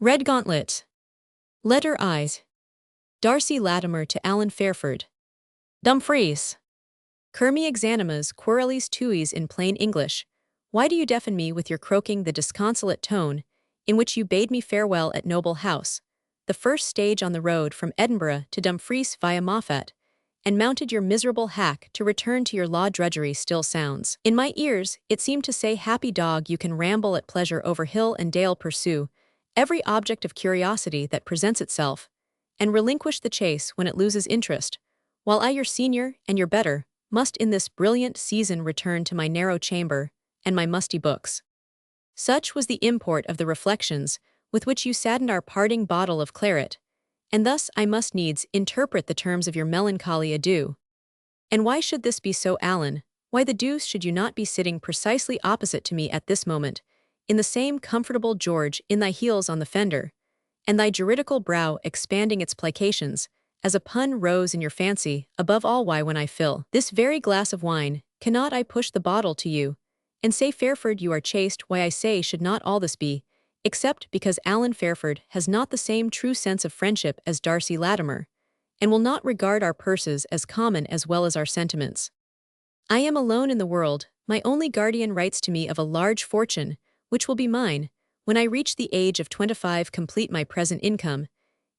Redgauntlet. Letter I's. Darcy Latimer to Alan Fairford. Dumfries. Cur me exanimas querelis tuis in plain English. Why do you deafen me with your croaking the disconsolate tone, in which you bade me farewell at Noble House, the first stage on the road from Edinburgh to Dumfries via Moffat, and mounted your miserable hack to return to your law drudgery still sounds. In my ears, it seemed to say, happy dog, you can ramble at pleasure over hill and dale, pursue every object of curiosity that presents itself, and relinquish the chase when it loses interest, while I, your senior and your better, must in this brilliant season return to my narrow chamber and my musty books. Such was the import of the reflections with which you saddened our parting bottle of claret, and thus I must needs interpret the terms of your melancholy adieu. And why should this be so, Alan? Why the deuce should you not be sitting precisely opposite to me at this moment, in the same comfortable George in thy heels on the fender, and thy juridical brow expanding its plications, as a pun rose in your fancy, above all, why when I fill this very glass of wine, cannot I push the bottle to you, and say, Fairford, you are chaste? Why, I say, should not all this be, except because Alan Fairford has not the same true sense of friendship as Darcy Latimer, and will not regard our purses as common as well as our sentiments. I am alone in the world, my only guardian writes to me of a large fortune, which will be mine, when I reach the age of 25, complete my present income,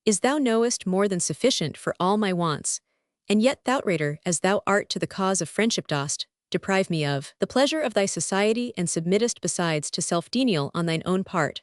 is thou knowest more than sufficient for all my wants, and yet thou'traitor as thou art to the cause of friendship dost deprive me of the pleasure of thy society, and submittest besides to self-denial on thine own part,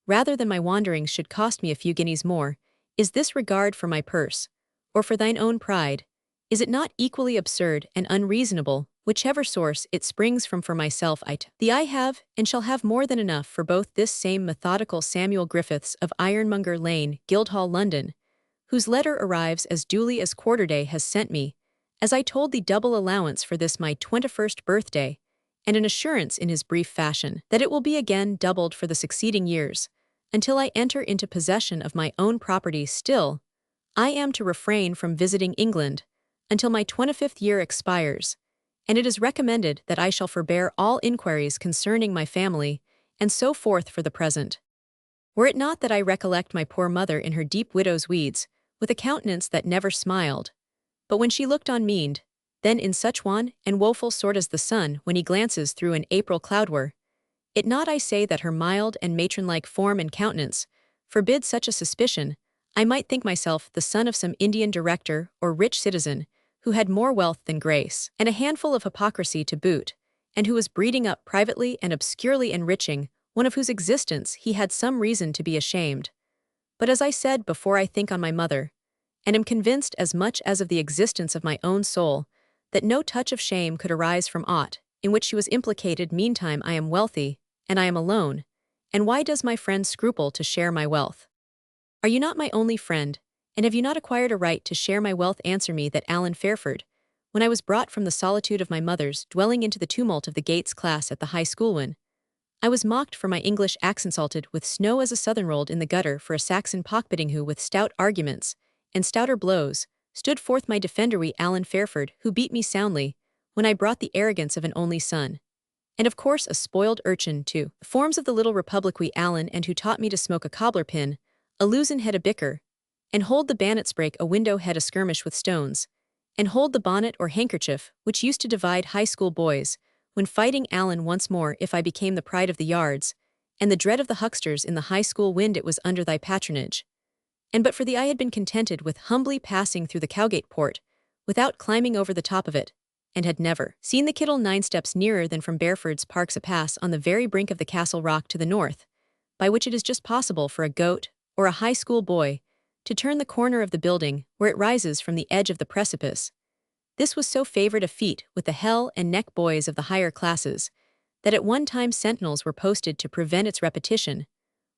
rather than my wanderings should cost me a few guineas more. Is this regard for my purse, or for thine own pride? Is it not equally absurd and unreasonable, whichever source it springs from? For myself, I have, and shall have more than enough for both this same methodical Samuel Griffiths of Ironmonger Lane, Guildhall, London, whose letter arrives as duly as Quarterday has sent me, as I told thee, double allowance for this my 21st birthday, and an assurance in his brief fashion that it will be again doubled for the succeeding years, until I enter into possession of my own property. Still, I am to refrain from visiting England until my 25th year expires, and it is recommended that I shall forbear all inquiries concerning my family, and so forth for the present. Were it not that I recollect my poor mother in her deep widow's weeds, with a countenance that never smiled, but when she looked on meaned, then in such wan and woeful sort as the sun when he glances through an April cloud were, it not I say that her mild and matron-like form and countenance forbid such a suspicion, I might think myself the son of some Indian director or rich citizen, who had more wealth than grace, and a handful of hypocrisy to boot, and who was breeding up privately and obscurely enriching one of whose existence he had some reason to be ashamed. But as I said before, I think on my mother, and am convinced as much as of the existence of my own soul, that no touch of shame could arise from aught in which she was implicated. Meantime I am wealthy, and I am alone, and why does my friend scruple to share my wealth? Are you not my only friend, and have you not acquired a right to share my wealth? Answer me that Alan Fairford, when I was brought from the solitude of my mother's dwelling into the tumult of the Gates class at the high school, when I was mocked for my English accent, salted with snow as a southern rolled in the gutter for a Saxon pockbitting, who with stout arguments and stouter blows stood forth my defender, we Alan Fairford, who beat me soundly when I brought the arrogance of an only son, and of course a spoiled urchin too, the forms of the little republic, we Alan, and who taught me to smoke a cobbler pin, a loosen head a bicker, and hold the bannets, break a window head a skirmish with stones, and hold the bonnet or handkerchief which used to divide high school boys when fighting. Alan, once more, if I became the pride of the yards and the dread of the hucksters in the high school wind, it was under thy patronage, and but for thee I had been contented with humbly passing through the Cowgate port, without climbing over the top of it, and had never seen the Kittle 9 steps nearer than from Bareford's Parks a pass on the very brink of the Castle Rock to the north, by which it is just possible for a goat or a high school boy to turn the corner of the building where it rises from the edge of the precipice. This was so favored a feat with the hell and neck boys of the higher classes, that at one time sentinels were posted to prevent its repetition.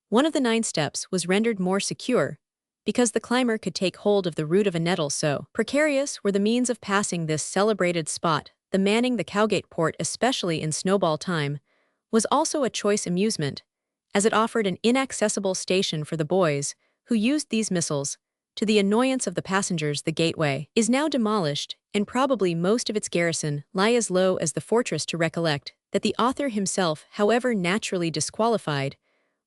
One of the 9 steps was rendered more secure, because the climber could take hold of the root of a nettle. So precarious were the means of passing this celebrated spot. The manning the Cowgate port, especially in snowball time, was also a choice amusement, as it offered an inaccessible station for the boys who used these missiles, to the annoyance of the passengers. The gateway is now demolished, and probably most of its garrison lie as low as the fortress. To recollect that the author himself, however naturally disqualified,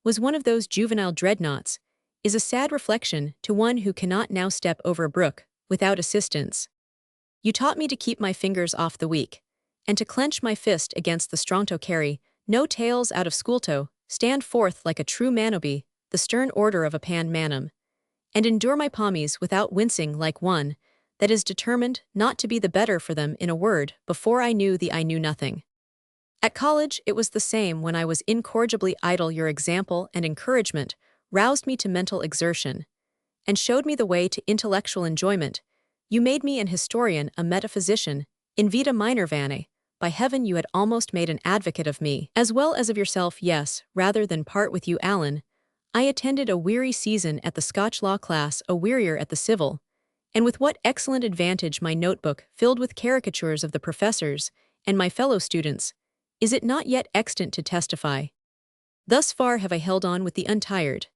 was one of those juvenile dreadnoughts, is a sad reflection to one who cannot now step over a brook without assistance. You taught me to keep my fingers off the weak, and to clench my fist against the strong to carry no tales out of school to stand forth like a true man obey the stern order of a pan manum, and endure my pommies without wincing like one that is determined not to be the better for them in a word before I knew I knew nothing. At college it was the same when I was incorrigibly idle. Your example and encouragement roused me to mental exertion, and showed me the way to intellectual enjoyment. You made me an historian, a metaphysician, in vita minor vane. By heaven you had almost made an advocate of me, as well as of yourself. Yes, rather than part with you, Alan, I attended a weary season at the Scotch law class, a wearier at the civil, and with what excellent advantage my notebook, filled with caricatures of the professors and my fellow students, is it not yet extant to testify? Thus far have I held on with the untired.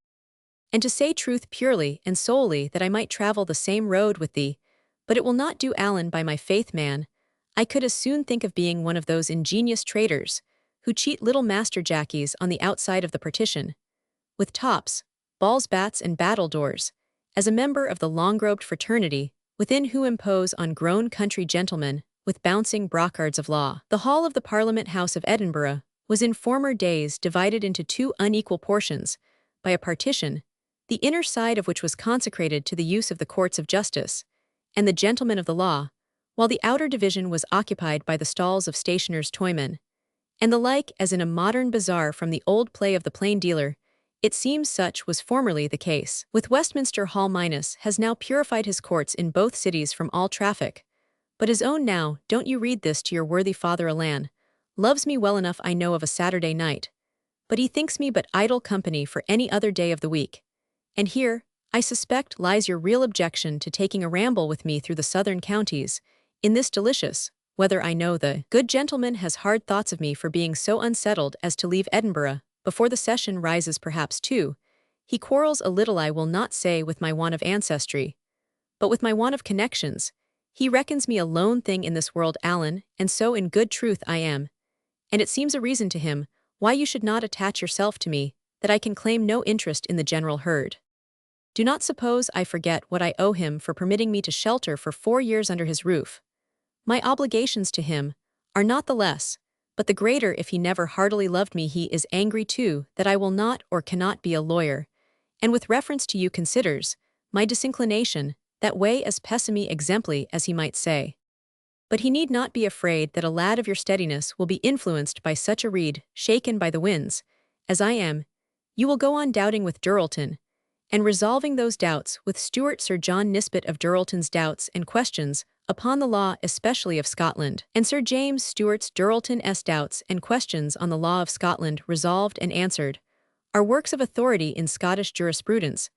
And to say truth purely and solely that I might travel the same road with thee, but it will not do, Alan, by my faith, man. I could as soon think of being one of those ingenious traders who cheat little master jackies on the outside of the partition, with tops, balls, bats, and battledores, as a member of the long-robed fraternity, within who impose on grown country gentlemen with bouncing brochards of law. The hall of the Parliament House of Edinburgh was in former days divided into two unequal portions by a partition, the inner side of which was consecrated to the use of the courts of justice and the gentlemen of the law, while the outer division was occupied by the stalls of stationers' toymen, and the like. As in a modern bazaar from the old play of the plain dealer, it seems such was formerly the case. With Westminster Hall Minos has now purified his courts in both cities from all traffic, but his own now, don't you read this to your worthy father Alan, loves me well enough I know of a Saturday night, but he thinks me but idle company for any other day of the week. And here, I suspect, lies your real objection to taking a ramble with me through the southern counties, in this delicious, whether I know the good gentleman has hard thoughts of me for being so unsettled as to leave Edinburgh before the session rises. Perhaps too, he quarrels a little, I will not say with my want of ancestry, but with my want of connections. He reckons me a lone thing in this world, Alan, and so in good truth I am. And it seems a reason to him why you should not attach yourself to me, that I can claim no interest in the general herd. Do not suppose I forget what I owe him for permitting me to shelter for 4 years under his roof. My obligations to him are not the less, but the greater. If he never heartily loved me, he is angry too that I will not or cannot be a lawyer, and with reference to you considers my disinclination that way as pessimi exempli, as he might say. But he need not be afraid that a lad of your steadiness will be influenced by such a reed, shaken by the winds, as I am. You will go on doubting with Duralton, and resolving those doubts with Stuart. Sir John Nisbet of Duralton's doubts and questions upon the law especially of Scotland, and Sir James Stuart's Duralton's doubts and questions on the law of Scotland resolved and answered, are works of authority in Scottish jurisprudence.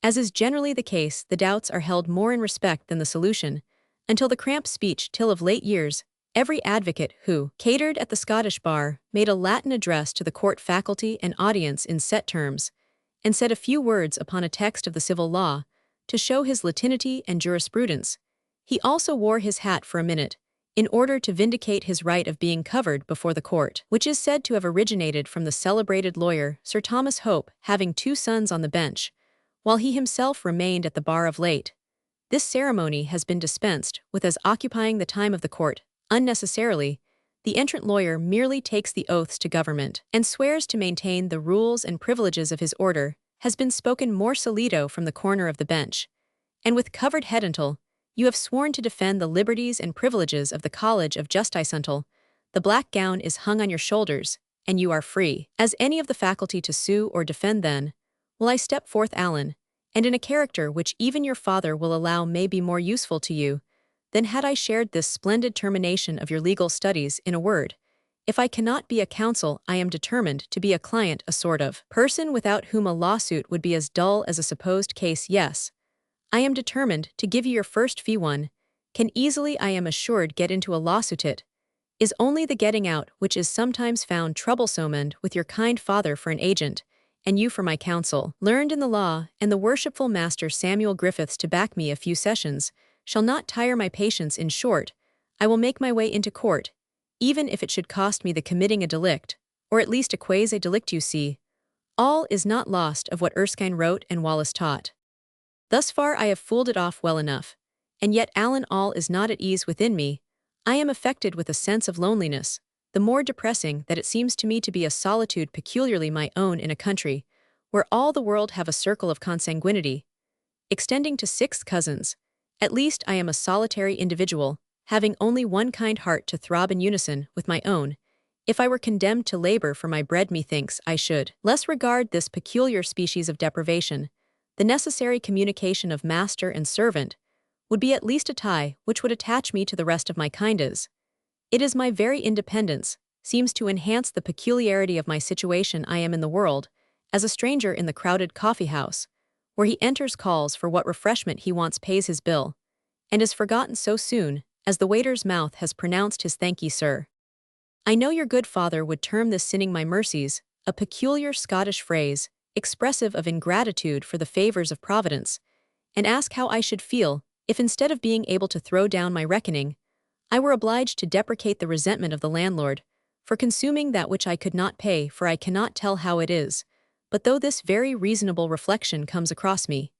As is generally the case, the doubts are held more in respect than the solution, until the cramped speech. Till of late years, every advocate who catered at the Scottish bar made a Latin address to the court faculty and audience in set terms, and said a few words upon a text of the civil law, to show his Latinity and jurisprudence. He also wore his hat for a minute, in order to vindicate his right of being covered before the court, which is said to have originated from the celebrated lawyer Sir Thomas Hope having 2 sons on the bench, while he himself remained at the bar of late. This ceremony has been dispensed with as occupying the time of the court, unnecessarily. The entrant lawyer merely takes the oaths to government, and swears to maintain the rules and privileges of his order, has been spoken more solito from the corner of the bench, and with covered head until you have sworn to defend the liberties and privileges of the College of Justice until the black gown is hung on your shoulders, and you are free, as any of the faculty, to sue or defend. Then will I step forth, Alan, and in a character which even your father will allow may be more useful to you than had I shared this splendid termination of your legal studies. In a word, if I cannot be a counsel, I am determined to be a client, a sort of person without whom a lawsuit would be as dull as a supposed case. Yes, I am determined to give you your first fee. One can easily, I am assured, get into a lawsuit. It is only the getting out which is sometimes found troublesome, and with your kind father for an agent, and you for my counsel, learned in the law, and the worshipful Master Samuel Griffiths to back me, a few sessions shall not tire my patience. In short, I will make my way into court, even if it should cost me the committing a delict, or at least a quasi-delict. You see, All is not lost of what Erskine wrote and Wallace taught. Thus far I have fooled it off well enough, and yet Alan all is not at ease within me. I am affected with a sense of loneliness, the more depressing that it seems to me to be a solitude peculiarly my own in a country where all the world have a circle of consanguinity, extending to 6 cousins. At least I am a solitary individual, having only one kind heart to throb in unison with my own. If I were condemned to labor for my bread, methinks I should less regard this peculiar species of deprivation. The necessary communication of master and servant would be at least a tie which would attach me to the rest of my kindes. It is my very independence seems to enhance the peculiarity of my situation. I am in the world, as a stranger in the crowded coffee-house, where he enters, calls for what refreshment he wants, pays his bill, and is forgotten so soon as the waiter's mouth has pronounced his "thank ye, sir." I know your good father would term this sinning my mercies, a peculiar Scottish phrase, expressive of ingratitude for the favors of Providence, and ask how I should feel if instead of being able to throw down my reckoning, I were obliged to deprecate the resentment of the landlord for consuming that which I could not pay, for I cannot tell how it is, but though this very reasonable reflection comes across me,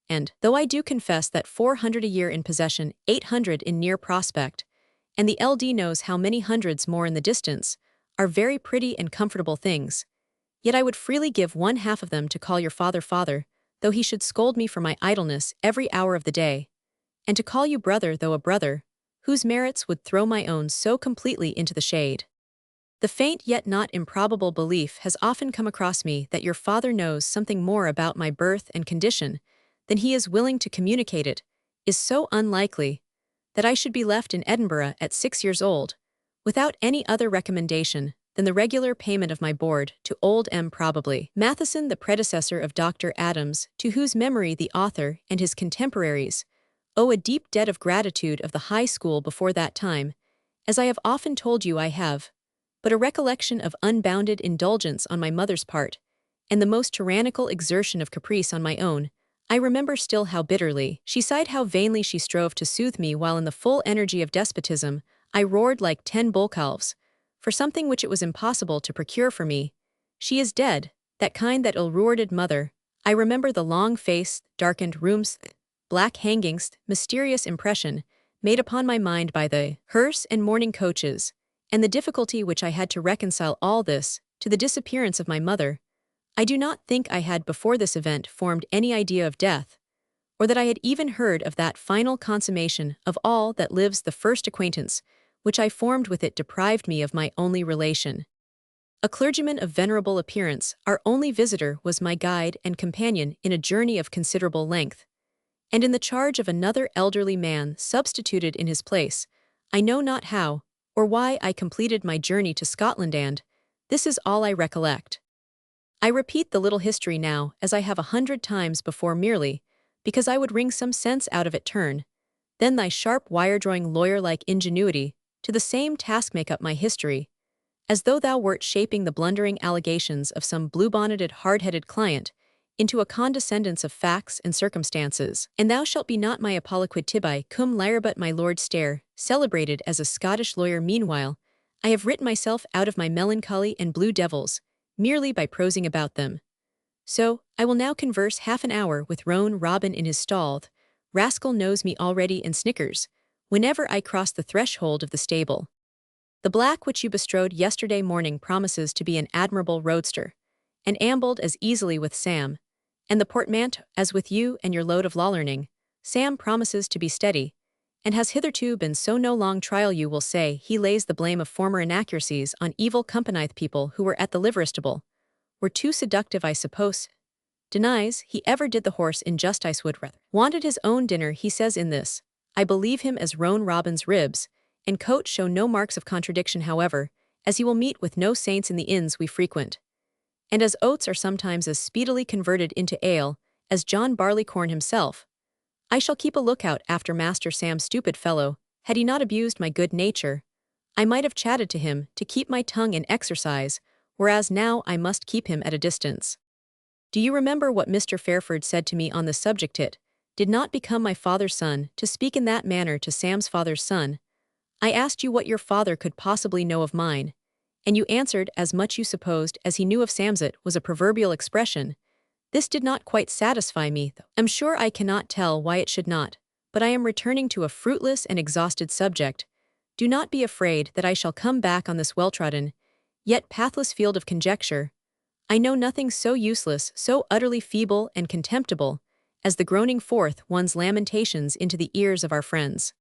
and though I do confess that 400 a year in possession, 800 in near prospect, and the LD knows how many hundreds more in the distance, are very pretty and comfortable things, yet I would freely give 1/2 of them to call your father father, though he should scold me for my idleness every hour of the day, and to call you brother, though a brother, whose merits would throw my own so completely into the shade. The faint yet not improbable belief has often come across me that your father knows something more about my birth and condition than he is willing to communicate. It is so unlikely that I should be left in Edinburgh at 6 years old, without any other recommendation than the regular payment of my board to old M. Probably Matheson, the predecessor of Dr. Adams, to whose memory the author and his contemporaries owe a deep debt of gratitude of the high school before that time, as I have often told you I have, but a recollection of unbounded indulgence on my mother's part, and the most tyrannical exertion of caprice on my own. I remember still how bitterly she sighed, how vainly she strove to soothe me, while in the full energy of despotism I roared like 10 bullcalves for something which it was impossible to procure for me. She is dead, that kind, that ill-rewarded mother. I remember the long face, darkened rooms, black hangings, mysterious impression made upon my mind by the hearse and mourning coaches, and the difficulty which I had to reconcile all this to the disappearance of my mother. I do not think I had before this event formed any idea of death, or that I had even heard of that final consummation of all that lives. The first acquaintance which I formed with it deprived me of my only relation, a clergyman of venerable appearance. Our only visitor was my guide and companion in a journey of considerable length, and in the charge of another elderly man substituted in his place. I know not how or why I completed my journey to Scotland, and this is all I recollect. I repeat the little history now, as I have 100 times before, merely because I would wring some sense out of it. Turn, then, thy sharp wire-drawing lawyer-like ingenuity to the same task. Make up my history, as though thou wert shaping the blundering allegations of some blue-bonneted, hard-headed client into a condescendence of facts and circumstances. And thou shalt be not my apoloquid tibi cum lyrebut my Lord Stair, celebrated as a Scottish lawyer. Meanwhile, I have written myself out of my melancholy and blue devils, merely by prosing about them. So, I will now converse half an hour with Roan Robin in his stall. The rascal knows me already and snickers whenever I cross the threshold of the stable. The black which you bestrode yesterday morning promises to be an admirable roadster, and ambled as easily with Sam, and the portmanteau as with you and your load of law learning. Sam promises to be steady, and has hitherto been so. No long trial, you will say. He lays the blame of former inaccuracies on evil company. People who were at the livery stable were too seductive, I suppose. Denies he ever did the horse injustice, would rather wanted his own dinner. He says in this, I believe him, as Roan Robin's ribs and coat show no marks of contradiction, however, as he will meet with no saints in the inns we frequent, and as oats are sometimes as speedily converted into ale as John Barleycorn himself. I shall keep a lookout after Master Sam. Stupid fellow, had he not abused my good nature, I might have chatted to him to keep my tongue in exercise, whereas now I must keep him at a distance. Do you remember what Mr. Fairford said to me on the subject? It did not become my father's son to speak in that manner to Sam's father's son. I asked you what your father could possibly know of mine, and you answered as much you supposed as he knew of Samsit was a proverbial expression. This did not quite satisfy me, though. I'm sure I cannot tell why it should not, but I am returning to a fruitless and exhausted subject. Do not be afraid that I shall come back on this well-trodden, yet pathless field of conjecture. I know nothing so useless, so utterly feeble and contemptible, as the groaning forth one's lamentations into the ears of our friends.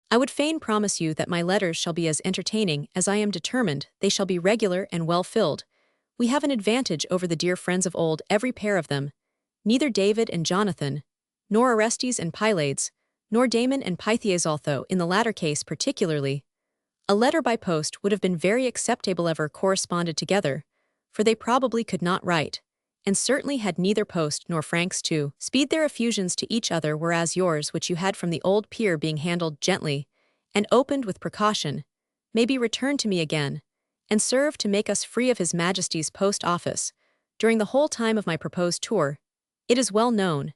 I would fain promise you that my letters shall be as entertaining as I am determined they shall be regular and well-filled. We have an advantage over the dear friends of old, every pair of them. Neither David and Jonathan, nor Orestes and Pylades, nor Damon and Pythias, although in the latter case particularly, a letter by post would have been very acceptable ever corresponded together, for they probably could not write, and certainly had neither post nor franks to speed their effusions to each other, whereas yours, which you had from the old peer, being handled gently, and opened with precaution, may be returned to me again, and serve to make us free of His Majesty's post office, during the whole time of my proposed tour. It is well known,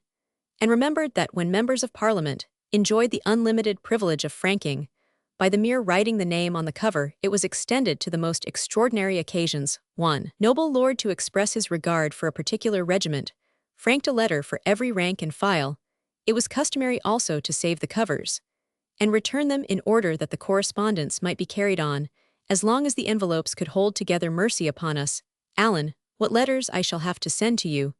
and remembered, that when members of Parliament enjoyed the unlimited privilege of franking, by the mere writing the name on the cover, it was extended to the most extraordinary occasions. One noble lord, to express his regard for a particular regiment, franked a letter for every rank and file. It was customary also to save the covers, and return them in order that the correspondence might be carried on, as long as the envelopes could hold together. Mercy upon us, Alan, what letters I shall have to send to you,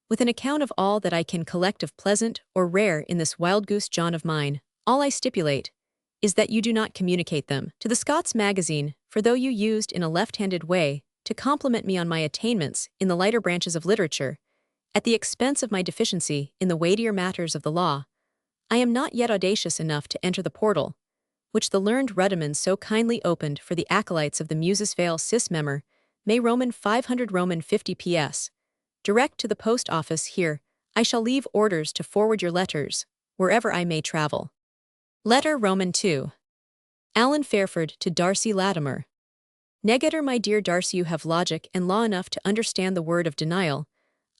with an account of all that I can collect of pleasant or rare in this wild goose John of mine. All I stipulate is that you do not communicate them to the Scots Magazine, for though you used in a left-handed way to compliment me on my attainments in the lighter branches of literature, at the expense of my deficiency in the weightier matters of the law, I am not yet audacious enough to enter the portal, which the learned Ruddiman so kindly opened for the acolytes of the Muses Vale cis memor, May Roman 500 Roman 50 PS. Direct to the post office here. I shall leave orders to forward your letters, wherever I may travel. Letter Roman 2. Alan Fairford to Darcy Latimer. Negator, my dear Darcy, you have logic and law enough to understand the word of denial.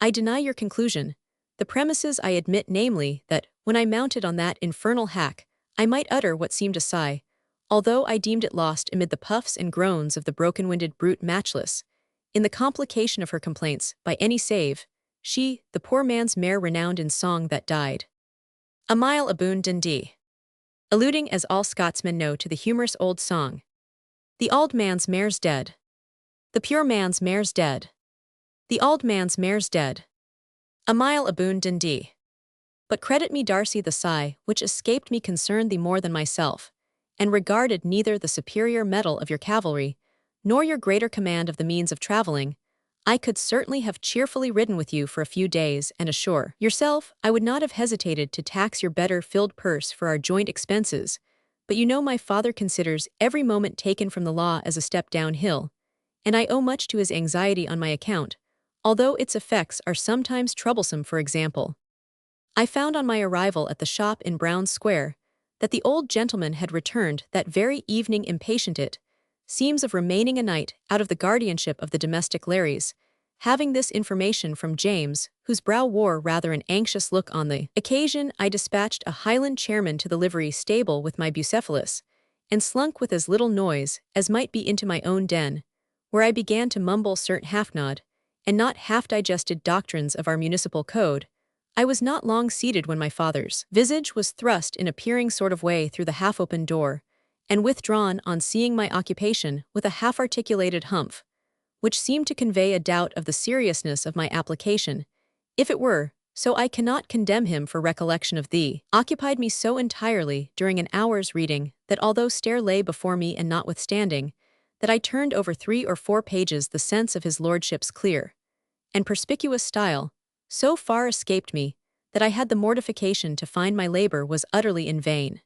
I deny your conclusion. The premises I admit, namely, that, when I mounted on that infernal hack, I might utter what seemed a sigh, although I deemed it lost amid the puffs and groans of the broken-winded brute Matchless, in the complication of her complaints, by any save, she, the poor man's mare renowned in song, that died a mile aboon Dundee. Alluding, as all Scotsmen know, to the humorous old song, "The auld man's mare's dead. The pure man's mare's dead. The auld man's mare's dead. A mile aboon Dundee." But credit me, Darcy, the sigh which escaped me concerned thee more than myself, and regarded neither the superior mettle of your cavalry, nor your greater command of the means of travelling. I could certainly have cheerfully ridden with you for a few days, and assure yourself I would not have hesitated to tax your better filled purse for our joint expenses, but you know my father considers every moment taken from the law as a step downhill, and I owe much to his anxiety on my account, although its effects are sometimes troublesome. For example, I found on my arrival at the shop in Brown Square that the old gentleman had returned that very evening, impatient, it seems, of remaining a night out of the guardianship of the domestic Larrys. Having this information from James, whose brow wore rather an anxious look on the occasion, I dispatched a Highland chairman to the livery stable with my Bucephalus, and slunk with as little noise as might be into my own den, where I began to mumble certain half-gnawed and not half-digested doctrines of our municipal code. I was not long seated when my father's visage was thrust in a peering sort of way through the half-open door, and withdrawn on seeing my occupation with a half-articulated humph, which seemed to convey a doubt of the seriousness of my application. If it were so, I cannot condemn him, for recollection of thee occupied me so entirely during an hour's reading that, although stare lay before me, and notwithstanding that I turned over 3 or 4 pages, the sense of his lordship's clear and perspicuous style so far escaped me that I had the mortification to find my labor was utterly in vain.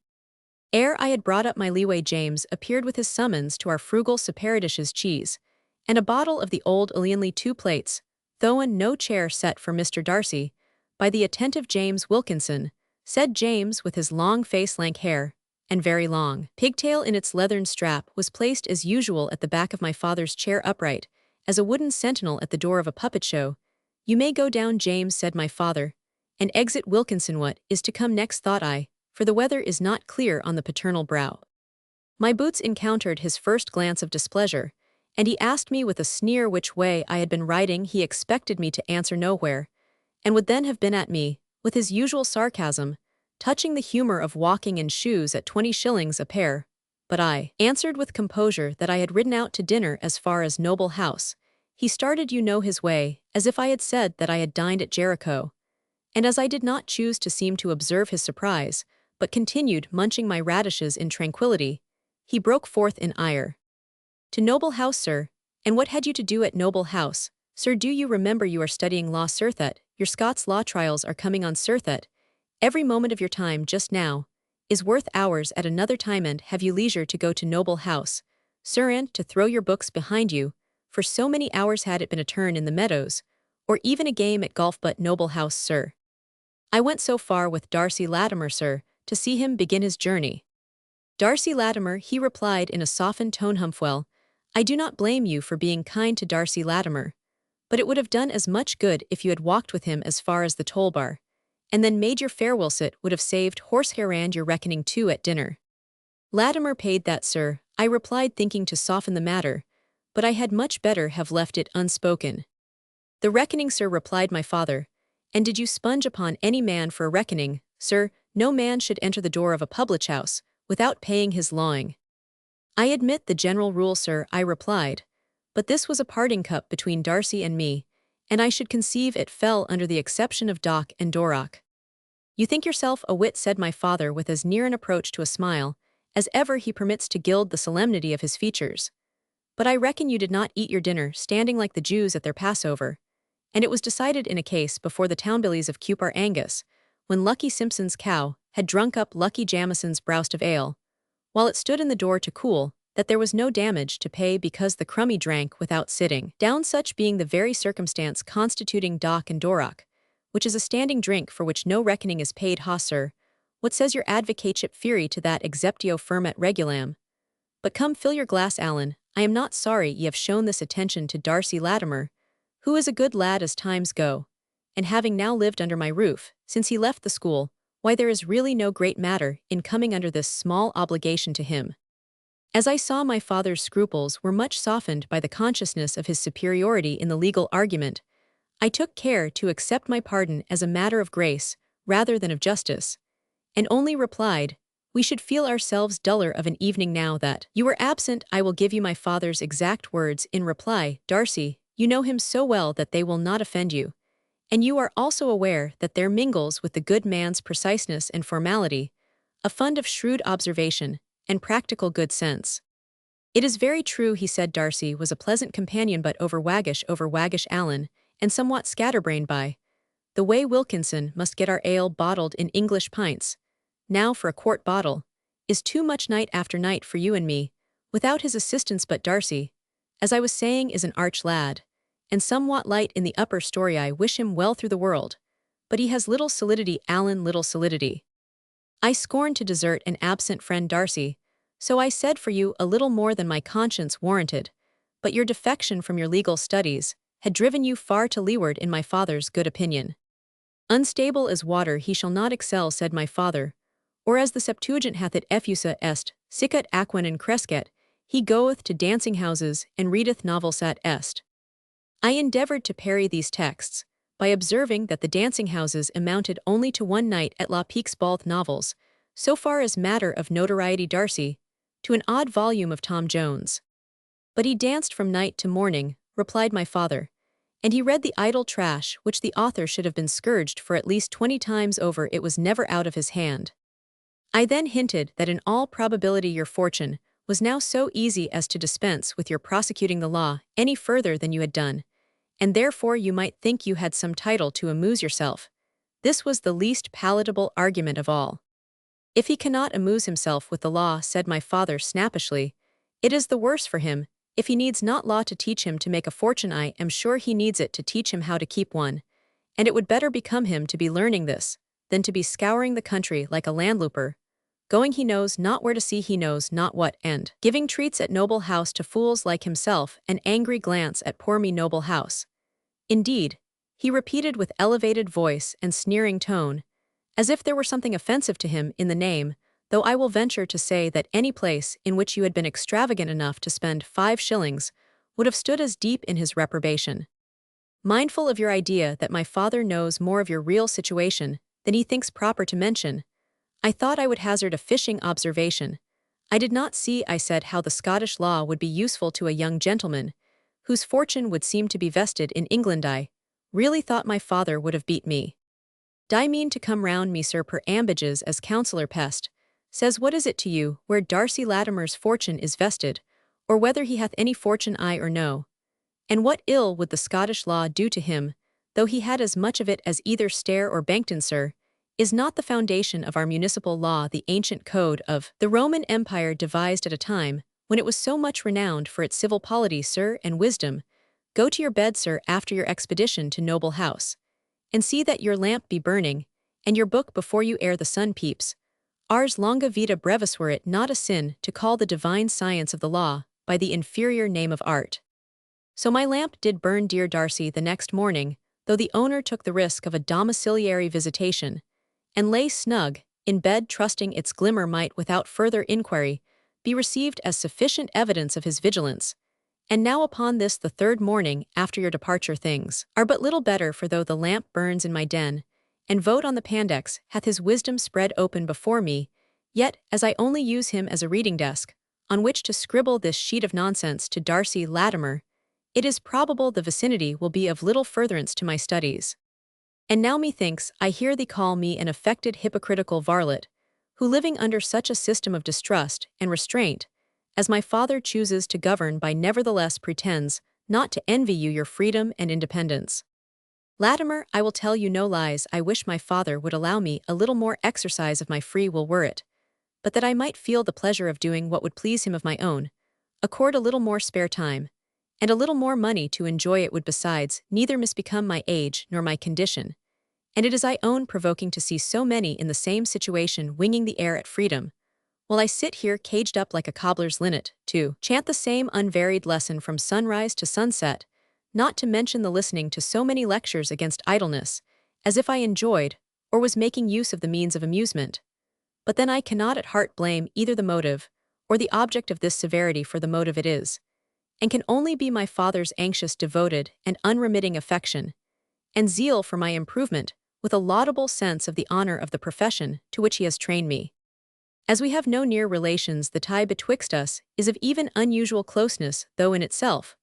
Ere I had brought up my leeway, James appeared with his summons to our frugal Separadish's cheese, and a bottle of the old Ilianly 2 plates, though no chair set for Mr. Darcy, by the attentive James Wilkinson, said James, with his long face, lank hair, and very long pigtail in its leathern strap, was placed as usual at the back of my father's chair, upright as a wooden sentinel at the door of a puppet show. "You may go down, James," said my father, "and exit Wilkinson. What is to come next?" thought I, for the weather is not clear on the paternal brow. My boots encountered his first glance of displeasure, And he asked me with a sneer which way I had been riding. He expected me to answer nowhere, and would then have been at me, with his usual sarcasm, touching the humor of walking in shoes at 20 shillings a pair. But I answered with composure that I had ridden out to dinner as far as Noble House. He started his way, as if I had said that I had dined at Jericho. And as I did not choose to seem to observe his surprise, but continued munching my radishes in tranquillity, he broke forth in ire. To Noble House, sir? And what had you to do at Noble House? Sir, do you remember you are studying law, Sirthet? Your Scots law trials are coming on, Sirthet. Every moment of your time just now is worth hours at another time, and have you leisure to go to Noble House, sir, and to throw your books behind you, for so many hours had it been a turn in the meadows, or even a game at golf. But Noble House, sir. I went so far with Darcy Latimer, sir, to see him begin his journey. Darcy Latimer, he replied in a softened tone. Well, I do not blame you for being kind to Darcy Latimer, but it would have done as much good if you had walked with him as far as the toll bar, and then made your fare. Wilset would have saved horsehair and your reckoning too at dinner. Latimer paid that, sir, I replied, thinking to soften the matter, but I had much better have left it unspoken. The reckoning, sir, replied my father. And did you sponge upon any man for a reckoning, sir? No man should enter the door of a public house without paying his lawing. I admit the general rule, sir, I replied, but this was a parting cup between Darcy and me, and I should conceive it fell under the exception of Doc and Dorock. You think yourself a wit, said my father with as near an approach to a smile as ever he permits to gild the solemnity of his features. But I reckon you did not eat your dinner standing like the Jews at their Passover, and it was decided in a case before the townbillies of Cupar Angus, when Lucky Simpson's cow had drunk up Lucky Jamison's browst of ale, while it stood in the door to cool, that there was no damage to pay because the crummy drank without sitting down, such being the very circumstance constituting Doc and Dorock, which is a standing drink for which no reckoning is paid. Ha, sir, what says your advocateship Fury to that exceptio firmet regulam? But come, fill your glass, Allan. I am not sorry ye have shown this attention to Darcy Latimer, who is a good lad as times go, and having now lived under my roof since he left the school, why there is really no great matter in coming under this small obligation to him. As I saw my father's scruples were much softened by the consciousness of his superiority in the legal argument, I took care to accept my pardon as a matter of grace rather than of justice, and only replied, we should feel ourselves duller of an evening now that you were absent. I will give you my father's exact words in reply. Darcy, you know him so well that they will not offend you, and you are also aware that there mingles with the good man's preciseness and formality a fund of shrewd observation and practical good sense. It is very true, he said. Darcy was a pleasant companion, but over waggish Allan, and somewhat scatterbrained by the way Wilkinson must get our ale bottled in English pints, now for a quart bottle, is too much night after night for you and me, without his assistance. But Darcy, as I was saying, is an arch lad, and somewhat light in the upper story. I wish him well through the world, but he has little solidity, Allan, little solidity. I scorn to desert an absent friend, Darcy, so I said for you a little more than my conscience warranted, but your defection from your legal studies had driven you far to leeward in my father's good opinion. Unstable as water he shall not excel, said my father, or as the Septuagint hath it, effusa est, sicut aquanen crescet, he goeth to dancing houses and readeth novelsat est. I endeavored to parry these texts by observing that the dancing houses amounted only to one night at La Pique's ball novels, so far as matter of notoriety. Darcy, to an odd volume of Tom Jones. But he danced from night to morning, replied my father, and he read the idle trash which the author should have been scourged for at least 20 times over. It was never out of his hand. I then hinted that in all probability your fortune was now so easy as to dispense with your prosecuting the law any further than you had done, and therefore you might think you had some title to amuse yourself. This was the least palatable argument of all. If he cannot amuse himself with the law, said my father snappishly, it is the worse for him. If he needs not law to teach him to make a fortune, I am sure he needs it to teach him how to keep one, and it would better become him to be learning this than to be scouring the country like a landlooper, going he knows not where to see he knows not what, and giving treats at Noble House to fools like himself, an angry glance at poor me Noble House. Indeed, he repeated with elevated voice and sneering tone, as if there were something offensive to him in the name, though I will venture to say that any place in which you had been extravagant enough to spend 5 shillings would have stood as deep in his reprobation. Mindful of your idea that my father knows more of your real situation than he thinks proper to mention, I thought I would hazard a fishing observation. I did not see, I said, how the Scottish law would be useful to a young gentleman, whose fortune would seem to be vested in England. I really thought my father would have beat me. "D'ye mean to come round me, sir, per ambages, as counsellor Pest says, what is it to you, where Darcy Latimer's fortune is vested, or whether he hath any fortune, aye or no? And what ill would the Scottish law do to him, though he had as much of it as either Stair or Bankton, sir? Is not the foundation of our municipal law the ancient code of the Roman Empire, devised at a time when it was so much renowned for its civil polity, sir, and wisdom? Go to your bed, sir, after your expedition to noble house, and see that your lamp be burning, and your book before you ere the sun peeps. Ars longa vita brevis, were it not a sin to call the divine science of the law by the inferior name of art." So my lamp did burn, dear Darcy, the next morning, though the owner took the risk of a domiciliary visitation, and lay snug in bed, trusting its glimmer might, without further inquiry, be received as sufficient evidence of his vigilance. And now upon this the third morning after your departure, things are but little better, for though the lamp burns in my den, and vote on the Pandex hath his wisdom spread open before me, yet, as I only use him as a reading desk, on which to scribble this sheet of nonsense to Darcy Latimer, it is probable the vicinity will be of little furtherance to my studies. And now methinks I hear thee call me an affected hypocritical varlet, who living under such a system of distrust and restraint, as my father chooses to govern by, nevertheless pretends not to envy you your freedom and independence. Latimer, I will tell you no lies. I wish my father would allow me a little more exercise of my free will, were it but that I might feel the pleasure of doing what would please him of my own, accord a little more spare time, and a little more money to enjoy it would besides neither misbecome my age nor my condition, and it is, I own, provoking to see so many in the same situation winging the air at freedom, while I sit here caged up like a cobbler's linnet, to chant the same unvaried lesson from sunrise to sunset, not to mention the listening to so many lectures against idleness, as if I enjoyed, or was making use of the means of amusement. But then I cannot at heart blame either the motive, or the object of this severity, for the motive it is, and can only be my father's anxious, devoted, and unremitting affection, and zeal for my improvement, with a laudable sense of the honor of the profession to which he has trained me. As we have no near relations, the tie betwixt us is of even unusual closeness, though in itself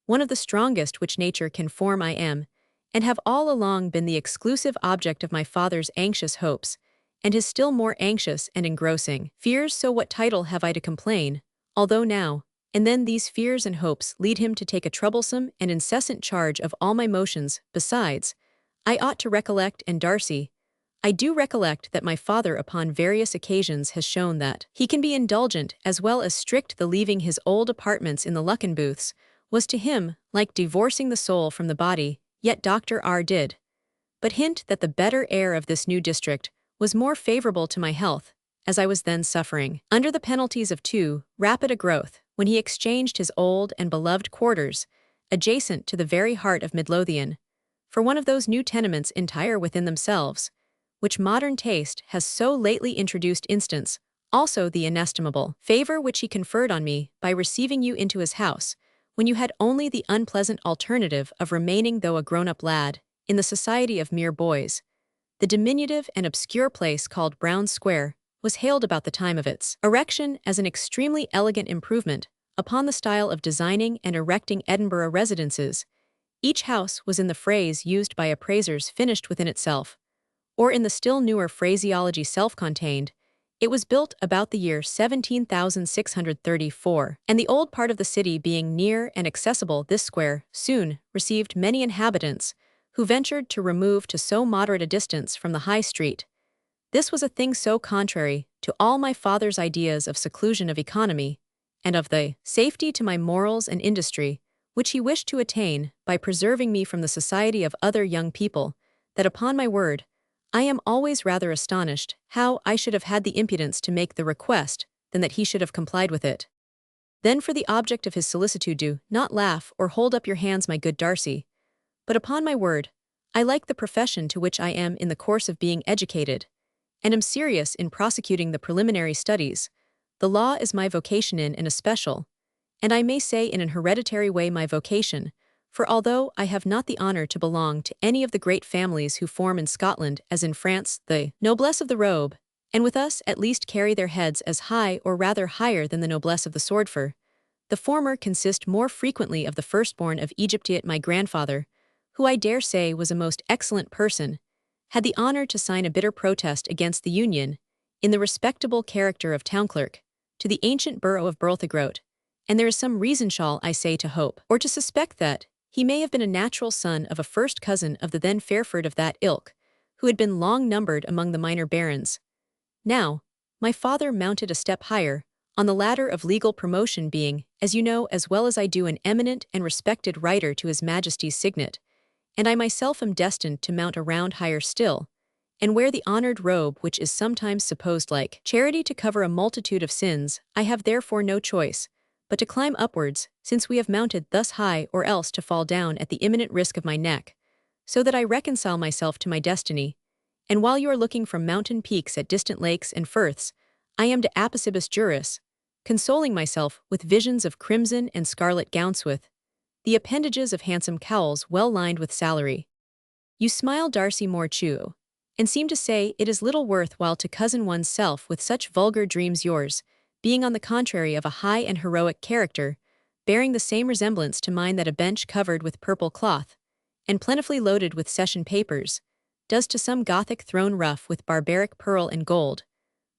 one of the strongest which nature can form. I am, and have all along been the exclusive object of my father's anxious hopes, and his still more anxious and engrossing fears. So what title have I to complain, although now and then these fears and hopes lead him to take a troublesome and incessant charge of all my motions? Besides, I ought to recollect, and Darcy, I do recollect, that my father upon various occasions has shown that he can be indulgent as well as strict. The leaving his old apartments in the Lucken booths was to him like divorcing the soul from the body, yet Dr. R. did but hint that the better air of this new district was more favorable to my health, as I was then suffering under the penalties of too rapid a growth, when he exchanged his old and beloved quarters, adjacent to the very heart of Midlothian, for one of those new tenements entire within themselves, which modern taste has so lately introduced. Instance also the inestimable favor which he conferred on me by receiving you into his house, when you had only the unpleasant alternative of remaining, though a grown-up lad, in the society of mere boys. The diminutive and obscure place called Brown Square was hailed about the time of its erection as an extremely elegant improvement upon the style of designing and erecting Edinburgh residences. Each house was, in the phrase used by appraisers, finished within itself, or in the still newer phraseology, self-contained. It was built about the year 17,634, and the old part of the city being near and accessible, this square soon received many inhabitants who ventured to remove to so moderate a distance from the High Street. This was a thing so contrary to all my father's ideas of seclusion, of economy, and of the safety to my morals and industry, which he wished to attain by preserving me from the society of other young people, that upon my word, I am always rather astonished how I should have had the impudence to make the request than that he should have complied with it. Then for the object of his solicitude, do not laugh or hold up your hands, my good Darcy, but upon my word, I like the profession to which I am in the course of being educated, and am serious in prosecuting the preliminary studies. The law is my vocation in an especial, and I may say in an hereditary way my vocation, for although I have not the honour to belong to any of the great families who form in Scotland as in France the noblesse of the robe, and with us at least carry their heads as high or rather higher than the noblesse of the swordfur, the former consist more frequently of the firstborn of Egyptiate my grandfather, who I dare say was a most excellent person, had the honour to sign a bitter protest against the Union, in the respectable character of town clerk, to the ancient borough of Berthagrote, and there is some reason shall I say to hope, or to suspect that, he may have been a natural son of a first cousin of the then Fairford of that ilk, who had been long numbered among the minor barons. Now, my father mounted a step higher, on the ladder of legal promotion being, as you know as well as I do, an eminent and respected writer to His Majesty's signet, and I myself am destined to mount a round higher still, and wear the honoured robe which is sometimes supposed like charity to cover a multitude of sins. I have therefore no choice but to climb upwards, since we have mounted thus high, or else to fall down at the imminent risk of my neck, so that I reconcile myself to my destiny, and while you are looking from mountain peaks at distant lakes and firths, I am de apicibus juris, consoling myself with visions of crimson and scarlet gownswith, the appendages of handsome cowls well lined with salary. You smile, Darcy Morchew, and seem to say it is little worth while to cozen one's self with such vulgar dreams, yours being on the contrary of a high and heroic character, bearing the same resemblance to mine that a bench covered with purple cloth, and plentifully loaded with session papers, does to some Gothic throne rough with barbaric pearl and gold.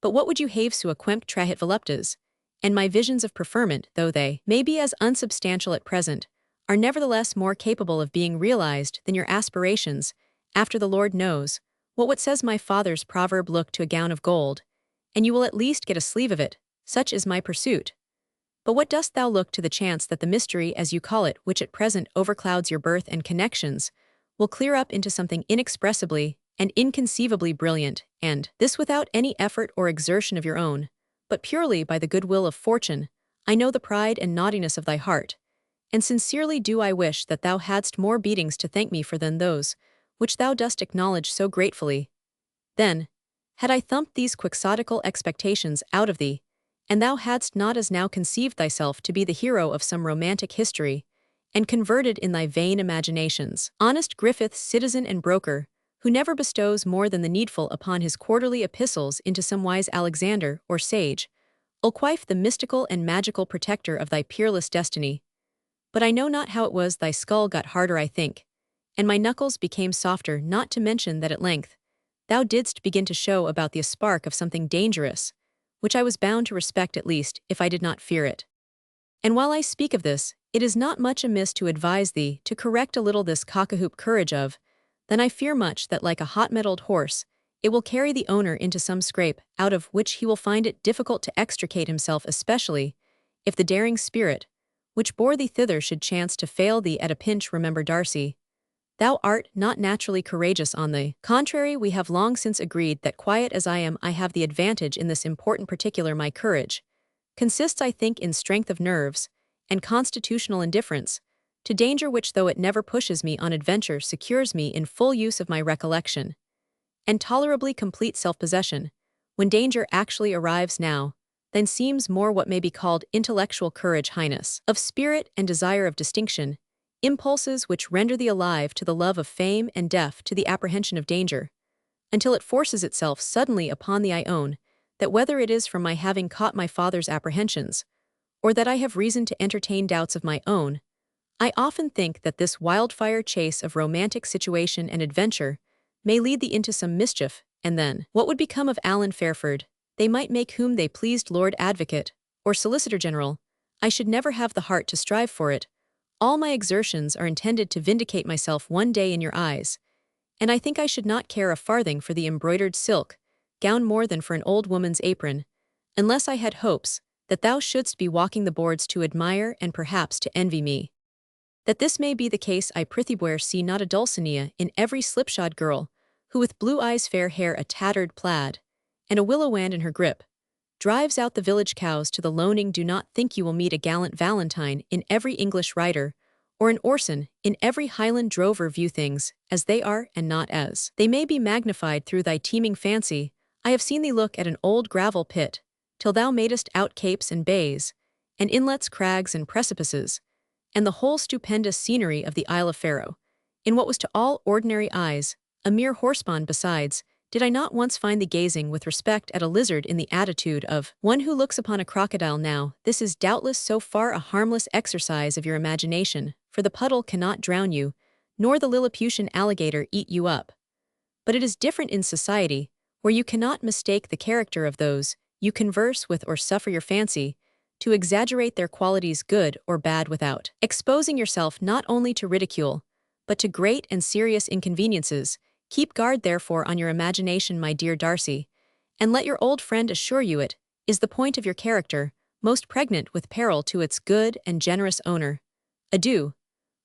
But what would you have sua quemp trahit voluptas? And my visions of preferment, though they may be as unsubstantial at present, are nevertheless more capable of being realized than your aspirations, after the Lord knows what says my father's proverb, look to a gown of gold, and you will at least get a sleeve of it. Such is my pursuit. But what dost thou look to the chance that the mystery, as you call it, which at present overclouds your birth and connections, will clear up into something inexpressibly and inconceivably brilliant, and this without any effort or exertion of your own, but purely by the goodwill of fortune? I know the pride and naughtiness of thy heart, and sincerely do I wish that thou hadst more beatings to thank me for than those which thou dost acknowledge so gratefully. Then, had I thumped these quixotical expectations out of thee, and thou hadst not as now conceived thyself to be the hero of some romantic history, and converted in thy vain imaginations honest Griffith, citizen and broker, who never bestows more than the needful upon his quarterly epistles, into some wise Alexander or sage, Ulquife, the mystical and magical protector of thy peerless destiny. But I know not how it was, thy skull got harder, I think, and my knuckles became softer, not to mention that at length thou didst begin to show about the spark of something dangerous, which I was bound to respect at least, if I did not fear it. And while I speak of this, it is not much amiss to advise thee to correct a little this cock-a-hoop courage of, then I fear much that like a hot-mettled horse, it will carry the owner into some scrape, out of which he will find it difficult to extricate himself, especially if the daring spirit, which bore thee thither, should chance to fail thee at a pinch. Remember, Darcy, thou art not naturally courageous. On the contrary, we have long since agreed that, quiet as I am, I have the advantage in this important particular. My courage consists, I think, in strength of nerves, and constitutional indifference to danger, which, though it never pushes me on adventure, secures me in full use of my recollection, and tolerably complete self-possession, when danger actually arrives. Now, then seems more what may be called intellectual courage, highness of spirit and desire of distinction, impulses which render thee alive to the love of fame and deaf to the apprehension of danger, until it forces itself suddenly upon thee. I own that whether it is from my having caught my father's apprehensions, or that I have reason to entertain doubts of my own, I often think that this wildfire chase of romantic situation and adventure may lead thee into some mischief, and then what would become of Alan Fairford? They might make whom they pleased Lord Advocate or Solicitor General. I should never have the heart to strive for it. All my exertions are intended to vindicate myself one day in your eyes, and I think I should not care a farthing for the embroidered silk gown more than for an old woman's apron, unless I had hopes that thou shouldst be walking the boards to admire and perhaps to envy me. That this may be the case, I prithee see not a Dulcinea in every slipshod girl, who with blue eyes, fair hair, a tattered plaid, and a willow wand in her grip, drives out the village cows to the loaning. Do not think you will meet a gallant Valentine in every English writer, or an Orson in every Highland drover. View things as they are, and not as they may be magnified through thy teeming fancy. I have seen thee look at an old gravel pit, till thou madest out capes and bays, and inlets, crags, and precipices, and the whole stupendous scenery of the Isle of Pharaoh. In what was to all ordinary eyes a mere horsepond besides, did I not once find the gazing with respect at a lizard in the attitude of one who looks upon a crocodile now? This is doubtless so far a harmless exercise of your imagination, for the puddle cannot drown you, nor the Lilliputian alligator eat you up. But it is different in society, where you cannot mistake the character of those you converse with or suffer your fancy to exaggerate their qualities good or bad without exposing yourself not only to ridicule, but to great and serious inconveniences. Keep guard therefore on your imagination, my dear Darcy, and let your old friend assure you it is the point of your character, most pregnant with peril to its good and generous owner. Adieu.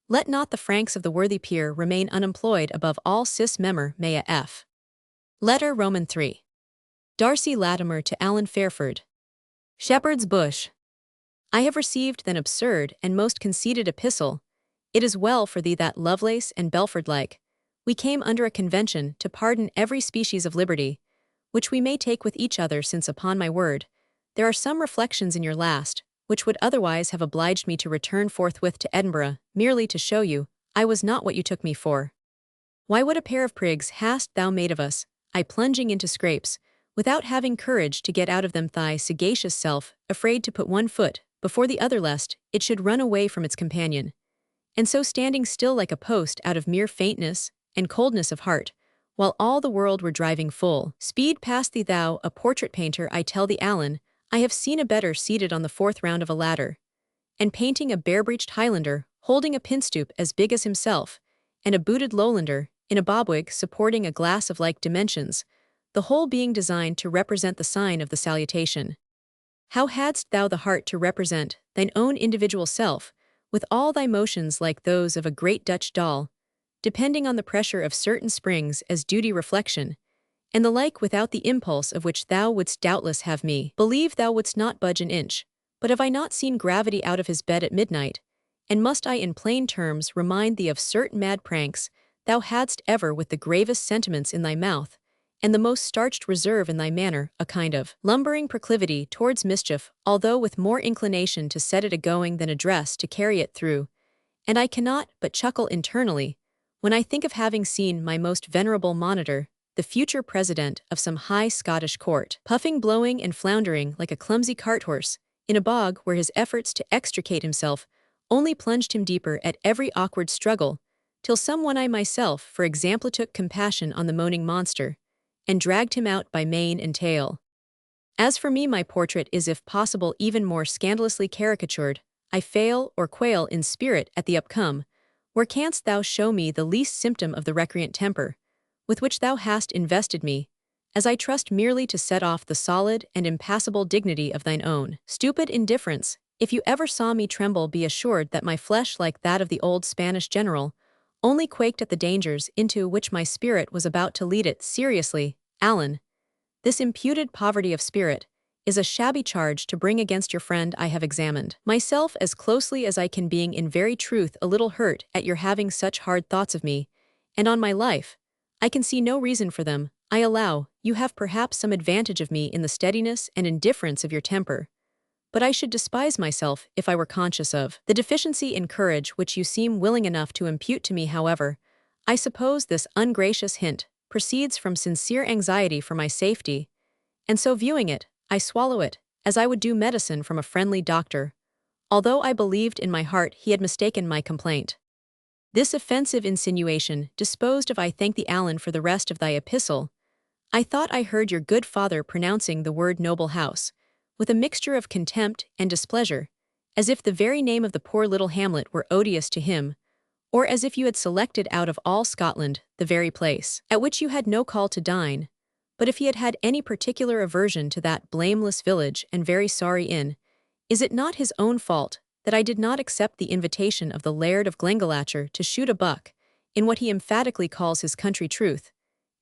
Let not the franks of the worthy peer remain unemployed above all sis memor mea f. Letter Roman 3. Darcy Latimer to Alan Fairford. Shepherd's Bush. I have received an absurd and most conceited epistle. It is well for thee that Lovelace and Belford-like, we came under a convention to pardon every species of liberty, which we may take with each other, since upon my word, there are some reflections in your last, which would otherwise have obliged me to return forthwith to Edinburgh, merely to show you, I was not what you took me for. Why, what a pair of prigs hast thou made of us, I plunging into scrapes, without having courage to get out of them, thy sagacious self, afraid to put one foot before the other lest it should run away from its companion, and so standing still like a post out of mere faintness and coldness of heart, while all the world were driving full speed past thee. Thou, a portrait painter, I tell thee, Alan, I have seen a better seated on the fourth round of a ladder, and painting a bare-breeched Highlander, holding a pinstoop as big as himself, and a booted Lowlander, in a bobwig supporting a glass of like dimensions, the whole being designed to represent the sign of the salutation. How hadst thou the heart to represent thine own individual self, with all thy motions like those of a great Dutch doll, depending on the pressure of certain springs as duty reflection, and the like, without the impulse of which thou wouldst doubtless have me believe thou wouldst not budge an inch? But have I not seen gravity out of his bed at midnight, and must I in plain terms remind thee of certain mad pranks thou hadst ever with the gravest sentiments in thy mouth, and the most starched reserve in thy manner, a kind of lumbering proclivity towards mischief, although with more inclination to set it a-going than address to carry it through, and I cannot but chuckle internally, when I think of having seen my most venerable monitor, the future president of some high Scottish court, puffing, blowing, and floundering like a clumsy cart-horse, in a bog where his efforts to extricate himself only plunged him deeper at every awkward struggle, till some one, I myself, for example, took compassion on the moaning monster, and dragged him out by mane and tail. As for me, my portrait is if possible even more scandalously caricatured. I fail or quail in spirit at the upcome, where canst thou show me the least symptom of the recreant temper, with which thou hast invested me, as I trust merely to set off the solid and impassible dignity of thine own stupid indifference? If you ever saw me tremble, be assured that my flesh, like that of the old Spanish general, only quaked at the dangers into which my spirit was about to lead it. Seriously, Alan, this imputed poverty of spirit is a shabby charge to bring against your friend. I have examined myself as closely as I can, being in very truth a little hurt at your having such hard thoughts of me, and on my life, I can see no reason for them. I allow you have perhaps some advantage of me in the steadiness and indifference of your temper, but I should despise myself if I were conscious of the deficiency in courage which you seem willing enough to impute to me. However, I suppose this ungracious hint proceeds from sincere anxiety for my safety, and so viewing it, I swallow it, as I would do medicine from a friendly doctor, although I believed in my heart he had mistaken my complaint. This offensive insinuation disposed of, I thank thee, Alan, for the rest of thy epistle. I thought I heard your good father pronouncing the word noble house, with a mixture of contempt and displeasure, as if the very name of the poor little hamlet were odious to him, or as if you had selected out of all Scotland the very place at which you had no call to dine. But if he had had any particular aversion to that blameless village and very sorry inn, is it not his own fault that I did not accept the invitation of the Laird of Glengalacher to shoot a buck, in what he emphatically calls his country truth,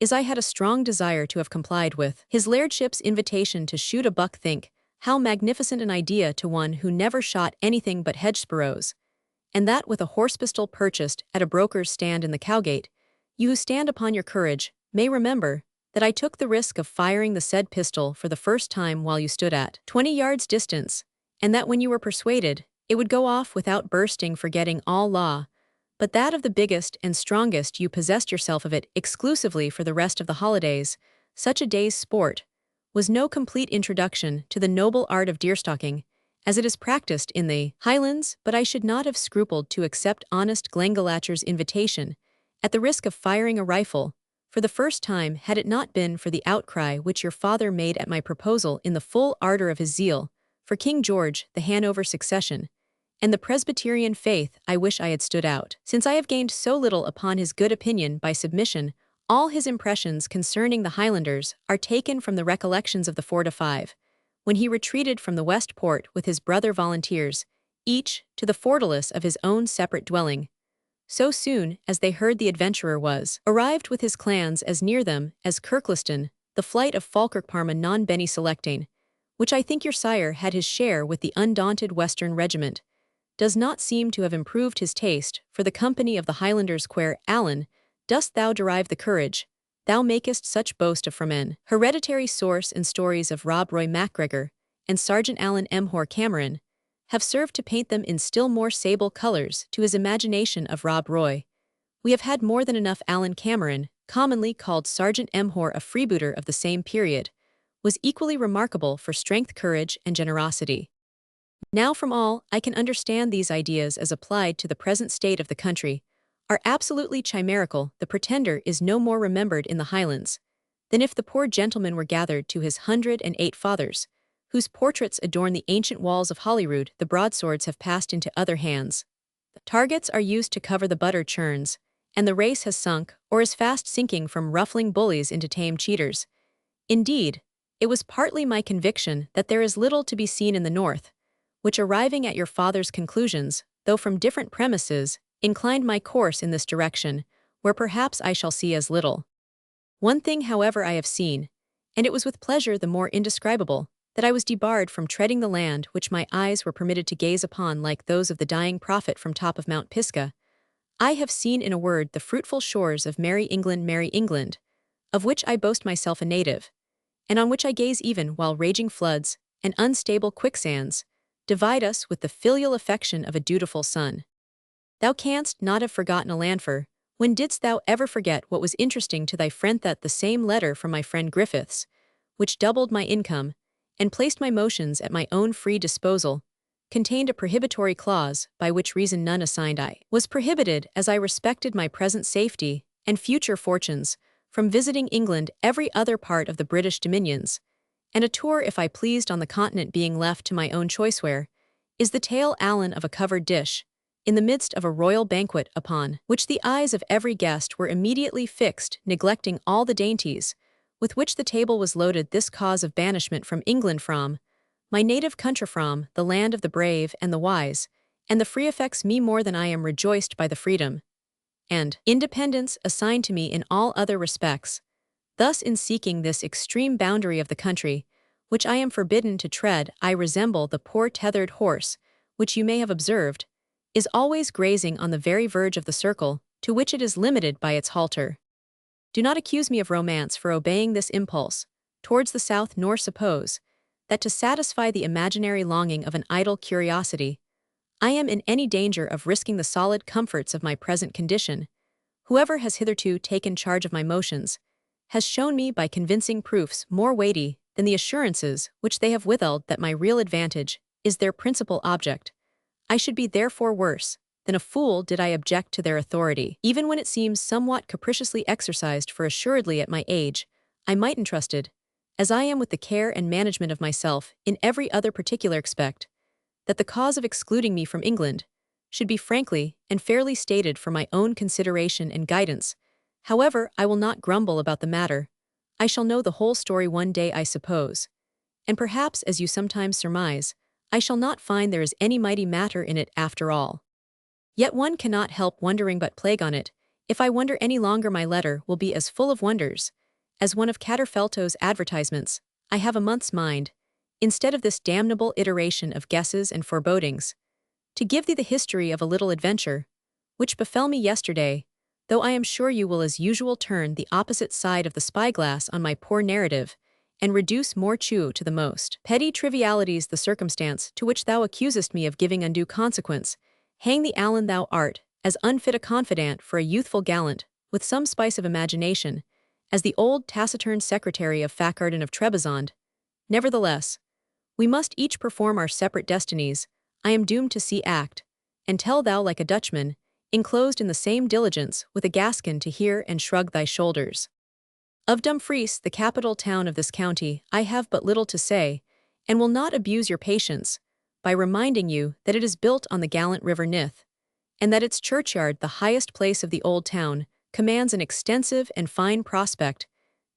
is I had a strong desire to have complied with his lairdship's invitation to shoot a buck. Think how magnificent an idea to one who never shot anything but hedge-sparrows, and that with a horse-pistol purchased at a broker's stand in the Cowgate. You who stand upon your courage may remember that I took the risk of firing the said pistol for the first time while you stood at 20 yards distance, and that when you were persuaded, it would go off without bursting, forgetting all law, but that of the biggest and strongest you possessed yourself of it exclusively for the rest of the holidays. Such a day's sport was no complete introduction to the noble art of deerstalking, as it is practiced in the Highlands, but I should not have scrupled to accept honest Glengalatcher's invitation, at the risk of firing a rifle, for the first time, had it not been for the outcry which your father made at my proposal in the full ardor of his zeal for King George, the Hanover succession, and the Presbyterian faith. I wish I had stood out. Since I have gained so little upon his good opinion by submission, all his impressions concerning the Highlanders are taken from the recollections of the 4 to 5, when he retreated from the West Port with his brother volunteers, each to the fortalice of his own separate dwelling, so soon as they heard the adventurer was arrived with his clans as near them as Kirkliston, the flight of Falkirk Parma non bene selectane, which I think your sire had his share with the undaunted Western regiment, does not seem to have improved his taste for the company of the Highlanders. Quare, Allen, dost thou derive the courage thou makest such boast of from an hereditary source? And stories of Rob Roy MacGregor and Sergeant Allen M. Hoare Cameron have served to paint them in still more sable colors to his imagination of Rob Roy. We have had more than enough. Allen Cameron, commonly called Sergeant M. Hoare, a freebooter of the same period, was equally remarkable for strength, courage, and generosity. Now from all I can understand, these ideas as applied to the present state of the country are absolutely chimerical. The pretender is no more remembered in the Highlands than if the poor gentleman were gathered to his 108 fathers, whose portraits adorn the ancient walls of Holyrood. The broadswords have passed into other hands. The targets are used to cover the butter churns, and the race has sunk, or is fast sinking, from ruffling bullies into tame cheaters. Indeed, it was partly my conviction that there is little to be seen in the North, which, arriving at your father's conclusions, though from different premises, inclined my course in this direction, where perhaps I shall see as little. One thing, however, I have seen, and it was with pleasure the more indescribable, that I was debarred from treading the land which my eyes were permitted to gaze upon like those of the dying prophet from top of Mount Pisgah. I have seen, in a word, the fruitful shores of merry England, of which I boast myself a native, and on which I gaze even while raging floods and unstable quicksands divide us with the filial affection of a dutiful son. Thou canst not have forgotten a Lanfer. When didst thou ever forget what was interesting to thy friend? That the same letter from my friend Griffiths, which doubled my income, and placed my motions at my own free disposal, contained a prohibitory clause, by which reason none assigned I was prohibited, as I respected my present safety and future fortunes, from visiting England, every other part of the British dominions, and a tour, if I pleased, on the continent being left to my own choice. Where is the tale, Allen, of a covered dish, in the midst of a royal banquet, upon which the eyes of every guest were immediately fixed, neglecting all the dainties with which the table was loaded? This cause of banishment from England, from my native country, from the land of the brave and the wise, and the free, affects me more than I am rejoiced by the freedom and independence assigned to me in all other respects. Thus, in seeking this extreme boundary of the country, which I am forbidden to tread, I resemble the poor tethered horse, which you may have observed, is always grazing on the very verge of the circle, to which it is limited by its halter. Do not accuse me of romance for obeying this impulse towards the south, nor suppose that, to satisfy the imaginary longing of an idle curiosity, I am in any danger of risking the solid comforts of my present condition. Whoever has hitherto taken charge of my motions has shown me by convincing proofs more weighty than the assurances which they have withheld that my real advantage is their principal object. I should be therefore worse than a fool did I object to their authority, even when it seems somewhat capriciously exercised, for assuredly at my age I might entrusted, as I am with the care and management of myself in every other particular, expect that the cause of excluding me from England should be frankly and fairly stated for my own consideration and guidance. However, I will not grumble about the matter. I shall know the whole story one day, I suppose, and perhaps, as you sometimes surmise, I shall not find there is any mighty matter in it after all. Yet one cannot help wondering, but plague on it, if I wonder any longer, my letter will be as full of wonders as one of Caterfelto's advertisements. I have a month's mind, instead of this damnable iteration of guesses and forebodings, to give thee the history of a little adventure, which befell me yesterday, though I am sure you will as usual turn the opposite side of the spyglass on my poor narrative, and reduce more chew to the most. Petty trivialities the circumstance to which thou accusest me of giving undue consequence. Hang the Allen thou art, as unfit a confidant for a youthful gallant, with some spice of imagination, as the old taciturn secretary of Facardin of Trebizond. Nevertheless, we must each perform our separate destinies. I am doomed to see act, and tell thou like a Dutchman, enclosed in the same diligence with a Gascon to hear and shrug thy shoulders. Of Dumfries, the capital town of this county, I have but little to say, and will not abuse your patience, by reminding you that it is built on the gallant river Nith, and that its churchyard, the highest place of the old town, commands an extensive and fine prospect.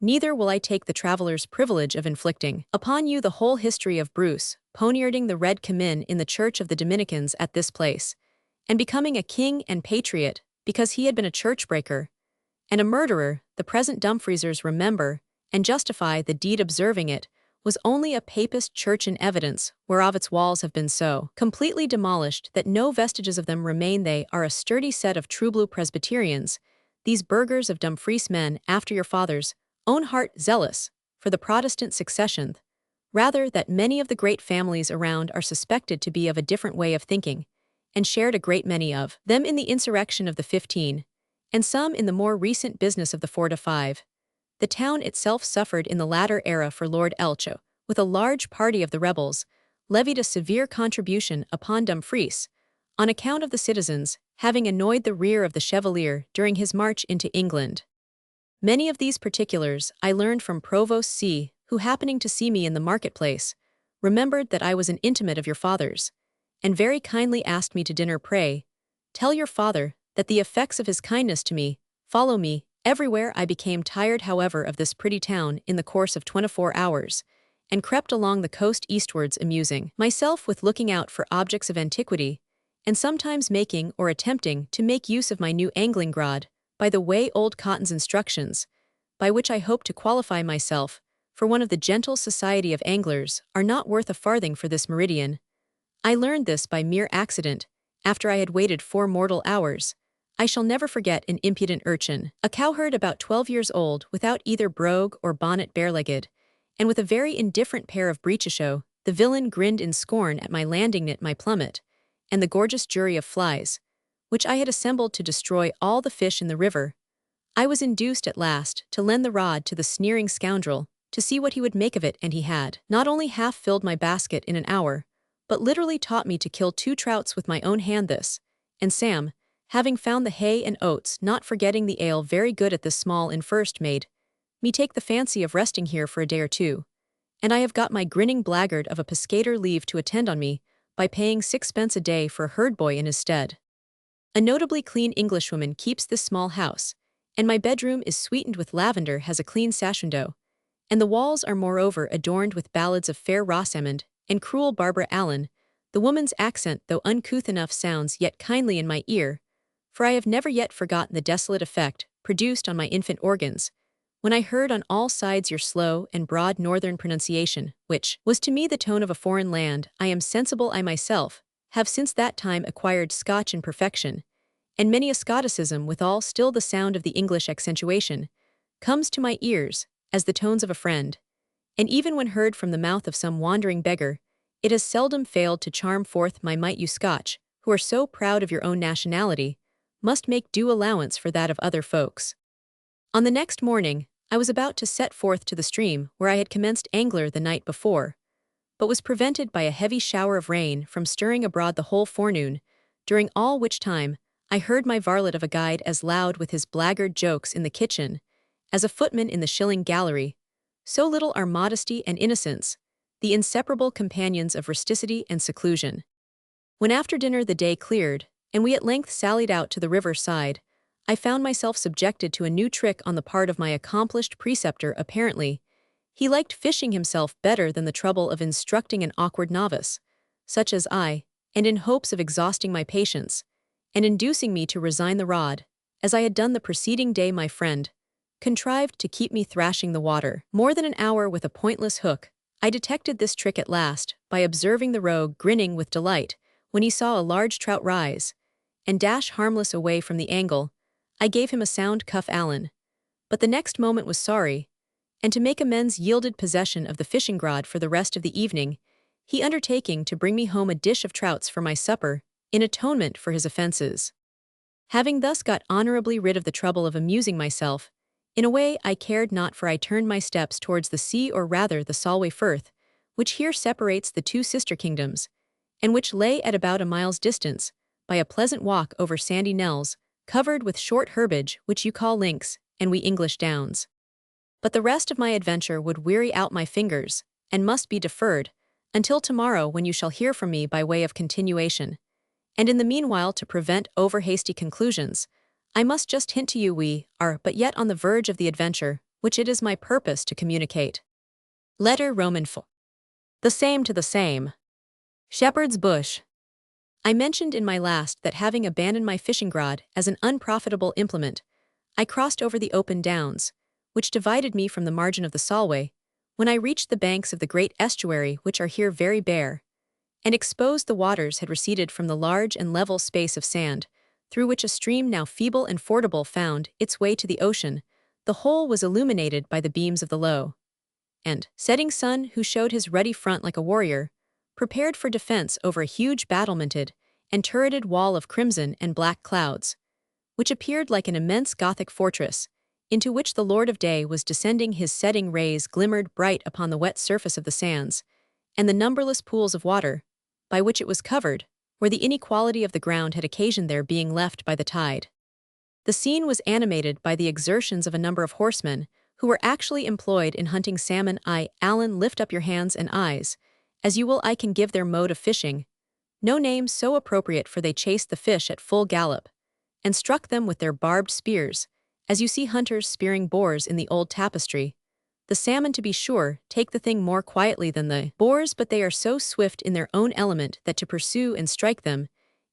Neither will I take the traveller's privilege of inflicting upon you the whole history of Bruce, poniarding the red Camin in the church of the Dominicans at this place, and becoming a king and patriot, because he had been a church-breaker, and a murderer. The present Dumfriesers remember, and justify the deed, observing it was only a papist church in evidence, whereof its walls have been so completely demolished that no vestiges of them remain. They are a sturdy set of true blue Presbyterians, these burghers of Dumfries, men after your father's own heart, zealous for the Protestant succession, rather that many of the great families around are suspected to be of a different way of thinking, and shared a great many of them in the insurrection of the 15, and some in the more recent business of the 4-5. The town itself suffered in the latter era, for Lord Elcho, with a large party of the rebels, levied a severe contribution upon Dumfries, on account of the citizens having annoyed the rear of the Chevalier during his march into England. Many of these particulars I learned from Provost C., who, happening to see me in the marketplace, remembered that I was an intimate of your father's, and very kindly asked me to dinner. Pray, tell your father that the effects of his kindness to me follow me everywhere. I became tired, however, of this pretty town in the course of 24 hours, and crept along the coast eastwards, amusing myself with looking out for objects of antiquity, and sometimes making or attempting to make use of my new angling rod, by the way old Cotton's instructions, by which I hope to qualify myself for one of the gentle society of anglers, are not worth a farthing for this meridian. I learned this by mere accident, after I had waited 4 mortal hours. I shall never forget an impudent urchin, a cowherd about 12 years old, without either brogue or bonnet, bare-legged, and with a very indifferent pair of breeches. The villain grinned in scorn at my landing net, my plummet, and the gorgeous jury of flies, which I had assembled to destroy all the fish in the river. I was induced at last to lend the rod to the sneering scoundrel, to see what he would make of it, and he had not only half filled my basket in an hour, but literally taught me to kill 2 trouts with my own hand. This, and Sam, having found the hay and oats, not forgetting the ale very good at this small inn, first made me take the fancy of resting here for a day or 2, and I have got my grinning blackguard of a pescator leave to attend on me, by paying 6 pence a day for a herd boy in his stead. A notably clean Englishwoman keeps this small house, and my bedroom is sweetened with lavender, has a clean sash window, and the walls are moreover adorned with ballads of fair Rosamond and cruel Barbara Allen. The woman's accent, though uncouth enough, sounds yet kindly in my ear, for I have never yet forgotten the desolate effect produced on my infant organs, when I heard on all sides your slow and broad northern pronunciation, which was to me the tone of a foreign land. I am sensible I myself have since that time acquired Scotch in perfection, and many a Scotticism, withal still the sound of the English accentuation comes to my ears as the tones of a friend, and even when heard from the mouth of some wandering beggar, it has seldom failed to charm forth my might. You Scotch, who are so proud of your own nationality, must make due allowance for that of other folks. On the next morning, I was about to set forth to the stream where I had commenced angler the night before, but was prevented by a heavy shower of rain from stirring abroad the whole forenoon, during all which time I heard my varlet of a guide as loud with his blackguard jokes in the kitchen as a footman in the shilling gallery. So little are modesty and innocence, the inseparable companions of rusticity and seclusion. When after dinner the day cleared, and we at length sallied out to the river side, I found myself subjected to a new trick on the part of my accomplished preceptor. Apparently, he liked fishing himself better than the trouble of instructing an awkward novice, such as I, and in hopes of exhausting my patience, and inducing me to resign the rod, as I had done the preceding day, my friend contrived to keep me thrashing the water more than an hour with a pointless hook. I detected this trick at last, by observing the rogue grinning with delight when he saw a large trout rise, and dash harmless away from the angle. I gave him a sound cuff, Allen, but the next moment was sorry, and to make amends yielded possession of the fishing rod for the rest of the evening, he undertaking to bring me home a dish of trouts for my supper, in atonement for his offences. Having thus got honourably rid of the trouble of amusing myself, in a way I cared not, for I turned my steps towards the sea, or rather the Solway Firth, which here separates the two sister kingdoms, and which lay at about a mile's distance, by a pleasant walk over sandy knells, covered with short herbage which you call links, and we English downs. But the rest of my adventure would weary out my fingers, and must be deferred, until tomorrow, when you shall hear from me by way of continuation. And in the meanwhile, to prevent over-hasty conclusions, I must just hint to you we are but yet on the verge of the adventure, which it is my purpose to communicate. Letter Roman IV. The same to the same. Shepherd's Bush. I mentioned in my last that, having abandoned my fishing rod as an unprofitable implement, I crossed over the open downs, which divided me from the margin of the Solway, when I reached the banks of the great estuary, which are here very bare, and exposed. The waters had receded from the large and level space of sand, through which a stream now feeble and fordable found its way to the ocean. The whole was illuminated by the beams of the low and setting sun, who showed his ruddy front like a warrior, prepared for defense over a huge battlemented and turreted wall of crimson and black clouds, which appeared like an immense Gothic fortress, into which the Lord of Day was descending. His setting rays glimmered bright upon the wet surface of the sands, and the numberless pools of water, by which it was covered, where the inequality of the ground had occasioned their being left by the tide. The scene was animated by the exertions of a number of horsemen, who were actually employed in hunting salmon. Alan, lift up your hands and eyes, as you will. I can give their mode of fishing, no name so appropriate, for they chased the fish at full gallop, and struck them with their barbed spears, as you see hunters spearing boars in the old tapestry. The salmon, to be sure, take the thing more quietly than the boars, but they are so swift in their own element that to pursue and strike them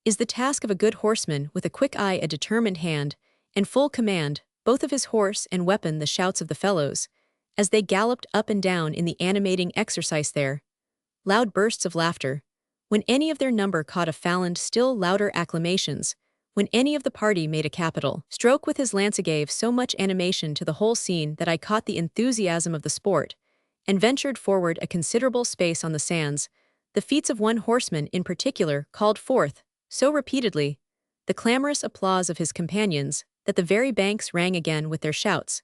is the task of a good horseman with a quick eye, a determined hand, and full command, both of his horse and weapon. The shouts of the fellows, as they galloped up and down in the animating exercise there, loud bursts of laughter, when any of their number caught a falland, still louder acclamations, when any of the party made a capital stroke with his lance, gave so much animation to the whole scene that I caught the enthusiasm of the sport, and ventured forward a considerable space on the sands. The feats of one horseman in particular called forth, so repeatedly, the clamorous applause of his companions, that the very banks rang again with their shouts.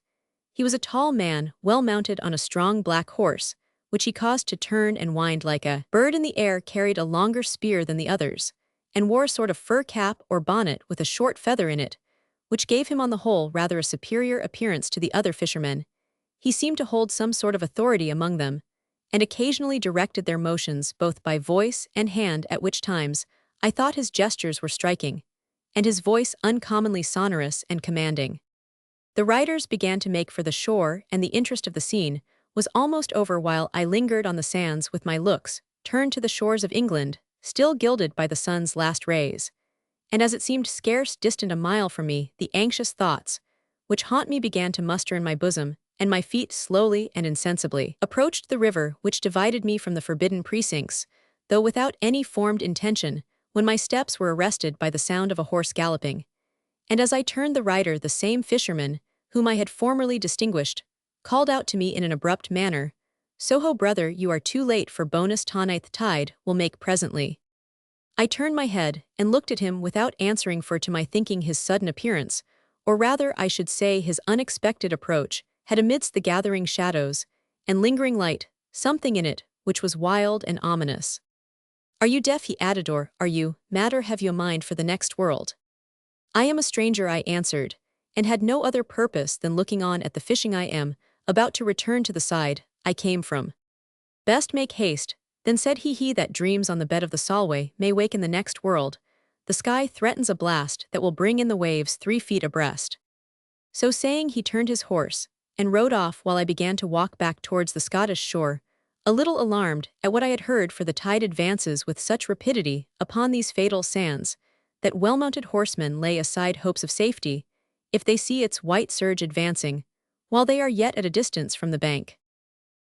He was a tall man, well mounted on a strong black horse, which he caused to turn and wind like a bird in the air, carried a longer spear than the others, and wore a sort of fur cap or bonnet with a short feather in it, which gave him on the whole rather a superior appearance to the other fishermen. He seemed to hold some sort of authority among them, and occasionally directed their motions both by voice and hand, at which times I thought his gestures were striking, and his voice uncommonly sonorous and commanding. The riders began to make for the shore, and the interest of the scene was almost over while I lingered on the sands with my looks turned to the shores of England, still gilded by the sun's last rays. And as it seemed scarce distant a mile from me, the anxious thoughts which haunt me began to muster in my bosom, and my feet slowly and insensibly approached the river which divided me from the forbidden precincts, though without any formed intention, when my steps were arrested by the sound of a horse galloping. And as I turned, the rider, the same fisherman whom I had formerly distinguished, called out to me in an abrupt manner, "Soho, brother, you are too late for bonus tonight's tide will make presently." I turned my head and looked at him without answering, for to my thinking his sudden appearance, or rather I should say his unexpected approach, had amidst the gathering shadows and lingering light something in it which was wild and ominous. "Are you deaf?" he added, "or are you mad, or have you a mind for the next world?" "I am a stranger," I answered, and had no other purpose than looking on at the fishing. I am about to return to the side I came from. "Best make haste," then said he that dreams on the bed of the Solway may wake in the next world. The sky threatens a blast that will bring in the waves 3 feet abreast." So saying, he turned his horse and rode off, while I began to walk back towards the Scottish shore, a little alarmed at what I had heard, for the tide advances with such rapidity upon these fatal sands that well-mounted horsemen lay aside hopes of safety if they see its white surge advancing, while they are yet at a distance from the bank.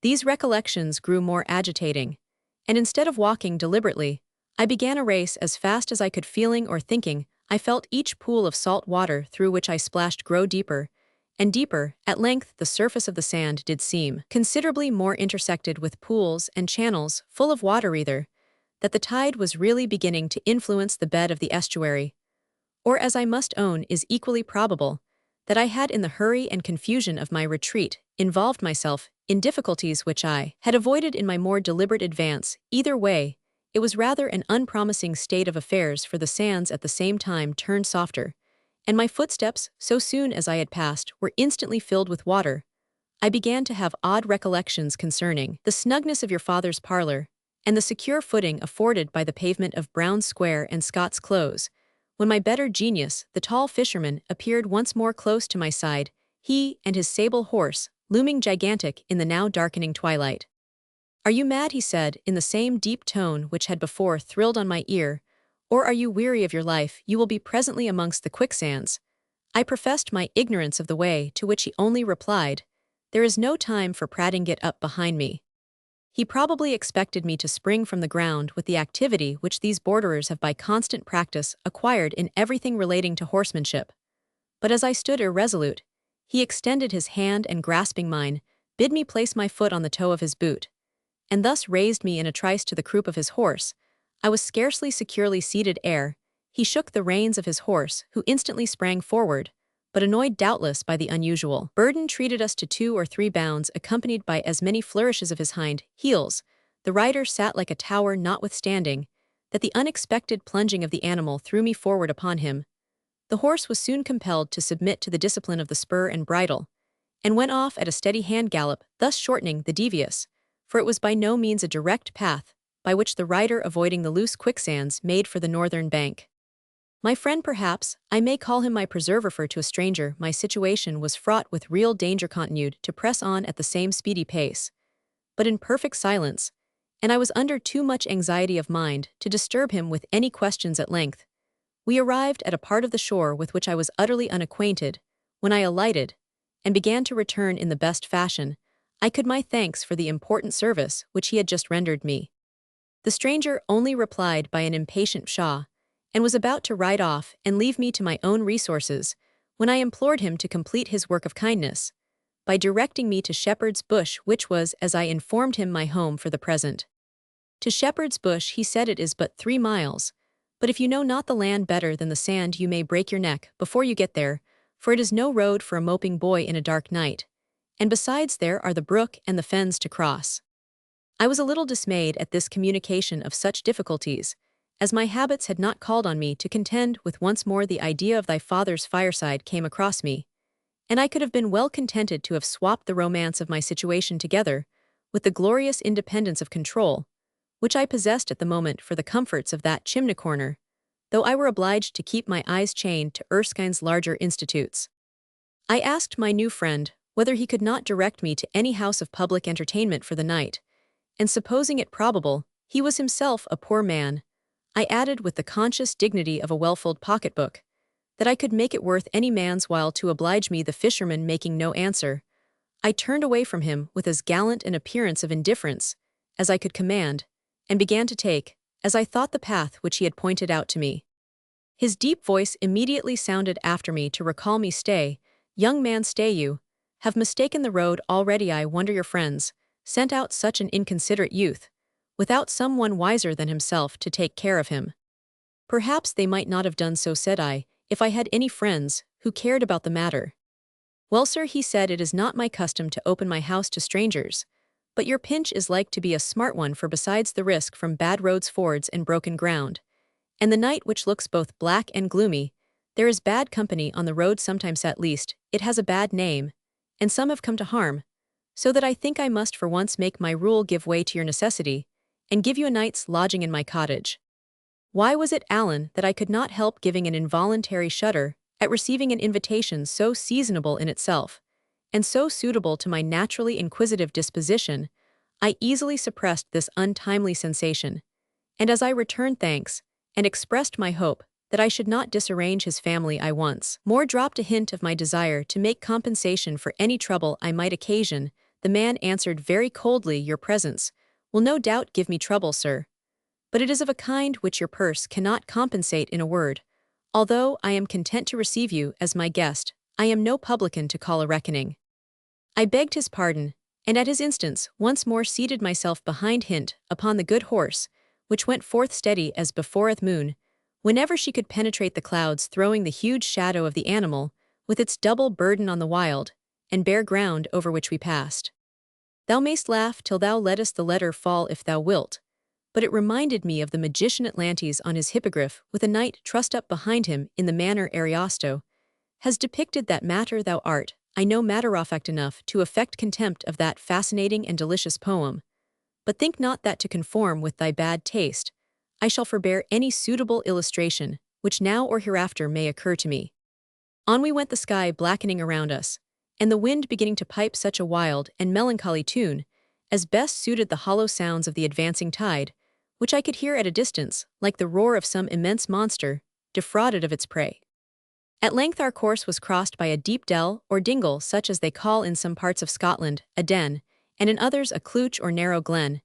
These recollections grew more agitating, and instead of walking deliberately, I began a race as fast as I could. Feeling or thinking, I felt each pool of salt water through which I splashed grow deeper, and deeper. At length the surface of the sand did seem considerably more intersected with pools and channels full of water either, that the tide was really beginning to influence the bed of the estuary, or as I must own is equally probable, that I had in the hurry and confusion of my retreat involved myself in difficulties which I had avoided in my more deliberate advance. Either way, it was rather an unpromising state of affairs, for the sands at the same time turned softer, and my footsteps, so soon as I had passed, were instantly filled with water. I began to have odd recollections concerning the snugness of your father's parlor, and the secure footing afforded by the pavement of Brown Square and Scott's Close, when my better genius, the tall fisherman, appeared once more close to my side, he and his sable horse, looming gigantic in the now darkening twilight. "Are you mad?" he said, in the same deep tone which had before thrilled on my ear, "or are you weary of your life? You will be presently amongst the quicksands." I professed my ignorance of the way, to which he only replied, "There is no time for prating, get up behind me." He probably expected me to spring from the ground with the activity which these borderers have by constant practice acquired in everything relating to horsemanship. But as I stood irresolute, he extended his hand and, grasping mine, bid me place my foot on the toe of his boot, and thus raised me in a trice to the croup of his horse. I was scarcely securely seated ere he shook the reins of his horse, who instantly sprang forward, but annoyed doubtless by the unusual burden, treated us to 2 or 3 bounds, accompanied by as many flourishes of his hind heels. The rider sat like a tower, notwithstanding that the unexpected plunging of the animal threw me forward upon him. The horse was soon compelled to submit to the discipline of the spur and bridle, and went off at a steady hand gallop, thus shortening the devious, for it was by no means a direct path, by which the rider, avoiding the loose quicksands, made for the northern bank. My friend, perhaps I may call him my preserver, for to a stranger my situation was fraught with real danger, continued to press on at the same speedy pace, but in perfect silence, and I was under too much anxiety of mind to disturb him with any questions. At length we arrived at a part of the shore with which I was utterly unacquainted. When I alighted, and began to return in the best fashion I could my thanks for the important service which he had just rendered me, the stranger only replied by an impatient pshaw, and was about to ride off and leave me to my own resources, when I implored him to complete his work of kindness by directing me to Shepherd's Bush, which was, as I informed him, my home for the present. To Shepherd's Bush, he said, it is but 3 miles, but if you know not the land better than the sand, you may break your neck before you get there, for it is no road for a moping boy in a dark night, and besides there are the brook and the fens to cross. I was a little dismayed at this communication of such difficulties, as my habits had not called on me to contend with. Once more the idea of thy father's fireside came across me, and I could have been well contented to have swapped the romance of my situation together with the glorious independence of control, which I possessed at the moment, for the comforts of that chimney corner, though I were obliged to keep my eyes chained to Erskine's larger institutes. I asked my new friend whether he could not direct me to any house of public entertainment for the night, and supposing it probable he was himself a poor man, I added with the conscious dignity of a well-filled pocketbook, that I could make it worth any man's while to oblige me. The fisherman making no answer, I turned away from him with as gallant an appearance of indifference as I could command, and began to take, as I thought, the path which he had pointed out to me. His deep voice immediately sounded after me to recall me. "Stay, young man, stay, you have mistaken the road already. I wonder your friends sent out such an inconsiderate youth, without some one wiser than himself to take care of him." "Perhaps they might not have done so," said I, "if I had any friends who cared about the matter." "Well, sir," he said, "it is not my custom to open my house to strangers, but your pinch is like to be a smart one, for besides the risk from bad roads, fords, and broken ground, and the night which looks both black and gloomy, there is bad company on the road sometimes. At least, it has a bad name, and some have come to harm, so that I think I must for once make my rule give way to your necessity, and give you a night's lodging in my cottage." Why was it, Alan, that I could not help giving an involuntary shudder at receiving an invitation so seasonable in itself, and so suitable to my naturally inquisitive disposition? I easily suppressed this untimely sensation, and as I returned thanks, and expressed my hope that I should not disarrange his family, I once more dropped a hint of my desire to make compensation for any trouble I might occasion. The man answered very coldly, "Your presence will no doubt give me trouble, sir, but it is of a kind which your purse cannot compensate. In a word, although I am content to receive you as my guest, I am no publican to call a reckoning. I begged his pardon, and at his instance once more seated myself behind Hint upon the good horse, which went forth steady as beforeth moon, whenever she could penetrate the clouds, throwing the huge shadow of the animal, with its double burden on the wild and bare ground over which we passed. Thou mayst laugh till thou lettest the letter fall if thou wilt, but it reminded me of the magician Atlantes on his hippogriff with a knight trussed up behind him in the manner Ariosto has depicted that matter thou art. I know matter-of-fact enough to affect contempt of that fascinating and delicious poem, but think not that to conform with thy bad taste, I shall forbear any suitable illustration which now or hereafter may occur to me. On we went, the sky blackening around us, and the wind beginning to pipe such a wild and melancholy tune as best suited the hollow sounds of the advancing tide, which I could hear at a distance, like the roar of some immense monster, defrauded of its prey. At length our course was crossed by a deep dell or dingle, such as they call in some parts of Scotland a den, and in others a cleuch or narrow glen.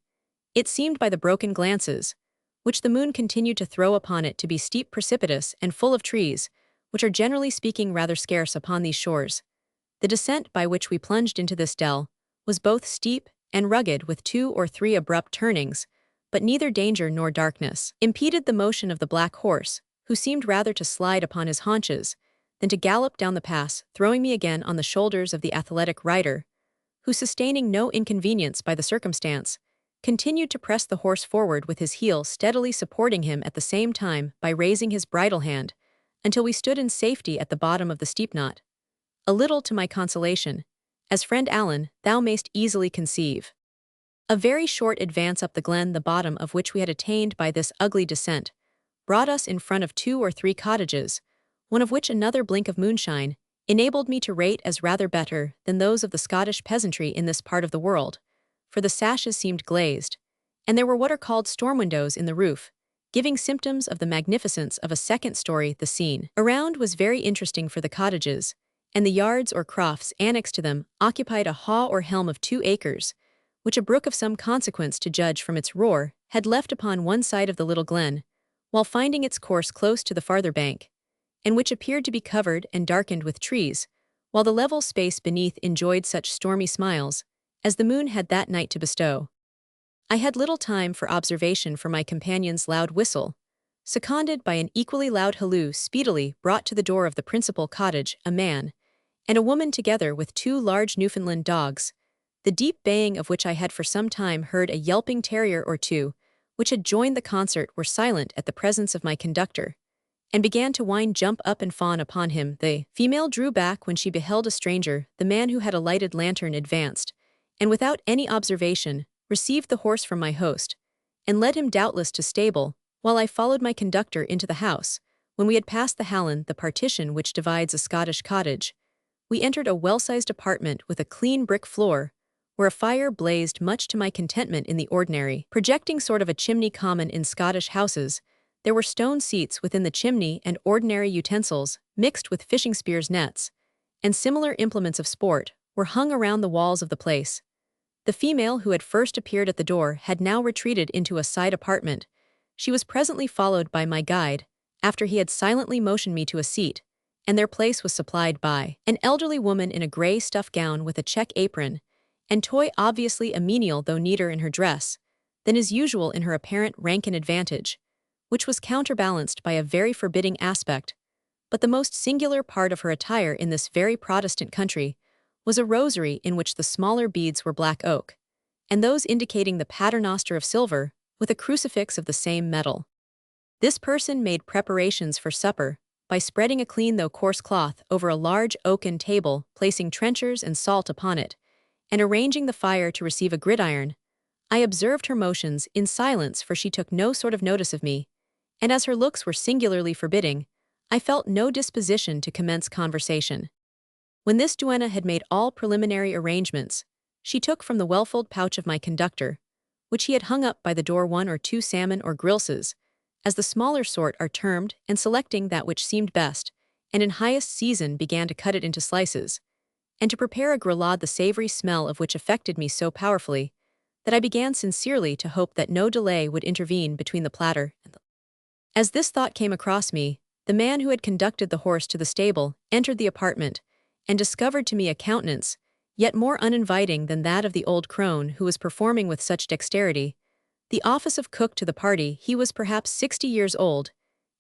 It seemed by the broken glances, which the moon continued to throw upon it, to be steep, precipitous, and full of trees, which are generally speaking rather scarce upon these shores. The descent by which we plunged into this dell was both steep and rugged, with 2 or 3 abrupt turnings, but neither danger nor darkness impeded the motion of the black horse, who seemed rather to slide upon his haunches than to gallop down the pass, throwing me again on the shoulders of the athletic rider, who, sustaining no inconvenience by the circumstance, continued to press the horse forward with his heel steadily supporting him at the same time by raising his bridle hand, until we stood in safety at the bottom of the steep knot. A little to my consolation, as friend Allen, thou mayst easily conceive. A very short advance up the glen, the bottom of which we had attained by this ugly descent, brought us in front of 2 or 3 cottages, one of which another blink of moonshine enabled me to rate as rather better than those of the Scottish peasantry in this part of the world, for the sashes seemed glazed, and there were what are called storm windows in the roof, giving symptoms of the magnificence of a second story. The scene around was very interesting, for the cottages, and the yards or crofts annexed to them, occupied a haw or helm of 2 acres, which a brook of some consequence, to judge from its roar, had left upon one side of the little glen, while finding its course close to the farther bank, and which appeared to be covered and darkened with trees, while the level space beneath enjoyed such stormy smiles as the moon had that night to bestow. I had little time for observation, for my companion's loud whistle, seconded by an equally loud halloo, speedily brought to the door of the principal cottage a man and a woman, together with 2 large Newfoundland dogs, the deep baying of which I had for some time heard. A yelping terrier or 2, which had joined the concert, were silent at the presence of my conductor, and began to whine, jump up, and fawn upon him. The female drew back when she beheld a stranger. The man, who had a lighted lantern, advanced, and without any observation, received the horse from my host, and led him doubtless to stable, while I followed my conductor into the house. When we had passed the hallan, the partition which divides a Scottish cottage, we entered a well-sized apartment with a clean brick floor, where a fire blazed, much to my contentment. In the ordinary, projecting sort of a chimney common in Scottish houses, there were stone seats within the chimney, and ordinary utensils, mixed with fishing spears, nets, and similar implements of sport, were hung around the walls of the place. The female who had first appeared at the door had now retreated into a side apartment. She was presently followed by my guide, after he had silently motioned me to a seat, and their place was supplied by an elderly woman in a grey stuff gown with a check apron, and toy, obviously a menial though neater in her dress than is usual in her apparent rank and advantage, which was counterbalanced by a very forbidding aspect. But the most singular part of her attire in this very Protestant country was a rosary in which the smaller beads were black oak, and those indicating the paternoster of silver, with a crucifix of the same metal. This person made preparations for supper by spreading a clean though coarse cloth over a large oaken table, placing trenchers and salt upon it, and arranging the fire to receive a gridiron. I observed her motions in silence, for she took no sort of notice of me, and as her looks were singularly forbidding, I felt no disposition to commence conversation. When this duenna had made all preliminary arrangements, she took from the well-filled pouch of my conductor, which he had hung up by the door, 1 or 2 salmon or grilses, as the smaller sort are termed, and selecting that which seemed best, and in highest season, began to cut it into slices, and to prepare a grillade, the savory smell of which affected me so powerfully that I began sincerely to hope that no delay would intervene between the platter and the... As this thought came across me, the man who had conducted the horse to the stable entered the apartment, and discovered to me a countenance, yet more uninviting than that of the old crone who was performing with such dexterity the office of cook to the party. He was perhaps 60 years old,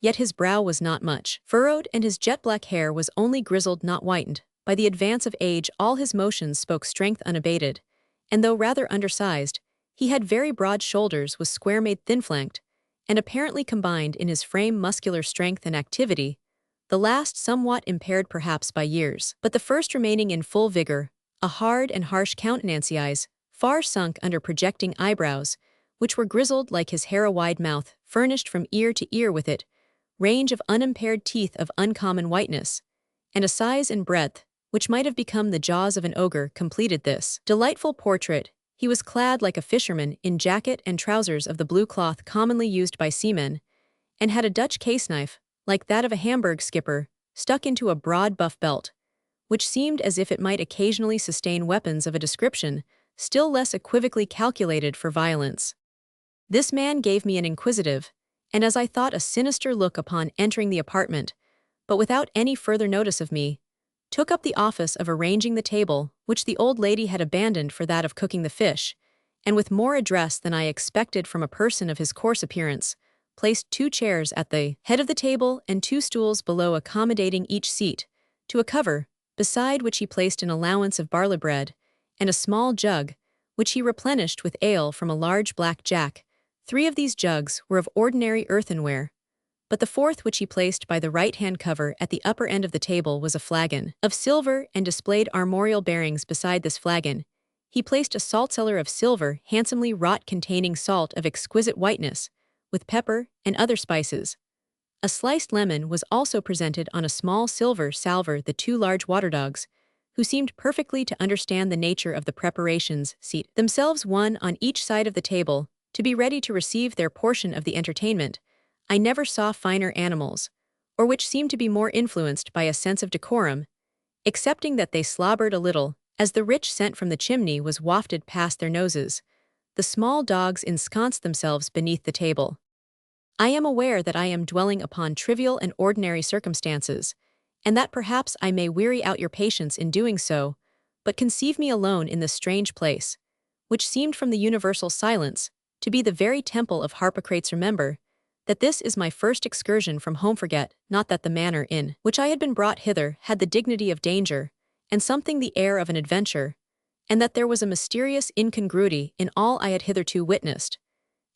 yet his brow was not much furrowed, and his jet-black hair was only grizzled, not whitened. By the advance of age, all his motions spoke strength unabated, and though rather undersized, he had very broad shoulders, was square-made, thin-flanked, and apparently combined in his frame muscular strength and activity, the last somewhat impaired perhaps by years, but the first remaining in full vigor, a hard and harsh countenance, eyes, far sunk under projecting eyebrows, which were grizzled like his hair, a wide mouth, furnished from ear to ear with it, range of unimpaired teeth of uncommon whiteness, and a size and breadth which might have become the jaws of an ogre, completed this delightful portrait. He was clad like a fisherman in jacket and trousers of the blue cloth commonly used by seamen, and had a Dutch case-knife, like that of a Hamburg skipper, stuck into a broad buff belt, which seemed as if it might occasionally sustain weapons of a description still less equivocally calculated for violence. This man gave me an inquisitive, and as I thought a sinister look upon entering the apartment, but without any further notice of me, took up the office of arranging the table, which the old lady had abandoned for that of cooking the fish, and with more address than I expected from a person of his coarse appearance, placed 2 chairs at the head of the table and 2 stools below, accommodating each seat to a cover, beside which he placed an allowance of barley bread, and a small jug, which he replenished with ale from a large black jack. 3 of these jugs were of ordinary earthenware, but the 4th, which he placed by the right-hand cover at the upper end of the table, was a flagon of silver and displayed armorial bearings. Beside this flagon, he placed a saltcellar of silver handsomely wrought, containing salt of exquisite whiteness, with pepper and other spices. A sliced lemon was also presented on a small silver salver. The 2 large water dogs, who seemed perfectly to understand the nature of the preparations, seat themselves one on each side of the table, to be ready to receive their portion of the entertainment. I never saw finer animals, or which seemed to be more influenced by a sense of decorum, excepting that they slobbered a little, as the rich scent from the chimney was wafted past their noses. The small dogs ensconced themselves beneath the table. I am aware that I am dwelling upon trivial and ordinary circumstances, and that perhaps I may weary out your patience in doing so, but conceive me alone in this strange place, which seemed from the universal silence to be the very temple of Harpocrates. Remember that this is my first excursion from home. Forget not that the manner in which I had been brought hither had the dignity of danger, and something the air of an adventure, and that there was a mysterious incongruity in all I had hitherto witnessed.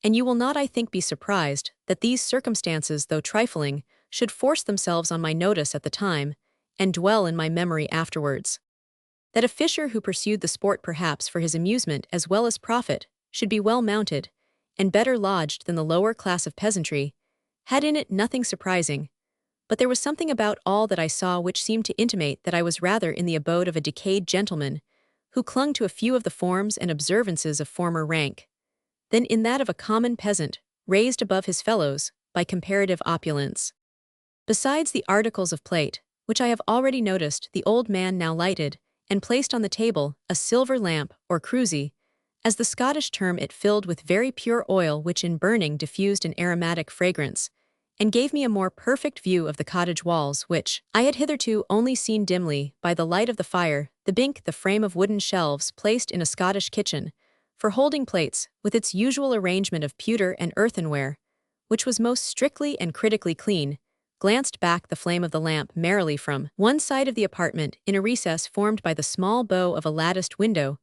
And you will not, I think, be surprised that these circumstances, though trifling, should force themselves on my notice at the time, and dwell in my memory afterwards. That a fisher who pursued the sport perhaps for his amusement as well as profit should be well mounted, and better lodged than the lower class of peasantry, had in it nothing surprising, but there was something about all that I saw which seemed to intimate that I was rather in the abode of a decayed gentleman, who clung to a few of the forms and observances of former rank, than in that of a common peasant, raised above his fellows by comparative opulence. Besides the articles of plate, which I have already noticed, the old man now lighted, and placed on the table, a silver lamp, or cruzie, as the Scottish term it, filled with very pure oil, which in burning diffused an aromatic fragrance, and gave me a more perfect view of the cottage walls, which I had hitherto only seen dimly by the light of the fire. The bink, the frame of wooden shelves placed in a Scottish kitchen, for holding plates, with its usual arrangement of pewter and earthenware, which was most strictly and critically clean, glanced back the flame of the lamp merrily from one side of the apartment. In a recess formed by the small bow of a latticed window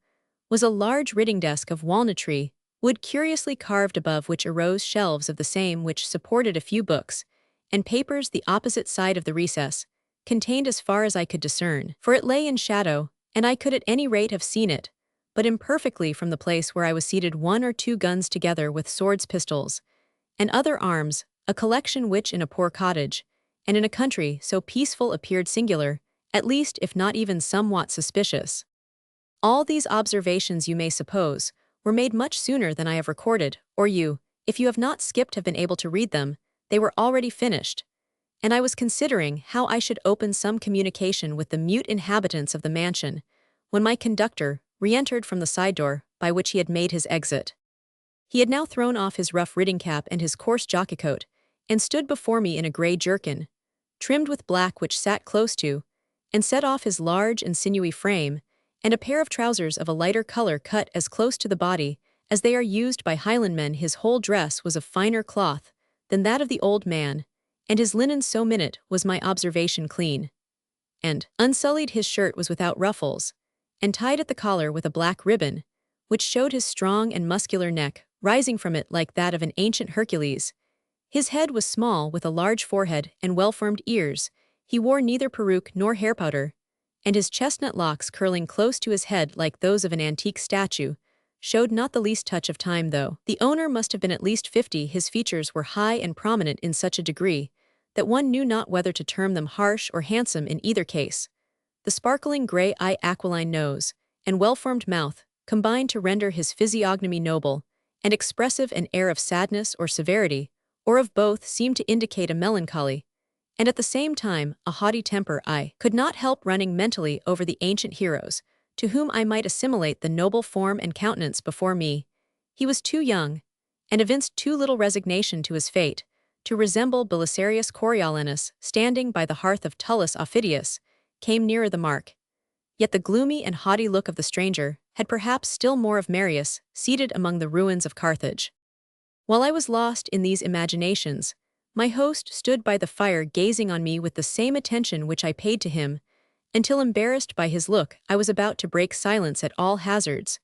was a large writing desk of walnut-tree wood, curiously carved, above which arose shelves of the same which supported a few books and papers. The opposite side of the recess contained, as far as I could discern, for it lay in shadow, and I could at any rate have seen it, but imperfectly, from the place where I was seated, 1 or 2 guns together with swords, pistols, and other arms, a collection which in a poor cottage, and in a country so peaceful, appeared singular, at least if not even somewhat suspicious. All these observations, you may suppose, were made much sooner than I have recorded, or you, if you have not skipped, have been able to read them. They were already finished, and I was considering how I should open some communication with the mute inhabitants of the mansion, when my conductor re-entered from the side door by which he had made his exit. He had now thrown off his rough riding cap and his coarse jockey coat, and stood before me in a grey jerkin, trimmed with black, which sat close to, and set off his large and sinewy frame, and a pair of trousers of a lighter color cut as close to the body as they are used by Highlandmen. His whole dress was of finer cloth than that of the old man, and his linen so minute was my observation clean and unsullied. His shirt was without ruffles, and tied at the collar with a black ribbon, which showed his strong and muscular neck, rising from it like that of an ancient Hercules. His head was small, with a large forehead and well-formed ears. He wore neither peruke nor hair powder, and his chestnut locks, curling close to his head like those of an antique statue, showed not the least touch of time. Though the owner must have been at least 50, his features were high and prominent in such a degree that one knew not whether to term them harsh or handsome in either case. The sparkling gray eye, aquiline nose, and well-formed mouth combined to render his physiognomy noble and expressive. An air of sadness or severity, or of both, seemed to indicate a melancholy, and at the same time a haughty temper. I could not help running mentally over the ancient heroes, to whom I might assimilate the noble form and countenance before me. He was too young, and evinced too little resignation to his fate, to resemble Belisarius. Coriolanus, standing by the hearth of Tullus Aufidius, came nearer the mark. Yet the gloomy and haughty look of the stranger had perhaps still more of Marius, seated among the ruins of Carthage. While I was lost in these imaginations, my host stood by the fire gazing on me with the same attention which I paid to him, until, embarrassed by his look, I was about to break silence at all hazards.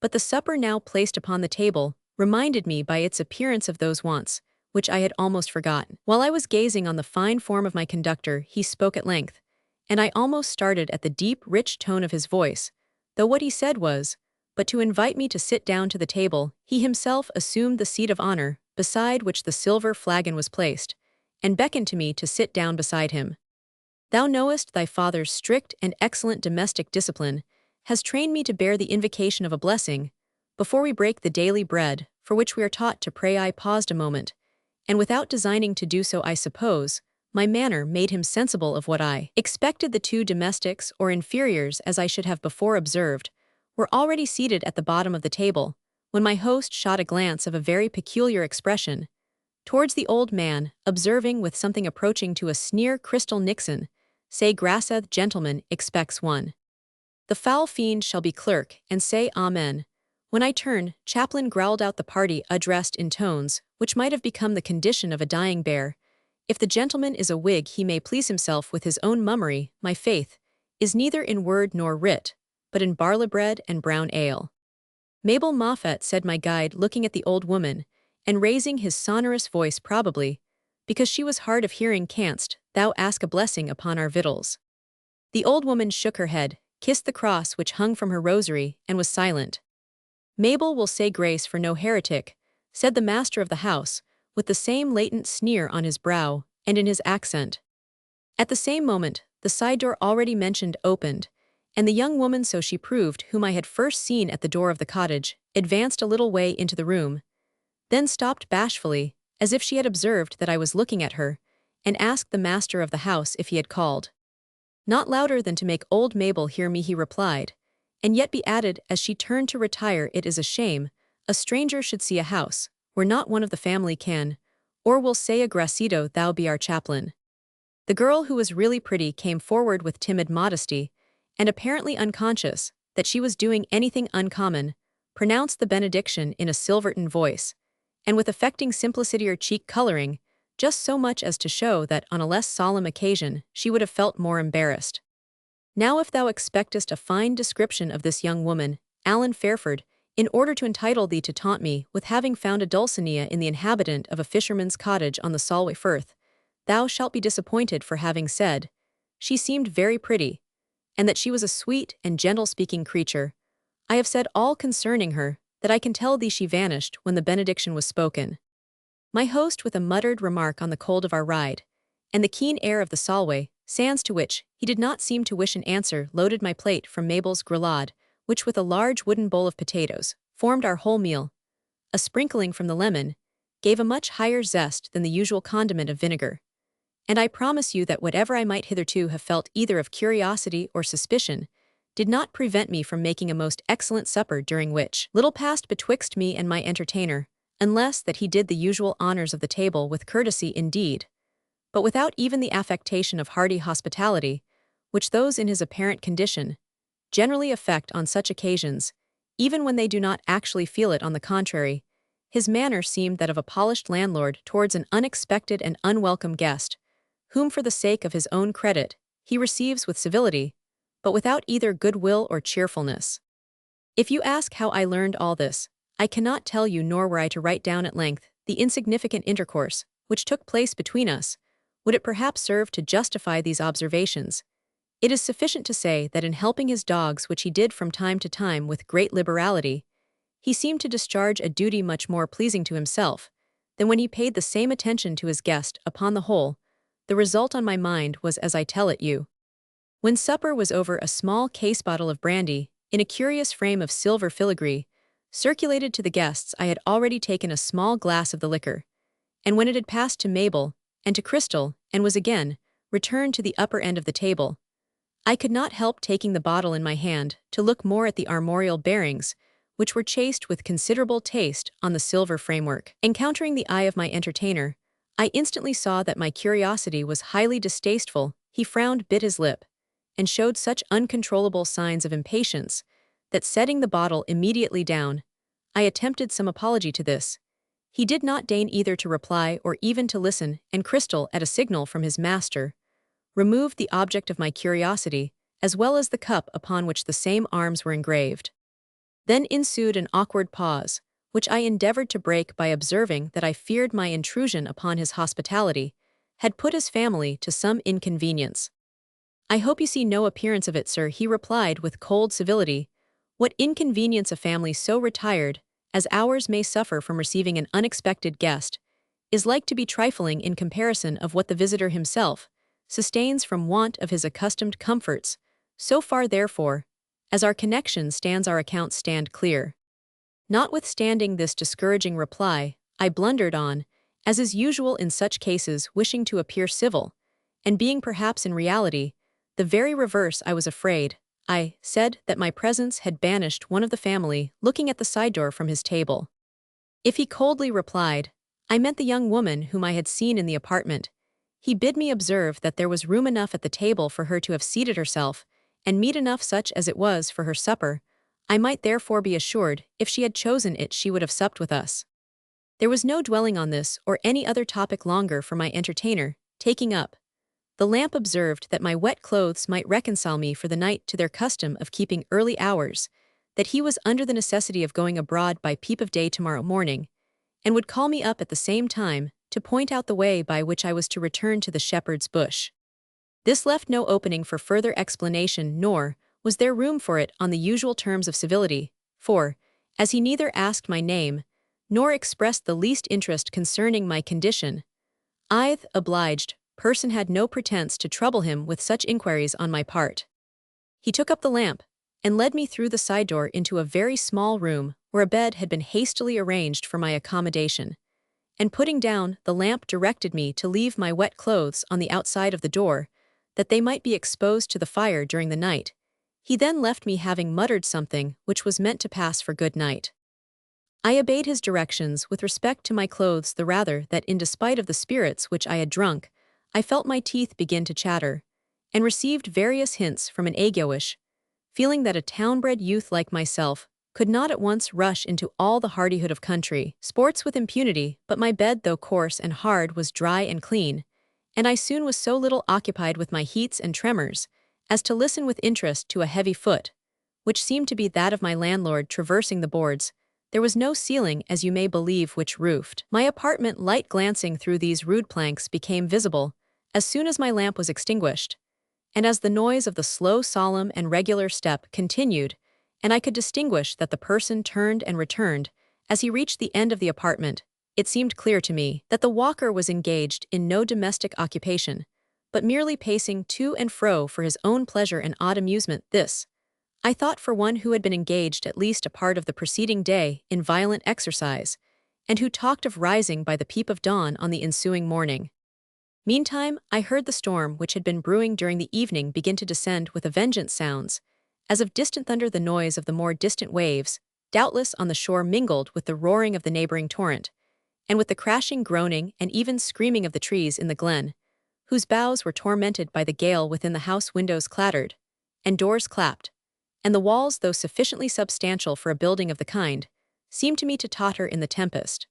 But the supper now placed upon the table reminded me by its appearance of those wants which I had almost forgotten. While I was gazing on the fine form of my conductor, he spoke at length, and I almost started at the deep, rich tone of his voice, though what he said was but to invite me to sit down to the table. He himself assumed the seat of honor, beside which the silver flagon was placed, and beckoned to me to sit down beside him. Thou knowest thy father's strict and excellent domestic discipline has trained me to bear the invocation of a blessing before we break the daily bread, for which we are taught to pray. I paused a moment, and without designing to do so, I suppose, my manner made him sensible of what I expected. The two domestics, or inferiors as I should have before observed, were already seated at the bottom of the table, when my host shot a glance of a very peculiar expression towards the old man, observing with something approaching to a sneer, Crystal Nixon, say grasseth gentleman expects one. The foul fiend shall be clerk, and say amen. When I turned, Chaplain growled out the party, addressed in tones which might have become the condition of a dying bear. If the gentleman is a Whig, he may please himself with his own mummery. My faith is neither in word nor writ, but in barley bread and brown ale. Mabel Moffat, said my guide, looking at the old woman, and raising his sonorous voice, probably because she was hard of hearing, canst thou ask a blessing upon our victuals? The old woman shook her head, kissed the cross which hung from her rosary, and was silent. Mabel will say grace for no heretic, said the master of the house, with the same latent sneer on his brow and in his accent. At the same moment, the side door already mentioned opened, and the young woman, so she proved, whom I had first seen at the door of the cottage, advanced a little way into the room, then stopped bashfully, as if she had observed that I was looking at her, and asked the master of the house if he had called. Not louder than to make old Mabel hear me, he replied, and yet be added as she turned to retire, it is a shame a stranger should see a house where not one of the family can, or will say a gracito, thou be our chaplain. The girl, who was really pretty, came forward with timid modesty, and apparently unconscious that she was doing anything uncommon, pronounced the benediction in a silverton voice, and with affecting simplicity, her cheek coloring, just so much as to show that on a less solemn occasion she would have felt more embarrassed. Now if thou expectest a fine description of this young woman, Alan Fairford, in order to entitle thee to taunt me with having found a Dulcinea in the inhabitant of a fisherman's cottage on the Solway Firth, thou shalt be disappointed, for having said she seemed very pretty, and that she was a sweet and gentle-speaking creature, I have said all concerning her that I can tell thee. She vanished when the benediction was spoken. My host, with a muttered remark on the cold of our ride, and the keen air of the Solway, sans to which he did not seem to wish an answer, loaded my plate from Mabel's grillade, which, with a large wooden bowl of potatoes, formed our whole meal. A sprinkling from the lemon gave a much higher zest than the usual condiment of vinegar, and I promise you that whatever I might hitherto have felt either of curiosity or suspicion did not prevent me from making a most excellent supper, during which little passed betwixt me and my entertainer, unless that he did the usual honors of the table with courtesy indeed, but without even the affectation of hearty hospitality, which those in his apparent condition generally affect on such occasions, even when they do not actually feel it. On the contrary, his manner seemed that of a polished landlord towards an unexpected and unwelcome guest, whom for the sake of his own credit he receives with civility, but without either goodwill or cheerfulness. If you ask how I learned all this, I cannot tell you, nor were I to write down at length the insignificant intercourse which took place between us, would it perhaps serve to justify these observations. It is sufficient to say that in helping his dogs, which he did from time to time with great liberality, he seemed to discharge a duty much more pleasing to himself than when he paid the same attention to his guest. Upon the whole, the result on my mind was as I tell it you. When supper was over, a small case bottle of brandy, in a curious frame of silver filigree, circulated to the guests. I had already taken a small glass of the liquor, and when it had passed to Mabel, and to Crystal, and was again returned to the upper end of the table, I could not help taking the bottle in my hand to look more at the armorial bearings, which were chased with considerable taste on the silver framework. Encountering the eye of my entertainer, I instantly saw that my curiosity was highly distasteful. He frowned, bit his lip, and showed such uncontrollable signs of impatience that, setting the bottle immediately down, I attempted some apology to this. He did not deign either to reply or even to listen, and Crystal, at a signal from his master, removed the object of my curiosity, as well as the cup upon which the same arms were engraved. Then ensued an awkward pause, which I endeavored to break by observing that I feared my intrusion upon his hospitality had put his family to some inconvenience. "I hope you see no appearance of it, sir," he replied with cold civility. "What inconvenience a family so retired as ours may suffer from receiving an unexpected guest is like to be trifling in comparison of what the visitor himself sustains from want of his accustomed comforts. So far, therefore, as our connection stands, our accounts stand clear." Notwithstanding this discouraging reply, I blundered on, as is usual in such cases, wishing to appear civil, and being perhaps in reality the very reverse. I was afraid, I said, that my presence had banished one of the family, looking at the side door from his table. If he coldly replied, I meant the young woman whom I had seen in the apartment. He bid me observe that there was room enough at the table for her to have seated herself, and meat enough, such as it was, for her supper. I might therefore be assured, if she had chosen it, she would have supped with us. There was no dwelling on this or any other topic longer, for my entertainer, taking up the lamp, observed that my wet clothes might reconcile me for the night to their custom of keeping early hours, that he was under the necessity of going abroad by peep of day tomorrow morning, and would call me up at the same time to point out the way by which I was to return to the shepherd's bush. This left no opening for further explanation, nor was there room for it on the usual terms of civility, for, as he neither asked my name nor expressed the least interest concerning my condition, I, obliged person, had no pretense to trouble him with such inquiries on my part. He took up the lamp and led me through the side door into a very small room where a bed had been hastily arranged for my accommodation, and putting down the lamp directed me to leave my wet clothes on the outside of the door, that they might be exposed to the fire during the night. He then left me, having muttered something which was meant to pass for good night. I obeyed his directions with respect to my clothes, the rather that, in despite of the spirits which I had drunk, I felt my teeth begin to chatter, and received various hints from an aguish, feeling that a town-bred youth like myself could not at once rush into all the hardihood of country sports with impunity. But my bed, though coarse and hard, was dry and clean, and I soon was so little occupied with my heats and tremors as to listen with interest to a heavy foot, which seemed to be that of my landlord, traversing the boards. There was no ceiling, as you may believe, which roofed my apartment. Light glancing through these rude planks became visible as soon as my lamp was extinguished, and as the noise of the slow, solemn, and regular step continued, and I could distinguish that the person turned and returned as he reached the end of the apartment, it seemed clear to me that the walker was engaged in no domestic occupation, but merely pacing to and fro for his own pleasure and odd amusement. This, I thought, for one who had been engaged at least a part of the preceding day in violent exercise, and who talked of rising by the peep of dawn on the ensuing morning. Meantime, I heard the storm which had been brewing during the evening begin to descend with a vengeance. Sounds as of distant thunder, the noise of the more distant waves, doubtless on the shore, mingled with the roaring of the neighboring torrent, and with the crashing, groaning, and even screaming of the trees in the glen, whose boughs were tormented by the gale within the house. Windows clattered, and doors clapped, and the walls, though sufficiently substantial for a building of the kind, seemed to me to totter in the tempest.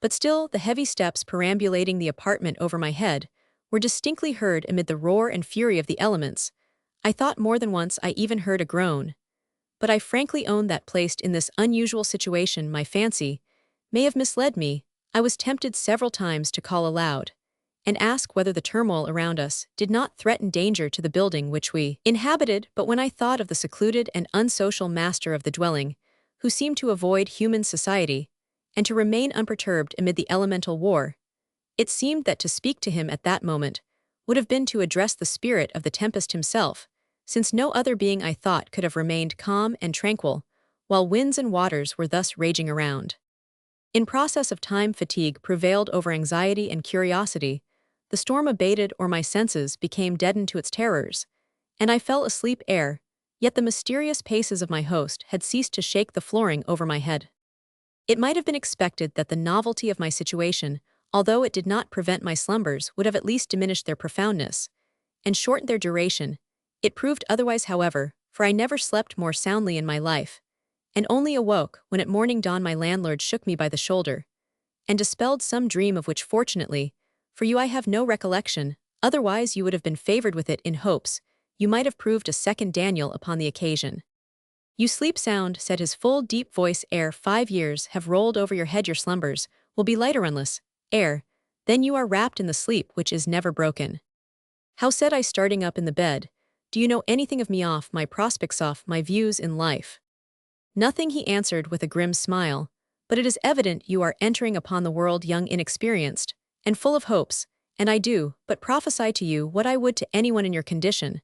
But still, the heavy steps perambulating the apartment over my head were distinctly heard amid the roar and fury of the elements. I thought more than once I even heard a groan. But I frankly own that placed in this unusual situation my fancy may have misled me. I was tempted several times to call aloud and ask whether the turmoil around us did not threaten danger to the building which we inhabited, but when I thought of the secluded and unsocial master of the dwelling, who seemed to avoid human society and to remain unperturbed amid the elemental war, it seemed that to speak to him at that moment would have been to address the spirit of the tempest himself, since no other being I thought could have remained calm and tranquil while winds and waters were thus raging around. In process of time, fatigue prevailed over anxiety and curiosity. The storm abated, or my senses became deadened to its terrors, and I fell asleep ere yet the mysterious paces of my host had ceased to shake the flooring over my head. It might have been expected that the novelty of my situation, although it did not prevent my slumbers, would have at least diminished their profoundness and shortened their duration. It proved otherwise, however, for I never slept more soundly in my life, and only awoke when at morning dawn my landlord shook me by the shoulder and dispelled some dream of which, fortunately for you, I have no recollection. Otherwise you would have been favored with it in hopes you might have proved a second Daniel upon the occasion. You sleep sound, said his full deep voice, ere 5 years have rolled over your head your slumbers will be lighter unless, ere then you are wrapped in the sleep which is never broken. How, said I, starting up in the bed, do you know anything of me, off my prospects, off my views in life? Nothing, he answered with a grim smile, but it is evident you are entering upon the world young, inexperienced, and full of hopes, and I do but prophesy to you what I would to anyone in your condition.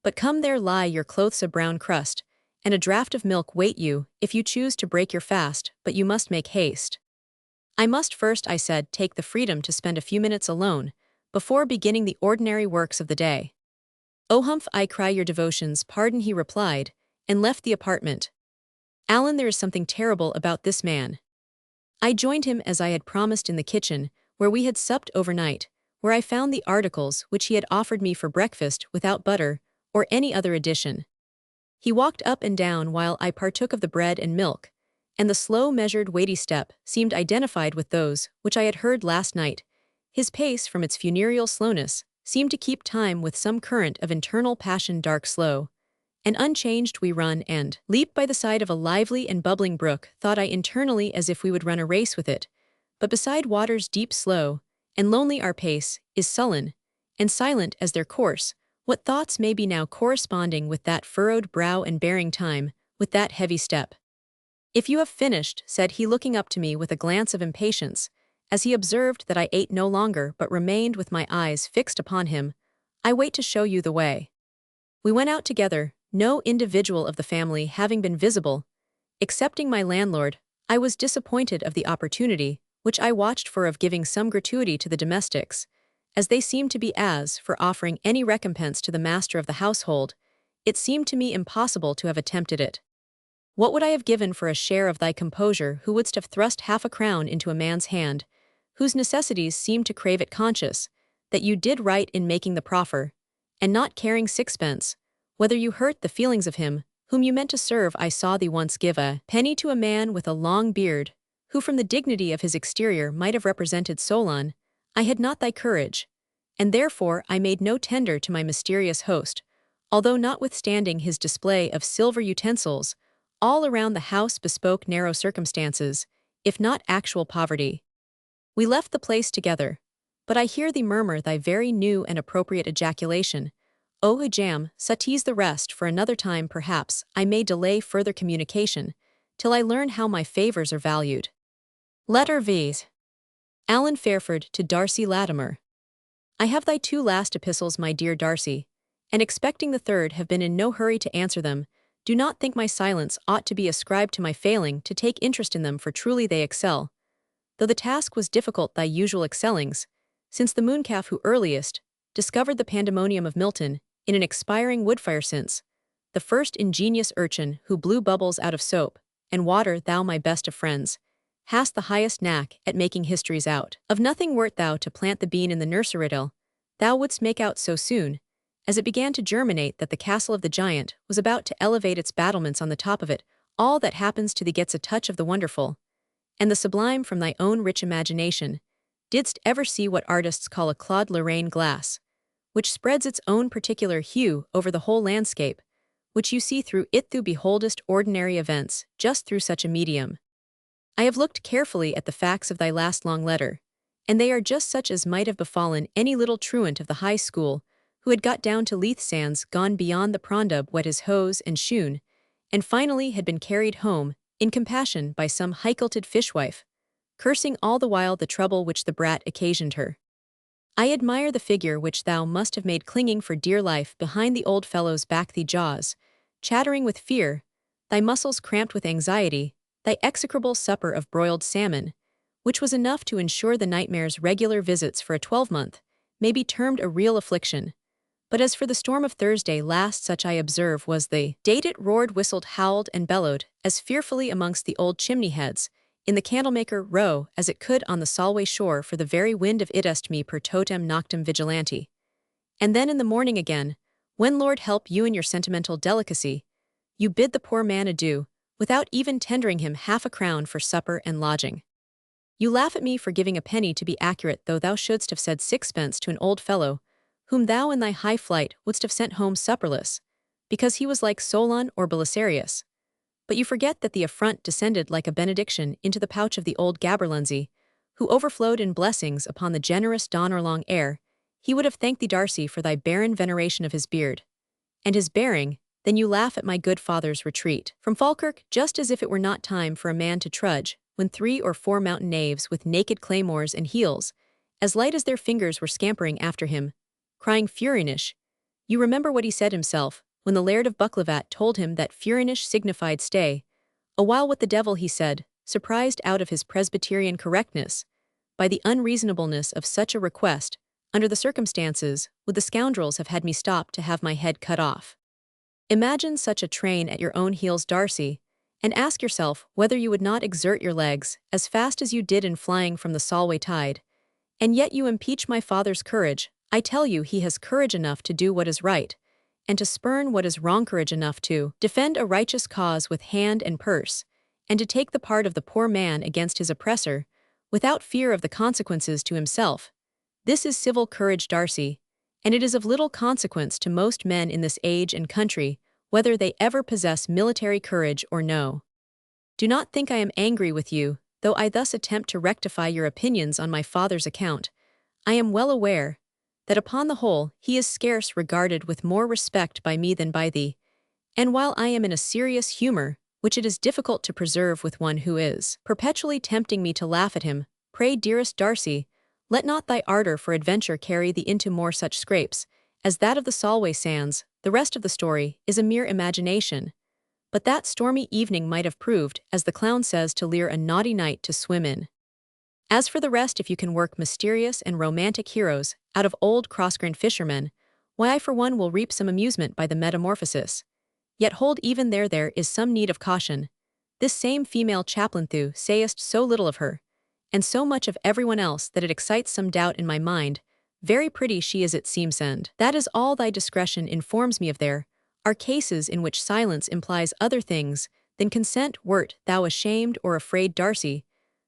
But come, there lie your clothes, a brown crust, and a draught of milk wait you, if you choose to break your fast, but you must make haste. I must first, I said, take the freedom to spend a few minutes alone, before beginning the ordinary works of the day. Oh humph, I cry your devotions pardon, he replied, and left the apartment. Alan, there is something terrible about this man. I joined him as I had promised in the kitchen, where we had supped overnight, where I found the articles which he had offered me for breakfast without butter or any other addition. He walked up and down while I partook of the bread and milk, and the slow, measured, weighty step seemed identified with those which I had heard last night. His pace, from its funereal slowness, seemed to keep time with some current of internal passion, dark, slow, and unchanged. We run and leap by the side of a lively and bubbling brook, thought I internally, as if we would run a race with it. But beside waters deep, slow, and lonely, our pace is sullen and silent as their course. What thoughts may be now corresponding with that furrowed brow and bearing time with that heavy step? If you have finished, said he, looking up to me with a glance of impatience, as he observed that I ate no longer but remained with my eyes fixed upon him, I wait to show you the way. We went out together, no individual of the family having been visible. Excepting my landlord, I was disappointed of the opportunity which I watched for of giving some gratuity to the domestics, as they seemed to be. As for offering any recompense to the master of the household, it seemed to me impossible to have attempted it. What would I have given for a share of thy composure, who wouldst have thrust half a crown into a man's hand, whose necessities seemed to crave it, conscious that you did right in making the proffer, and not caring sixpence whether you hurt the feelings of him whom you meant to serve? I saw thee once give a penny to a man with a long beard, who from the dignity of his exterior might have represented Solon. I had not thy courage, and therefore I made no tender to my mysterious host, although notwithstanding his display of silver utensils, all around the house bespoke narrow circumstances, if not actual poverty. We left the place together, but I hear thee murmur thy very new and appropriate ejaculation. Oh, hujam, suttease the rest for another time. Perhaps I may delay further communication till I learn how my favors are valued. Letter V's. Alan Fairford to Darcy Latimer. I have thy 2 last epistles, my dear Darcy, and expecting the third have been in no hurry to answer them. Do not think my silence ought to be ascribed to my failing to take interest in them, for truly they excel, though the task was difficult, thy usual excellings, since the mooncalf who earliest discovered the pandemonium of Milton in an expiring woodfire, since the first ingenious urchin who blew bubbles out of soap and water, thou, my best of friends, hast the highest knack at making histories out of nothing. Wert thou to plant the bean in the nurserydill, thou wouldst make out so soon, as it began to germinate that the castle of the giant was about to elevate its battlements on the top of it. All that happens to thee gets a touch of the wonderful and the sublime from thy own rich imagination. Didst ever see what artists call a Claude Lorraine glass, which spreads its own particular hue over the whole landscape, which you see through it thou beholdest ordinary events just through such a medium? I have looked carefully at the facts of thy last long letter, and they are just such as might have befallen any little truant of the high school who had got down to Leith sands, gone beyond the prondub, wet his hose and shoon, and finally had been carried home, in compassion, by some high-kilted fishwife, cursing all the while the trouble which the brat occasioned her. I admire the figure which thou must have made clinging for dear life behind the old fellow's back, thy jaws chattering with fear, thy muscles cramped with anxiety, thy execrable supper of broiled salmon, which was enough to ensure the nightmare's regular visits for a 12-month, may be termed a real affliction. But as for the storm of Thursday last, such I observe was the date it roared, whistled, howled, and bellowed as fearfully amongst the old chimney-heads in the Candlemaker Row as it could on the Solway shore, for the very wind of it est me per totem noctem vigilante. And then in the morning again, when Lord help you in your sentimental delicacy, you bid the poor man adieu, without even tendering him half a crown for supper and lodging. You laugh at me for giving a penny to be accurate, though thou shouldst have said sixpence to an old fellow, whom thou in thy high flight wouldst have sent home supperless, because he was like Solon or Belisarius. But you forget that the affront descended like a benediction into the pouch of the old Gaberlunzie, who overflowed in blessings upon the generous Don Orlong heir. He would have thanked thee, Darcy, for thy barren veneration of his beard and his bearing. Then you laugh at my good father's retreat from Falkirk, just as if it were not time for a man to trudge, when 3 or 4 mountain knaves with naked claymores and heels, as light as their fingers, were scampering after him, crying Furinish. You remember what he said himself, when the Laird of Bucklevat told him that Furinish signified stay. A while what the devil he said, surprised out of his Presbyterian correctness by the unreasonableness of such a request, under the circumstances, would the scoundrels have had me stop to have my head cut off. Imagine such a train at your own heels, Darcy, and ask yourself whether you would not exert your legs as fast as you did in flying from the Solway tide. And yet you impeach my father's courage. I tell you he has courage enough to do what is right, and to spurn what is wrong, courage enough to defend a righteous cause with hand and purse, and to take the part of the poor man against his oppressor, without fear of the consequences to himself. This is civil courage, Darcy, and it is of little consequence to most men in this age and country whether they ever possess military courage or no. Do not think I am angry with you, though I thus attempt to rectify your opinions on my father's account. I am well aware that upon the whole he is scarce regarded with more respect by me than by thee, and while I am in a serious humor, which it is difficult to preserve with one who is perpetually tempting me to laugh at him, pray, dearest Darcy, let not thy ardor for adventure carry thee into more such scrapes as that of the Solway sands. The rest of the story is a mere imagination, but that stormy evening might have proved, as the clown says, to Lear, a naughty night to swim in. As for the rest, if you can work mysterious and romantic heroes out of old cross-grained fishermen, why, I for one will reap some amusement by the metamorphosis. Yet hold, even there is some need of caution. This same female chaplain, thou sayest so little of her, and so much of everyone else, that it excites some doubt in my mind. Very pretty she is, it seems, and that is all thy discretion informs me of. There are cases in which silence implies other things than consent. Wert thou ashamed or afraid, Darcy,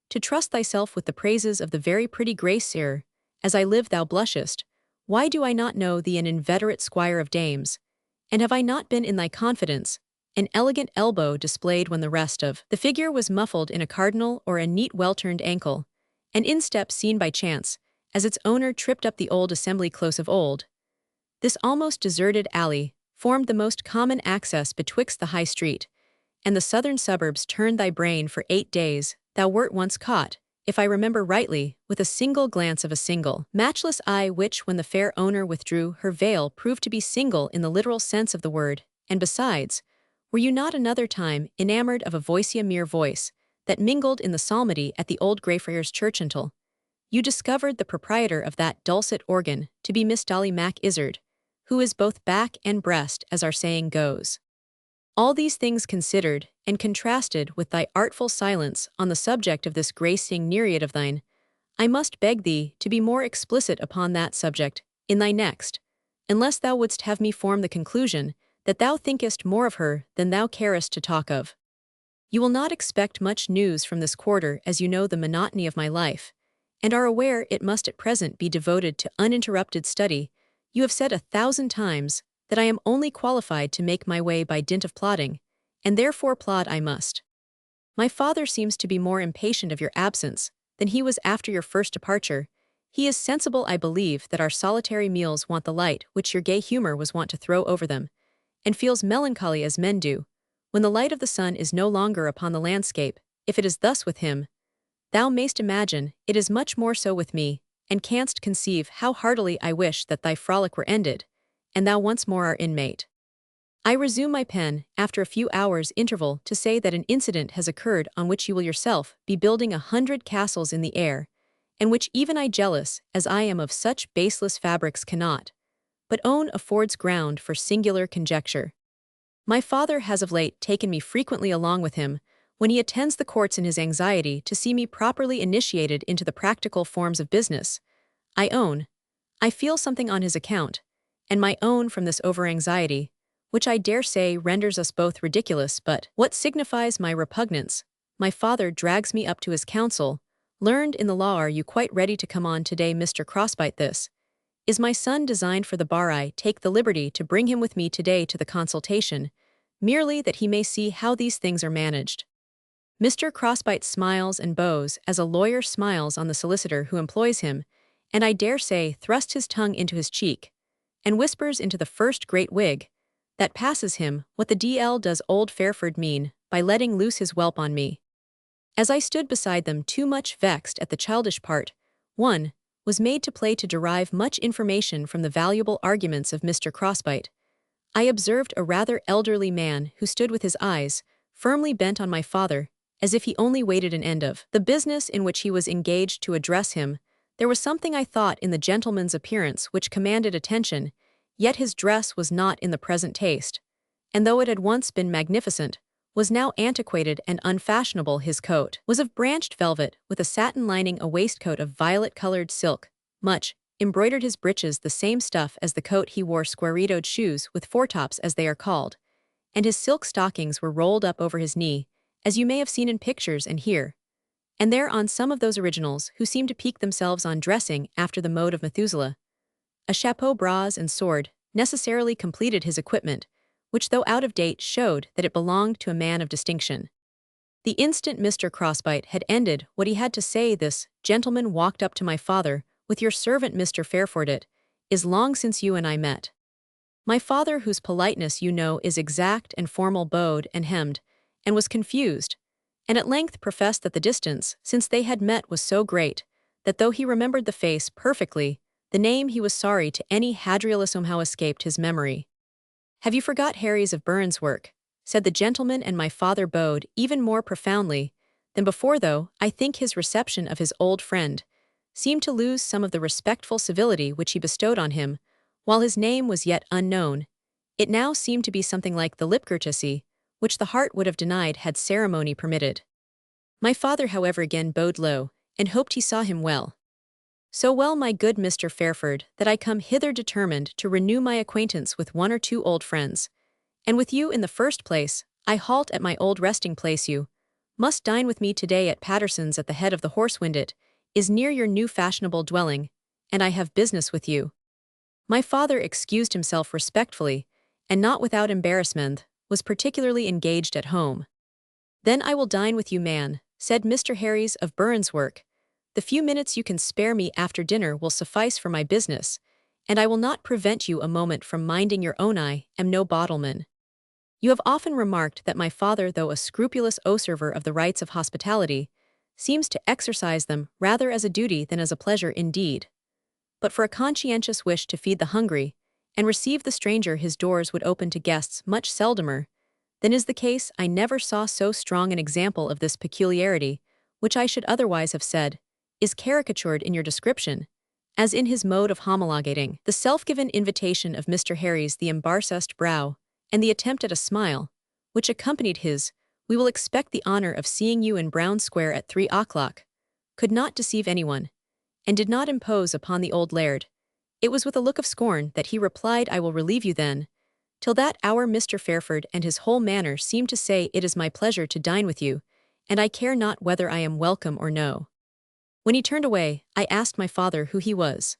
to trust thyself with the praises of the very pretty Grace, ere, as I live, thou blushest? Why do I not know thee an inveterate squire of dames? And have I not been in thy confidence, an elegant elbow displayed when the rest of the figure was muffled in a cardinal or a neat well-turned ankle, an instep seen by chance, as its owner tripped up the old assembly close of old? This almost deserted alley formed the most common access betwixt the High Street and the southern suburbs. Turned thy brain for 8 days, thou wert once caught, if I remember rightly, with a single glance of a single, matchless eye, which, when the fair owner withdrew her veil, proved to be single in the literal sense of the word. And besides, were you not another time enamored of a voice, a mere voice, that mingled in the psalmody at the old Greyfriars Church, until you discovered the proprietor of that dulcet organ to be Miss Dolly Mac Izzard, who is both back and breast, as our saying goes? All these things considered, and contrasted with thy artful silence on the subject of this gracing nereid of thine, I must beg thee to be more explicit upon that subject, in thy next, unless thou wouldst have me form the conclusion that thou thinkest more of her than thou carest to talk of. You will not expect much news from this quarter, as you know the monotony of my life, and are aware it must at present be devoted to uninterrupted study. You have said 1,000 times that I am only qualified to make my way by dint of plodding, and therefore plod I must. My father seems to be more impatient of your absence than he was after your first departure. He is sensible, I believe, that our solitary meals want the light which your gay humor was wont to throw over them, and feels melancholy as men do, when the light of the sun is no longer upon the landscape. If it is thus with him, thou mayst imagine it is much more so with me, and canst conceive how heartily I wish that thy frolic were ended, and thou once more our inmate. I resume my pen, after a few hours' interval, to say that an incident has occurred on which you will yourself be building 100 castles in the air, and which even I, jealous as I am of such baseless fabrics, cannot but own affords ground for singular conjecture. My father has of late taken me frequently along with him, when he attends the courts, in his anxiety to see me properly initiated into the practical forms of business. I own, I feel something on his account, and my own from this over-anxiety, which I dare say renders us both ridiculous. But what signifies my repugnance? My father drags me up to his counsel. Learned in the law, are you quite ready to come on today, Mr. Crossbite? This is my son designed for the bar. I take the liberty to bring him with me today to the consultation, merely that he may see how these things are managed. Mr. Crossbite smiles and bows as a lawyer smiles on the solicitor who employs him, and I dare say thrusts his tongue into his cheek, and whispers into the first great wig that passes him, what the D.L. does old Fairford mean by letting loose his whelp on me. As I stood beside them, too much vexed at the childish part one was made to play to derive much information from the valuable arguments of Mr. Crossbite, I observed a rather elderly man who stood with his eyes firmly bent on my father, as if he only waited an end of the business in which he was engaged to address him. There was something, I thought, in the gentleman's appearance which commanded attention, yet his dress was not in the present taste, and though it had once been magnificent, was now antiquated and unfashionable. His coat was of branched velvet, with a satin lining, a waistcoat of violet-colored silk, much embroidered, his breeches the same stuff as the coat he wore, square-toed shoes with foretops as they are called, and his silk stockings were rolled up over his knee, as you may have seen in pictures and here and there on some of those originals who seem to pique themselves on dressing after the mode of Methuselah. A chapeau, bras, and sword necessarily completed his equipment, which, though out of date, showed that it belonged to a man of distinction. The instant Mr. Crossbite had ended what he had to say, this gentleman walked up to my father with, "Your servant, Mr. Fairford. It is long since you and I met." My father, whose politeness you know is exact and formal, bowed and hemmed, and was confused, and at length professed that the distance since they had met was so great, that though he remembered the face perfectly, the name he was sorry to any Hadrianus somehow escaped his memory. "Have you forgot Harry's of Burns' work?" said the gentleman, and my father bowed even more profoundly than before, though I think his reception of his old friend seemed to lose some of the respectful civility which he bestowed on him, while his name was yet unknown. It now seemed to be something like the lip courtesy, which the heart would have denied had ceremony permitted. My father, however, again bowed low, and hoped he saw him well. "So well, my good Mr. Fairford, that I come hither determined to renew my acquaintance with one or two old friends, and with you in the first place. I halt at my old resting place. You must dine with me today at Patterson's, at the head of the Horsewind. It is near your new fashionable dwelling, and I have business with you." My father excused himself respectfully, and not without embarrassment, was particularly engaged at home. "Then I will dine with you, man," said Mr. Harry's of Burns' work. "The few minutes you can spare me after dinner will suffice for my business, and I will not prevent you a moment from minding your own. I am no bottleman." You have often remarked that my father, though a scrupulous observer of the rights of hospitality, seems to exercise them rather as a duty than as a pleasure indeed. But for a conscientious wish to feed the hungry and receive the stranger, his doors would open to guests much seldomer than is the case. I never saw so strong an example of this peculiarity, which I should otherwise have said is caricatured in your description, as in his mode of homologating the self-given invitation of Mr. Harry's, the embarrassed brow, and the attempt at a smile, which accompanied his, "We will expect the honor of seeing you in Brown Square at 3 o'clock, could not deceive anyone, and did not impose upon the old laird, It was with a look of scorn that he replied, I will relieve you then. Till that hour Mr. Fairford and his whole manner seemed to say, it is my pleasure to dine with you, and I care not whether I am welcome or no. When he turned away, I asked my father who he was.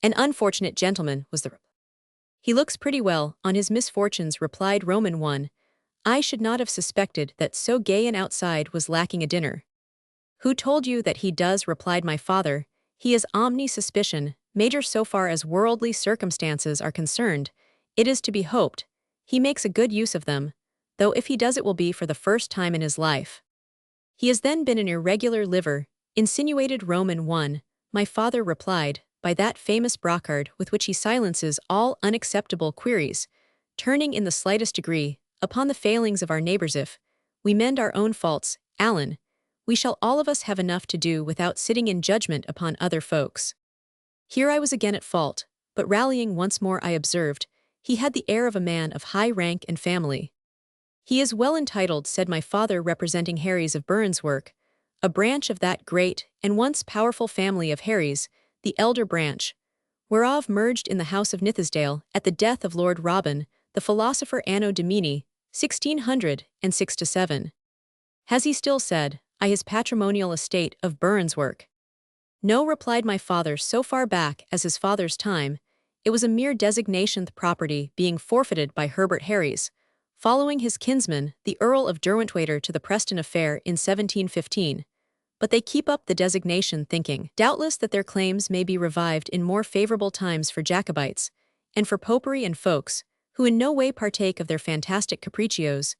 An unfortunate gentleman, was the reply. He looks pretty well on his misfortunes, replied Roman 1. I should not have suspected that so gay an outside was lacking a dinner. Who told you that he does, replied my father. He is omni suspicion, major so far as worldly circumstances are concerned. It is to be hoped he makes a good use of them, though if he does it will be for the first time in his life. He has then been an irregular liver, insinuated Roman 1. My father replied, by that famous brocard with which he silences all unacceptable queries, turning in the slightest degree upon the failings of our neighbors. If we mend our own faults, Alan, we shall all of us have enough to do without sitting in judgment upon other folks. Here I was again at fault, but rallying once more I observed, he had the air of a man of high rank and family. He is well entitled, said my father, representing Harry's of Burnswork, a branch of that great and once powerful family of Harry's, the elder branch, whereof merged in the house of Nithisdale at the death of Lord Robin, the philosopher Anno Domini, 1606-7. Has he still, said I, his patrimonial estate of Burnswork? No, replied my father, so far back as his father's time, it was a mere designation, the property being forfeited by Herbert Harrys, following his kinsman, the Earl of Derwentwater, to the Preston affair in 1715. But they keep up the designation, thinking, doubtless, that their claims may be revived in more favorable times for Jacobites, and for popery and folks, who in no way partake of their fantastic capriccios,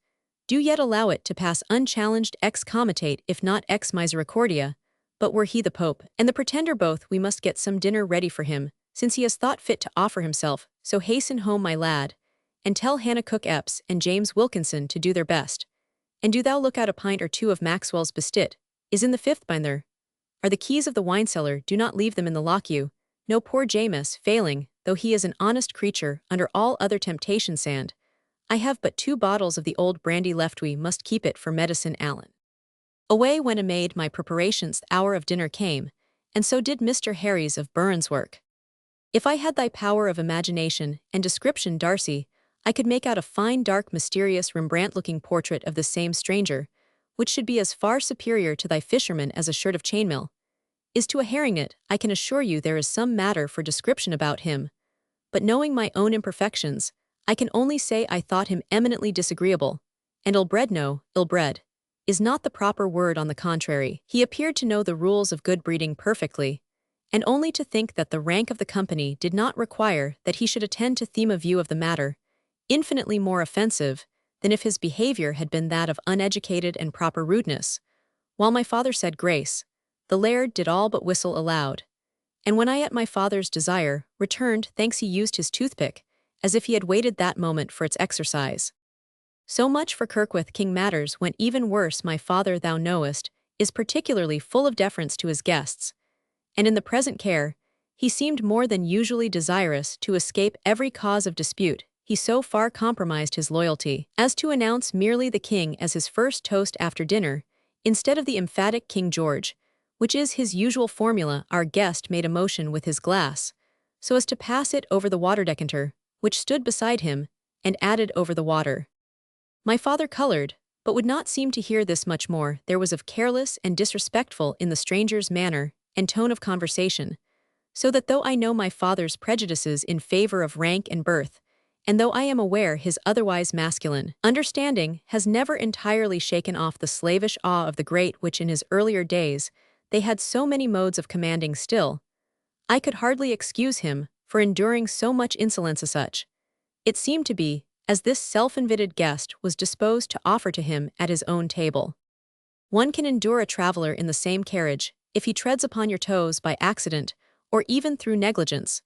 do yet allow it to pass unchallenged ex comitate if not ex misericordia, but were he the Pope and the Pretender both, we must get some dinner ready for him, since he has thought fit to offer himself, so hasten home, my lad, and tell Hannah Cook Epps and James Wilkinson to do their best, and do thou look out a pint or two of Maxwell's Bestit, is in the 5th binder. Are the keys of the wine cellar, do not leave them in the lock-you. No, poor James, failing, though he is an honest creature, under all other temptations, and I have but 2 bottles of the old brandy left, we must keep it for medicine, Alan. Away went a maid my preparations, the hour of dinner came, and so did Mr. Harry's of Burnswork. If I had thy power of imagination and description, Darcy, I could make out a fine, dark, mysterious, Rembrandt-looking portrait of the same stranger, which should be as far superior to thy fisherman as a shirt of chainmail is to a herring-net. I can assure you there is some matter for description about him, but knowing my own imperfections, I can only say I thought him eminently disagreeable, and ill-bred. No, ill-bred is not the proper word, on the contrary. He appeared to know the rules of good breeding perfectly, and only to think that the rank of the company did not require that he should attend to theme a view of the matter, infinitely more offensive than if his behavior had been that of uneducated and proper rudeness. While my father said grace, the laird did all but whistle aloud, and when I, at my father's desire, returned thanks, he used his toothpick, as if he had waited that moment for its exercise. So much for Kirkwith. King Matters went even worse. My father, thou knowest, is particularly full of deference to his guests, and in the present care, he seemed more than usually desirous to escape every cause of dispute. He so far compromised his loyalty as to announce merely the king as his first toast after dinner, instead of the emphatic King George, which is his usual formula. Our guest made a motion with his glass, so as to pass it over the water decanter, which stood beside him, and added over the water. My father colored, but would not seem to hear this. Much more there was of careless and disrespectful in the stranger's manner and tone of conversation, so that though I know my father's prejudices in favor of rank and birth, and though I am aware his otherwise masculine understanding has never entirely shaken off the slavish awe of the great which in his earlier days they had so many modes of commanding, still, I could hardly excuse him for enduring so much insolence as such. It seemed to be, as this self-invited guest was disposed to offer to him at his own table. One can endure a traveler in the same carriage, if he treads upon your toes by accident, or even through negligence.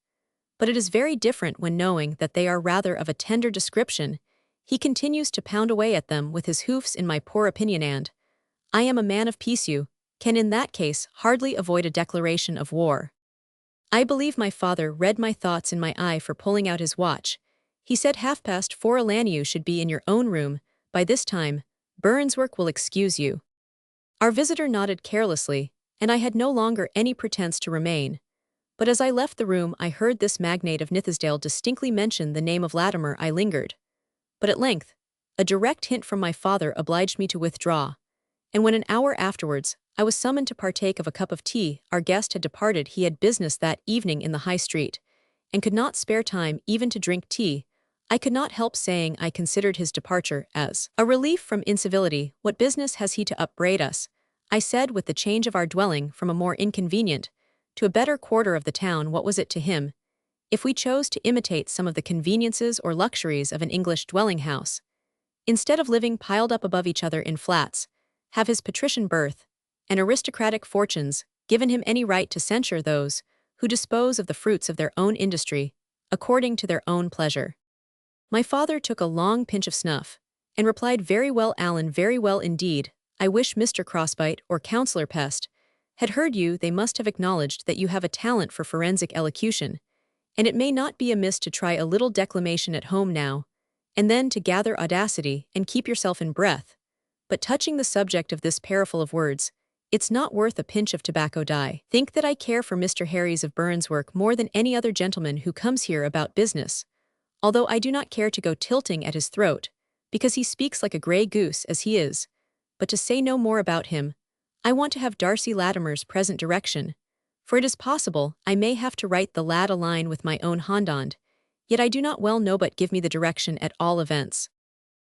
But it is very different when, knowing that they are rather of a tender description, he continues to pound away at them with his hoofs. In my poor opinion, and I am a man of peace, you can in that case hardly avoid a declaration of war. I believe my father read my thoughts in my eye, for pulling out his watch, he said 4:30. Alan, you should be in your own room by this time. Burnswork will excuse you. Our visitor nodded carelessly, and I had no longer any pretense to remain, But as I left the room, I heard this magnate of Nithisdale distinctly mention the name of Latimer. I lingered. But at length, a direct hint from my father obliged me to withdraw, and when an hour afterwards, I was summoned to partake of a cup of tea, our guest had departed. He had business that evening in the High Street, and could not spare time even to drink tea. I could not help saying I considered his departure as a relief from incivility. What business has he to upbraid us? I said, with the change of our dwelling from a more inconvenient to a better quarter of the town. What was it to him? If we chose to imitate some of the conveniences or luxuries of an English dwelling-house, instead of living piled up above each other in flats, have his patrician birth and aristocratic fortunes given him any right to censure those who dispose of the fruits of their own industry according to their own pleasure? My father took a long pinch of snuff and replied, "Very well, Alan, very well indeed. I wish Mr. Crossbite or Councillor Pest had heard you. They must have acknowledged that you have a talent for forensic elocution, and it may not be amiss to try a little declamation at home now and then to gather audacity and keep yourself in breath. But touching the subject of this paraful of words, it's not worth a pinch of tobacco dye. Think that I care for Mr. Harry's of Burns' work more than any other gentleman who comes here about business, although I do not care to go tilting at his throat, because he speaks like a grey goose as he is. But to say no more about him, I want to have Darcy Latimer's present direction, for it is possible I may have to write the lad a line with my own hand, yet I do not well know, but give me the direction at all events."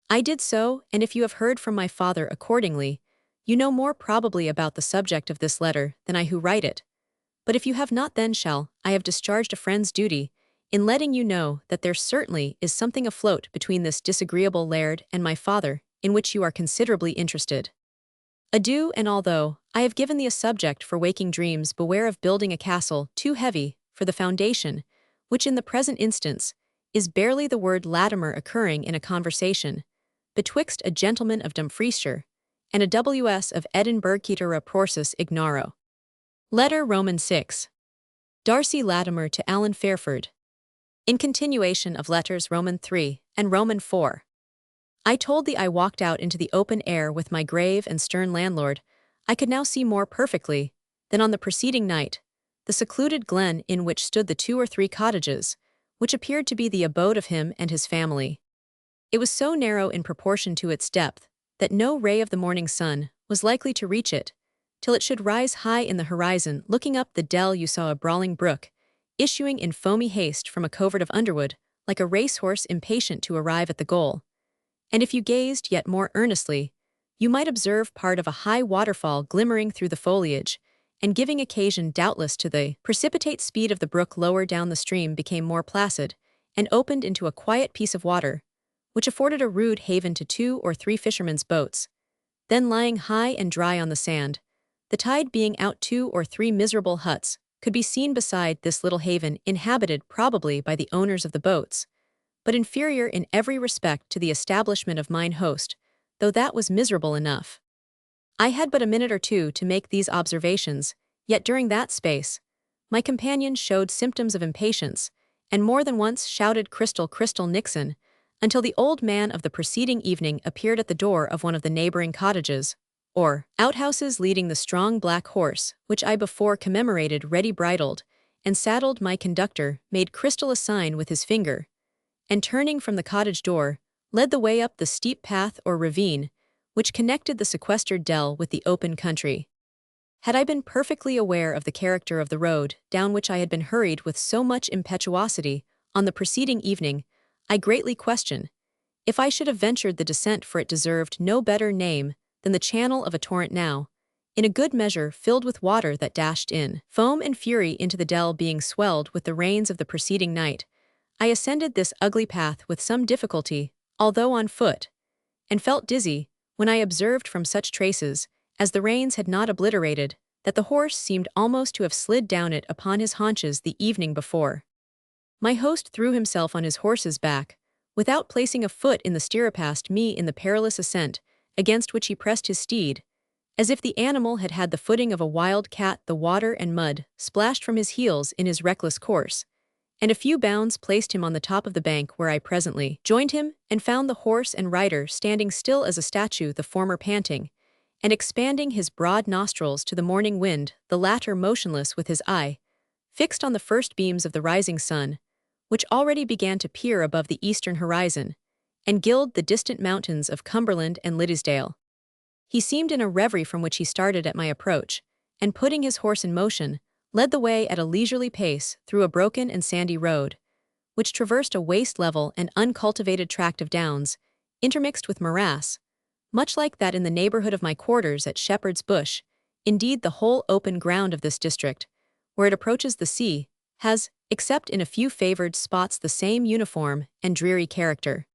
I did so, and if you have heard from my father accordingly, you know more probably about the subject of this letter than I who write it. But if you have not, then I have discharged a friend's duty in letting you know that there certainly is something afloat between this disagreeable laird and my father, in which you are considerably interested. Adieu, and although I have given thee a subject for waking dreams, beware of building a castle too heavy for the foundation, which in the present instance is barely the word Latimer occurring in a conversation betwixt a gentleman of Dumfriesshire and a W.S. of Edinburgh. Cetera Prorsus Ignaro. Letter Roman 6. Darcy Latimer to Alan Fairford. In continuation of letters Roman 3 and Roman 4. I told thee I walked out into the open air with my grave and stern landlord. I could now see more perfectly than on the preceding night the secluded glen in which stood the 2 or 3 cottages, which appeared to be the abode of him and his family. It was so narrow in proportion to its depth that no ray of the morning sun was likely to reach it, till it should rise high in the horizon. Looking up the dell, you saw a brawling brook, issuing in foamy haste from a covert of underwood, like a racehorse impatient to arrive at the goal. And if you gazed yet more earnestly, you might observe part of a high waterfall glimmering through the foliage, and giving occasion doubtless to the precipitate speed of the brook. Lower down the stream became more placid, and opened into a quiet piece of water, which afforded a rude haven to 2 or 3 fishermen's boats. Then lying high and dry on the sand, the tide being out, 2 or 3 miserable huts could be seen beside this little haven, inhabited probably by the owners of the boats, but inferior in every respect to the establishment of mine host, though that was miserable enough. I had but a minute or two to make these observations, yet during that space, my companion showed symptoms of impatience, and more than once shouted, "Crystal, Crystal Nixon," until the old man of the preceding evening appeared at the door of one of the neighboring cottages, or outhouses, leading the strong black horse, which I before commemorated ready bridled and saddled. My conductor made Crystal a sign with his finger, and turning from the cottage door, led the way up the steep path or ravine, which connected the sequestered dell with the open country. Had I been perfectly aware of the character of the road down which I had been hurried with so much impetuosity on the preceding evening, I greatly question if I should have ventured the descent, for it deserved no better name than the channel of a torrent now, in a good measure filled with water that dashed in foam and fury into the dell. Being swelled with the rains of the preceding night, I ascended this ugly path with some difficulty, although on foot, and felt dizzy when I observed from such traces as the rains had not obliterated that the horse seemed almost to have slid down it upon his haunches the evening before. My host threw himself on his horse's back, without placing a foot in the stirrup, past me in the perilous ascent, against which he pressed his steed, as if the animal had had the footing of a wild cat. The water and mud splashed from his heels in his reckless course, and a few bounds placed him on the top of the bank, where I presently joined him and found the horse and rider standing still as a statue, the former panting and expanding his broad nostrils to the morning wind, the latter motionless with his eye fixed on the first beams of the rising sun, which already began to peer above the eastern horizon, and gild the distant mountains of Cumberland and Liddesdale. He seemed in a reverie from which he started at my approach, and putting his horse in motion, led the way at a leisurely pace through a broken and sandy road, which traversed a waste-level and uncultivated tract of downs, intermixed with morass, much like that in the neighborhood of my quarters at Shepherd's Bush. Indeed, the whole open ground of this district, where it approaches the sea, has, except in a few favored spots, the same uniform and dreary character.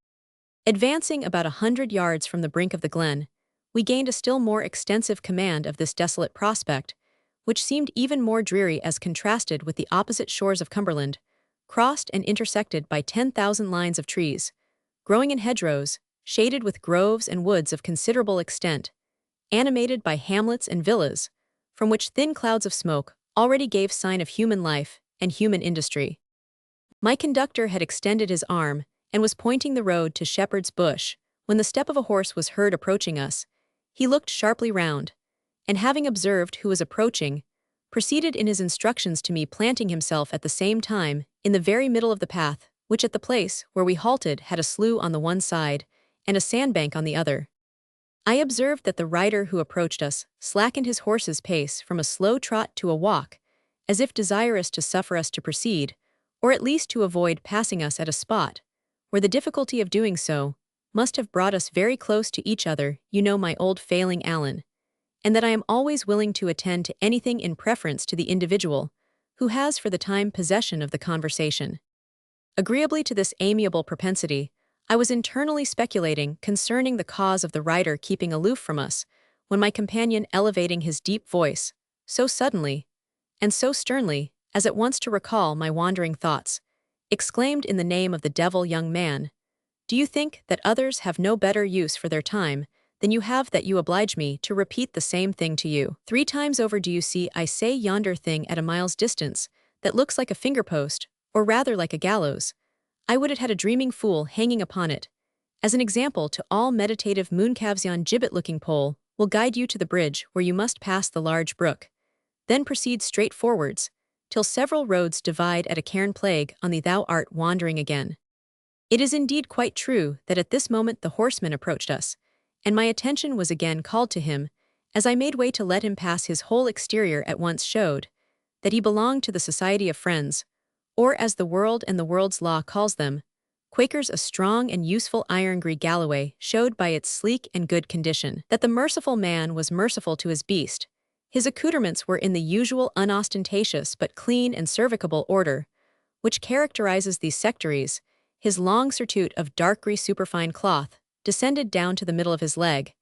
Advancing about 100 yards from the brink of the glen, we gained a still more extensive command of this desolate prospect, which seemed even more dreary as contrasted with the opposite shores of Cumberland, crossed and intersected by 10,000 lines of trees, growing in hedgerows, shaded with groves and woods of considerable extent, animated by hamlets and villas, from which thin clouds of smoke already gave sign of human life and human industry. My conductor had extended his arm and was pointing the road to Shepherd's Bush, when the step of a horse was heard approaching us. He looked sharply round, and having observed who was approaching, proceeded in his instructions to me, planting himself at the same time in the very middle of the path, which at the place where we halted had a slough on the one side and a sandbank on the other. I observed that the rider who approached us slackened his horse's pace from a slow trot to a walk, as if desirous to suffer us to proceed, or at least to avoid passing us at a spot where the difficulty of doing so must have brought us very close to each other. You know my old failing, Alan, and that I am always willing to attend to anything in preference to the individual who has for the time possession of the conversation. Agreeably to this amiable propensity, I was internally speculating concerning the cause of the rider keeping aloof from us, when my companion, elevating his deep voice, so suddenly, and so sternly, as at once to recall my wandering thoughts, exclaimed in the name of the devil, young man, do you think that others have no better use for their time than you have, that you oblige me to repeat the same thing to you 3 times over? Do you see, I say, yonder thing at a mile's distance, that looks like a finger-post, or rather like a gallows? I would it had a dreaming fool hanging upon it. As an example to all meditative mooncalves, yon gibbet-looking pole will guide you to the bridge where you must pass the large brook. Then proceed straight forwards, till several roads divide at a cairn plague on thee. Thou art wandering again. It is indeed quite true that at this moment the horseman approached us, and my attention was again called to him. As I made way to let him pass, his whole exterior at once showed that he belonged to the Society of Friends, or as the world and the world's law calls them, Quakers. A strong and useful iron-grey galloway showed by its sleek and good condition that the merciful man was merciful to his beast. His accoutrements were in the usual unostentatious but clean and serviceable order which characterizes these sectaries. His long surtout of dark grey superfine cloth descended down to the middle of his leg,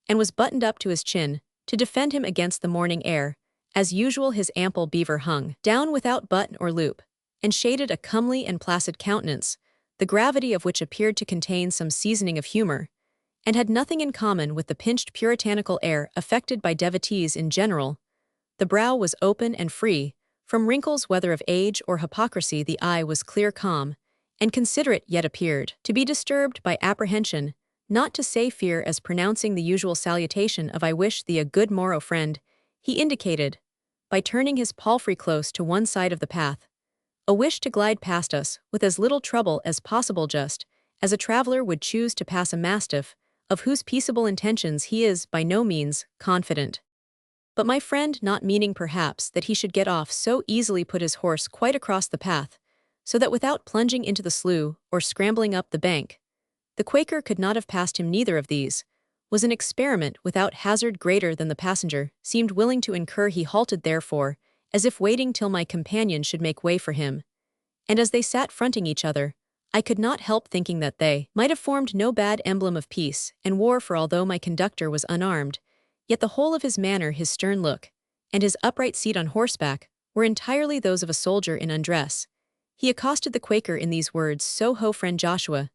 and was buttoned up to his chin, to defend him against the morning air. As usual, his ample beaver hung down without button or loop, and shaded a comely and placid countenance, the gravity of which appeared to contain some seasoning of humor, and had nothing in common with the pinched puritanical air affected by devotees in general. The brow was open and free from wrinkles, whether of age or hypocrisy. The eye was clear, calm, and considerate, yet appeared to be disturbed by apprehension, not to say fear, as pronouncing the usual salutation of "I wish thee a good morrow, friend," he indicated, by turning his palfrey close to one side of the path, a wish to glide past us with as little trouble as possible, just as a traveler would choose to pass a mastiff, of whose peaceable intentions he is by no means confident. But my friend, not meaning perhaps that he should get off so easily, put his horse quite across the path, so that without plunging into the slough or scrambling up the bank, the Quaker could not have passed him. Neither of these was an experiment without hazard greater than the passenger seemed willing to incur. He halted therefore, as if waiting till my companion should make way for him, and as they sat fronting each other, I could not help thinking that they might have formed no bad emblem of peace and war, for although my conductor was unarmed, yet the whole of his manner, his stern look, and his upright seat on horseback were entirely those of a soldier in undress. He accosted the Quaker in these words: "So ho, friend Joshua,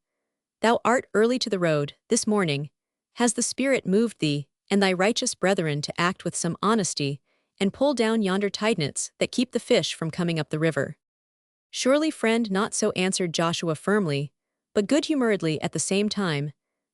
thou art early to the road this morning. Has the Spirit moved thee and thy righteous brethren to act with some honesty and pull down yonder tide-nets that keep the fish from coming up the river?" "Surely, friend, not so," answered Joshua firmly, but good-humoredly at the same time.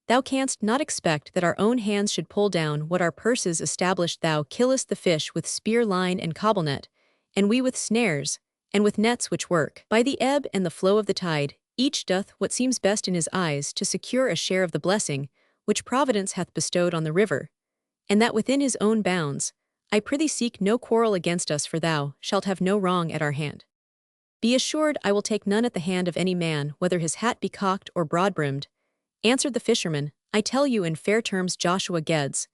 "Thou canst not expect that our own hands should pull down what our purses established. Thou killest the fish with spear, line, and cobblenet, and we with snares, and with nets which work by the ebb and the flow of the tide, each doth what seems best in his eyes to secure a share of the blessing which Providence hath bestowed on the river, and that within his own bounds. I prithee seek no quarrel against us, for thou shalt have no wrong at our hand. Be assured I will take none at the hand of any man, whether his hat be cocked or broad-brimmed, answered the fisherman. I tell you in fair terms, Joshua Geddes,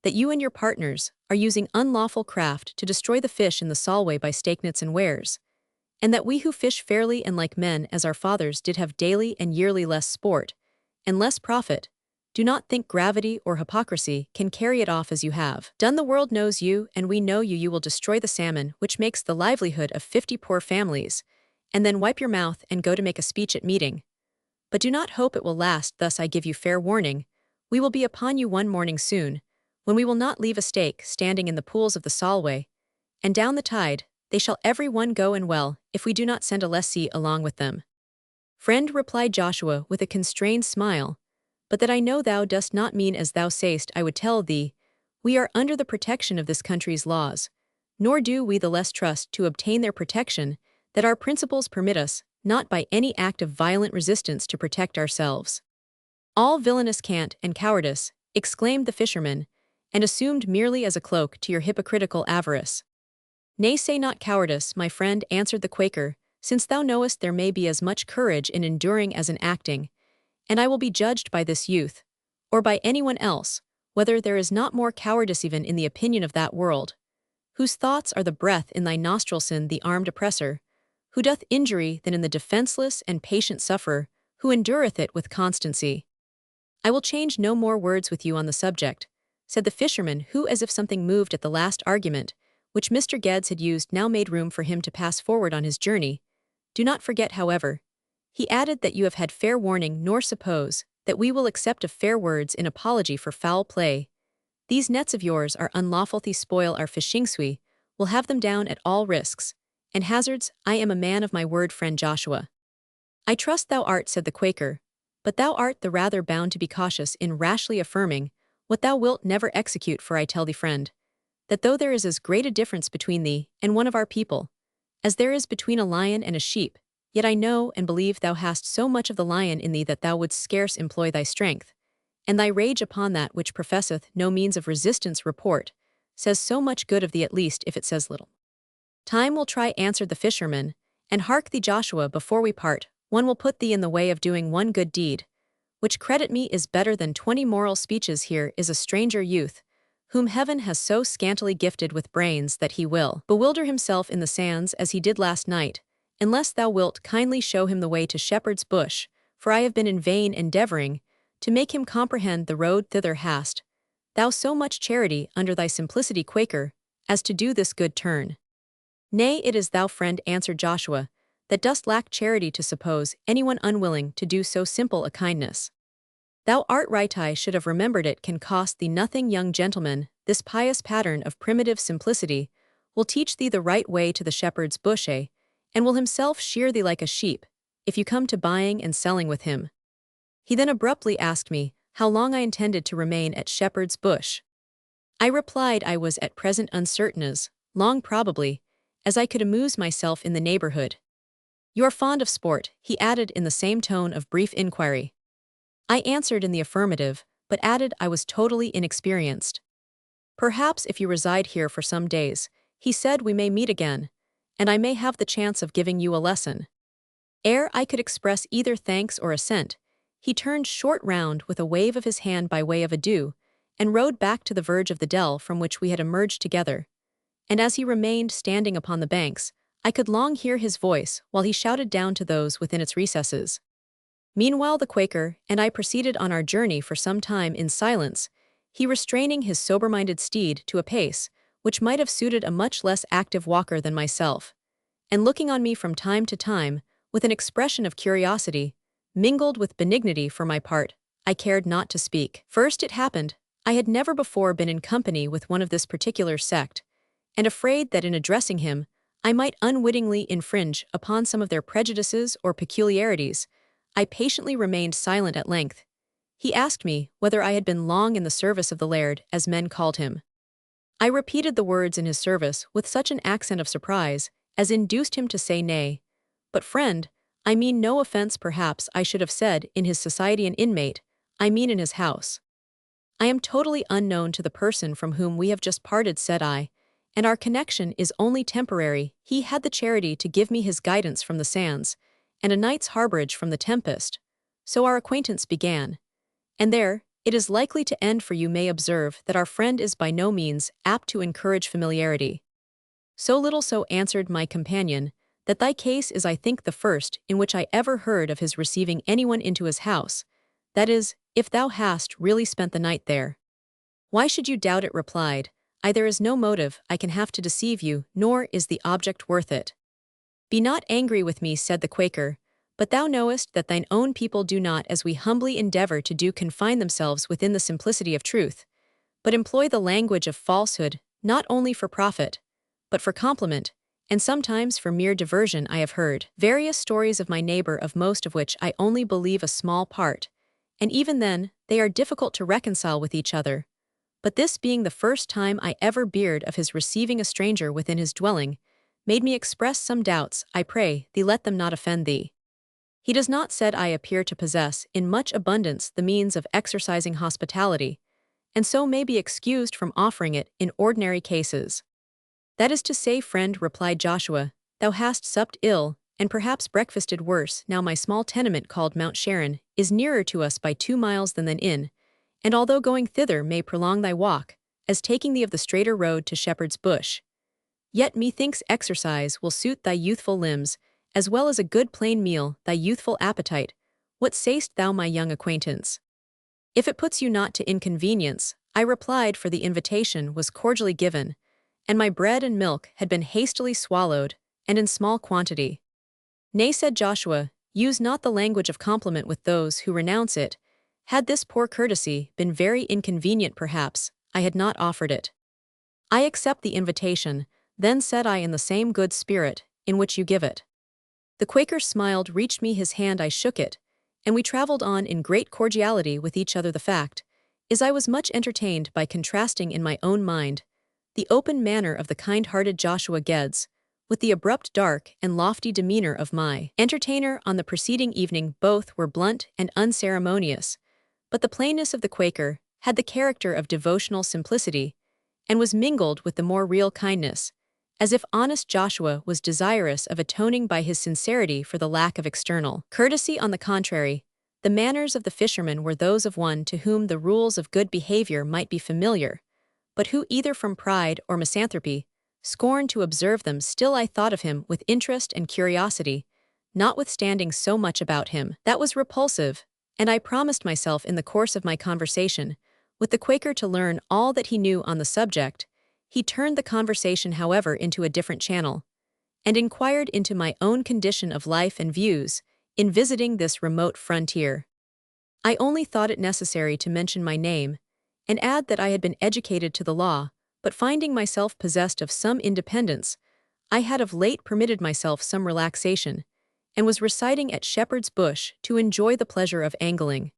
that you and your partners are using unlawful craft to destroy the fish in the Solway by stakenets and wares, and that we who fish fairly and like men as our fathers did have daily and yearly less sport, and less profit, do not think gravity or hypocrisy can carry it off as you have done. The world knows you, and we know you. You will destroy the salmon, which makes the livelihood of 50 poor families, and then wipe your mouth and go to make a speech at meeting. But do not hope it will last. Thus I give you fair warning. We will be upon you one morning soon, when we will not leave a stake standing in the pools of the Solway, and down the tide they shall every one go, and well, if we do not send a lessee along with them. Friend, replied Joshua with a constrained smile, but that I know thou dost not mean as thou sayst. I would tell thee, we are under the protection of this country's laws, nor do we the less trust to obtain their protection, that our principles permit us, not by any act of violent resistance to protect ourselves. All villainous cant and cowardice, exclaimed the fisherman, and assumed merely as a cloak to your hypocritical avarice. Nay, say not cowardice, my friend, answered the Quaker, since thou knowest there may be as much courage in enduring as in acting, and I will be judged by this youth, or by anyone else, whether there is not more cowardice even in the opinion of that world, whose thoughts are the breath in thy nostrils than the armed oppressor, who doth injury, than in the defenseless and patient sufferer, who endureth it with constancy. I will change no more words with you on the subject, said the fisherman, who, as if something moved at the last argument, which Mr. Geddes had used, now made room for him to pass forward on his journey. Do not forget, however, he added, that you have had fair warning, nor suppose that we will accept of fair words in apology for foul play. These nets of yours are unlawful, they spoil our fishing. We will have them down at all risks and hazards. I am a man of my word, friend Joshua. I trust thou art, said the Quaker, but thou art the rather bound to be cautious in rashly affirming what thou wilt never execute. For I tell thee, friend, that though there is as great a difference between thee and one of our people as there is between a lion and a sheep, yet I know and believe thou hast so much of the lion in thee that thou wouldst scarce employ thy strength, and thy rage upon that which professeth no means of resistance. Report says so much good of thee, at least if it says little. Time will try, answered the fisherman, and hark thee, Joshua, before we part, one will put thee in the way of doing one good deed, which, credit me, is better than 20 moral speeches. Here is a stranger youth, whom heaven has so scantily gifted with brains that he will bewilder himself in the sands as he did last night, unless thou wilt kindly show him the way to Shepherd's Bush, for I have been in vain endeavoring to make him comprehend the road thither. Hast thou so much charity under thy simplicity, Quaker, as to do this good turn? Nay, it is thou, friend, answered Joshua, that dost lack charity to suppose anyone unwilling to do so simple a kindness. Thou art right. I should have remembered it can cost thee nothing, young gentleman. This pious pattern of primitive simplicity will teach thee the right way to the Shepherd's Bush, and will himself shear thee like a sheep, if you come to buying and selling with him. He then abruptly asked me how long I intended to remain at Shepherd's Bush. I replied I was at present uncertain, as long probably as I could amuse myself in the neighborhood. You are fond of sport, he added in the same tone of brief inquiry. I answered in the affirmative, but added I was totally inexperienced. Perhaps if you reside here for some days, he said, we may meet again, and I may have the chance of giving you a lesson. Ere I could express either thanks or assent, he turned short round with a wave of his hand by way of adieu, and rode back to the verge of the dell from which we had emerged together. And as he remained standing upon the banks, I could long hear his voice while he shouted down to those within its recesses. Meanwhile the Quaker and I proceeded on our journey for some time in silence, he restraining his sober-minded steed to a pace which might have suited a much less active walker than myself, and looking on me from time to time with an expression of curiosity, mingled with benignity. For my part, I cared not to speak. First it happened, I had never before been in company with one of this particular sect, and afraid that in addressing him, I might unwittingly infringe upon some of their prejudices or peculiarities, I patiently remained silent. At length, he asked me whether I had been long in the service of the laird, as men called him. I repeated the words in his service with such an accent of surprise as induced him to say nay. But friend, I mean no offense perhaps I should have said in his society an inmate, I mean in his house. I am totally unknown to the person from whom we have just parted, said I, and our connection is only temporary. He had the charity to give me his guidance from the sands, and a night's harborage from the tempest. So our acquaintance began. And there, it is likely to end, for you may observe that our friend is by no means apt to encourage familiarity. So little so, answered my companion, that thy case is I think the first in which I ever heard of his receiving anyone into his house, that is, if thou hast really spent the night there. Why should you doubt it, replied I, there is no motive I can have to deceive you, nor is the object worth it. Be not angry with me, said the Quaker, but thou knowest that thine own people do not, as we humbly endeavor to do, confine themselves within the simplicity of truth, but employ the language of falsehood, not only for profit, but for compliment, and sometimes for mere diversion. I have heard various stories of my neighbor, of most of which I only believe a small part, and even then, they are difficult to reconcile with each other. But this being the first time I ever beard of his receiving a stranger within his dwelling, made me express some doubts. I pray thee let them not offend thee. He does not, said I, appear to possess in much abundance the means of exercising hospitality, and so may be excused from offering it in ordinary cases. That is to say, friend, replied Joshua, thou hast supped ill, and perhaps breakfasted worse. Now my small tenement called Mount Sharon is nearer to us by 2 miles than inn, and although going thither may prolong thy walk, as taking thee of the straighter road to Shepherd's Bush, yet methinks exercise will suit thy youthful limbs, as well as a good plain meal thy youthful appetite. What sayst thou, my young acquaintance? If it puts you not to inconvenience, I replied, for the invitation was cordially given, and my bread and milk had been hastily swallowed, and in small quantity. Nay, said Joshua, use not the language of compliment with those who renounce it. Had this poor courtesy been very inconvenient, perhaps I had not offered it. I accept the invitation, then, said I, in the same good spirit in which you give it. The Quaker smiled, reached me his hand, I shook it, and we traveled on in great cordiality with each other. The fact is, I was much entertained by contrasting in my own mind the open manner of the kind-hearted Joshua Geddes with the abrupt, dark, and lofty demeanor of my entertainer on the preceding evening. Both were blunt and unceremonious, but the plainness of the Quaker had the character of devotional simplicity, and was mingled with the more real kindness, as if honest Joshua was desirous of atoning by his sincerity for the lack of external courtesy. On the contrary, the manners of the fisherman were those of one to whom the rules of good behavior might be familiar, but who, either from pride or misanthropy, scorned to observe them. Still I thought of him with interest and curiosity, notwithstanding so much about him that was repulsive, and I promised myself in the course of my conversation with the Quaker to learn all that he knew on the subject. He turned the conversation, however, into a different channel, and inquired into my own condition of life and views in visiting this remote frontier. I only thought it necessary to mention my name, and add that I had been educated to the law, but finding myself possessed of some independence, I had of late permitted myself some relaxation, and was residing at Shepherd's Bush to enjoy the pleasure of angling.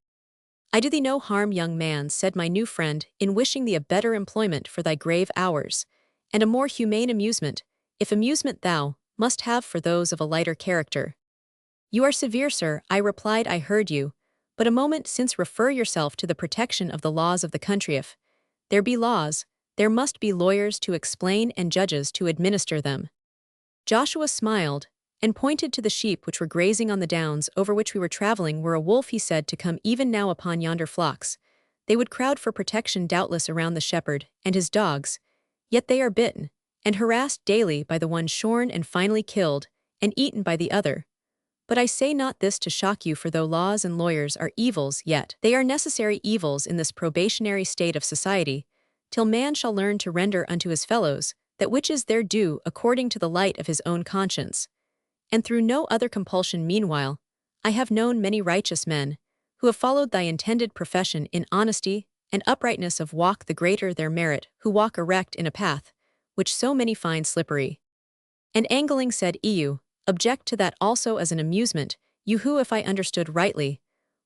I do thee no harm, young man, said my new friend, in wishing thee a better employment for thy grave hours, and a more humane amusement, if amusement thou must have for those of a lighter character. You are severe, sir, I replied. I heard you, but a moment since refer yourself to the protection of the laws of the country. If there be laws, there must be lawyers to explain and judges to administer them. Joshua smiled, and pointed to the sheep which were grazing on the downs over which we were traveling. Were a wolf, he said, to come even now upon yonder flocks, they would crowd for protection doubtless around the shepherd and his dogs, yet they are bitten and harassed daily by the one shorn and finally killed and eaten by the other. But I say not this to shock you, for though laws and lawyers are evils, yet they are necessary evils in this probationary state of society, till man shall learn to render unto his fellows that which is their due according to the light of his own conscience, and through no other compulsion. Meanwhile, I have known many righteous men, who have followed thy intended profession in honesty and uprightness of walk, the greater their merit who walk erect in a path, which so many find slippery. And angling, said EU, object to that also as an amusement, you who, if I understood rightly,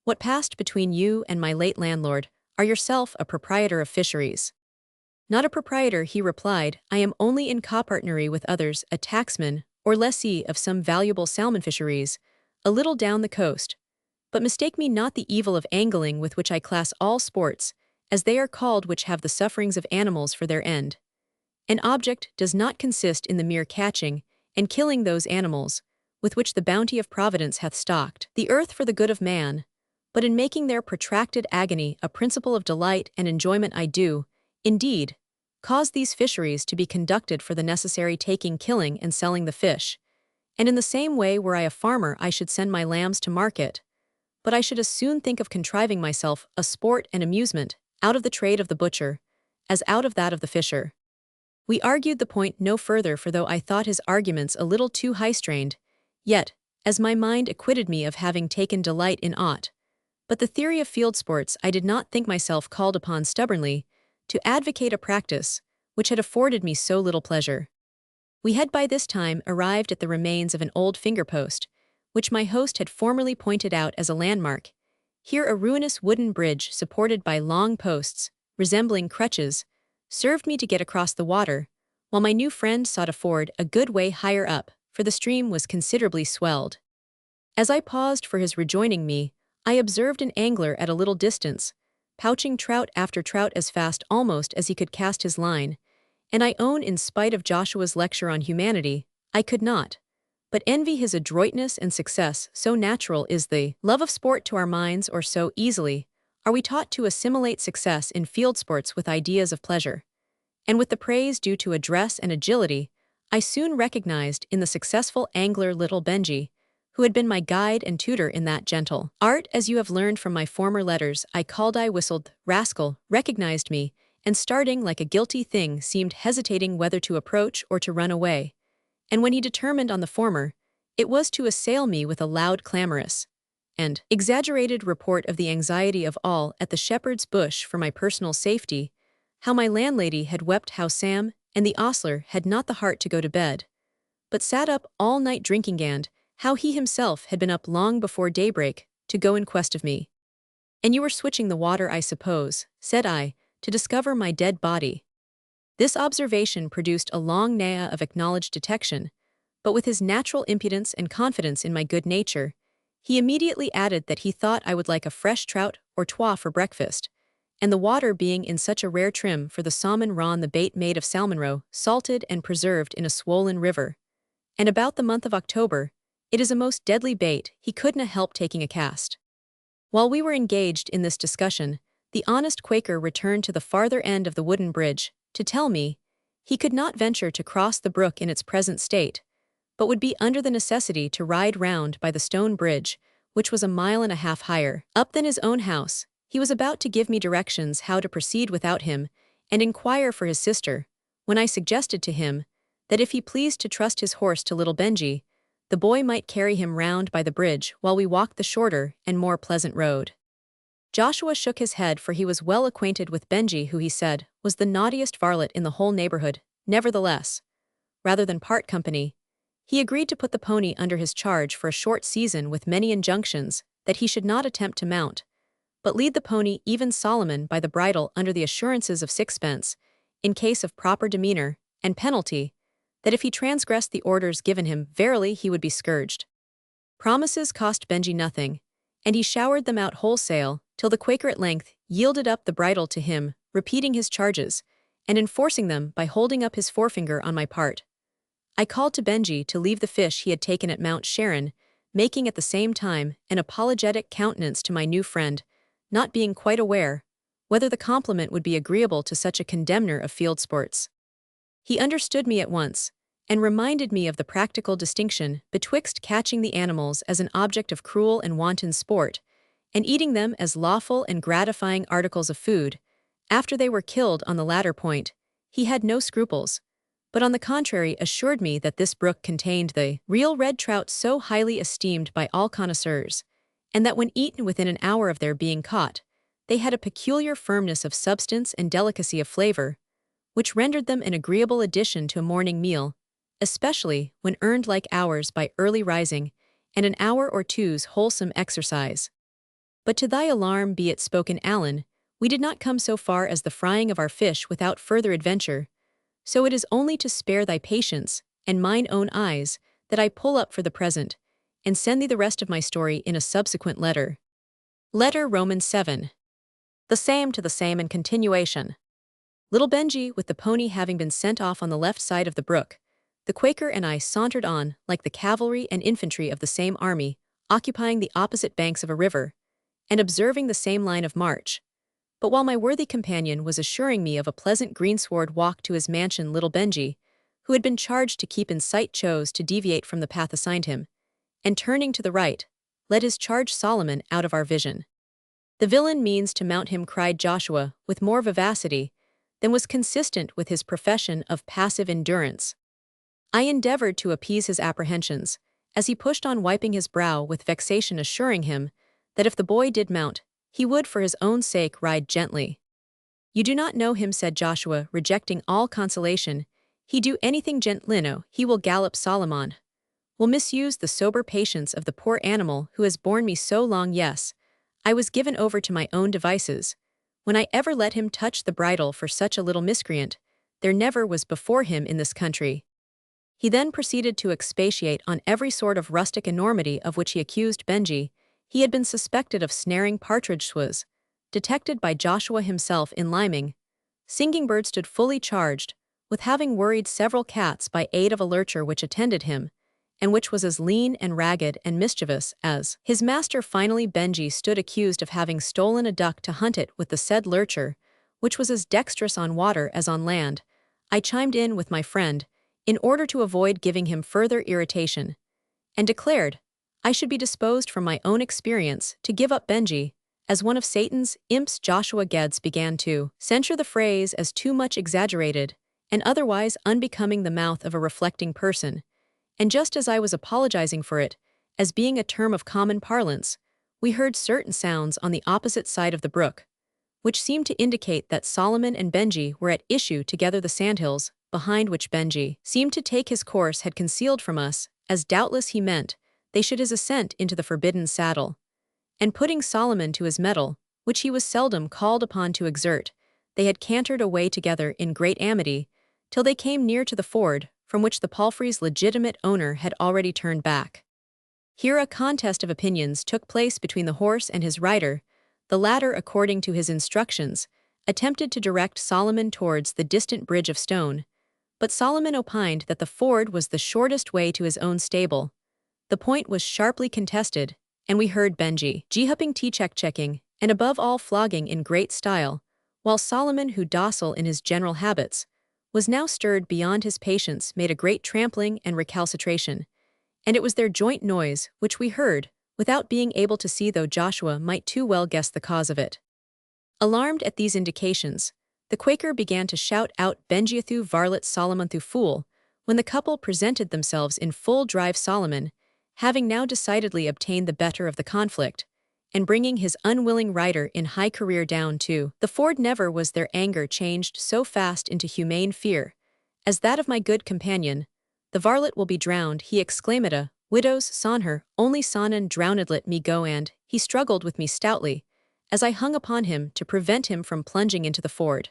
what passed between you and my late landlord, are yourself a proprietor of fisheries. Not a proprietor, he replied, I am only in copartnery with others, a tacksman, or lessee of some valuable salmon fisheries, a little down the coast. But mistake me not the evil of angling with which I class all sports, as they are called which have the sufferings of animals for their end. An object does not consist in the mere catching and killing those animals, with which the bounty of Providence hath stocked the earth for the good of man, but in making their protracted agony a principle of delight and enjoyment. I do, indeed, cause these fisheries to be conducted for the necessary taking, killing, and selling the fish. And in the same way, were I a farmer, I should send my lambs to market, but I should as soon think of contriving myself a sport and amusement out of the trade of the butcher, as out of that of the fisher. We argued the point no further, for though I thought his arguments a little too high-strained, yet, as my mind acquitted me of having taken delight in aught but the theory of field sports, I did not think myself called upon stubbornly to advocate a practice which had afforded me so little pleasure. We had by this time arrived at the remains of an old finger-post, which my host had formerly pointed out as a landmark. Here a ruinous wooden bridge supported by long posts, resembling crutches, served me to get across the water, while my new friend sought a ford a good way higher up, for the stream was considerably swelled. As I paused for his rejoining me, I observed an angler at a little distance, pouching trout after trout as fast almost as he could cast his line, and I own, in spite of Joshua's lecture on humanity, I could not but envy his adroitness and success. So natural is the love of sport to our minds, or so easily are we taught to assimilate success in field sports with ideas of pleasure. And with the praise due to address and agility, I soon recognized in the successful angler little Benji, who had been my guide and tutor in that gentle art. As you have learned from my former letters, I whistled, rascal, recognized me, and starting like a guilty thing seemed hesitating whether to approach or to run away. And when he determined on the former, it was to assail me with a loud clamorous and exaggerated report of the anxiety of all at the shepherd's bush for my personal safety, how my landlady had wept, how Sam and the ostler had not the heart to go to bed, but sat up all night drinking, and how he himself had been up long before daybreak to go in quest of me. And you were switching the water, I suppose, said I, to discover my dead body. This observation produced a long neigh of acknowledged detection, but with his natural impudence and confidence in my good nature, he immediately added that he thought I would like a fresh trout or twa for breakfast, and the water being in such a rare trim for the salmon rawn, the bait made of salmon roe, salted and preserved in a swollen river. And about the month of October, it is a most deadly bait, he couldna help taking a cast. While we were engaged in this discussion, the honest Quaker returned to the farther end of the wooden bridge, to tell me he could not venture to cross the brook in its present state, but would be under the necessity to ride round by the stone bridge, which was 1.5 miles higher up than his own house. He was about to give me directions how to proceed without him, and inquire for his sister, when I suggested to him that if he pleased to trust his horse to little Benji, the boy might carry him round by the bridge while we walked the shorter and more pleasant road. Joshua shook his head, for he was well acquainted with Benji, who he said was the naughtiest varlet in the whole neighborhood. Nevertheless, rather than part company, he agreed to put the pony under his charge for a short season, with many injunctions that he should not attempt to mount, but lead the pony, even Solomon, by the bridle under the assurances of sixpence, in case of proper demeanor, and penalty, that if he transgressed the orders given him, verily he would be scourged. Promises cost Benji nothing, and he showered them out wholesale, till the Quaker at length yielded up the bridle to him, repeating his charges, and enforcing them by holding up his forefinger on my part. I called to Benji to leave the fish he had taken at Mount Sharon, making at the same time an apologetic countenance to my new friend, not being quite aware whether the compliment would be agreeable to such a condemner of field sports. He understood me at once, and reminded me of the practical distinction betwixt catching the animals as an object of cruel and wanton sport, and eating them as lawful and gratifying articles of food. After they were killed, on the latter point, he had no scruples, but on the contrary assured me that this brook contained the real red trout so highly esteemed by all connoisseurs, and that when eaten within an hour of their being caught, they had a peculiar firmness of substance and delicacy of flavor, which rendered them an agreeable addition to a morning meal, especially when earned like ours by early rising and an hour or two's wholesome exercise. But to thy alarm be it spoken, Allan, we did not come so far as the frying of our fish without further adventure, so it is only to spare thy patience and mine own eyes that I pull up for the present, and send thee the rest of my story in a subsequent letter. Letter Romans 7. The same to the same and continuation. Little Benji, with the pony having been sent off on the left side of the brook, the Quaker and I sauntered on like the cavalry and infantry of the same army, occupying the opposite banks of a river, and observing the same line of march. But while my worthy companion was assuring me of a pleasant greensward walk to his mansion, little Benji, who had been charged to keep in sight, chose to deviate from the path assigned him, and turning to the right, led his charge Solomon out of our vision. "The villain means to mount him," cried Joshua, with more vivacity than was consistent with his profession of passive endurance. I endeavored to appease his apprehensions, as he pushed on, wiping his brow with vexation, assuring him that if the boy did mount, he would for his own sake ride gently. "You do not know him," said Joshua, rejecting all consolation. "He do anything gentlino, he will gallop Solomon. Will misuse the sober patience of the poor animal who has borne me so long. Yes, I was given over to my own devices. When I ever let him touch the bridle for such a little miscreant, there never was before him in this country." He then proceeded to expatiate on every sort of rustic enormity of which he accused Benji. He had been suspected of snaring partridge was detected by Joshua himself in liming. Singing Bird stood fully charged with having worried several cats by aid of a lurcher which attended him, and which was as lean and ragged and mischievous as his master. Finally, Benji stood accused of having stolen a duck to hunt it with the said lurcher, which was as dexterous on water as on land. I chimed in with my friend, in order to avoid giving him further irritation, and declared I should be disposed from my own experience to give up Benji as one of Satan's imps. Joshua Geddes began to censure the phrase as too much exaggerated and otherwise unbecoming the mouth of a reflecting person, and just as I was apologizing for it as being a term of common parlance, we heard certain sounds on the opposite side of the brook, which seemed to indicate that Solomon and Benji were at issue together. The sandhills, behind which Benji seemed to take his course, had concealed from us, as doubtless he meant they should his ascent into the forbidden saddle. And putting Solomon to his mettle, which he was seldom called upon to exert, they had cantered away together in great amity, till they came near to the ford, from which the palfrey's legitimate owner had already turned back. Here a contest of opinions took place between the horse and his rider. The latter, according to his instructions, attempted to direct Solomon towards the distant bridge of stone, but Solomon opined that the ford was the shortest way to his own stable. The point was sharply contested, and we heard Benji hupping, checking, and above all flogging in great style, while Solomon, who docile in his general habits, was now stirred beyond his patience, made a great trampling and recalcitration, and it was their joint noise which we heard, without being able to see, though Joshua might too well guess the cause of it. Alarmed at these indications, the Quaker began to shout out, "Benjiathu varlet Solomonthu fool," when the couple presented themselves in full drive. Solomon, having now decidedly obtained the better of the conflict, and bringing his unwilling rider in high career down to the ford. Never was their anger changed so fast into humane fear as that of my good companion. "The varlet will be drowned," he exclaimed. "Widows son her, only sonnen drowned, let me go," and he struggled with me stoutly, as I hung upon him to prevent him from plunging into the ford.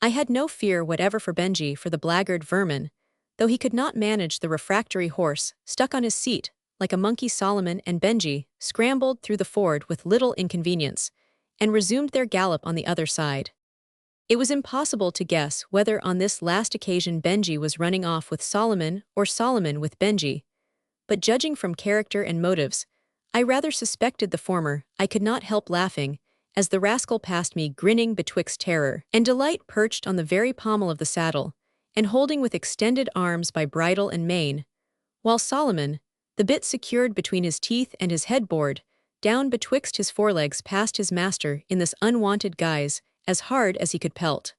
I had no fear whatever for Benji, for the blackguard vermin, though he could not manage the refractory horse, stuck on his seat like a monkey. Solomon and Benji scrambled through the ford with little inconvenience, and resumed their gallop on the other side. It was impossible to guess whether on this last occasion Benji was running off with Solomon or Solomon with Benji, but judging from character and motives, I rather suspected the former. I could not help laughing as the rascal passed me, grinning betwixt terror and delight, perched on the very pommel of the saddle, and holding with extended arms by bridle and mane, while Solomon, the bit secured between his teeth and his headboard, down betwixt his forelegs, passed his master in this unwonted guise as hard as he could pelt.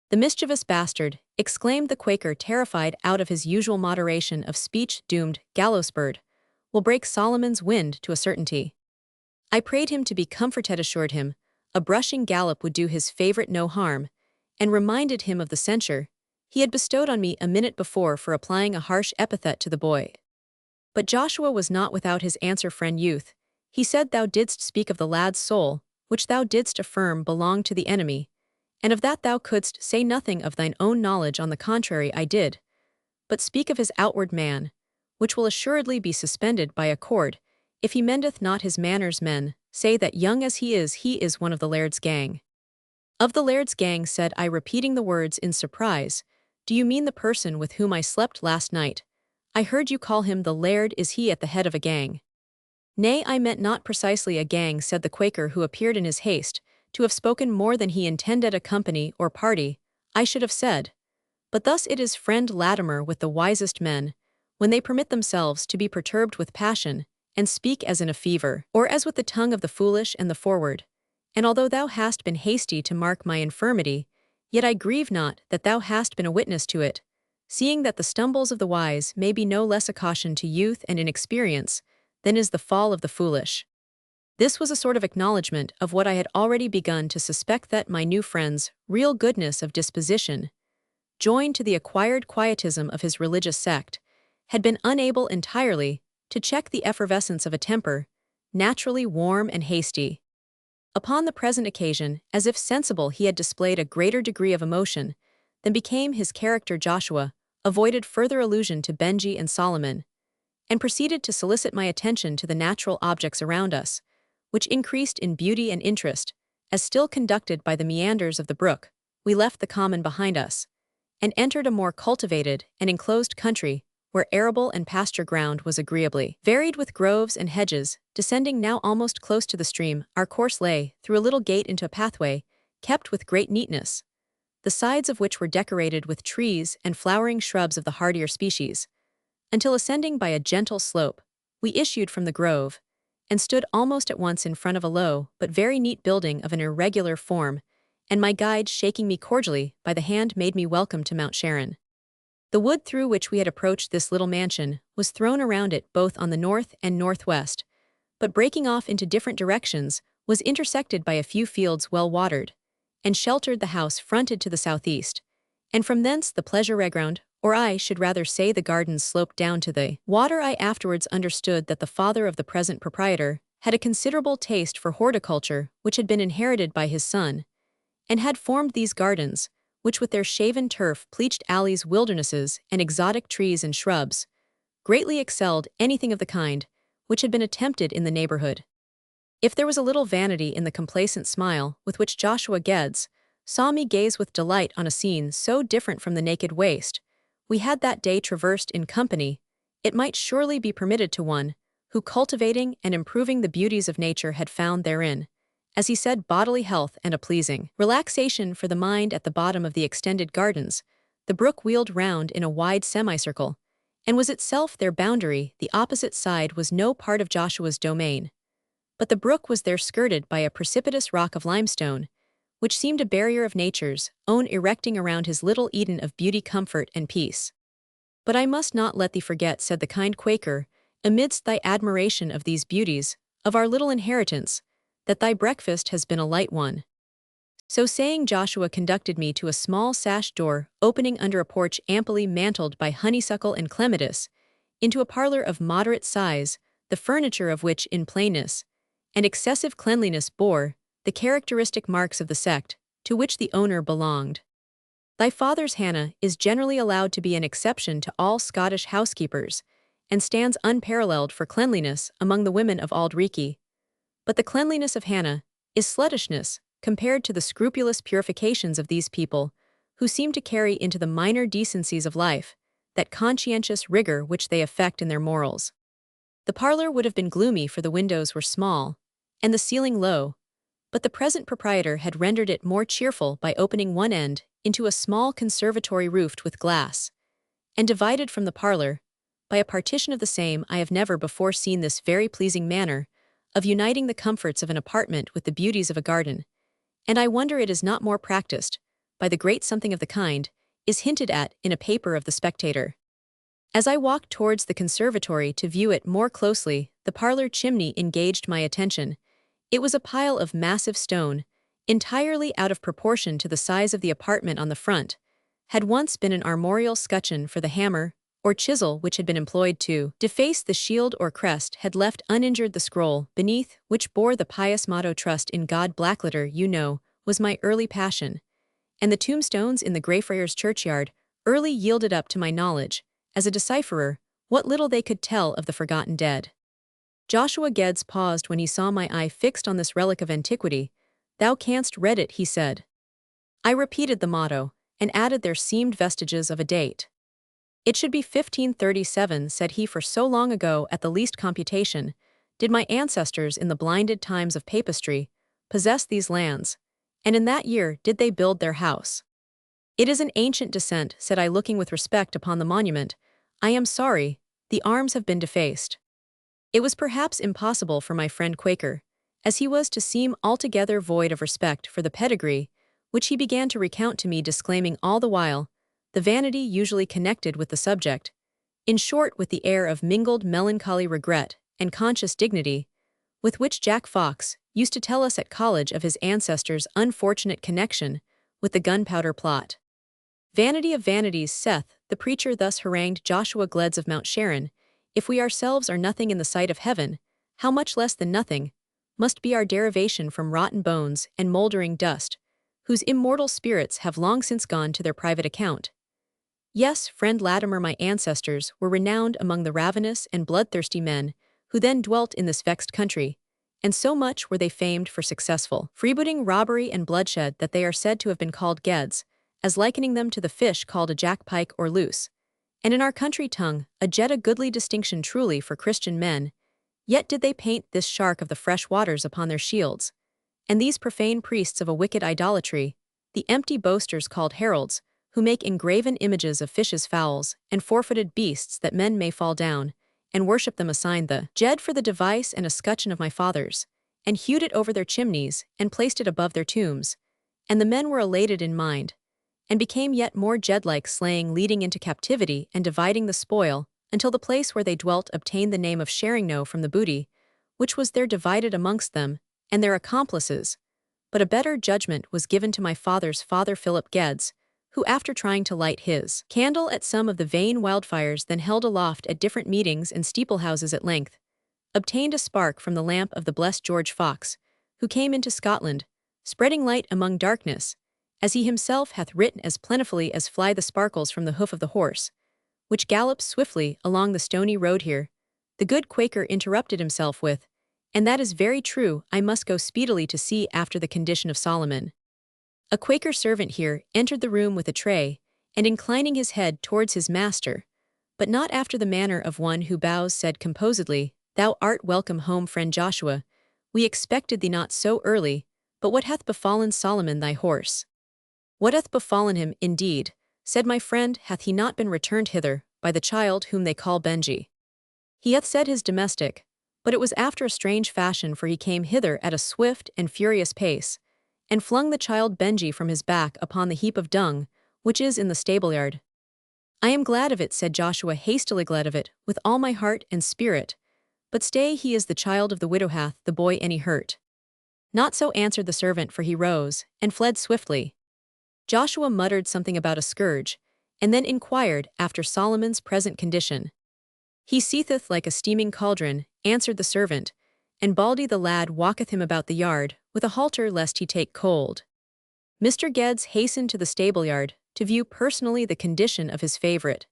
"The mischievous bastard," exclaimed the Quaker, terrified out of his usual moderation of speech, "doomed Gallowsbird will break Solomon's wind to a certainty." I prayed him to be comforted, assured him a brushing gallop would do his favorite no harm, and reminded him of the censure he had bestowed on me a minute before for applying a harsh epithet to the boy. But Joshua was not without his answer. "Friend youth," he said, "thou didst speak of the lad's soul, which thou didst affirm belonged to the enemy, and of that thou couldst say nothing of thine own knowledge. On the contrary, I did but speak of his outward man, which will assuredly be suspended by a cord, if he mendeth not his manners. Men say that young as he is one of the laird's gang. Of the laird's gang, said I, repeating the words in surprise. Do you mean the person with whom I slept last night? I heard you call him the laird. Is he at the head of a gang? Nay, I meant not precisely a gang, said the Quaker, who appeared in his haste to have spoken more than he intended. A company or party, I should have said. But thus it is, friend Latimer, with the wisest men, when they permit themselves to be perturbed with passion, and speak as in a fever, or as with the tongue of the foolish and the forward. And although thou hast been hasty to mark my infirmity, yet I grieve not that thou hast been a witness to it, seeing that the stumbles of the wise may be no less a caution to youth and inexperience than is the fall of the foolish. This was a sort of acknowledgment of what I had already begun to suspect, that my new friend's real goodness of disposition, joined to the acquired quietism of his religious sect, had been unable entirely to check the effervescence of a temper naturally warm and hasty. Upon the present occasion, as if sensible he had displayed a greater degree of emotion than became his character, Joshua avoided further allusion to Benji and Solomon, and proceeded to solicit my attention to the natural objects around us, which increased in beauty and interest, as still conducted by the meanders of the brook, we left the common behind us, and entered a more cultivated and enclosed country, where arable and pasture ground was agreeably varied with groves and hedges. Descending now almost close to the stream, our course lay through a little gate into a pathway, kept with great neatness, the sides of which were decorated with trees and flowering shrubs of the hardier species, until ascending by a gentle slope, we issued from the grove, and stood almost at once in front of a low but very neat building of an irregular form, and my guide, shaking me cordially by the hand, made me welcome to Mount Sharon. The wood through which we had approached this little mansion was thrown around it both on the north and northwest, but breaking off into different directions, was intersected by a few fields well watered, and sheltered. The house fronted to the southeast, and from thence the pleasure ground, or I should rather say the gardens, sloped down to the water. I afterwards understood that the father of the present proprietor had a considerable taste for horticulture, which had been inherited by his son, and had formed these gardens, which with their shaven turf, pleached alleys, wildernesses, and exotic trees and shrubs, greatly excelled anything of the kind which had been attempted in the neighborhood. If there was a little vanity in the complacent smile with which Joshua Geddes saw me gaze with delight on a scene so different from the naked waste we had that day traversed in company, it might surely be permitted to one who, cultivating and improving the beauties of nature, had found therein, as he said, bodily health and a pleasing relaxation for the mind. At the bottom of the extended gardens, the brook wheeled round in a wide semicircle, and was itself their boundary. The opposite side was no part of Joshua's domain, but the brook was there skirted by a precipitous rock of limestone, which seemed a barrier of nature's own erecting around his little Eden of beauty, comfort, and peace. But I must not let thee forget, said the kind Quaker, amidst thy admiration of these beauties, of our little inheritance, that thy breakfast has been a light one. So saying, Joshua conducted me to a small sash door opening under a porch amply mantled by honeysuckle and clematis, into a parlor of moderate size, the furniture of which, in plainness and excessive cleanliness, bore the characteristic marks of the sect to which the owner belonged. Thy father's Hannah is generally allowed to be an exception to all Scottish housekeepers, and stands unparalleled for cleanliness among the women of Auld Reekie. But the cleanliness of Hannah is sluttishness compared to the scrupulous purifications of these people, who seem to carry into the minor decencies of life that conscientious rigor which they affect in their morals. The parlor would have been gloomy, for the windows were small, and the ceiling low, but the present proprietor had rendered it more cheerful by opening one end into a small conservatory roofed with glass, and divided from the parlor by a partition of the same. I have never before seen this very pleasing manner of uniting the comforts of an apartment with the beauties of a garden, and I wonder it is not more practiced by the great. Something of the kind is hinted at in a paper of the Spectator. As I walked towards the conservatory to view it more closely, the parlor chimney engaged my attention. It was a pile of massive stone, entirely out of proportion to the size of the apartment on the front, had once been an armorial scutcheon, for the hammer or chisel which had been employed to deface the shield or crest had left uninjured the scroll beneath, which bore the pious motto, "Trust in God." Blackletter, you know, was my early passion, and the tombstones in the Greyfriars churchyard early yielded up to my knowledge, as a decipherer, What little they could tell of the forgotten dead. Joshua Geddes paused when he saw my eye fixed on this relic of antiquity. Thou canst read it, he said. I repeated the motto, and added there seemed vestiges of a date. It should be 1537, said he, for so long ago at the least computation, did my ancestors in the blinded times of papistry possess these lands, and in that year did they build their house. It is an ancient descent, said I, looking with respect upon the monument. I am sorry, the arms have been defaced. It was perhaps impossible for my friend Quaker, as he was, to seem altogether void of respect for the pedigree, which he began to recount to me, disclaiming all the while the vanity usually connected with the subject, in short with the air of mingled melancholy regret and conscious dignity, with which Jack Fox used to tell us at college of his ancestors' unfortunate connection with the gunpowder plot. Vanity of vanities, saith the preacher, thus harangued Joshua Geddes of Mount Sharon. If we ourselves are nothing in the sight of heaven, how much less than nothing must be our derivation from rotten bones and mouldering dust, whose immortal spirits have long since gone to their private account. Yes, friend Latimer, my ancestors were renowned among the ravenous and bloodthirsty men who then dwelt in this vexed country, and so much were they famed for successful freebooting, robbery, and bloodshed that they are said to have been called Geddes, as likening them to the fish called a jack-pike or luce, and in our country tongue, a jet, a goodly distinction truly for Christian men. Yet did they paint this shark of the fresh waters upon their shields, and these profane priests of a wicked idolatry, the empty boasters called heralds, who make engraven images of fishes, fowls, and four-footed beasts that men may fall down and worship them, assigned the jed for the device and escutcheon of my fathers, and hewed it over their chimneys and placed it above their tombs, and the men were elated in mind, and became yet more jed-like, slaying, leading into captivity, and dividing the spoil, until the place where they dwelt obtained the name of sharing no from the booty, which was there divided amongst them and their accomplices. But a better judgment was given to my father's father, Philip Geddes, who, after trying to light his candle at some of the vain wildfires then held aloft at different meetings and steeplehouses, at length obtained a spark from the lamp of the blessed George Fox, who came into Scotland, spreading light among darkness, as he himself hath written as plentifully as fly the sparkles from the hoof of the horse, which gallops swiftly along the stony road here. The good Quaker interrupted himself with, and that is very true, I must go speedily to see after the condition of Solomon. A Quaker servant here entered the room with a tray, and inclining his head towards his master, but not after the manner of one who bows, said composedly, Thou art welcome home, friend Joshua. We expected thee not so early, but what hath befallen Solomon thy horse? What hath befallen him, indeed, said my friend, hath he not been returned hither by the child whom they call Benji? He hath said his domestic, but it was after a strange fashion, for he came hither at a swift and furious pace, and flung the child Benji from his back upon the heap of dung, which is in the stable-yard. I am glad of it, said Joshua, hastily, glad of it, with all my heart and spirit. But stay, he is the child of the widow, hath the boy any hurt? Not so, answered the servant, for he rose, and fled swiftly. Joshua muttered something about a scourge, and then inquired after Solomon's present condition. He seetheth like a steaming cauldron, answered the servant, and Baldy the lad walketh him about the yard, with a halter lest he take cold. Mr. Geddes hastened to the stable-yard, to view personally the condition of his favourite,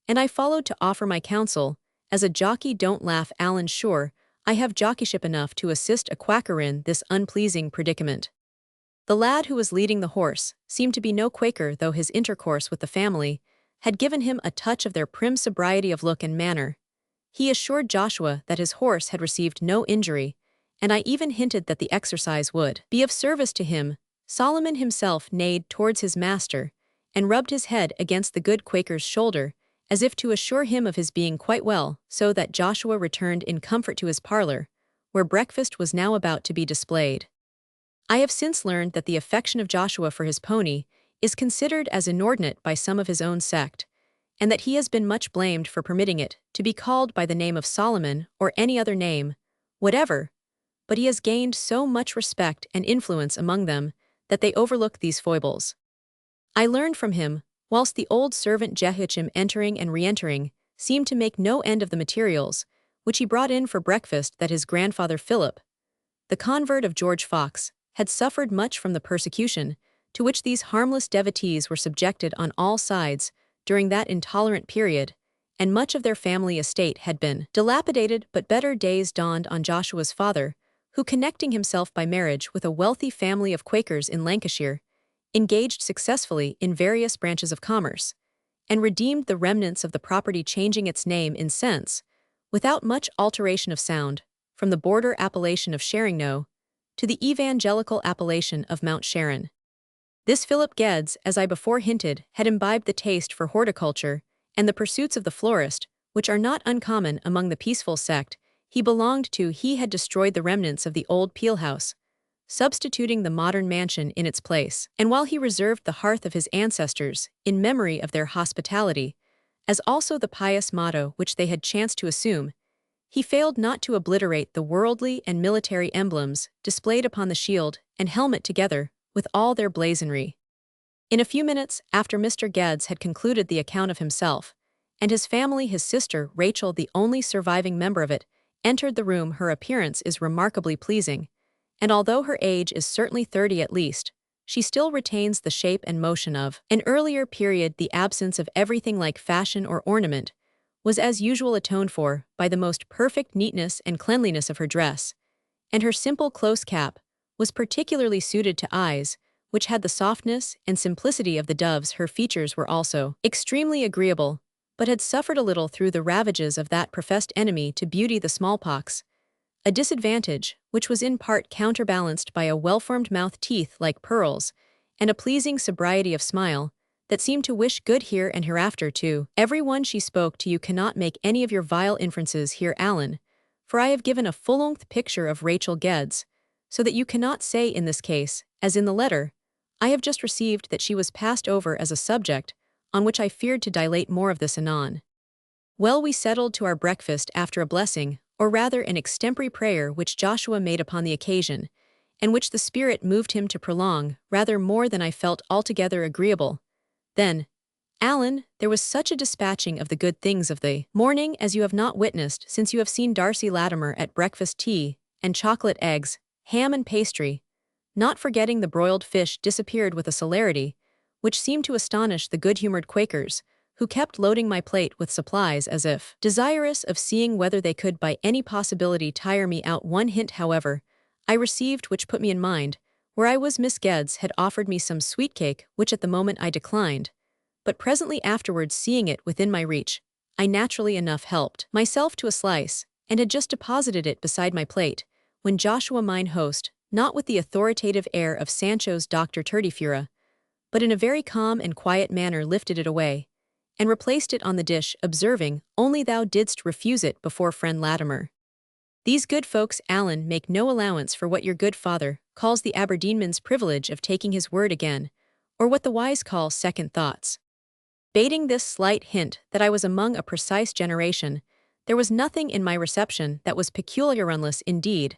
and I followed to offer my counsel. As a jockey, don't laugh, Alan, sure, I have jockeyship enough to assist a quacker in this unpleasing predicament. The lad who was leading the horse seemed to be no Quaker, though his intercourse with the family had given him a touch of their prim sobriety of look and manner. He assured Joshua that his horse had received no injury, and I even hinted that the exercise would be of service to him. Solomon himself neighed towards his master, and rubbed his head against the good Quaker's shoulder, as if to assure him of his being quite well, so that Joshua returned in comfort to his parlor, where breakfast was now about to be displayed. I have since learned that the affection of Joshua for his pony is considered as inordinate by some of his own sect, and that he has been much blamed for permitting it to be called by the name of Solomon or any other name whatever, but he has gained so much respect and influence among them that they overlook these foibles. I learned from him, whilst the old servant Jehoiachim, entering and re-entering, seemed to make no end of the materials which he brought in for breakfast, that his grandfather Philip, the convert of George Fox, had suffered much from the persecution to which these harmless devotees were subjected on all sides during that intolerant period, and much of their family estate had been dilapidated, but better days dawned on Joshua's father, who, connecting himself by marriage with a wealthy family of Quakers in Lancashire, engaged successfully in various branches of commerce, and redeemed the remnants of the property, changing its name in sense, without much alteration of sound, from the border appellation of Sharingknowe to the evangelical appellation of Mount Sharon. This Philip Geddes, as I before hinted, had imbibed the taste for horticulture and the pursuits of the florist, which are not uncommon among the peaceful sect he belonged to. He had destroyed the remnants of the old Peel house, substituting the modern mansion in its place, and while he reserved the hearth of his ancestors in memory of their hospitality, as also the pious motto which they had chanced to assume, he failed not to obliterate the worldly and military emblems displayed upon the shield and helmet together with all their blazonry. In a few minutes after Mr. Geddes had concluded the account of himself and his family, his sister Rachel, the only surviving member of it, entered the room. Her appearance is remarkably pleasing, and although her age is certainly 30 at least, she still retains the shape and motion of an earlier period. The absence of everything like fashion or ornament was as usual atoned for by the most perfect neatness and cleanliness of her dress, and her simple close cap was particularly suited to eyes which had the softness and simplicity of the dove's. Her features were also extremely agreeable, but had suffered a little through the ravages of that professed enemy to beauty, the smallpox, a disadvantage which was in part counterbalanced by a well-formed mouth, teeth like pearls, and a pleasing sobriety of smile that seemed to wish good here and hereafter to every one she spoke to. You cannot make any of your vile inferences here, Alan, for I have given a full-length picture of Rachel Geddes, so that you cannot say in this case, as in the letter I have just received, that she was passed over as a subject on which I feared to dilate. More of this anon. Well, we settled to our breakfast after a blessing, or rather an extempore prayer which Joshua made upon the occasion, and which the Spirit moved him to prolong rather more than I felt altogether agreeable. Then, Alan, there was such a dispatching of the good things of the morning as you have not witnessed since you have seen Darcy Latimer at breakfast. Tea and chocolate, eggs, ham and pastry, not forgetting the broiled fish, disappeared with a celerity which seemed to astonish the good-humored Quakers, who kept loading my plate with supplies as if desirous of seeing whether they could by any possibility tire me out. One hint, however, I received which put me in mind where I was. Miss Geddes had offered me some sweet cake, which at the moment I declined, but presently afterwards, seeing it within my reach, I naturally enough helped myself to a slice, and had just deposited it beside my plate, when Joshua, mine host, not with the authoritative air of Sancho's Dr. Turdyfura, but in a very calm and quiet manner, lifted it away, and replaced it on the dish, observing, "Only thou didst refuse it before, friend Latimer. These good folks, Alan, make no allowance for what your good father calls the Aberdeenman's privilege of taking his word again, or what the wise call second thoughts." Bating this slight hint that I was among a precise generation, there was nothing in my reception that was peculiar, unless, indeed,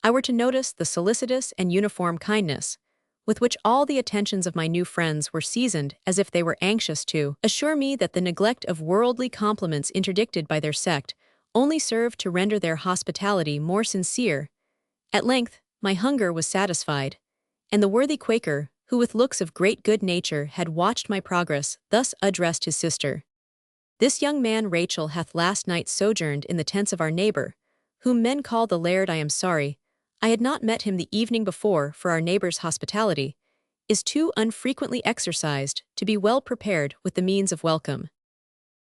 I were to notice the solicitous and uniform kindness with which all the attentions of my new friends were seasoned, as if they were anxious to assure me that the neglect of worldly compliments interdicted by their sect only served to render their hospitality more sincere. At length, my hunger was satisfied, and the worthy Quaker, who with looks of great good nature had watched my progress, thus addressed his sister. "This young man Rachel hath last night sojourned in the tents of our neighbour, whom men call the Laird. I am sorry I had not met him the evening before, for our neighbour's hospitality is too unfrequently exercised to be well prepared with the means of welcome."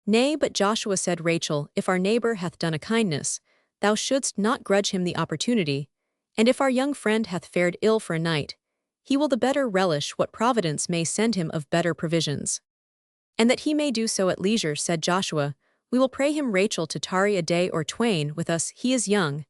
"Nay, but Joshua," said Rachel, "if our neighbour hath done a kindness, thou shouldst not grudge him the opportunity, and if our young friend hath fared ill for a night, he will the better relish what Providence may send him of better provisions." "And that he may do so at leisure," said Joshua, "we will pray him, Rachel, to tarry a day or twain with us. He is young,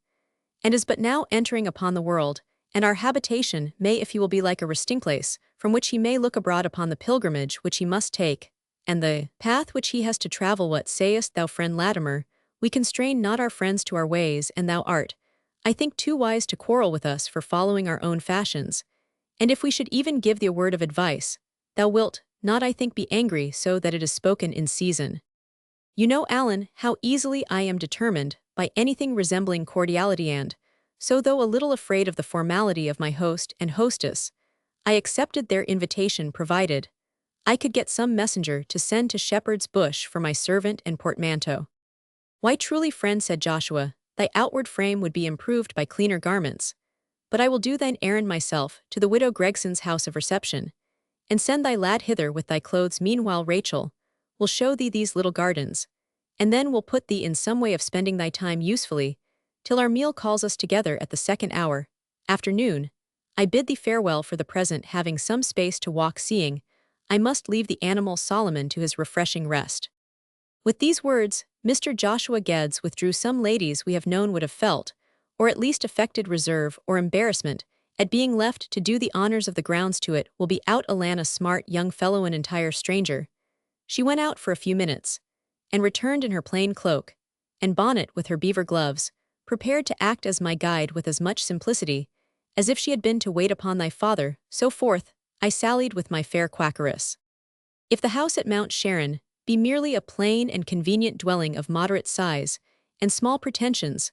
and is but now entering upon the world, and our habitation may, if he will, be like a resting place, from which he may look abroad upon the pilgrimage which he must take, and the path which he has to travel. What sayest thou, friend Latimer? We constrain not our friends to our ways, and thou art, I think, too wise to quarrel with us for following our own fashions, and if we should even give thee a word of advice, thou wilt not, I think, be angry, so that it is spoken in season. You know, Alan, how easily I am determined by anything resembling cordiality, and so, though a little afraid of the formality of my host and hostess, I accepted their invitation, provided I could get some messenger to send to Shepherd's Bush for my servant and portmanteau. Why truly, friend, said Joshua, thy outward frame would be improved by cleaner garments. But I will do thine errand myself to the widow Gregson's house of reception, and send thy lad hither with thy clothes. Meanwhile Rachel will show thee these little gardens, and then will put thee in some way of spending thy time usefully, till our meal calls us together at the second hour, afternoon. I bid thee farewell for the present, having some space to walk, seeing I must leave the animal Solomon to his refreshing rest. With these words, Mr. Joshua Geddes withdrew. Some ladies we have known would have felt, or at least affected reserve or embarrassment, at being left to do the honors of the grounds. To it will be out Alana, smart young fellow, an entire stranger. She went out for a few minutes, and returned in her plain cloak and bonnet with her beaver gloves, prepared to act as my guide with as much simplicity as if she had been to wait upon thy father. So forth I sallied with my fair quackeress. If the house at Mount Sharon be merely a plain and convenient dwelling of moderate size and small pretensions,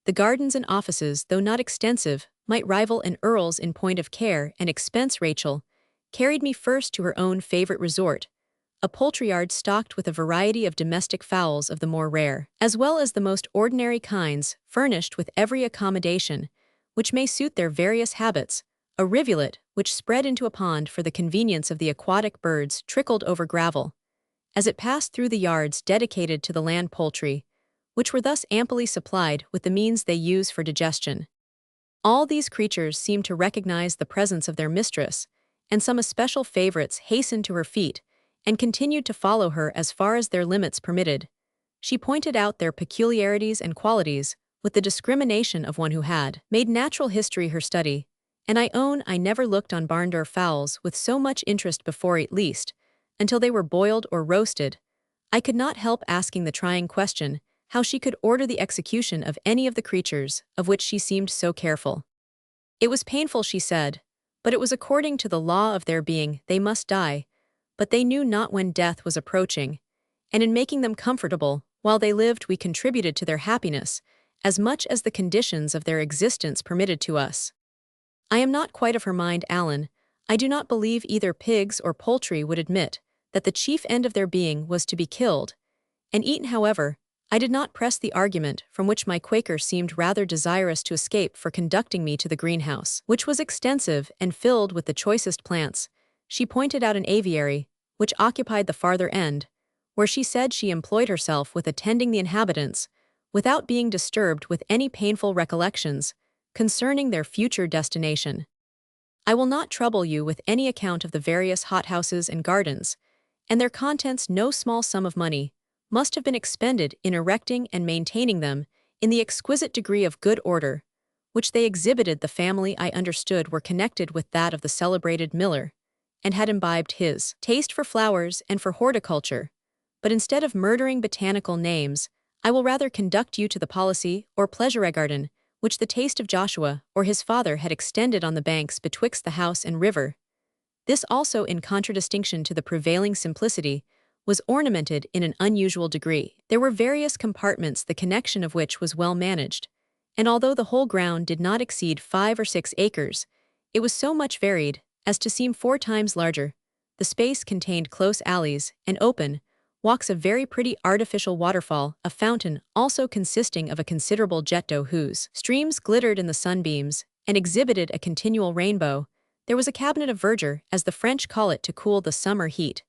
the gardens and offices, though not extensive, might rival an earl's in point of care and expense. Rachel carried me first to her own favorite resort, a poultry yard stocked with a variety of domestic fowls of the more rare, as well as the most ordinary kinds, furnished with every accommodation which may suit their various habits. A rivulet, which spread into a pond for the convenience of the aquatic birds, trickled over gravel as it passed through the yards dedicated to the land poultry, which were thus amply supplied with the means they use for digestion. All these creatures seemed to recognize the presence of their mistress, and some especial favorites hastened to her feet and continued to follow her as far as their limits permitted. She pointed out their peculiarities and qualities with the discrimination of one who had made natural history her study, and I own I never looked on barn-door fowls with so much interest before, at least, until they were boiled or roasted. I could not help asking the trying question, how she could order the execution of any of the creatures of which she seemed so careful. It was painful, she said, but it was according to the law of their being. They must die, but they knew not when death was approaching, and in making them comfortable while they lived we contributed to their happiness as much as the conditions of their existence permitted to us. I am not quite of her mind, Alan. I do not believe either pigs or poultry would admit that the chief end of their being was to be killed and eaten. However, I did not press the argument, from which my Quaker seemed rather desirous to escape, for conducting me to the greenhouse, which was extensive and filled with the choicest plants. She pointed out an aviary, which occupied the farther end, where she said she employed herself with attending the inhabitants, without being disturbed with any painful recollections concerning their future destination. I will not trouble you with any account of the various hothouses and gardens, and their contents. No small sum of money must have been expended in erecting and maintaining them in the exquisite degree of good order which they exhibited. The family, I understood, were connected with that of the celebrated Miller, and had imbibed his taste for flowers and for horticulture. But instead of murdering botanical names, I will rather conduct you to the policy or pleasure garden, which the taste of Joshua or his father had extended on the banks betwixt the house and river. This also, in contradistinction to the prevailing simplicity, was ornamented in an unusual degree. There were various compartments, the connection of which was well managed, and although the whole ground did not exceed 5 or 6 acres, it was so much varied as to seem 4 times larger. The space contained close alleys and open walks, a very pretty artificial waterfall, a fountain also consisting of a considerable jet d'eau whose streams glittered in the sunbeams and exhibited a continual rainbow. There was a cabinet of verdure, as the French call it, to cool the summer heat,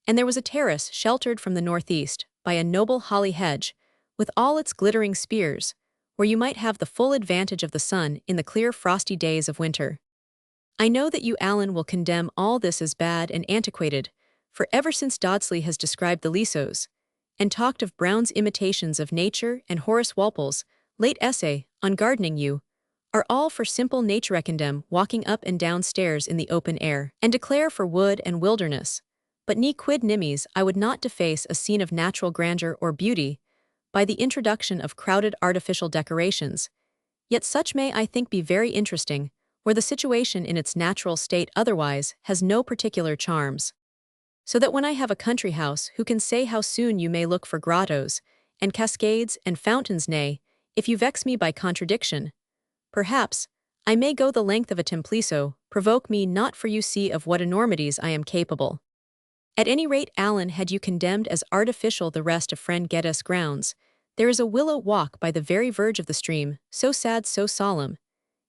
and there was a terrace sheltered from the northeast by a noble holly hedge, with all its glittering spears, where you might have the full advantage of the sun in the clear frosty days of winter. I know that you, Alan, will condemn all this as bad and antiquated, for ever since Dodsley has described the Lesos, and talked of Brown's imitations of nature and Horace Walpole's late essay on gardening, you are all for simple nature, condemn walking up and down stairs in the open air, and declare for wood and wilderness. But ne quid nimis, I would not deface a scene of natural grandeur or beauty by the introduction of crowded artificial decorations, yet such may, I think, be very interesting, where the situation in its natural state otherwise has no particular charms. So that when I have a country house, who can say how soon you may look for grottos, and cascades, and fountains? Nay, if you vex me by contradiction, perhaps I may go the length of a templiso. Provoke me not, for you see of what enormities I am capable. At any rate, Alan, had you condemned as artificial the rest of friend Geddes' grounds, there is a willow walk by the very verge of the stream, so sad, so solemn,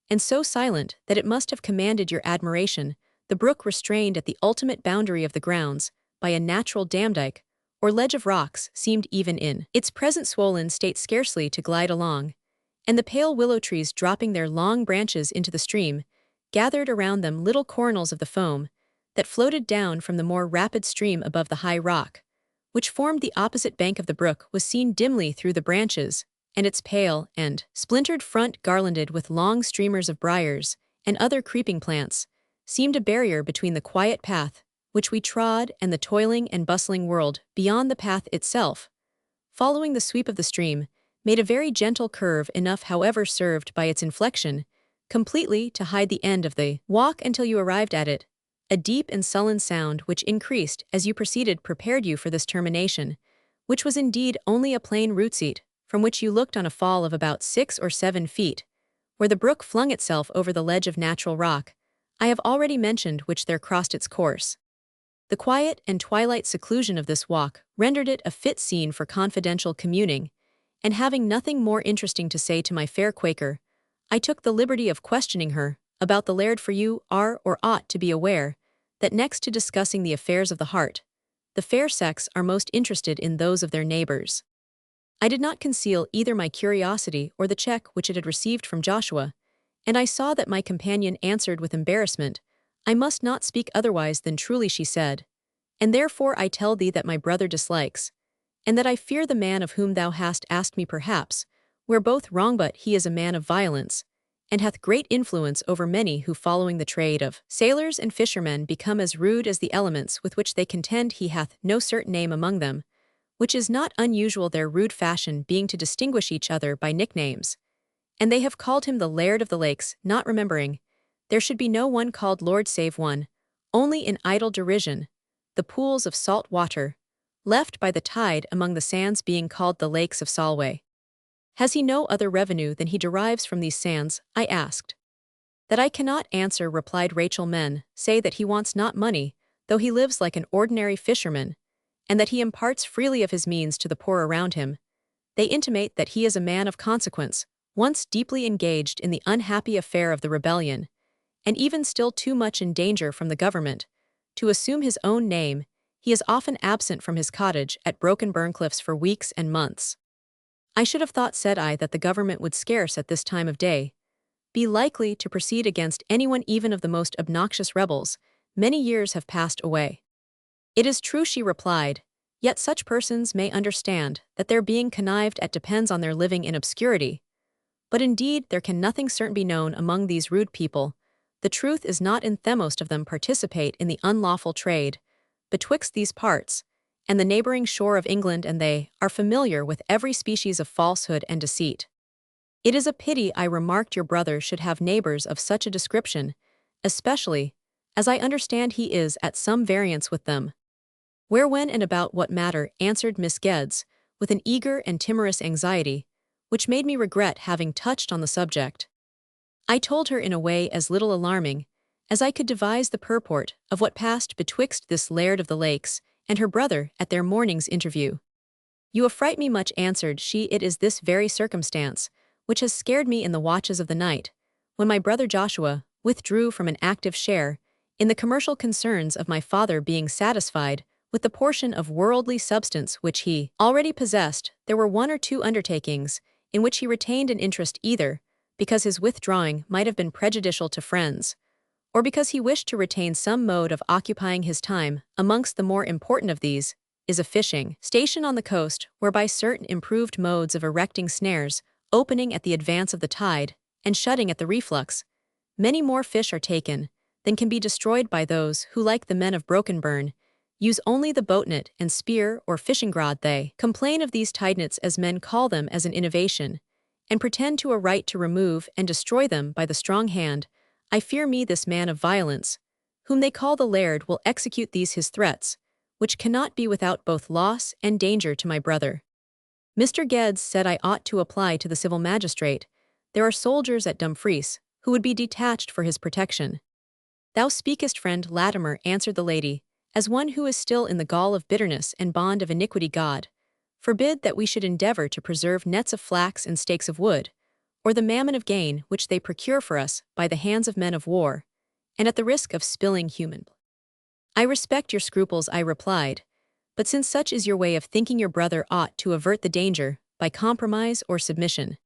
and so silent that it must have commanded your admiration, the brook restrained at the ultimate boundary of the grounds, by a natural dam dike, or ledge of rocks, seemed even in its present swollen state scarcely to glide along, and the pale willow trees dropping their long branches into the stream, gathered around them little coronals of the foam, that floated down from the more rapid stream above the high rock, which formed the opposite bank of the brook, was seen dimly through the branches, and its pale and splintered front, garlanded with long streamers of briars and other creeping plants, seemed a barrier between the quiet path which we trod and the toiling and bustling world beyond. The path itself, following the sweep of the stream, made a very gentle curve enough, however, served by its inflection completely to hide the end of the walk until you arrived at it. A deep and sullen sound which increased as you proceeded prepared you for this termination, which was indeed only a plain root seat, from which you looked on a fall of about 6 or 7 feet, where the brook flung itself over the ledge of natural rock I have already mentioned, which there crossed its course. The quiet and twilight seclusion of this walk rendered it a fit scene for confidential communing, and having nothing more interesting to say to my fair Quaker, I took the liberty of questioning her about the laird, for you are or ought to be aware that next to discussing the affairs of the heart, the fair sex are most interested in those of their neighbors. I did not conceal either my curiosity or the check which it had received from Joshua, and I saw that my companion answered with embarrassment, I must not speak otherwise than truly, she said, and therefore I tell thee that my brother dislikes, and that I fear the man of whom thou hast asked me. Perhaps we're both wrong, but he is a man of violence, and hath great influence over many who, following the trade of sailors and fishermen, become as rude as the elements with which they contend. He hath no certain name among them, which is not unusual, their rude fashion being to distinguish each other by nicknames, and they have called him the Laird of the Lakes, not remembering there should be no one called Lord save one, only in idle derision, the pools of salt water, left by the tide among the sands, being called the Lakes of Solway. Has he no other revenue than he derives from these sands? I asked. That I cannot answer, replied Rachel. Men say that he wants not money, though he lives like an ordinary fisherman, and that he imparts freely of his means to the poor around him. They intimate that he is a man of consequence, once deeply engaged in the unhappy affair of the rebellion, and even still too much in danger from the government to assume his own name. He is often absent from his cottage at Broken Burncliffs for weeks and months. I should have thought, said I, that the government would scarce at this time of day be likely to proceed against anyone, even of the most obnoxious rebels. Many years have passed away. It is true, she replied, yet such persons may understand that their being connived at depends on their living in obscurity. But indeed there can nothing certain be known among these rude people. The truth is not in them. Most of them participate in the unlawful trade betwixt these parts and the neighboring shore of England, and they are familiar with every species of falsehood and deceit. It is a pity, I remarked, your brother should have neighbors of such a description, especially as I understand he is at some variance with them. Where, when, and about what matter? Answered Miss Geddes, with an eager and timorous anxiety, which made me regret having touched on the subject. I told her in a way as little alarming as I could devise the purport of what passed betwixt this Laird of the Lakes and her brother at their morning's interview. You affright me much, answered she. It is this very circumstance which has scared me in the watches of the night, when my brother Joshua withdrew from an active share in the commercial concerns of my father, being satisfied with the portion of worldly substance which he already possessed. There were 1 or 2 undertakings in which he retained an interest, either because his withdrawing might have been prejudicial to friends, or because he wished to retain some mode of occupying his time. Amongst the more important of these is a fishing station on the coast, whereby certain improved modes of erecting snares, opening at the advance of the tide and shutting at the reflux, many more fish are taken than can be destroyed by those who, like the men of Brokenburn, use only the boatnet and spear or fishing rod. They complain of these tide nets, as men call them, as an innovation, and pretend to a right to remove and destroy them by the strong hand. I fear me this man of violence, whom they call the Laird, will execute these his threats, which cannot be without both loss and danger to my brother. Mr. Geddes said I ought to apply to the civil magistrate. There are soldiers at Dumfries who would be detached for his protection. Thou speakest, friend Latimer, answered the lady, as one who is still in the gall of bitterness and bond of iniquity. God forbid that we should endeavor to preserve nets of flax and stakes of wood, or the mammon of gain which they procure for us by the hands of men of war, and at the risk of spilling human blood. I respect your scruples, I replied, but since such is your way of thinking, your brother ought to avert the danger by compromise or submission.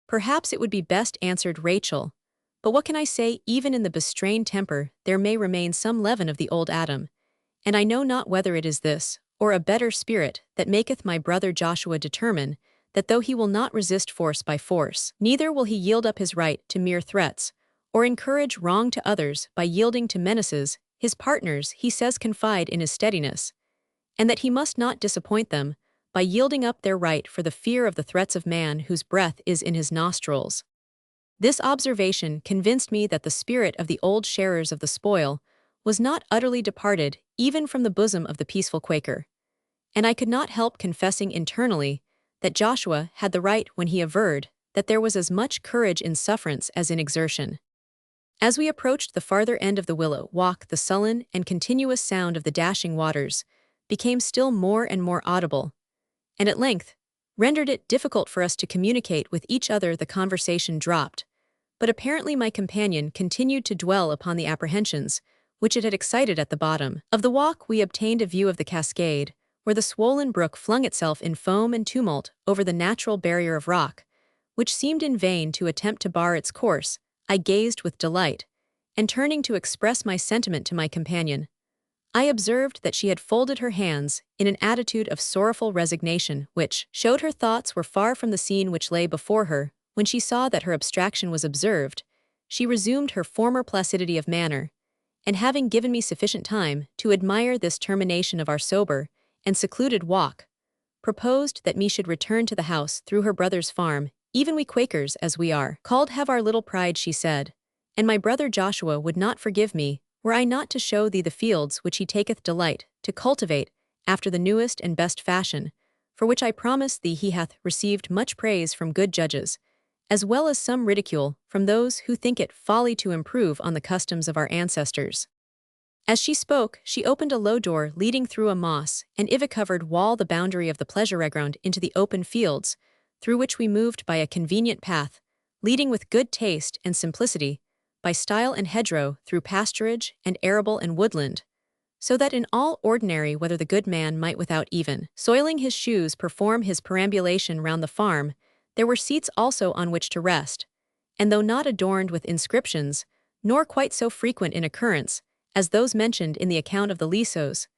Perhaps it would be best, answered Rachel, but what can I say? Even in the bestrained temper there may remain some leaven of the old Adam, and I know not whether it is this, or a better spirit, that maketh my brother Joshua determine that though he will not resist force by force, neither will he yield up his right to mere threats, or encourage wrong to others by yielding to menaces. His partners, he says, confide in his steadiness, and that he must not disappoint them by yielding up their right for the fear of the threats of man whose breath is in his nostrils. This observation convinced me that the spirit of the old sharers of the spoil was not utterly departed even from the bosom of the peaceful Quaker, and I could not help confessing internally that Joshua had the right when he averred that there was as much courage in sufferance as in exertion. As we approached the farther end of the willow walk, the sullen and continuous sound of the dashing waters became still more and more audible, and at length rendered it difficult for us to communicate with each other. The conversation dropped, but apparently my companion continued to dwell upon the apprehensions which it had excited. At the bottom of the walk we obtained a view of the cascade, where the swollen brook flung itself in foam and tumult over the natural barrier of rock, which seemed in vain to attempt to bar its course. I gazed with delight, and turning to express my sentiment to my companion, I observed that she had folded her hands in an attitude of sorrowful resignation, which showed her thoughts were far from the scene which lay before her. When she saw that her abstraction was observed, she resumed her former placidity of manner, and having given me sufficient time to admire this termination of our sober and secluded walk, proposed that me should return to the house through her brother's farm. Even we Quakers, as we are called, have our little pride, she said, and my brother Joshua would not forgive me were I not to show thee the fields which he taketh delight to cultivate after the newest and best fashion, for which I promise thee he hath received much praise from good judges, as well as some ridicule from those who think it folly to improve on the customs of our ancestors. As she spoke, she opened a low door leading through a moss and ivy-covered wall, the boundary of the pleasure ground, into the open fields, through which we moved by a convenient path, leading with good taste and simplicity, by stile and hedgerow, through pasturage and arable and woodland, so that in all ordinary weather the good man might without even soiling his shoes perform his perambulation round the farm. There were seats also on which to rest, and though not adorned with inscriptions, nor quite so frequent in occurrence as those mentioned in the account of the Lysos,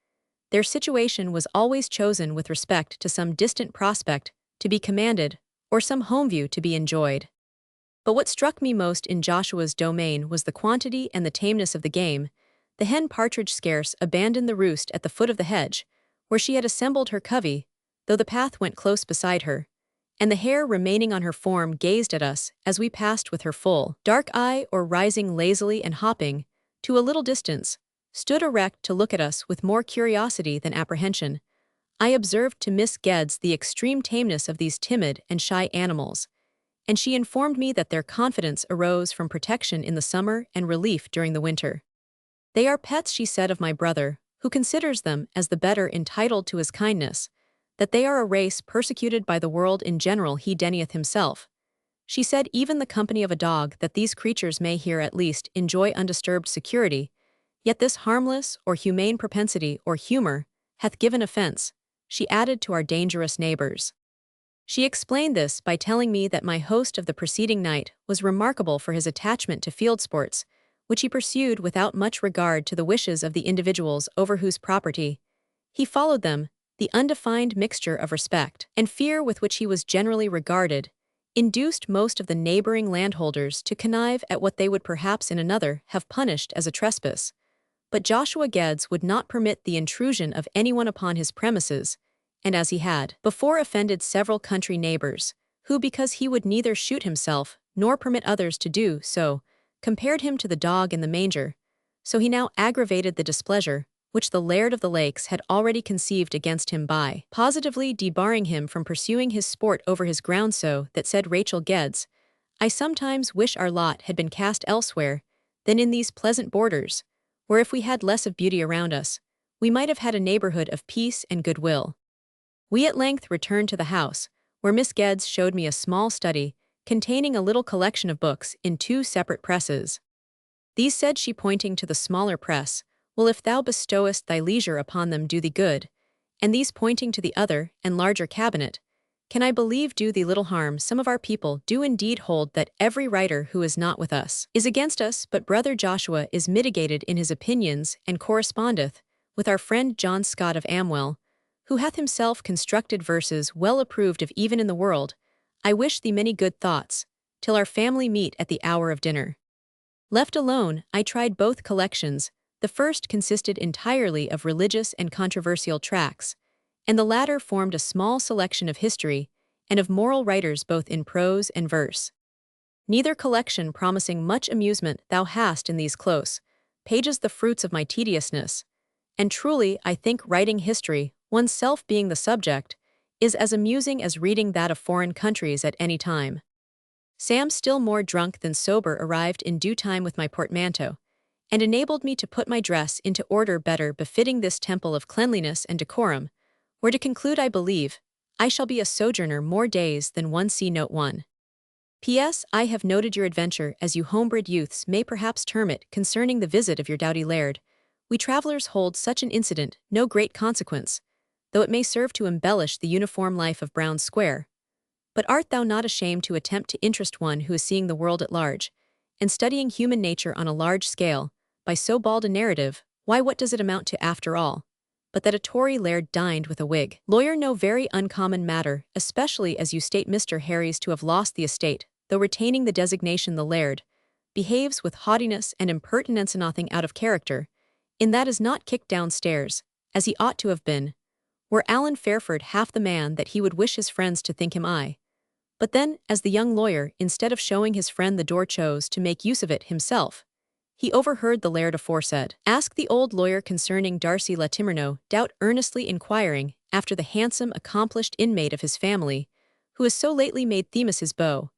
their situation was always chosen with respect to some distant prospect to be commanded, or some home view to be enjoyed. But what struck me most in Joshua's domain was the quantity and the tameness of the game. The hen partridge scarce abandoned the roost at the foot of the hedge, where she had assembled her covey, though the path went close beside her, and the hare remaining on her form gazed at us as we passed with her full dark eye, or rising lazily and hopping to a little distance, stood erect to look at us with more curiosity than apprehension. I observed to Miss Geddes the extreme tameness of these timid and shy animals, and she informed me that their confidence arose from protection in the summer and relief during the winter. They are pets, she said, of my brother, who considers them as the better entitled to his kindness, that they are a race persecuted by the world in general. He denieth himself, she said, even the company of a dog, that these creatures may here at least enjoy undisturbed security, yet this harmless or humane propensity or humor hath given offense, she added, to our dangerous neighbors. She explained this by telling me that my host of the preceding night was remarkable for his attachment to field sports, which he pursued without much regard to the wishes of the individuals over whose property he followed them. The undefined mixture of respect and fear with which he was generally regarded induced most of the neighboring landholders to connive at what they would perhaps in another have punished as a trespass. But Joshua Geddes would not permit the intrusion of anyone upon his premises, and as he had before offended several country neighbors, who, because he would neither shoot himself nor permit others to do so, compared him to the dog in the manger, so he now aggravated the displeasure which the Laird of the Lakes had already conceived against him by positively debarring him from pursuing his sport over his ground. So that, said Rachel Geddes, I sometimes wish our lot had been cast elsewhere than in these pleasant borders, where if we had less of beauty around us, we might have had a neighborhood of peace and goodwill. We at length returned to the house, where Miss Geddes showed me a small study containing a little collection of books in two separate presses. These, said she, pointing to the smaller press, will, if thou bestowest thy leisure upon them, do thee good, and these, pointing to the other and larger cabinet, can I believe do thee little harm. Some of our people do indeed hold that every writer who is not with us is against us, but brother Joshua is mitigated in his opinions and correspondeth with our friend John Scott of Amwell, who hath himself constructed verses well approved of even in the world. I wish thee many good thoughts, till our family meet at the hour of dinner. Left alone, I tried both collections. The first consisted entirely of religious and controversial tracts, and the latter formed a small selection of history and of moral writers both in prose and verse. Neither collection promising much amusement thou hast in these close pages the fruits of my tediousness, and truly I think writing history, oneself being the subject, is as amusing as reading that of foreign countries at any time. Sam, still more drunk than sober, arrived in due time with my portmanteau, and enabled me to put my dress into order better befitting this temple of cleanliness and decorum, where, to conclude, I believe, I shall be a sojourner more days than one. See Note 1. P.S. I have noted your adventure, as you homebred youths may perhaps term it, concerning the visit of your doughty laird. We travellers hold such an incident no great consequence, though it may serve to embellish the uniform life of Brown Square. But art thou not ashamed to attempt to interest one who is seeing the world at large, and studying human nature on a large scale, by so bald a narrative? Why, what does it amount to after all, but that a Tory laird dined with a Whig lawyer? No very uncommon matter, especially as you state Mr. Harry's to have lost the estate, though retaining the designation the laird, behaves with haughtiness and impertinence, nothing out of character, in that is not kicked downstairs, as he ought to have been. Were Alan Fairford half the man that he would wish his friends to think him I. But then, as the young lawyer, instead of showing his friend the door, chose to make use of it himself, he overheard the laird aforesaid ask the old lawyer concerning Darcy Latimerno, doubt earnestly inquiring after the handsome, accomplished inmate of his family, who has so lately made Themis his beau,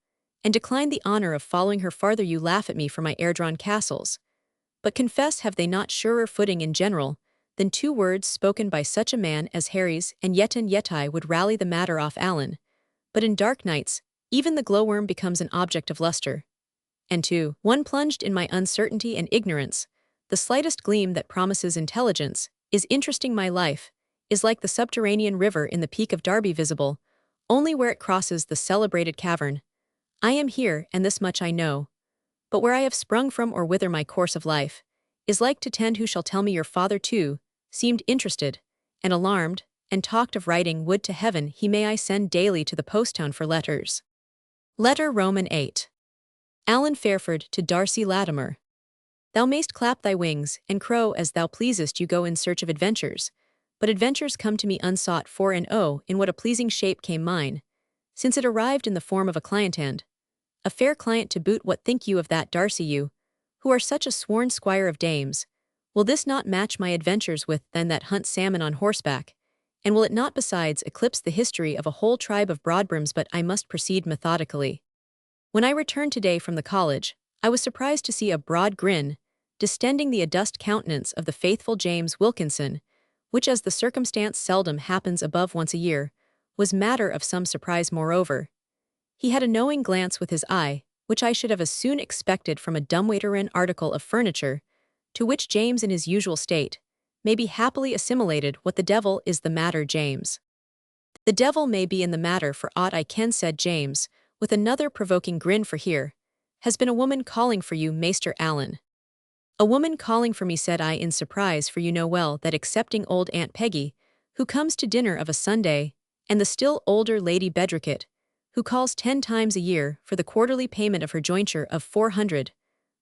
and declined the honor of following her farther. You laugh at me for my air-drawn castles, but confess, have they not surer footing in general than two words spoken by such a man as Harry's? And yet I would rally the matter off Alan, but in dark nights, even the glowworm becomes an object of luster. And 2. One plunged in my uncertainty and ignorance, the slightest gleam that promises intelligence is interesting. My life is like the subterranean river in the Peak of Derby, visible only where it crosses the celebrated cavern. I am here, and this much I know, but where I have sprung from or whither my course of life is like to tend. Who shall tell me? Your father, too, seemed interested and alarmed, and talked of writing. Would to heaven he may I send daily to the post town for letters. Letter Roman 8. Alan Fairford to Darcy Latimer. Thou mayst clap thy wings and crow as thou pleasest. You go in search of adventures, but adventures come to me unsought for, and oh, in what a pleasing shape came mine, since it arrived in the form of a client, and a fair client to boot. What think you of that, Darcy, you, who are such a sworn squire of dames? Will this not match my adventures with them that hunt salmon on horseback? And will it not besides eclipse the history of a whole tribe of broadbrims? But I must proceed methodically. When I returned today from the college, I was surprised to see a broad grin distending the adust countenance of the faithful James Wilkinson, which, as the circumstance seldom happens above once a year, was matter of some surprise. Moreover, he had a knowing glance with his eye, which I should have as soon expected from a dumbwaiter in article of furniture, to which James in his usual state may be happily assimilated. What the devil is the matter, James? The devil may be in the matter for aught I ken, said James, with another provoking grin, for here has been a woman calling for you, Maester Allan. A woman calling for me, said I in surprise, for you know well that excepting old Aunt Peggy, who comes to dinner of a Sunday, and the still older Lady Bedricket, who calls 10 times a year for the quarterly payment of her jointure of 400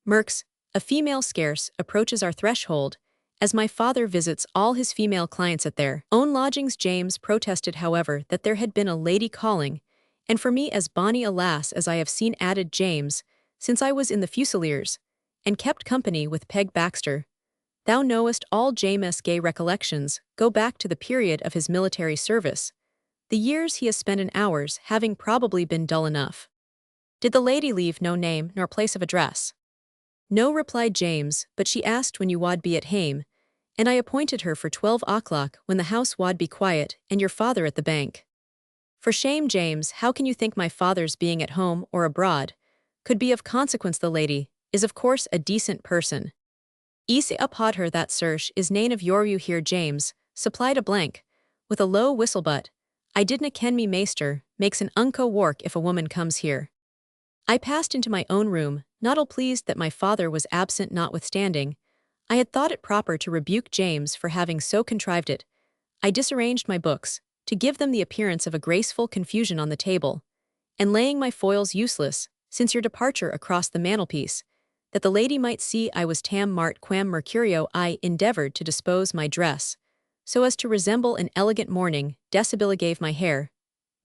merks, a female scarce approaches our threshold, as my father visits all his female clients at their own lodgings. James protested, however, that there had been a lady calling, and for me as bonny a lass as I have seen, added James, since I was in the Fusiliers, and kept company with Peg Baxter. Thou knowest all James' gay recollections go back to the period of his military service, the years he has spent in ours having probably been dull enough. Did the lady leave no name nor place of address? No, replied James, but she asked when you wad be at hame, and I appointed her for 12 o'clock when the house wad be quiet and your father at the bank. For shame, James, how can you think my father's being at home or abroad could be of consequence? The lady is of course a decent person. Easy upod her that search is nane of your you here, James, supplied a blank, with a low whistle, but I didna ken me maester makes an unco work if a woman comes here. I passed into my own room, not ill pleased that my father was absent notwithstanding. I had thought it proper to rebuke James for having so contrived it. I disarranged my books, to give them the appearance of a graceful confusion on the table, and laying my foils useless, since your departure across the mantelpiece, that the lady might see I was tam mart quam mercurio, I endeavored to dispose my dress, so as to resemble an elegant mourning. Decibella gave my hair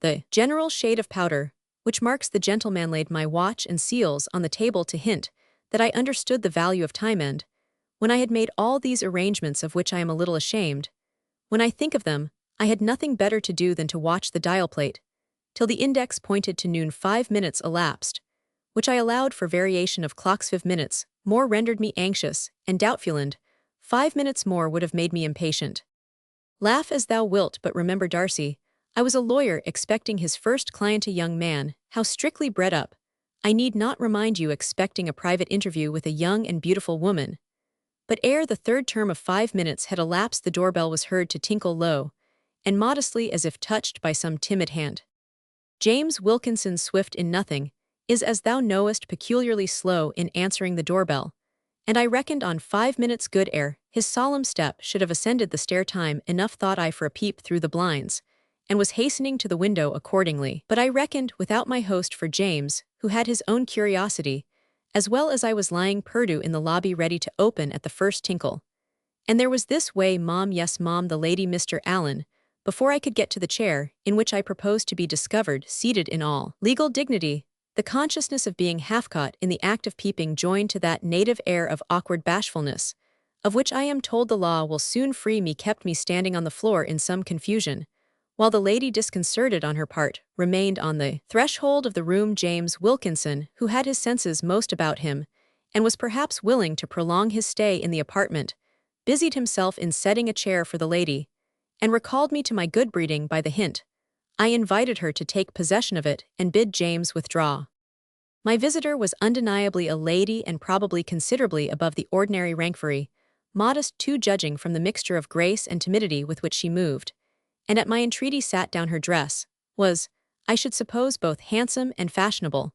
the general shade of powder, which marks the gentleman, laid my watch and seals on the table to hint that I understood the value of time, and when I had made all these arrangements, of which I am a little ashamed, when I think of them, I had nothing better to do than to watch the dial plate, till the index pointed to noon. 5 minutes elapsed, which I allowed for variation of clocks. 5 minutes more rendered me anxious and doubtful, and 5 minutes more would have made me impatient. Laugh as thou wilt, but remember Darcy. I was a lawyer expecting his first client, a young man, how strictly bred up. I need not remind you, expecting a private interview with a young and beautiful woman. But ere the third term of 5 minutes had elapsed, the doorbell was heard to tinkle low and modestly, as if touched by some timid hand. James Wilkinson, swift in nothing, is, as thou knowest, peculiarly slow in answering the doorbell, and I reckoned on 5 minutes good ere his solemn step should have ascended the stair. Time enough, thought I, for a peep through the blinds, and was hastening to the window accordingly. But I reckoned without my host, for James, who had his own curiosity, as well as I, was lying perdu in the lobby ready to open at the first tinkle. And there was this way, Mom. Yes, Mom, the lady, Mr. Allen, before I could get to the chair in which I proposed to be discovered, seated in all legal dignity, the consciousness of being half caught in the act of peeping, joined to that native air of awkward bashfulness, of which I am told the law will soon free me, kept me standing on the floor in some confusion, while the lady, disconcerted on her part, remained on the threshold of the room. James Wilkinson, who had his senses most about him, and was perhaps willing to prolong his stay in the apartment, busied himself in setting a chair for the lady, and recalled me to my good breeding by the hint. I invited her to take possession of it and bid James withdraw. My visitor was undeniably a lady, and probably considerably above the ordinary rank, modest too, judging from the mixture of grace and timidity with which she moved, and at my entreaty sat down. Her dress was, I should suppose, both handsome and fashionable,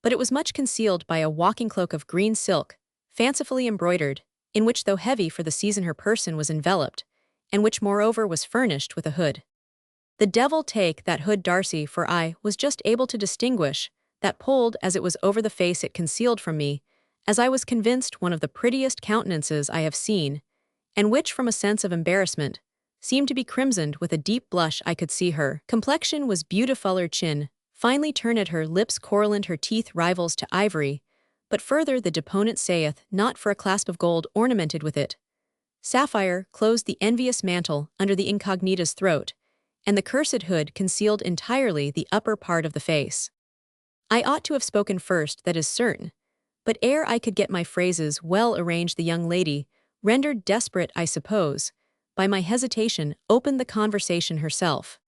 but it was much concealed by a walking cloak of green silk, fancifully embroidered, in which, though heavy for the season, her person was enveloped, and which moreover was furnished with a hood. The devil take that hood, Darcy, for I was just able to distinguish that, pulled as it was over the face it concealed from me, as I was convinced one of the prettiest countenances I have seen, and which, from a sense of embarrassment, seemed to be crimsoned with a deep blush. I could see her complexion was beautiful, her chin finely turned, her lips coralant, her teeth rivals to ivory, but further the deponent saith not for a clasp of gold ornamented with it. Sapphire closed the envious mantle under the incognita's throat, and the cursed hood concealed entirely the upper part of the face. I ought to have spoken first, that is certain, but ere I could get my phrases well arranged, the young lady, rendered desperate, I suppose, by my hesitation, opened the conversation herself.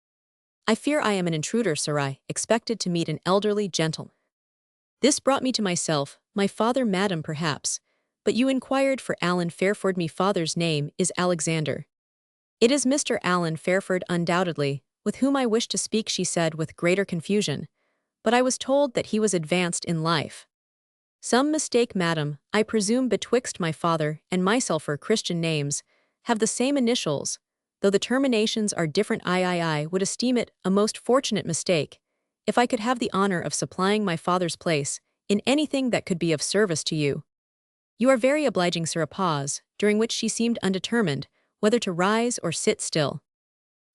I fear I am an intruder, sir. I expected to meet an elderly gentleman. This brought me to myself. My father, madam, perhaps, but you inquired for Alan Fairford. Me father's name is Alexander. It is Mr. Alan Fairford, undoubtedly, with whom I wish to speak, she said with greater confusion, but I was told that he was advanced in life. Some mistake, madam, I presume, betwixt my father and myself. Our Christian names have the same initials, though the terminations are different. I would esteem it a most fortunate mistake if I could have the honor of supplying my father's place in anything that could be of service to you. You are very obliging, sir. A pause, during which she seemed undetermined whether to rise or sit still.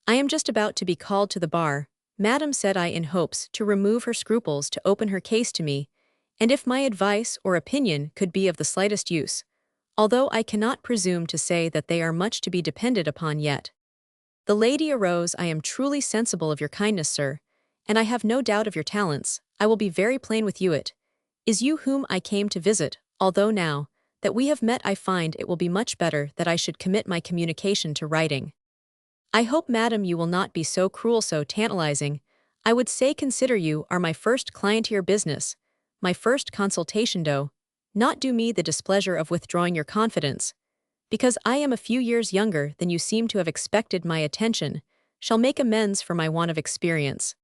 I am just about to be called to the bar, madam, said I, in hopes to remove her scruples to open her case to me, and if my advice or opinion could be of the slightest use, although I cannot presume to say that they are much to be depended upon yet. The lady arose. I am truly sensible of your kindness, sir, and I have no doubt of your talents. I will be very plain with you. It is you whom I came to visit, although now that we have met. I find it will be much better that I should commit my communication to writing. I hope, madam, you will not be so cruel, so tantalizing. I would say consider you are my first client your business, my first consultation, though not do me the displeasure of withdrawing your confidence, because I am a few years younger than you seem to have expected. My attention shall make amends for my want of experience.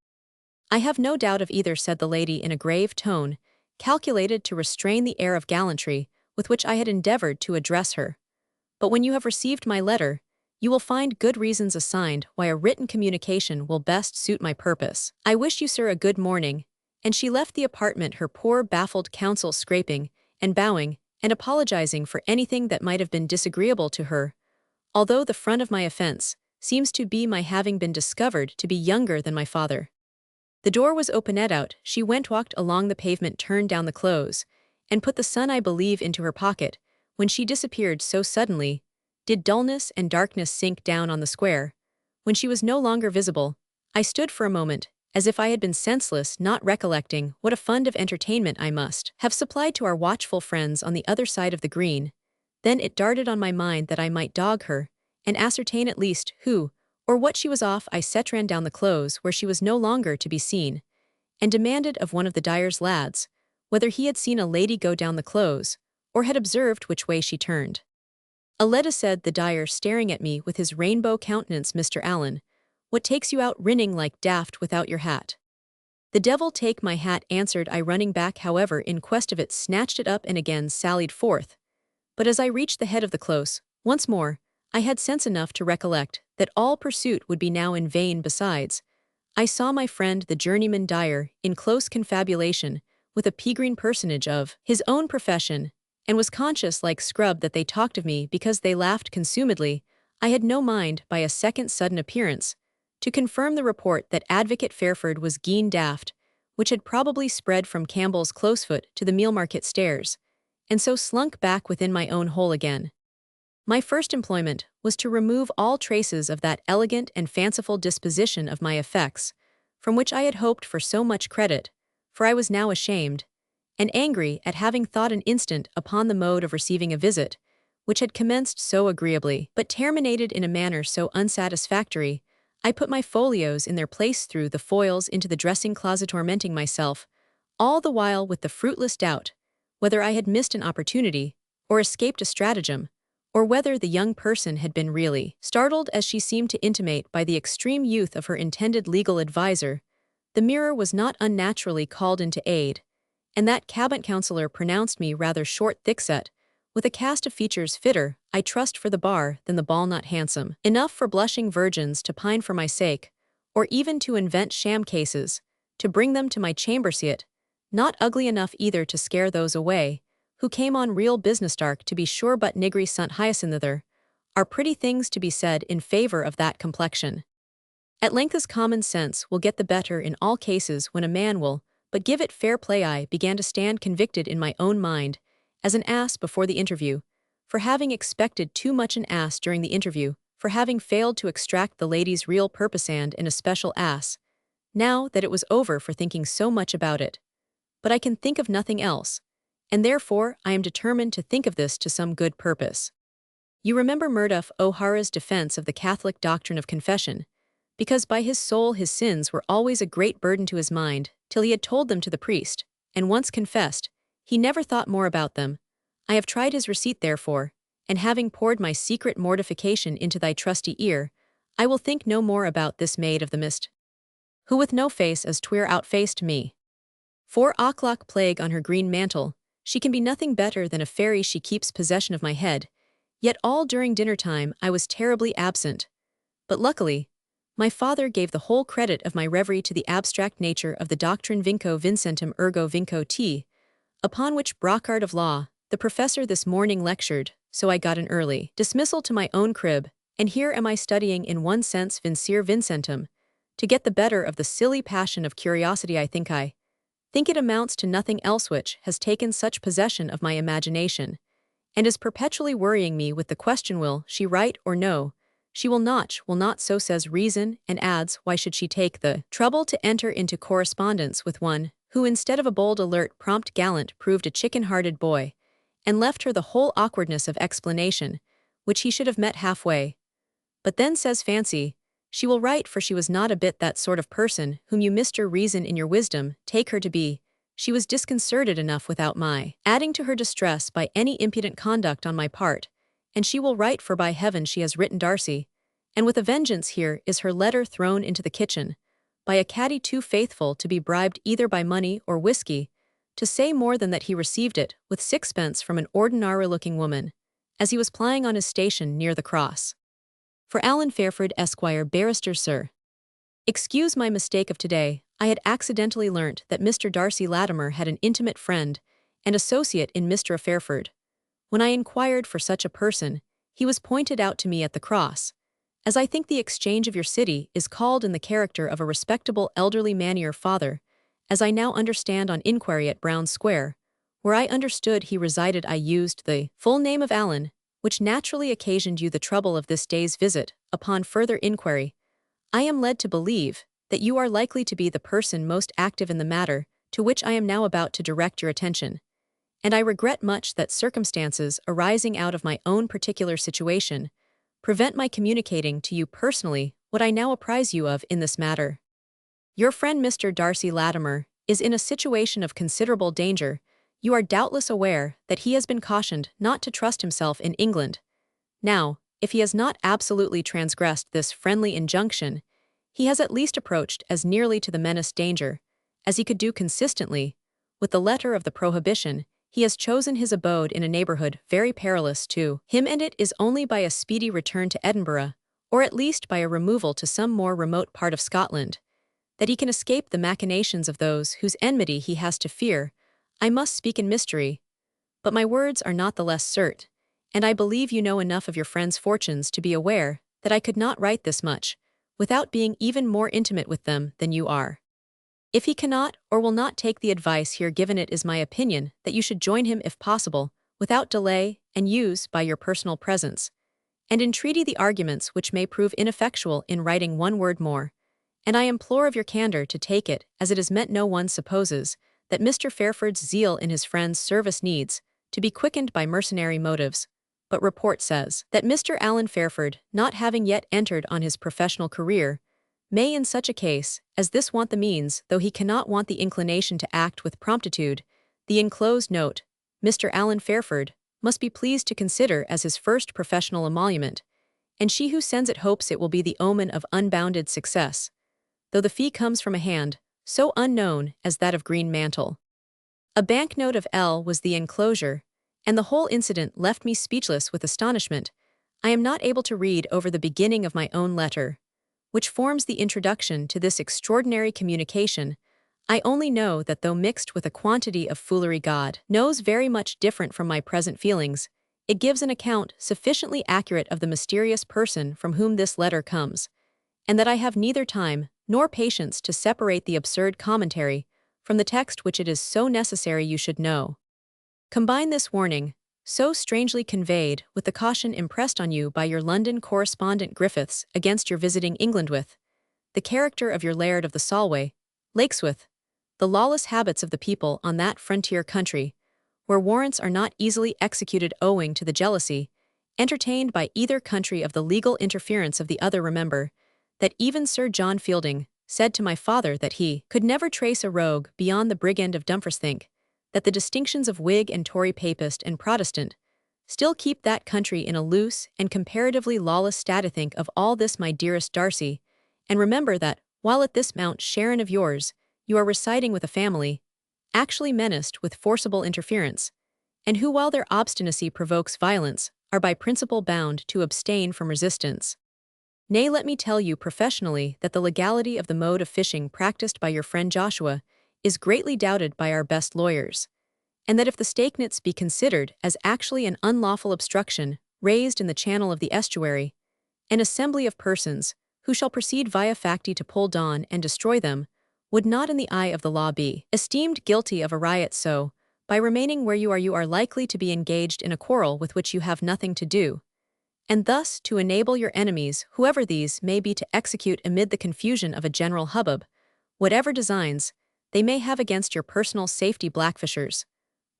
I have no doubt of either, said the lady in a grave tone, calculated to restrain the air of gallantry with which I had endeavored to address her. But when you have received my letter, you will find good reasons assigned why a written communication will best suit my purpose. I wish you, sir, a good morning. And she left the apartment, her poor baffled counsel scraping and bowing and apologizing for anything that might have been disagreeable to her, although the front of my offense seems to be my having been discovered to be younger than my father. The door was opened out, she walked along the pavement, turned down the clothes, and put the sun, I believe, into her pocket. When she disappeared so suddenly, did dullness and darkness sink down on the square. When she was no longer visible, I stood for a moment, as if I had been senseless, not recollecting what a fund of entertainment I must have supplied to our watchful friends on the other side of the green. Then it darted on my mind that I might dog her, and ascertain at least who or what she was off. I ran down the close where she was no longer to be seen, and demanded of one of the dyer's lads whether he had seen a lady go down the close, or had observed which way she turned. Aletta, said the dyer, staring at me with his rainbow countenance. Mr. Allen, what takes you out rinning like daft without your hat? The devil take my hat, answered I, running back, however, in quest of it, snatched it up and again sallied forth. But as I reached the head of the close, once more, I had sense enough to recollect that all pursuit would be now in vain. Besides, I saw my friend the journeyman dyer in close confabulation with a pea-green personage of his own profession, and was conscious, like Scrub, that they talked of me because they laughed consumedly. I had no mind, by a second sudden appearance, to confirm the report that Advocate Fairford was gene daft, which had probably spread from Campbell's Closefoot to the Mealmarket stairs, and so slunk back within my own hole again. My first employment was to remove all traces of that elegant and fanciful disposition of my effects, from which I had hoped for so much credit, for I was now ashamed and angry at having thought an instant upon the mode of receiving a visit, which had commenced so agreeably, but terminated in a manner so unsatisfactory. I put my folios in their place, threw the foils into the dressing-closet, tormenting myself, all the while with the fruitless doubt whether I had missed an opportunity, or escaped a stratagem, or whether the young person had been really startled, as she seemed to intimate, by the extreme youth of her intended legal adviser. The mirror was not unnaturally called into aid, and that cabinet counsellor pronounced me rather short, thick-set, with a cast of features fitter, I trust, for the bar than the ball, not handsome enough for blushing virgins to pine for my sake, or even to invent sham cases, to bring them to my chamber, see it, not ugly enough either to scare those away, who came on real business. Dark, to be sure, but nigri sunt hyacinther, are pretty things to be said in favor of that complexion. At length, as common sense will get the better in all cases when a man will but give it fair play, I began to stand convicted in my own mind as an ass before the interview, for having expected too much, an ass during the interview, for having failed to extract the lady's real purpose, and an especial ass, now that it was over, for thinking so much about it. But I can think of nothing else, and therefore I am determined to think of this to some good purpose. You remember Murdoch O'Hara's defense of the Catholic doctrine of confession, because by his soul his sins were always a great burden to his mind, till he had told them to the priest, and once confessed, he never thought more about them. I have tried his receipt, therefore, and having poured my secret mortification into thy trusty ear, I will think no more about this maid of the mist, who with no face as twere outfaced me. 4 o'clock plague on her green mantle, she can be nothing better than a fairy. She keeps possession of my head, yet all during dinner time I was terribly absent. But luckily, my father gave the whole credit of my reverie to the abstract nature of the doctrine vinco vincentum ergo vinco te, upon which Brocard of law, the professor, this morning lectured, so I got an early dismissal to my own crib, and here am I studying in one sense vincere vincentum, to get the better of the silly passion of curiosity. I think it amounts to nothing else which has taken such possession of my imagination, and is perpetually worrying me with the question, will she write or no? She will not, so says reason, and adds, why should she take the trouble to enter into correspondence with one who, instead of a bold, alert, prompt gallant, proved a chicken-hearted boy, and left her the whole awkwardness of explanation, which he should have met halfway. But then says Fancy, she will write, for she was not a bit that sort of person whom you Mr. Reason in your wisdom take her to be. She was disconcerted enough without my adding to her distress by any impudent conduct on my part, and she will write, for by heaven she has written Darcy, and with a vengeance. Here is her letter thrown into the kitchen, by a caddy too faithful to be bribed either by money or whiskey, to say more than that he received it with sixpence from an ordinary-looking woman, as he was plying on his station near the cross. For Alan Fairford, Esquire, Barrister, Sir. Excuse my mistake of today. I had accidentally learnt that Mr. Darcy Latimer had an intimate friend and associate in Mr. Fairford. When I inquired for such a person, he was pointed out to me at the cross, as I think the exchange of your city is called, in the character of a respectable elderly man, your father, as I now understand on inquiry at Brown Square, where I understood he resided. I used the full name of Allen, which naturally occasioned you the trouble of this day's visit. Upon further inquiry, I am led to believe that you are likely to be the person most active in the matter to which I am now about to direct your attention, and I regret much that circumstances arising out of my own particular situation prevent my communicating to you personally what I now apprise you of in this matter. Your friend Mr. Darcy Latimer is in a situation of considerable danger. You are doubtless aware that he has been cautioned not to trust himself in England. Now, if he has not absolutely transgressed this friendly injunction, he has at least approached as nearly to the menaced danger as he could do consistently with the letter of the prohibition. He has chosen his abode in a neighbourhood very perilous to him, and it is only by a speedy return to Edinburgh, or at least by a removal to some more remote part of Scotland, that he can escape the machinations of those whose enmity he has to fear. I must speak in mystery, but my words are not the less cert, and I believe you know enough of your friend's fortunes to be aware that I could not write this much without being even more intimate with them than you are. If he cannot or will not take the advice here given, it is my opinion that you should join him if possible, without delay, and use, by your personal presence and entreaty, the arguments which may prove ineffectual in writing one word more, and I implore of your candor to take it as it is meant. No one supposes that Mr. Fairford's zeal in his friend's service needs to be quickened by mercenary motives, but report says that Mr. Alan Fairford, not having yet entered on his professional career, may in such a case as this want the means, though he cannot want the inclination to act with promptitude. The enclosed note, Mr. Alan Fairford must be pleased to consider as his first professional emolument, and she who sends it hopes it will be the omen of unbounded success, though the fee comes from a hand so unknown as that of Green Mantle. A banknote of L was the enclosure, and the whole incident left me speechless with astonishment. I am not able to read over the beginning of my own letter, which forms the introduction to this extraordinary communication. I only know that though mixed with a quantity of foolery, God knows very much different from my present feelings, it gives an account sufficiently accurate of the mysterious person from whom this letter comes, and that I have neither time nor patience to separate the absurd commentary from the text which it is so necessary you should know. Combine this warning, so strangely conveyed, with the caution impressed on you by your London correspondent Griffiths against your visiting England, with the character of your Laird of the Solway, Lakeswith, the lawless habits of the people on that frontier country, where warrants are not easily executed owing to the jealousy entertained by either country of the legal interference of the other. Remember that even Sir John Fielding said to my father that he could never trace a rogue beyond the brigand of Dumfriesthink, that the distinctions of Whig and Tory, Papist and Protestant, still keep that country in a loose and comparatively lawless state. Think of all this, my dearest Darcy, and remember that, while at this Mount Sharon of yours, you are residing with a family, actually menaced with forcible interference, and who, while their obstinacy provokes violence, are by principle bound to abstain from resistance. Nay, let me tell you professionally that the legality of the mode of fishing practiced by your friend Joshua is greatly doubted by our best lawyers, and that if the stake nets be considered as actually an unlawful obstruction raised in the channel of the estuary, an assembly of persons, who shall proceed via facti to pull down and destroy them, would not in the eye of the law be esteemed guilty of a riot. So, by remaining where you are likely to be engaged in a quarrel with which you have nothing to do, and thus to enable your enemies, whoever these may be, to execute amid the confusion of a general hubbub whatever designs they may have against your personal safety. Blackfishers,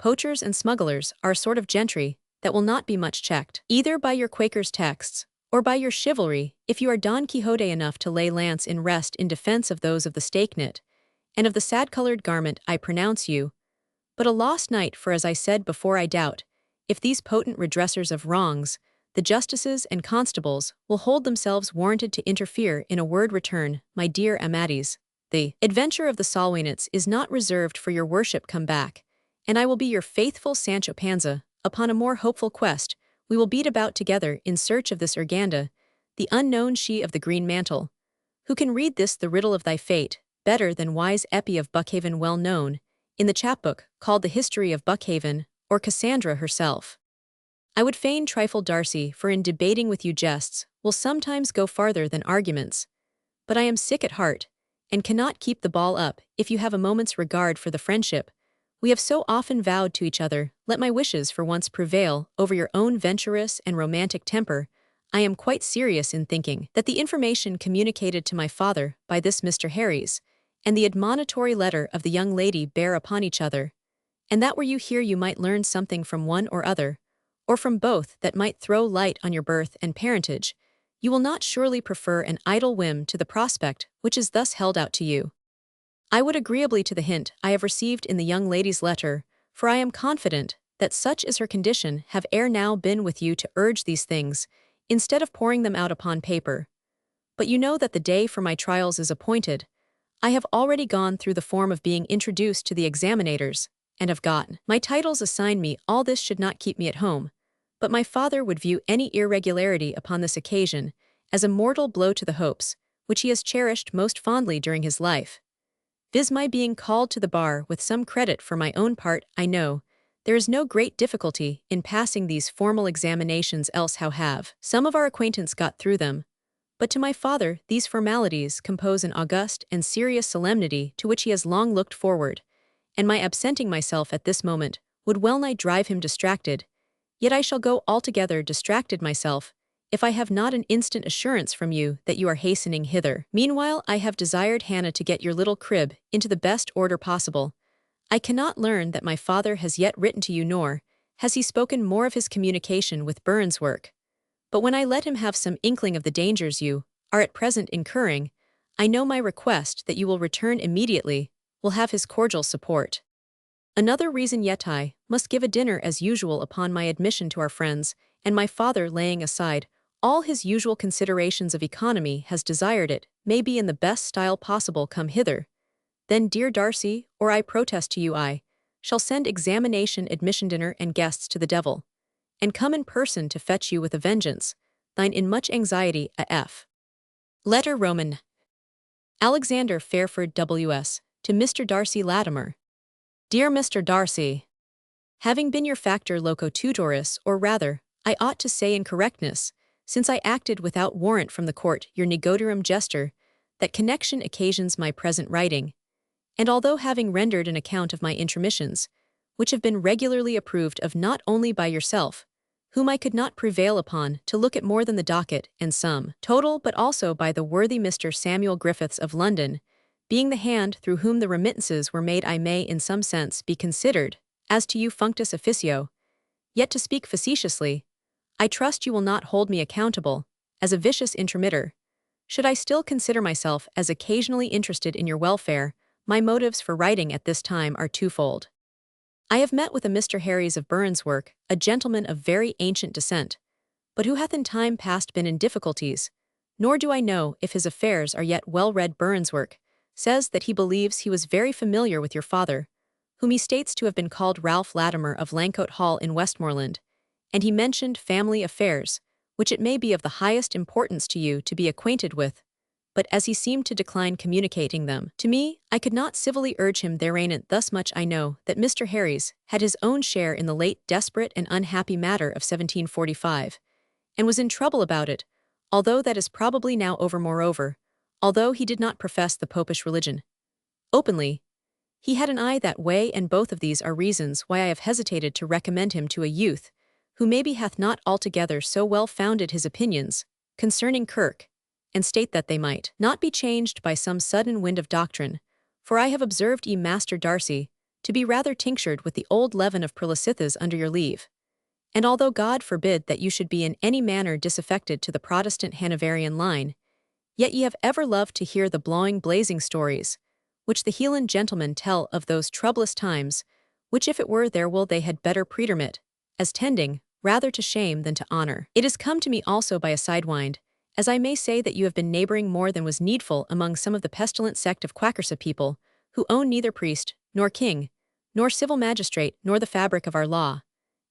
poachers and smugglers are a sort of gentry that will not be much checked, either by your Quaker's texts, or by your chivalry, if you are Don Quixote enough to lay lance in rest in defense of those of the stake-knit, and of the sad-colored garment I pronounce you, but a lost knight, for as I said before I doubt, if these potent redressers of wrongs, the justices and constables, will hold themselves warranted to interfere. In a word, return, my dear Amadis. The adventure of the Solwaynots is not reserved for your worship. Come back, and I will be your faithful Sancho Panza. Upon a more hopeful quest, we will beat about together in search of this Urganda, the unknown she of the green mantle. Who can read this, the riddle of thy fate, better than wise Eppie of Buckhaven, well known in the chapbook called the History of Buckhaven, or Cassandra herself? I would fain trifle, Darcy, for in debating with you jests will sometimes go farther than arguments. But I am sick at heart, and cannot keep the ball up. If you have a moment's regard for the friendship we have so often vowed to each other, let my wishes for once prevail over your own venturous and romantic temper. I am quite serious in thinking that the information communicated to my father by this Mr. Harries, and the admonitory letter of the young lady bear upon each other, and that were you here you might learn something from one or other, or from both, that might throw light on your birth and parentage. You will not surely prefer an idle whim to the prospect which is thus held out to you. I would agreeably to the hint I have received in the young lady's letter, for I am confident that such is her condition, have ere now been with you to urge these things, instead of pouring them out upon paper. But you know that the day for my trials is appointed. I have already gone through the form of being introduced to the examinators, and have gotten my titles assigned me. All this should not keep me at home, but my father would view any irregularity upon this occasion as a mortal blow to the hopes which he has cherished most fondly during his life, viz. my being called to the bar. With some credit for my own part, I know there is no great difficulty in passing these formal examinations, else how have some of our acquaintance got through them? But to my father these formalities compose an august and serious solemnity to which he has long looked forward, and my absenting myself at this moment would well nigh drive him distracted. Yet I shall go altogether distracted myself, if I have not an instant assurance from you that you are hastening hither. Meanwhile I have desired Hannah to get your little crib into the best order possible. I cannot learn that my father has yet written to you, nor has he spoken more of his communication with Burns' work. But when I let him have some inkling of the dangers you are at present incurring, I know my request that you will return immediately will have his cordial support. Another reason yet, I must give a dinner as usual upon my admission to our friends, and my father, laying aside all his usual considerations of economy, has desired it may be in the best style possible. Come hither, then, dear Darcy, or I protest to you I shall send examination, admission, dinner, and guests to the devil, and come in person to fetch you with a vengeance. Thine in much anxiety, A.F. Letter Roman. Alexander Fairford W.S. to Mr. Darcy Latimer. Dear Mr. Darcy, having been your factor loco tutoris, or rather, I ought to say in correctness, since I acted without warrant from the court, your negotiarum jester, that connection occasions my present writing, and although having rendered an account of my intermissions, which have been regularly approved of not only by yourself, whom I could not prevail upon to look at more than the docket and sum total, but also by the worthy Mr. Samuel Griffiths of London, being the hand through whom the remittances were made, I may in some sense be considered as to you functus officio. Yet to speak facetiously, I trust you will not hold me accountable as a vicious intromitter. Should I still consider myself as occasionally interested in your welfare, my motives for writing at this time are twofold. I have met with a Mr. Harries of Burns' work, a gentleman of very ancient descent, but who hath in time past been in difficulties, nor do I know if his affairs are yet well read. Burns' work says that he believes he was very familiar with your father, whom he states to have been called Ralph Latimer of Langcote Hall in Westmoreland, and he mentioned family affairs, which it may be of the highest importance to you to be acquainted with, but as he seemed to decline communicating them to me, I could not civilly urge him therein. Thus much I know, that Mr. Harries had his own share in the late desperate and unhappy matter of 1745, and was in trouble about it, although that is probably now over. Moreover, although he did not profess the popish religion openly, he had an eye that way, and both of these are reasons why I have hesitated to recommend him to a youth who maybe hath not altogether so well founded his opinions concerning Kirk, and state that they might not be changed by some sudden wind of doctrine. For I have observed ye, Master Darcy, to be rather tinctured with the old leaven of Prolesithas under your leave. And although God forbid that you should be in any manner disaffected to the Protestant Hanoverian line, yet ye have ever loved to hear the blazing stories, which the Hieland gentlemen tell of those troublous times, which if it were their will they had better pretermit, as tending rather to shame than to honor. It has come to me also by a sidewind, as I may say that you have been neighboring more than was needful among some of the pestilent sect of Quackersa people, who own neither priest, nor king, nor civil magistrate, nor the fabric of our law,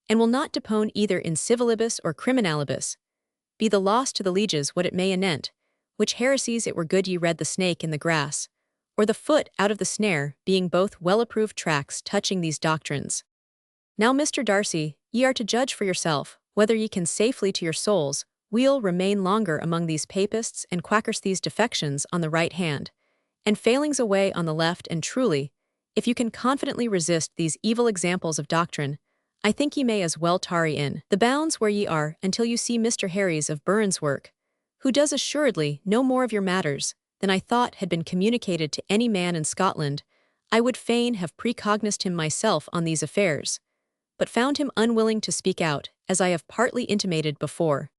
and will not depone either in civilibus or criminalibus, be the loss to the lieges what it may anent, which heresies it were good ye read the snake in the grass, or the foot out of the snare, being both well-approved tracts touching these doctrines. Now, Mr. Darcy, ye are to judge for yourself, whether ye can safely to your souls will remain longer among these papists and quackers these defections on the right hand, and failings away on the left, and truly, if you can confidently resist these evil examples of doctrine, I think ye may as well tarry in the bounds where ye are until you see Mr. Harries of Burns' work, who does assuredly no more of your matters than I thought had been communicated to any man in Scotland. I would fain have precognised him myself on these affairs, but found him unwilling to speak out, as I have partly intimated before.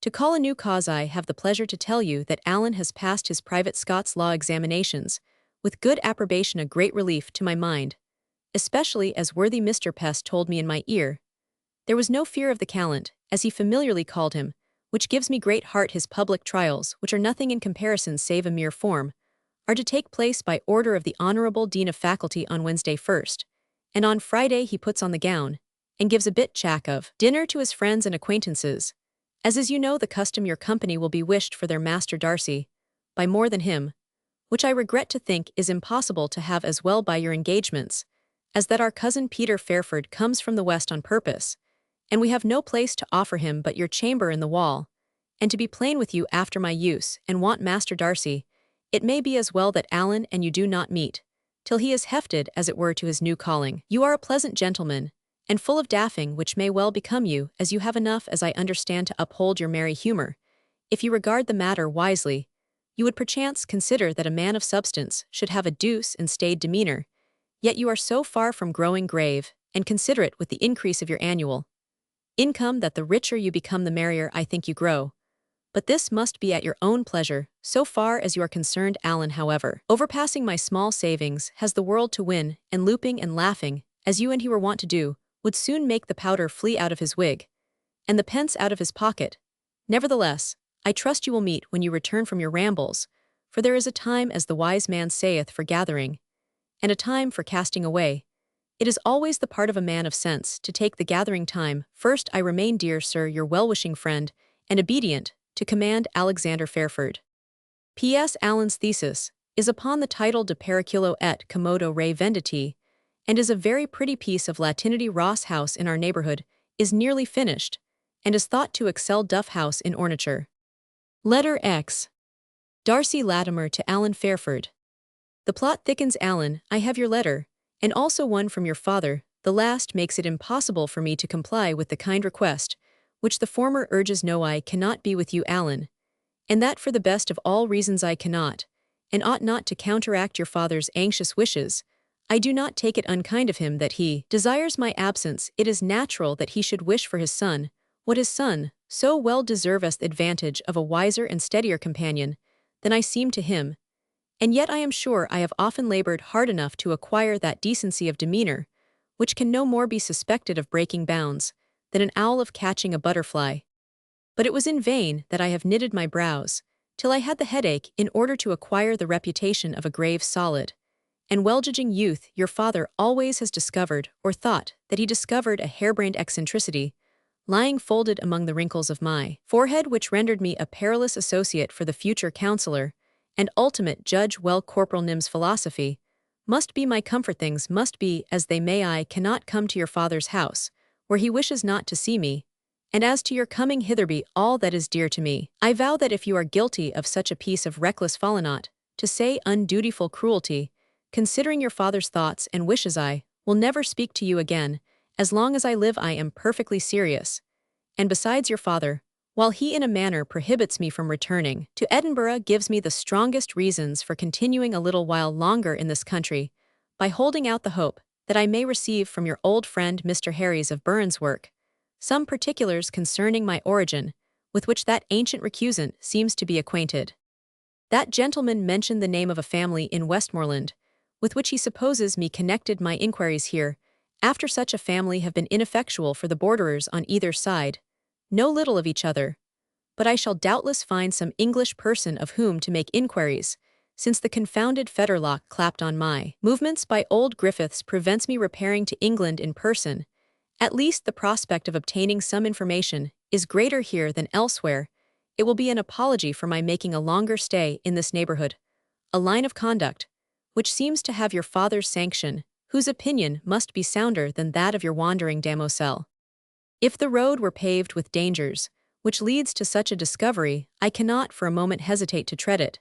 To call a new cause, I have the pleasure to tell you that Allen has passed his private Scots law examinations, with good approbation, a great relief to my mind, especially as worthy Mr. Pest told me in my ear. There was no fear of the callant, as he familiarly called him, which gives me great heart. His public trials, which are nothing in comparison save a mere form, are to take place by order of the Honourable Dean of Faculty on Wednesday first, and on Friday he puts on the gown, and gives a bit chack of dinner to his friends and acquaintances, as is the custom. Your company will be wished for their Master Darcy, by more than him, which I regret to think is impossible to have as well by your engagements, as that our cousin Peter Fairford comes from the west on purpose, and we have no place to offer him but your chamber in the wall, and to be plain with you after my use, and want Master Darcy, it may be as well that Allen and you do not meet, till he is hefted as it were to his new calling. You are a pleasant gentleman, and full of daffing, which may well become you, as you have enough, as I understand, to uphold your merry humour. If you regard the matter wisely, you would perchance consider that a man of substance should have a douce and staid demeanour, yet you are so far from growing grave and considerate with the increase of your annual income that the richer you become the merrier I think you grow. But this must be at your own pleasure, so far as you are concerned. Allen, however, overpassing my small savings, has the world to win, and looping and laughing, as you and he were wont to do, would soon make the powder flee out of his wig, and the pence out of his pocket. Nevertheless, I trust you will meet when you return from your rambles, for there is a time, as the wise man saith, for gathering, and a time for casting away. It is always the part of a man of sense to take the gathering time first. I remain, dear sir, your well-wishing friend, and obedient to command, Alexander Fairford. P.S. Allen's thesis is upon the title De Periculo et Commodo Re Venditi, and is a very pretty piece of Latinity. Ross House in our neighbourhood is nearly finished, and is thought to excel Duff House in ornature. Letter X. Darcy Latimer to Allen Fairford. The plot thickens. Allen, I have your letter, and also one from your father. The last makes it impossible for me to comply with the kind request, which the former urges. No, I cannot be with you, Allen, and that for the best of all reasons. I cannot, and ought not to counteract your father's anxious wishes. I do not take it unkind of him that he desires my absence. It is natural that he should wish for his son what his son so well deserveth, the advantage of a wiser and steadier companion than I seem to him, and yet I am sure I have often laboured hard enough to acquire that decency of demeanour which can no more be suspected of breaking bounds than an owl of catching a butterfly. But it was in vain that I have knitted my brows till I had the headache in order to acquire the reputation of a grave, solid, and well-judging youth. Your father always has discovered, or thought that he discovered, a harebrained eccentricity lying folded among the wrinkles of my forehead, which rendered me a perilous associate for the future counsellor and ultimate judge. Well, Corporal Nim's philosophy must be my comfort. Things must be as they may. I cannot come to your father's house, where he wishes not to see me, and as to your coming hither, be all that is dear to me. I vow that if you are guilty of such a piece of reckless folly, not to say undutiful cruelty, considering your father's thoughts and wishes, I will never speak to you again. As long as I live, I am perfectly serious. And besides, your father, while he in a manner prohibits me from returning to Edinburgh, gives me the strongest reasons for continuing a little while longer in this country, by holding out the hope that I may receive from your old friend Mr. Harry's of Burns' work some particulars concerning my origin, with which that ancient recusant seems to be acquainted. That gentleman mentioned the name of a family in Westmoreland, with which he supposes me connected. My inquiries here, after such a family have been ineffectual for the borderers on either side, know little of each other, but I shall doubtless find some English person of whom to make inquiries, since the confounded fetterlock clapped on my movements by old Griffiths prevents me repairing to England in person. At least the prospect of obtaining some information is greater here than elsewhere. It will be an apology for my making a longer stay in this neighborhood, a line of conduct, which seems to have your father's sanction, whose opinion must be sounder than that of your wandering damoiselle. If the road were paved with dangers, which leads to such a discovery, I cannot for a moment hesitate to tread it.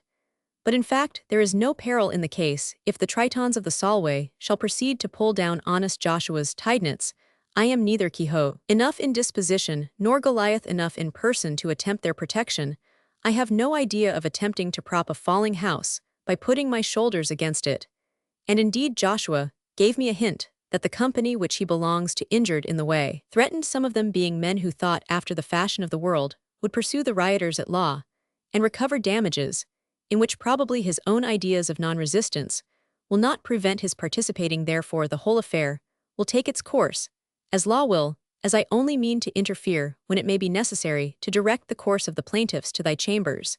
But in fact, there is no peril in the case. If the Tritons of the Solway shall proceed to pull down honest Joshua's tide-nets, I am neither Quixote enough in disposition nor Goliath enough in person to attempt their protection. I have no idea of attempting to prop a falling house by putting my shoulders against it. And indeed Joshua gave me a hint that the company which he belongs to injured in the way, threatened, some of them being men who thought after the fashion of the world, would pursue the rioters at law, and recover damages, in which probably his own ideas of non-resistance will not prevent his participating. Therefore the whole affair will take its course, as law will, as I only mean to interfere when it may be necessary to direct the course of the plaintiffs to thy chambers,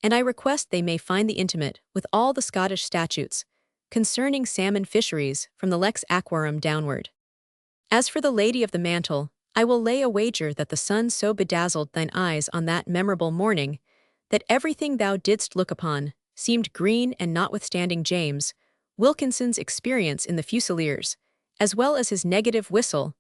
and I request they may find thee intimate with all the Scottish statutes concerning salmon fisheries from the Lex Aquarum downward. As for the Lady of the Mantle, I will lay a wager that the sun so bedazzled thine eyes on that memorable morning that everything thou didst look upon seemed green, and notwithstanding James Wilkinson's experience in the Fusiliers, as well as his negative whistle,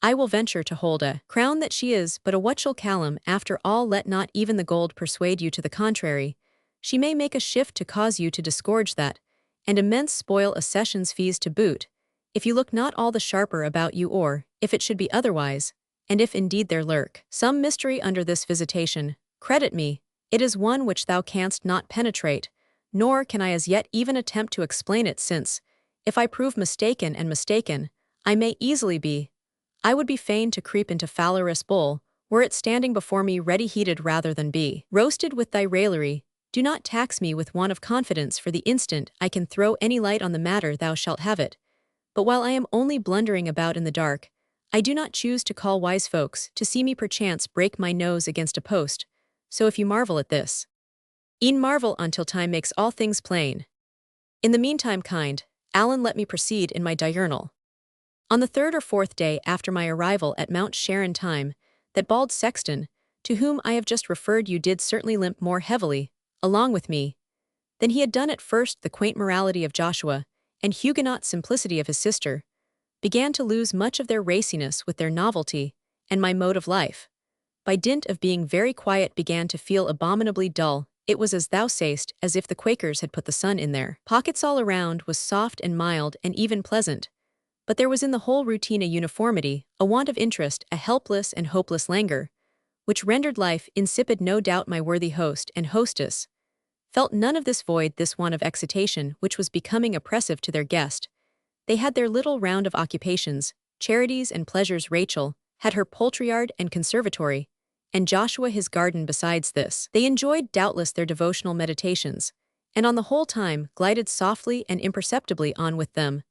I will venture to hold a crown that she is but a whatchel Callum. After all, let not even the gold persuade you to the contrary. She may make a shift to cause you to disgorge that, and immense spoil a sessions fees to boot, if you look not all the sharper about you, or, if it should be otherwise, and if indeed there lurk some mystery under this visitation, credit me, it is one which thou canst not penetrate, nor can I as yet even attempt to explain it, since, if I prove mistaken, and mistaken I may easily be, I would be fain to creep into Phalaris bowl, were it standing before me ready heated rather than be roasted with thy raillery. Do not tax me with want of confidence, for the instant I can throw any light on the matter thou shalt have it. But while I am only blundering about in the dark, I do not choose to call wise folks to see me perchance break my nose against a post, so if you marvel at this, e'en marvel until time makes all things plain. In the meantime, kind Alan, let me proceed in my diurnal. On the third or fourth day after my arrival at Mount Sharon, time that bald sexton, to whom I have just referred, you did certainly limp more heavily along with me than he had done at first. The quaint morality of Joshua and Huguenot simplicity of his sister began to lose much of their raciness with their novelty, and my mode of life, by dint of being very quiet, began to feel abominably dull. It was, as thou sayst, as if the Quakers had put the sun in their pockets. All around was soft and mild and even pleasant, but there was in the whole routine a uniformity, a want of interest, a helpless and hopeless languor, which rendered life insipid. No doubt my worthy host and hostess felt none of this void, this want of excitation which was becoming oppressive to their guest. They had their little round of occupations, charities and pleasures. Rachel had her poultry-yard and conservatory, and Joshua his garden. Besides this, they enjoyed doubtless their devotional meditations, and on the whole time glided softly and imperceptibly on with them,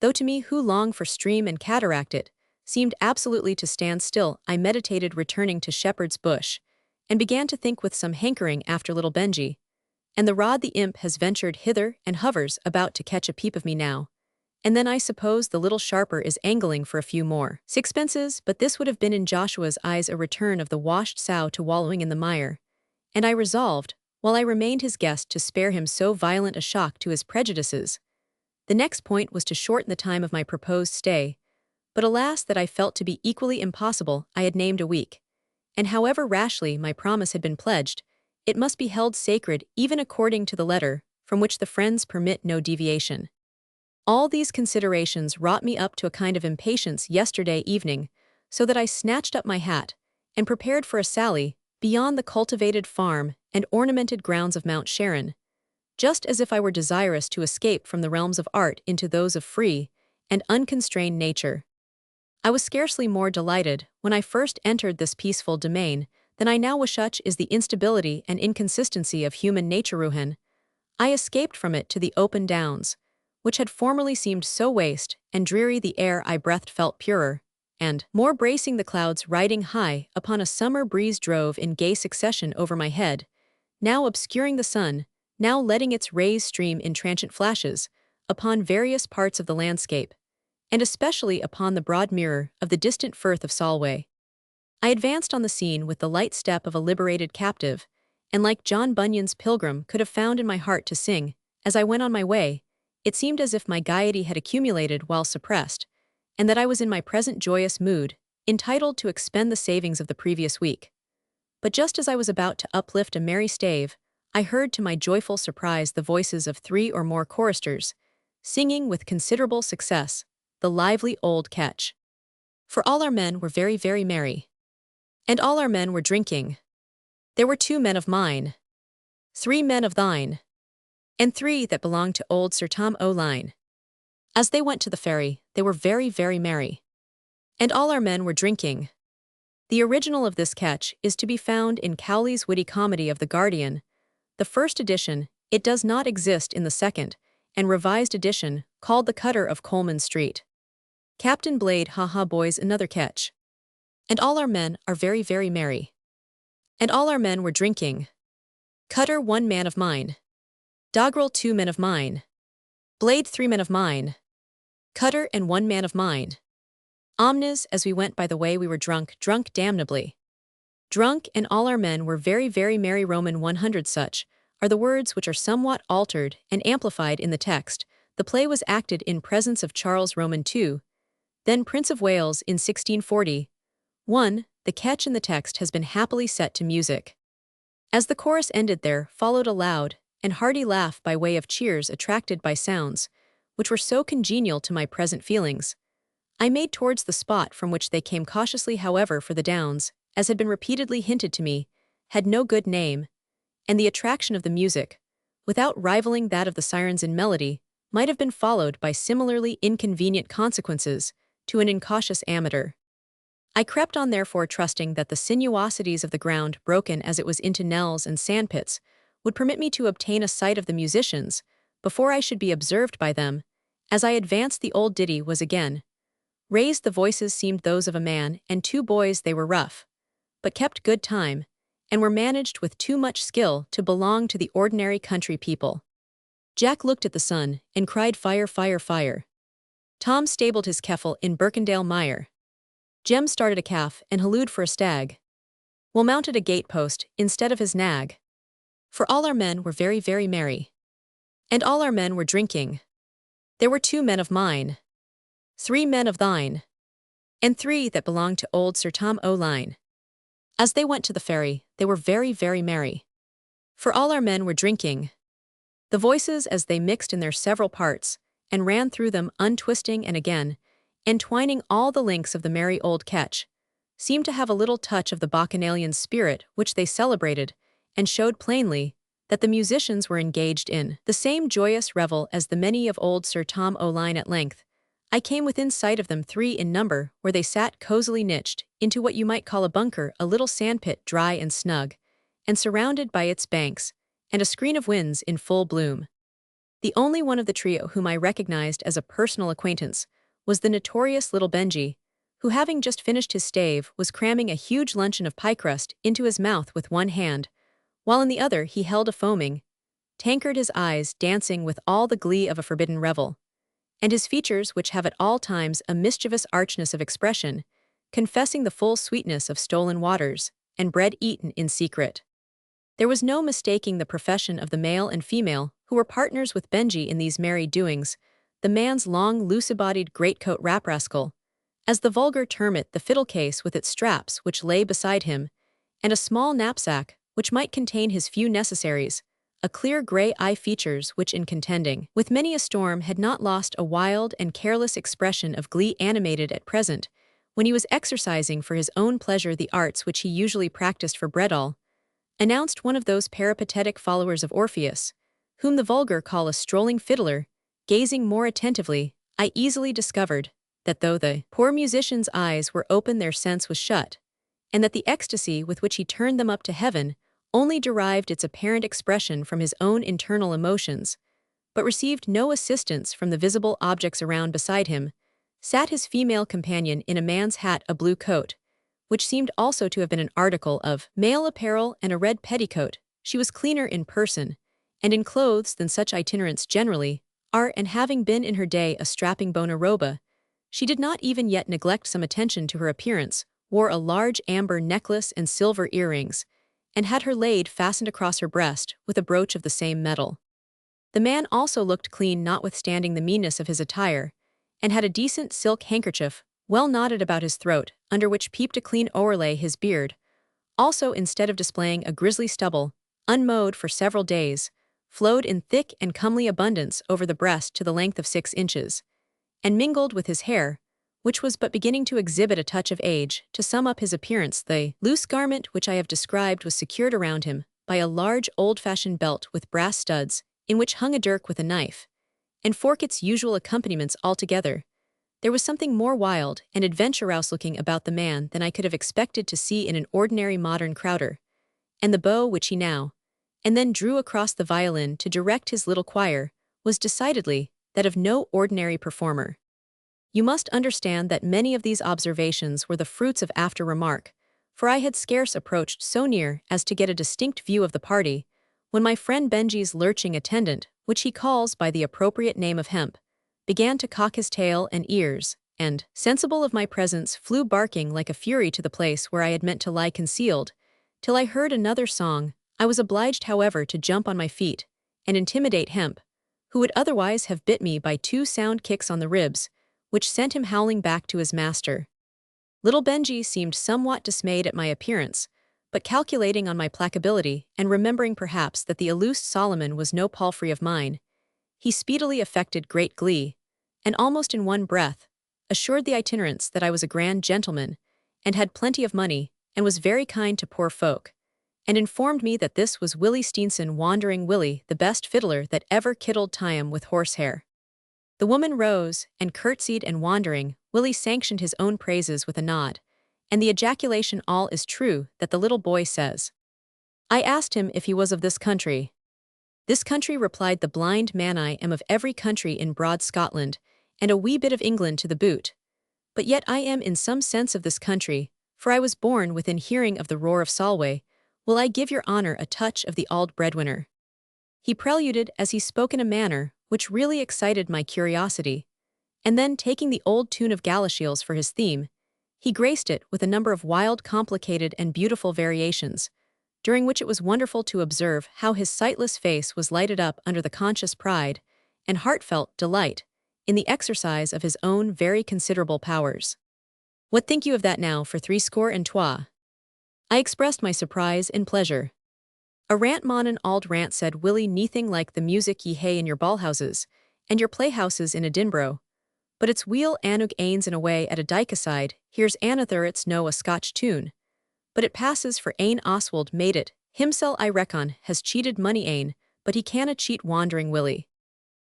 though to me, who long for stream and cataract, it seemed absolutely to stand still. I meditated returning to Shepherd's Bush, and began to think with some hankering after little Benji, and the rod. The imp has ventured hither and hovers about to catch a peep of me now, and then I suppose the little sharper is angling for a few more sixpences. But this would have been in Joshua's eyes a return of the washed sow to wallowing in the mire, and I resolved, while I remained his guest, to spare him so violent a shock to his prejudices. The next point was to shorten the time of my proposed stay, but alas, that I felt to be equally impossible. I had named a week, and however rashly my promise had been pledged, it must be held sacred even according to the letter, from which the friends permit no deviation. All these considerations wrought me up to a kind of impatience yesterday evening, so that I snatched up my hat, and prepared for a sally beyond the cultivated farm and ornamented grounds of Mount Sharon, just as if I were desirous to escape from the realms of art into those of free and unconstrained nature. I was scarcely more delighted when I first entered this peaceful domain than I now wish such is the instability and inconsistency of human nature. I escaped from it to the open downs, which had formerly seemed so waste and dreary. The air I breathed felt purer, and, more bracing, the clouds riding high upon a summer breeze drove in gay succession over my head, now obscuring the sun, now letting its rays stream in transient flashes upon various parts of the landscape, and especially upon the broad mirror of the distant firth of Solway. I advanced on the scene with the light step of a liberated captive, and like John Bunyan's pilgrim could have found in my heart to sing, as I went on my way. It seemed as if my gaiety had accumulated while suppressed, and that I was in my present joyous mood, entitled to expend the savings of the previous week. But just as I was about to uplift a merry stave, I heard to my joyful surprise the voices of 3 or more choristers, singing with considerable success the lively old catch. For all our men were very, very merry, and all our men were drinking. There were 2 men of mine, 3 men of thine, and 3 that belonged to old Sir Tom O'Line. As they went to the ferry, they were very, very merry, and all our men were drinking. The original of this catch is to be found in Cowley's witty comedy of The Guardian, the first edition. It does not exist in the second and revised edition, called The Cutter of Coleman Street. Captain Blade, ha ha boys, another catch. And all our men are very, very merry, and all our men were drinking. Cutter, 1 man of mine. Doggerel, 2 men of mine. Blade, 3 men of mine. Cutter, and 1 man of mine. Omnes, as we went by the way we were drunk damnably. Drunk, and all our men were very, very merry. Roman 100. Such are the words which are somewhat altered and amplified in the text. The play was acted in presence of Charles Roman II, then Prince of Wales, in 1640. 1. The catch in the text has been happily set to music. As the chorus ended, there followed a loud and hearty laugh by way of cheers attracted by sounds which were so congenial to my present feelings. I made towards the spot from which they came cautiously, however, for the downs, as had been repeatedly hinted to me, had no good name, and the attraction of the music, without rivaling that of the sirens in melody, might have been followed by similarly inconvenient consequences to an incautious amateur. I crept on, therefore, trusting that the sinuosities of the ground, broken as it was into knells and sandpits, would permit me to obtain a sight of the musicians before I should be observed by them. As I advanced, the old ditty was again raised. The voices seemed those of a man and 2 boys. They were rough, but kept good time, and were managed with too much skill to belong to the ordinary country people. Jack looked at the sun and cried, "Fire, fire, fire." Tom stabled his keffel in Birkendale mire. Jem started a calf and hallooed for a stag. Will mounted a gatepost instead of his nag. For all our men were very, very merry, and all our men were drinking. There were 2 men of mine, 3 men of thine, and 3 that belonged to old Sir Tom O'Line. As they went to the ferry, they were very, very merry. For all our men were drinking. The voices, as they mixed in their several parts, and ran through them, untwisting and again entwining all the links of the merry old catch, seemed to have a little touch of the bacchanalian spirit which they celebrated, and showed plainly that the musicians were engaged in the same joyous revel as the many of old Sir Tom O'Line. At length, I came within sight of them, 3 in number, where they sat cosily niched into what you might call a bunker, a little sandpit, dry and snug, and surrounded by its banks, and a screen of winds in full bloom. The only one of the trio whom I recognized as a personal acquaintance was the notorious little Benjy, who, having just finished his stave, was cramming a huge luncheon of pie crust into his mouth with one hand, while in the other he held a foaming tankard, his eyes dancing with all the glee of a forbidden revel, and his features, which have at all times a mischievous archness of expression, confessing the full sweetness of stolen waters and bread eaten in secret. There was no mistaking the profession of the male and female who were partners with Benjy in these merry doings. The man's long, loose-bodied greatcoat wrap-rascal, as the vulgar term it, the fiddle case with its straps which lay beside him, and a small knapsack which might contain his few necessaries, a clear grey eye, features which, in contending with many a storm, had not lost a wild and careless expression of glee, animated at present, when he was exercising for his own pleasure the arts which he usually practiced for bread-all, announced one of those peripatetic followers of Orpheus, whom the vulgar call a strolling fiddler. Gazing more attentively, I easily discovered that though the poor musician's eyes were open, their sense was shut, and that the ecstasy with which he turned them up to heaven only derived its apparent expression from his own internal emotions, but received no assistance from the visible objects around. Beside him sat his female companion in a man's hat, a blue coat, which seemed also to have been an article of male apparel, and a red petticoat. She was cleaner in person and in clothes than such itinerants generally are, and having been in her day a strapping bona roba, she did not even yet neglect some attention to her appearance, wore a large amber necklace and silver earrings, and had her laid fastened across her breast with a brooch of the same metal. The man also looked clean notwithstanding the meanness of his attire, and had a decent silk handkerchief well knotted about his throat, under which peeped a clean o'erlay his beard. Also, instead of displaying a grisly stubble, unmowed for several days, flowed in thick and comely abundance over the breast to the length of 6 inches, and mingled with his hair, which was but beginning to exhibit a touch of age. To sum up his appearance, the loose garment which I have described was secured around him by a large old-fashioned belt with brass studs, in which hung a dirk with a knife, and fork, its usual accompaniments. Altogether, there was something more wild and adventurous-looking about the man than I could have expected to see in an ordinary modern crowder, and the bow which he now and then drew across the violin to direct his little choir was decidedly that of no ordinary performer. You must understand that many of these observations were the fruits of after remark, for I had scarce approached so near as to get a distinct view of the party, when my friend Benji's lurching attendant, which he calls by the appropriate name of Hemp, began to cock his tail and ears, and, sensible of my presence, flew barking like a fury to the place where I had meant to lie concealed, till I heard another song. I was obliged, however, to jump on my feet and intimidate Hemp, who would otherwise have bit me, by 2 sound kicks on the ribs, which sent him howling back to his master. Little Benji seemed somewhat dismayed at my appearance, but calculating on my placability, and remembering perhaps that the illused Solomon was no palfrey of mine, he speedily affected great glee, and almost in one breath assured the itinerants that I was a grand gentleman, and had plenty of money, and was very kind to poor folk, and informed me that this was Willie Steenson, Wandering Willie, the best fiddler that ever kiddled time with horsehair. The woman rose and curtsied, and Wandering Willie sanctioned his own praises with a nod, and the ejaculation, "All is true that the little boy says." I asked him if he was of this country. "This country," replied the blind man, "I am of every country in broad Scotland, and a wee bit of England to the boot. But yet I am in some sense of this country, for I was born within hearing of the roar of Solway. Will I give your honour a touch of the auld breadwinner?" He preluded as he spoke in a manner which really excited my curiosity, and then, taking the old tune of Galashiels for his theme, he graced it with a number of wild, complicated, and beautiful variations, during which it was wonderful to observe how his sightless face was lighted up under the conscious pride and heartfelt delight in the exercise of his own very considerable powers. "What think you of that now for 62? I expressed my surprise and pleasure. "A rant, mon, an auld rant," said Willie, "neathing like the music ye hae in your ballhouses and your playhouses in Edinburgh. But it's weel anug ains in a way at a dyke aside. Here's another, it's no a Scotch tune, but it passes for ane Oswald made it. Himsel, I reckon, has cheated money ane, but he canna cheat Wandering Willie."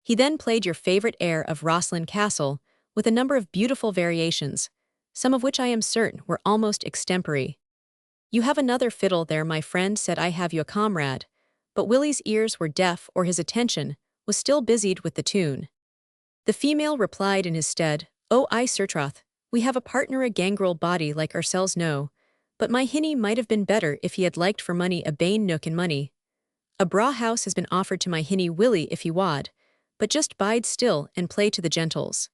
He then played your favourite air of Rosslyn Castle, with a number of beautiful variations, some of which I am certain were almost extempore. "You have another fiddle there, my friend," said I. "Have you a comrade?" But Willie's ears were deaf, or his attention was still busied with the tune. The female replied in his stead, "Oh, aye, Sirtroth, we have a partner, a gangrel body like ourselves no, but my hinny might have been better if he had liked for money a bane nook in money. A braw house has been offered to my hinny Willie if he wad, but just bide still and play to the gentles."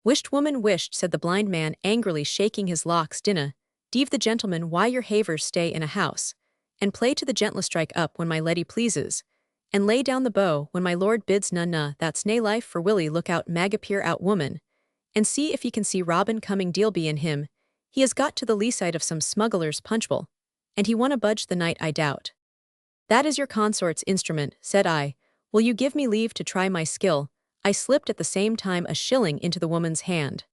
"Wisht, woman, wisht," said the blind man, angrily shaking his locks. "Dinna deave the gentleman why your havers stay in a house, and play to the gentle. Strike up when my leddy pleases, and lay down the bow when my lord bids. Na, that's nae life for Willie. Look out, mag, appear out, woman, and see if ye can see Robin coming. Deal be in him. He has got to the lee side of some smuggler's punchbowl, and he wonna budge the night, I doubt." "That is your consort's instrument," said I. "Will you give me leave to try my skill?" I slipped at the same time a shilling into the woman's hand.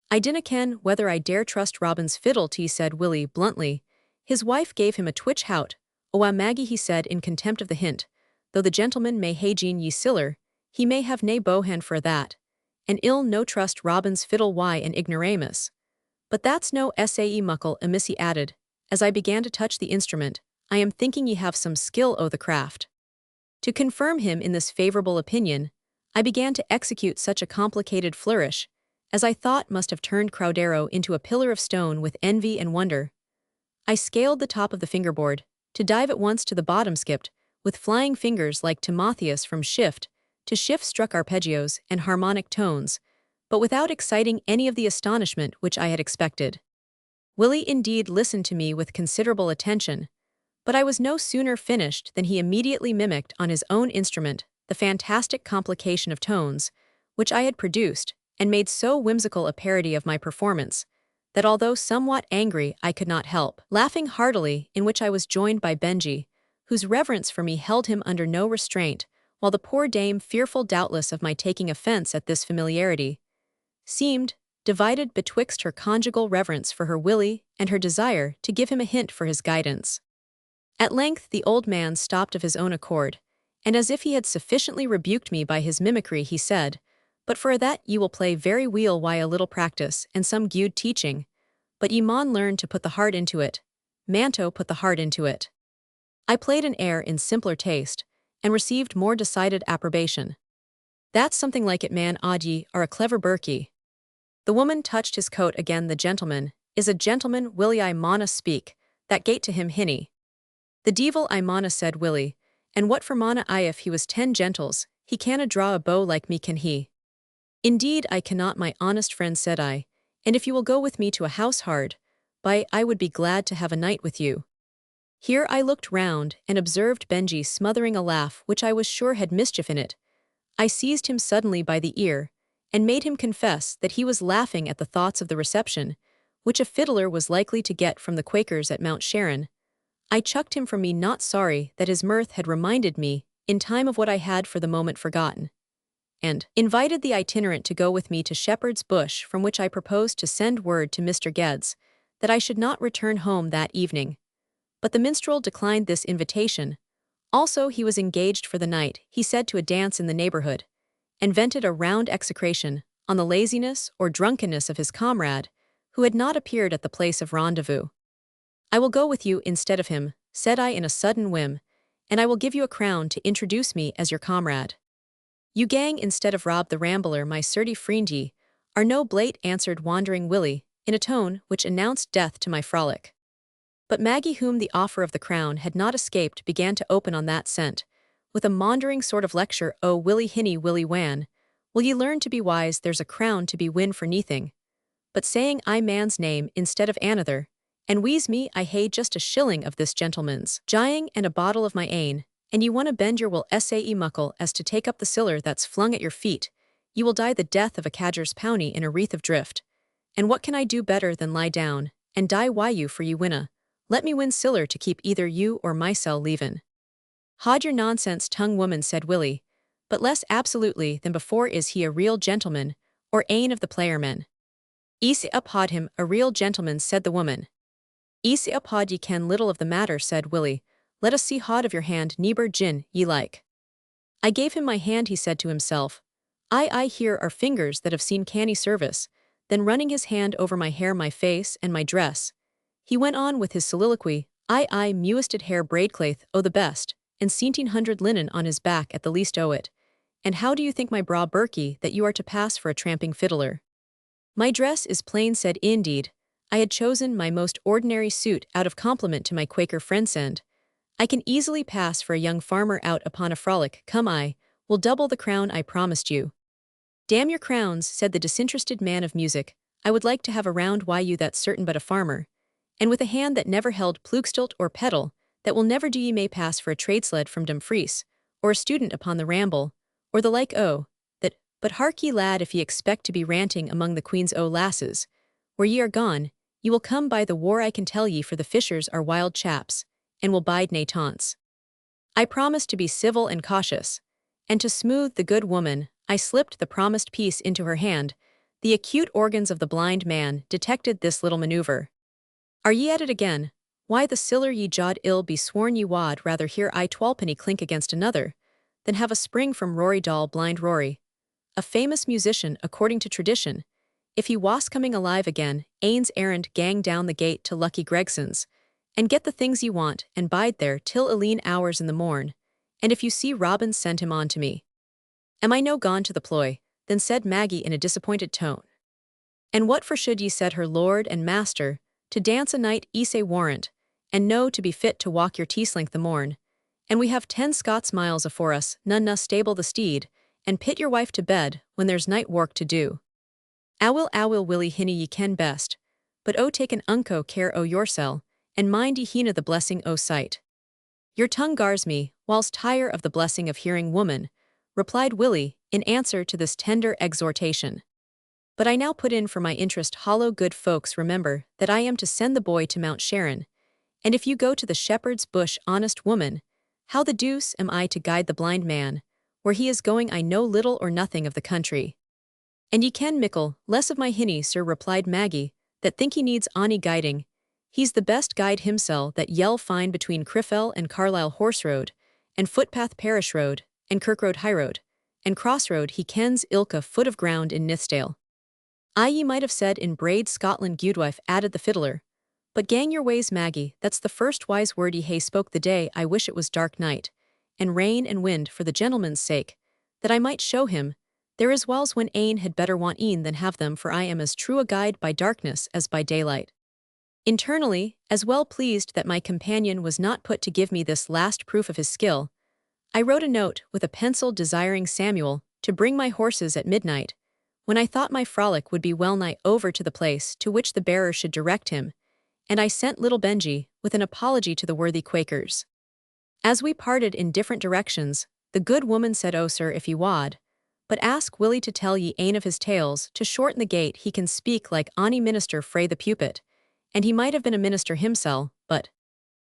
"I dinna ken whether I dare trust Robin's fiddle to ye," said Willie bluntly. His wife gave him a twitch. "Hout, owa Maggie," he said in contempt of the hint, "though the gentleman may hae gene ye siller, he may have nae bowhand for that, and ill no trust Robin's fiddle why and ignoramus. But that's no sae muckle, Emissy added, as I began to touch the instrument. I am thinking ye have some skill o' the craft. To confirm him in this favorable opinion, I began to execute such a complicated flourish, as I thought must have turned Crowdero into a pillar of stone with envy and wonder. I scaled the top of the fingerboard, to dive at once to the bottom skipped, with flying fingers like Timotheus from shift to shift struck arpeggios and harmonic tones, but without exciting any of the astonishment which I had expected. Willie indeed listened to me with considerable attention, but I was no sooner finished than he immediately mimicked on his own instrument the fantastic complication of tones, which I had produced, and made so whimsical a parody of my performance, that although somewhat angry I could not help laughing heartily, in which I was joined by Benji, whose reverence for me held him under no restraint, while the poor dame, fearful doubtless of my taking offence at this familiarity, seemed divided betwixt her conjugal reverence for her Willie and her desire to give him a hint for his guidance. At length the old man stopped of his own accord, and as if he had sufficiently rebuked me by his mimicry, he said, "But for that ye will play very weel why a little practice and some gude teaching, but ye maun learn to put the heart into it. Manto put the heart into it." I played an air in simpler taste, and received more decided approbation. "That's something like it, man, od ye are a clever birkie." The woman touched his coat again. "The gentleman is a gentleman, Willie, I mauna speak that gate to him hinny." "The devil I mauna," said Willie, "and what for mauna I if he was 10 gentles, he canna draw a bow like me, can he?" "Indeed I cannot, my honest friend," said I, "and if you will go with me to a house hard by, I would be glad to have a night with you." Here I looked round, and observed Benji smothering a laugh which I was sure had mischief in it. I seized him suddenly by the ear, and made him confess that he was laughing at the thoughts of the reception, which a fiddler was likely to get from the Quakers at Mount Sharon. I chucked him from me, not sorry that his mirth had reminded me, in time, of what I had for the moment forgotten, and invited the itinerant to go with me to Shepherd's Bush, from which I proposed to send word to Mr. Geddes that I should not return home that evening. But the minstrel declined this invitation. Also, he was engaged for the night, he said, to a dance in the neighborhood, and vented a round execration on the laziness or drunkenness of his comrade, who had not appeared at the place of rendezvous. "I will go with you instead of him," said I in a sudden whim, "and I will give you a crown to introduce me as your comrade." "You gang instead of Rob the Rambler, my surty friend ye, are no blate," answered Wandering Willie, in a tone which announced death to my frolic. But Maggie, whom the offer of the crown had not escaped, began to open on that scent, with a maundering sort of lecture. "Oh, Willie hinny, Willie wan, will ye learn to be wise, there's a crown to be win for neathing. But saying I man's name instead of another, and wheeze me, I hae just a shilling of this gentleman's gieing and a bottle of my ain, and ye wanna bend your will sae muckle as to take up the siller that's flung at your feet, ye will die the death of a cadger's powny in a wreath of drift. And what can I do better than lie down, and die why you, for ye winna let me win siller to keep either you or mysel leavin." "Haud your nonsense tongue, woman," said Willie, but less absolutely than before. "Is he a real gentleman, or ane of the playermen?" "Easy up haud him, a real gentleman," said the woman. "Easy up haud, ye ken little of the matter," said Willie. "Let us see haud of your hand, neeber gin, ye like." I gave him my hand, he said to himself. I here are fingers that have seen canny service." Then running his hand over my hair, my face, and my dress, he went on with his soliloquy. I mewested hair braidclaith o' the best, and 1700 linen on his back at the least o' it. And how do you think my bra birkie that you are to pass for a tramping fiddler?" "My dress is plain," said. Indeed, I had chosen my most ordinary suit out of compliment to my Quaker friends, and I can easily pass for a young farmer out upon a frolic. Come, I will double the crown I promised you." "Damn your crowns," said the disinterested man of music. "I would like to have a round why you that's certain but a farmer, and with a hand that never held plugstilt or pedal, that will never do. Ye may pass for a tradesled from Dumfries, or a student upon the ramble, or the like that, but hark ye, lad, if ye expect to be ranting among the Queen's lasses, where ye are gone, ye will come by the war, I can tell ye, for the fishers are wild chaps, and will bide nae taunts." I promised to be civil and cautious, and to smooth the good woman, I slipped the promised piece into her hand. The acute organs of the blind man detected this little maneuver. "Are ye at it again? Why, the siller ye jawed ill be sworn ye wad rather hear I twalpenny clink against another, than have a spring from Rory doll, blind Rory. a famous musician according to tradition. If he was coming alive again, ane's errand gang down the gate to Lucky Gregson's, and get the things ye want, and bide there till lean hours in the morn, and if you see Robin send him on to me. Am I no gone to the ploy? Then said Maggie in a disappointed tone. And what for should ye said her lord and master, to dance a night say warrant, and no to be fit to walk your teaslink the morn, and we have 10 Scots miles afore us, none na stable the steed, and pit your wife to bed, when there's night work to do. Awill Willie hinny ye ken best, but take an unco care o' yoursel, and mind ye heena the blessing o' sight. Your tongue gars me, whilst tire of the blessing of hearing woman, replied Willie, in answer to this tender exhortation. But I now put in for my interest hollow good folks remember that I am to send the boy to Mount Sharon, and if you go to the shepherd's bush honest woman, how the deuce am I to guide the blind man, where he is going I know little or nothing of the country. And ye ken mickle, less of my hinny sir replied Maggie, that think he needs ony guiding, he's the best guide himsel that ye'll find between Criffel and Carlisle horse road, and footpath parish road, and Kirkroad highroad, and crossroad he kens ilka foot of ground in Nithsdale. Aye ye might have said in Braid Scotland Gudwife added the fiddler, but gang your ways Maggie, that's the first wise word ye hae spoke the day I wish it was dark night, and rain and wind for the gentleman's sake, that I might show him, there is whiles when ane had better want een than have them for I am as true a guide by darkness as by daylight. Internally, as well pleased that my companion was not put to give me this last proof of his skill, I wrote a note with a pencil desiring Samuel to bring my horses at midnight, when I thought my frolic would be well nigh over to the place to which the bearer should direct him, and I sent little Benjy with an apology to the worthy Quakers. As we parted in different directions, the good woman said, "Oh, sir, if ye wad, but ask Willie to tell ye ane of his tales to shorten the gate he can speak like ony minister frae the pulpit, and he might have been a minister himsel, but—"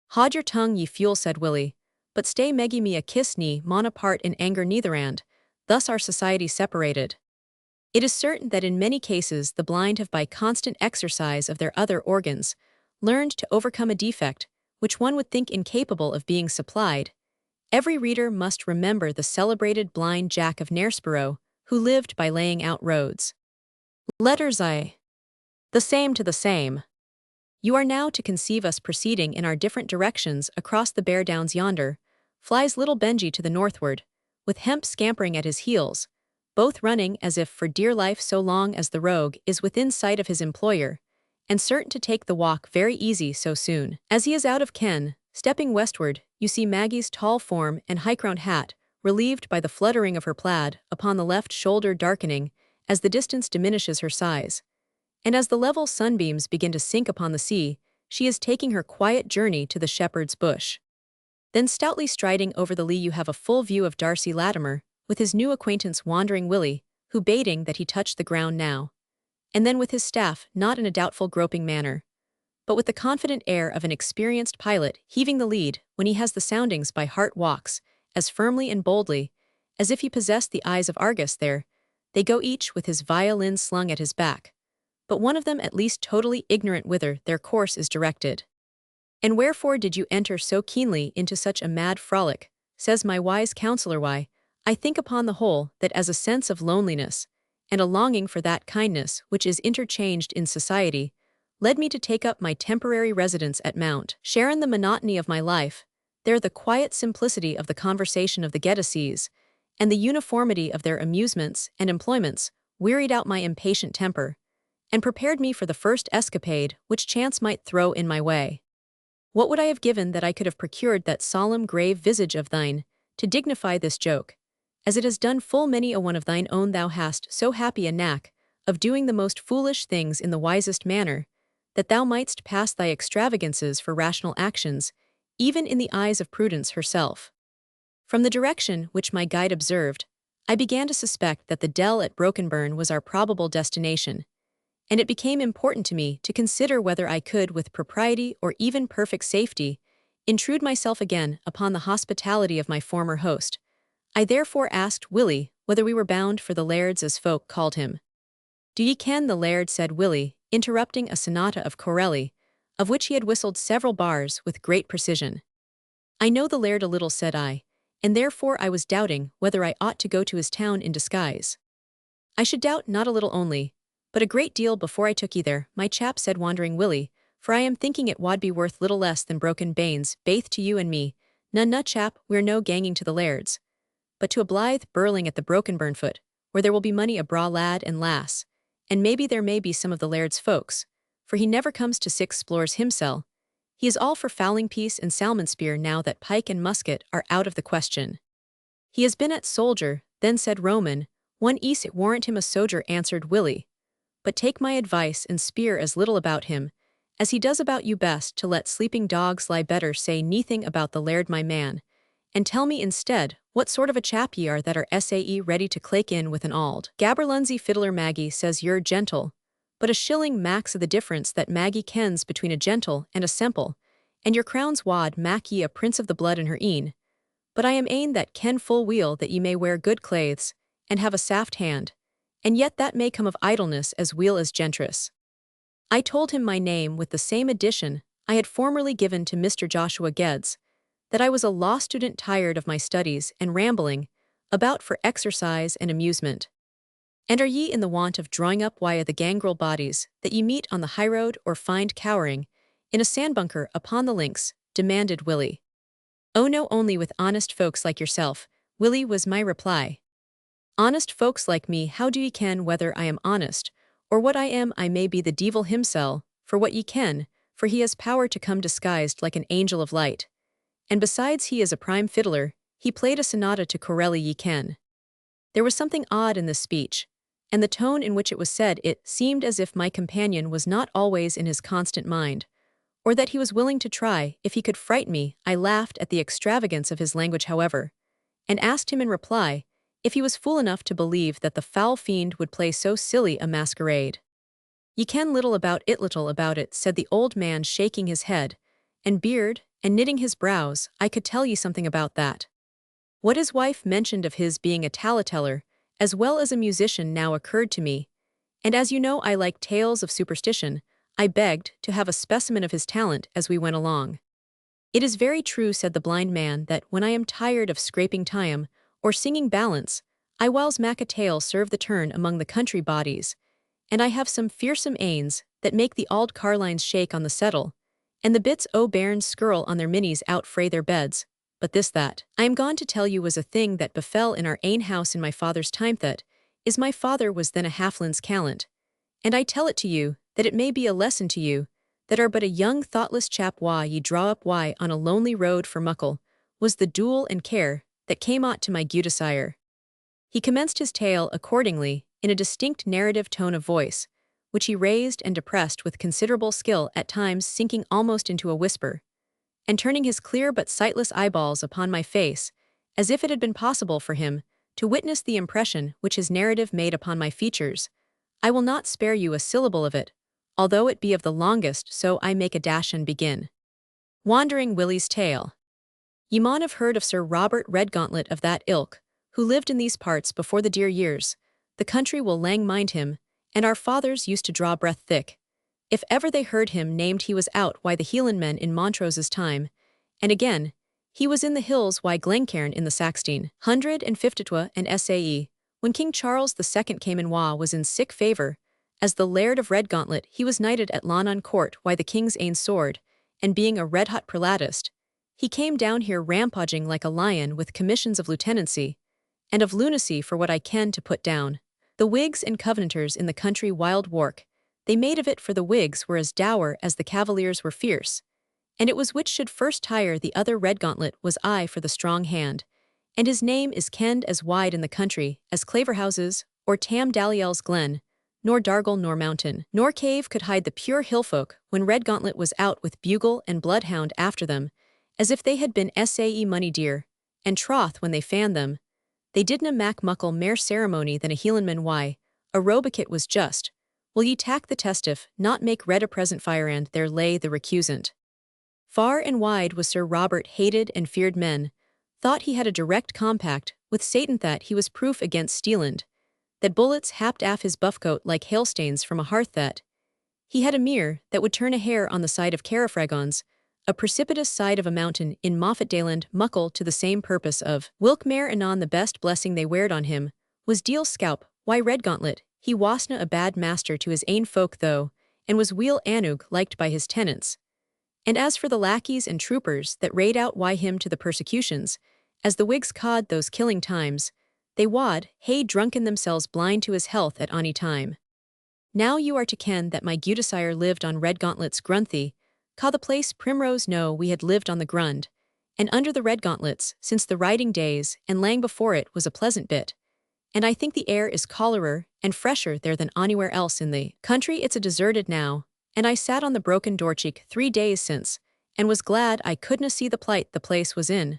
"Haud your tongue, ye fool," said Willie, "but stay Meggie me a kiss knee maun apart in anger neitherand, thus our society separated." It is certain that in many cases the blind have by constant exercise of their other organs learned to overcome a defect which one would think incapable of being supplied. Every reader must remember the celebrated blind Jack of Knaresborough, who lived by laying out roads. Letters I. The same to the same. You are now to conceive us proceeding in our different directions across the bare downs yonder, flies little Benjy to the northward, with Hemp scampering at his heels, both running as if for dear life so long as the rogue is within sight of his employer, and certain to take the walk very easy so soon as he is out of ken. Stepping westward, you see Maggie's tall form and high-crowned hat, relieved by the fluttering of her plaid, upon the left shoulder darkening as the distance diminishes her size. And as the level sunbeams begin to sink upon the sea, she is taking her quiet journey to the shepherd's bush. Then stoutly striding over the lea you have a full view of Darcy Latimer, with his new acquaintance Wandering Willie, who baiting that he touched the ground now. And then with his staff, not in a doubtful groping manner, but with the confident air of an experienced pilot heaving the lead when he has the soundings by heart walks, as firmly and boldly, as if he possessed the eyes of Argus there, they go each with his violin slung at his back, but one of them at least totally ignorant whither their course is directed. "And wherefore did you enter so keenly into such a mad frolic?" says my wise counsellor. "Why, I think upon the whole that as a sense of loneliness, and a longing for that kindness which is interchanged in society, led me to take up my temporary residence at Mount Sharon. The monotony of my life, there the quiet simplicity of the conversation of the Geddesees, and the uniformity of their amusements and employments, wearied out my impatient temper, and prepared me for the first escapade which chance might throw in my way. What would I have given that I could have procured that solemn grave visage of thine, to dignify this joke, as it has done full many a one of thine own. Thou hast so happy a knack of doing the most foolish things in the wisest manner, that thou mightst pass thy extravagances for rational actions, even in the eyes of Prudence herself." From the direction which my guide observed, I began to suspect that the dell at Brokenburn was our probable destination, and it became important to me to consider whether I could, with propriety or even perfect safety, intrude myself again upon the hospitality of my former host. I therefore asked Willie whether we were bound for the Laird's, as folk called him. "Do ye ken the Laird?" said Willie, interrupting a sonata of Corelli, of which he had whistled several bars with great precision. "I know the Laird a little," said I, and therefore I was doubting whether I ought to go to his town in disguise. I should doubt not a little only, but a great deal before I took ye there, my chap, said Wandering Willie, for I am thinking it wad be worth little less than broken banes, baith to you and me. Nut chap, we're no ganging to the laird's, but to a blithe burling at the broken burnfoot, where there will be money a braw lad and lass, and maybe there may be some of the laird's folks, for he never comes to six splores himsel. He is all for fowling piece and salmon spear now that pike and musket are out of the question. He has been at soldier, then said Roman, one ease it warrant him a soger, answered Willie. But take my advice and speer as little about him, as he does about you best, to let sleeping dogs lie better say neathing about the laird, my man, and tell me instead what sort of a chap ye are that are sae ready to clake in with an auld gabberlunsy fiddler. Maggie says you're gentle, but a shilling max of the difference that Maggie kens between a gentle and a semple, and your crown's wad mack ye a prince of the blood in her een. But I am ane that ken full weel that ye may wear good clathes, and have a saft hand, and yet that may come of idleness as weel as gentress. I told him my name with the same addition I had formerly given to Mr. Joshua Geddes, that I was a law student tired of my studies and rambling about for exercise and amusement. And are ye in the want of drawing up why the gangrel bodies that ye meet on the highroad or find cowering in a sandbunker upon the links? Demanded Willie. Oh no, only with honest folks like yourself, Willie, was my reply. Honest folks like me, how do ye ken whether I am honest, or what I am? I may be the devil himsel, for what ye ken, for he has power to come disguised like an angel of light. And besides he is a prime fiddler, he played a sonata to Corelli, ye ken. There was something odd in this speech, and the tone in which it was said, it seemed as if my companion was not always in his constant mind, or that he was willing to try if he could fright me. I laughed at the extravagance of his language, however, and asked him in reply if he was fool enough to believe that the foul fiend would play so silly a masquerade. Ye ken little about it, said the old man, shaking his head and beard and knitting his brows. I could tell ye something about that. What his wife mentioned of his being a talateller, as well as a musician, now occurred to me, and as you know I like tales of superstition, I begged to have a specimen of his talent as we went along. It is very true, said the blind man, that when I am tired of scraping time, or singing balance, I whiles mak a tale serve the turn among the country bodies, and I have some fearsome anes that make the auld carlines shake on the settle, and the bits o' bairns skirl on their minnies out frae their beds. But this that I am gone to tell you was a thing that befell in our ain house in my father's time, that is, my father was then a halfland's callant, and I tell it to you, that it may be a lesson to you, that are but a young thoughtless chap. Why ye draw up why on a lonely road for muckle, was the dule and care that came aught to my gudesire. He commenced his tale accordingly, in a distinct narrative tone of voice, which he raised and depressed with considerable skill, at times sinking almost into a whisper, and turning his clear but sightless eyeballs upon my face, as if it had been possible for him to witness the impression which his narrative made upon my features. I will not spare you a syllable of it, although it be of the longest, so I make a dash and begin. Wandering Willie's tale. Ye maun have heard of Sir Robert Redgauntlet of that ilk, who lived in these parts before the dear years. The country will lang mind him, and our fathers used to draw breath thick if ever they heard him named. He was out why the Hielandmen in Montrose's time, and again, he was in the hills why Glencairn in the 1652 and SAE, when King Charles II came in was in sick favour. As the Laird of Redgauntlet, he was knighted at Lonnon Court why the king's ain sword, and being a red-hot prelatist, he came down here rampaging like a lion with commissions of lieutenancy, and of lunacy for what I ken to put down. The Whigs and Covenanters in the country wild wark, they made of it, for the Whigs were as dour as the Cavaliers were fierce, and it was which should first tire the other. Redgauntlet was I for the strong hand, and his name is kenned as wide in the country as Claverhouses, or Tam Daliel's Glen, nor Dargle nor mountain, nor cave could hide the pure hillfolk when Redgauntlet was out with bugle and bloodhound after them, as if they had been sae money dear, and troth when they fanned them, they didna mak muckle mair ceremony than a Hielandman. Why, a robicate was just, will ye tak the testiff, not make red a present fire, and there lay the recusant. Far and wide was Sir Robert hated and feared. Men thought he had a direct compact with Satan, that he was proof against Steeland, that bullets happed aff his buffcoat like hailstains from a hearth, that he had a mere that would turn a hair on the side of Carafragons, a precipitous side of a mountain in Moffatdaland, muckle to the same purpose of Wilkmare. Anon the best blessing they wared on him was deal scalp Why Redgauntlet, he wasna a bad master to his ain folk though, and was weel anug liked by his tenants. And as for the lackeys and troopers that raid out why him to the persecutions, as the Whigs cawed those killing times, they wad, hey drunken themselves blind to his health at ony time. Now you are to ken that my gudesire lived on Redgauntlet's Grunthy, ca the place Primrose no we had lived on the Grund, and under the Redgauntlets, since the riding days, and lang before it was a pleasant bit. And I think the air is coolerer and fresher there than anywhere else in the country. It's a deserted now, and I sat on the broken doorcheek 3 days since, and was glad I couldna see the plight the place was in.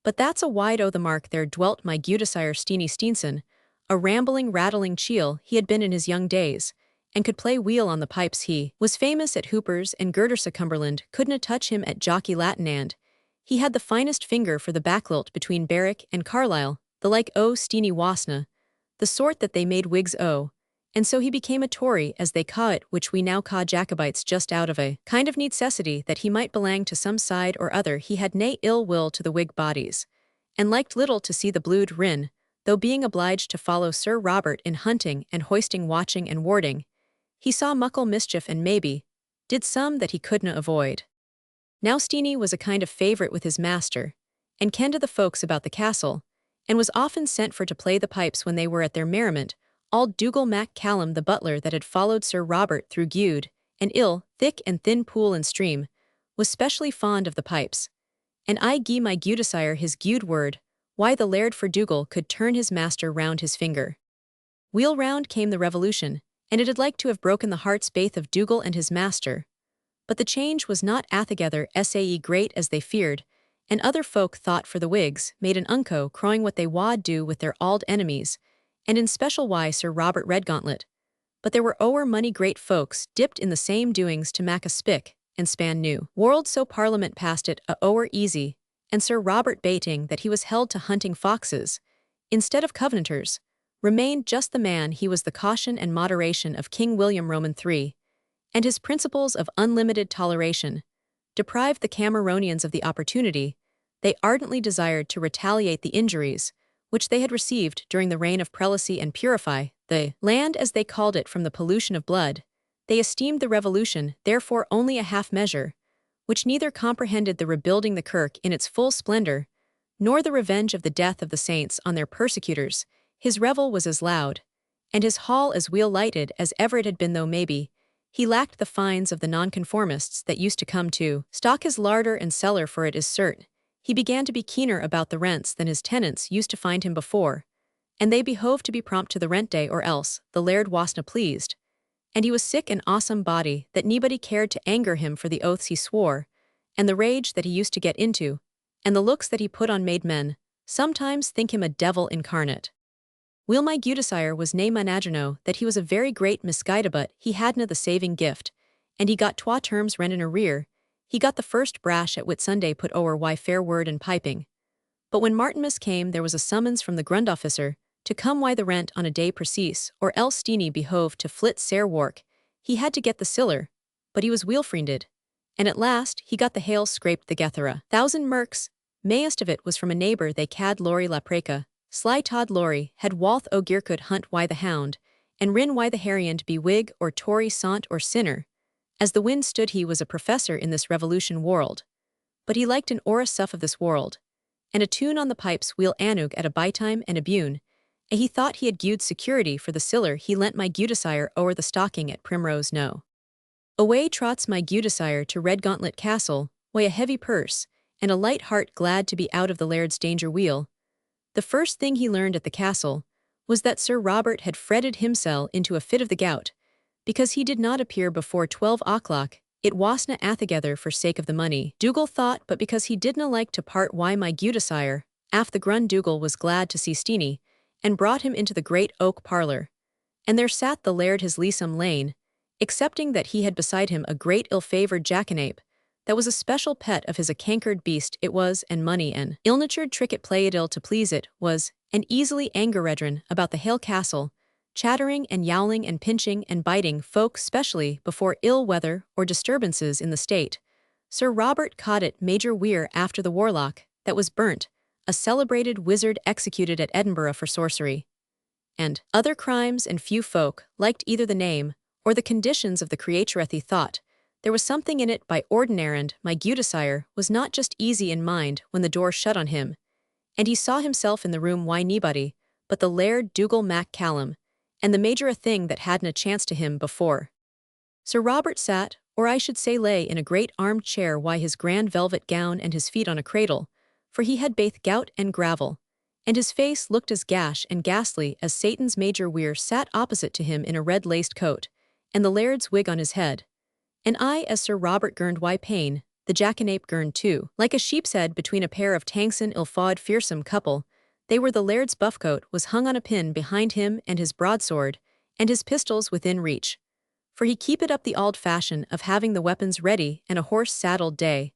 But that's a wide o' the mark there dwelt my gudesire Steenie Steenson, a rambling, rattling chiel he had been in his young days, and could play weel on the pipes. He was famous at Hoopers and Girdersa Cumberland couldna touch him at Jockey Latin, and he had the finest finger for the backlilt between Berwick and Carlisle, the like o' Steenie Wasna, the sort that they made Whigs o', and so he became a Tory as they ca it, which we now ca Jacobites, just out of a kind of necessity that he might belang to some side or other. He had nae ill will to the Whig bodies, and liked little to see the bluid rin, though being obliged to follow Sir Robert in hunting and hoisting, watching and warding, he saw muckle mischief and maybe did some that he couldna avoid. Now Steenie was a kind of favourite with his master, and kenned the folks about the castle, and was often sent for to play the pipes when they were at their merriment. Auld Dougal Mac Callum, the butler that had followed Sir Robert through Gude, and ill, thick and thin pool and stream, was specially fond of the pipes. And I gie my gudesire his gude word, why the Laird for Dougal could turn his master round his finger. Wheel round came the revolution, and it had like to have broken the hearts baith of Dougal and his master. But the change was not altogether sae great as they feared, and other folk thought for the Whigs made an unco crowing what they wad do with their auld enemies, and in special why Sir Robert Redgauntlet. But there were ower mony great folks dipped in the same doings to mak a spick and span new world, so Parliament passed it a ower easy, and Sir Robert bating that he was held to hunting foxes, instead of Covenanters, remained just the man he was. The caution and moderation of King William Roman III, and his principles of unlimited toleration, deprived the Cameronians of the opportunity they ardently desired to retaliate the injuries which they had received during the reign of prelacy and purify the land, as they called it, from the pollution of blood. They esteemed the revolution, therefore, only a half measure, which neither comprehended the rebuilding the kirk in its full splendor, nor the revenge of the death of the saints on their persecutors. His revel was as loud, and his hall as weel lighted as ever it had been, though maybe he lacked the fines of the nonconformists that used to come to stock his larder and cellar, for it is certain he began to be keener about the rents than his tenants used to find him before, and they behoved to be prompt to the rent day, or else the Laird wasna pleased, and he was sick an awesome body that nobody cared to anger him for the oaths he swore, and the rage that he used to get into, and the looks that he put on made men sometimes think him a devil incarnate. Weel, my gudesire was nae managerno that he was a very great misguide, but he hadna the saving gift, and he got twa terms rent in arrear. He got the first brash at Whitsunday put ower why fair word and piping. But when Martinmas came, there was a summons from the Grund officer to come why the rent on a day precise, or else Steenie behoved to flit sair wark. He had to get the siller, but he was wheelfriended, and at last he got the hail scraped the gethera. 1,000 merks, mayest of it was from a neighbour they cad Laurie Lapreca. Sly Todd Laurie had walth o' Gircould hunt why the hound, and rin why the harriant be Whig or Tory, sant or sinner. As the wind stood, he was a professor in this revolution world, but he liked an ora suff of this world, and a tune on the pipes wheel anug at a bytime and a bune, and he thought he had gude security for the siller he lent my gudesire o'er the stocking at Primrose no. Away trots my gudesire to Redgauntlet Castle, why a heavy purse, and a light heart, glad to be out of the Laird's danger wheel. The first thing he learned at the castle was that Sir Robert had fretted himsel into a fit of the gout, because he did not appear before 12 o'clock. It wasna altogether for sake of the money, Dougal thought, but because he didna like to part why my gudesire, af the Grund. Dougal was glad to see Steenie, and brought him into the great oak parlour. And there sat the Laird his leesome lane, excepting that he had beside him a great ill-favoured jackanape, that was a special pet of his. A cankered beast it was, and money an ill-natured trick it played ill to please it was, and easily angeredren about the hale castle, chattering and yowling and pinching and biting folk, specially before ill weather or disturbances in the state. Sir Robert caught it Major Weir after the warlock that was burnt, a celebrated wizard executed at Edinburgh for sorcery. and other crimes, and few folk liked either the name or the conditions of the creatureth. He thought there was something in it by ordinary, and my Gudesire was not just easy in mind when the door shut on him, and he saw himself in the room why nobody but the Laird Dougal Mac Callum, and the major a thing that hadn't a chance to him before. Sir Robert sat, or I should say lay, in a great armed chair, why his grand velvet gown and his feet on a cradle, for he had baith gout and gravel, and his face looked as gash and ghastly as Satan's. Major Weir sat opposite to him in a red-laced coat, and the laird's wig on his head, and I as Sir Robert gurned why Payne, the jackanape gurned too, like a sheep's head between a pair of Tangson ill-fawed fearsome couple. They were the laird's buffcoat was hung on a pin behind him, and his broadsword, and his pistols within reach, for he keepit up the auld fashion of having the weapons ready and a horse saddled day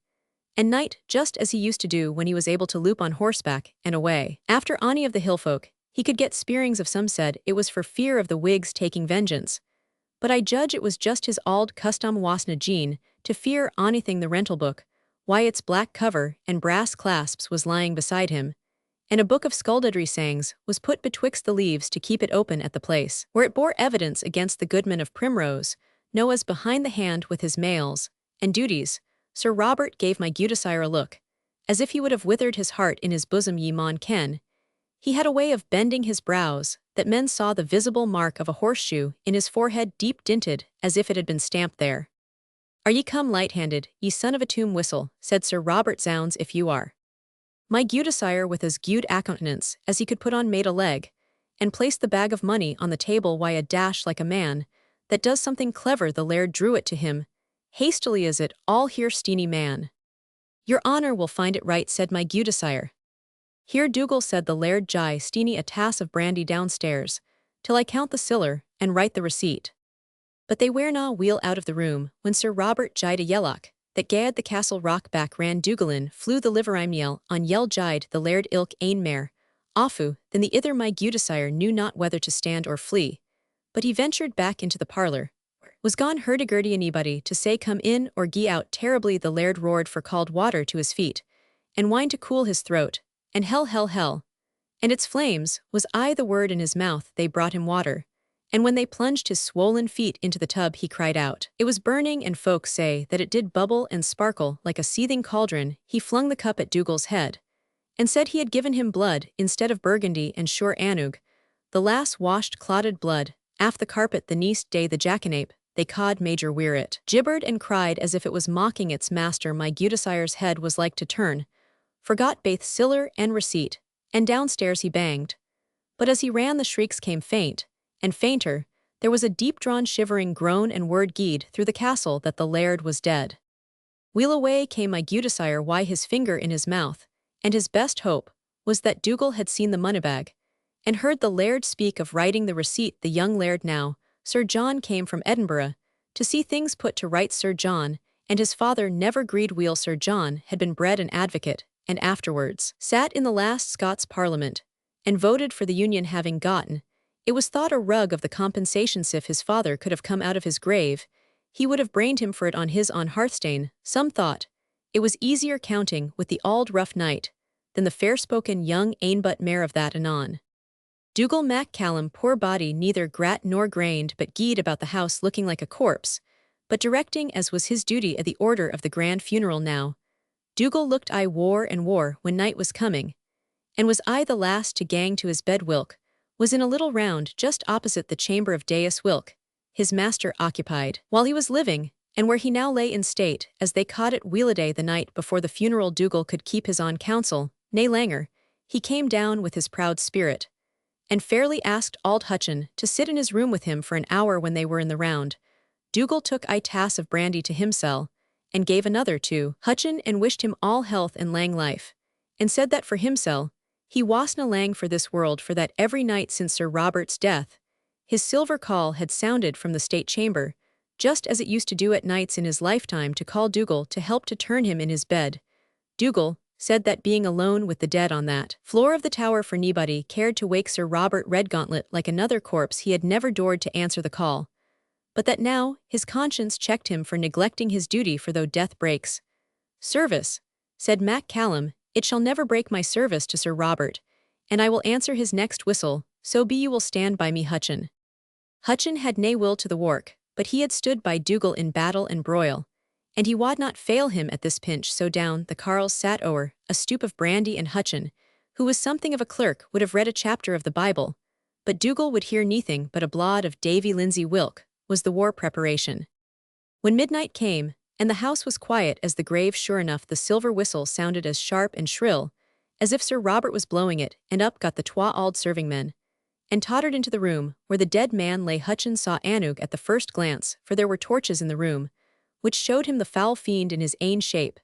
and night, just as he used to do when he was able to loup on horseback and away. After ony of the hillfolk, he could get spearings of. Some said it was for fear of the Whigs taking vengeance, but I judge it was just his auld custom wasna Jean to fear onything. The rental book, why its black cover and brass clasps was lying beside him, and a book of sculdudry sayings was put betwixt the leaves to keep it open at the place where it bore evidence against the goodman of Primrose, Noah's behind the hand with his mails and duties. Sir Robert gave my Gudesire a look, as if he would have withered his heart in his bosom. Ye maun ken, he had a way of bending his brows that men saw the visible mark of a horseshoe in his forehead, deep dinted, as if it had been stamped there. Are ye come light-handed, ye son of a tomb whistle, said Sir Robert. Zounds if you are. My Gudesire, with as gude a countenance as he could put on, made a leg, and placed the bag of money on the table. Why a dash like a man that does something clever. The laird drew it to him, hastily. Is it all here, Steenie man? Your honour will find it right, said my Gudesire. Here, Dougal, said the laird, Jai Steenie a tass of brandy downstairs, till I count the siller, and write the receipt. But they werena weel out of the room, when Sir Robert jied a yellock that gaed the castle rock back. Ran Dougal in, flew the liverimyell on yell, jied the laird ilk ane mare, offu, then the ither. My Gudesire knew not whether to stand or flee, but he ventured back into the parlour. Was gone hurdy-gurdy anybody to say come in or gie out. Terribly the laird roared for cold water to his feet, and wine to cool his throat, and hell, hell, hell, and its flames was I the word in his mouth. They brought him water, and when they plunged his swollen feet into the tub, he cried out. It was burning, and folk say that it did bubble and sparkle like a seething cauldron. He flung the cup at Dougal's head, and said he had given him blood instead of burgundy and sure anug. The lass washed clotted blood aff the carpet the neist day. The jackanape, they cawed Major Weir, it gibbered and cried as if it was mocking its master. My Gudesire's head was like to turn, forgot baith siller and receipt, and downstairs he banged. But as he ran, the shrieks came faint and fainter. There was a deep-drawn shivering groan, and word gied through the castle that the laird was dead. Wheel away came my Gudesire, why his finger in his mouth, and his best hope was that Dougal had seen the moneybag, and heard the laird speak of writing the receipt. The young laird now, Sir John, came from Edinburgh to see things put to rights. Sir John and his father never greed weel. Sir John had been bred an advocate, and afterwards sat in the last Scots Parliament, and voted for the Union. Having gotten, it was thought, a rug of the compensation. If his father could have come out of his grave, he would have brained him for it on his own hearthstane. Some thought it was easier counting with the auld rough knight than the fair-spoken young ainbut mare of that anon. Dougal Mac Callum, poor body, neither grat nor grained, but gied about the house looking like a corpse, but directing as was his duty at the order of the grand funeral. Now Dougal looked I wore and wore when night was coming, and was I the last to gang to his bed. Wilk was in a little round just opposite the chamber of Deus Wilk, his master occupied while he was living, and where he now lay in state, as they caught it Wheeladay. The night before the funeral, Dougal could keep his own counsel, nay langer, he came down with his proud spirit, and fairly asked auld Hutchin to sit in his room with him for an hour. When they were in the round, Dougal took a tass of brandy to himsel, and gave another to Hutchin, and wished him all health and lang life, and said that for himsel, he wasna lang for this world, for that every night since Sir Robert's death, his silver call had sounded from the state chamber, just as it used to do at nights in his lifetime, to call Dougal to help to turn him in his bed. Dougal said that being alone with the dead on that floor of the tower, for nobody cared to wake Sir Robert Redgauntlet like another corpse. He had never dared to answer the call, but that now his conscience checked him for neglecting his duty. For though death breaks service, said Mac Callum, it shall never break my service to Sir Robert, and I will answer his next whistle. so be you will stand by me Hutchin. Hutchin had nae will to the wark, but he had stood by Dougal in battle and broil, and he wad not fail him at this pinch. So down the carles sat o'er a stoop of brandy, and Hutchin, who was something of a clerk, would have read a chapter of the Bible, but Dougal would hear neathing but a blot of Davy Lindsay Wilk, was the war preparation. When midnight came, and the house was quiet as the grave, sure enough the silver whistle sounded as sharp and shrill, as if Sir Robert was blowing it, and up got the twa auld serving men, and tottered into the room where the dead man lay. Hutchin saw Anug at the first glance, for there were torches in the room, which showed him the foul fiend in his ain shape,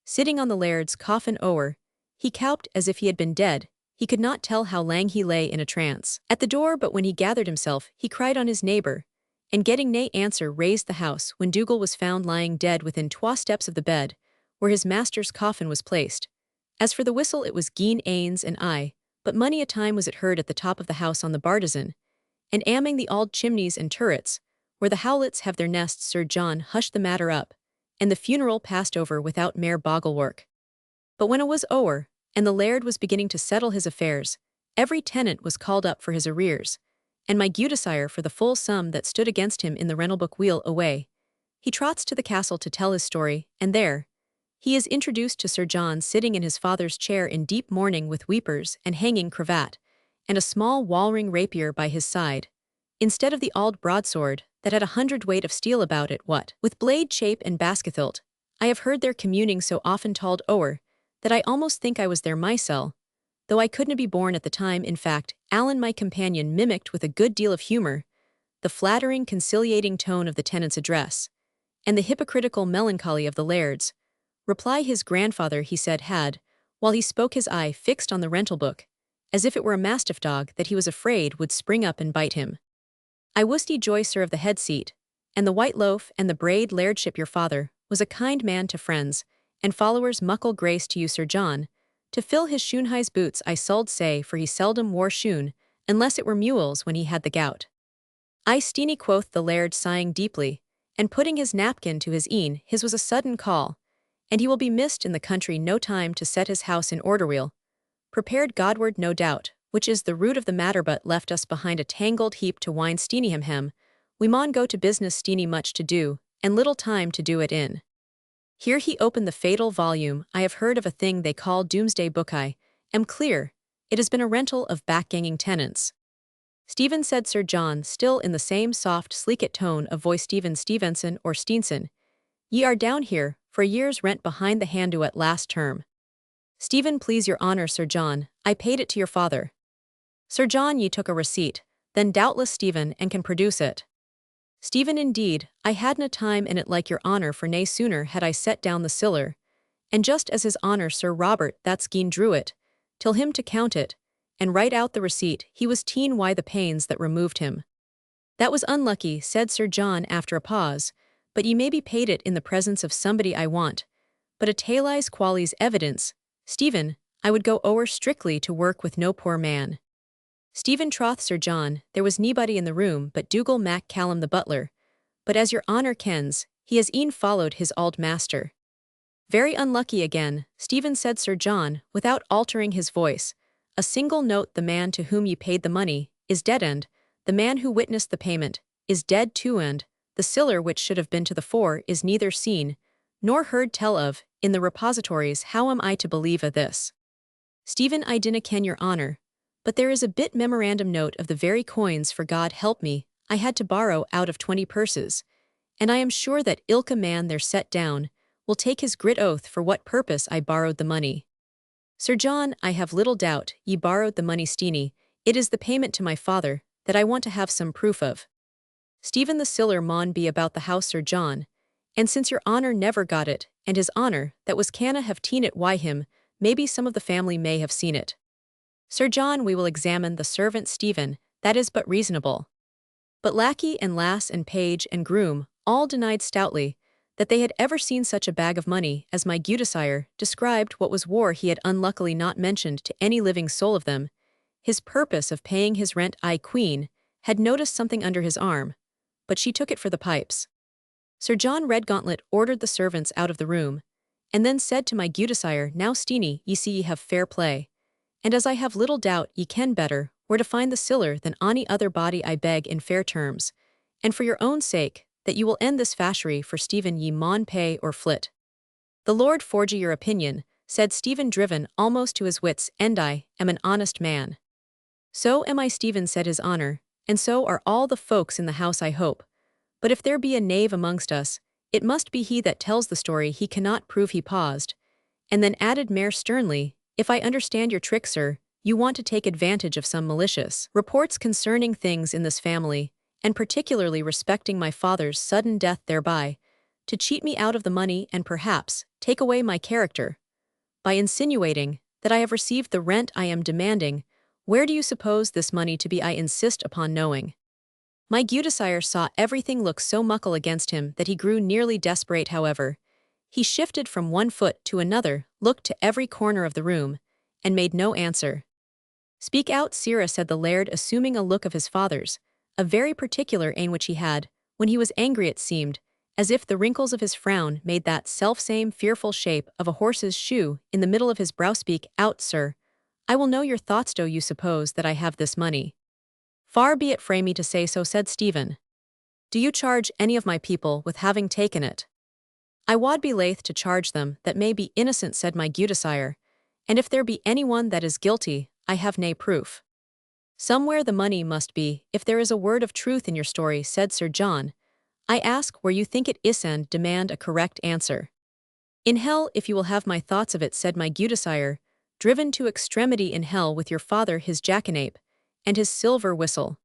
sitting on the laird's coffin o'er. He cowped as if he had been dead. He could not tell how lang he lay in a trance at the door, but when he gathered himself, he cried on his neighbour, and getting nae answer raised the house, when Dougal was found lying dead within 2 steps of the bed, where his master's coffin was placed. As for the whistle, it was gien ains and I, but mony a time was it heard at the top of the house on the bartizan, and among the auld chimneys and turrets, where the howlets have their nests. Sir John hushed the matter up, and the funeral passed over without mair boggle-work. But when it was o'er, and the laird was beginning to settle his affairs, every tenant was called up for his arrears, and my gudesire for the full sum that stood against him in the rental book. Wheel away he trots to the castle to tell his story, and there he is introduced to Sir John sitting in his father's chair in deep mourning, with weepers and hanging cravat, and a small wallring rapier by his side, instead of the auld broadsword that had 100 weight of steel about it, what with blade chape and baskethilt. I have heard their communing so often told o'er, that I almost think I was there mysel, though I couldna be born at the time. In fact, Alan my companion mimicked with a good deal of humour the flattering conciliating tone of the tenant's address, and the hypocritical melancholy of the laird's reply. His grandfather, he said, had, while he spoke, his eye fixed on the rental book, as if it were a mastiff dog that he was afraid would spring up and bite him. I wist ye joy, sir, of the head seat, and the white loaf, and the braid lairdship. Your father was a kind man to friends and followers. Muckle grace to you, Sir John, to fill his shoon-high's boots. I suld say, for he seldom wore shoon, unless it were mules when he had the gout. I steenie, quoth the laird, sighing deeply, and putting his napkin to his een. His was a sudden call, and he will be missed in the country. No time to set his house in order. Wheel prepared Godward, no doubt, which is the root of the matter, but left us behind a tangled heap to wind. Steenie hem, we maun go to business. Steenie much to do, and little time to do it in. Here he opened the fatal volume. I have heard of a thing they call Doomsday Book. I am clear it has been a rental of backganging tenants. Stephen, said Sir John, still in the same soft, sleekit tone of voice. Stephen Stevenson or Steenson, ye are down here for a year's rent behind the handu at last term. Stephen, please your honour. Sir John, I paid it to your father. Sir John, ye took a receipt, then doubtless Stephen, and can produce it. Stephen, indeed, I hadna time in it, like your honour, for nae sooner had I set down the siller, and just as his honour Sir Robert that skeen drew it, till him to count it, and write out the receipt, he was teen why the pains that removed him. That was unlucky, said Sir John after a pause, but ye may be paid it in the presence of somebody I want, but a talies qualies evidence. Stephen, I would go o'er strictly to work with no poor man. Stephen, troth, Sir John, there was nebody in the room but Dougal Mac Callum the butler, but as your honour kens, he has e'en followed his auld master. Very unlucky again, Stephen, said Sir John, without altering his voice. A single note: the man to whom ye paid the money is dead, and the man who witnessed the payment is dead too, and the siller, which should have been to the fore, is neither seen nor heard tell of in the repositories. How am I to believe a this? Stephen, I dinna ken your honour, but there is a bit memorandum note of the very coins, for God help me, I had to borrow out of 20 purses, and I am sure that ilka man there set down will take his grit oath for what purpose I borrowed the money. Sir John, I have little doubt ye borrowed the money. Steenie, it is the payment to my father that I want to have some proof of. Stephen, the siller maun be about the house, Sir John, and since your honour never got it, and his honour that was canna have teen it, why him, maybe some of the family may have seen it. Sir John, we will examine the servant. Stephen, that is but reasonable. But lackey and lass and page and groom all denied stoutly that they had ever seen such a bag of money as my gudesire described. What was war he had unluckily not mentioned to any living soul of them. His purpose of paying his rent. I, Queen, had noticed something under his arm, but she took it for the pipes. Sir John Redgauntlet ordered the servants out of the room, and then said to my gudesire, now Steenie, ye see ye have fair play, and as I have little doubt ye ken better where to find the siller than any other body I beg in fair terms, and for your own sake, that you will end this fashery for Stephen ye maun pay or flit. The Lord forge your opinion, said Stephen, driven almost to his wits' end. I am an honest man. So am I, Stephen, said his honor, and so are all the folks in the house, I hope. But if there be a knave amongst us, it must be he that tells the story he cannot prove. He paused, and then added more sternly, if I understand your trick, sir, you want to take advantage of some malicious reports concerning things in this family, and particularly respecting my father's sudden death thereby, to cheat me out of the money and perhaps take away my character. By insinuating that I have received the rent I am demanding, where do you suppose this money to be? I insist upon knowing. My gudesire saw everything look so muckle against him that he grew nearly desperate. However, he shifted from one foot to another, looked to every corner of the room, and made no answer. Speak out, sirrah, said the laird, assuming a look of his father's, a very particular ain which he had, when he was angry it seemed, as if the wrinkles of his frown made that self-same fearful shape of a horse's shoe in the middle of his brow. Speak out, sir. I will know your thoughts. Do you suppose that I have this money? Far be it frae me to say so, said Stephen. Do you charge any of my people with having taken it? I wad be laith to charge them that may be innocent, said my gudesire, and if there be any one that is guilty, I have nae proof. Somewhere the money must be, if there is a word of truth in your story, said Sir John. I ask where you think it is and demand a correct answer. In hell, if you will have my thoughts of it, said my gudesire, driven to extremity in hell with your father his jackanape, and his silver whistle.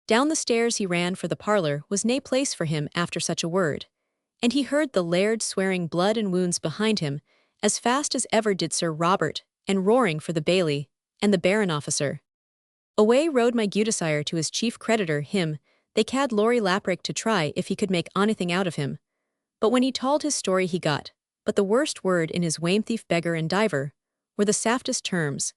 Down the stairs he ran, for the parlour was nae place for him after such a word, and he heard the laird swearing blood and wounds behind him, as fast as ever did Sir Robert, and roaring for the bailey, and the baron officer. Away rode my gudesire to his chief creditor, him, they cad Laurie Laprick, to try if he could make onything out of him. But when he told his story he got, but the worst word in his wame-thief, beggar, and diver, were the saftest terms,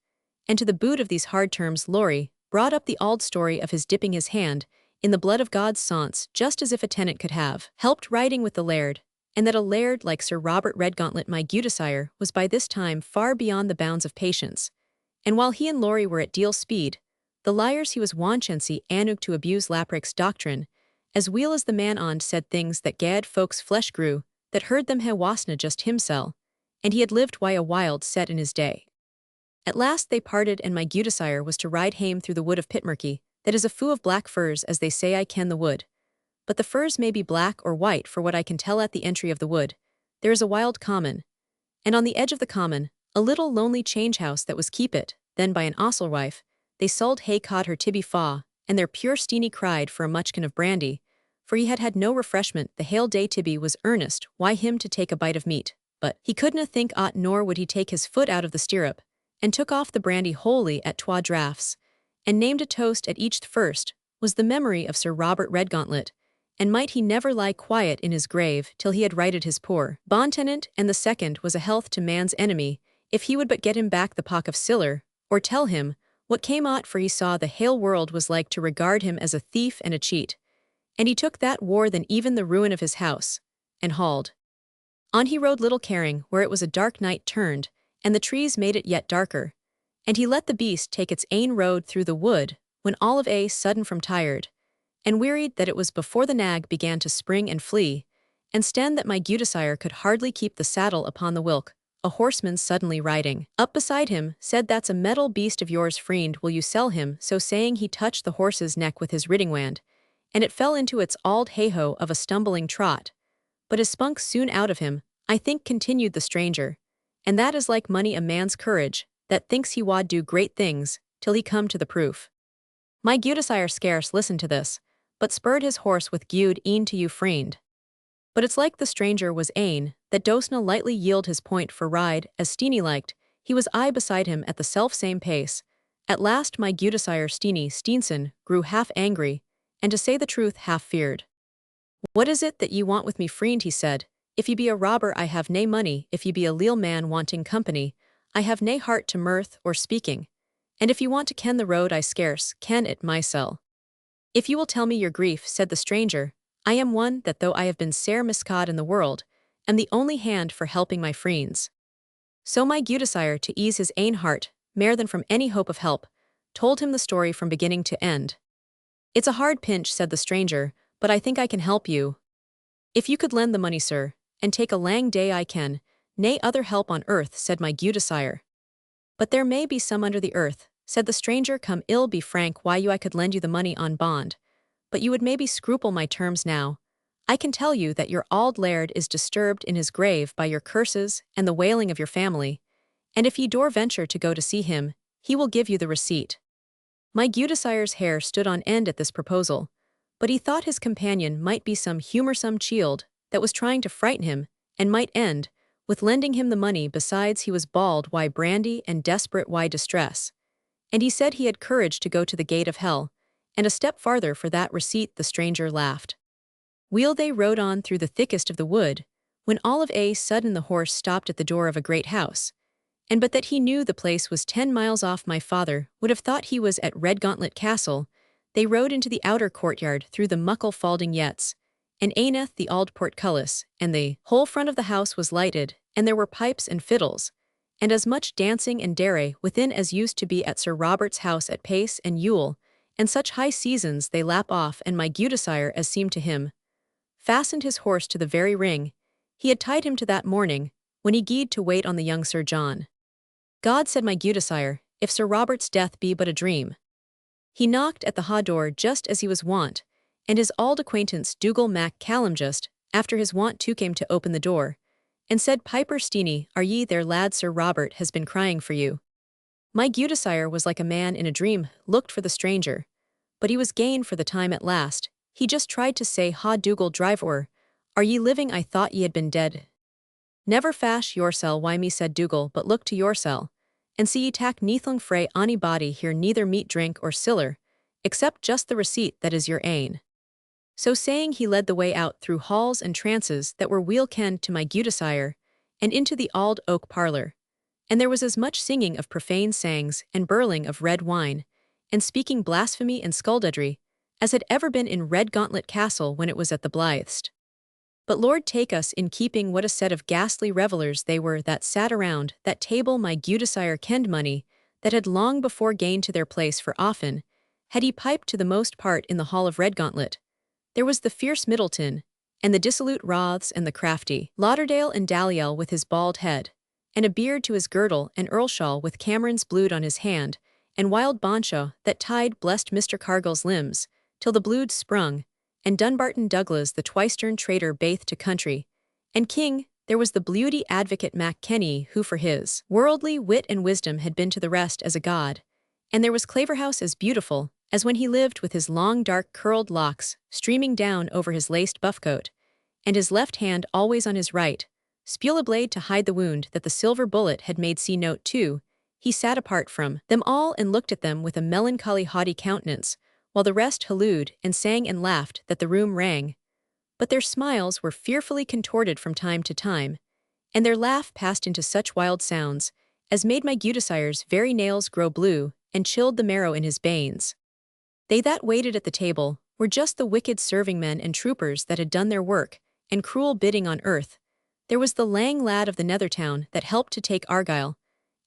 and to the boot of these hard terms Laurie brought up the auld story of his dipping his hand in the blood of God's saints, just as if a tenant could have helped riding with the laird, and that a laird like Sir Robert Redgauntlet, my gudesire, was by this time far beyond the bounds of patience, and while he and Laurie were at deal speed, the liars he was wanchancy anug to abuse Laprick's doctrine, as weel as the man ond said things that gad folks flesh grew, that heard them he wasna just himsel, and he had lived why a wild set in his day. At last they parted, and my gudesire was to ride hame through the wood of Pitmurky, that is a foo of black firs, as they say. I ken the wood, but the firs may be black or white for what I can tell. At the entry of the wood there is a wild common, and on the edge of the common a little lonely change house that was keepit then by an osselwife. They sold hay cod her tibby faw, and their pure Steenie cried for a muchkin of brandy, for he had had no refreshment the hale day. Tibby was earnest why him to take a bite of meat, but he couldna think aught, nor would he take his foot out of the stirrup, and took off the brandy wholly at twa draughts, and named a toast at each. The first was the memory of Sir Robert Redgauntlet, and might he never lie quiet in his grave till he had righted his poor bond-tenant, and the second was a health to man's enemy, if he would but get him back the pock of siller, or tell him what came out, for he saw the hale world was like to regard him as a thief and a cheat, and he took that war than even the ruin of his house, and hauled. On he rode, little caring where it was a dark night turned, and the trees made it yet darker, and he let the beast take its ain road through the wood, when all of a sudden from tired, and wearied that it was before the nag began to spring and flee, and stand that my gudesire could hardly keep the saddle upon the whilk, a horseman suddenly riding up beside him, said, "That's a metal beast of yours, friend, will you sell him?" So saying he touched the horse's neck with his riding wand, and it fell into its auld hey-ho of a stumbling trot, but his spunk soon out of him, I think, continued the stranger, and that is like money, a man's courage, that thinks he wad do great things, till he come to the proof. My gudesire scarce listened to this, but spurred his horse with gude e'en to you, friend. But it's like the stranger was ane, that dosna lightly yield his point for ride, as Steenie liked, he was aye beside him at the self-same pace. At last my gudesire Steenie Steenson grew half angry, and to say the truth half feared. "What is it that ye want with me, friend?" he said. "If ye be a robber, I have nae money; if ye be a leal man wanting company, I have nae heart to mirth or speaking, and if ye want to ken the road, I scarce ken it mysel." "If you will tell me your grief," said the stranger, "I am one that, though I have been sair miscod in the world, am the only hand for helping my friends." So my gudesire, to ease his ain heart, mair than from any hope of help, told him the story from beginning to end. "It's a hard pinch," said the stranger, "but I think I can help you. If you could lend the money, sir, and take a lang day I can, nay other help on earth," said my gudesire. "But there may be some under the earth," said the stranger, "come ill be frank why you I could lend you the money on bond, but you would maybe scruple my terms now. I can tell you that your auld laird is disturbed in his grave by your curses and the wailing of your family, and if ye dore venture to go to see him, he will give you the receipt." My gudesire's hair stood on end at this proposal, but he thought his companion might be some humorsome chield that was trying to frighten him, and might end with lending him the money. Besides, he was bald why brandy and desperate why distress, and he said he had courage to go to the gate of hell, and a step farther for that receipt. The stranger laughed. Wheel they rode on through the thickest of the wood, when all of a sudden the horse stopped at the door of a great house, and but that he knew the place was 10 miles off, my father would have thought he was at Redgauntlet Castle. They rode into the outer courtyard through the muckle falding yetts, and aineth the auld portcullis, and the whole front of the house was lighted, and there were pipes and fiddles, and as much dancing and derray within as used to be at Sir Robert's house at Pace and Yule, and such high seasons they lap off, and my gudesire, as seemed to him, fastened his horse to the very ring he had tied him to that morning, when he gied to wait on the young Sir John. "God," said my gudesire, "if Sir Robert's death be but a dream." He knocked at the ha door just as he was wont, and his auld acquaintance Dougal Mac Callum just after his wont too came to open the door, and said, "Piper Steenie, are ye there, lad? Sir Robert has been crying for you." My gudesire was like a man in a dream, looked for the stranger, but he was gane for the time at last. He just tried to say, "Ha Dougal driver, are ye living? I thought ye had been dead." "Never fash yoursel why me," said Dougal, "but look to yoursel, and see ye tak neathling frae ony body here, neither meat, drink, or siller, except just the receipt that is your ain." So saying, he led the way out through halls and trances that were weel kenned to my gudesire, and into the auld oak parlour, and there was as much singing of profane sangs and birling of red wine, and speaking blasphemy and skullduggery, as had ever been in Redgauntlet Castle when it was at the blithest. But Lord take us in keeping, what a set of ghastly revellers they were that sat around that table. My gudesire kenned money that had long before gained to their place, for often had he piped to the most part in the hall of Redgauntlet. There was the fierce Middleton, and the dissolute Rothes, and the crafty Lauderdale, and Dalliel with his bald head, and a beard to his girdle, and Earlshall with Cameron's bluid on his hand, and wild Bonshaw that tied blessed Mr. Cargill's limbs, till the bluid sprung, and Dunbarton Douglas the twistern traitor baith to country, and king. There was the bluidy advocate Mac Kenny, who for his worldly wit and wisdom had been to the rest as a god, and there was Claverhouse, as beautiful as when he lived, with his long dark curled locks streaming down over his laced buffcoat, and his left hand always on his right, spule a blade to hide the wound that the silver bullet had made. See note 2. He sat apart from them all and looked at them with a melancholy haughty countenance, while the rest hallooed and sang and laughed that the room rang. But their smiles were fearfully contorted from time to time, and their laugh passed into such wild sounds as made my gudesire's very nails grow blue and chilled the marrow in his banes. They that waited at the table were just the wicked serving men and troopers that had done their work and cruel bidding on earth. There was the lang lad of the Nethertown that helped to take Argyle,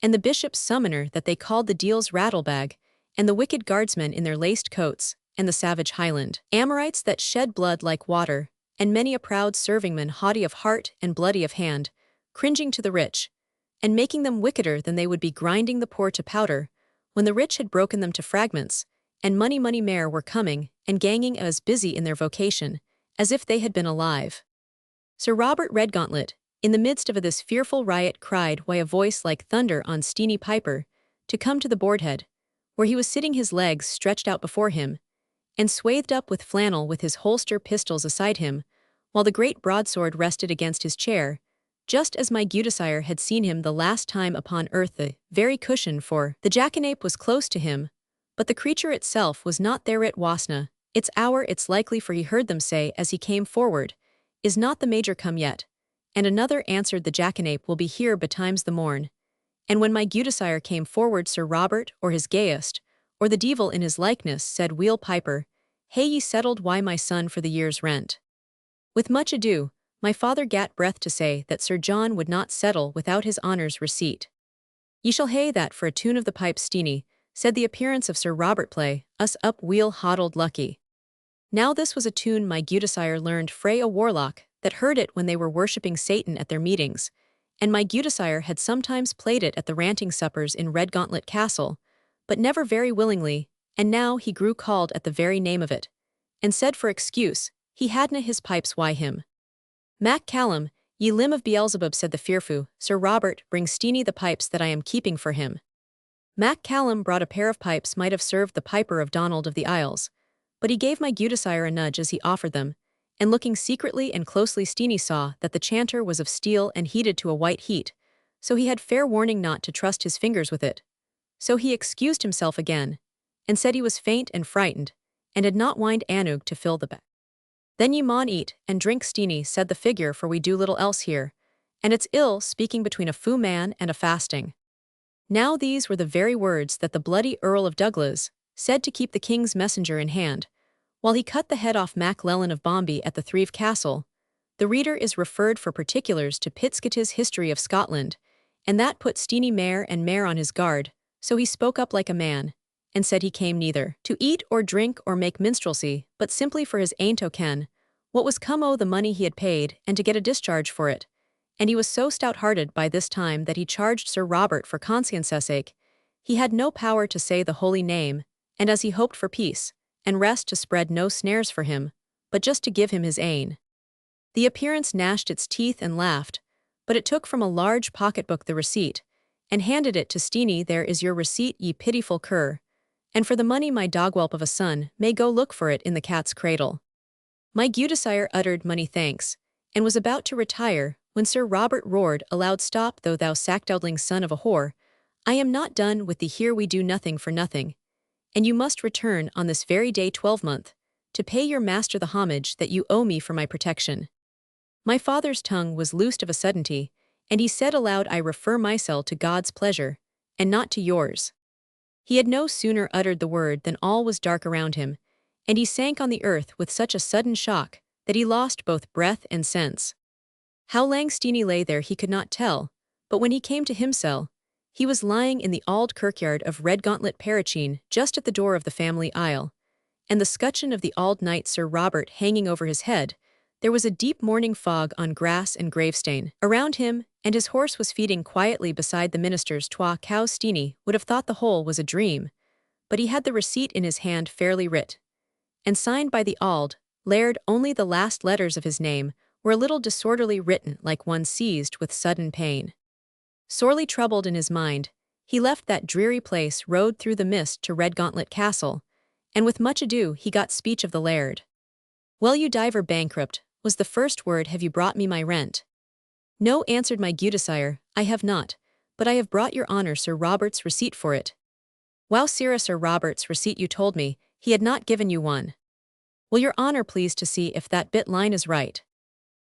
and the bishop's summoner that they called the Deal's Rattlebag, and the wicked guardsmen in their laced coats, and the savage Highland Amorites that shed blood like water, and many a proud servingman, haughty of heart and bloody of hand, cringing to the rich, and making them wickeder than they would be, grinding the poor to powder, when the rich had broken them to fragments, and money mare were coming, and ganging as busy in their vocation, as if they had been alive. Sir Robert Redgauntlet, in the midst of this fearful riot, cried why a voice like thunder on Steenie Piper, to come to the boardhead, where he was sitting, his legs stretched out before him, and swathed up with flannel, with his holster pistols aside him, while the great broadsword rested against his chair, just as my gudesire had seen him the last time upon earth. The very cushion for the jackanape was close to him, but the creature itself was not there. It wasna its hour. It's likely, for he heard them say as he came forward, "Is not the major come yet?" And another answered, "The jackanape will be here betimes the morn." And when my gudesire came forward, Sir Robert, or his gayest, or the devil in his likeness, said, "Weel, Piper, hae ye settled why my son for the year's rent?" With much ado, my father gat breath to say that Sir John would not settle without his honour's receipt. "Ye shall hae that for a tune of the pipe, Steenie," said the appearance of Sir Robert play, us up wheel hoddled lucky. Now this was a tune my gudesire learned frae a warlock, that heard it when they were worshipping Satan at their meetings, and my gudesire had sometimes played it at the ranting suppers in Redgauntlet Castle, but never very willingly, and now he grew called at the very name of it, and said for excuse, he hadna his pipes why him. Mac Callum, ye limb of Beelzebub, said the fearfu, Sir Robert, bring Steenie the pipes that I am keeping for him. Mac Callum brought a pair of pipes might have served the piper of Donald of the Isles, but he gave my gudesire a nudge as he offered them, and looking secretly and closely Steenie saw that the chanter was of steel and heated to a white heat, so he had fair warning not to trust his fingers with it. So he excused himself again, and said he was faint and frightened, and had not wind Anug to fill the bag. Then ye maun eat and drink, Steenie, said the figure, for we do little else here, and it's ill speaking between a fou man and a fasting. Now these were the very words that the bloody Earl of Douglas said to keep the king's messenger in hand, while he cut the head off Mac Lellan of Bombay at the Thrieve Castle. The reader is referred for particulars to Pittscotty's History of Scotland, and that put Steenie mair and mair on his guard, so he spoke up like a man, and said he came neither to eat or drink or make minstrelsy, but simply for his ain't o' ken what was come o' the money he had paid, and to get a discharge for it. And he was so stout-hearted by this time that he charged Sir Robert for conscience's sake. He had no power to say the holy name, and as he hoped for peace, and rest to spread no snares for him, but just to give him his ain. The appearance gnashed its teeth and laughed, but it took from a large pocketbook the receipt, and handed it to Steenie. There is your receipt, ye pitiful cur, and for the money my dogwhelp of a son may go look for it in the cat's cradle. My gudesire uttered many thanks, and was about to retire, when Sir Robert roared aloud, Stop, thou sackdowdling son of a whore, I am not done with thee here. We do nothing for nothing, and you must return on this very day 12-month, to pay your master the homage that you owe me for my protection. My father's tongue was loosed of a suddenty, and he said aloud, I refer myself to God's pleasure, and not to yours. He had no sooner uttered the word than all was dark around him, and he sank on the earth with such a sudden shock that he lost both breath and sense. How lang Steenie lay there he could not tell, but when he came to himself, he was lying in the auld kirkyard of Redgauntlet Parachine, just at the door of the family aisle, and the scutcheon of the auld knight Sir Robert hanging over his head. There was a deep morning fog on grass and gravestane around him, and his horse was feeding quietly beside the minister's twa cows. Steenie would have thought the whole was a dream, but he had the receipt in his hand fairly writ, and signed by the auld laird. Only the last letters of his name were a little disorderly written, like one seized with sudden pain. Sorely troubled in his mind, he left that dreary place, rode through the mist to Redgauntlet Castle, and with much ado he got speech of the laird. Well, you diver bankrupt, was the first word. Have you brought me my rent? No, answered my gudesire, I have not, but I have brought your honour Sir Robert's receipt for it. Wow, sirrah, Sir Robert's receipt, you told me he had not given you one. Will your honour please to see if that bit line is right?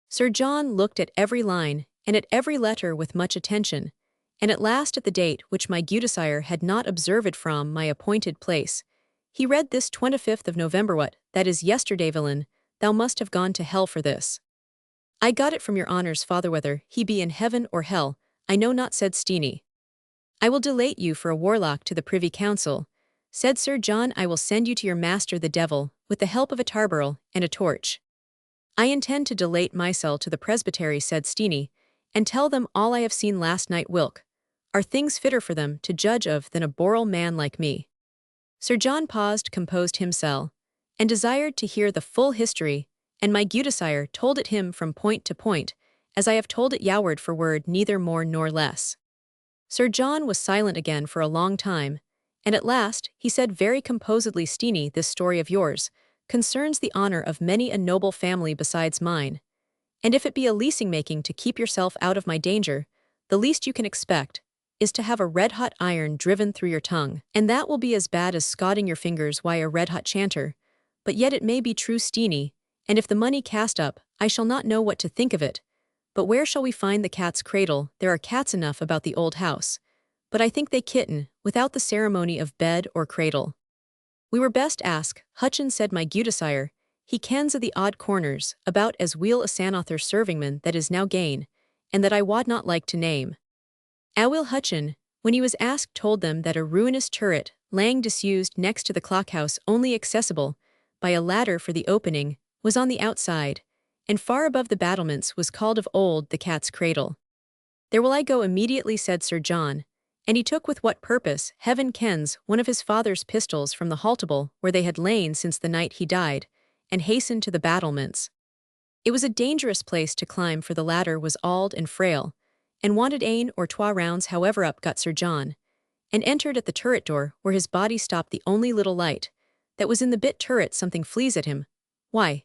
Sir John looked at every line, and at every letter with much attention, and at last at the date which my gudesire had not observed from my appointed place. He read this 25th of November. What, that is yesterday, villain, thou must have gone to hell for this. I got it from your honour's father, whether he be in heaven or hell, I know not, said Steenie. I will delate you for a warlock to the Privy Council, said Sir John. I will send you to your master the devil, with the help of a tarbarrel and a torch. I intend to delate myself to the presbytery, said Steenie, and tell them all I have seen last night. Wilk, are things fitter for them to judge of than a boral man like me? Sir John paused, composed himself, and desired to hear the full history, and my gudesire told it him from point to point, as I have told it you word for word, neither more nor less. Sir John was silent again for a long time, and at last he said very composedly, Steenie, this story of yours concerns the honour of many a noble family besides mine, and if it be a leasing-making to keep yourself out of my danger, the least you can expect is to have a red-hot iron driven through your tongue, and that will be as bad as scalding your fingers. Why, a red-hot chanter, but yet it may be true, Steenie, and if the money cast up, I shall not know what to think of it. But where shall we find the cat's cradle? There are cats enough about the old house, but I think they kitten, without the ceremony of bed or cradle. We were best ask Hutchins, said my gudesire, he kens of the odd corners, about as weel a sanauthor servingman that is now gane, and that I wad not like to name. Awill Hutchin, when he was asked, told them that a ruinous turret lying disused next to the clockhouse, only accessible by a ladder for the opening, was on the outside, and far above the battlements was called of old the Cat's Cradle. "There will I go immediately," said Sir John, and he took with what purpose, heaven kens, one of his father's pistols from the haltable where they had lain since the night he died, and hastened to the battlements. It was a dangerous place to climb, for the ladder was auld and frail, and wanted ane or twa rounds. However, up got Sir John, and entered at the turret door, where his body stopped the only little light that was in the bit turret. Something flees at him. Why,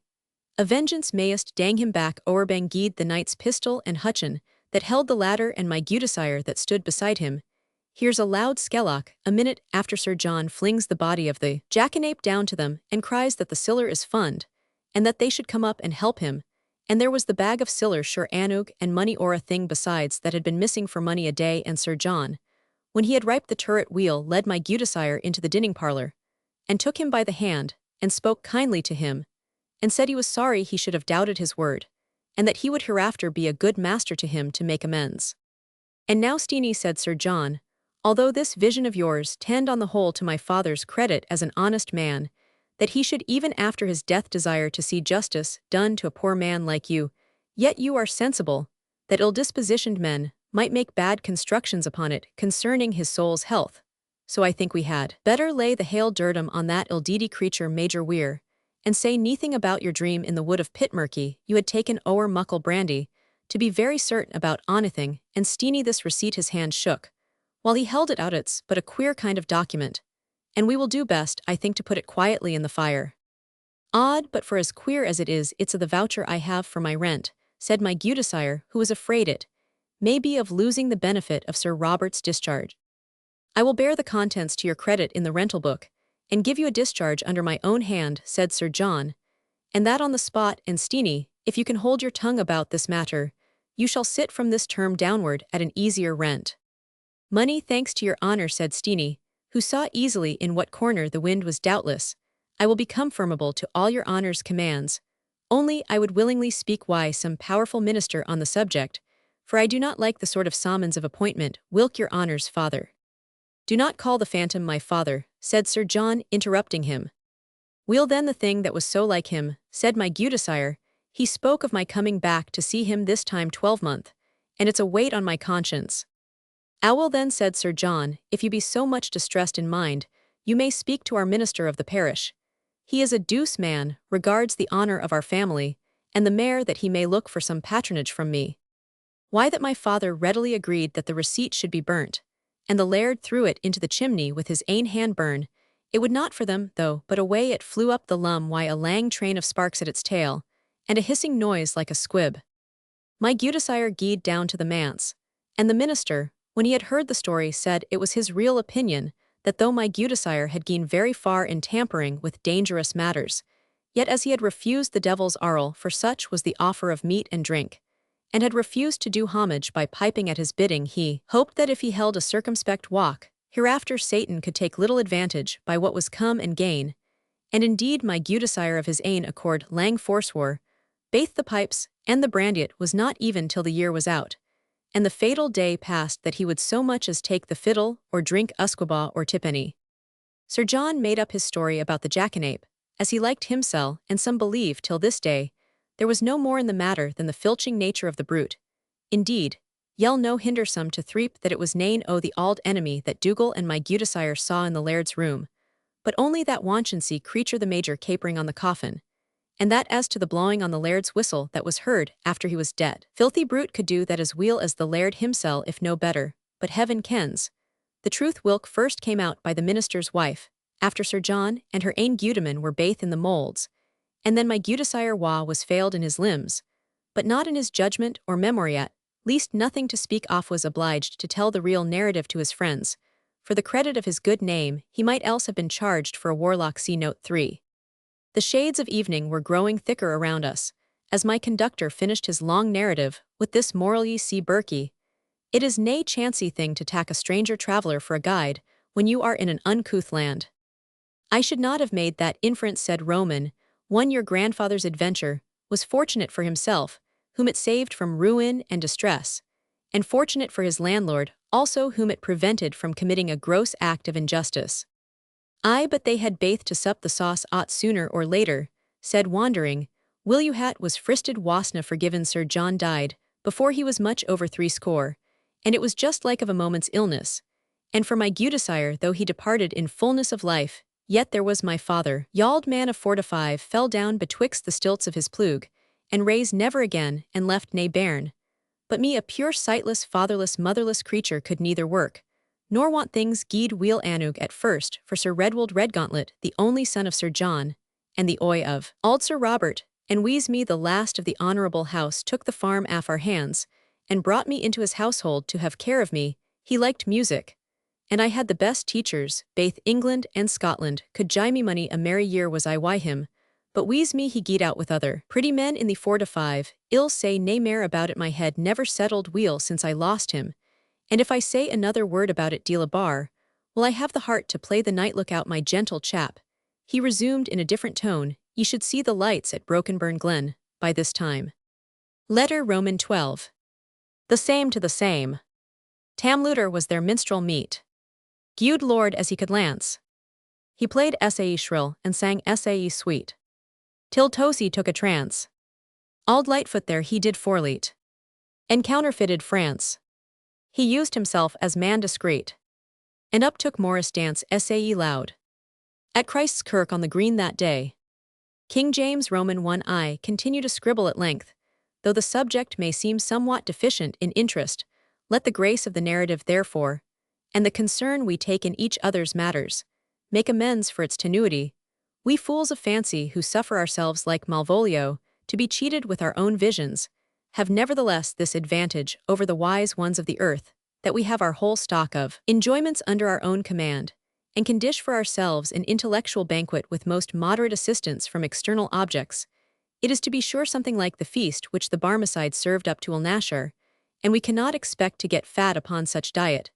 a vengeance mayest dang him back o'er Bangede the knight's pistol and hutcheon that held the ladder, and my gudesire that stood beside him. Here's a loud skellock. A minute after, Sir John flings the body of the jackanape down to them, and cries that the siller is fund, and that they should come up and help him. And there was the bag of siller, sure anug, and money or a thing besides that had been missing for many a day. And Sir John, when he had riped the turret wheel, led my gudesire into the dinning parlour, and took him by the hand, and spoke kindly to him, and said he was sorry he should have doubted his word, and that he would hereafter be a good master to him to make amends. "And now, Steenie," said Sir John, "although this vision of yours tend on the whole to my father's credit as an honest man, that he should even after his death desire to see justice done to a poor man like you, yet you are sensible that ill-dispositioned men might make bad constructions upon it concerning his soul's health. So I think we had better lay the hail dirdum on that ill-deedy creature, Major Weir, and say neathing about your dream in the wood of Pitmurky you had taken o'er muckle brandy, to be very certain about onything." And Steenie this receipt his hand shook, while he held it out. "It's but a queer kind of document, and we will do best, I think, to put it quietly in the fire." "Odd, but for as queer as it is, it's a the voucher I have for my rent," said my gudesire, who was afraid it may be of losing the benefit of Sir Robert's discharge. "I will bear the contents to your credit in the rental book, and give you a discharge under my own hand," said Sir John, "and that on the spot. And Steenie, if you can hold your tongue about this matter, you shall sit from this term downward at an easier rent." "Money, thanks to your honour," said Steenie, who saw easily in what corner the wind was. "Doubtless, I will be conformable to all your honour's commands, only I would willingly speak why some powerful minister on the subject, for I do not like the sort of summons of appointment whilk your honour's father—" "Do not call the phantom my father," said Sir John, interrupting him. "Weel then, the thing that was so like him," said my gudesire, "he spoke of my coming back to see him this time 12-month, and it's a weight on my conscience." "Well then," said Sir John, "if you be so much distressed in mind, you may speak to our minister of the parish. He is a douce man, regards the honour of our family, and the mayor that he may look for some patronage from me." Why, that my father readily agreed that the receipt should be burnt, and the laird threw it into the chimney with his ain hand. Burn it would not for them, though, but away it flew up the lum. Why, a lang train of sparks at its tail, and a hissing noise like a squib. My gudesire gied down to the manse, and the minister, when he had heard the story, said it was his real opinion that though my gudesire had gone very far in tampering with dangerous matters, yet as he had refused the devil's arl, for such was the offer of meat and drink, and had refused to do homage by piping at his bidding, he hoped that if he held a circumspect walk, hereafter Satan could take little advantage by what was come and gain. And indeed my gudesire of his ain accord lang forswore, baith the pipes and the brandy. It was not even till the year was out, and the fatal day passed, that he would so much as take the fiddle or drink usquebaugh or tippenny. Sir John made up his story about the jackanape, as he liked himself, and some believe till this day there was no more in the matter than the filching nature of the brute. Indeed, yell no hindersome to threep that it was nane o' the auld enemy that Dougal and my gudesire saw in the laird's room, but only that wanchancy creature the major capering on the coffin, and that as to the blowing on the laird's whistle that was heard after he was dead. Filthy brute could do that as weel as the laird himsel, if no better, but heaven kens. The truth whilk first came out by the minister's wife, after Sir John and her ain gudeman were baith in the moulds, and then my gudesire was failed in his limbs, but not in his judgment or memory yet, least nothing to speak of, was obliged to tell the real narrative to his friends. For the credit of his good name, he might else have been charged for a warlock. See note 3. The shades of evening were growing thicker around us, as my conductor finished his long narrative with this moral: ye see, Berkey, it is nae chancy thing to tack a stranger traveller for a guide when you are in an uncouth land. I should not have made that inference, said Roman. One, your grandfather's adventure was fortunate for himself, whom it saved from ruin and distress, and fortunate for his landlord also, whom it prevented from committing a gross act of injustice. Ay, but they had baith to sup the sauce ought sooner or later, said wandering. Will you hat was fristed wasna forgiven Sir John died, before he was much over 60, and it was just like of a moment's illness. And for my Gudesire, though he departed in fullness of life, yet there was my father, yald man of 45, fell down betwixt the stilts of his plug, and raised never again, and left nae bairn. But me a pure sightless, fatherless, motherless creature could neither work, nor want things gied weel anug at first for Sir Redgauntlet, the only son of Sir John, and the oi of auld Sir Robert, and wees me the last of the honourable house took the farm aff our hands, and brought me into his household to have care of me. He liked music, and I had the best teachers, baith England and Scotland, could gie me money a merry year was I wy him, but wees me he gied out with other pretty men in the 4 to 5, ill say nae mair about it my head never settled weel since I lost him, and if I say another word about it deal a bar, will I have the heart to play the night look out my gentle chap. He resumed in a different tone, ye should see the lights at Brokenburn Glen, by this time. Letter Roman 12. The same to the same. Tam Luter was their minstrel meet. Gude lord as he could lance. He played sae shrill and sang sae sweet. Till Tosie took a trance. Auld Lightfoot there he did forleat. And counterfeited France. He used himself as man discreet. And up took Morris dance sae loud. At Christ's Kirk on the Green that day. King James Roman 1 continue to scribble at length, though the subject may seem somewhat deficient in interest, let the grace of the narrative therefore, and the concern we take in each other's matters, make amends for its tenuity. We fools of fancy who suffer ourselves like Malvolio to be cheated with our own visions, have nevertheless this advantage over the wise ones of the earth, that we have our whole stock of enjoyments under our own command, and can dish for ourselves an intellectual banquet with most moderate assistance from external objects. It is to be sure something like the feast which the Barmecide served up to Ulnashar, and we cannot expect to get fat upon such diet.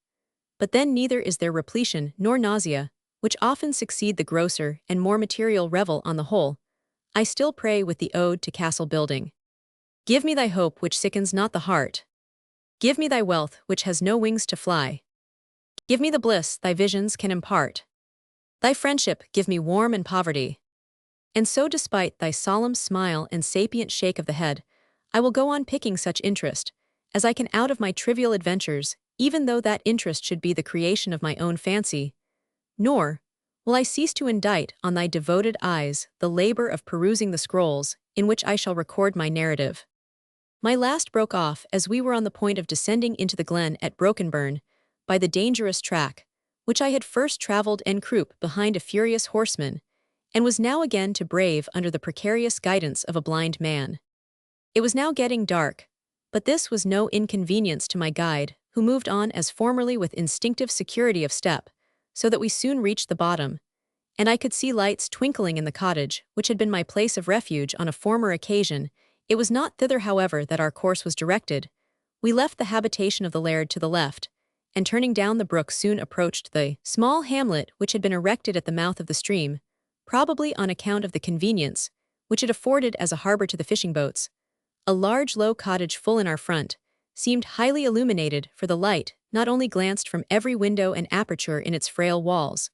But then neither is there repletion nor nausea, which often succeed the grosser and more material revel on the whole. I still pray with the ode to castle building. Give me thy hope which sickens not the heart. Give me thy wealth which has no wings to fly. Give me the bliss thy visions can impart. Thy friendship give me warm and poverty. And so despite thy solemn smile and sapient shake of the head, I will go on picking such interest as I can out of my trivial adventures, even though that interest should be the creation of my own fancy. Nor will I cease to indite on thy devoted eyes the labor of perusing the scrolls, in which I shall record my narrative. My last broke off as we were on the point of descending into the glen at Brokenburn, by the dangerous track, which I had first travelled en croupe behind a furious horseman, and was now again to brave under the precarious guidance of a blind man. It was now getting dark, but this was no inconvenience to my guide, who moved on as formerly with instinctive security of step, so that we soon reached the bottom, and I could see lights twinkling in the cottage, which had been my place of refuge on a former occasion. It was not thither, however, that our course was directed. We left the habitation of the laird to the left, and turning down the brook soon approached the small hamlet which had been erected at the mouth of the stream, probably on account of the convenience which it afforded as a harbour to the fishing boats. A large low cottage full in our front seemed highly illuminated, for the light not only glanced from every window and aperture in its frail walls,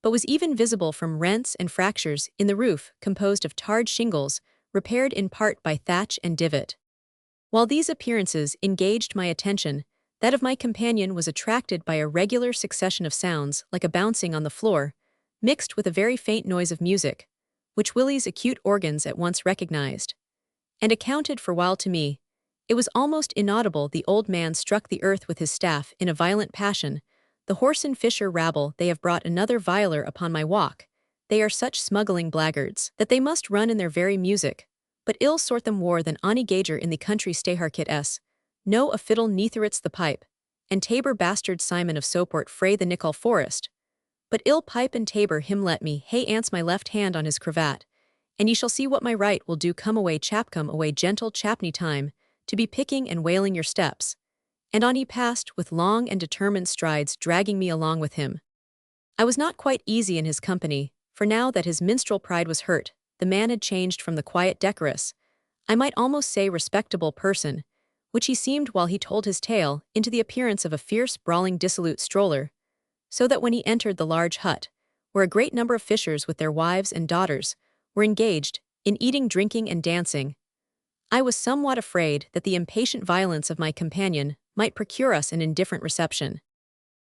but was even visible from rents and fractures in the roof composed of tarred shingles, repaired in part by thatch and divot. While these appearances engaged my attention, that of my companion was attracted by a regular succession of sounds like a bouncing on the floor, mixed with a very faint noise of music, which Willie's acute organs at once recognized, and accounted for, while to me it was almost inaudible. The old man struck the earth with his staff in a violent passion. The horse and fisher rabble, they have brought another violer upon my walk. They are such smuggling blackguards that they must run in their very music, but ill sort them war than ony gauger in the country Stayharkit s. No a fiddle neitherits the pipe, and Tabor bastard Simon of Soport fray the Nicol forest. But ill pipe and Tabor him let me hey ants my left hand on his cravat, and ye shall see what my right will do. Come away chap, come away gentle chapney, time to be picking and wailing your steps. And on he passed with long and determined strides, dragging me along with him. I was not quite easy in his company, for now that his minstrel pride was hurt, the man had changed from the quiet decorous, I might almost say respectable person, which he seemed while he told his tale, into the appearance of a fierce, brawling, dissolute stroller, so that when he entered the large hut, where a great number of fishers with their wives and daughters were engaged in eating, drinking, and dancing. I was somewhat afraid that the impatient violence of my companion might procure us an indifferent reception.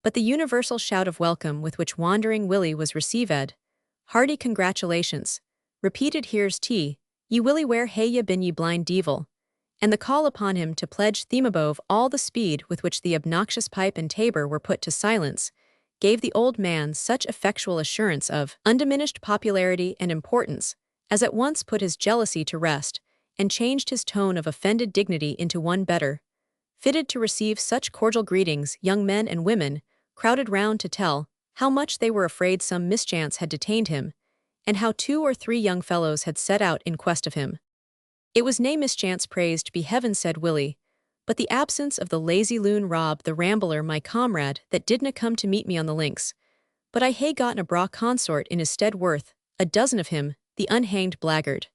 But the universal shout of welcome with which Wandering Willie was received, hearty congratulations, repeated here's tea, ye Willie where hae ye been ye blind devil, and the call upon him to pledge Themabove all the speed with which the obnoxious pipe and tabor were put to silence, gave the old man such effectual assurance of undiminished popularity and importance as at once put his jealousy to rest and changed his tone of offended dignity into one better fitted to receive such cordial greetings. Young men and women crowded round to tell how much they were afraid some mischance had detained him, and how 2 or 3 young fellows had set out in quest of him. It was nae mischance, praised be heaven, said Willie, but the absence of the lazy loon Rob the Rambler, my comrade, that didna come to meet me on the links. But I hae gotten a braw consort in his stead worth a dozen of him, the unhanged blackguard.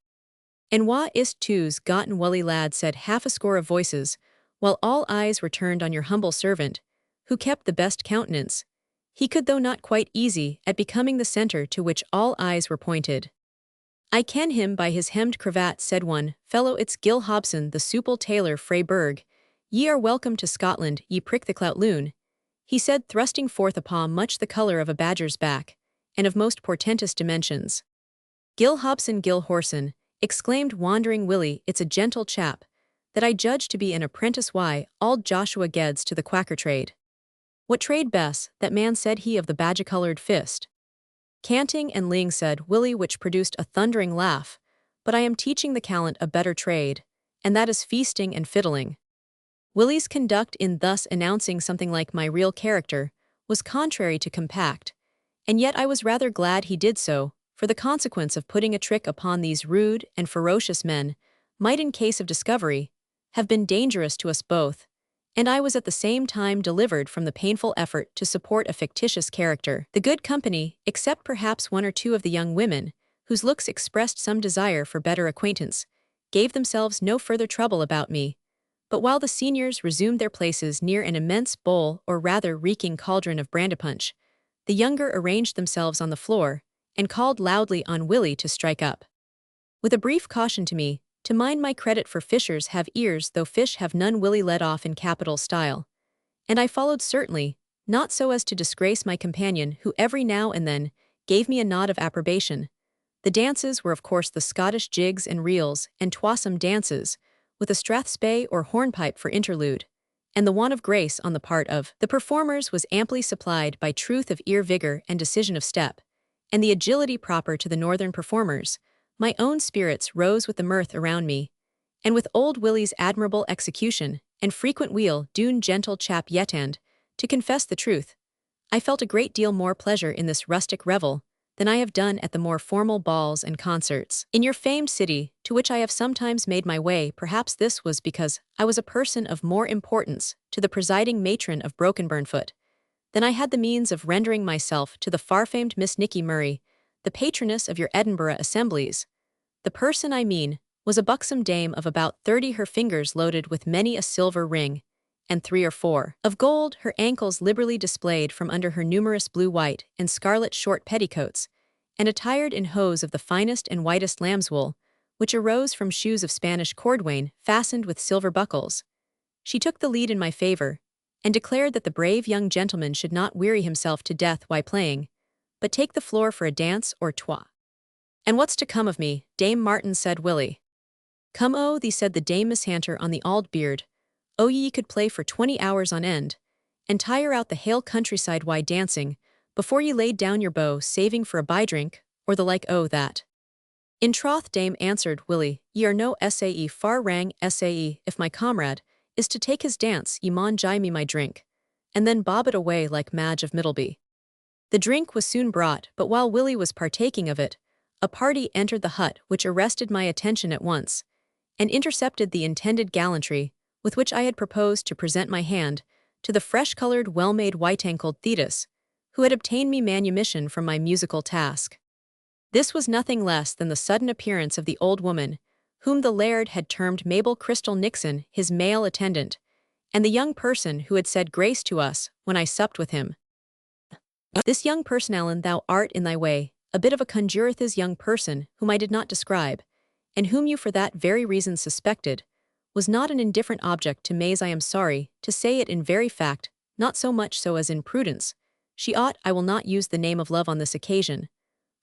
And wha is't too's gotten, Willie lad, said half a score of voices, while all eyes were turned on your humble servant, who kept the best countenance. He could, though not quite easy, at becoming the centre to which all eyes were pointed. I ken him by his hemmed cravat, said one fellow, it's Gil Hobson, the supple tailor frae Berg. Ye are welcome to Scotland, ye prick the clout loon, he said, thrusting forth a paw much the colour of a badger's back, and of most portentous dimensions. Gil Hobson, Gil Horson, exclaimed Wandering Willie, it's a gentle chap, that I judge to be an apprentice. Why, auld Joshua Geddes to the quacker trade. What trade, Bess? That man, said he of the badge-coloured fist. Canting and leing, said Willie, which produced a thundering laugh, but I am teaching the callant a better trade, and that is feasting and fiddling. Willie's conduct in thus announcing something like my real character was contrary to compact, and yet I was rather glad he did so, for the consequence of putting a trick upon these rude and ferocious men might, in case of discovery, have been dangerous to us both, and I was at the same time delivered from the painful effort to support a fictitious character. The good company, except perhaps 1 or 2 of the young women, whose looks expressed some desire for better acquaintance, gave themselves no further trouble about me, but while the seniors resumed their places near an immense bowl, or rather reeking cauldron of brandy-punch, the younger arranged themselves on the floor and called loudly on Willie to strike up. With a brief caution to me, to mind my credit, for fishers have ears though fish have none, Willie led off in capital style, and I followed, certainly, not so as to disgrace my companion, who every now and then gave me a nod of approbation. The dances were of course the Scottish jigs and reels and twassome dances, with a strathspey or hornpipe for interlude, and the want of grace on the part of the performers was amply supplied by truth of ear, vigor, and decision of step, and the agility proper to the northern performers. My own spirits rose with the mirth around me, and with old Willie's admirable execution and frequent wheel doon gentle chap yet, and, to confess the truth, I felt a great deal more pleasure in this rustic revel than I have done at the more formal balls and concerts. In your famed city, to which I have sometimes made my way, perhaps this was because I was a person of more importance to the presiding matron of Brokenburnfoot than I had the means of rendering myself to the far-famed Miss Nicky Murray, the patroness of your Edinburgh assemblies. The person I mean was a buxom dame of about 30, her fingers loaded with many a silver ring, and 3 or 4 of gold, her ankles liberally displayed from under her numerous blue, white, and scarlet short petticoats, and attired in hose of the finest and whitest lambswool, which arose from shoes of Spanish cordwain fastened with silver buckles. She took the lead in my favor, and declared that the brave young gentleman should not weary himself to death while playing, but take the floor for a dance or twa. And what's to come of me, Dame Martin, said Willie. Come o' thee, said the Dame Mishanter on the auld beard. O ye could play for 20 hours on end, and tire out the hale countryside wide dancing, before ye laid down your bow, saving for a bye-drink, or the like o' that. In troth, Dame, answered Willie, ye are no sae far wrang sae, if my comrade is to take his dance, ye maun gie me my drink, and then bob it away like Madge of Middleby. The drink was soon brought, but while Willie was partaking of it, a party entered the hut which arrested my attention at once, and intercepted the intended gallantry with which I had proposed to present my hand to the fresh-coloured, well-made, white-ankled Thetis, who had obtained me manumission from my musical task. This was nothing less than the sudden appearance of the old woman, whom the laird had termed Mabel Crystal Nixon, his male attendant, and the young person who had said grace to us when I supped with him. This young person, Alan, thou art in thy way, a bit of a conjureth's young person, whom I did not describe, and whom you for that very reason suspected, was not an indifferent object to May's. I am sorry to say it in very fact, not so much so as in prudence. She ought, I will not use the name of love on this occasion,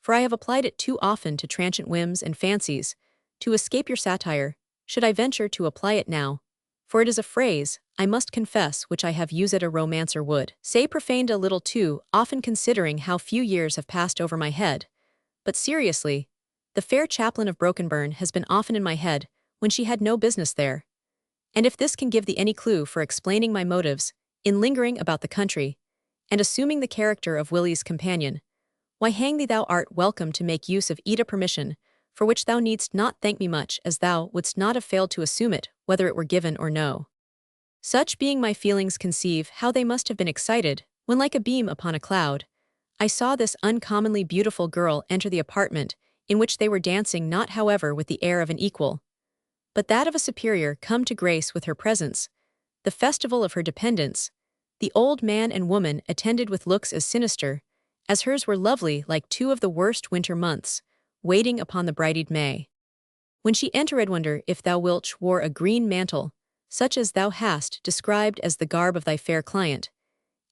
for I have applied it too often to transient whims and fancies, to escape your satire, should I venture to apply it now, for it is a phrase, I must confess, which I have used. A romancer would say profaned a little too often, considering how few years have passed over my head. But seriously, the fair chaplain of Brokenburn has been often in my head, when she had no business there. And if this can give thee any clue for explaining my motives, in lingering about the country, and assuming the character of Willie's companion, why hang thee, thou art welcome to make use of Eda permission, for which thou needst not thank me much, as thou wouldst not have failed to assume it, whether it were given or no. Such being my feelings, conceive how they must have been excited, when like a beam upon a cloud, I saw this uncommonly beautiful girl enter the apartment, in which they were dancing, not however with the air of an equal, but that of a superior, come to grace with her presence, the festival of her dependence. The old man and woman attended with looks as sinister, as hers were lovely, like two of the worst winter months, waiting upon the brighted May. When she entered, wonder if thou wilt wore a green mantle, such as thou hast described as the garb of thy fair client,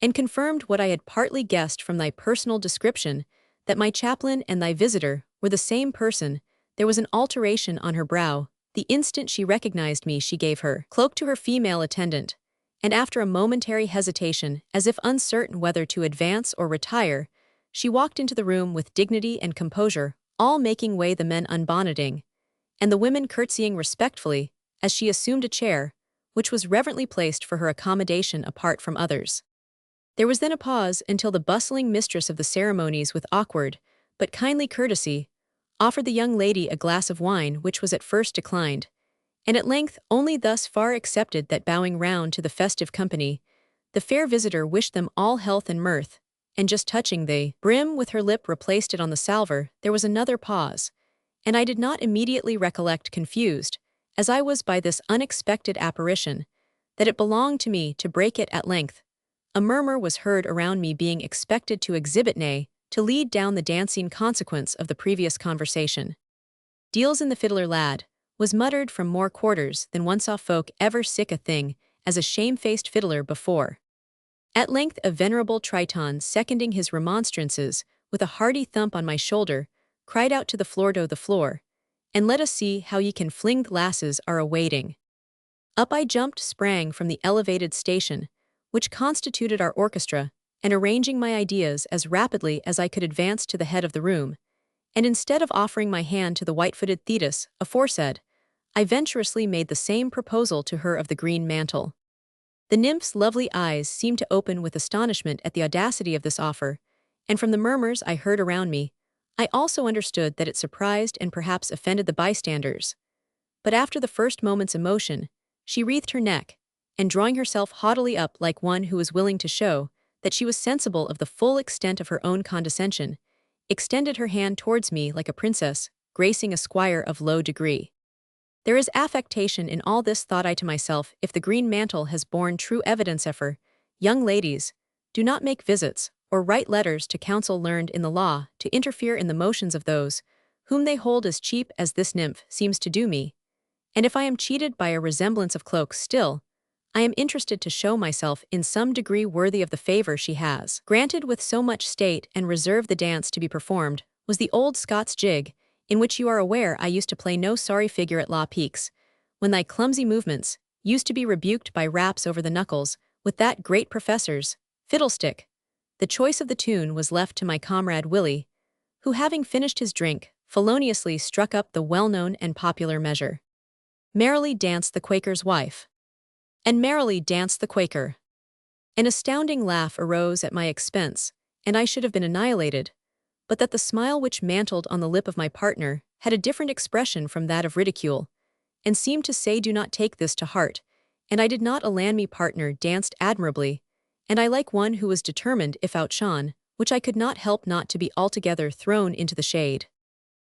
and confirmed what I had partly guessed from thy personal description, that my chaplain and thy visitor were the same person. There was an alteration on her brow. The instant she recognized me, she gave her cloak to her female attendant, and after a momentary hesitation, as if uncertain whether to advance or retire, she walked into the room with dignity and composure, all making way, the men unbonneting, and the women curtsying respectfully, as she assumed a chair, which was reverently placed for her accommodation apart from others. There was then a pause, until the bustling mistress of the ceremonies, with awkward, but kindly courtesy, offered the young lady a glass of wine, which was at first declined, and at length only thus far accepted, that bowing round to the festive company, the fair visitor wished them all health and mirth, and just touching the brim with her lip, replaced it on the salver. There was another pause, and I did not immediately recollect, confused as I was by this unexpected apparition, that it belonged to me to break it at length. A murmur was heard around me, being expected to exhibit, nay, to lead down the dancing consequence of the previous conversation. Deals in the fiddler, lad, was muttered from more quarters than one. Saw folk ever sick a thing as a shamefaced fiddler before. At length a venerable Triton, seconding his remonstrances, with a hearty thump on my shoulder, cried out to the floor, "Do the floor, and let us see how ye can fling the lasses are awaiting." Up I jumped, sprang from the elevated station, which constituted our orchestra, and arranging my ideas as rapidly as I could, advanced to the head of the room, and instead of offering my hand to the white-footed Thetis aforesaid, I venturously made the same proposal to her of the green mantle. The nymph's lovely eyes seemed to open with astonishment at the audacity of this offer, and from the murmurs I heard around me, I also understood that it surprised and perhaps offended the bystanders. But after the first moment's emotion, she wreathed her neck, and drawing herself haughtily up, like one who was willing to show that she was sensible of the full extent of her own condescension, extended her hand towards me like a princess, gracing a squire of low degree. There is affectation in all this, thought I to myself. If the green mantle has borne true evidence of her, young ladies, do not make visits, or write letters to counsel learned in the law, to interfere in the motions of those whom they hold as cheap as this nymph seems to do me. And if I am cheated by a resemblance of cloaks, still, I am interested to show myself in some degree worthy of the favor she has granted with so much state, and reserve. The dance to be performed was the old Scots jig, in which you are aware I used to play no sorry figure at Law Peaks, when thy clumsy movements used to be rebuked by raps over the knuckles with that great professor's fiddlestick. The choice of the tune was left to my comrade Willie, who, having finished his drink, feloniously struck up the well-known and popular measure. Merrily danced the Quaker's wife. And merrily danced the Quaker. An astounding laugh arose at my expense, and I should have been annihilated, but that the smile which mantled on the lip of my partner had a different expression from that of ridicule, and seemed to say, "Do not take this to heart," and I did not. A me partner danced admirably, and I like one who was determined, if outshone, which I could not help, not to be altogether thrown into the shade.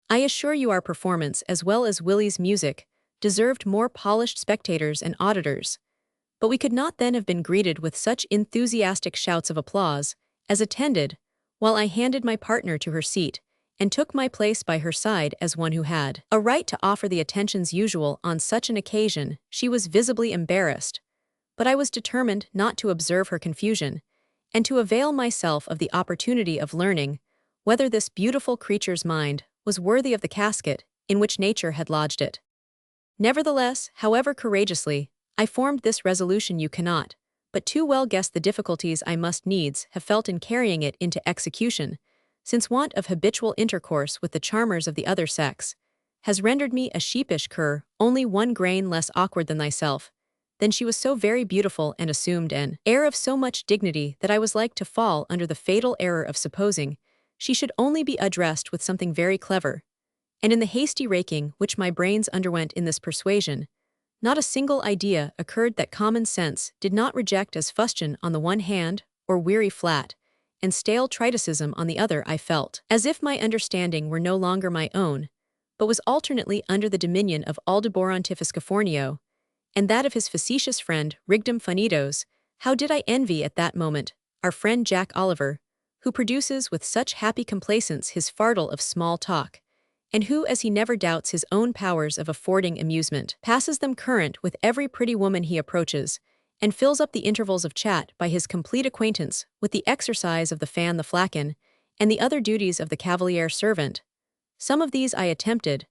I assure you our performance, as well as Willie's music, deserved more polished spectators and auditors, but we could not then have been greeted with such enthusiastic shouts of applause as attended while I handed my partner to her seat and took my place by her side as one who had a right to offer the attentions usual on such an occasion. She was visibly embarrassed, but I was determined not to observe her confusion, and to avail myself of the opportunity of learning whether this beautiful creature's mind was worthy of the casket in which nature had lodged it. Nevertheless, however courageously I formed this resolution, you cannot but too well guess the difficulties I must needs have felt in carrying it into execution, since want of habitual intercourse with the charmers of the other sex has rendered me a sheepish cur, only 1 grain less awkward than thyself. Then she was so very beautiful and assumed an air of so much dignity that I was like to fall under the fatal error of supposing she should only be addressed with something very clever. And in the hasty raking which my brains underwent in this persuasion, not a single idea occurred that common sense did not reject as fustian on the one hand, or weary flat and stale triticism on the other. I felt as if my understanding were no longer my own, but was alternately under the dominion of Aldebaran Tifiscafornio, and that of his facetious friend Rigdum Funitos. How did I envy at that moment our friend Jack Oliver, who produces with such happy complacence his fardel of small talk, and who, as he never doubts his own powers of affording amusement, passes them current with every pretty woman he approaches, and fills up the intervals of chat by his complete acquaintance with the exercise of the fan the flagon, and the other duties of the cavalier servant. Some of these I attempted,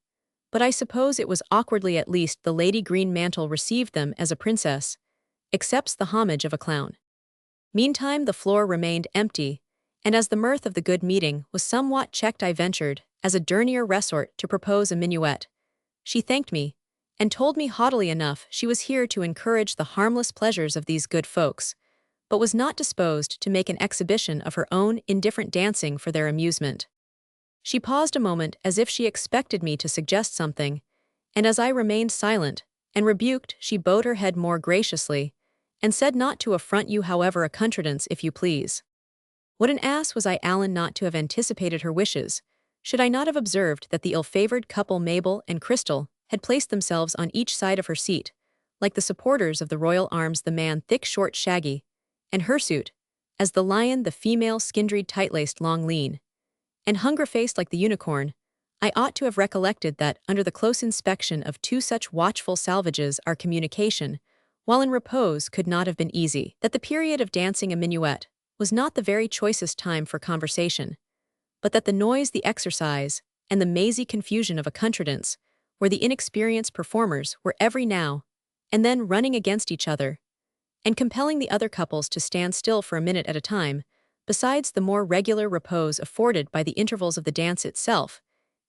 but I suppose it was awkwardly. At least the Lady Green Mantle received them as a princess accepts the homage of a clown. Meantime the floor remained empty, and as the mirth of the good meeting was somewhat checked, I ventured, as a dernier resort, to propose a minuet. She thanked me, and told me haughtily enough she was here to encourage the harmless pleasures of these good folks, but was not disposed to make an exhibition of her own indifferent dancing for their amusement. She paused a moment as if she expected me to suggest something, and as I remained silent and rebuked, she bowed her head more graciously, and said, not to affront you, however, a contredanse, if you please. What an ass was I, Alan, not to have anticipated her wishes! Should I not have observed that the ill-favored couple, Mabel and Crystal, had placed themselves on each side of her seat, like the supporters of the royal arms, the man thick, short, shaggy, and hirsute, as the lion, the female skindried, tight-laced, long, lean, and hunger-faced like the unicorn? I ought to have recollected that, under the close inspection of two such watchful salvages, our communication, while in repose, could not have been easy, that the period of dancing a minuet was not the very choicest time for conversation, but that the noise, the exercise, and the mazy confusion of a contredanse, where the inexperienced performers were every now and then running against each other, and compelling the other couples to stand still for a minute at a time, besides the more regular repose afforded by the intervals of the dance itself,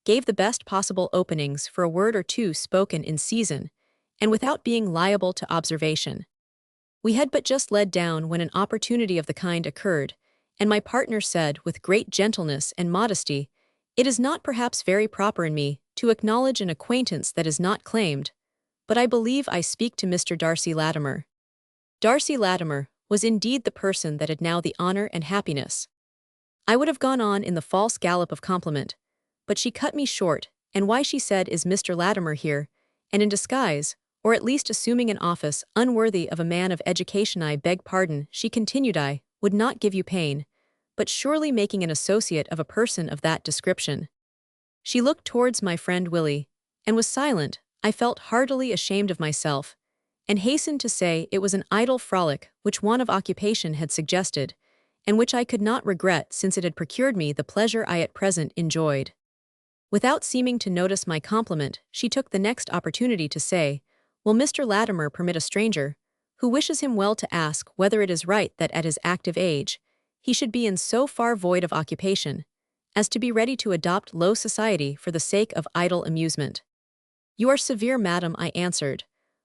gave the best possible openings for a word or two spoken in season, and without being liable to observation. We had but just led down when an opportunity of the kind occurred, and my partner said with great gentleness and modesty, "It is not perhaps very proper in me to acknowledge an acquaintance that is not claimed, but I believe I speak to Mr. Darcy Latimer." Darcy Latimer was indeed the person that had now the honor and happiness. I would have gone on in the false gallop of compliment, but she cut me short, and why, she said, is Mr. Latimer here, and in disguise, or at least assuming an office unworthy of a man of education? I beg pardon, she continued, I would not give you pain, but surely making an associate of a person of that description. She looked towards my friend Willie, and was silent. I felt heartily ashamed of myself, and hastened to say it was an idle frolic which want of occupation had suggested, and which I could not regret, since it had procured me the pleasure I at present enjoyed. Without seeming to notice my compliment, she took the next opportunity to say, "Will Mr. Latimer permit a stranger, who wishes him well, to ask whether it is right that at his active age he should be in so far void of occupation as to be ready to adopt low society for the sake of idle amusement?" "You are severe, madam," I answered,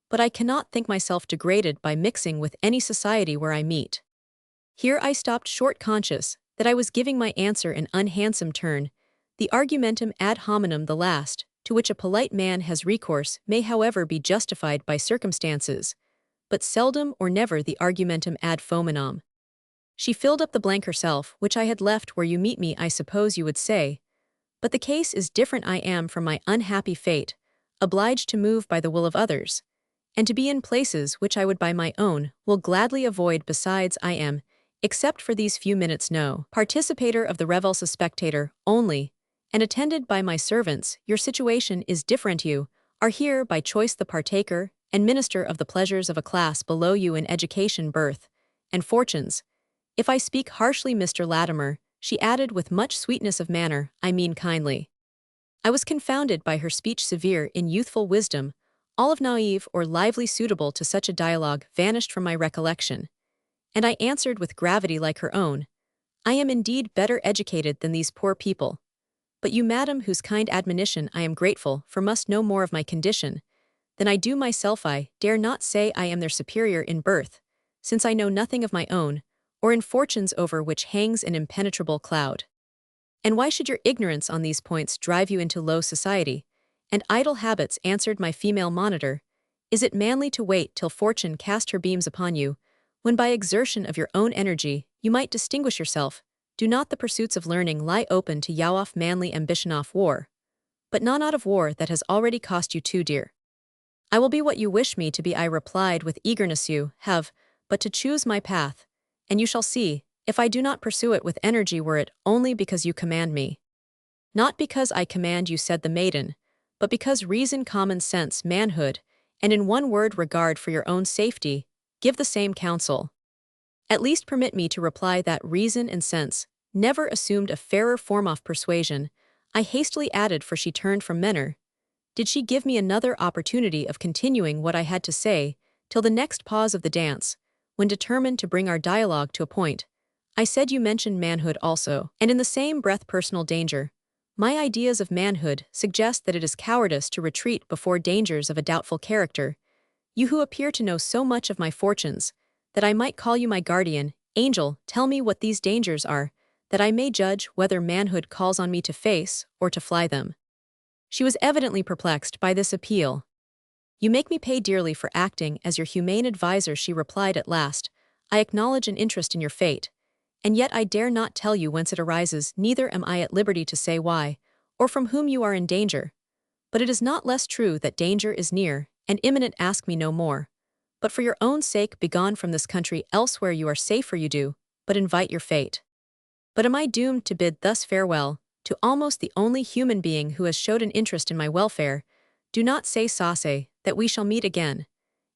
"but I cannot think myself degraded by mixing with any society where I meet." Here I stopped short, conscious that I was giving my answer an unhandsome turn. The argumentum ad hominem, the last, to which a polite man has recourse, may however be justified by circumstances, but seldom or never the argumentum ad fominam. She filled up the blank herself, which I had left. "Where you meet me, I suppose you would say, but the case is different. I am, from my unhappy fate, obliged to move by the will of others, and to be in places which I would by my own will gladly avoid. Besides, I am except for these few minutes no. Participator of the revels a spectator, only, and attended by my servants, your situation is different you, are here by choice the partaker, and minister of the pleasures of a class below you in education birth, and fortunes. If I speak harshly Mr. Latimer, she added with much sweetness of manner, I mean kindly. I was confounded by her speech severe in youthful wisdom, all of naive or lively suitable to such a dialogue vanished from my recollection. And I answered with gravity like her own, I am indeed better educated than these poor people. But you, madam, whose kind admonition I am grateful for must know more of my condition than I do myself. I dare not say I am their superior in birth, since I know nothing of my own, or in fortunes over which hangs an impenetrable cloud. And why should your ignorance on these points drive you into low society and idle habits? Answered my female monitor. Is it manly to wait till fortune cast her beams upon you, when by exertion of your own energy you might distinguish yourself? Do not the pursuits of learning lie open to yow off manly ambition off war, but none out of war that has already cost you too dear? I will be what you wish me to be, I replied with eagerness. You have but to choose my path, and you shall see, if I do not pursue it with energy, were it only because you command me. Not because I command you, said the maiden, but because reason, common sense, manhood, and in one word regard for your own safety, give the same counsel. At least permit me to reply that reason and sense never assumed a fairer form of persuasion, I hastily added, for she turned from Menner. Did she give me another opportunity of continuing what I had to say, till the next pause of the dance, when determined to bring our dialogue to a point, I said, you mentioned manhood also, and in the same breath personal danger. My ideas of manhood suggest that it is cowardice to retreat before dangers of a doubtful character. You who appear to know so much of my fortunes, that I might call you my guardian, angel, tell me what these dangers are, that I may judge whether manhood calls on me to face or to fly them. She was evidently perplexed by this appeal. You make me pay dearly for acting as your humane adviser, she replied at last. I acknowledge an interest in your fate, and yet I dare not tell you whence it arises, neither am I at liberty to say why, or from whom you are in danger. But it is not less true that danger is near, and imminent. Ask me no more. But for your own sake begone from this country, elsewhere you are safer you do, but invite your fate. But am I doomed to bid thus farewell, to almost the only human being who has showed an interest in my welfare? Do not say, Sauce, that we shall meet again,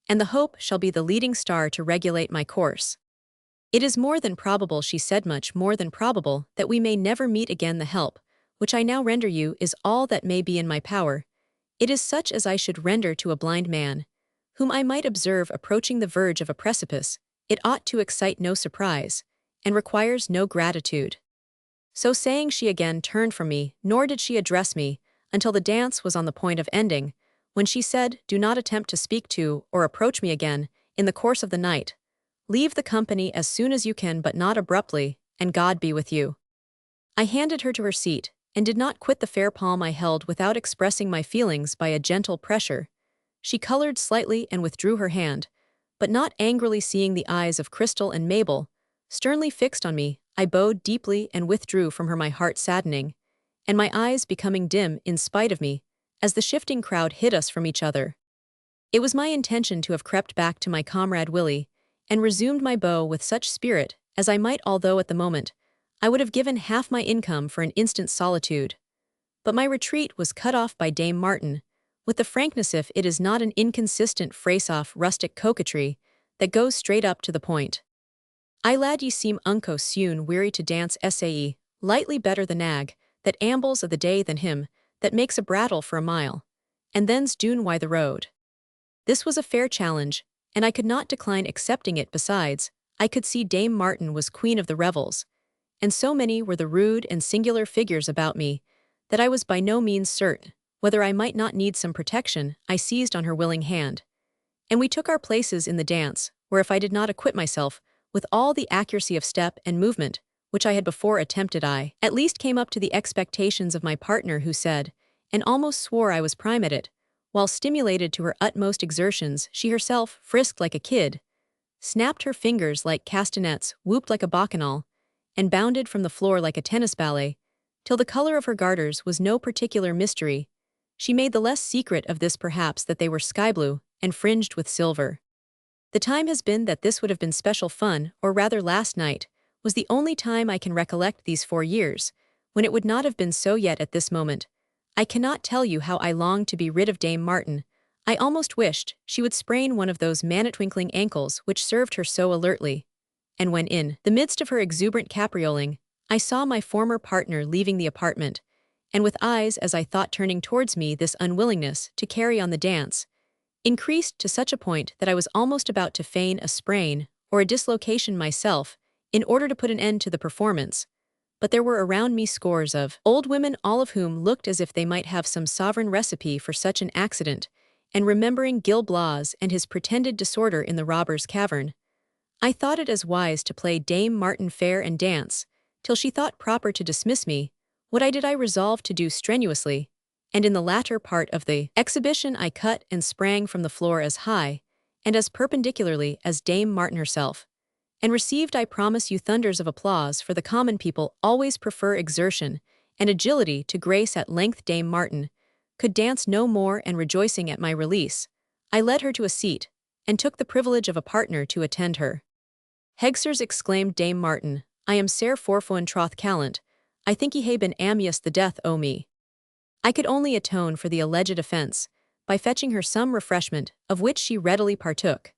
and the hope shall be the leading star to regulate my course. It is more than probable, she said, much more than probable, that we may never meet again. The help, which I now render you, is all that may be in my power. It is such as I should render to a blind man, whom I might observe approaching the verge of a precipice. It ought to excite no surprise, and requires no gratitude. So saying, she again turned from me, nor did she address me, until the dance was on the point of ending, when she said, do not attempt to speak to or approach me again in the course of the night. Leave the company as soon as you can, but not abruptly, and God be with you. I handed her to her seat, and did not quit the fair palm I held without expressing my feelings by a gentle pressure. She colored slightly and withdrew her hand, but not angrily. Seeing the eyes of Crystal and Mabel sternly fixed on me, I bowed deeply and withdrew from her, my heart saddening, and my eyes becoming dim in spite of me, as the shifting crowd hid us from each other. It was my intention to have crept back to my comrade Willie, and resumed my bow with such spirit as I might, although at the moment I would have given half my income for an instant's solitude. But my retreat was cut off by Dame Martin, with the frankness, if it is not an inconsistent phrase-off rustic coquetry, that goes straight up to the point. I lad, ye seem unco soon weary to dance sae, lightly better the nag, that ambles o' the day than him, that makes a brattle for a mile, and then's doon why the road. This was a fair challenge, and I could not decline accepting it. Besides, I could see Dame Martin was queen of the revels, and so many were the rude and singular figures about me, that I was by no means certain whether I might not need some protection. I seized on her willing hand, and we took our places in the dance, where if I did not acquit myself with all the accuracy of step and movement which I had before attempted, I at least came up to the expectations of my partner, who said, and almost swore I was prime at it, while stimulated to her utmost exertions, she herself frisked like a kid, snapped her fingers like castanets, whooped like a bacchanal, and bounded from the floor like a tennis ballet, till the color of her garters was no particular mystery. She made the less secret of this perhaps that they were sky blue and fringed with silver. The time has been that this would have been special fun, or rather last night, was the only time I can recollect these 4 years, when it would not have been so yet at this moment. I cannot tell you how I longed to be rid of Dame Martin. I almost wished she would sprain one of those manna-twinkling ankles which served her so alertly. And when in the midst of her exuberant caprioling, I saw my former partner leaving the apartment, and with eyes as I thought turning towards me, this unwillingness to carry on the dance increased to such a point that I was almost about to feign a sprain or a dislocation myself in order to put an end to the performance. But there were around me scores of old women, all of whom looked as if they might have some sovereign recipe for such an accident, and remembering Gil Blas and his pretended disorder in the robber's cavern, I thought it as wise to play Dame Martin fair and dance, till she thought proper to dismiss me. What I resolve to do strenuously, and in the latter part of the exhibition I cut and sprang from the floor as high, and as perpendicularly as Dame Martin herself, and received, I promise you, thunders of applause, for the common people always prefer exertion and agility to grace. At length Dame Martin could dance no more, and rejoicing at my release, I led her to a seat, and took the privilege of a partner to attend her. "Hegsirs," exclaimed Dame Martin, "I am Ser Forfoin troth callant, I think he ha been amius the death o' me." I could only atone for the alleged offence by fetching her some refreshment, of which she readily partook.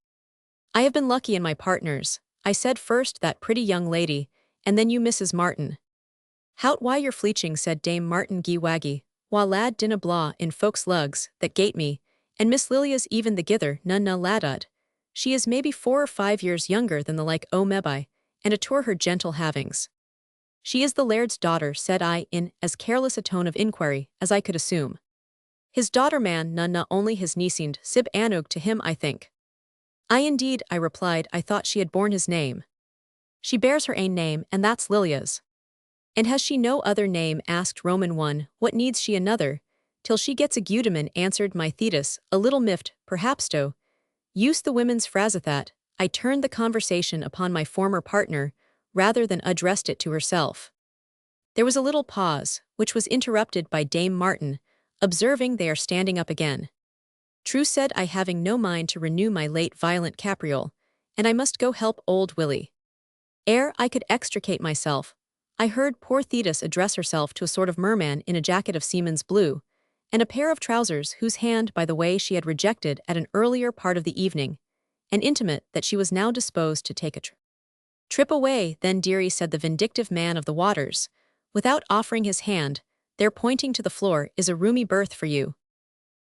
"I have been lucky in my partners," I said, "first that pretty young lady, and then you, Mrs. Martin." "Hout, why you're fleeching," said Dame Martin gie waggy, "wha lad dinna blah in folks' lugs, that gate me, and Miss Lilia's even the gither none na ladad. She is maybe 4 or 5 years younger than the like o' Mebai, and atour her gentle havings." "She is the laird's daughter," said I, in as careless a tone of inquiry as I could assume. "His daughter, man, na only his nieceend sib anug to him, I think." "I indeed," I replied, "I thought she had borne his name." "She bears her ain name, and that's Lilia's." "And has she no other name?" asked Roman 1, "what needs she another? Till she gets a Gudeman," answered my Thetis, a little miffed, perhaps to use the women's phrasethat. I turned the conversation upon my former partner, rather than addressed it to herself. There was a little pause, which was interrupted by Dame Martin, observing, "They are standing up again." "True," said I, having no mind to renew my late violent capriole, "and I must go help old Willie." Ere I could extricate myself, I heard poor Thetis address herself to a sort of merman in a jacket of seaman's blue, and a pair of trousers whose hand, by the way, she had rejected at an earlier part of the evening, and intimate that she was now disposed to take a trip away. "Then, dearie," said the vindictive man of the waters, without offering his hand, "there, pointing to the floor, is a roomy berth for you."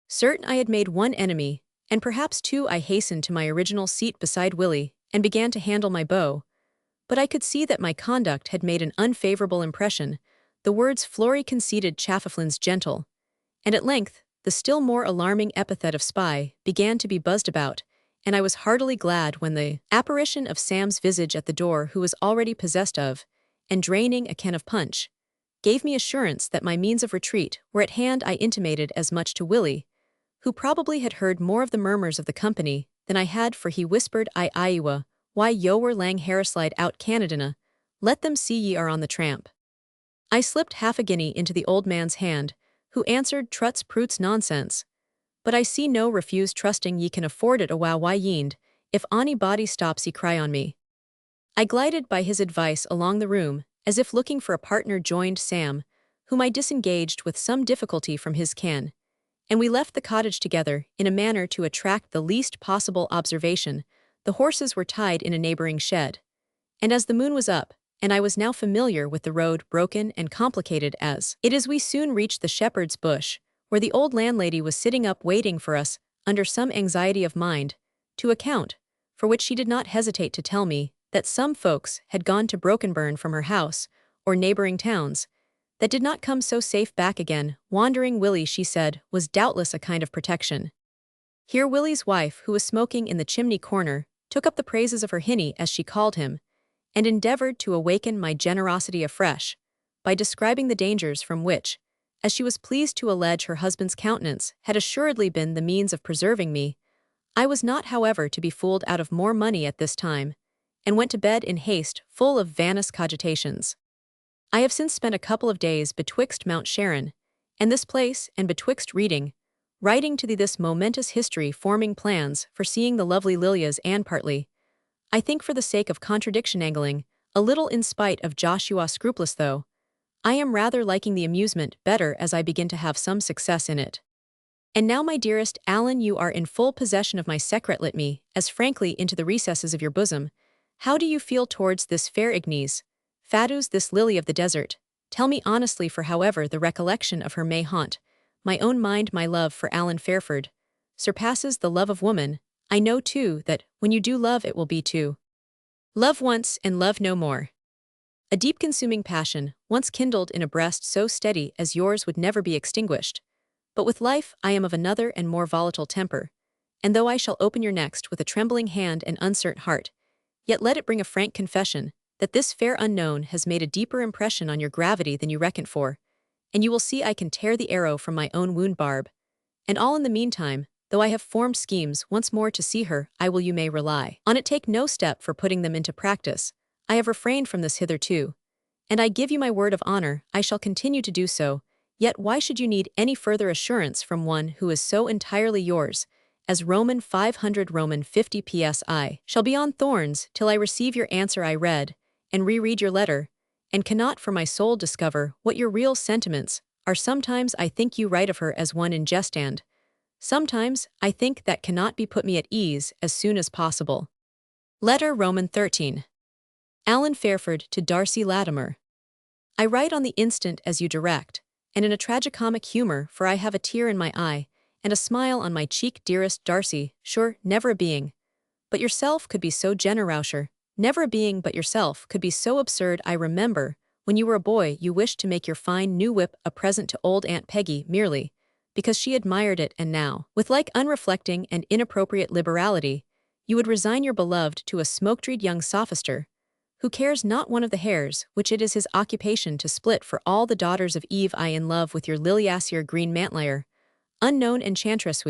Certain I had made one enemy, and perhaps two, I hastened to my original seat beside Willie, and began to handle my bow. But I could see that my conduct had made an unfavorable impression. The words Flory conceded Chaffaflin's gentle, and at length, the still more alarming epithet of spy began to be buzzed about, and I was heartily glad when the apparition of Sam's visage at the door, who was already possessed of, and draining a can of punch, gave me assurance that my means of retreat were at hand. I intimated as much to Willie, who probably had heard more of the murmurs of the company than I had, for he whispered, "I Iowa, why yo were lang Harrislide out Canadina, let them see ye are on the tramp." I slipped half a guinea into the old man's hand, who answered, "Truts proots nonsense, but I see no refuse trusting ye can afford it a while. Why yend, if ony body stops ye cry on me." I glided by his advice along the room, as if looking for a partner, joined Sam, whom I disengaged with some difficulty from his ken, and we left the cottage together in a manner to attract the least possible observation. The horses were tied in a neighboring shed, and as the moon was up, and I was now familiar with the road, broken and complicated as it is, we soon reached the shepherd's bush, where the old landlady was sitting up waiting for us, under some anxiety of mind, to account, for which she did not hesitate to tell me, that some folks had gone to Brokenburn from her house, or neighboring towns, that did not come so safe back again. Wandering Willie, she said, was doubtless a kind of protection. Here Willie's wife, who was smoking in the chimney corner, took up the praises of her hinny, as she called him, and endeavored to awaken my generosity afresh, by describing the dangers from which, as she was pleased to allege, her husband's countenance had assuredly been the means of preserving me. I was not, however, to be fooled out of more money at this time, and went to bed in haste, full of vanous cogitations. I have since spent a couple of days betwixt Mount Sharon and this place, and betwixt writing to thee this momentous history, forming plans for seeing the lovely Lilias, and partly, I think, for the sake of contradiction angling A little in spite of Joshua scrupulous though, I am rather liking the amusement better as I begin to have some success in it. And now, my dearest Alan, you are in full possession of my secret. Let me, as frankly into the recesses of your bosom. How do you feel towards this fair Ignes, Fadus, this lily of the desert? Tell me honestly, for however the recollection of her may haunt my own mind, my love for Alan Fairford surpasses the love of woman. I know too that, when you do love, it will be to love once and love no more. A deep consuming passion, once kindled in a breast so steady as yours, would never be extinguished. But with life I am of another and more volatile temper, and though I shall open your next with a trembling hand and uncertain heart, yet let it bring a frank confession, that this fair unknown has made a deeper impression on your gravity than you reckoned for, and you will see I can tear the arrow from my own wound barb. And all in the meantime, though I have formed schemes once more to see her, I will, you may rely on it, take no step for putting them into practice. I have refrained from this hitherto, and I give you my word of honor I shall continue to do so. Yet why should you need any further assurance from one who is so entirely yours, as Roman 500 Roman 50 psi shall be on thorns till I receive your answer? I read and reread your letter, and cannot for my soul discover what your real sentiments are. Sometimes I think you write of her as one in jest, and sometimes I think that cannot be put me at ease as soon as possible. Letter Roman 13. Alan Fairford to Darcy Latimer. I write on the instant as you direct, and in a tragicomic humor, for I have a tear in my eye, and a smile on my cheek. Dearest Darcy, sure, never a being but yourself could be so generousher, never a being but yourself could be so absurd. I remember, when you were a boy, you wished to make your fine new whip a present to old Aunt Peggy, merely because she admired it, and now, with like unreflecting and inappropriate liberality, you would resign your beloved to a smoke-dreed young sophister, who cares not one of the hairs which it is his occupation to split for all the daughters of Eve. I in love with your Liliaceae green mantlier, unknown enchantress.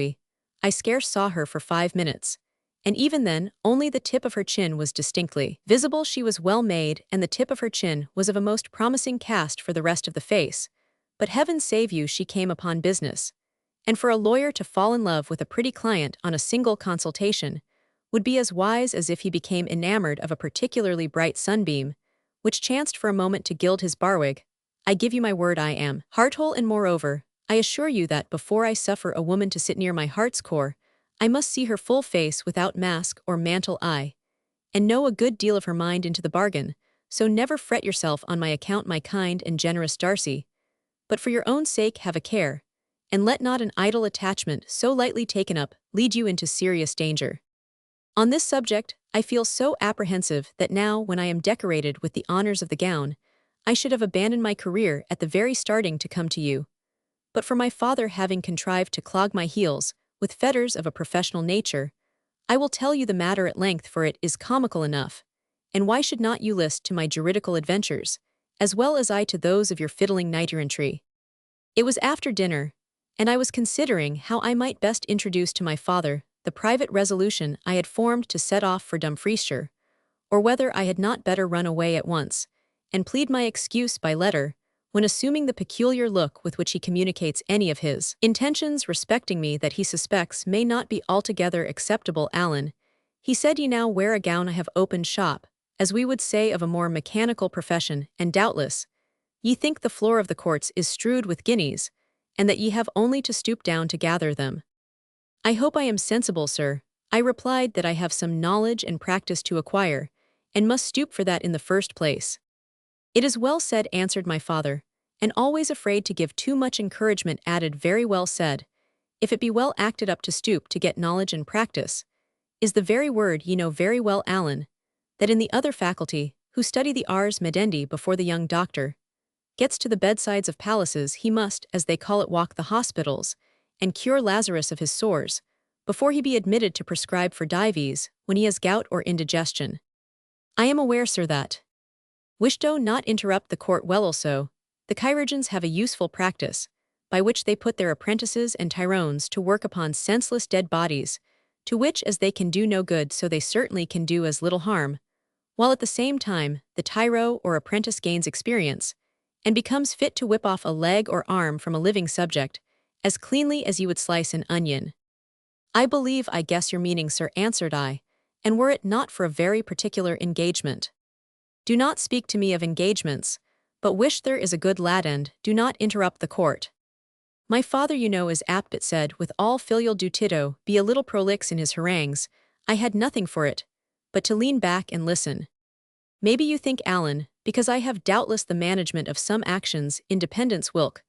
I scarce saw her for 5 minutes, and even then only the tip of her chin was distinctly visible. She was well made, and the tip of her chin was of a most promising cast for the rest of the face, but heaven save you, she came upon business, and for a lawyer to fall in love with a pretty client on a single consultation would be as wise as if he became enamored of a particularly bright sunbeam, which chanced for a moment to gild his barwig. I give you my word I am heart-whole, and moreover, I assure you that before I suffer a woman to sit near my heart's core, I must see her full face without mask or mantle, and know a good deal of her mind into the bargain. So never fret yourself on my account, my kind and generous Darcy, but for your own sake have a care, and let not an idle attachment so lightly taken up lead you into serious danger. On this subject, I feel so apprehensive that now, when I am decorated with the honors of the gown, I should have abandoned my career at the very starting to come to you. But for my father having contrived to clog my heels with fetters of a professional nature, I will tell you the matter at length, for it is comical enough. And why should not you list to my juridical adventures, as well as I to those of your fiddling knight-errantry? It was after dinner, and I was considering how I might best introduce to my father the private resolution I had formed to set off for Dumfriesshire, or whether I had not better run away at once, and plead my excuse by letter, when, assuming the peculiar look with which he communicates any of his intentions respecting me that he suspects may not be altogether acceptable. Alan, he said, ye now wear a gown. I have opened shop, as we would say, of a more mechanical profession, and doubtless ye think the floor of the courts is strewed with guineas, and that ye have only to stoop down to gather them. I hope I am sensible, sir. I replied that I have some knowledge and practice to acquire, and must stoop for that in the first place. It is well said, answered my father, and always afraid to give too much encouragement, added, very well said. If it be well acted up to stoop to get knowledge and practice, is the very word. Ye know very well, Alan, that in the other faculty, who study the ars medendi before the young doctor gets to the bedsides of palaces, he must, as they call it, walk the hospitals, and cure Lazarus of his sores, before he be admitted to prescribe for Dives, when he has gout or indigestion. I am aware, sir, that wishdo not interrupt the court well also, the chirurgeons have a useful practice, by which they put their apprentices and tyrones to work upon senseless dead bodies, to which as they can do no good, so they certainly can do as little harm, while at the same time the tyro or apprentice gains experience, and becomes fit to whip off a leg or arm from a living subject, as cleanly as you would slice an onion. I believe I guess your meaning, sir, answered I, and were it not for a very particular engagement, Do not speak to me of engagements, but wish there is a good lad and do not interrupt the court. My father you know is apt but said with all filial dutito be a little prolix in his harangues. I had nothing for it, but to lean back and listen. Maybe you think Alan, because I have doubtless the management of some actions, independence Wilk.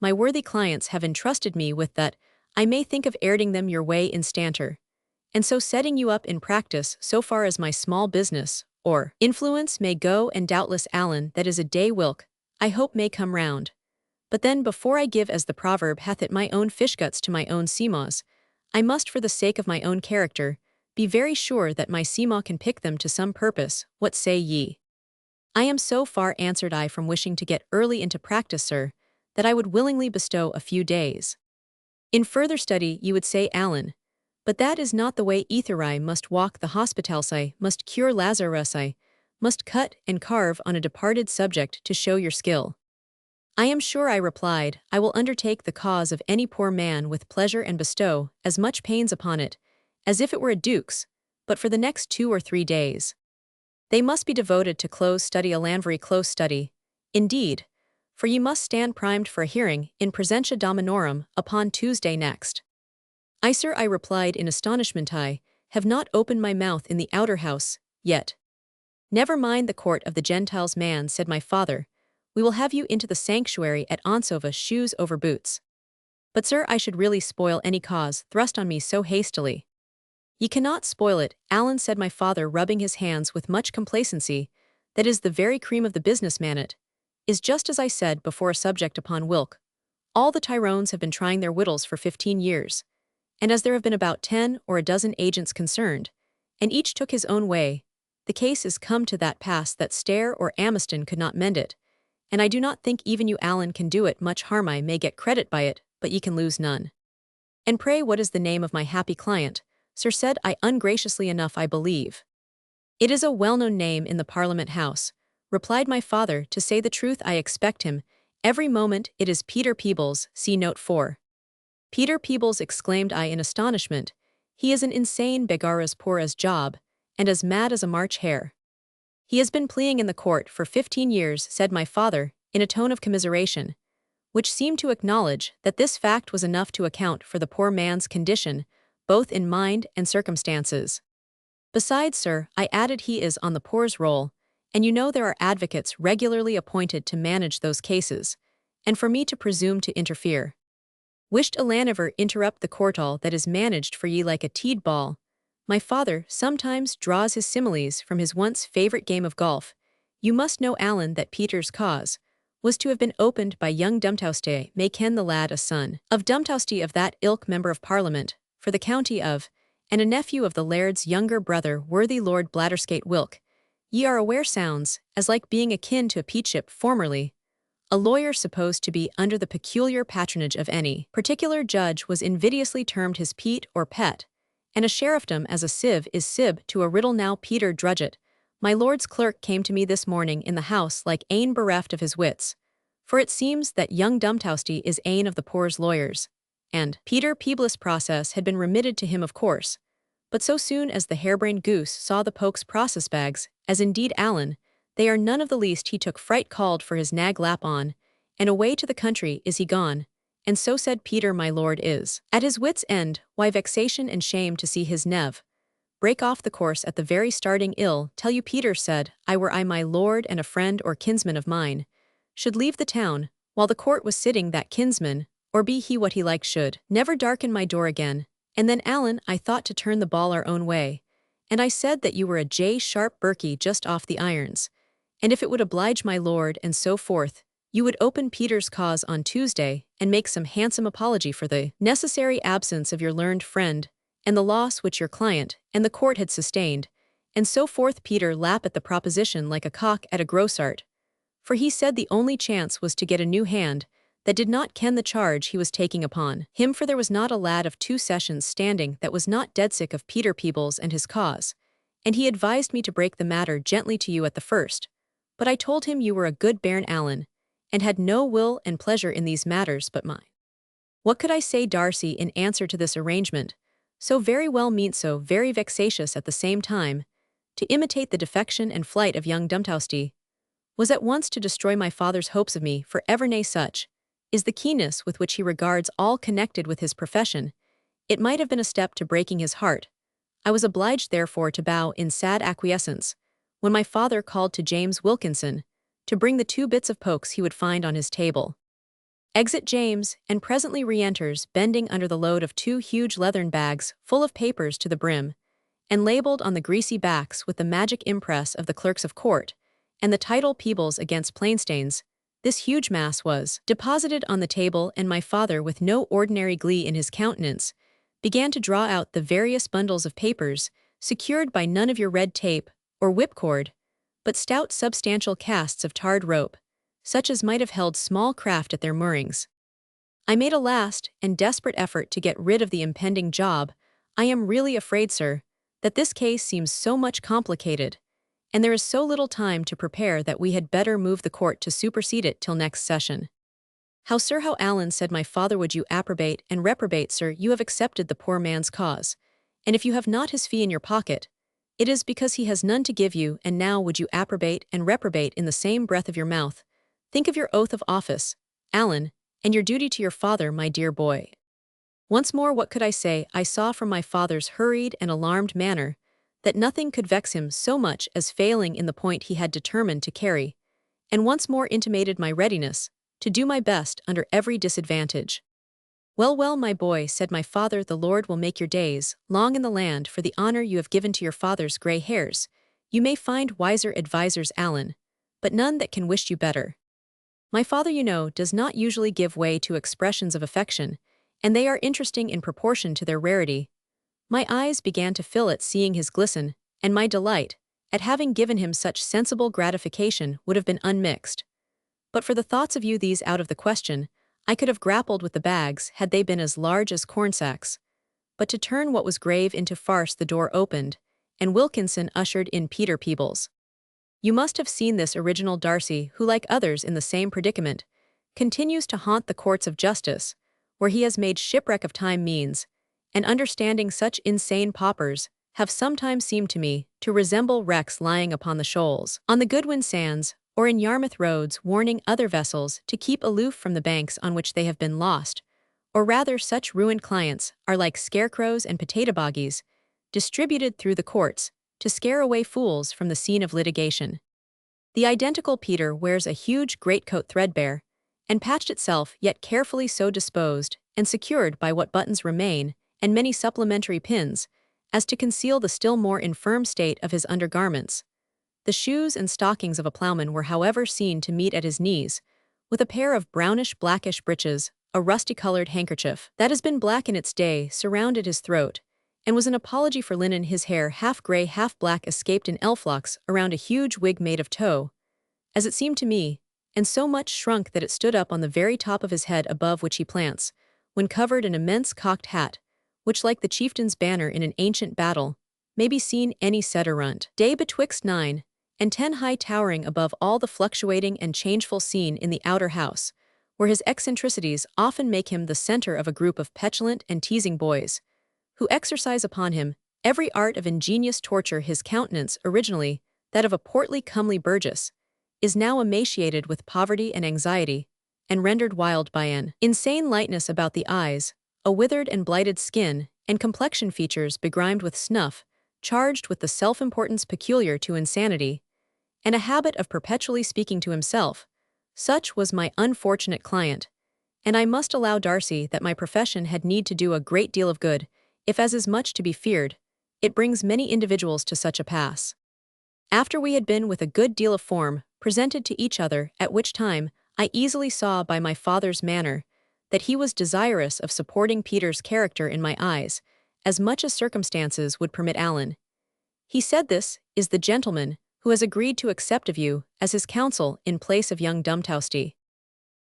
My worthy clients have entrusted me with that, I may think of airing them your way instanter, and so setting you up in practice so far as my small business, or influence may go and doubtless Alan that is a day Wilk, I hope may come round. But then before I give as the proverb hath it my own fishguts to my own seamaws, I must for the sake of my own character, be very sure that my seamaw can pick them to some purpose. What say ye? I am so far answered I from wishing to get early into practice, sir, that I would willingly bestow a few days. In further study you would say Alan, but that is not the way either. I must walk the hospitals, I must cure Lazarus, I must cut and carve on a departed subject to show your skill. I am sure, I replied, I will undertake the cause of any poor man with pleasure and bestow as much pains upon it, as if it were a duke's, but for the next 2 or 3 days. They must be devoted to close study, a very close study, indeed, for ye must stand primed for a hearing in presentia dominorum upon Tuesday next. I, sir, I replied in astonishment, I have not opened my mouth in the outer house yet. Never mind the court of the Gentiles, man, said my father, we will have you into the sanctuary at Onsova, shoes over boots. But sir, I should really spoil any cause thrust on me so hastily. Ye cannot spoil it, Alan, said my father, rubbing his hands with much complacency, that is the very cream of the business man. It is just as I said before, a subject upon Wilk. All the Tyrones have been trying their whittles for 15 years, and as there have been about 10 or a dozen agents concerned, and each took his own way, the case is come to that pass that Stair or Amiston could not mend it, and I do not think even you, Alan, can do it much harm. I may get credit by it, but ye can lose none. And pray what is the name of my happy client? Sir, said I, ungraciously enough, I believe. It is a well-known name in the Parliament House, replied my father, to say the truth I expect him every moment. It is Peter Peebles, see note 4. Peter Peebles, exclaimed I in astonishment, he is an insane beggar, as poor as Job, and as mad as a March hare. He has been pleading in the court for 15 years, said my father, in a tone of commiseration, which seemed to acknowledge that this fact was enough to account for the poor man's condition, both in mind and circumstances. Besides, sir, I added, he is on the poor's roll, and you know there are advocates regularly appointed to manage those cases, and for me to presume to interfere. Wished Alaniver interrupt the court all that is managed for ye like a teed ball. My father sometimes draws his similes from his once favorite game of golf. You must know, Alan, that Peter's cause was to have been opened by young Dumtauste, may ken the lad, a son of Dumtauste of that ilk member of Parliament for the county of, and a nephew of the laird's younger brother, worthy Lord Blatterskate Wilk. Ye are aware sounds as like being akin to a peatship formerly. A lawyer supposed to be under the peculiar patronage of any particular judge was invidiously termed his peat or pet, and a sheriffdom as a sieve is sib to a riddle. Now Peter Drudget, my lord's clerk, came to me this morning in the house like ane bereft of his wits, for it seems that young Dumtauste is ane of the poor's lawyers, and Peter Peebles' process had been remitted to him of course, but so soon as the harebrained goose saw the poke's process bags, as indeed Alan, they are none of the least, he took fright, called for his nag lap on, and away to the country is he gone. And so said Peter, my lord is at his wits' end, why vexation and shame to see his nev break off the course at the very starting ill. Tell you, Peter said, I were I my lord and a friend or kinsman of mine, should leave the town, while the court was sitting, that kinsman, or be he what he liked, should never darken my door again. And then, Alan, I thought to turn the ball our own way, and I said that you were a J-sharp Berkey just off the irons, and if it would oblige my lord and so forth, you would open Peter's cause on Tuesday and make some handsome apology for the necessary absence of your learned friend, and the loss which your client and the court had sustained, and so forth. Peter lapped at the proposition like a cock at a grossart, for he said the only chance was to get a new hand that did not ken the charge he was taking upon him, for there was not a lad of 2 sessions standing that was not dead sick of Peter Peebles and his cause, and he advised me to break the matter gently to you at the first, but I told him you were a good bairn, Alan, and had no will and pleasure in these matters but mine. What could I say, Darcy, in answer to this arrangement, so very well meant, so very vexatious at the same time? to imitate the defection and flight of young Dumtousty, was at once to destroy my father's hopes of me for ever. Nay, such is the keenness with which he regards all connected with his profession, it might have been a step to breaking his heart. I was obliged therefore to bow in sad acquiescence, when my father called to James Wilkinson, to bring the 2 bits of pokes he would find on his table. Exit James, and presently re-enters, bending under the load of 2 huge leathern bags full of papers to the brim, and labeled on the greasy backs with the magic impress of the clerks of court, and the title Peebles against Plainstains. This huge mass was deposited on the table, and my father, with no ordinary glee in his countenance, began to draw out the various bundles of papers, secured by none of your red tape or whipcord, but stout substantial casts of tarred rope, such as might have held small craft at their moorings. I made a last and desperate effort to get rid of the impending job. I am really afraid, sir, that this case seems so much complicated, and there is so little time to prepare, that we had better move the court to supersede it till next session. How, sir, how, Allen, said my father, would you approbate and reprobate, sir? You have accepted the poor man's cause, and if you have not his fee in your pocket, it is because he has none to give you, and now would you approbate and reprobate in the same breath of your mouth? Think of your oath of office, Allen, and your duty to your father, my dear boy. Once more, what could I say? I saw from my father's hurried and alarmed manner that nothing could vex him so much as failing in the point he had determined to carry, and once more intimated my readiness to do my best under every disadvantage. Well, well, my boy, said my father, the Lord will make your days long in the land for the honor you have given to your father's gray hairs. You may find wiser advisers, Allen, but none that can wish you better. My father, you know, does not usually give way to expressions of affection, and they are interesting in proportion to their rarity. My eyes began to fill at seeing his glisten, and my delight at having given him such sensible gratification would have been unmixed. But for the thoughts of you, these out of the question. I could have grappled with the bags had they been as large as cornsacks. But to turn what was grave into farce, the door opened, and Wilkinson ushered in Peter Peebles. You must have seen this original Darcy, who, like others in the same predicament, continues to haunt the courts of justice, where he has made shipwreck of time means, and understanding such insane paupers have sometimes seemed to me to resemble wrecks lying upon the shoals, on the Goodwin sands, or in Yarmouth roads, warning other vessels to keep aloof from the banks on which they have been lost, or rather such ruined clients are like scarecrows and potato boggies, distributed through the courts, to scare away fools from the scene of litigation. The identical Peter wears a huge greatcoat threadbare, and patched itself, yet carefully so disposed, and secured by what buttons remain, and many supplementary pins, as to conceal the still more infirm state of his undergarments. The shoes and stockings of a ploughman were however seen to meet at his knees, with a pair of brownish-blackish breeches, a rusty-colored handkerchief that has been black in its day surrounded his throat, and was an apology for linen. His hair, half gray, half black, escaped in elf-locks around a huge wig made of tow, as it seemed to me, and so much shrunk that it stood up on the very top of his head, above which he plants, when covered an immense cocked hat, which, like the chieftain's banner in an ancient battle, may be seen any setter-runt day betwixt 9 and 10 high, towering above all the fluctuating and changeful scene in the outer house, where his eccentricities often make him the center of a group of petulant and teasing boys, who exercise upon him every art of ingenious torture. His countenance, originally that of a portly comely burgess, is now emaciated with poverty and anxiety, and rendered wild by an insane lightness about the eyes, a withered and blighted skin, and complexion features begrimed with snuff, charged with the self-importance peculiar to insanity, and a habit of perpetually speaking to himself. Such was my unfortunate client, and I must allow Darcy that my profession had need to do a great deal of good, if, as is much to be feared, it brings many individuals to such a pass. After we had been with a good deal of form presented to each other, at which time I easily saw by my father's manner that he was desirous of supporting Peter's character in my eyes, as much as circumstances would permit. Allen, he said, this is the gentleman who has agreed to accept of you as his counsel in place of young Dumtousty.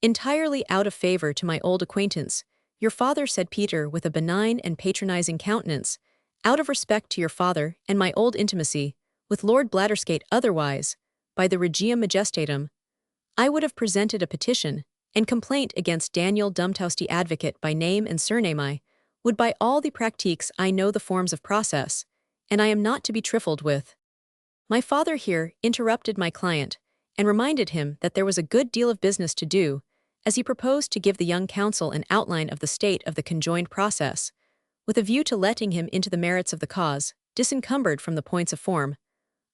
Entirely out of favor to my old acquaintance, your father, said Peter with a benign and patronizing countenance, out of respect to your father and my old intimacy with Lord Blattersgate. Otherwise, by the Regium Majestatem, I would have presented a petition and complaint against Daniel Dumtousty, advocate by name and surname. I would by all the practiques I know the forms of process, and I am not to be trifled with. My father here interrupted my client and reminded him that there was a good deal of business to do, as he proposed to give the young counsel an outline of the state of the conjoined process, with a view to letting him into the merits of the cause, disencumbered from the points of form.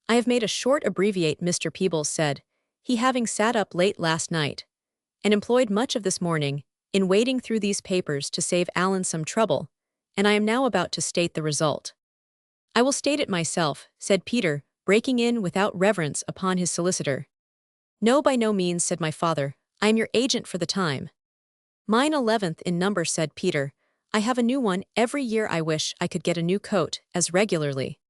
I have made a short abbreviate, Mr. Peebles said, he having sat up late last night, and employed much of this morning in wading through these papers to save Alan some trouble, and I am now about to state the result. I will state it myself, said Peter, breaking in without reverence upon his solicitor. No, by no means, said my father. I am your agent for the time. Mine 11th in number, said Peter. I have a new one every year. I wish I could get a new coat as regularly.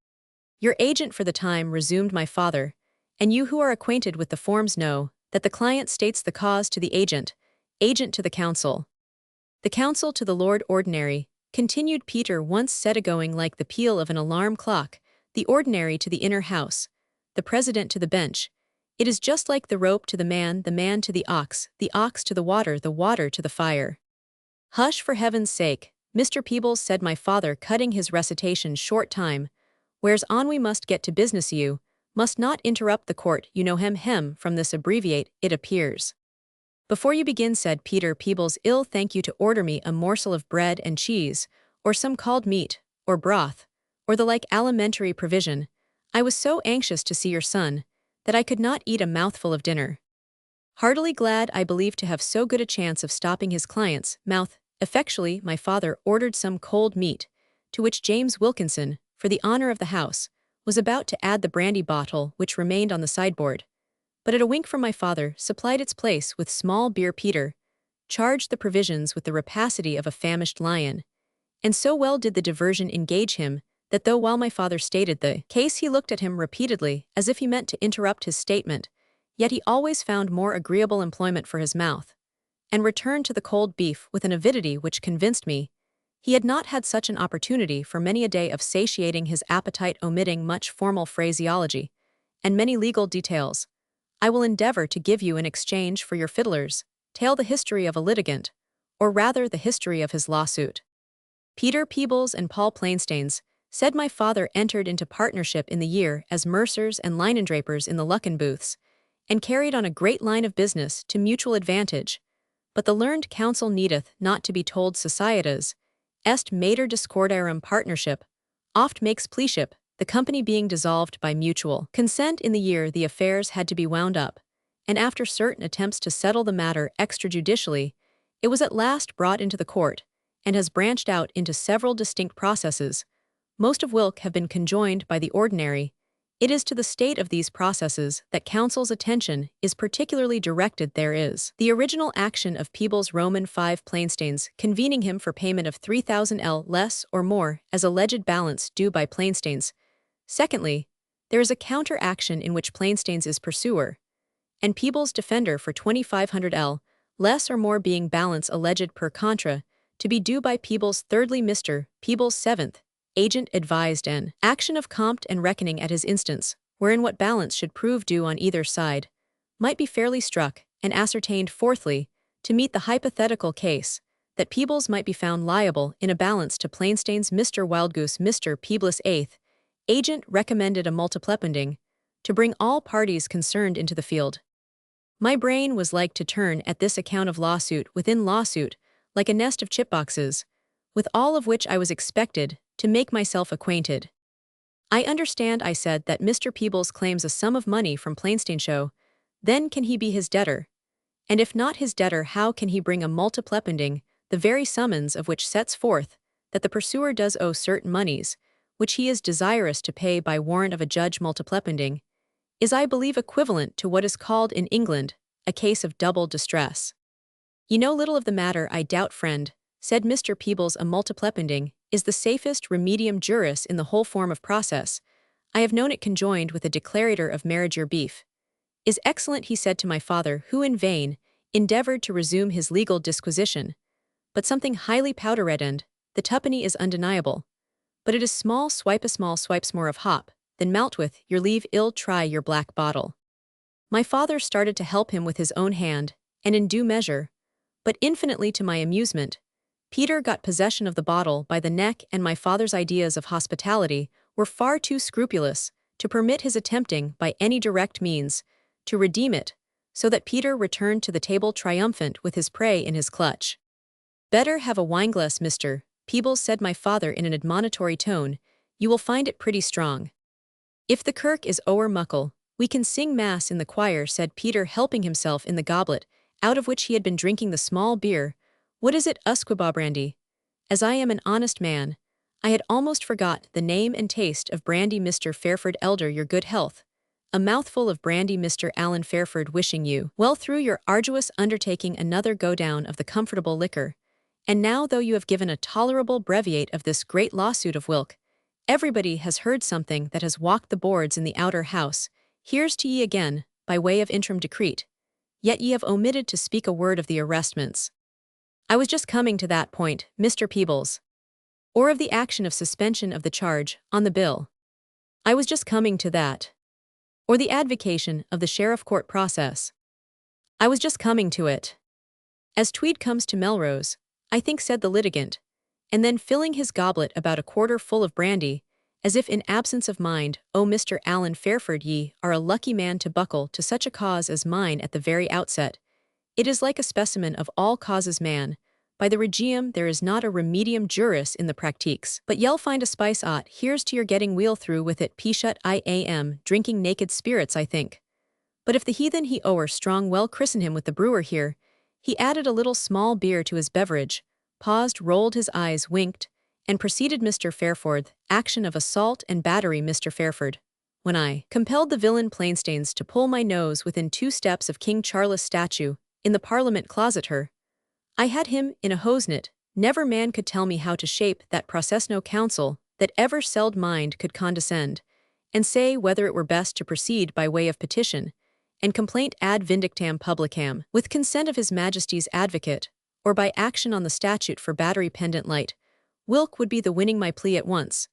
Your agent for the time, resumed my father, and you who are acquainted with the forms know that the client states the cause to the agent, agent to the counsel. The counsel to the Lord Ordinary, continued Peter, once set a-going like the peal of an alarm clock, the ordinary to the inner house, the president to the bench. It is just like the rope to the man to the ox to the water to the fire. Hush, for heaven's sake, Mr. Peebles, said my father, cutting his recitation short. Time wears on, we must get to business. You must not interrupt the court, you know. From this abbreviate, it appears. Before you begin, said Peter Peebles, ill thank you to order me a morsel of bread and cheese, or some called meat, or broth, or the like alimentary provision. I was so anxious to see your son, that I could not eat a mouthful of dinner. Heartily glad, I believe, to have so good a chance of stopping his client's mouth. Effectually, my father ordered some cold meat, to which James Wilkinson, for the honor of the house, was about to add the brandy bottle which remained on the sideboard. But at a wink from my father, supplied its place with small beer. Peter charged the provisions with the rapacity of a famished lion, and so well did the diversion engage him, that though while my father stated the case he looked at him repeatedly as if he meant to interrupt his statement, yet he always found more agreeable employment for his mouth, and returned to the cold beef with an avidity which convinced me he had not had such an opportunity for many a day of satiating his appetite. Omitting much formal phraseology and many legal details, I will endeavor to give you in exchange for your fiddler's tale the history of a litigant, or rather the history of his lawsuit. Peter Peebles and Paul Plainstains, said my father, entered into partnership in the year as mercers and linendrapers in the Lucken booths, and carried on a great line of business to mutual advantage. But the learned counsel needeth not to be told, societas est mater discordarum, partnership oft makes pleaship. The company being dissolved by mutual consent in the year the affairs had to be wound up, and after certain attempts to settle the matter extrajudicially, it was at last brought into the court, and has branched out into several distinct processes, most of which have been conjoined by the ordinary. It is to the state of these processes that counsel's attention is particularly directed. There is the original action of Peebles Roman 5 Plainstains, convening him for payment of 3,000 L less or more as alleged balance due by Plainstains. Secondly, there is a counter-action in which Plainstains is pursuer, and Peebles defender for 2,500 L less or more being balance alleged per contra to be due by Peebles. Thirdly, Mr. Peebles 7th agent advised an action of compt and reckoning at his instance, wherein what balance should prove due on either side might be fairly struck, and ascertained. Fourthly, to meet the hypothetical case that Peebles might be found liable in a balance to Plainstains. Mr. Wildgoose, Mr. Peebles 8th agent, recommended a multiplepending to bring all parties concerned into the field. My brain was like to turn at this account of lawsuit within lawsuit, like a nest of chipboxes, with all of which I was expected to make myself acquainted. I understand, I said, that Mr. Peebles claims a sum of money from Plainstainshow. Then can he be his debtor? And if not his debtor, how can he bring a multiplepending, the very summons of which sets forth that the pursuer does owe certain moneys, which he is desirous to pay by warrant of a judge? Multiplepending is, I believe, equivalent to what is called in England a case of double distress. You know little of the matter, I doubt, friend, said Mr. Peebles. A multiplepending is the safest remedium juris in the whole form of process. I have known it conjoined with a declarator of marriage. Your beef is excellent, he said to my father, who in vain endeavored to resume his legal disquisition. But something highly powder-red, and the tuppenny is undeniable. But it is small swipes more of hop than malt with. Your leave, ill try your black bottle. My father started to help him with his own hand, and in due measure, but infinitely to my amusement, Peter got possession of the bottle by the neck, and my father's ideas of hospitality were far too scrupulous to permit his attempting by any direct means to redeem it, so that Peter returned to the table triumphant with his prey in his clutch. "Better have a wineglass, Mr. Peebles," said my father in an admonitory tone. "You will find it pretty strong." "If the kirk is ower muckle, we can sing mass in the choir," said Peter, helping himself in the goblet, out of which he had been drinking the small beer. "What is it, usquebaugh brandy?" As I am an honest man, I had almost forgot the name and taste of brandy. "Mr. Fairford elder, your good health." "A mouthful of brandy, Mr. Alan Fairford, wishing you well through your arduous undertaking." Another go-down of the comfortable liquor. "And now, though you have given a tolerable breviate of this great lawsuit of Wilk, everybody has heard something that has walked the boards in the outer house. Here's to ye again, by way of interim decreet. Yet ye have omitted to speak a word of the arrestments." "I was just coming to that point, Mr. Peebles." "Or of the action of suspension of the charge on the bill." "I was just coming to that." "Or the advocation of the sheriff court process." "I was just coming to it." "As Tweed comes to Melrose, I think," said the litigant, and then filling his goblet about a quarter full of brandy, as if in absence of mind, "Oh, Mr. Alan Fairford, ye are a lucky man to buckle to such a cause as mine at the very outset. It is like a specimen of all causes, man. By the regium there is not a remedium juris in the practiques, but ye'll find a spice ought. Here's to your getting weel through with it. Pshut, I am drinking naked spirits, I think. But if the heathen he o'er strong well christen him with the brewer here." He added a little small beer to his beverage, paused, rolled his eyes, winked, and proceeded. "Mr. Fairford, action of assault and battery. Mr. Fairford, when I compelled the villain Plainstains to pull my nose within 2 steps of King Charles' statue, in the Parliament closet her, I had him in a hose-net. Never man could tell me how to shape that process. No counsel that ever seld mind could condescend, and say whether it were best to proceed by way of petition and complaint ad vindictam publicam, with consent of his Majesty's advocate, or by action on the statute for battery pendant light. Wilk would be the winning my plea at once,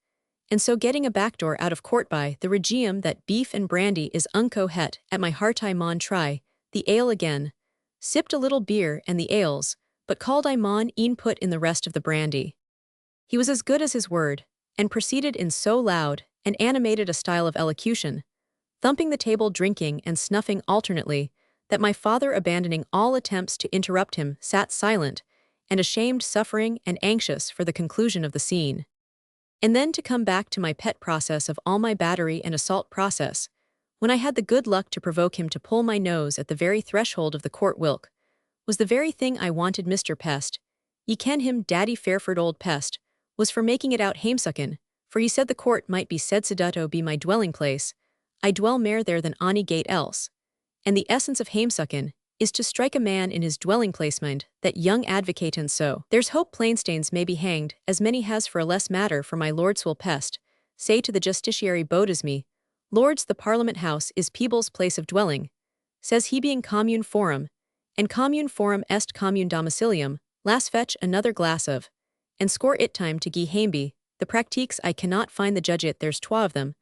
and so getting a backdoor out of court by the regium that beef and brandy is unco het at my heart. I maun try the ale again. Sipped a little beer and the ales, but called I maun e'en put in the rest of the brandy." He was as good as his word, and proceeded in so loud and animated a style of elocution, thumping the table, drinking and snuffing alternately, that my father, abandoning all attempts to interrupt him, sat silent and ashamed, suffering and anxious for the conclusion of the scene. And then to come back to my pet process of all my battery and assault process, when I had the good luck to provoke him to pull my nose at the very threshold of the court. Wilk was the very thing I wanted. Mr. Pest, ye ken him, Daddy Fairford, old Pest, was for making it out hamesuckin, for he said the court might be said seduto be my dwelling place. I dwell mair there than ony gate else. And the essence of hamesuckin is to strike a man in his dwelling place. Mind that young advocate, and so there's hope Plainstains may be hanged, as many has for a less matter. For my Lord Swill Pest, say to the justiciary Bodisme, Lords, the Parliament House is Peebles' place of dwelling, says he, being commune forum, and commune forum est commune domicilium. Lass fetch another glass of, and score it time to gie Hameby. The practiques I cannot find the judge it. There's 2 of them.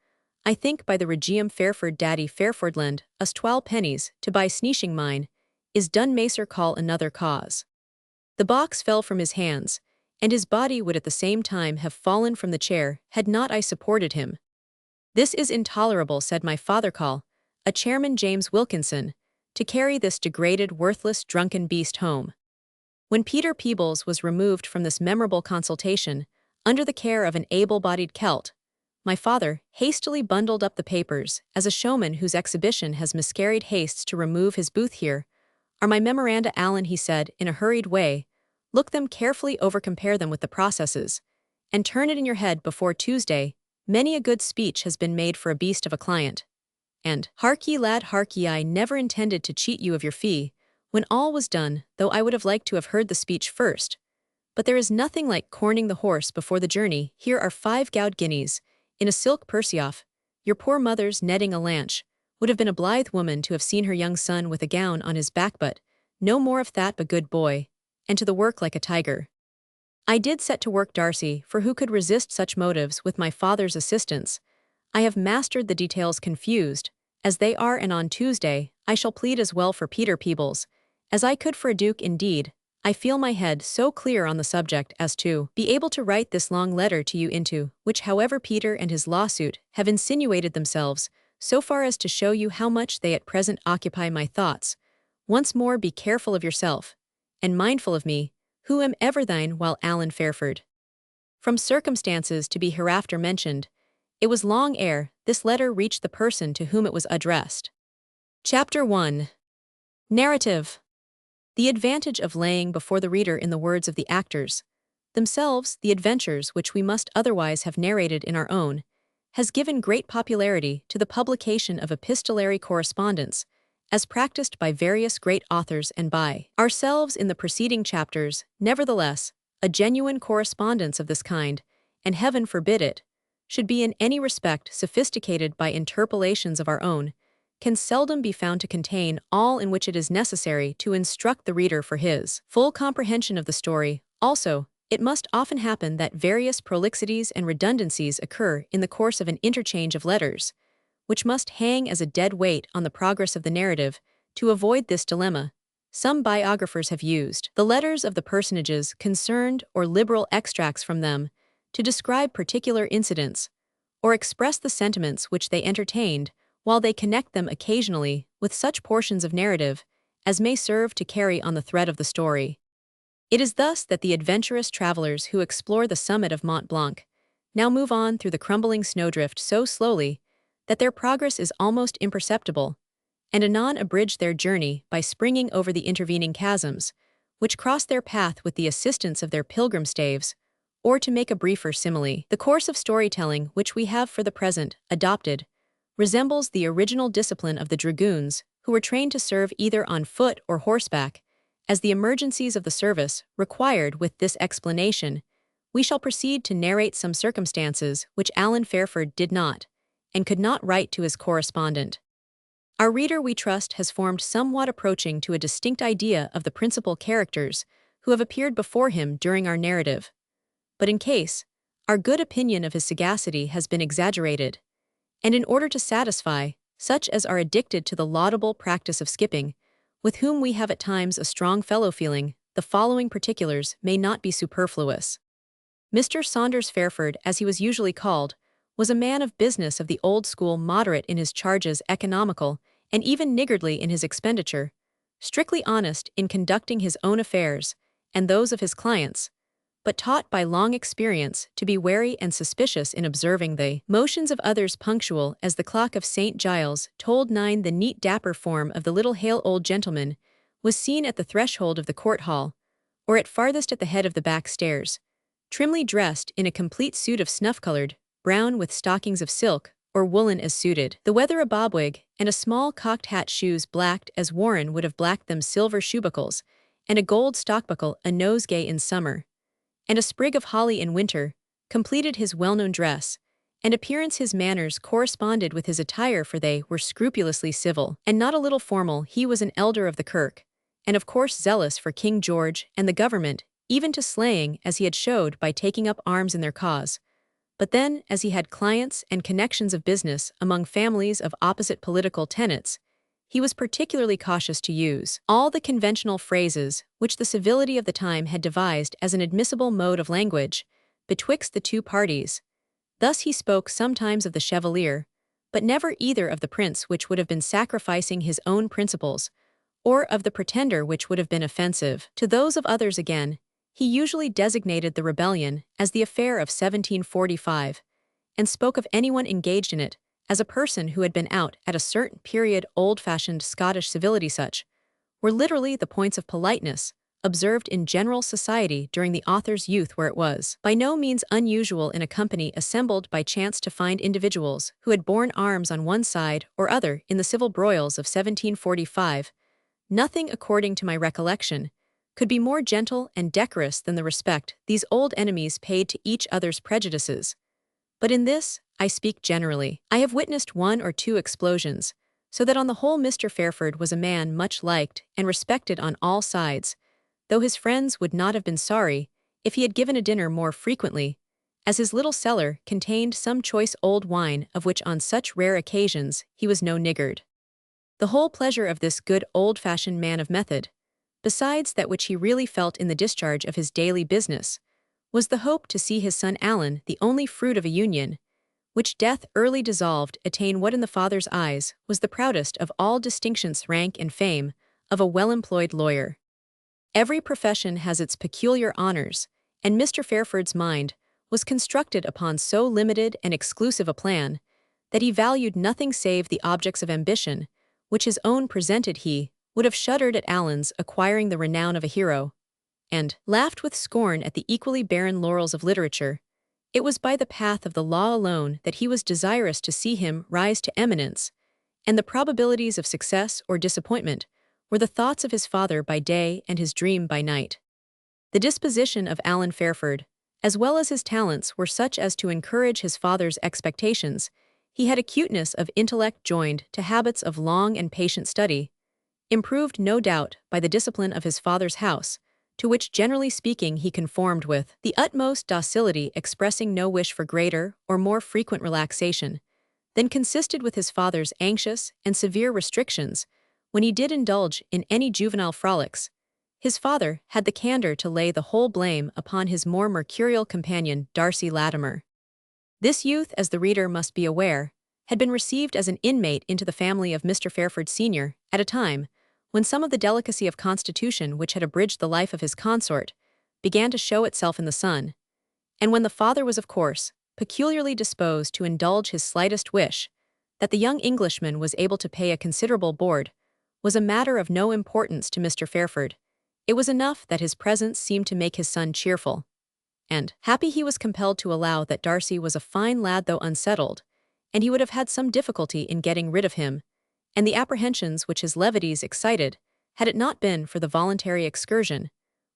I think by the regium Fairford, Daddy Fairford, lend us 12 pennies to buy sneeshing mine, is done macer call another cause. The box fell from his hands, and his body would at the same time have fallen from the chair had not I supported him. "This is intolerable," said my father. "Call a chairman, James Wilkinson, to carry this degraded, worthless, drunken beast home." When Peter Peebles was removed from this memorable consultation, under the care of an able-bodied Celt, my father hastily bundled up the papers, as a showman whose exhibition has miscarried hastes to remove his booth. "Here are my memoranda, Alan," he said in a hurried way. "Look them carefully over, compare them with the processes, and turn it in your head before Tuesday. Many a good speech has been made for a beast of a client. And, hark ye, lad, hark ye, I never intended to cheat you of your fee, when all was done, though I would have liked to have heard the speech first. But there is nothing like corning the horse before the journey. Here are 5 gowd guineas, in a silk purse-off. Your poor mother's netting a lanch would have been a blithe woman to have seen her young son with a gown on his back, but no more of that, but good boy, and to the work like a tiger." I did set to work, Darcy, for who could resist such motives with my father's assistance? I have mastered the details, confused as they are, and on Tuesday I shall plead as well for Peter Peebles as I could for a duke. Indeed, I feel my head so clear on the subject as to be able to write this long letter to you into which however Peter and his lawsuit have insinuated themselves so far as to show you how much they at present occupy my thoughts. Once more be careful of yourself, and mindful of me, who am ever thine while Alan Fairford. From circumstances to be hereafter mentioned, it was long ere this letter reached the person to whom it was addressed. Chapter 1. Narrative. The advantage of laying before the reader in the words of the actors themselves the adventures which we must otherwise have narrated in our own, has given great popularity to the publication of epistolary correspondence, as practiced by various great authors and by ourselves in the preceding chapters. Nevertheless, a genuine correspondence of this kind, and heaven forbid it, should be in any respect sophisticated by interpolations of our own, can seldom be found to contain all in which it is necessary to instruct the reader for his full comprehension of the story. Also, it must often happen that various prolixities and redundancies occur in the course of an interchange of letters, which must hang as a dead weight on the progress of the narrative. To avoid this dilemma, some biographers have used the letters of the personages concerned or liberal extracts from them to describe particular incidents, or express the sentiments which they entertained, while they connect them occasionally with such portions of narrative as may serve to carry on the thread of the story. It is thus that the adventurous travelers who explore the summit of Mont Blanc now move on through the crumbling snowdrift so slowly that their progress is almost imperceptible, and anon abridge their journey by springing over the intervening chasms, which cross their path with the assistance of their pilgrim staves. Or to make a briefer simile, the course of storytelling which we have for the present adopted resembles the original discipline of the dragoons, who were trained to serve either on foot or horseback. As the emergencies of the service required with this explanation, we shall proceed to narrate some circumstances which Alan Fairford did not, and could not write to his correspondent. Our reader, we trust, has formed somewhat approaching to a distinct idea of the principal characters who have appeared before him during our narrative. But in case our good opinion of his sagacity has been exaggerated, and in order to satisfy such as are addicted to the laudable practice of skipping, with whom we have at times a strong fellow-feeling, the following particulars may not be superfluous. Mr. Saunders Fairford, as he was usually called, was a man of business of the old school, moderate in his charges, economical, and even niggardly in his expenditure, strictly honest in conducting his own affairs and those of his clients, but taught by long experience to be wary and suspicious in observing the motions of others. Punctual as the clock of St. Giles tolled 9, the neat dapper form of the little hale old gentleman was seen at the threshold of the court hall, or at farthest at the head of the back stairs, trimly dressed in a complete suit of snuff-colored brown with stockings of silk or woolen as suited the weather, a bobwig, and a small cocked hat, shoes blacked as Warren would have blacked them, silver shoebuckles, and a gold stockbuckle, a nosegay in summer, and a sprig of holly in winter, completed his well-known dress, and appearance. His manners corresponded with his attire, for they were scrupulously civil, and not a little formal. He was an elder of the kirk, and of course zealous for King George and the government, even to slaying, as he had showed by taking up arms in their cause. But then, as he had clients and connections of business among families of opposite political tenets, he was particularly cautious to use all the conventional phrases which the civility of the time had devised as an admissible mode of language betwixt the two parties. Thus he spoke sometimes of the chevalier, but never either of the prince, which would have been sacrificing his own principles, or of the pretender, which would have been offensive to those of others. Again, he usually designated the rebellion as the affair of 1745, and spoke of anyone engaged in it as a person who had been out at a certain period. Old-fashioned Scottish civility, such were literally the points of politeness observed in general society during the author's youth, where it was by no means unusual in a company assembled by chance to find individuals who had borne arms on one side or other in the civil broils of 1745. Nothing, according to my recollection, could be more gentle and decorous than the respect these old enemies paid to each other's prejudices. But in this, I speak generally. I have witnessed one or two explosions, so that on the whole Mr. Fairford was a man much liked and respected on all sides, though his friends would not have been sorry if he had given a dinner more frequently, as his little cellar contained some choice old wine, of which on such rare occasions he was no niggard. The whole pleasure of this good old-fashioned man of method, besides that which he really felt in the discharge of his daily business, was the hope to see his son Alan, the only fruit of a union, which death early dissolved, attain what in the father's eyes was the proudest of all distinctions, rank and fame, of a well-employed lawyer. Every profession has its peculiar honors, and Mr. Fairford's mind was constructed upon so limited and exclusive a plan that he valued nothing save the objects of ambition, which his own presented. He would have shuddered at Alan's acquiring the renown of a hero, and laughed with scorn at the equally barren laurels of literature. It was by the path of the law alone that he was desirous to see him rise to eminence, and the probabilities of success or disappointment were the thoughts of his father by day and his dream by night. The disposition of Alan Fairford, as well as his talents, were such as to encourage his father's expectations. He had acuteness of intellect joined to habits of long and patient study, improved no doubt by the discipline of his father's house, to which generally speaking he conformed with the utmost docility, expressing no wish for greater or more frequent relaxation than consisted with his father's anxious and severe restrictions. When he did indulge in any juvenile frolics, his father had the candor to lay the whole blame upon his more mercurial companion, Darcy Latimer. This youth, as the reader must be aware, had been received as an inmate into the family of Mr. Fairford Sr. at a time when some of the delicacy of constitution which had abridged the life of his consort began to show itself in the son, and when the father was, of course, peculiarly disposed to indulge his slightest wish. That the young Englishman was able to pay a considerable board was a matter of no importance to Mr. Fairford. It was enough that his presence seemed to make his son cheerful and happy. He was compelled to allow that Darcy was a fine lad though unsettled, and he would have had some difficulty in getting rid of him, and the apprehensions which his levities excited, had it not been for the voluntary excursion,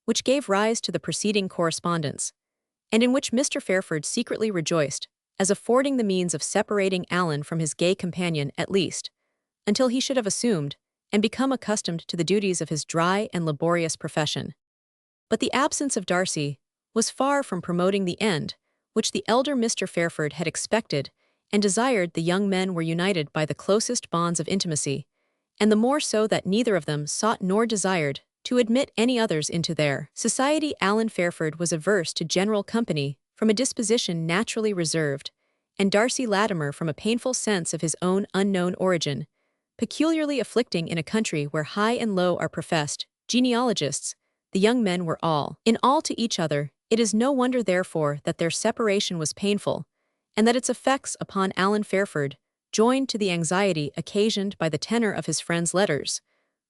which gave rise to the preceding correspondence, and in which Mr. Fairford secretly rejoiced, as affording the means of separating Alan from his gay companion at least, until he should have assumed and become accustomed to the duties of his dry and laborious profession. But the absence of Darcy was far from promoting the end which the elder Mr. Fairford had expected and desired. The young men were united by the closest bonds of intimacy, and the more so that neither of them sought nor desired to admit any others into their society. Alan Fairford was averse to general company from a disposition naturally reserved, and Darcy Latimer from a painful sense of his own unknown origin, peculiarly afflicting in a country where high and low are professed genealogists. The young men were all in all to each other. It is no wonder, therefore, that their separation was painful, and that its effects upon Alan Fairford, joined to the anxiety occasioned by the tenor of his friend's letters,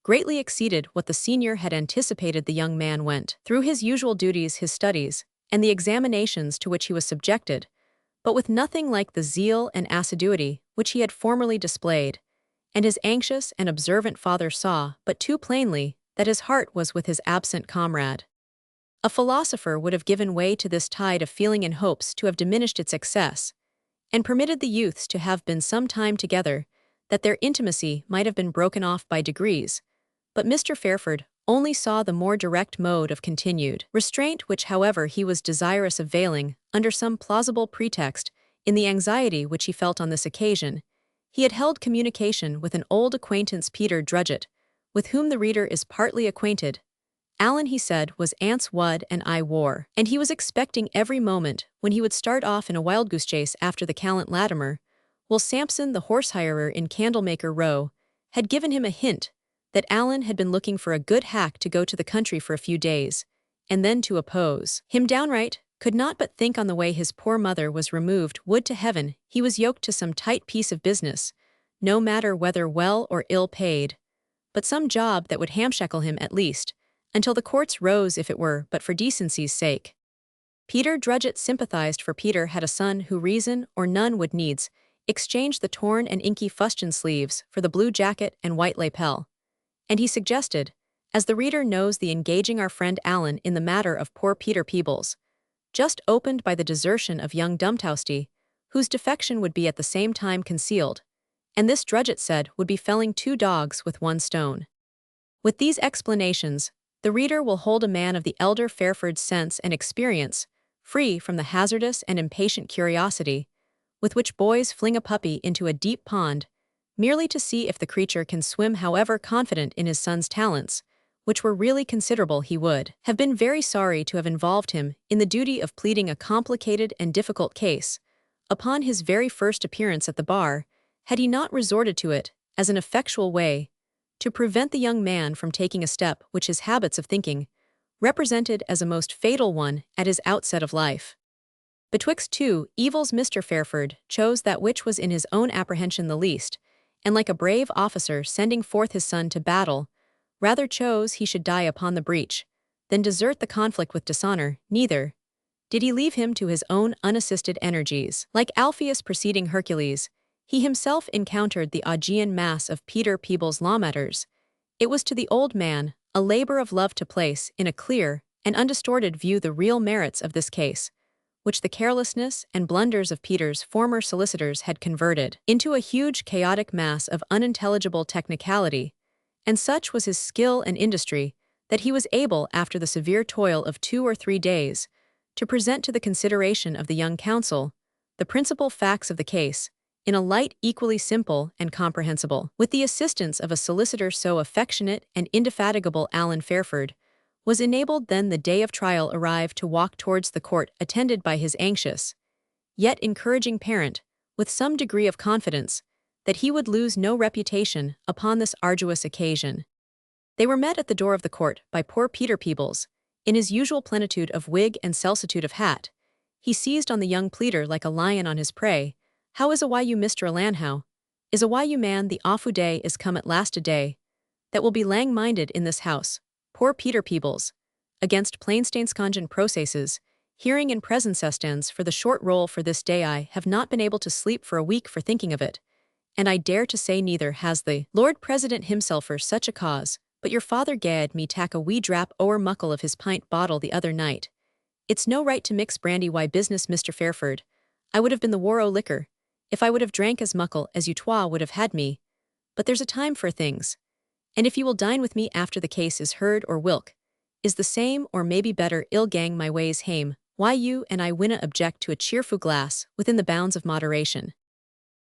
greatly exceeded what the senior had anticipated. The young man went through his usual duties, his studies, and the examinations to which he was subjected, but with nothing like the zeal and assiduity which he had formerly displayed, and his anxious and observant father saw but too plainly that his heart was with his absent comrade. A philosopher would have given way to this tide of feeling in hopes to have diminished its excess, and permitted the youths to have been some time together, that their intimacy might have been broken off by degrees. But Mr. Fairford only saw the more direct mode of continued restraint, which however he was desirous of veiling under some plausible pretext. In the anxiety which he felt on this occasion, he had held communication with an old acquaintance, Peter Drudgett, with whom the reader is partly acquainted. Alan, he said, was Aunt's Wud and I wore, and he was expecting every moment when he would start off in a wild goose chase after the gallant Latimer, while Sampson, the horse-hirer in Candlemaker Row, had given him a hint that Alan had been looking for a good hack to go to the country for a few days, and then to oppose him downright, could not but think on the way his poor mother was removed. Would to heaven he was yoked to some tight piece of business, no matter whether well or ill paid, but some job that would hamshackle him at least, until the courts rose, if it were but for decency's sake. Peter Drudgett sympathized, for Peter had a son who reason or none would needs exchange the torn and inky fustian sleeves for the blue jacket and white lapel, and he suggested, as the reader knows, the engaging our friend Alan in the matter of poor Peter Peebles, just opened by the desertion of young Dumtousty, whose defection would be at the same time concealed, and this Drudgett said would be felling 2 dogs with 1 stone. With these explanations, the reader will hold a man of the elder Fairford's sense and experience, free from the hazardous and impatient curiosity with which boys fling a puppy into a deep pond, merely to see if the creature can swim. However confident in his son's talents, which were really considerable, he would have been very sorry to have involved him in the duty of pleading a complicated and difficult case, upon his very first appearance at the bar, had he not resorted to it, as an effectual way, to prevent the young man from taking a step which his habits of thinking represented as a most fatal one at his outset of life. Betwixt two evils Mr. Fairford chose that which was in his own apprehension the least, and like a brave officer sending forth his son to battle, rather chose he should die upon the breach, than desert the conflict with dishonor. Neither did he leave him to his own unassisted energies. Like Alpheus preceding Hercules, he himself encountered the Augean mass of Peter Peebles' law matters. It was to the old man a labor of love to place in a clear and undistorted view the real merits of this case, which the carelessness and blunders of Peter's former solicitors had converted into a huge chaotic mass of unintelligible technicality, and such was his skill and industry that he was able, after the severe toil of 2 or 3 days, to present to the consideration of the young counsel the principal facts of the case, in a light equally simple and comprehensible. With the assistance of a solicitor so affectionate and indefatigable, Alan Fairford was enabled then the day of trial arrived to walk towards the court attended by his anxious, yet encouraging parent, with some degree of confidence that he would lose no reputation upon this arduous occasion. They were met at the door of the court by poor Peter Peebles, in his usual plenitude of wig and salsitude of hat. He seized on the young pleader like a lion on his prey. "How is you, Mr. Alanhow? Is you, man, the awfu' day is come at last, a day that will be lang-minded in this house." Poor Peter Peebles, against plainstainscongen processes, hearing in presencestens for the short roll for this day, I have not been able to sleep for a week for thinking of it, and I dare to say neither has the Lord President himself for such a cause, but your father gaed me tak a wee drap o'er muckle of his pint bottle the other night. It's no right to mix brandy. Why business, Mr. Fairford? I would have been the war o' liquor, if I would have drank as muckle as you twa would have had me, but there's a time for things, and if you will dine with me after the case is heard, or whilk is the same, or maybe better, ill gang my ways hame, why you and I winna object to a cheerful glass within the bounds of moderation."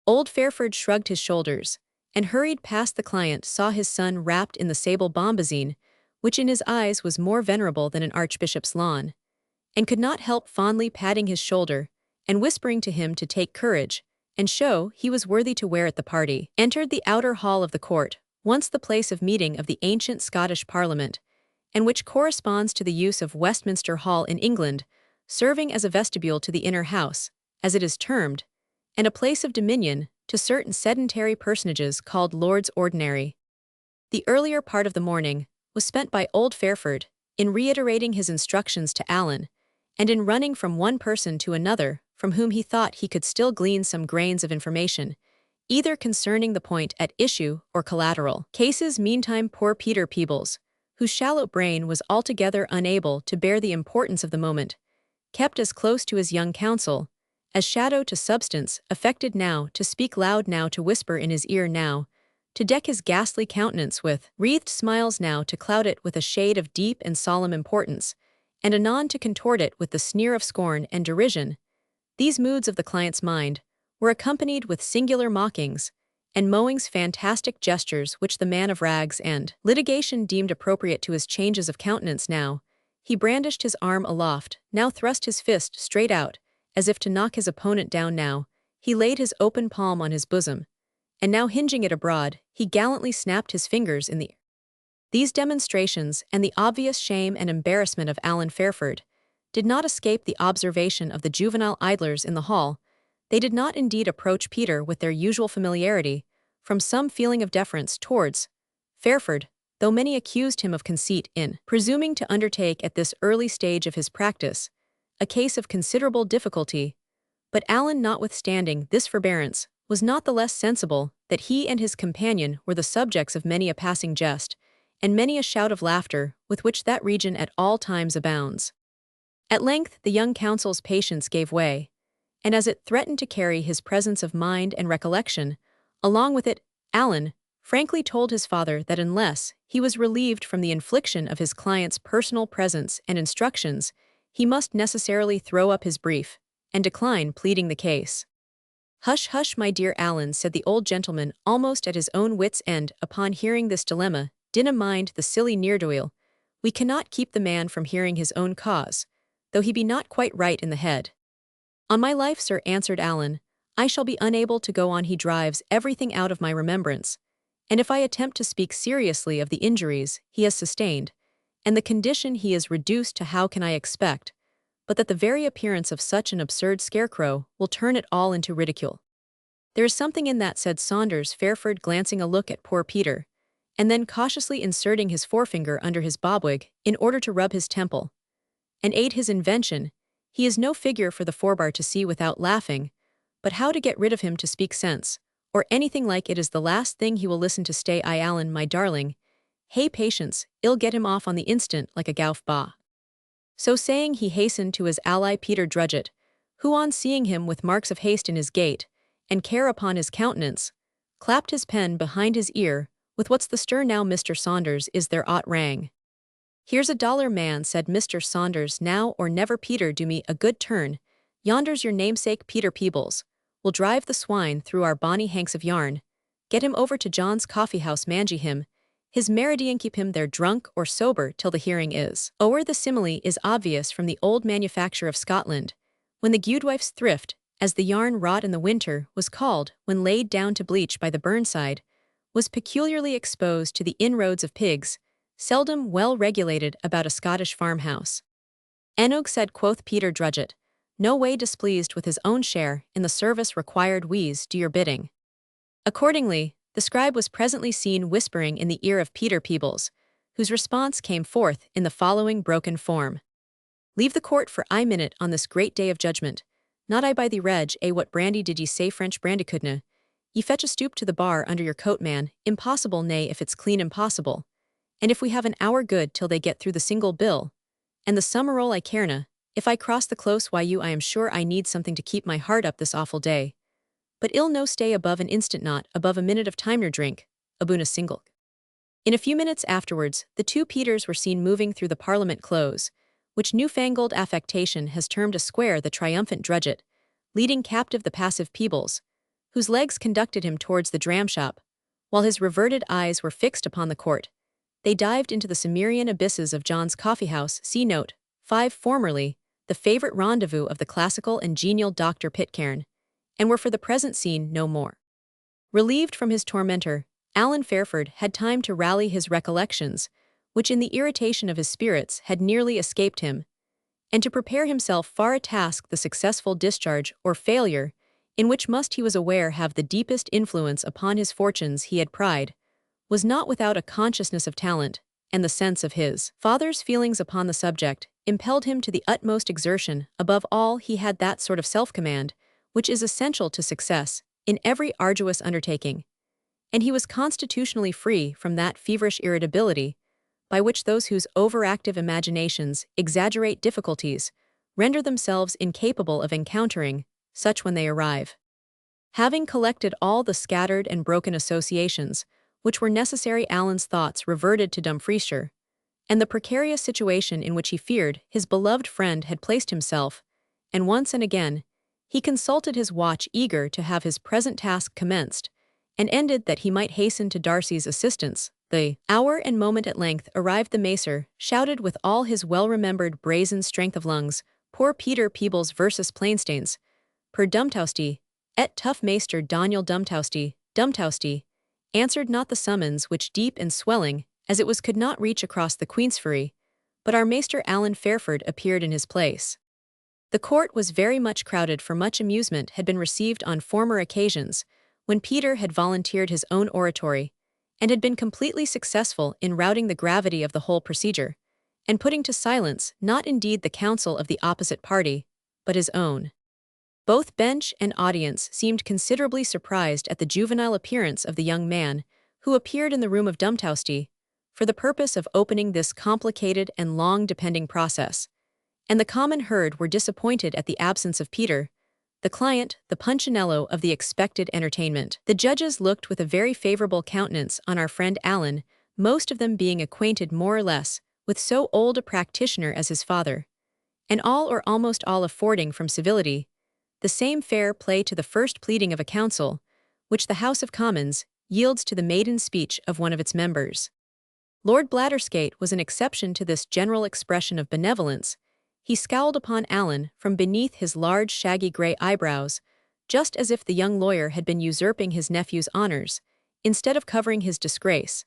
Old Fairford shrugged his shoulders, and hurried past the client, saw his son wrapped in the sable bombazine, which in his eyes was more venerable than an archbishop's lawn, and could not help fondly patting his shoulder, and whispering to him to take courage, and show he was worthy to wear at the party. Entered the outer hall of the court, once the place of meeting of the ancient Scottish Parliament, and which corresponds to the use of Westminster Hall in England, serving as a vestibule to the inner house, as it is termed, and a place of dominion to certain sedentary personages called Lords Ordinary. The earlier part of the morning was spent by old Fairford in reiterating his instructions to Alan, and in running from one person to another from whom he thought he could still glean some grains of information, either concerning the point at issue or collateral cases. Meantime, poor Peter Peebles, whose shallow brain was altogether unable to bear the importance of the moment, kept as close to his young counsel, as shadow to substance, affected now to speak loud, now to whisper in his ear, now to deck his ghastly countenance with wreathed smiles, now to cloud it with a shade of deep and solemn importance, and anon to contort it with the sneer of scorn and derision. These moods of the client's mind were accompanied with singular mockings and mowings, fantastic gestures which the man of rags and litigation deemed appropriate to his changes of countenance. Now he brandished his arm aloft, now thrust his fist straight out, as if to knock his opponent down. Now he laid his open palm on his bosom, and now hinging it abroad, he gallantly snapped his fingers in the air. These demonstrations, and the obvious shame and embarrassment of Alan Fairford, did not escape the observation of the juvenile idlers in the hall. They did not indeed approach Peter with their usual familiarity, from some feeling of deference towards Fairford, though many accused him of conceit in presuming to undertake at this early stage of his practice a case of considerable difficulty. But Alan, notwithstanding this forbearance, was not the less sensible that he and his companion were the subjects of many a passing jest, and many a shout of laughter with which that region at all times abounds. At length the young counsel's patience gave way, and as it threatened to carry his presence of mind and recollection along with it, Alan frankly told his father that unless he was relieved from the infliction of his client's personal presence and instructions, he must necessarily throw up his brief and decline pleading the case. "Hush, hush, my dear Alan," said the old gentleman, almost at his own wit's end upon hearing this dilemma. dinna mind the silly ne'er-do-weel, we cannot keep the man from hearing his own cause, though he be not quite right in the head. On my life, sir, answered Allan, I shall be unable to go on. He drives everything out of my remembrance, and if I attempt to speak seriously of the injuries he has sustained, and the condition he is reduced to, how can I expect, but that the very appearance of such an absurd scarecrow will turn it all into ridicule? There is something in that, said Saunders Fairford, glancing a look at poor Peter, and then cautiously inserting his forefinger under his bobwig in order to rub his temple and aid his invention. He is no figure for the forbar to see without laughing, but how to get rid of him to speak sense, or anything like it, is the last thing he will listen to. Stay, Allan, my darling. Hey, patience, I'll get him off on the instant like a gowf ba. So saying, he hastened to his ally Peter Drudget, who, on seeing him with marks of haste in his gait, and care upon his countenance, clapped his pen behind his ear, with what's the stir now, Mr. Saunders, is there aught rang? Here's $1, man, said Mr. Saunders, now or never. Peter, do me a good turn, yonder's your namesake Peter Peebles, will drive the swine through our bonny hanks of yarn, get him over to John's coffee-house, mangy him, his meridian, keep him there drunk or sober till the hearing is o'er. The simile is obvious from the old manufacture of Scotland, when the guidwife's thrift, as the yarn wrought in the winter was called when laid down to bleach by the burnside, was peculiarly exposed to the inroads of pigs, seldom well regulated about a Scottish farmhouse. Enog, said quoth Peter Drudget, no way displeased with his own share in the service required, we's do your bidding. Accordingly, the scribe was presently seen whispering in the ear of Peter Peebles, whose response came forth in the following broken form. Leave the court for I minute on this great day of judgment. Not I by thee, Reg, what brandy did ye say? French brandicudna. Ye fetch a stoop to the bar under your coat, man. Impossible, nay, if it's clean impossible. And if we have an hour good till they get through the single bill, and the summerole I carena, if I cross the close, why you, I am sure I need something to keep my heart up this awful day. But ill no stay above an instant, not above a minute of time nor drink, aboon a single. In a few minutes afterwards, the two Peters were seen moving through the Parliament Close, which newfangled affectation has termed a square, the triumphant Drudget, leading captive the passive Peebles, whose legs conducted him towards the dram shop, while his reverted eyes were fixed upon the court. They dived into the Cimmerian abysses of John's coffee-house, see note 5, formerly the favorite rendezvous of the classical and genial Dr. Pitcairn, and were for the present seen no more. Relieved from his tormentor, Allan Fairford had time to rally his recollections, which in the irritation of his spirits had nearly escaped him, and to prepare himself for a task, the successful discharge or failure, in which must, he was aware, have the deepest influence upon his fortunes. He had pride, was not without a consciousness of talent, and the sense of his father's feelings upon the subject impelled him to the utmost exertion. Above all, he had that sort of self-command which is essential to success in every arduous undertaking, and he was constitutionally free from that feverish irritability by which those whose overactive imaginations exaggerate difficulties render themselves incapable of encountering such when they arrive. Having collected all the scattered and broken associations which were necessary, Allan's thoughts reverted to Dumfriesshire, and the precarious situation in which he feared his beloved friend had placed himself, and once and again he consulted his watch, eager to have his present task commenced, and ended that he might hasten to Darcy's assistance. The hour and moment at length arrived. The macer shouted with all his well-remembered brazen strength of lungs, poor Peter Peebles versus Plainstains, per Dumtousty, et tough Maester Daniel Dumtousty, answered not the summons, which deep and swelling, as it was, could not reach across the Queensferry, but our Maester Allan Fairford appeared in his place. The court was very much crowded, for much amusement had been received on former occasions, when Peter had volunteered his own oratory, and had been completely successful in routing the gravity of the whole procedure, and putting to silence not indeed the counsel of the opposite party, but his own. Both bench and audience seemed considerably surprised at the juvenile appearance of the young man, who appeared in the room of Dumtousty, for the purpose of opening this complicated and long-depending process, and the common herd were disappointed at the absence of Peter, the client, the punchinello of the expected entertainment. The judges looked with a very favorable countenance on our friend Allan, most of them being acquainted more or less with so old a practitioner as his father, and all or almost all affording from civility the same fair play to the first pleading of a counsel, which the House of Commons yields to the maiden speech of one of its members. Lord Blattersgate was an exception to this general expression of benevolence. He scowled upon Alan from beneath his large shaggy grey eyebrows, just as if the young lawyer had been usurping his nephew's honours, instead of covering his disgrace.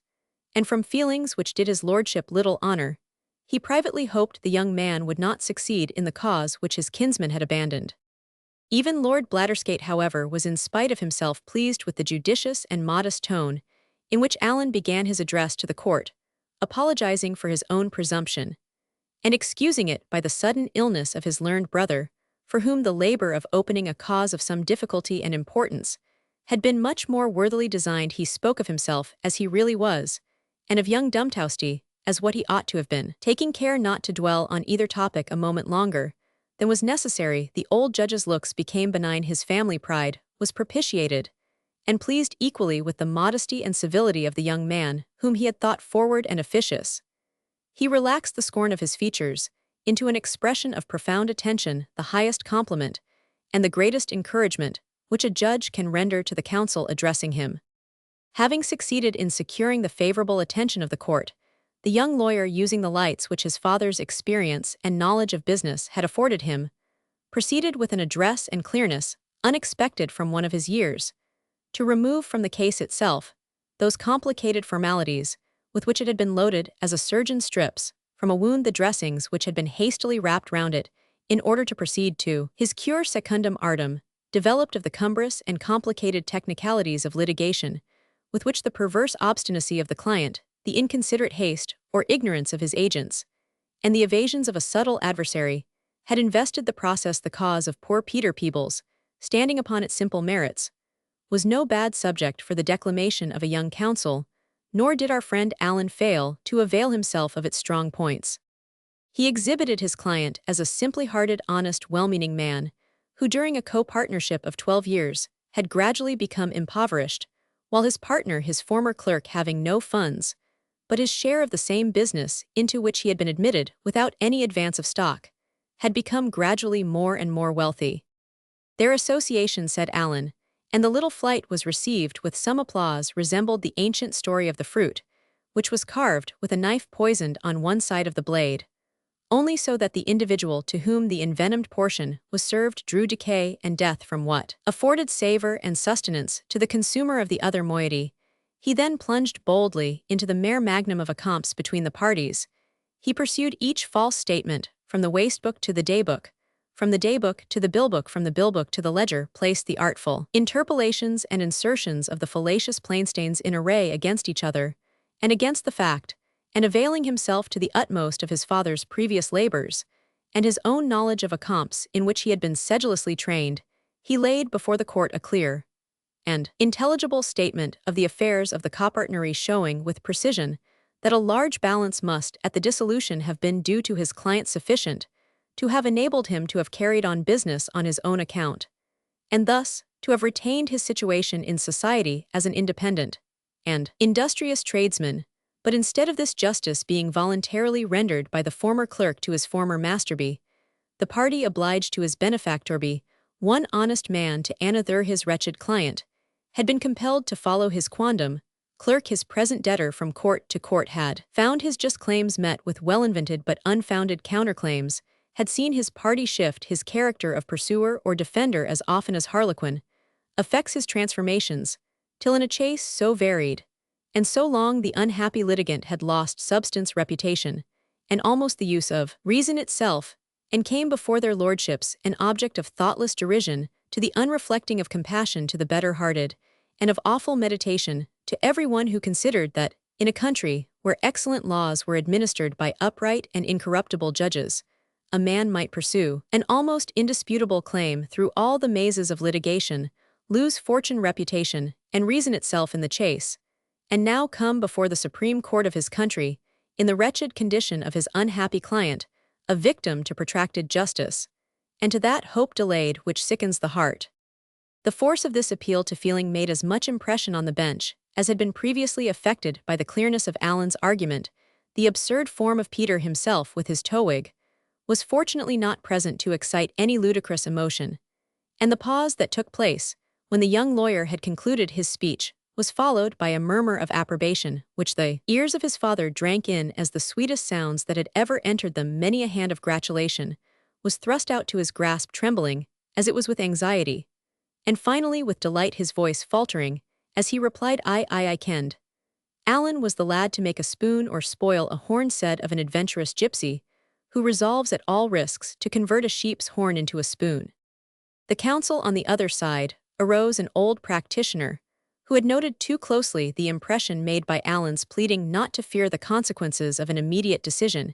And from feelings which did his lordship little honour, he privately hoped the young man would not succeed in the cause which his kinsman had abandoned. Even Lord Blattersgate, however, was in spite of himself pleased with the judicious and modest tone in which Alan began his address to the court, apologizing for his own presumption, and excusing it by the sudden illness of his learned brother, for whom the labor of opening a cause of some difficulty and importance had been much more worthily designed. He spoke of himself as he really was, and of young Dumtousty as what he ought to have been. Taking care not to dwell on either topic a moment longer than was necessary, the old judge's looks became benign. His family pride was propitiated, and pleased equally with the modesty and civility of the young man, whom he had thought forward and officious. He relaxed the scorn of his features into an expression of profound attention, the highest compliment, and the greatest encouragement which a judge can render to the counsel addressing him. Having succeeded in securing the favorable attention of the court, the young lawyer, using the lights which his father's experience and knowledge of business had afforded him, proceeded with an address and clearness unexpected from one of his years, to remove from the case itself those complicated formalities with which it had been loaded as a surgeon strips from a wound the dressings which had been hastily wrapped round it, in order to proceed to his cure secundum artem, developed of the cumbrous and complicated technicalities of litigation, with which the perverse obstinacy of the client, the inconsiderate haste or ignorance of his agents, and the evasions of a subtle adversary, had invested the process. The cause of poor Peter Peebles, standing upon its simple merits, was no bad subject for the declamation of a young counsel, nor did our friend Alan fail to avail himself of its strong points. He exhibited his client as a simply-hearted, honest, well-meaning man, who during a co-partnership of 12 years had gradually become impoverished, while his partner, his former clerk, having no funds, but his share of the same business into which he had been admitted without any advance of stock, had become gradually more and more wealthy. Their association, said Alan, and the little flight was received with some applause, resembled the ancient story of the fruit, which was carved with a knife poisoned on one side of the blade, only so that the individual to whom the envenomed portion was served drew decay and death from what afforded savor and sustenance to the consumer of the other moiety. He then plunged boldly into the mare magnum of a comps between the parties. He pursued each false statement, from the wastebook to the daybook, from the daybook to the billbook, from the billbook to the ledger, placed the artful interpolations and insertions of the fallacious plainstains in array against each other, and against the fact, and availing himself to the utmost of his father's previous labors, and his own knowledge of accompts in which he had been sedulously trained, he laid before the court a clear and intelligible statement of the affairs of the copartnery, showing with precision that a large balance must at the dissolution have been due to his client, sufficient to have enabled him to have carried on business on his own account, and thus to have retained his situation in society as an independent and industrious tradesman. But instead of this justice being voluntarily rendered by the former clerk to his former masterby, the party obliged to his benefactorby, one honest man to another his wretched client, had been compelled to follow his quondam clerk. His present debtor from court to court had found his just claims met with well-invented but unfounded counterclaims, had seen his party shift his character of pursuer or defender as often as harlequin affects his transformations, till in a chase so varied and so long the unhappy litigant had lost substance, reputation, and almost the use of reason itself, and came before their lordships an object of thoughtless derision to the unreflecting, of compassion to the better-hearted, and of awful meditation to every one who considered that, in a country where excellent laws were administered by upright and incorruptible judges, a man might pursue an almost indisputable claim through all the mazes of litigation, lose fortune, reputation, and reason itself in the chase, and now come before the Supreme Court of his country, in the wretched condition of his unhappy client, a victim to protracted justice, and to that hope delayed which sickens the heart. The force of this appeal to feeling made as much impression on the bench as had been previously effected by the clearness of Alan's argument. The absurd form of Peter himself with his towwig was fortunately not present to excite any ludicrous emotion, and the pause that took place when the young lawyer had concluded his speech was followed by a murmur of approbation, which the ears of his father drank in as the sweetest sounds that had ever entered them. Many a hand of gratulation was thrust out to his grasp, trembling, as it was with anxiety, and finally with delight his voice faltering, as he replied, I kenned. Alan was the lad to make a spoon or spoil a horn, said of an adventurous gypsy, who resolves at all risks to convert a sheep's horn into a spoon. The counsel on the other side arose an old practitioner, who had noted too closely the impression made by Alan's pleading not to fear the consequences of an immediate decision.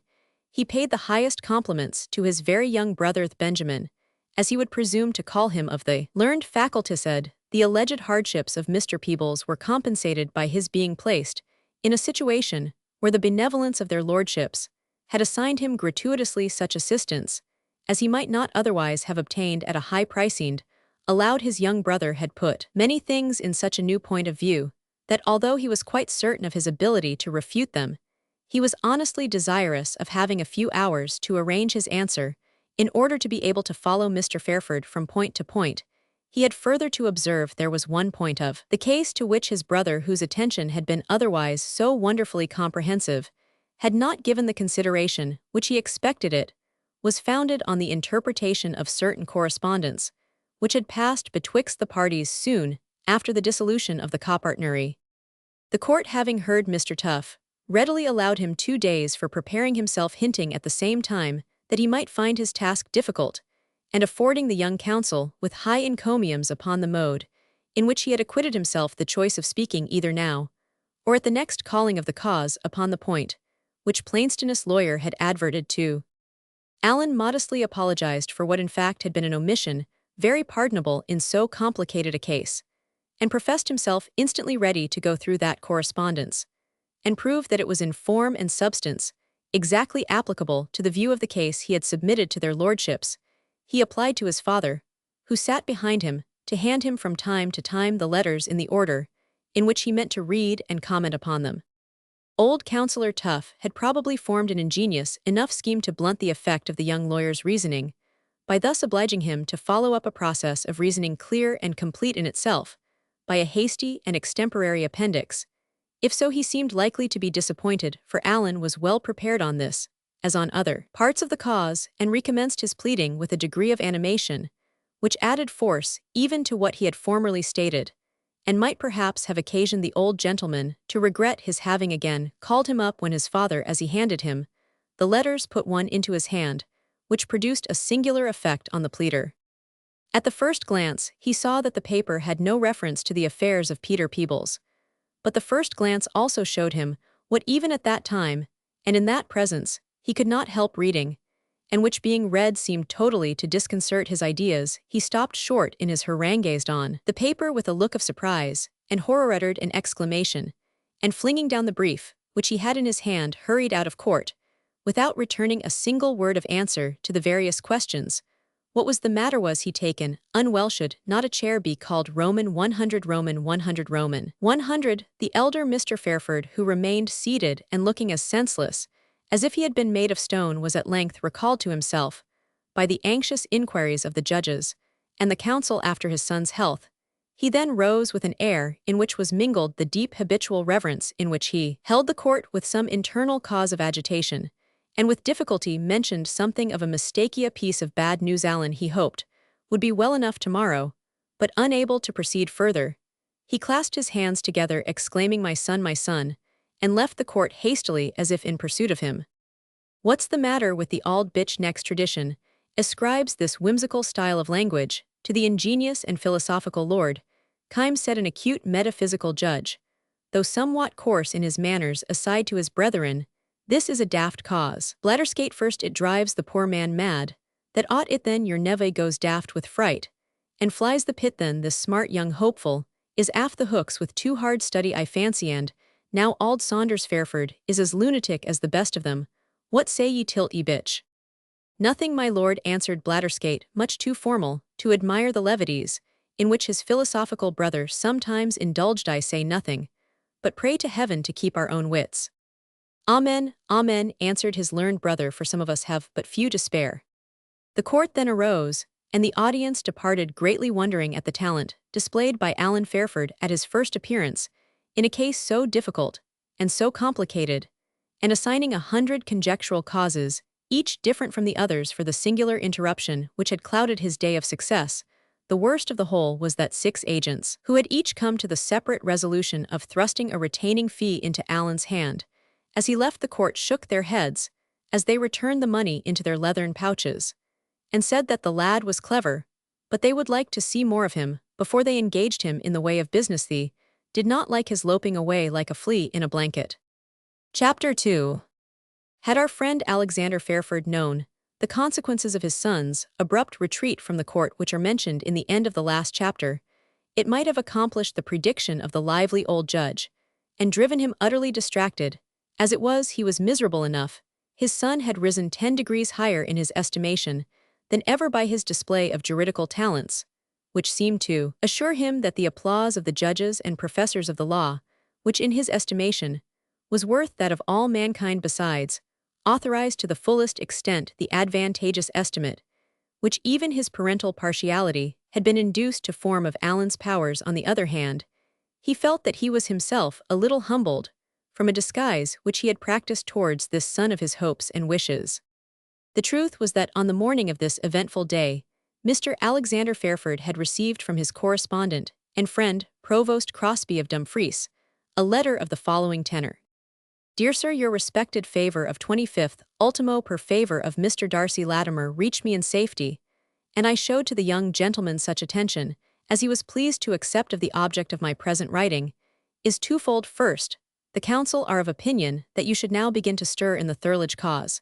He paid the highest compliments to his very young brother Benjamin, as he would presume to call him, of the learned faculty. Said the alleged hardships of Mr. Peebles were compensated by his being placed in a situation where the benevolence of their lordships had assigned him gratuitously such assistance as he might not otherwise have obtained at a high pricing. Allowed his young brother had put many things in such a new point of view that although he was quite certain of his ability to refute them, he was honestly desirous of having a few hours to arrange his answer in order to be able to follow Mr. Fairford from point to point. He had further to observe there was one point of the case to which his brother, whose attention had been otherwise so wonderfully comprehensive, had not given the consideration which he expected. It was founded on the interpretation of certain correspondence which had passed betwixt the parties soon after the dissolution of the copartnery. The court, having heard Mr. Tuff, readily allowed him 2 days for preparing himself, hinting at the same time that he might find his task difficult, and affording the young counsel with high encomiums upon the mode in which he had acquitted himself the choice of speaking either now or at the next calling of the cause upon the point which Plainston's lawyer had adverted to. Alan modestly apologized for what in fact had been an omission very pardonable in so complicated a case, and professed himself instantly ready to go through that correspondence, and prove that it was in form and substance exactly applicable to the view of the case he had submitted to their lordships. He applied to his father, who sat behind him, to hand him from time to time the letters in the order in which he meant to read and comment upon them. Old Counsellor Tuff had probably formed an ingenious enough scheme to blunt the effect of the young lawyer's reasoning, by thus obliging him to follow up a process of reasoning clear and complete in itself, by a hasty and extemporary appendix. If so, he seemed likely to be disappointed, for Alan was well prepared on this, as on other parts of the cause, and recommenced his pleading with a degree of animation, which added force even to what he had formerly stated, and might perhaps have occasioned the old gentleman to regret his having again called him up when his father, as he handed him the letters, put one into his hand, which produced a singular effect on the pleader. At the first glance, he saw that the paper had no reference to the affairs of Peter Peebles, but the first glance also showed him what even at that time, and in that presence, he could not help reading, and which being read seemed totally to disconcert his ideas. He stopped short in his harangue, gazed on the paper with a look of surprise, and horror, uttered an exclamation, and flinging down the brief, which he had in his hand, hurried out of court, without returning a single word of answer to the various questions. What was the matter? Was he taken unwell? Should not a chair be called? Roman 100, Roman 100, Roman 100. The elder Mr. Fairford, who remained seated and looking as senseless as if he had been made of stone, was at length recalled to himself by the anxious inquiries of the judges and the counsel after his son's health. He then rose with an air in which was mingled the deep habitual reverence in which he held the court, with some internal cause of agitation, and with difficulty mentioned something of a mistakia piece of bad news. Alan, he hoped, would be well enough tomorrow, but unable to proceed further, he clasped his hands together, exclaiming, my son, and left the court hastily as if in pursuit of him. What's the matter with the auld bitch? Next tradition ascribes this whimsical style of language to the ingenious and philosophical Lord Kyme, said an acute metaphysical judge, though somewhat coarse in his manners aside to his brethren. This is a daft cause. Blatterskate, first it drives the poor man mad, that ought it then your neve goes daft with fright, and flies the pit. Then this smart young hopeful is aft the hooks with too hard study, I fancy, and now auld Saunders Fairford is as lunatic as the best of them. What say ye tilt ye bitch? Nothing, my lord, answered Blatterskate, much too formal to admire the levities in which his philosophical brother sometimes indulged. I say nothing, but pray to heaven to keep our own wits. Amen, amen, answered his learned brother, for some of us have but few to spare. The court then arose, and the audience departed greatly wondering at the talent displayed by Alan Fairford at his first appearance in a case so difficult and so complicated, and assigning 100 conjectural causes, each different from the others, for the singular interruption which had clouded his day of success. The worst of the whole was that 6 agents, who had each come to the separate resolution of thrusting a retaining fee into Alan's hand, as he left the court, shook their heads as they returned the money into their leathern pouches, and said that the lad was clever, but they would like to see more of him before they engaged him in the way of business. They did not like his loping away like a flea in a blanket. Chapter 2. Had our friend Alexander Fairford known the consequences of his son's abrupt retreat from the court, which are mentioned in the end of the last chapter, it might have accomplished the prediction of the lively old judge, and driven him utterly distracted. As it was, he was miserable enough. His son had risen 10 degrees higher in his estimation than ever by his display of juridical talents, which seemed to assure him that the applause of the judges and professors of the law, which in his estimation was worth that of all mankind besides, authorized to the fullest extent the advantageous estimate which even his parental partiality had been induced to form of Alan's powers. On the other hand, he felt that he was himself a little humbled from a disguise which he had practiced towards this son of his hopes and wishes. The truth was that on the morning of this eventful day, Mr. Alexander Fairford had received from his correspondent and friend, Provost Crosby of Dumfries, a letter of the following tenor. Dear Sir, your respected favour of 25th ultimo per favour of Mr. Darcy Latimer reached me in safety, and I showed to the young gentleman such attention as he was pleased to accept of the object of my present writing, is twofold. First, the council are of opinion that you should now begin to stir in the Thurlage cause,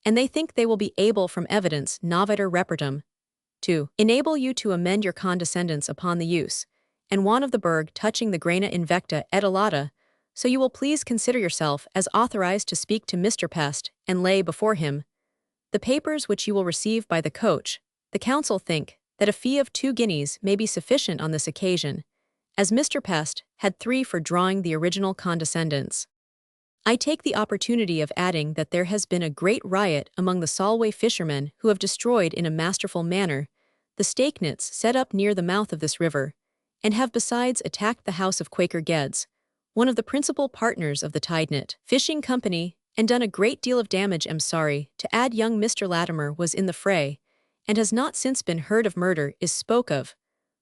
and they think they will be able from evidence noviter repertum to enable you to amend your condescendence upon the use and want of the burgh touching the grana invecta et allata, so you will please consider yourself as authorized to speak to Mr. Pest and lay before him the papers which you will receive by the coach. The council think that a fee of 2 guineas may be sufficient on this occasion, as Mr. Pest had 3 for drawing the original condescendence. I take the opportunity of adding that there has been a great riot among the Solway fishermen, who have destroyed in a masterful manner the stake nets set up near the mouth of this river, and have besides attacked the house of Quaker Geddes, one of the principal partners of the Tidenet Fishing Company, and done a great deal of damage. Am sorry to add young Mr. Latimer was in the fray, and has not since been heard of. Murder is spoke of,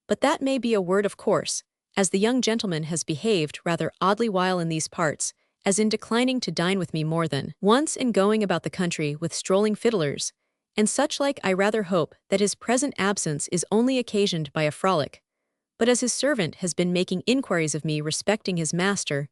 but that may be a word of course, as the young gentleman has behaved rather oddly while in these parts, as in declining to dine with me more than once, in going about the country with strolling fiddlers, and such like. I rather hope that his present absence is only occasioned by a frolic, but as his servant has been making inquiries of me respecting his master,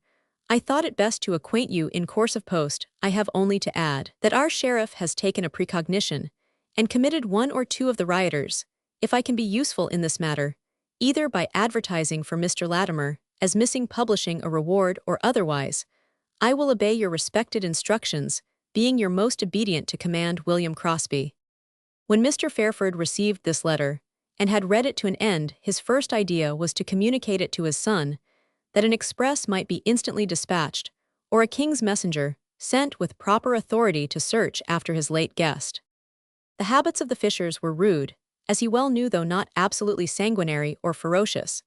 I thought it best to acquaint you in course of post. I have only to add that our sheriff has taken a precognition, and committed 1 or 2 of the rioters. If I can be useful in this matter, either by advertising for Mr. Latimer as missing publishing a reward or otherwise, I will obey your respected instructions, being your most obedient to command, William Crosby. When Mr. Fairford received this letter, and had read it to an end, his first idea was to communicate it to his son, that an express might be instantly dispatched, or a king's messenger sent with proper authority to search after his late guest. The habits of the fishers were rude, as he well knew, though not absolutely sanguinary or ferocious,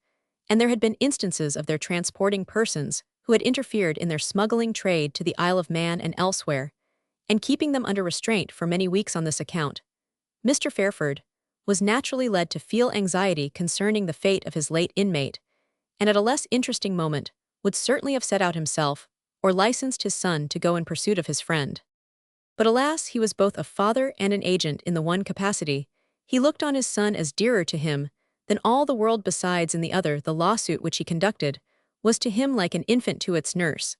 and there had been instances of their transporting persons who had interfered in their smuggling trade to the Isle of Man and elsewhere, and keeping them under restraint for many weeks on this account. Mr. Fairford was naturally led to feel anxiety concerning the fate of his late inmate, and at a less interesting moment would certainly have set out himself, or licensed his son to go in pursuit of his friend. But alas, he was both a father and an agent in the one capacity. He looked on his son as dearer to him than all the world besides in the other. The lawsuit which he conducted was to him like an infant to its nurse,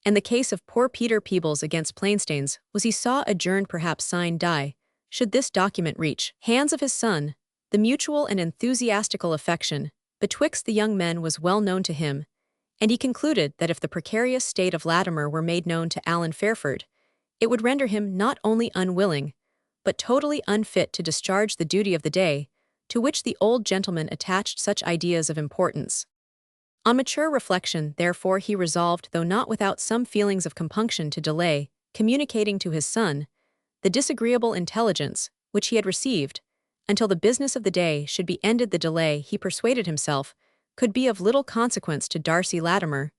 and the case of poor Peter Peebles against Plainstains was, he saw, adjourned, perhaps signed die, should this document reach hands of his son. The mutual and enthusiastical affection betwixt the young men was well known to him, and he concluded that if the precarious state of Latimer were made known to Alan Fairford, it would render him not only unwilling, but totally unfit to discharge the duty of the day, to which the old gentleman attached such ideas of importance. On mature reflection, therefore, he resolved, though not without some feelings of compunction, to delay communicating to his son the disagreeable intelligence which he had received, until the business of the day should be ended. The delay, he persuaded himself, could be of little consequence to Darcy Latimer,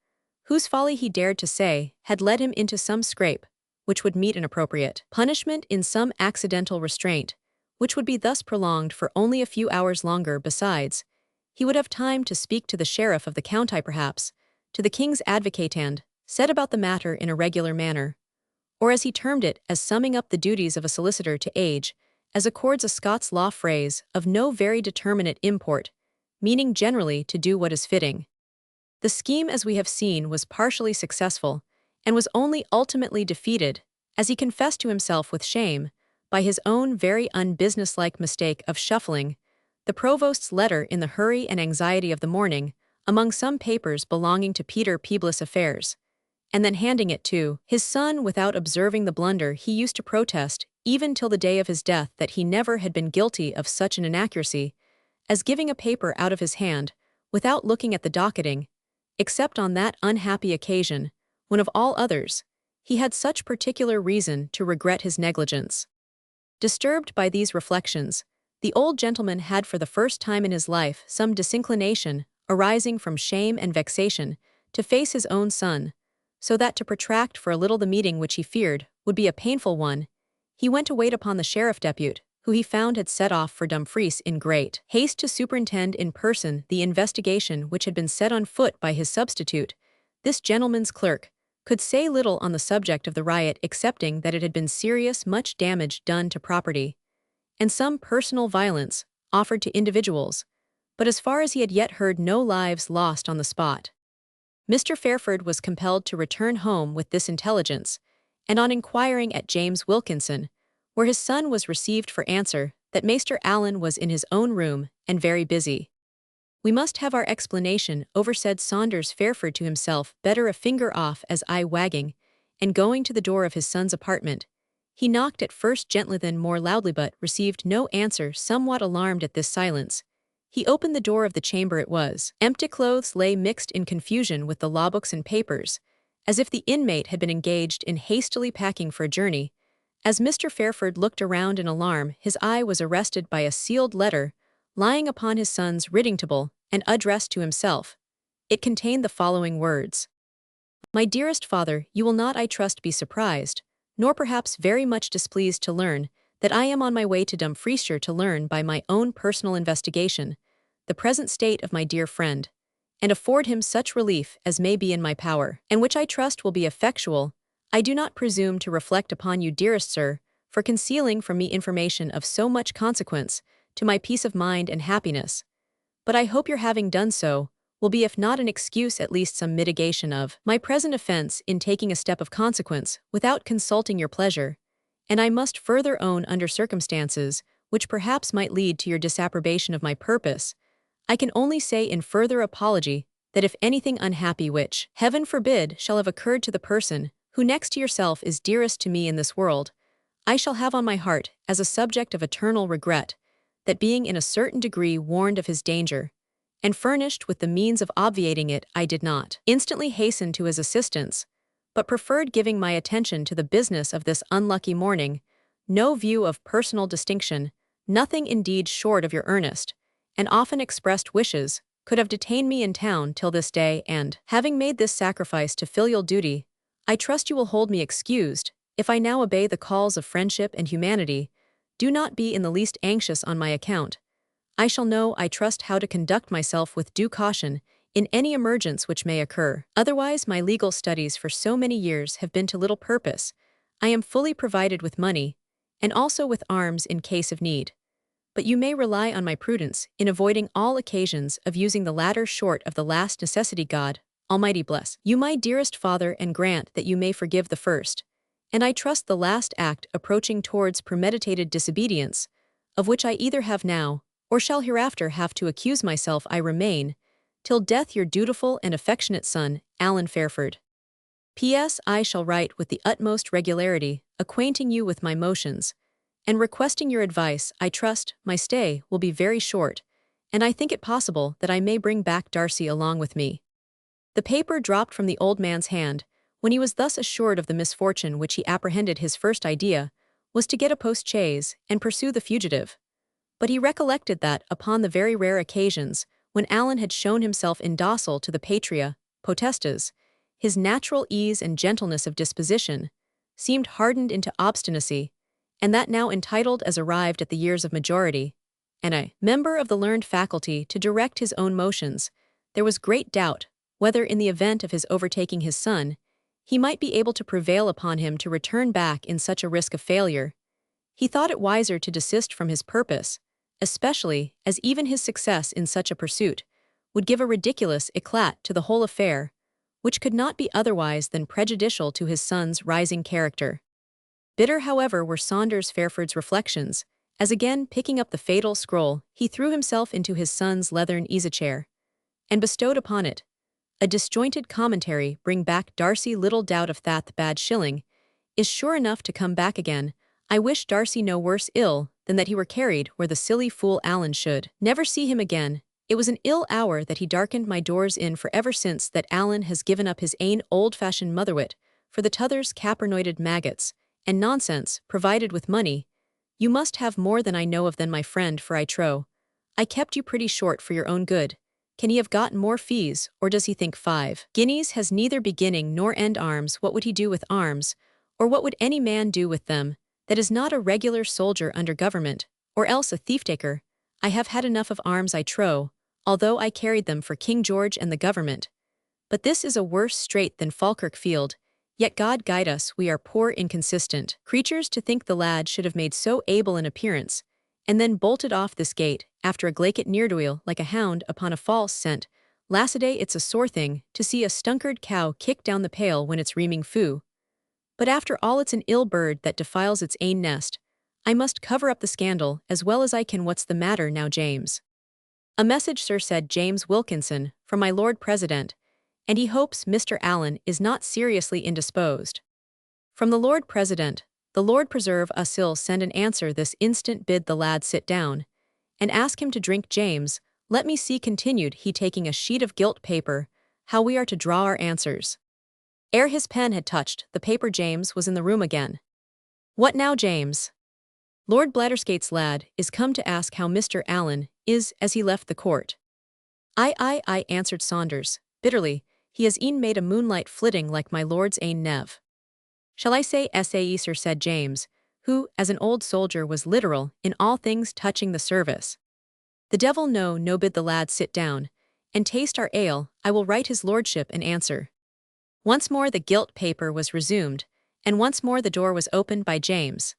whose folly he dared to say had led him into some scrape, which would meet an appropriate punishment in some accidental restraint, which would be thus prolonged for only a few hours longer. Besides, he would have time to speak to the sheriff of the county, perhaps, to the king's advocate, and set about the matter in a regular manner, or as he termed it, as summing up the duties of a solicitor to age, as accords a Scots law phrase of no very determinate import, meaning generally to do what is fitting. The scheme, as we have seen, was partially successful, and was only ultimately defeated, as he confessed to himself with shame, by his own very unbusinesslike mistake of shuffling the provost's letter in the hurry and anxiety of the morning among some papers belonging to Peter Peebles' affairs, and then handing it to his son without observing the blunder. He used to protest, even till the day of his death, that he never had been guilty of such an inaccuracy as giving a paper out of his hand without looking at the docketing, except on that unhappy occasion, when of all others, he had such particular reason to regret his negligence. Disturbed by these reflections, the old gentleman had for the first time in his life some disinclination, arising from shame and vexation, to face his own son, so that to protract for a little the meeting which he feared would be a painful one, he went to wait upon the sheriff depute, who he found had set off for Dumfries in great haste to superintend in person the investigation which had been set on foot by his substitute. This gentleman's clerk could say little on the subject of the riot, excepting that it had been serious, much damage done to property, and some personal violence offered to individuals, but as far as he had yet heard, no lives lost on the spot. Mr. Fairford was compelled to return home with this intelligence, and on inquiring at James Wilkinson, where his son was, received for answer that Maester Allen was in his own room and very busy. "We must have our explanation over," said Saunders Fairford to himself, better a finger off, as eye wagging, and going to the door of his son's apartment. He knocked at first gently, then more loudly, but received no answer. Somewhat alarmed at this silence, he opened the door of the chamber. It was empty. Clothes lay mixed in confusion with the law books and papers, as if the inmate had been engaged in hastily packing for a journey. As Mr. Fairford looked around in alarm, his eye was arrested by a sealed letter lying upon his son's writing table and addressed to himself. It contained the following words: "My dearest father, you will not, I trust, be surprised, nor perhaps very much displeased, to learn that I am on my way to Dumfriesshire to learn by my own personal investigation the present state of my dear friend, and afford him such relief as may be in my power, and which I trust will be effectual. I do not presume to reflect upon you, dearest sir, for concealing from me information of so much consequence to my peace of mind and happiness, but I hope your having done so will be, if not an excuse, at least some mitigation of my present offense in taking a step of consequence without consulting your pleasure, and I must further own, under circumstances which perhaps might lead to your disapprobation of my purpose, I can only say in further apology that if anything unhappy, which Heaven forbid, shall have occurred to the person who next to yourself is dearest to me in this world, I shall have on my heart, as a subject of eternal regret, that being in a certain degree warned of his danger, and furnished with the means of obviating it, I did not instantly hasten to his assistance, but preferred giving my attention to the business of this unlucky morning. No view of personal distinction, nothing indeed short of your earnest and often expressed wishes, could have detained me in town till this day, and, having made this sacrifice to filial duty, I trust you will hold me excused if I now obey the calls of friendship and humanity. Do not be in the least anxious on my account. I shall know, I trust, how to conduct myself with due caution in any emergence which may occur. Otherwise, my legal studies for so many years have been to little purpose. I am fully provided with money, and also with arms in case of need. But you may rely on my prudence in avoiding all occasions of using the latter short of the last necessity. God Almighty bless you, my dearest father, and grant that you may forgive the first, and I trust the last act approaching towards premeditated disobedience, of which I either have now, or shall hereafter have to accuse myself. I remain, till death, your dutiful and affectionate son, Alan Fairford. P.S. I shall write with the utmost regularity, acquainting you with my motions, and requesting your advice. I trust my stay will be very short, and I think it possible that I may bring back Darcy along with me." The paper dropped from the old man's hand. When he was thus assured of the misfortune which he apprehended, his first idea was to get a post-chaise and pursue the fugitive. But he recollected that, upon the very rare occasions when Alan had shown himself indocile to the patria potestas, his natural ease and gentleness of disposition seemed hardened into obstinacy, and that now entitled as arrived at the years of majority, and a member of the learned faculty to direct his own motions, there was great doubt whether in the event of his overtaking his son, he might be able to prevail upon him to return back in such a risk of failure. He thought it wiser to desist from his purpose, especially as even his success in such a pursuit would give a ridiculous éclat to the whole affair, which could not be otherwise than prejudicial to his son's rising character. Bitter, however, were Saunders Fairford's reflections, as again picking up the fatal scroll, he threw himself into his son's leathern easy-chair, and bestowed upon it a disjointed commentary. Bring back Darcy, little doubt of that the bad shilling is sure enough to come back again. I wish Darcy no worse ill than that he were carried where the silly fool Alan should never see him again. It was an ill hour that he darkened my doors in, for ever since that Alan has given up his ain old-fashioned motherwit for the t'others capernoided maggots and nonsense. Provided with money, you must have more than I know of than my friend, for I trow I kept you pretty short for your own good. Can he have gotten more fees, or does he think 5 guineas has neither beginning nor end? Arms, what would he do with arms, or what would any man do with them that is not a regular soldier under government, or else a thief-taker? I have had enough of arms, I trow, although I carried them for King George and the government. But this is a worse strait than Falkirk Field. Yet God guide us, we are poor inconsistent creatures, to think the lad should have made so able an appearance, and then bolted off this gate, after a glaikit ne'er-do-weel, like a hound upon a false scent. Lassaday, it's a sore thing to see a stunkard cow kick down the pail when it's reaming foo. But after all, it's an ill bird that defiles its ain nest. I must cover up the scandal as well as I can. What's the matter now, James? A message, sir, said James Wilkinson, from my Lord President, and he hopes Mr. Allen is not seriously indisposed. From the Lord President, the Lord preserve us ill. Send an answer this instant. Bid the lad sit down, and ask him to drink. James, let me see, continued he, taking a sheet of gilt paper, how we are to draw our answers. Ere his pen had touched the paper, James was in the room again. What now, James? Lord Blatterscate's lad is come to ask how Mr. Allen is as he left the court. I answered Saunders, bitterly, he has e'en made a moonlight flitting like my lord's ain nev. Shall I say sae, sir, said James, who, as an old soldier, was literal in all things touching the service. The devil no, bid the lad sit down, and taste our ale. I will write his lordship an answer. Once more the gilt paper was resumed, and once more the door was opened by James.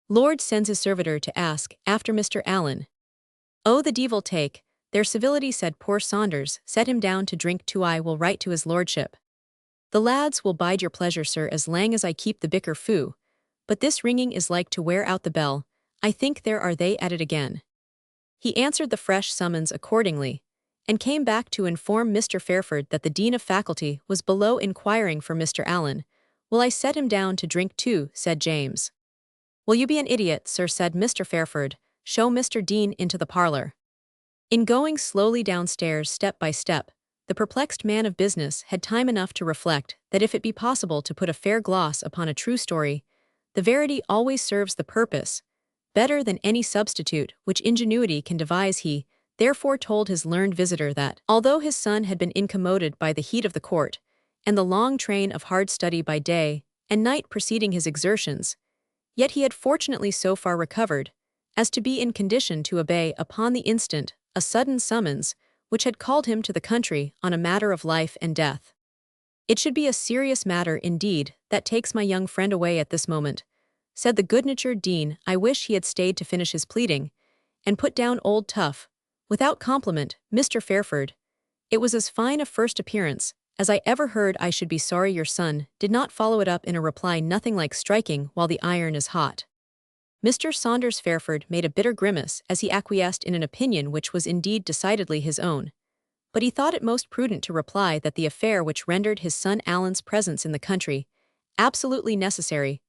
Lord sends his servitor to ask after Mr. Allen. Oh, the devil take their civility, said poor Saunders. Set him down to drink too. I will write to his lordship. The lads will bide your pleasure, sir, as lang as I keep the bicker foo. But this ringing is like to wear out the bell. I think there are they at it again. He answered the fresh summons accordingly, and came back to inform Mr. Fairford that the Dean of Faculty was below inquiring for Mr. Allen. Will I set him down to drink too, said James. Will you be an idiot, sir, said Mr. Fairford. Show Mr. Dean into the parlor. In going slowly downstairs step by step, the perplexed man of business had time enough to reflect that if it be possible to put a fair gloss upon a true story, the verity always serves the purpose better than any substitute which ingenuity can devise. He therefore told his learned visitor that, although his son had been incommoded by the heat of the court, and the long train of hard study by day and night preceding his exertions, yet he had fortunately so far recovered as to be in condition to obey upon the instant a sudden summons which had called him to the country on a matter of life and death. It should be a serious matter indeed that takes my young friend away at this moment, said the good-natured Dean. I wish he had stayed to finish his pleading, and put down old Tough. Without compliment, Mr. Fairford, it was as fine a first appearance as I ever heard. I should be sorry your son did not follow it up in a reply. Nothing like striking while the iron is hot. Mr. Saunders Fairford made a bitter grimace as he acquiesced in an opinion which was indeed decidedly his own, but he thought it most prudent to reply that the affair which rendered his son Alan's presence in the country absolutely necessary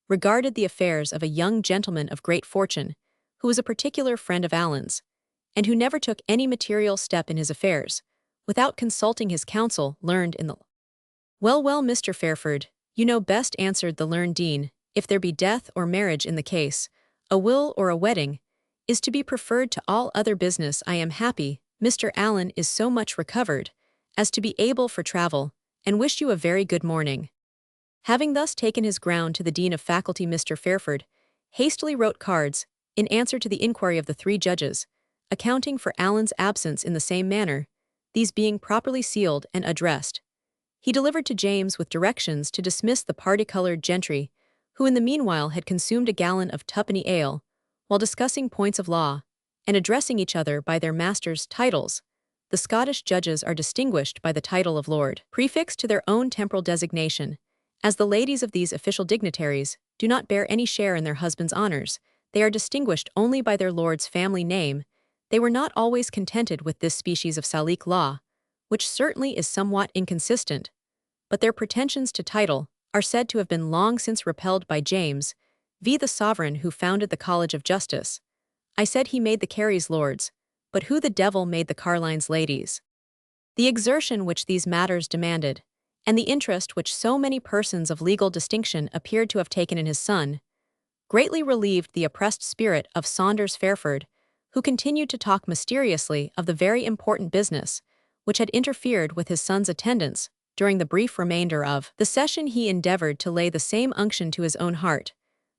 regarded the affairs of a young gentleman of great fortune, who was a particular friend of Alan's, and who never took any material step in his affairs without consulting his counsel learned in the law. Well, Mr. Fairford, you know best, answered the learned Dean. If there be death or marriage in the case, a will or a wedding, is to be preferred to all other business. I am happy Mr. Allen is so much recovered as to be able for travel, and wish you a very good morning. Having thus taken his ground to the Dean of Faculty, Mr. Fairford hastily wrote cards, in answer to the inquiry of the 3 judges, accounting for Allen's absence in the same manner, these being properly sealed and addressed. He delivered to James with directions to dismiss the party-colored gentry, who in the meanwhile had consumed a gallon of twopenny ale, while discussing points of law, and addressing each other by their masters' titles. The Scottish judges are distinguished by the title of Lord, prefixed to their own temporal designation. As the ladies of these official dignitaries do not bear any share in their husbands' honors, they are distinguished only by their lord's family name. They were not always contented with this species of Salique law, which certainly is somewhat inconsistent, but their pretensions to title are said to have been long since repelled by James, the sovereign who founded the College of Justice. I said he made the Careys lords, but who the devil made the Carlines ladies? The exertion which these matters demanded, and the interest which so many persons of legal distinction appeared to have taken in his son, greatly relieved the oppressed spirit of Saunders Fairford, who continued to talk mysteriously of the very important business which had interfered with his son's attendance during the brief remainder of the session. He endeavored to lay the same unction to his own heart,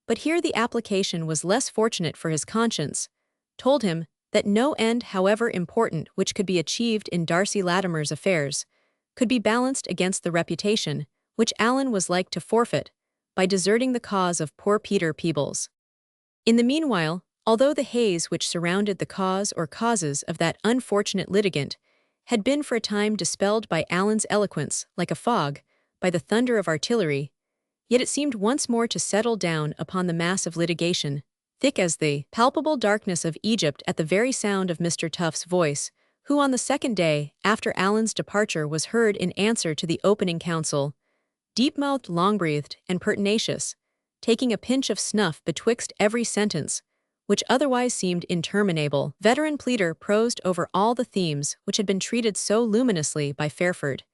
but here the application was less fortunate for his conscience, told him that no end, however important, which could be achieved in Darcy Latimer's affairs, could be balanced against the reputation which Allen was like to forfeit by deserting the cause of poor Peter Peebles. In the meanwhile, although the haze which surrounded the cause or causes of that unfortunate litigant had been for a time dispelled by Allen's eloquence like a fog, by the thunder of artillery, yet it seemed once more to settle down upon the mass of litigation, thick as the palpable darkness of Egypt at the very sound of Mr. Tufts' voice, who on the second day after Allen's departure was heard in answer to the opening counsel, deep-mouthed, long-breathed, and pertinacious, taking a pinch of snuff betwixt every sentence, which otherwise seemed interminable. Veteran pleader prosed over all the themes which had been treated so luminously by Fairford.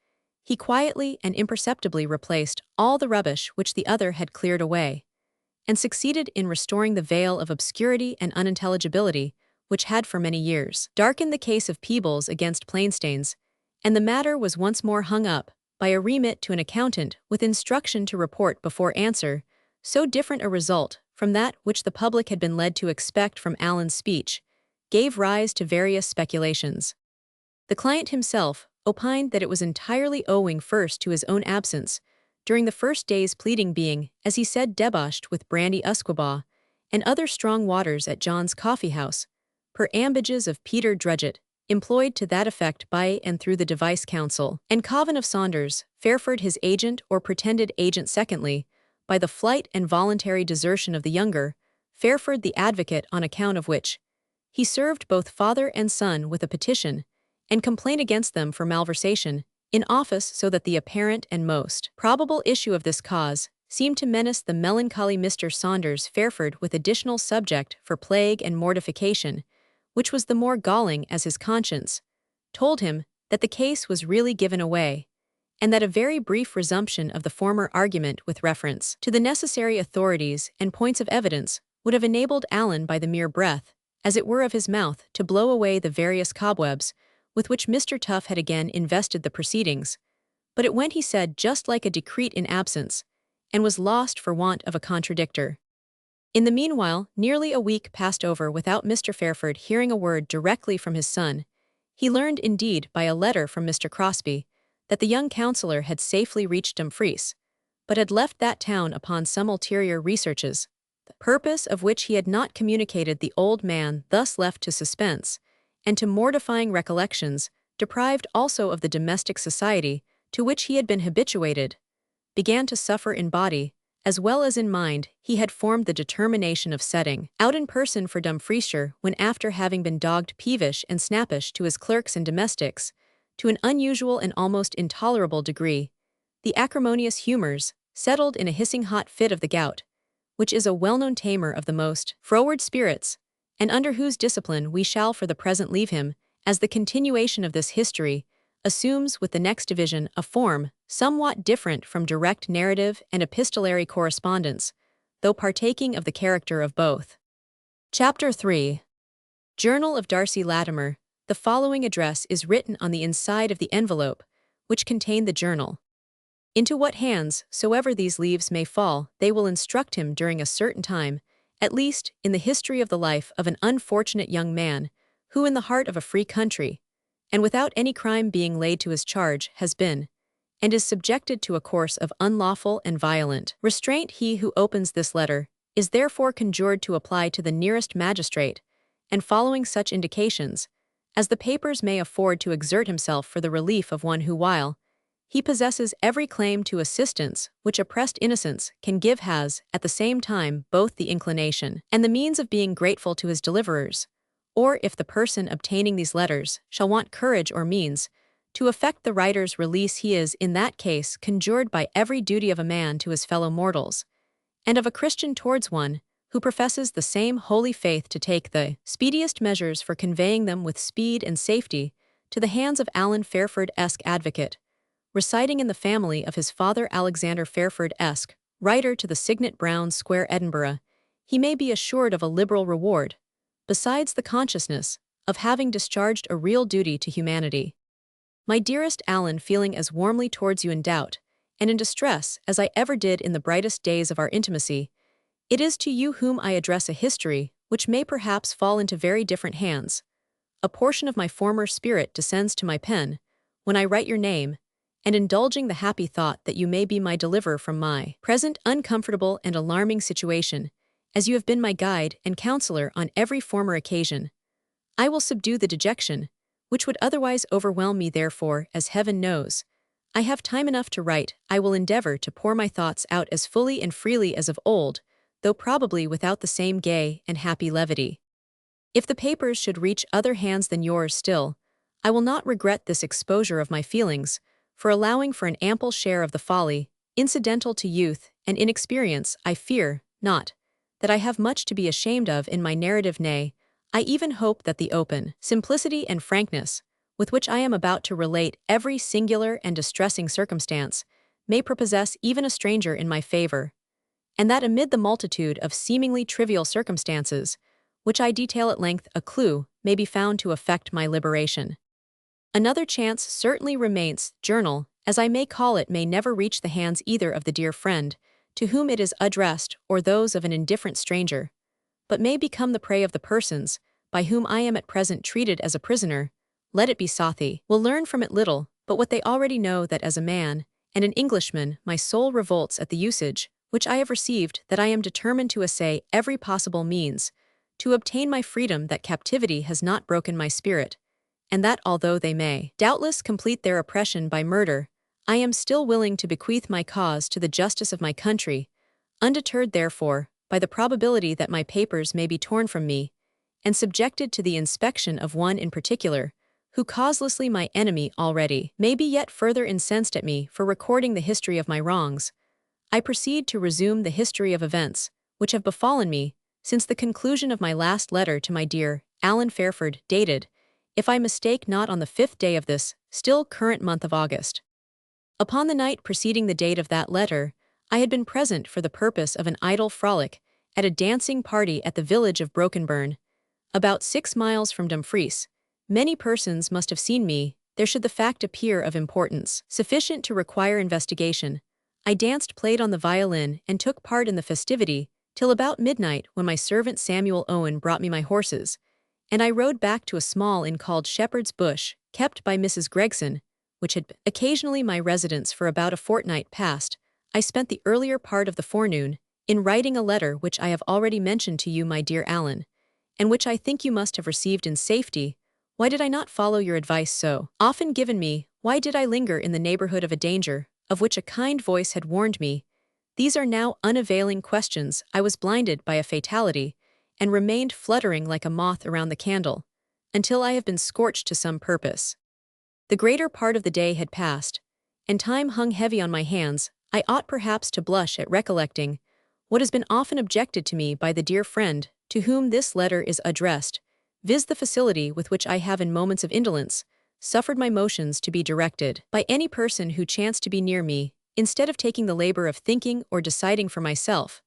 He quietly and imperceptibly replaced all the rubbish which the other had cleared away, and succeeded in restoring the veil of obscurity and unintelligibility which had for many years darkened the case of Peebles against Plainstanes, and the matter was once more hung up by a remit to an accountant with instruction to report before answer, so different a result from that which the public had been led to expect from Allen's speech, gave rise to various speculations. The client himself opined that it was entirely owing first to his own absence, during the first day's pleading being, as he said, debauched with brandy usquebaugh and other strong waters at John's coffee-house, per ambages of Peter Drudgett, employed to that effect by and through the device counsel, and Coven of Saunders, Fairford his agent or pretended agent. Secondly, by the flight and voluntary desertion of the younger, Fairford the advocate, on account of which he served both father and son with a petition and complaint against them for malversation in office, so that the apparent and most probable issue of this cause seemed to menace the melancholy Mr. Saunders Fairford with additional subject for plague and mortification, which was the more galling as his conscience told him that the case was really given away, and that a very brief resumption of the former argument with reference to the necessary authorities and points of evidence would have enabled Allen by the mere breath, as it were, of his mouth to blow away the various cobwebs with which Mr. Tuff had again invested the proceedings. But it went, he said, just like a decreet in absence, and was lost for want of a contradictor. In the meanwhile, nearly a week passed over without Mr. Fairford hearing a word directly from his son. He learned, indeed, by a letter from Mr. Crosbie, that the young counsellor had safely reached Dumfries, but had left that town upon some ulterior researches, the purpose of which he had not communicated. The old man, thus left to suspense, and to mortifying recollections, deprived also of the domestic society to which he had been habituated, began to suffer in body, as well as in mind. He had formed the determination of setting out in person for Dumfriesshire, when, after having been dogged, peevish, and snappish to his clerks and domestics, to an unusual and almost intolerable degree, the acrimonious humours settled in a hissing hot fit of the gout, which is a well-known tamer of the most froward spirits, and under whose discipline we shall for the present leave him, as the continuation of this history assumes with the next division a form somewhat different from direct narrative and epistolary correspondence, though partaking of the character of both. Chapter 3. Journal of Darcy Latimer. The following address is written on the inside of the envelope, which contained the journal. Into what hands soever these leaves may fall, they will instruct him during a certain time, at least in the history of the life of an unfortunate young man, who in the heart of a free country, and without any crime being laid to his charge, has been, and is subjected to a course of unlawful and violent restraint. He who opens this letter is therefore conjured to apply to the nearest magistrate, and following such indications, as the papers may afford, to exert himself for the relief of one who, while he possesses every claim to assistance which oppressed innocence can give, has, at the same time, both the inclination and the means of being grateful to his deliverers, or if the person obtaining these letters shall want courage or means to effect the writer's release, he is, in that case, conjured by every duty of a man to his fellow mortals, and of a Christian towards one who professes the same holy faith, to take the speediest measures for conveying them with speed and safety to the hands of Alan Fairford Esq, advocate, residing in the family of his father Alexander Fairford Esq, writer to the Signet Brown Square, Edinburgh. He may be assured of a liberal reward, besides the consciousness of having discharged a real duty to humanity. My dearest Alan, feeling as warmly towards you in doubt and in distress as I ever did in the brightest days of our intimacy, it is to you whom I address a history which may perhaps fall into very different hands. A portion of my former spirit descends to my pen when I write your name, and indulging the happy thought that you may be my deliverer from my present uncomfortable and alarming situation, as you have been my guide and counselor on every former occasion, I will subdue the dejection which would otherwise overwhelm me. Therefore, as heaven knows, I have time enough to write. I will endeavor to pour my thoughts out as fully and freely as of old, though probably without the same gay and happy levity. If the papers should reach other hands than yours still, I will not regret this exposure of my feelings, for allowing for an ample share of the folly incidental to youth and inexperience. I fear not that I have much to be ashamed of in my narrative, nay, I even hope that the open simplicity and frankness with which I am about to relate every singular and distressing circumstance may prepossess even a stranger in my favor, and that amid the multitude of seemingly trivial circumstances, which I detail at length, a clue may be found to effect my liberation. Another chance certainly remains. Journal, as I may call it, may never reach the hands either of the dear friend to whom it is addressed or those of an indifferent stranger, but may become the prey of the persons by whom I am at present treated as a prisoner. Let it be Southey will learn from it little, but what they already know, that as a man and an Englishman my soul revolts at the usage which I have received, that I am determined to essay every possible means to obtain my freedom, that captivity has not broken my spirit, and that although they may doubtless complete their oppression by murder, I am still willing to bequeath my cause to the justice of my country, undeterred therefore by the probability that my papers may be torn from me, and subjected to the inspection of one in particular, who causelessly my enemy already may be yet further incensed at me for recording the history of my wrongs. I proceed to resume the history of events which have befallen me since the conclusion of my last letter to my dear Alan Fairford, dated, if I mistake not, on the 5th day of this still current month of August. Upon the night preceding the date of that letter, I had been present for the purpose of an idle frolic at a dancing party at the village of Brokenburn, about 6 miles from Dumfries. Many persons must have seen me, there should the fact appear of importance sufficient to require investigation. I danced, played on the violin, and took part in the festivity till about midnight, when my servant Samuel Owen brought me my horses, and I rode back to a small inn called Shepherd's Bush, kept by Mrs. Gregson, which had been occasionally my residence for about a fortnight past. I spent the earlier part of the forenoon in writing a letter which I have already mentioned to you, my dear Alan, and which I think you must have received in safety. Why did I not follow your advice so often given me? Why did I linger in the neighborhood of a danger of which a kind voice had warned me? These are now unavailing questions. I was blinded by a fatality, and remained fluttering like a moth around the candle, until I have been scorched to some purpose. The greater part of the day had passed, and time hung heavy on my hands. I ought perhaps to blush at recollecting what has been often objected to me by the dear friend to whom this letter is addressed, viz. The facility with which I have in moments of indolence suffered my motions to be directed by any person who chanced to be near me, instead of taking the labor of thinking or deciding for myself.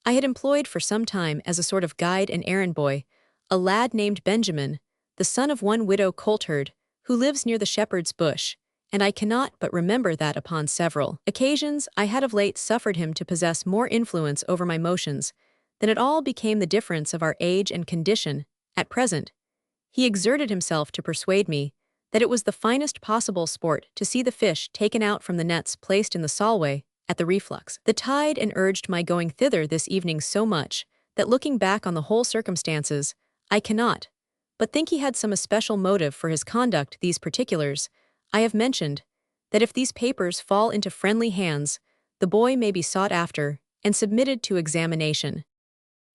I had employed for some time as a sort of guide and errand boy a lad named Benjamin, the son of one widow coltherd, who lives near the shepherd's bush, and I cannot but remember that upon several occasions I had of late suffered him to possess more influence over my motions than at all became the difference of our age and condition. At present, he exerted himself to persuade me that it was the finest possible sport to see the fish taken out from the nets placed in the Solway at the reflux. The tide and urged my going thither this evening so much that looking back on the whole circumstances, I cannot but think he had some especial motive for his conduct. These particulars I have mentioned, that if these papers fall into friendly hands, the boy may be sought after and submitted to examination.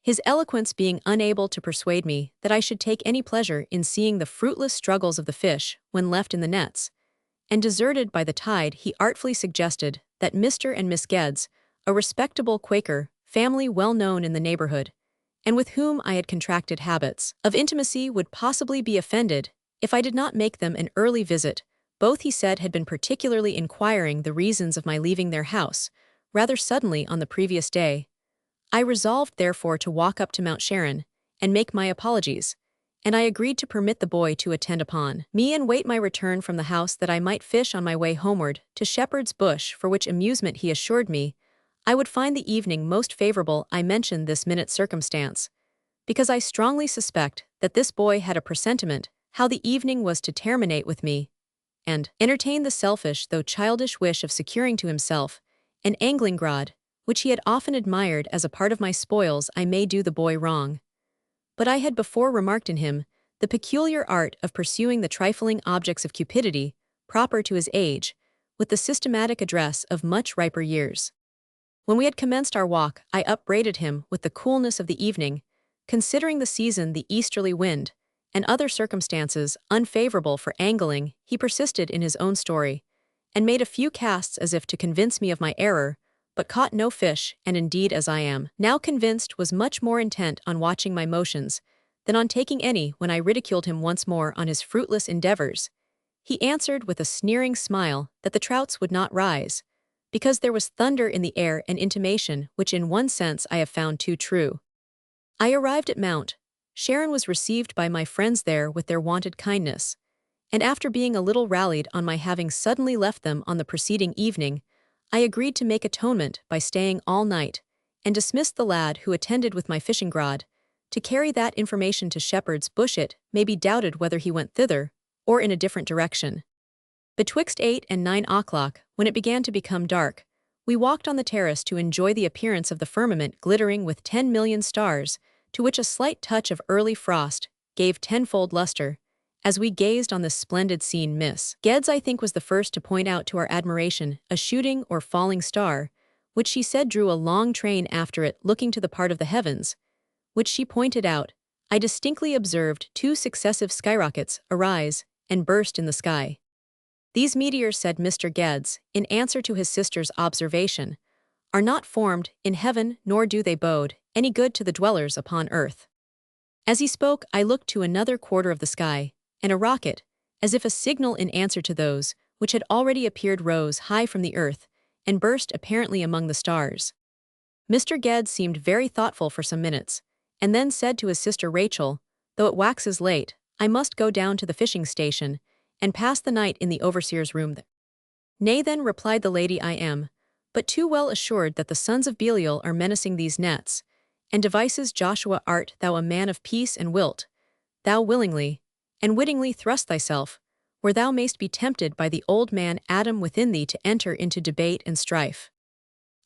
His eloquence being unable to persuade me that I should take any pleasure in seeing the fruitless struggles of the fish when left in the nets, and deserted by the tide, he artfully suggested that Mr. and Miss Geddes, a respectable Quaker family well known in the neighborhood, and with whom I had contracted habits of intimacy, would possibly be offended if I did not make them an early visit. Both, he said, had been particularly inquiring the reasons of my leaving their house rather suddenly on the previous day. I resolved therefore to walk up to Mount Sharon and make my apologies, and I agreed to permit the boy to attend upon me and wait my return from the house, that I might fish on my way homeward to Shepherd's Bush, for which amusement he assured me I would find the evening most favorable. I mention this minute circumstance because I strongly suspect that this boy had a presentiment how the evening was to terminate with me, and entertained the selfish though childish wish of securing to himself an angling rod, which he had often admired as a part of my spoils. I may do the boy wrong, but I had before remarked in him the peculiar art of pursuing the trifling objects of cupidity proper to his age, with the systematic address of much riper years. When we had commenced our walk, I upbraided him with the coolness of the evening, considering the season, the easterly wind, and other circumstances unfavorable for angling. He persisted in his own story, and made a few casts as if to convince me of my error, but caught no fish, and indeed, as I am now convinced, was much more intent on watching my motions than on taking any. When I ridiculed him once more on his fruitless endeavors, he answered with a sneering smile that the trouts would not rise, because there was thunder in the air, an intimation which in one sense I have found too true. I arrived at Mount Sharon, was received by my friends there with their wonted kindness, and after being a little rallied on my having suddenly left them on the preceding evening, I agreed to make atonement by staying all night, and dismissed the lad who attended with my fishing rod to carry that information to Shepherd's Bush. It may be doubted whether he went thither or in a different direction. Betwixt 8 and 9 o'clock, when it began to become dark, we walked on the terrace to enjoy the appearance of the firmament glittering with 10,000,000 stars, to which a slight touch of early frost gave tenfold luster. As we gazed on this splendid scene, Miss Geddes, I think, was the first to point out to our admiration a shooting or falling star, which she said drew a long train after it. Looking to the part of the heavens which she pointed out, I distinctly observed 2 successive skyrockets arise and burst in the sky. These meteors, said Mr. Geddes, in answer to his sister's observation, are not formed in heaven, nor do they bode any good to the dwellers upon earth. As he spoke, I looked to another quarter of the sky, and a rocket, as if a signal in answer to those which had already appeared, rose high from the earth, and burst apparently among the stars. Mr. Geddes seemed very thoughtful for some minutes, and then said to his sister Rachel, "Though it waxes late, I must go down to the fishing station, and pass the night in the overseer's room there." "Nay then," replied the lady, "I am but too well assured that the sons of Belial are menacing these nets, and devices Joshua. Art thou a man of peace, and wilt thou willingly and wittingly thrust thyself, where thou mayst be tempted by the old man Adam within thee to enter into debate and strife?"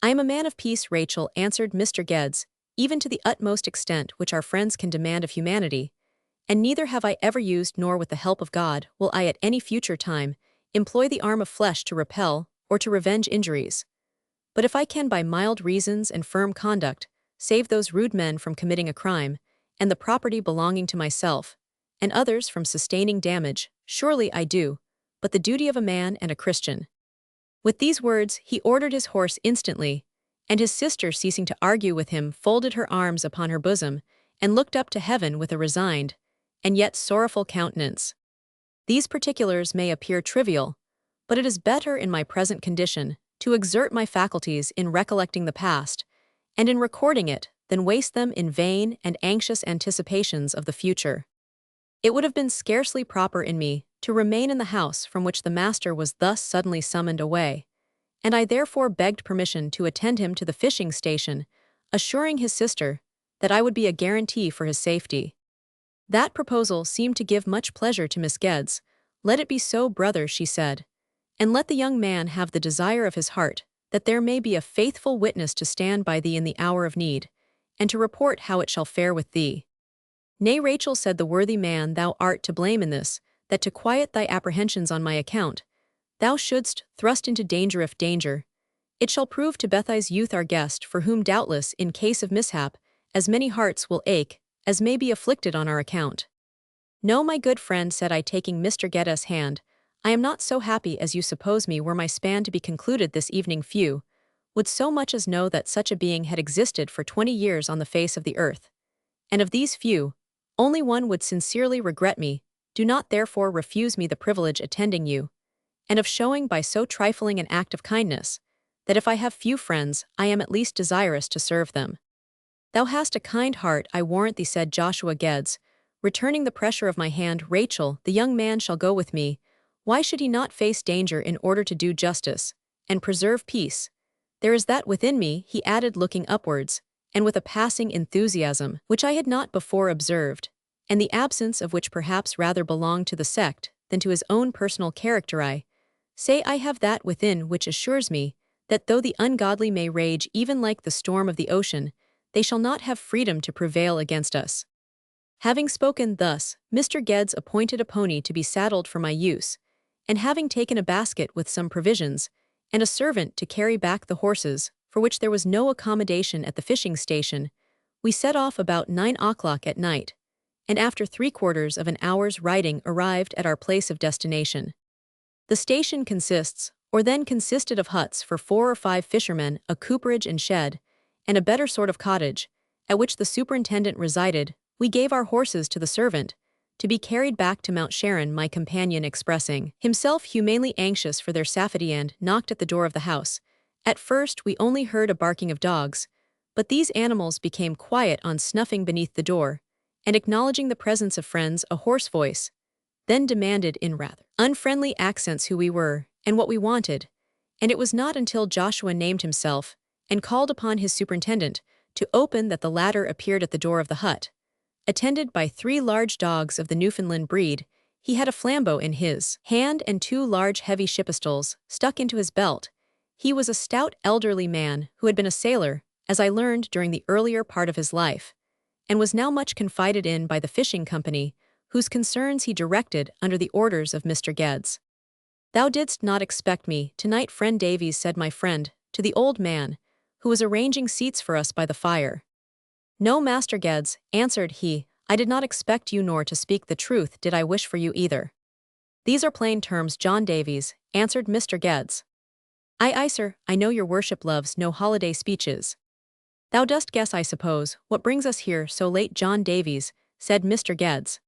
"I am a man of peace, Rachel," answered Mr. Geddes, "even to the utmost extent which our friends can demand of humanity, and neither have I ever used, nor with the help of God will I at any future time employ the arm of flesh to repel or to revenge injuries. But if I can by mild reasons and firm conduct save those rude men from committing a crime, and the property belonging to myself and others from sustaining damage, surely I do but the duty of a man and a Christian." With these words he ordered his horse instantly, and his sister, ceasing to argue with him, folded her arms upon her bosom and looked up to heaven with a resigned and yet sorrowful countenance. These particulars may appear trivial, but it is better in my present condition to exert my faculties in recollecting the past, and in recording it, than waste them in vain and anxious anticipations of the future. It would have been scarcely proper in me to remain in the house from which the master was thus suddenly summoned away, and I therefore begged permission to attend him to the fishing station, assuring his sister that I would be a guarantee for his safety. That proposal seemed to give much pleasure to Miss Geddes. "Let it be so, brother," she said, "and let the young man have the desire of his heart, that there may be a faithful witness to stand by thee in the hour of need, and to report how it shall fare with thee." "Nay, Rachel," said the worthy man, "thou art to blame in this, that to quiet thy apprehensions on my account, thou shouldst thrust into danger if danger. It shall prove to Bethai's youth our guest, for whom doubtless, in case of mishap, as many hearts will ache, as may be afflicted on our account." "No, my good friend," said I, taking Mr. Geddes' hand, "I am not so happy as you suppose me. Were my span to be concluded this evening, few would so much as know that such a being had existed for 20 years on the face of the earth. And of these few, only one would sincerely regret me. Do not therefore refuse me the privilege attending you, and of showing by so trifling an act of kindness, that if I have few friends, I am at least desirous to serve them." "Thou hast a kind heart, I warrant thee," said Joshua Geddes, returning the pressure of my hand. "Rachel, the young man shall go with me. Why should he not face danger in order to do justice, and preserve peace? There is that within me," he added, looking upwards, and with a passing enthusiasm, which I had not before observed, and the absence of which perhaps rather belonged to the sect than to his own personal character. I have that within which assures me that though the ungodly may rage even like the storm of the ocean, they shall not have freedom to prevail against us. Having spoken thus, Mr. Geddes appointed a pony to be saddled for my use, and having taken a basket with some provisions, and a servant to carry back the horses, for which there was no accommodation at the fishing station, we set off about 9 o'clock at night, and after 3/4 of an hour's riding arrived at our place of destination. The station consists, or then consisted, of huts for 4 or 5 fishermen, a cooperage and shed, and a better sort of cottage, at which the superintendent resided. We gave our horses to the servant, to be carried back to Mount Sharon, my companion expressing himself humanely anxious for their safety, and knocked at the door of the house. At first we only heard a barking of dogs, but these animals became quiet on snuffing beneath the door, and acknowledging the presence of friends, a hoarse voice then demanded in rather unfriendly accents who we were, and what we wanted, and it was not until Joshua named himself, and called upon his superintendent to open, that the latter appeared at the door of the hut. Attended by 3 large dogs of the Newfoundland breed, he had a flambeau in his hand and 2 large heavy pistols stuck into his belt. He was a stout elderly man who had been a sailor, as I learned during the earlier part of his life, and was now much confided in by the fishing company, whose concerns he directed under the orders of Mr. Geddes. "Thou didst not expect me tonight, friend Davies," said my friend to the old man, who was arranging seats for us by the fire. "No, Master Geddes," answered he, "I did not expect you, nor, to speak the truth, did I wish for you either." "These are plain terms, John Davies," answered Mr. Geddes. Aye, sir, I know your worship loves no holiday speeches." "Thou dost guess, I suppose, what brings us here so late, John Davies," said Mr. Geddes.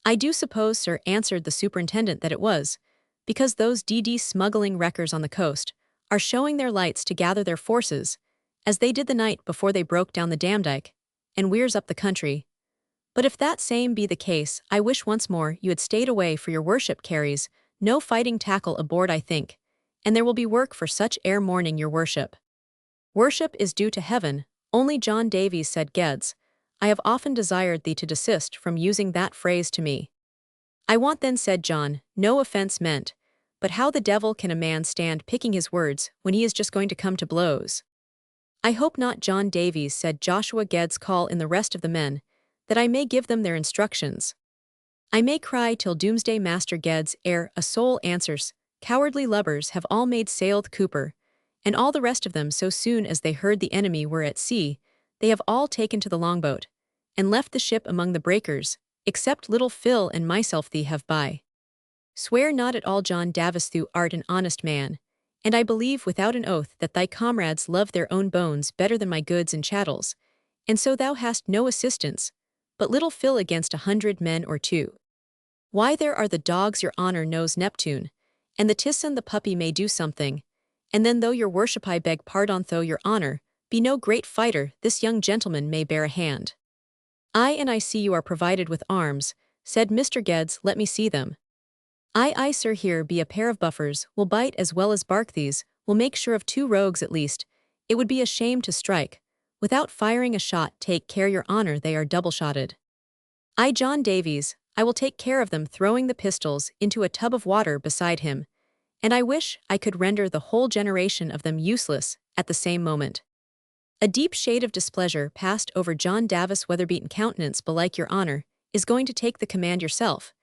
"I do suppose, sir," answered the superintendent, "that it was because those d.d. smuggling wreckers on the coast are showing their lights to gather their forces, as they did the night before they broke down the damdyke, and weirs up the country. But if that same be the case, I wish once more you had stayed away, for your worship carries no fighting tackle aboard, I think, and there will be work for such ere morning, your worship." "Worship is due to heaven, only, John Davies," said Geddes. "I have often desired thee to desist from using that phrase to me." "I want then," said John, "no offense meant, but how the devil can a man stand picking his words when he is just going to come to blows?" "I hope not, John Davies," said Joshua Geddes. "Call in the rest of the men, that I may give them their instructions." "I may cry till doomsday, Master Geddes, ere a soul answers. Cowardly lubbers have all made sail the cooper, and all the rest of them. So soon as they heard the enemy were at sea, they have all taken to the longboat, and left the ship among the breakers, except little Phil and myself. Thee have by. Swear not at all, John Davis, thou art an honest man, and I believe without an oath that thy comrades love their own bones better than my goods and chattels, and so thou hast no assistance, but little Phil against 100 men or 2. Why, there are the dogs, your honor knows Neptune, and the Tisson the puppy may do something, and then, though your worship, I beg pardon, though your honor be no great fighter, this young gentleman may bear a hand. I see you are provided with arms, said Mr. Geddes, let me see them. Aye, sir, here be a pair of buffers, will bite as well as bark, these will make sure of 2 rogues at least. It would be a shame to strike. Without firing a shot, take care, your honor, they are double-shotted. I, John Davies, I will take care of them, throwing the pistols into a tub of water beside him, and I wish I could render the whole generation of them useless at the same moment. A deep shade of displeasure passed over John Davis' weather-beaten countenance. Belike your honor is going to take the command yourself.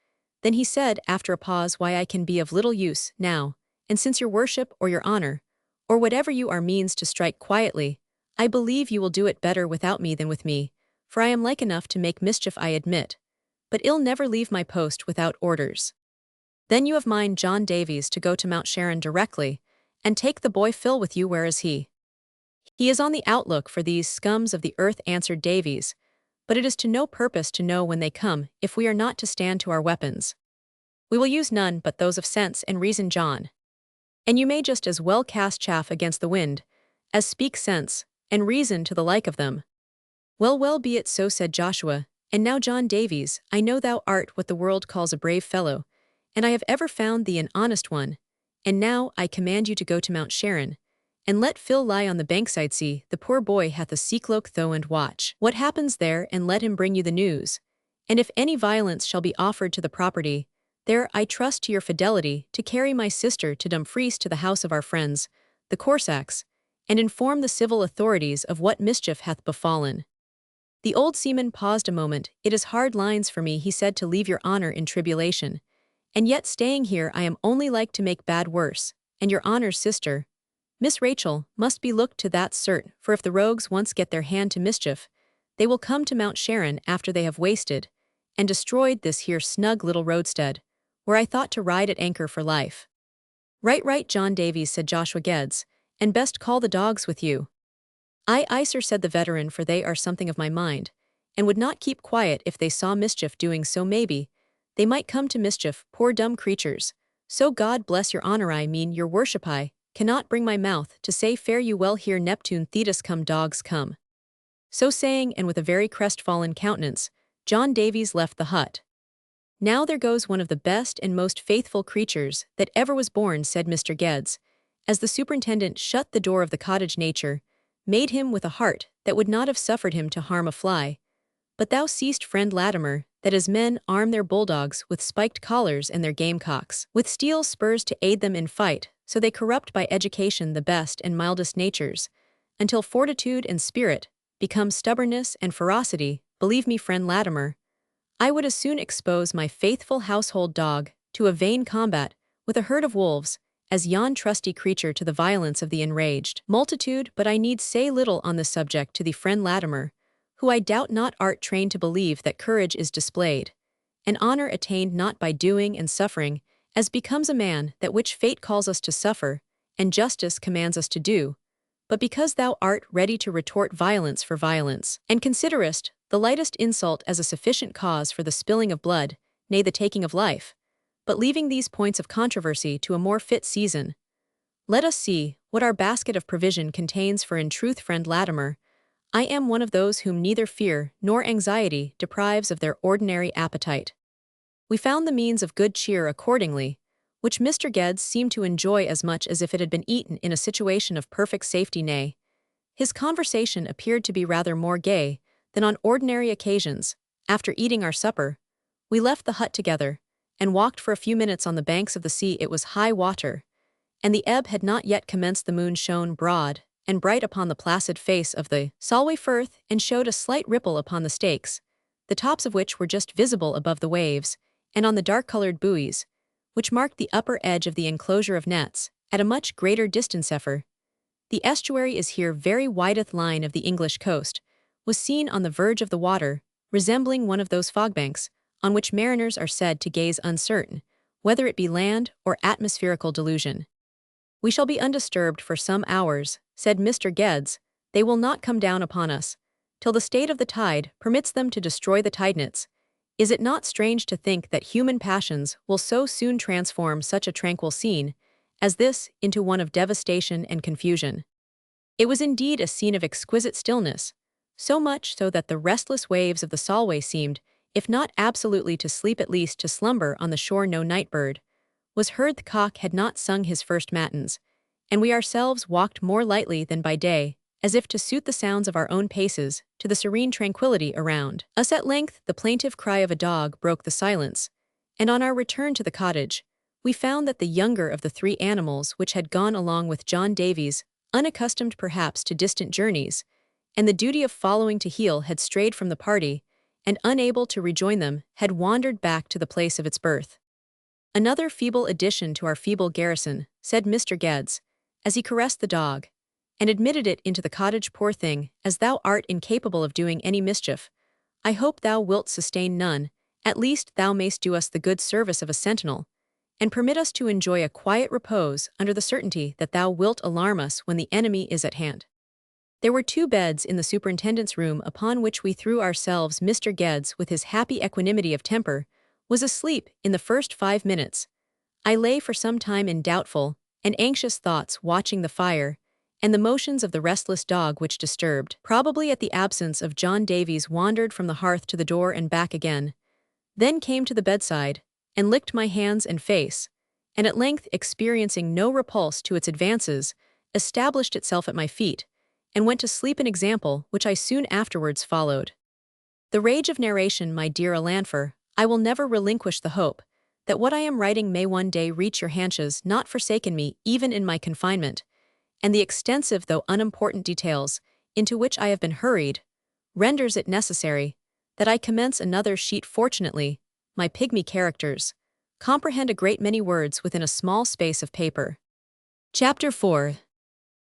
Then he said, after a pause, why I can be of little use now, and since your worship or your honor, or whatever you are, means to strike quietly, I believe you will do it better without me than with me, for I am like enough to make mischief, I admit, but I'll never leave my post without orders. Then you have mine, John Davies, to go to Mount Sharon directly, and take the boy Phil with you. Where is he? He is on the outlook for these scums of the earth, answered Davies, but it is to no purpose to know when they come, if we are not to stand to our weapons. We will use none but those of sense and reason, John. And you may just as well cast chaff against the wind, as speak sense and reason to the like of them. Well, be it so, said Joshua, and now, John Davies, I know thou art what the world calls a brave fellow, and I have ever found thee an honest one, and now I command you to go to Mount Sharon, and let Phil lie on the bankside. See, the poor boy hath a sea-cloak though, and watch what happens there, and let him bring you the news. And if any violence shall be offered to the property, there I trust to your fidelity to carry my sister to Dumfries to the house of our friends, the Corsacks, and inform the civil authorities of what mischief hath befallen. The old seaman paused a moment. It is hard lines for me, he said, to leave your honor in tribulation, and yet staying here I am only like to make bad worse, and your honor's sister, Miss Rachel, must be looked to, that's certain, for if the rogues once get their hand to mischief, they will come to Mount Sharon after they have wasted and destroyed this here snug little roadstead, where I thought to ride at anchor for life. Right, John Davies, said Joshua Geddes, and best call the dogs with you. Aye, sir, said the veteran, for they are something of my mind, and would not keep quiet if they saw mischief doing so. Maybe they might come to mischief, poor dumb creatures. So God bless your honor, I mean your worship, I cannot bring my mouth to say fare you well here, Neptune Thetis, come dogs come. So saying, and with a very crestfallen countenance, John Davies left the hut. Now there goes one of the best and most faithful creatures that ever was born, said Mr. Geddes, as the superintendent shut the door of the cottage. Nature made him with a heart that would not have suffered him to harm a fly. But thou seest, friend Latimer, that as men arm their bulldogs with spiked collars and their gamecocks with steel spurs to aid them in fight, so they corrupt by education the best and mildest natures, until fortitude and spirit become stubbornness and ferocity. Believe me, friend Latimer, I would as soon expose my faithful household dog to a vain combat with a herd of wolves as yon trusty creature to the violence of the enraged multitude. But I need say little on this subject to thee, friend Latimer, who I doubt not art trained to believe that courage is displayed, and honor attained not by doing and suffering, as becomes a man, that which fate calls us to suffer, and justice commands us to do, but because thou art ready to retort violence for violence, and considerest the lightest insult as a sufficient cause for the spilling of blood, nay, the taking of life. But leaving these points of controversy to a more fit season, let us see what our basket of provision contains. For in truth, friend Latimer, I am one of those whom neither fear nor anxiety deprives of their ordinary appetite. We found the means of good cheer accordingly, which Mr. Geddes seemed to enjoy as much as if it had been eaten in a situation of perfect safety. Nay, his conversation appeared to be rather more gay than on ordinary occasions. After eating our supper, we left the hut together, and walked for a few minutes on the banks of the sea. It was high water, and the ebb had not yet commenced. The moon shone broad and bright upon the placid face of the Solway Firth, and showed a slight ripple upon the stakes, the tops of which were just visible above the waves, and on the dark-colored buoys, which marked the upper edge of the enclosure of nets, at a much greater distance. The estuary is here very wideth line of the English coast, was seen on the verge of the water, resembling one of those fogbanks, on which mariners are said to gaze uncertain, whether it be land or atmospherical delusion. We shall be undisturbed for some hours, said Mr. Geddes. They will not come down upon us, till the state of the tide permits them to destroy the tide-nets. Is it not strange to think that human passions will so soon transform such a tranquil scene as this into one of devastation and confusion? It was indeed a scene of exquisite stillness, so much so that the restless waves of the Solway seemed, if not absolutely to sleep, at least to slumber on the shore. No night bird was heard. The cock had not sung his first matins, and we ourselves walked more lightly than by day, as if to suit the sounds of our own paces to the serene tranquillity around us. At length the plaintive cry of a dog broke the silence, and on our return to the cottage, we found that the younger of the three animals which had gone along with John Davies, unaccustomed perhaps to distant journeys, and the duty of following to heel, had strayed from the party, and unable to rejoin them, had wandered back to the place of its birth. "Another feeble addition to our feeble garrison," said Mr. Geddes, as he caressed the dog, and admitted it into the cottage. "Poor thing, as thou art incapable of doing any mischief, I hope thou wilt sustain none. At least thou mayst do us the good service of a sentinel, and permit us to enjoy a quiet repose under the certainty that thou wilt alarm us when the enemy is at hand." There were 2 beds in the superintendent's room, upon which we threw ourselves. Mr. Geddes, with his happy equanimity of temper, was asleep in the first 5 minutes. I lay for some time in doubtful and anxious thoughts, watching the fire and the motions of the restless dog, which, disturbed probably at the absence of John Davies, wandered from the hearth to the door and back again, then came to the bedside and licked my hands and face, and at length, experiencing no repulse to its advances, established itself at my feet and went to sleep, an example which I soon afterwards followed. The rage of narration, my dear Alanfer, I will never relinquish the hope that what I am writing may one day reach your hands, not forsaken me even in my confinement, and the extensive though unimportant details into which I have been hurried renders it necessary that I commence another sheet. Fortunately, my pygmy characters comprehend a great many words within a small space of paper. Chapter 4.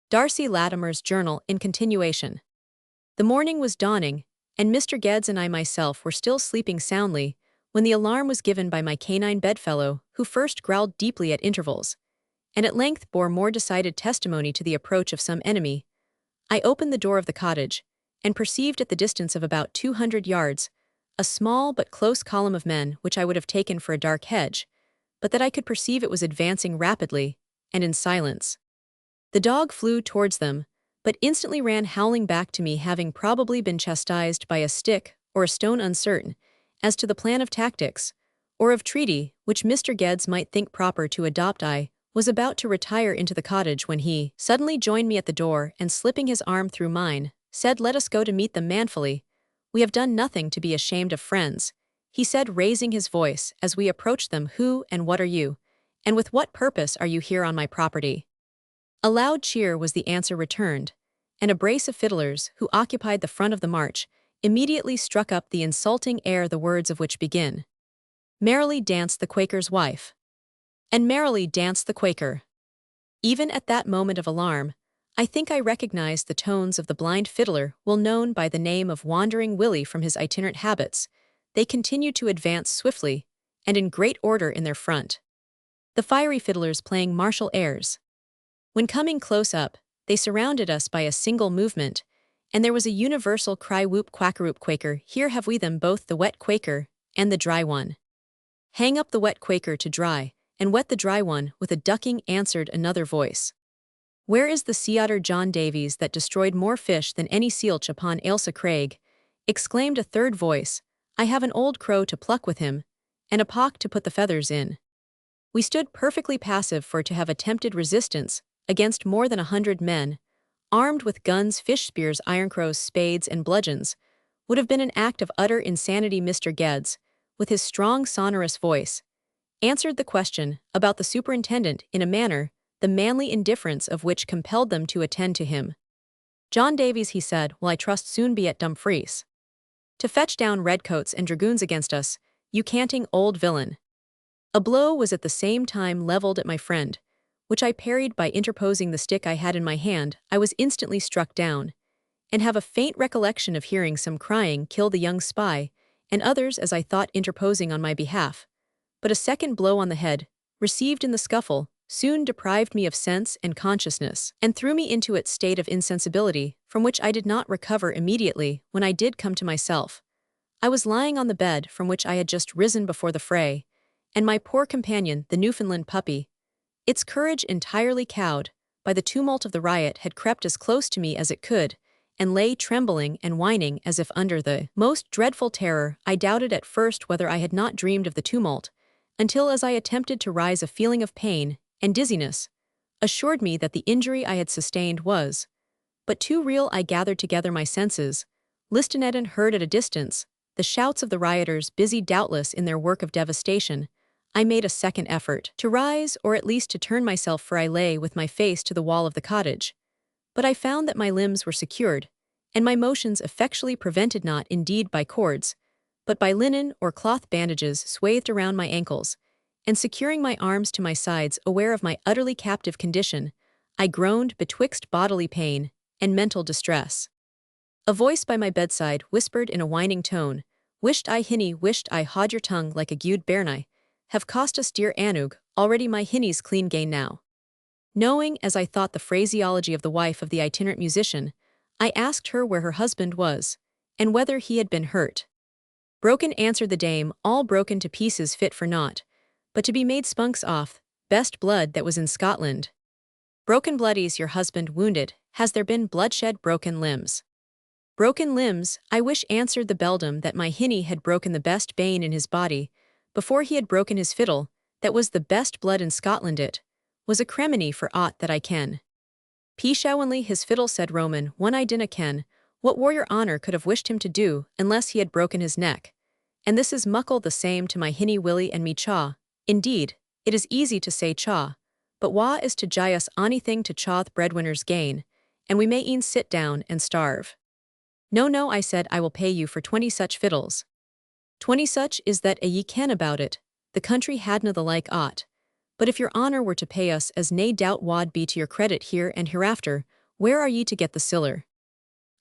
Darcy Latimer's Journal in continuation. The morning was dawning, and Mr. Geddes and I myself were still sleeping soundly when the alarm was given by my canine bedfellow, who first growled deeply at intervals, and at length bore more decided testimony to the approach of some enemy. I opened the door of the cottage, and perceived at the distance of about 200 yards a small but close column of men, which I would have taken for a dark hedge, but that I could perceive it was advancing rapidly and in silence. The dog flew towards them, but instantly ran howling back to me, having probably been chastised by a stick or a stone, uncertain as to the plan of tactics or of treaty which Mr. Geddes might think proper to adopt. I was about to retire into the cottage when he suddenly joined me at the door, and slipping his arm through mine, said, "Let us go to meet them manfully. We have done nothing to be ashamed of. Friends," he said, raising his voice as we approached them, "who and what are you, and with what purpose are you here on my property?" A loud cheer was the answer returned, and a brace of fiddlers, who occupied the front of the march, immediately struck up the insulting air, the words of which begin, "Merrily danced the Quaker's wife." And merrily danced the Quaker. Even at that moment of alarm, I think I recognized the tones of the blind fiddler, well known by the name of Wandering Willie from his itinerant habits. They continued to advance swiftly and in great order in their front, the fiery fiddlers playing martial airs. When coming close up, they surrounded us by a single movement, and there was a universal cry, "Whoop, quackaroop, Quaker, here have we them both, the wet Quaker and the dry one. Hang up the wet Quaker to dry, and wet the dry one," with a ducking answered another voice. "Where is the sea otter John Davies that destroyed more fish than any sealch upon Ailsa Craig?" exclaimed a third voice. "I have an old crow to pluck with him, and a pock to put the feathers in." We stood perfectly passive, for to have attempted resistance against more than 100 men, armed with guns, fish spears, ironcrows, spades, and bludgeons, would have been an act of utter insanity. Mr. Geddes, with his strong sonorous voice, answered the question about the superintendent in a manner the manly indifference of which compelled them to attend to him. "John Davies," he said, "will I trust soon be at Dumfries to fetch down redcoats and dragoons against us, you canting old villain." A blow was at the same time levelled at my friend, which I parried by interposing the stick I had in my hand. I was instantly struck down, and have a faint recollection of hearing some crying, "Kill the young spy," and others, as I thought, interposing on my behalf. But a second blow on the head, received in the scuffle, soon deprived me of sense and consciousness, and threw me into its state of insensibility, from which I did not recover immediately. When I did come to myself, I was lying on the bed from which I had just risen before the fray, and my poor companion, the Newfoundland puppy, its courage entirely cowed, by the tumult of the riot, had crept as close to me as it could, and lay trembling and whining as if under the most dreadful terror. I doubted at first whether I had not dreamed of the tumult, until as I attempted to rise a feeling of pain and dizziness assured me that the injury I had sustained was but too real. I gathered together my senses, listened and heard at a distance the shouts of the rioters, busy doubtless in their work of devastation. I made a second effort to rise, or at least to turn myself, for I lay with my face to the wall of the cottage. But I found that my limbs were secured, and my motions effectually prevented, not indeed by cords, but by linen or cloth bandages swathed around my ankles, and securing my arms to my sides. Aware of my utterly captive condition, I groaned betwixt bodily pain and mental distress. A voice by my bedside whispered in a whining tone, "Wisht I hinny, wisht I had your tongue like a gude bairnie, have cost us dear Anug, already my hinny's clean gain now." Knowing, as I thought, the phraseology of the wife of the itinerant musician, I asked her where her husband was, and whether he had been hurt. "Broken," answered the dame, "all broken to pieces, fit for naught, but to be made spunks off, best blood that was in Scotland." "Broken bloodies, your husband wounded, has there been bloodshed?" "Broken limbs." "Broken limbs, I wish," answered the beldam, "that my hinny had broken the best bane in his body, before he had broken his fiddle, that was the best blood in Scotland. It was a cremony for aught that I ken." "Peashowenly his fiddle," said Roman, "one I dinna ken what warrior honor could have wished him to do, unless he had broken his neck. And this is muckle the same to my hinny Willie and me chaw. Indeed, it is easy to say chaw, but wha is to gie us onything to chaw th' breadwinner's gain, and we may e'en sit down and starve." "No, no," I said, "I will pay you for 20 such fiddles." "20 such is that a ye ken about it, the country hadna the like aught. But if your honour were to pay us, as nae doubt wad be to your credit here and hereafter, where are ye to get the siller?"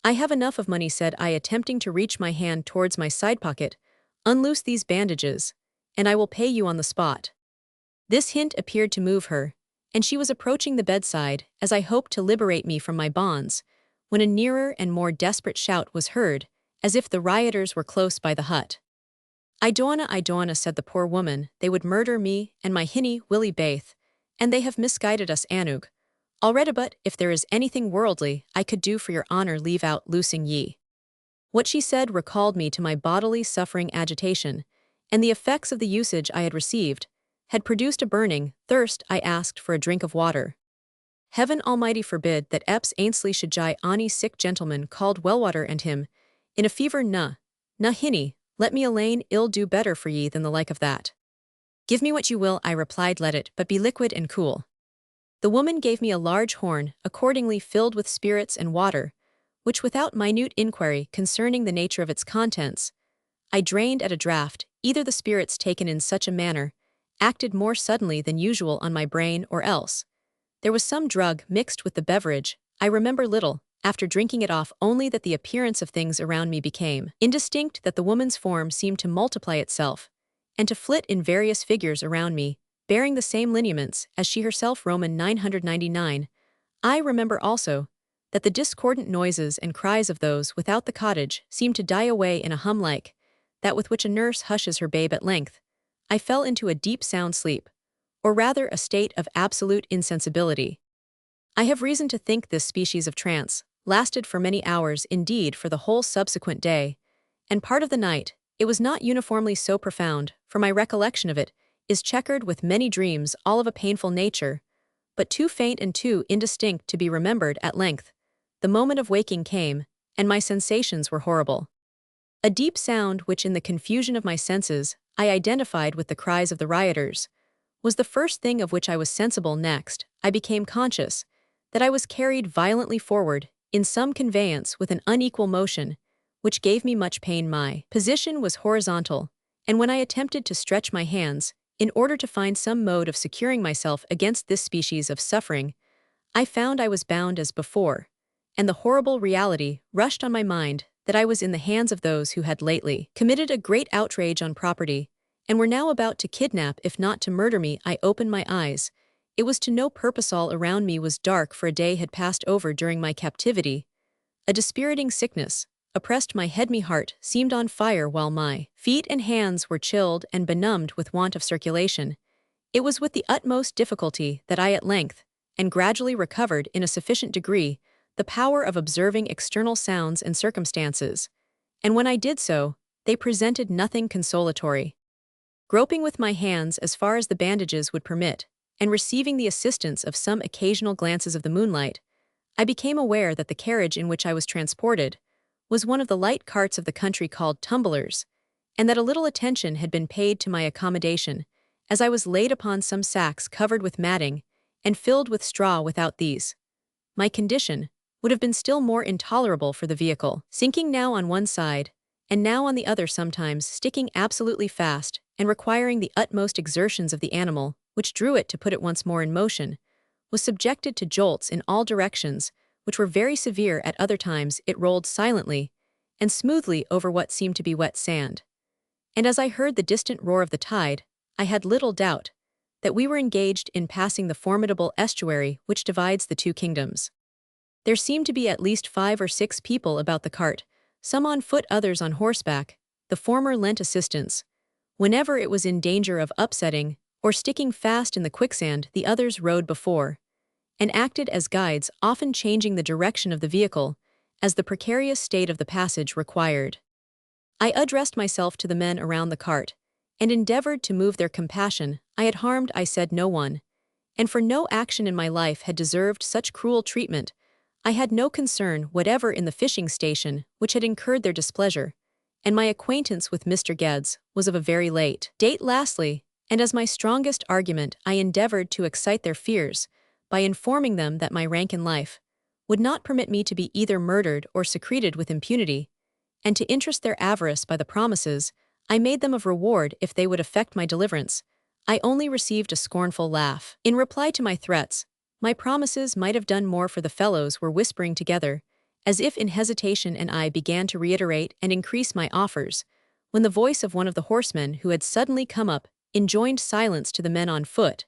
"I have enough of money," said I, attempting to reach my hand towards my side pocket. "Unloose these bandages, and I will pay you on the spot." This hint appeared to move her, and she was approaching the bedside, as I hoped to liberate me from my bonds, when a nearer and more desperate shout was heard, as if the rioters were close by the hut. I donna," said the poor woman, "they would murder me and my hinny Willie baith, and they have misguided us Anug. Already, but if there is anything worldly I could do for your honour, leave out loosing ye." What she said recalled me to my bodily suffering agitation, and the effects of the usage I had received had produced a burning thirst. I asked for a drink of water. "Heaven Almighty forbid that Epps Ainsley should gie ony sick gentleman called Wellwater and him in a fever. Na hinny, let me alane, ill do better for ye than the like of that." "Give me what you will," I replied, "let it but be liquid and cool." The woman gave me a large horn, accordingly filled with spirits and water, which, without minute inquiry concerning the nature of its contents, I drained at a draught. Either the spirits taken in such a manner acted more suddenly than usual on my brain, or else there was some drug mixed with the beverage. I remember little, after drinking it off, only that the appearance of things around me became indistinct, that the woman's form seemed to multiply itself, and to flit in various figures around me, bearing the same lineaments as she herself. Roman 999. I remember also that the discordant noises and cries of those without the cottage seemed to die away in a hum like that with which a nurse hushes her babe. At length, I fell into a deep sound sleep, or rather a state of absolute insensibility. I have reason to think this species of trance lasted for many hours, indeed for the whole subsequent day, and part of the night. It was not uniformly so profound, for my recollection of it is checkered with many dreams, all of a painful nature, but too faint and too indistinct to be remembered. At length, the moment of waking came, and my sensations were horrible. A deep sound, which in the confusion of my senses I identified with the cries of the rioters, was the first thing of which I was sensible. Next, I became conscious that I was carried violently forward in some conveyance with an unequal motion, which gave me much pain. My position was horizontal, and when I attempted to stretch my hands, in order to find some mode of securing myself against this species of suffering, I found I was bound as before, and the horrible reality rushed on my mind that I was in the hands of those who had lately committed a great outrage on property, and were now about to kidnap if not to murder me. I opened my eyes. It was to no purpose. All around me was dark, for a day had passed over during my captivity. A dispiriting sickness oppressed my head. Me heart seemed on fire, while my feet and hands were chilled and benumbed with want of circulation. It was with the utmost difficulty that I at length, and gradually recovered in a sufficient degree the power of observing external sounds and circumstances, and when I did so, they presented nothing consolatory. Groping with my hands as far as the bandages would permit, and receiving the assistance of some occasional glances of the moonlight, I became aware that the carriage in which I was transported was one of the light carts of the country called tumblers, and that a little attention had been paid to my accommodation, as I was laid upon some sacks covered with matting and filled with straw. Without these, my condition would have been still more intolerable for the vehicle, sinking now on one side, and now on the other, sometimes sticking absolutely fast, and requiring the utmost exertions of the animal, which drew it to put it once more in motion, was subjected to jolts in all directions, which were very severe. At other times it rolled silently and smoothly over what seemed to be wet sand. And as I heard the distant roar of the tide, I had little doubt that we were engaged in passing the formidable estuary which divides the two kingdoms. There seemed to be at least 5 or 6 people about the cart, some on foot, others on horseback. The former lent assistance whenever it was in danger of upsetting or sticking fast in the quicksand. The others rode before and acted as guides, often changing the direction of the vehicle as the precarious state of the passage required. I addressed myself to the men around the cart and endeavored to move their compassion. I had harmed, I said, no one, and for no action in my life had deserved such cruel treatment. I had no concern whatever in the fishing station which had incurred their displeasure, and my acquaintance with Mr. Geddes was of a very late date. Lastly, and as my strongest argument, I endeavored to excite their fears by informing them that my rank in life would not permit me to be either murdered or secreted with impunity, and to interest their avarice by the promises I made them of reward if they would effect my deliverance. I only received a scornful laugh. In reply to my threats, my promises might have done more, for the fellows were whispering together, as if in hesitation, and I began to reiterate and increase my offers, when the voice of one of the horsemen who had suddenly come up enjoined silence to the men on foot,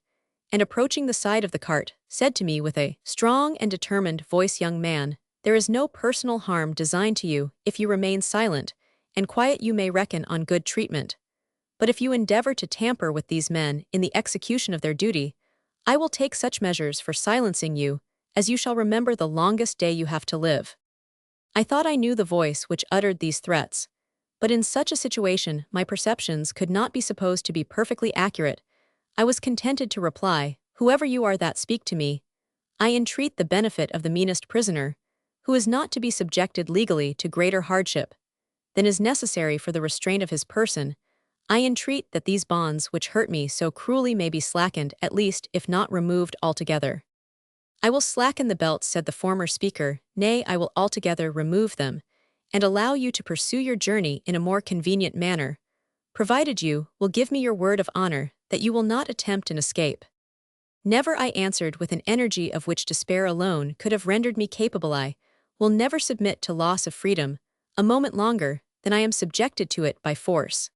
and approaching the side of the cart, said to me with a strong and determined voice, "Young man, there is no personal harm designed to you if you remain silent and quiet. You may reckon on good treatment. But if you endeavor to tamper with these men in the execution of their duty, I will take such measures for silencing you as you shall remember the longest day you have to live." I thought I knew the voice which uttered these threats, but in such a situation my perceptions could not be supposed to be perfectly accurate. I was contented to reply, "Whoever you are that speak to me, I entreat the benefit of the meanest prisoner, who is not to be subjected legally to greater hardship than is necessary for the restraint of his person. I entreat that these bonds which hurt me so cruelly may be slackened, at least, if not removed altogether." "I will slacken the belts," said the former speaker. "Nay, I will altogether remove them, and allow you to pursue your journey in a more convenient manner, provided you will give me your word of honor that you will not attempt an escape." "Never," I answered with an energy of which despair alone could have rendered me capable. "I will never submit to loss of freedom a moment longer than I am subjected to it by force."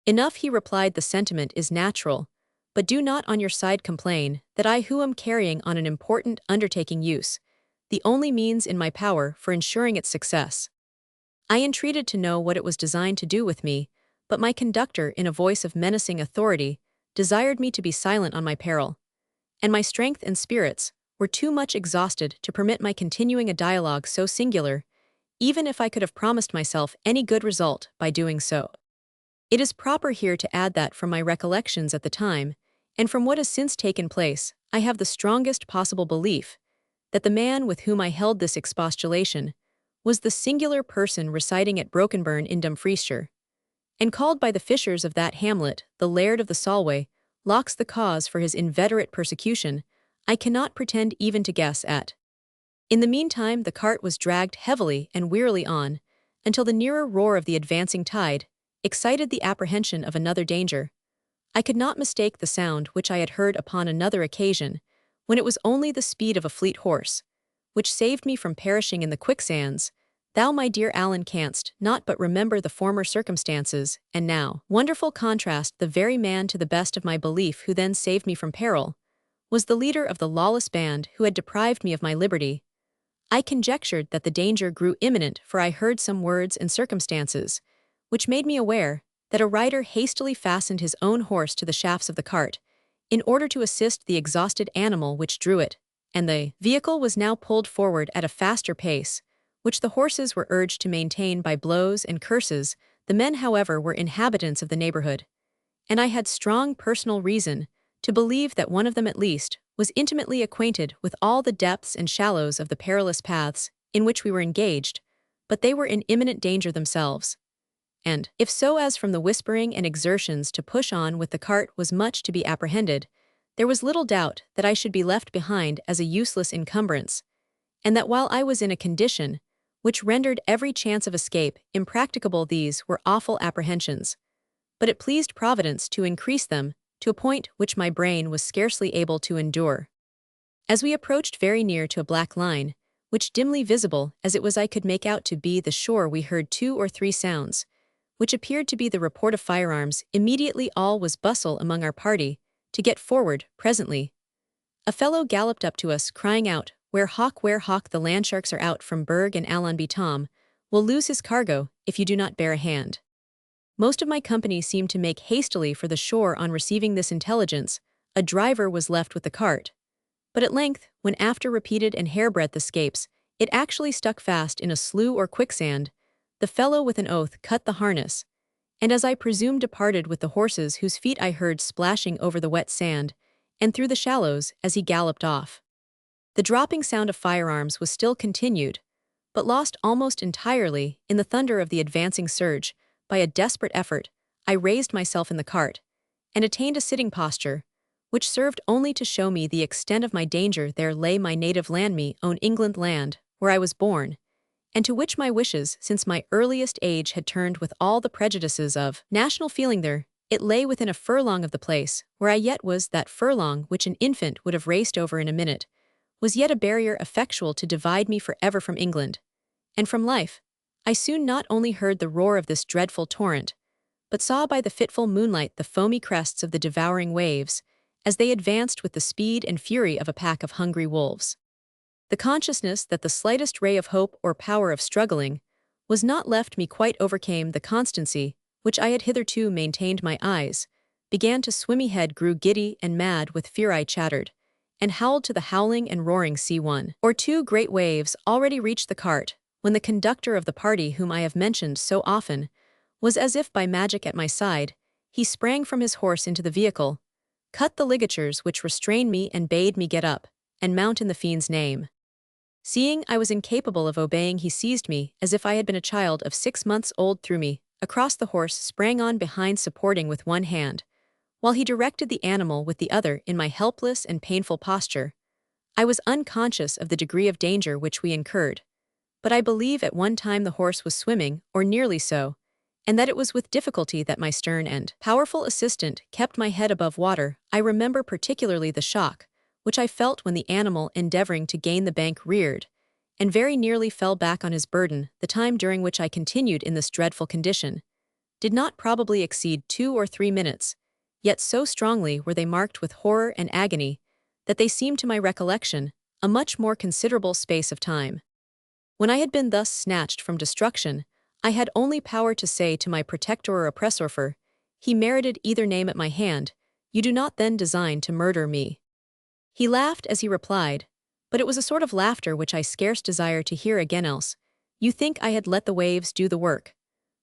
"Enough," he replied, "the sentiment is natural, but do not on your side complain that I, who am carrying on an important undertaking, use the only means in my power for ensuring its success." I entreated to know what it was designed to do with me, but my conductor, in a voice of menacing authority, desired me to be silent on my peril, and my strength and spirits were too much exhausted to permit my continuing a dialogue so singular, even if I could have promised myself any good result by doing so. It is proper here to add that from my recollections at the time, and from what has since taken place, I have the strongest possible belief that the man with whom I held this expostulation was the singular person residing at Brokenburn in Dumfriesshire, and called by the fishers of that hamlet the Laird of the Solway. Locks the cause for his inveterate persecution I cannot pretend even to guess at. In the meantime the cart was dragged heavily and wearily on, until the nearer roar of the advancing tide excited the apprehension of another danger. I could not mistake the sound which I had heard upon another occasion, when it was only the speed of a fleet horse, which saved me from perishing in the quicksands. Thou, my dear Alan, canst not but remember the former circumstances, and now, wonderful contrast, the very man, to the best of my belief, who then saved me from peril, was the leader of the lawless band who had deprived me of my liberty. I conjectured that the danger grew imminent, for I heard some words and circumstances which made me aware that a rider hastily fastened his own horse to the shafts of the cart, in order to assist the exhausted animal which drew it, and the vehicle was now pulled forward at a faster pace, which the horses were urged to maintain by blows and curses. The men, however, were inhabitants of the neighborhood, and I had strong personal reason to believe that one of them at least was intimately acquainted with all the depths and shallows of the perilous paths in which we were engaged, but they were in imminent danger themselves. And, if so as from the whispering and exertions to push on with the cart was much to be apprehended, there was little doubt that I should be left behind as a useless encumbrance, and that while I was in a condition which rendered every chance of escape impracticable, these were awful apprehensions. But it pleased Providence to increase them to a point which my brain was scarcely able to endure. As we approached very near to a black line, which dimly visible as it was I could make out to be the shore, we heard 2 or 3 sounds, which appeared to be the report of firearms. Immediately all was bustle among our party to get forward. Presently a fellow galloped up to us, crying out, where hawk, the landsharks are out from Berg and Allenby. Tom will lose his cargo if you do not bear a hand." Most of my company seemed to make hastily for the shore on receiving this intelligence. A driver was left with the cart, but at length, when after repeated and hairbreadth escapes, it actually stuck fast in a slough or quicksand, the fellow with an oath cut the harness, and as I presume departed with the horses, whose feet I heard splashing over the wet sand and through the shallows as he galloped off. The dropping sound of firearms was still continued, but lost almost entirely in the thunder of the advancing surge. By a desperate effort, I raised myself in the cart, and attained a sitting posture, which served only to show me the extent of my danger. There lay my native land, me own England land, where I was born, and to which my wishes since my earliest age had turned with all the prejudices of national feeling. There it lay within a furlong of the place where I yet was. That furlong, which an infant would have raced over in a minute, was yet a barrier effectual to divide me forever from England and from life. I soon not only heard the roar of this dreadful torrent, but saw by the fitful moonlight the foamy crests of the devouring waves, as they advanced with the speed and fury of a pack of hungry wolves. The consciousness that the slightest ray of hope or power of struggling was not left me quite overcame the constancy which I had hitherto maintained. My eyes began to swimmy, head grew giddy and mad with fear. I chattered and howled to the howling and roaring sea. 1 or 2 great waves already reached the cart, when the conductor of the party whom I have mentioned so often was as if by magic at my side. He sprang from his horse into the vehicle, cut the ligatures which restrained me, and bade me get up and mount in the fiend's name. Seeing I was incapable of obeying, he seized me as if I had been a child of 6 months old, threw me across the horse, sprang on behind, supporting with one hand, while he directed the animal with the other. In my helpless and painful posture, I was unconscious of the degree of danger which we incurred, but I believe at one time the horse was swimming, or nearly so, and that it was with difficulty that my stern and powerful assistant kept my head above water. I remember particularly the shock which I felt when the animal, endeavoring to gain the bank, reared and very nearly fell back on his burden. The time during which I continued in this dreadful condition did not probably exceed 2 or 3 minutes, yet so strongly were they marked with horror and agony that they seemed to my recollection a much more considerable space of time. When I had been thus snatched from destruction, I had only power to say to my protector or oppressor, for he merited either name at my hand, "You do not then design to murder me?" He laughed as he replied, but it was a sort of laughter which I scarce desire to hear again. "Else, you think I had let the waves do the work.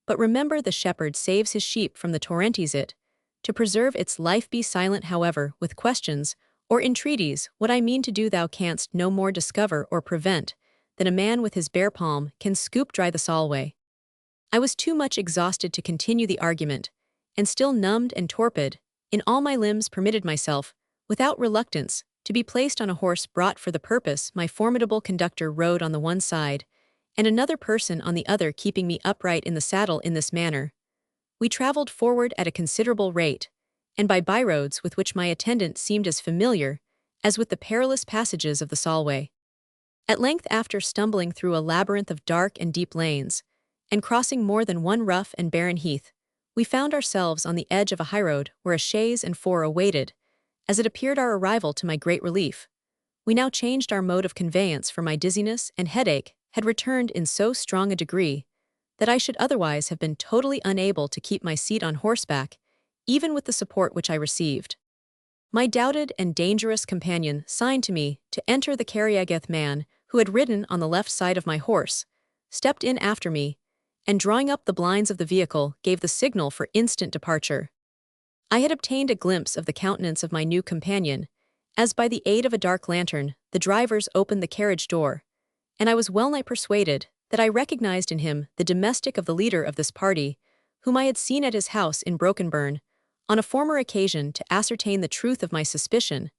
But remember, the shepherd saves his sheep from the torrentes. It, to preserve its life, be silent. However, with questions or entreaties, what I mean to do thou canst no more discover or prevent than a man with his bare palm can scoop dry the Solway." I was too much exhausted to continue the argument, and still numbed and torpid in all my limbs, permitted myself, without reluctance, to be placed on a horse brought for the purpose. My formidable conductor rode on the one side, and another person on the other, keeping me upright in the saddle. In this manner we traveled forward at a considerable rate, and by byroads with which my attendant seemed as familiar as with the perilous passages of the Solway. At length, after stumbling through a labyrinth of dark and deep lanes, and crossing more than one rough and barren heath, we found ourselves on the edge of a highroad where a chaise and 4 awaited, as it appeared, our arrival. To my great relief, we now changed our mode of conveyance, for my dizziness and headache had returned in so strong a degree that I should otherwise have been totally unable to keep my seat on horseback, even with the support which I received. My doubted and dangerous companion signed to me to enter. The Eighteenth man, who had ridden on the left side of my horse, stepped in after me, and drawing up the blinds of the vehicle gave the signal for instant departure. I had obtained a glimpse of the countenance of my new companion, as by the aid of a dark lantern, the drivers opened the carriage door, and I was well-nigh persuaded that I recognized in him the domestic of the leader of this party, whom I had seen at his house in Brokenburn, on a former occasion. To ascertain the truth of my suspicion,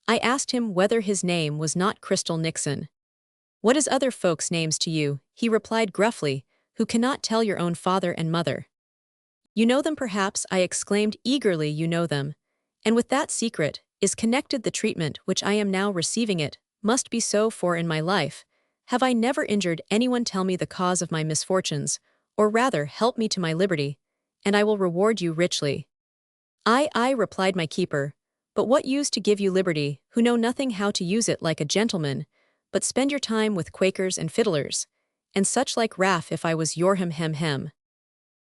I asked him whether his name was not Crystal Nixon. "What is other folks' names to you?" he replied gruffly, "who cannot tell your own father and mother?" "You know them perhaps," I exclaimed eagerly. "You know them. And with that secret is connected the treatment which I am now receiving. It must be so, for in my life have I never injured anyone. Tell me the cause of my misfortunes, or rather help me to my liberty, and I will reward you richly." I, replied my keeper, "but what use to give you liberty, who know nothing how to use it like a gentleman, but spend your time with Quakers and fiddlers, and such like raff. If I was your hem.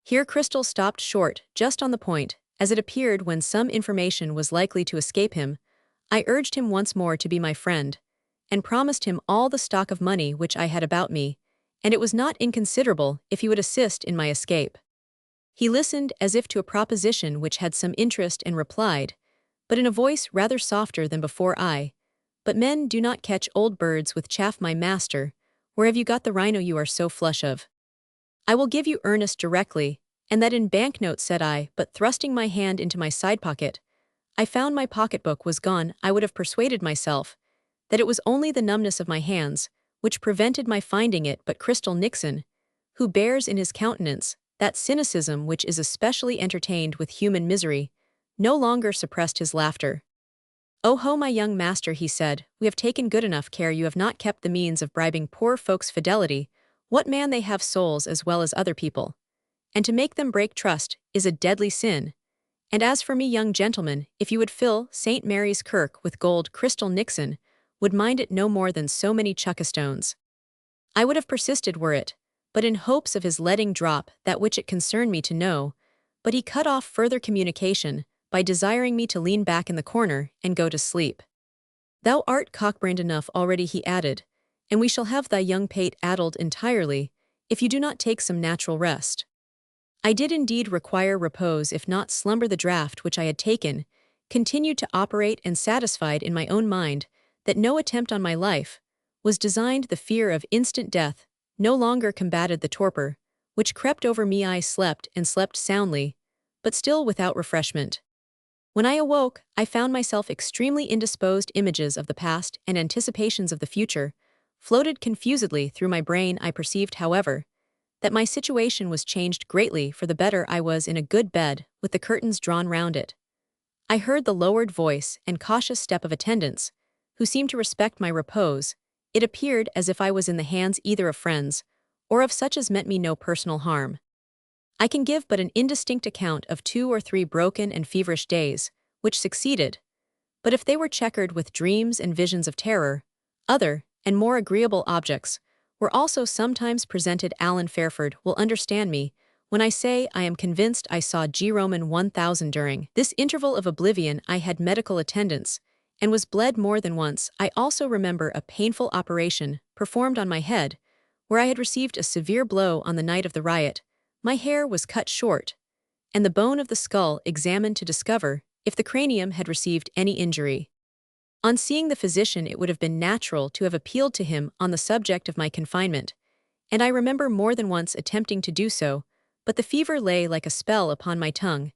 Here Crystal stopped short, just on the point, as it appeared when some information was likely to escape him. I urged him once more to be my friend, and promised him all the stock of money which I had about me, and it was not inconsiderable if he would assist in my escape. He listened as if to a proposition which had some interest, and replied, but in a voice rather softer than before, "But men do not catch old birds with chaff, my master. Where have you got the rhino you are so flush of?" "I will give you earnest directly, and that in banknotes," said I, but thrusting my hand into my side pocket, I found my pocketbook was gone. I would have persuaded myself that it was only the numbness of my hands which prevented my finding it, but Crystal Nixon, who bears in his countenance that cynicism which is especially entertained with human misery, no longer suppressed his laughter. "Oh ho, my young master," he said, "we have taken good enough care you have not kept the means of bribing poor folks' fidelity. What man, they have souls as well as other people, and to make them break trust is a deadly sin. And as for me, young gentleman, if you would fill St. Mary's Kirk with gold, Crystal Nixon would mind it no more than so many chuckastones." I would have persisted were it but in hopes of his letting drop that which it concerned me to know, but he cut off further communication by desiring me to lean back in the corner and go to sleep. "Thou art cockbrained enough already," he added, "and we shall have thy young pate addled entirely, if you do not take some natural rest." I did indeed require repose, if not slumber. The draught which I had taken continued to operate, and satisfied in my own mind that no attempt on my life was designed. The fear of instant death no longer combated the torpor which crept over me. I slept and slept soundly, but still without refreshment. When I awoke, I found myself extremely indisposed. Images of the past and anticipations of the future floated confusedly through my brain. I perceived, however, that my situation was changed greatly for the better. I was in a good bed, with the curtains drawn round it. I heard the lowered voice and cautious step of attendants, who seemed to respect my repose. It appeared as if I was in the hands either of friends, or of such as meant me no personal harm. I can give but an indistinct account of 2 or 3 broken and feverish days, which succeeded, but if they were checkered with dreams and visions of terror, other, and more agreeable objects were also sometimes presented. Alan Fairford will understand me when I say I am convinced I saw G. Roman 1000 during this interval of oblivion. I had medical attendance, and was bled more than once. I also remember a painful operation performed on my head, where I had received a severe blow on the night of the riot. My hair was cut short, and the bone of the skull examined to discover if the cranium had received any injury. On seeing the physician, it would have been natural to have appealed to him on the subject of my confinement, and I remember more than once attempting to do so, but the fever lay like a spell upon my tongue,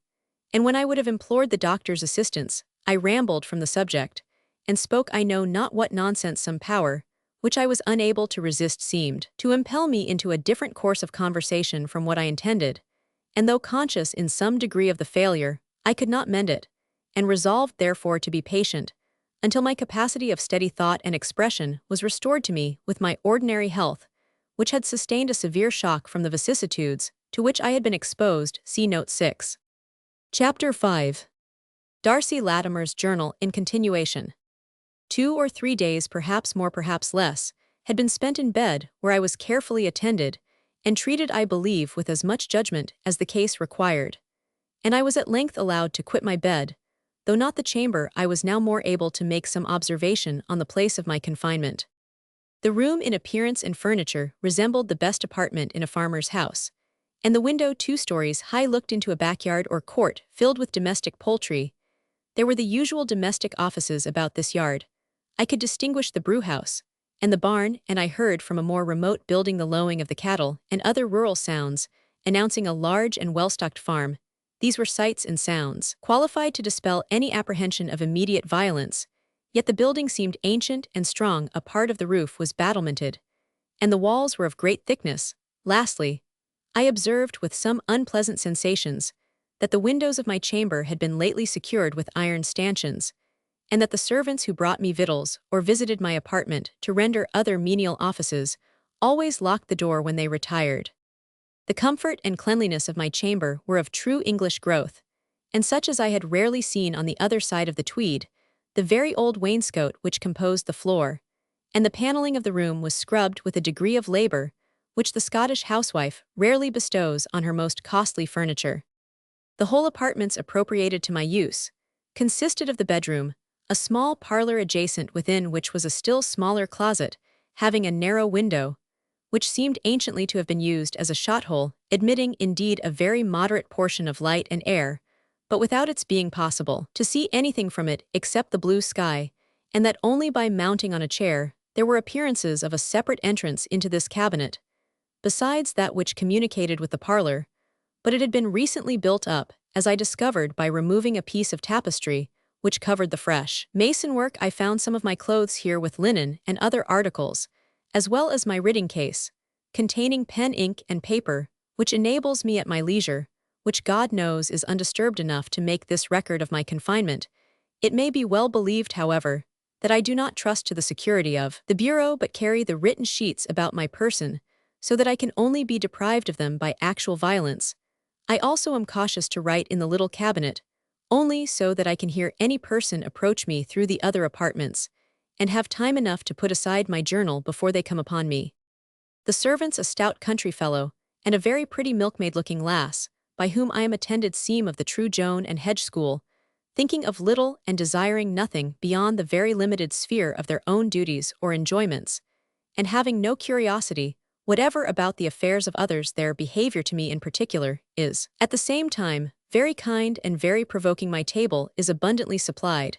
and when I would have implored the doctor's assistance, I rambled from the subject, and spoke I know not what nonsense. Some power, which I was unable to resist, seemed to impel me into a different course of conversation from what I intended, and though conscious in some degree of the failure, I could not mend it, and resolved therefore to be patient, until my capacity of steady thought and expression was restored to me with my ordinary health, which had sustained a severe shock from the vicissitudes to which I had been exposed. See Note 6. Chapter 5. Darcy Latimer's Journal in continuation. 2 or 3 days, perhaps more, perhaps less, had been spent in bed, where I was carefully attended, and treated, I believe, with as much judgment as the case required. And I was at length allowed to quit my bed, though not the chamber. I was now more able to make some observation on the place of my confinement. The room in appearance and furniture resembled the best apartment in a farmer's house, and the window 2 stories high looked into a backyard or court filled with domestic poultry. There were the usual domestic offices about this yard. I could distinguish the brewhouse and the barn, and I heard from a more remote building the lowing of the cattle and other rural sounds, announcing a large and well-stocked farm. These were sights and sounds qualified to dispel any apprehension of immediate violence, yet the building seemed ancient and strong. A part of the roof was battlemented, and the walls were of great thickness. Lastly, I observed with some unpleasant sensations that the windows of my chamber had been lately secured with iron stanchions, and that the servants who brought me victuals or visited my apartment to render other menial offices always locked the door when they retired. The comfort and cleanliness of my chamber were of true English growth, and such as I had rarely seen on the other side of the Tweed. The very old wainscot which composed the floor and the paneling of the room was scrubbed with a degree of labor which the Scottish housewife rarely bestows on her most costly furniture. The whole apartments appropriated to my use consisted of the bedroom, a small parlor adjacent within which was a still smaller closet, having a narrow window, which seemed anciently to have been used as a shot-hole, admitting indeed a very moderate portion of light and air, but without its being possible to see anything from it except the blue sky, and that only by mounting on a chair. There were appearances of a separate entrance into this cabinet, besides that which communicated with the parlor, but it had been recently built up, as I discovered by removing a piece of tapestry which covered the fresh mason work. I found some of my clothes here with linen and other articles, as well as my writing case, containing pen, ink, and paper, which enables me at my leisure, which God knows is undisturbed enough to make this record of my confinement. It may be well believed, however, that I do not trust to the security of the bureau, but carry the written sheets about my person, so that I can only be deprived of them by actual violence. I also am cautious to write in the little cabinet, only so that I can hear any person approach me through the other apartments, and have time enough to put aside my journal before they come upon me. The servants, a stout country fellow, and a very pretty milkmaid-looking lass, by whom I am attended, seem of the true Joan and Hedge school, thinking of little and desiring nothing beyond the very limited sphere of their own duties or enjoyments, and having no curiosity whatever about the affairs of others. Their behavior to me in particular is, at the same time, very kind and very provoking. My table is abundantly supplied,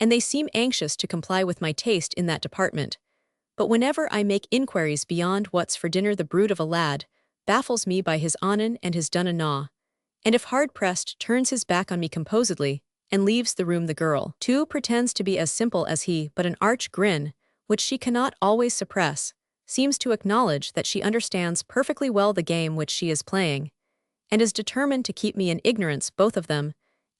and they seem anxious to comply with my taste in that department. But whenever I make inquiries beyond what's for dinner, the brood of a lad baffles me by his onnen and his done anon, and if hard-pressed turns his back on me composedly and leaves the room. The girl, too, pretends to be as simple as he, but an arch grin, which she cannot always suppress, seems to acknowledge that she understands perfectly well the game which she is playing, and is determined to keep me in ignorance. Both of them,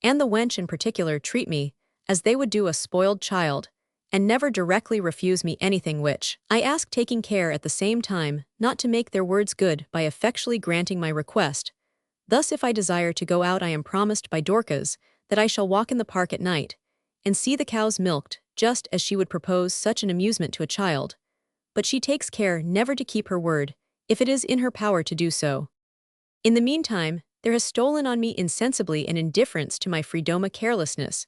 and the wench in particular, treat me as they would do a spoiled child, and never directly refuse me anything which I ask, taking care at the same time not to make their words good by effectually granting my request. Thus, if I desire to go out, I am promised by Dorcas that I shall walk in the park at night, and see the cows milked, just as she would propose such an amusement to a child. But she takes care never to keep her word, if it is in her power to do so. In the meantime, there has stolen on me insensibly an indifference to my freedom, a carelessness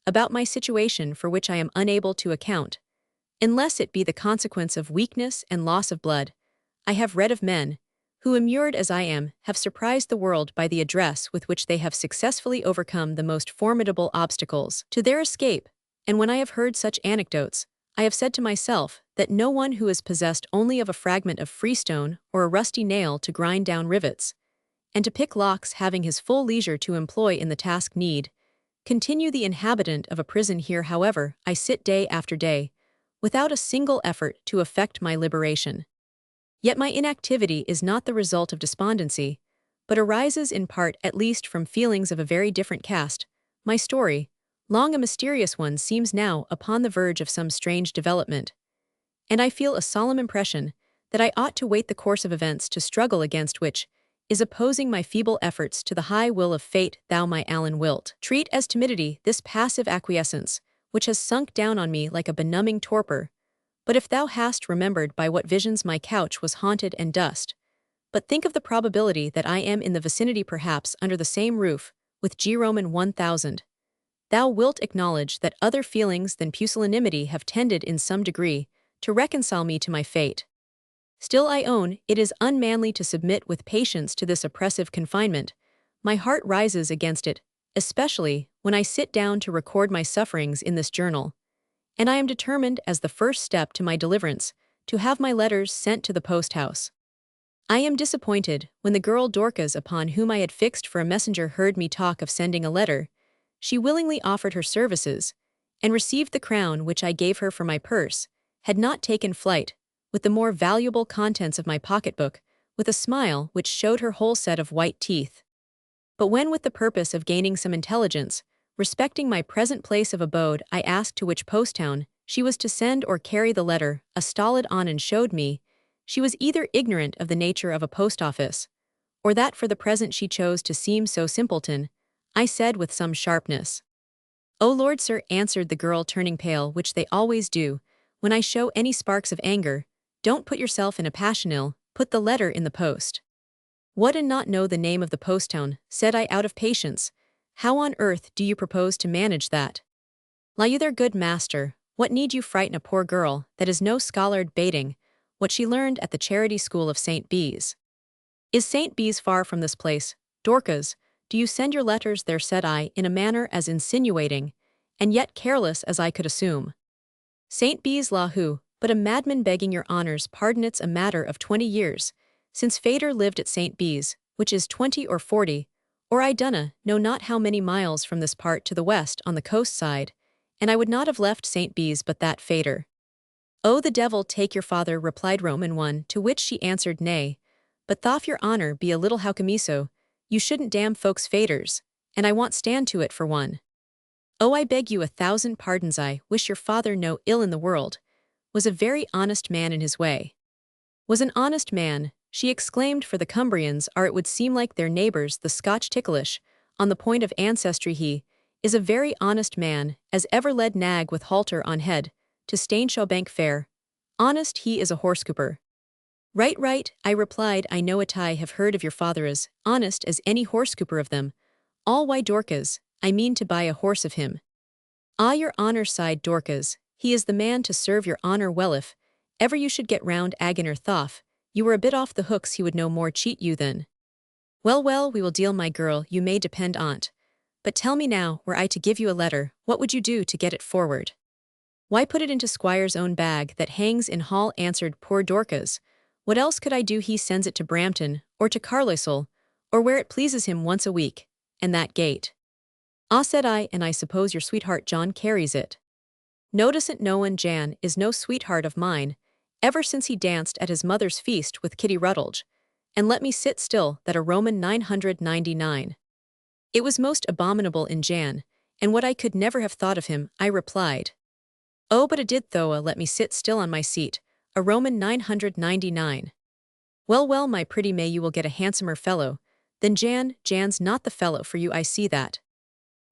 about my situation for which I am unable to account, unless it be the consequence of weakness and loss of blood. I have read of men who, immured as I am, have surprised the world by the address with which they have successfully overcome the most formidable obstacles to their escape, and when I have heard such anecdotes, I have said to myself that no one who is possessed only of a fragment of freestone or a rusty nail to grind down rivets, and to pick locks, having his full leisure to employ in the task, need continue the inhabitant of a prison. Here, however, I sit day after day, without a single effort to effect my liberation. Yet my inactivity is not the result of despondency, but arises in part at least from feelings of a very different cast. My story, long a mysterious one, seems now upon the verge of some strange development, and I feel a solemn impression that I ought to wait the course of events to struggle against which is opposing my feeble efforts to the high will of fate. Thou, my Allen, wilt treat as timidity this passive acquiescence, which has sunk down on me like a benumbing torpor. But if thou hast remembered by what visions my couch was haunted and dust, but think of the probability that I am in the vicinity, perhaps under the same roof, with G. Roman 1000. Thou wilt acknowledge that other feelings than pusillanimity have tended in some degree to reconcile me to my fate. Still I own it is unmanly to submit with patience to this oppressive confinement. My heart rises against it, especially when I sit down to record my sufferings in this journal. And I am determined, as the first step to my deliverance, to have my letters sent to the post house. I am disappointed when the girl Dorcas, upon whom I had fixed for a messenger, heard me talk of sending a letter. She willingly offered her services, and received the crown which I gave her for my purse, had not taken flight, with the more valuable contents of my pocketbook, with a smile which showed her whole set of white teeth. But when, with the purpose of gaining some intelligence respecting my present place of abode, I asked to which post town she was to send or carry the letter, a stolid Anon showed me she was either ignorant of the nature of a post office, or that for the present she chose to seem so simpleton. I said with some sharpness. "O Lord, sir," answered the girl, turning pale, which they always do when I show any sparks of anger, "don't put yourself in a passion, put the letter in the post." "What, and not know the name of the post town?" said I, out of patience. "How on earth do you propose to manage that?" "Lie you there, good master, what need you frighten a poor girl that is no scholard, bating what she learned at the charity school of St. Bees?" "Is St. Bees far from this place, Dorcas? Do you send your letters there?" said I, in a manner as insinuating and yet careless as I could assume. "St. Bees, la who, but a madman, begging your honour's pardon. It's a matter of 20 years since Fader lived at St. Bees, which is 20 or 40, or I dunna know not how many miles from this part to the west on the coast side, and I would not have left St. Bees but that Fader." "Oh, the devil take your father," replied Roman one, to which she answered, "Nay, but thof your honour be a little howcomiso, you shouldn't damn folks' faders, and I want stand to it for one." "Oh, I beg you 1,000 pardons, I wish your father no ill in the world, was a very honest man in his way." "Was an honest man," she exclaimed, "for the Cumbrians are, it would seem, like their neighbours the Scotch ticklish, on the point of ancestry. He is a very honest man, as ever led nag with halter on head to Stainshawbank fair. Honest he is a horsecooper." "Right, right," I replied, "I know it. I have heard of your father as honest as any horsecooper of them all. Why, Dorcas, I mean to buy a horse of him." "Ah, your honour," sighed Dorcas, "he is the man to serve your honour well. If ever you should get round Agoner Thoff, you were a bit off the hooks, he would no more cheat you than—" "Well, well, we will deal, my girl, you may depend on't. But tell me now, were I to give you a letter, what would you do to get it forward?" "Why, put it into Squire's own bag that hangs in hall," answered poor Dorcas. "What else could I do? He sends it to Brampton, or to Carlisle, or where it pleases him once a week, and that gate." "Ah," said I, "and I suppose your sweetheart John carries it." "Noticent no one, Jan is no sweetheart of mine, ever since he danced at his mother's feast with Kitty Ruttledge, and let me sit still, that a Roman 999. It was most abominable in Jan, and what I could never have thought of him," I replied. "Oh, but it did though, let me sit still on my seat, a Roman 999. "Well, well, my pretty May, you will get a handsomer fellow than Jan. Jan's not the fellow for you, I see that."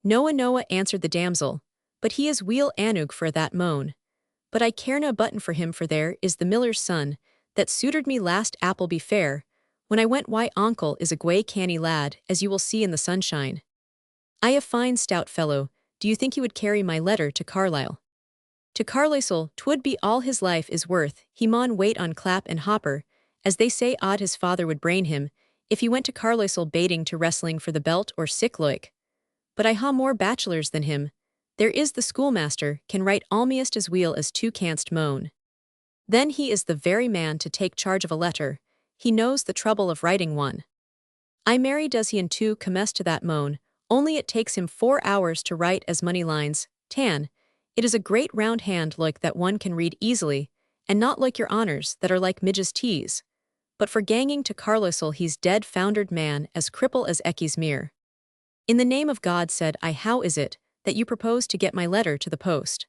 "Noa, noa," answered the damsel, "but he is weel anug for that moan. But I carena a button for him, for there is the miller's son that suitored me last Appleby fair, when I went. Why, uncle is a gay canny lad, as you will see in the sunshine. I a fine stout fellow. Do you think he would carry my letter to Carlisle?" "To Carlisle, 'twould be all his life is worth. He maun wait on Clap and Hopper, as they say. Odd his father would brain him, if he went to Carlisle baiting to wrestling for the belt or sick loik. But I ha' more bachelors than him. There is the schoolmaster, can write almost as weel as two canst moan. Then he is the very man to take charge of a letter. He knows the trouble of writing one. I marry, does he, and two comes to that moan, only it takes him 4 hours to write as many lines. Tan, it is a great round hand like that one can read easily, and not like your honours that are like midge's teas. But for ganging to Carlisle, he's dead foundered man, as cripple as Ecky's mere." "In the name of God," said I, "how is it that you propose to get my letter to the post?"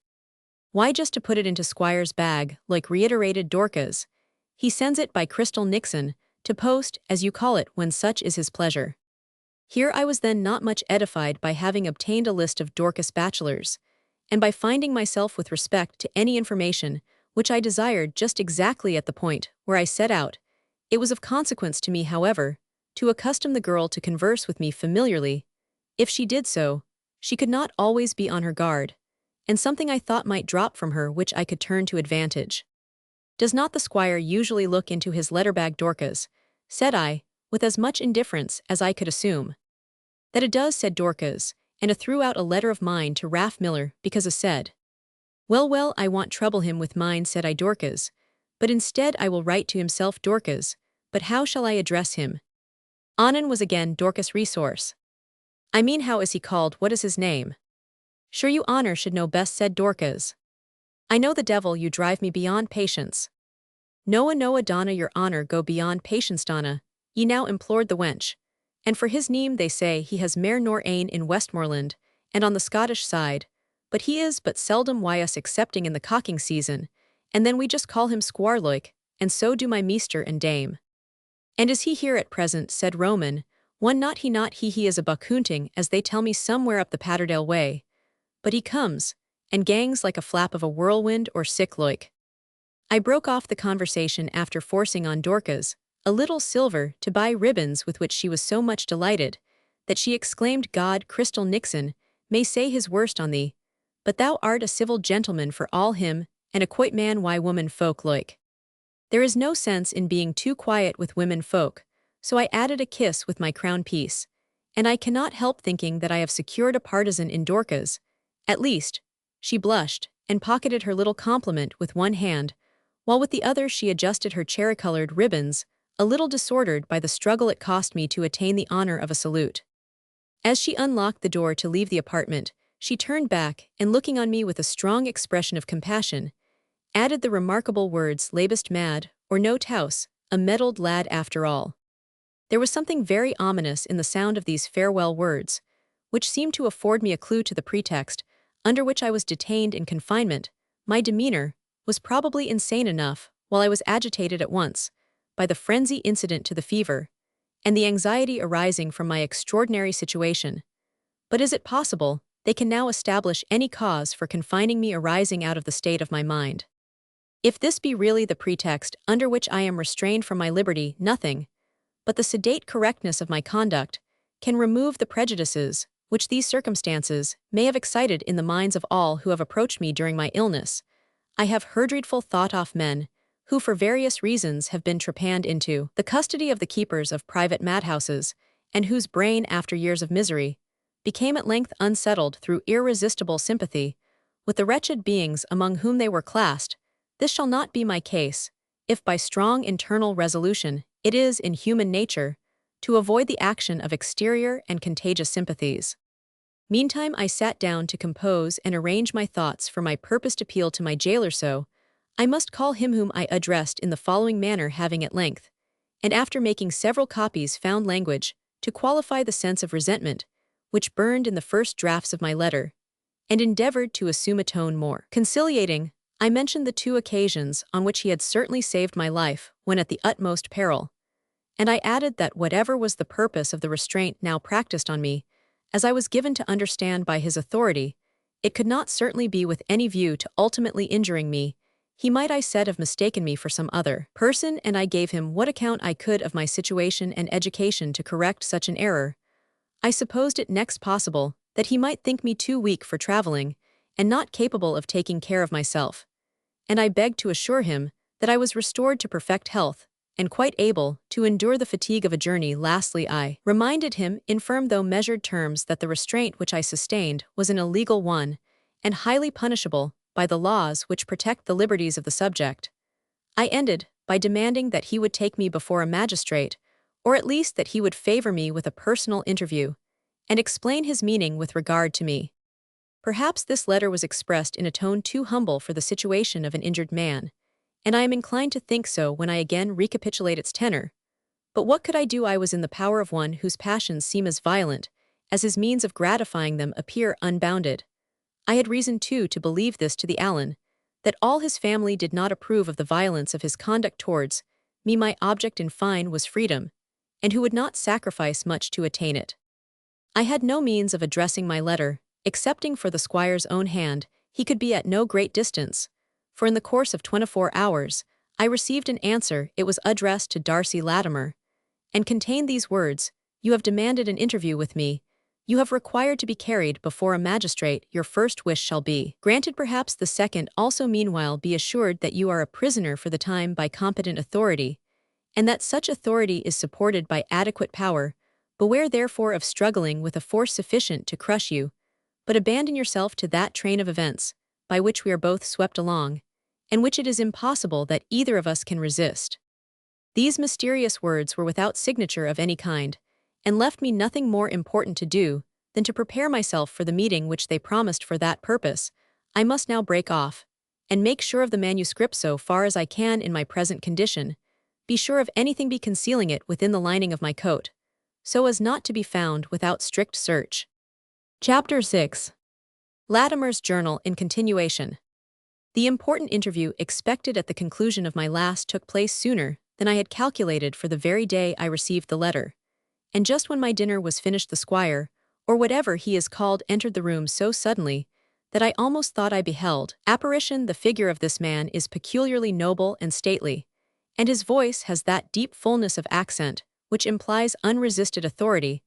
"Why, just to put it into Squire's bag, like," reiterated Dorcas. "He sends it by Crystal Nixon, to post, as you call it, when such is his pleasure." Here I was then not much edified by having obtained a list of Dorcas bachelors, and by finding myself with respect to any information which I desired just exactly at the point where I set out. It was of consequence to me, however, to accustom the girl to converse with me familiarly. If she did so, She could not always be on her guard, and something I thought might drop from her which I could turn to advantage. "Does not the squire usually look into his letter-bag, Dorcas?" said I, with as much indifference as I could assume. "That it does," said Dorcas, and threw out a letter of mine to Raff Miller, because said. "Well, well, I won't trouble him with mine," said I, Dorcas, "but instead I will write to himself, Dorcas, but how shall I address him?" Anon was again Dorcas' resource. "I mean, how is he called? What is his name?" "Sure you honor should know best," said Dorcas. "I know the devil, you drive me beyond patience." "Noa, noa, Donna, your honor go beyond patience, Donna," ye now implored the wench. "And for his name they say he has mair nor ane in Westmoreland, and on the Scottish side, but he is but seldom wi' us excepting in the cocking season, and then we just call him squarloik, and so do my meester and dame." "And is he here at present?" said Roman. "One not he is a buck hunting, as they tell me somewhere up the Patterdale way. But he comes, and gangs like a flap of a whirlwind or sick loik." I broke off the conversation after forcing on Dorcas a little silver to buy ribbons with which she was so much delighted, that she exclaimed, "God, Crystal Nixon, may say his worst on thee, but thou art a civil gentleman for all him, and a quite man why woman folk loik." There is no sense in being too quiet with women folk, so I added a kiss with my crown piece, and I cannot help thinking that I have secured a partisan in Dorcas. At least, she blushed, and pocketed her little compliment with one hand, while with the other she adjusted her cherry-colored ribbons, a little disordered by the struggle it cost me to attain the honor of a salute. As she unlocked the door to leave the apartment, she turned back, and looking on me with a strong expression of compassion, added the remarkable words, "Labest mad, or no touse, a meddled lad after all." There was something very ominous in the sound of these farewell words, which seemed to afford me a clue to the pretext under which I was detained in confinement. My demeanor was probably insane enough, while I was agitated at once by the frenzy incident to the fever, and the anxiety arising from my extraordinary situation. But is it possible they can now establish any cause for confining me arising out of the state of my mind? If this be really the pretext under which I am restrained from my liberty, nothing but the sedate correctness of my conduct can remove the prejudices which these circumstances may have excited in the minds of all who have approached me during my illness. I have herdreadful thought off men, who for various reasons have been trepanned into the custody of the keepers of private madhouses, and whose brain, after years of misery, became at length unsettled through irresistible sympathy with the wretched beings among whom they were classed. This shall not be my case, if by strong internal resolution it is in human nature to avoid the action of exterior and contagious sympathies. Meantime I sat down to compose and arrange my thoughts for my purposed appeal to my jailer, so I must call him whom I addressed in the following manner, having at length, and after making several copies, found language to qualify the sense of resentment which burned in the first drafts of my letter, and endeavored to assume a tone more conciliating. I mentioned the 2 occasions on which he had certainly saved my life when at the utmost peril, and I added that whatever was the purpose of the restraint now practiced on me, as I was given to understand by his authority, it could not certainly be with any view to ultimately injuring me. He might, I said, have mistaken me for some other person, and I gave him what account I could of my situation and education to correct such an error. I supposed it next possible that he might think me too weak for traveling, and not capable of taking care of myself, and I begged to assure him that I was restored to perfect health, and quite able to endure the fatigue of a journey. Lastly, I reminded him, in firm though measured terms, that the restraint which I sustained was an illegal one, and highly punishable by the laws which protect the liberties of the subject. I ended by demanding that he would take me before a magistrate, or at least that he would favor me with a personal interview, and explain his meaning with regard to me. Perhaps this letter was expressed in a tone too humble for the situation of an injured man, and I am inclined to think so when I again recapitulate its tenor. But what could I do? I was in the power of one whose passions seem as violent as his means of gratifying them appear unbounded. I had reason, too, to believe this to the Allen, that all his family did not approve of the violence of his conduct towards me. My object, in fine, was freedom, and who would not sacrifice much to attain it. I had no means of addressing my letter, excepting for the squire's own hand. He could be at no great distance, for in the course of 24 hours, I received an answer. It was addressed to Darcy Latimer, and contained these words: "You have demanded an interview with me. You have required to be carried before a magistrate, your first wish shall be granted. Perhaps the second also. Meanwhile be assured that you are a prisoner for the time by competent authority, and that such authority is supported by adequate power. Beware therefore of struggling with a force sufficient to crush you, but abandon yourself to that train of events, by which we are both swept along, and which it is impossible that either of us can resist. These mysterious words were without signature of any kind, and left me nothing more important to do than to prepare myself for the meeting which they promised. For that purpose, I must now break off, and make sure of the manuscript so far as I can in my present condition, be sure of anything be concealing it within the lining of my coat, so as not to be found without strict search. Chapter 6. Latimer's Journal in continuation. The important interview expected at the conclusion of my last took place sooner than I had calculated for the very day I received the letter, and just when my dinner was finished the squire, or whatever he is called, entered the room so suddenly that I almost thought I beheld apparition. The figure of this man is peculiarly noble and stately, and his voice has that deep fullness of accent which implies unresisted authority.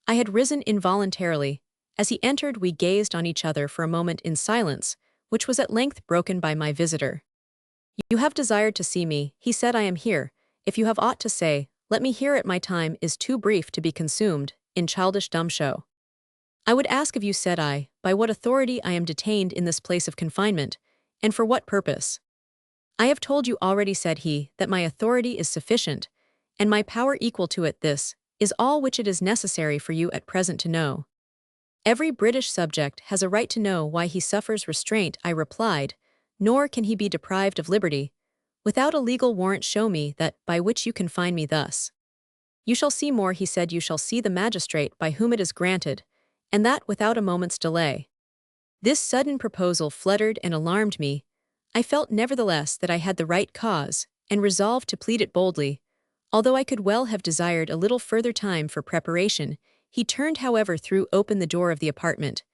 I had risen involuntarily. As he entered, we gazed on each other for a moment in silence, which was at length broken by my visitor. "You have desired to see me," he said. "I am here. If you have aught to say, let me hear it. My time is too brief to be consumed in childish dumb show." "I would ask of you," said I, "by what authority I am detained in this place of confinement, and for what purpose?" "I have told you already," said he, "that my authority is sufficient, and my power equal to it. This is all which it is necessary for you at present to know." "Every British subject has a right to know why he suffers restraint," I replied, "nor can he be deprived of liberty. Without a legal warrant show me that by which you confine me thus." "You shall see more," he said. "You shall see the magistrate by whom it is granted, and that without a moment's delay." This sudden proposal fluttered and alarmed me. I felt nevertheless that I had the right cause, and resolved to plead it boldly. Although I could well have desired a little further time for preparation, he turned however, threw open the door of the apartment,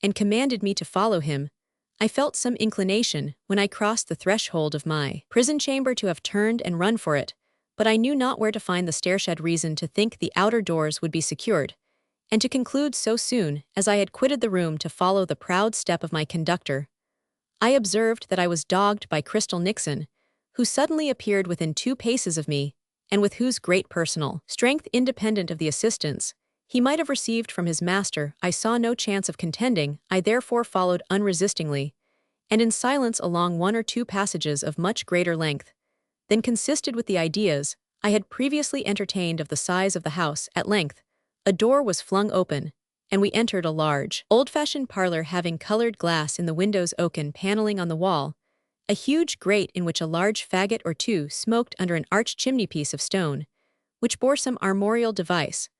and commanded me to follow him. I felt some inclination, when I crossed the threshold of my prison chamber, to have turned and run for it, but I knew not where to find the stair-shed reason to think the outer doors would be secured, and to conclude so soon as I had quitted the room to follow the proud step of my conductor. I observed that I was dogged by Crystal Nixon, who suddenly appeared within 2 paces of me, and with whose great personal strength, independent of the assistance he might have received from his master, I saw no chance of contending. I therefore followed unresistingly, and in silence, along 1 or 2 passages of much greater length than consisted with the ideas I had previously entertained of the size of the house. At length, a door was flung open, and we entered a large, old-fashioned parlor having colored glass in the windows, oaken paneling on the wall, a huge grate in which a large faggot or 2 smoked under an arched chimney-piece of stone, which bore some armorial device,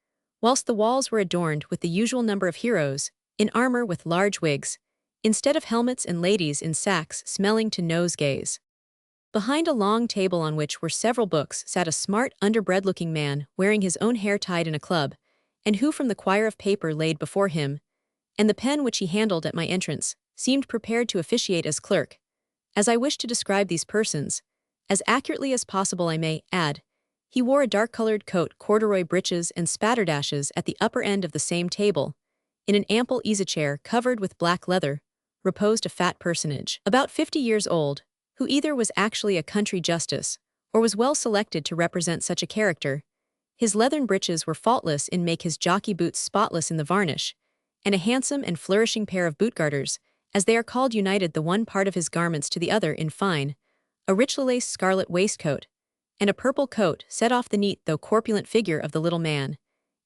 whilst the walls were adorned with the usual number of heroes, in armor with large wigs, instead of helmets, and ladies in sacks smelling to nosegays. Behind a long table on which were several books sat a smart, underbred-looking man, wearing his own hair tied in a club, and who, from the quire of paper laid before him, and the pen which he handled at my entrance, seemed prepared to officiate as clerk. As I wish to describe these persons as accurately as possible, I may add, he wore a dark-colored coat, corduroy breeches, and spatterdashes. At the upper end of the same table, in an ample easy-chair covered with black leather, reposed a fat personage, about 50 years old, who either was actually a country justice, or was well selected to represent such a character. His leathern breeches were faultless in make, his jockey boots spotless in the varnish, and a handsome and flourishing pair of boot-garters, as they are called, united the one part of his garments to the other. In fine, a richly laced scarlet waistcoat, and a purple coat set off the neat though corpulent figure of the little man,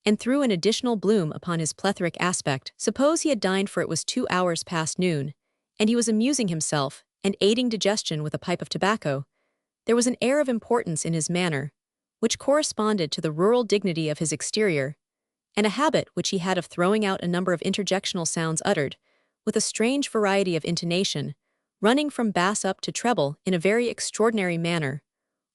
and threw an additional bloom upon his plethoric aspect. Suppose he had dined, for it was 2 hours past noon, and he was amusing himself and aiding digestion with a pipe of tobacco. There was an air of importance in his manner, which corresponded to the rural dignity of his exterior, and a habit which he had of throwing out a number of interjectional sounds uttered, with a strange variety of intonation, running from bass up to treble in a very extraordinary manner,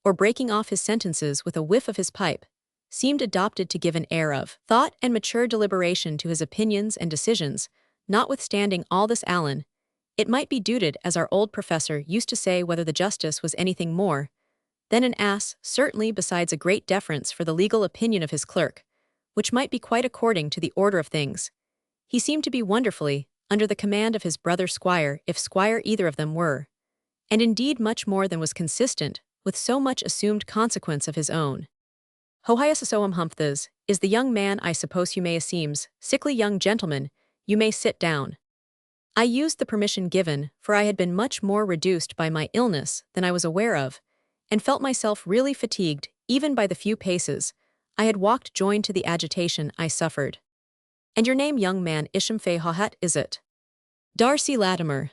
or breaking off his sentences with a whiff of his pipe, seemed adopted to give an air of thought and mature deliberation to his opinions and decisions. Notwithstanding all this, Allen, it might be doubted, as our old professor used to say, whether the justice was anything more than an ass. Certainly, besides a great deference for the legal opinion of his clerk, which might be quite according to the order of things, He seemed to be wonderfully under the command of his brother squire, if squire either of them were, and indeed much more than was consistent with so much assumed consequence of his own. Hohiasasoam humphthas, is the young man I suppose you may seems, sickly young gentleman, you may sit down. I used the permission given, for I had been much more reduced by my illness than I was aware of, and felt myself really fatigued even by the few paces I had walked joined to the agitation I suffered. And your name, young man, Ishamfe Hohat, is it? Darcy Latimer.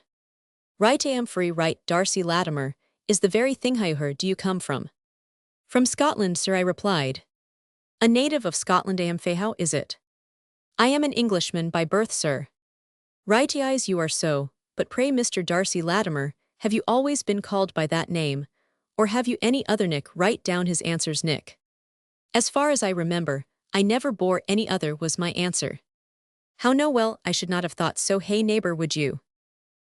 Right, am free, right, Darcy Latimer, is the very thing. Where do you come from? From Scotland, sir, I replied. A native of Scotland, am fe, how is it? I am an Englishman by birth, sir. Righty eyes, you are so, but pray, Mr. Darcy Latimer, have you always been called by that name, or have you any other nick? Write down his answers, Nick. As far as I remember, I never bore any other, was my answer. How no, well, I should not have thought so. Hey neighbor, would you?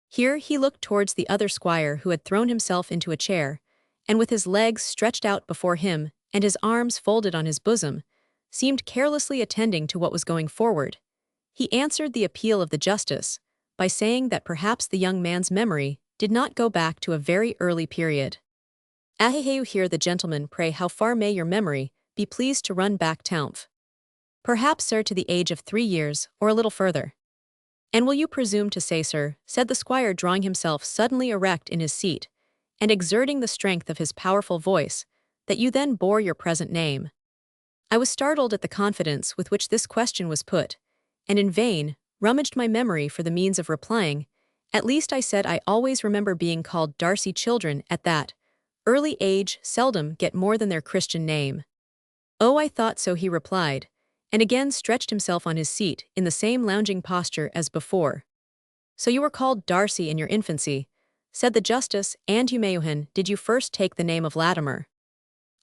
Here he looked towards the other squire, who had thrown himself into a chair, and with his legs stretched out before him and his arms folded on his bosom, seemed carelessly attending to what was going forward. He answered the appeal of the justice by saying that perhaps the young man's memory did not go back to a very early period. Aheheu, hear the gentleman, pray how far may your memory be pleased to run back, Tamph? Perhaps, sir, to the age of 3 years, or a little further. And will you presume to say, sir, said the squire, drawing himself suddenly erect in his seat, and exerting the strength of his powerful voice, that you then bore your present name? I was startled at the confidence with which this question was put, and in vain rummaged my memory for the means of replying. At least, I said, I always remember being called Darcy. Children at that early age seldom get more than their Christian name. Oh, I thought so, he replied, and again stretched himself on his seat in the same lounging posture as before. So you were called Darcy in your infancy, said the justice, and you, Mayuhan, did you first take the name of Latimer?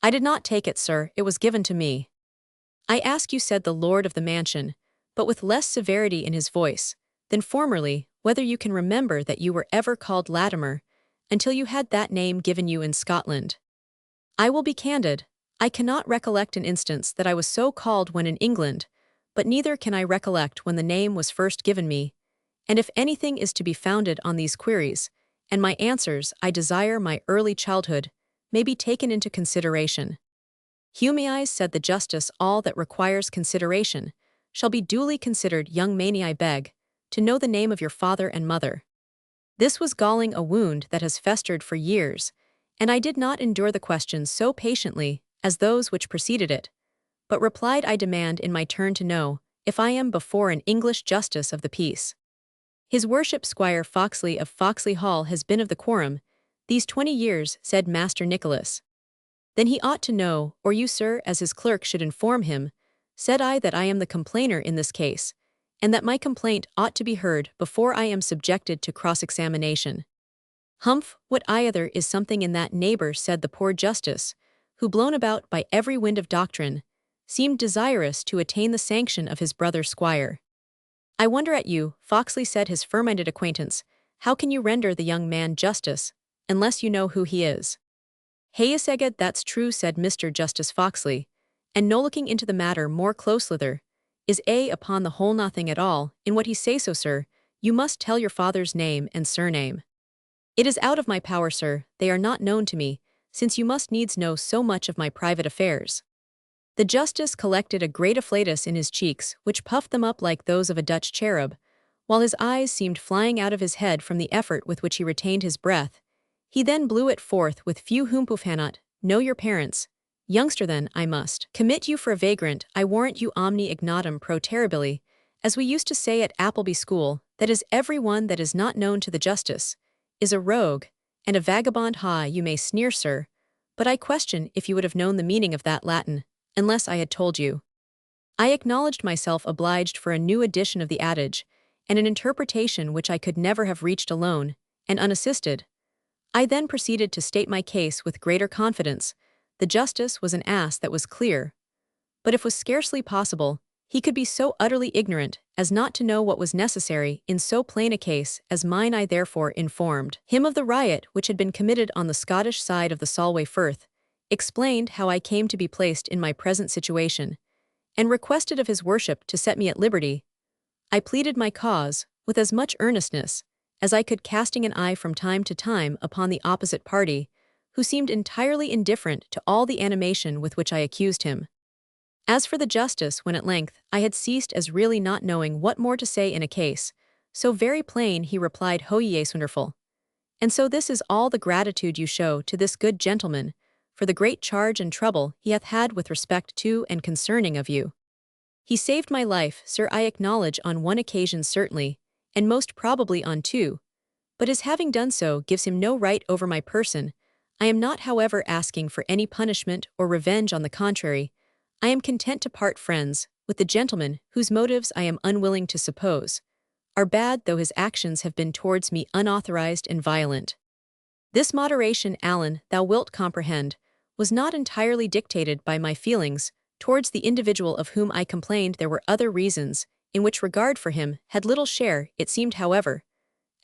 I did not take it, sir, it was given to me. I ask you, said the lord of the mansion, but with less severity in his voice than formerly, whether you can remember that you were ever called Latimer until you had that name given you in Scotland. I will be candid. I cannot recollect an instance that I was so called when in England, but neither can I recollect when the name was first given me, and if anything is to be founded on these queries, and my answers, I desire my early childhood may be taken into consideration. Humanize, said the justice, all that requires consideration shall be duly considered. Young Mani, I beg to know the name of your father and mother. This was galling a wound that has festered for years, and I did not endure the questions so patiently as those which preceded it, but replied, I demand in my turn to know if I am before an English justice of the peace. His worship Squire Foxley of Foxley Hall has been of the quorum these 20 years, said Master Nicholas. Then he ought to know, or you, sir, as his clerk should inform him, said I, that I am the complainer in this case, and that my complaint ought to be heard before I am subjected to cross-examination. Humph, what either is something in that neighbor, said the poor justice, who, blown about by every wind of doctrine, seemed desirous to attain the sanction of his brother squire. I wonder at you, Foxley, said his firm-minded acquaintance. How can you render the young man justice, unless you know who he is? Hayeseged, that's true, said Mr. Justice Foxley, and no looking into the matter more closely, is upon the whole nothing at all in what he say. So, sir, you must tell your father's name and surname. It is out of my power, sir, they are not known to me, since you must needs know so much of my private affairs. The justice collected a great afflatus in his cheeks, which puffed them up like those of a Dutch cherub, while his eyes seemed flying out of his head from the effort with which he retained his breath. He then blew it forth with few humpufhanot, know your parents. Youngster, then, I must commit you for a vagrant. I warrant you omni ignotum pro terribili, as we used to say at Appleby School, that is, every one that is not known to the justice is a rogue, and a vagabond. Ha, you may sneer, sir, but I question if you would have known the meaning of that Latin, unless I had told you. I acknowledged myself obliged for a new edition of the adage, and an interpretation which I could never have reached alone, and unassisted. I then proceeded to state my case with greater confidence. The justice was an ass, that was clear, but if was scarcely possible, he could be so utterly ignorant as not to know what was necessary in so plain a case as mine. I therefore informed him of the riot which had been committed on the Scottish side of the Solway Firth, explained how I came to be placed in my present situation, and requested of his worship to set me at liberty. I pleaded my cause, with as much earnestness as I could, casting an eye from time to time upon the opposite party, who seemed entirely indifferent to all the animation with which I accused him. As for the justice, when at length I had ceased, as really not knowing what more to say in a case so very plain, he replied, "Ho, ye is wonderful. And so this is all the gratitude you show to this good gentleman, for the great charge and trouble he hath had with respect to and concerning of you. He saved my life, sir, I acknowledge, on one occasion certainly, and most probably on two, but his having done so gives him no right over my person. I am not, however, asking for any punishment or revenge. On the contrary, I am content to part friends with the gentleman whose motives I am unwilling to suppose are bad, though his actions have been towards me unauthorized and violent. This moderation, Alan, thou wilt comprehend, was not entirely dictated by my feelings towards the individual of whom I complained. There were other reasons, in which regard for him had little share. It seemed, however,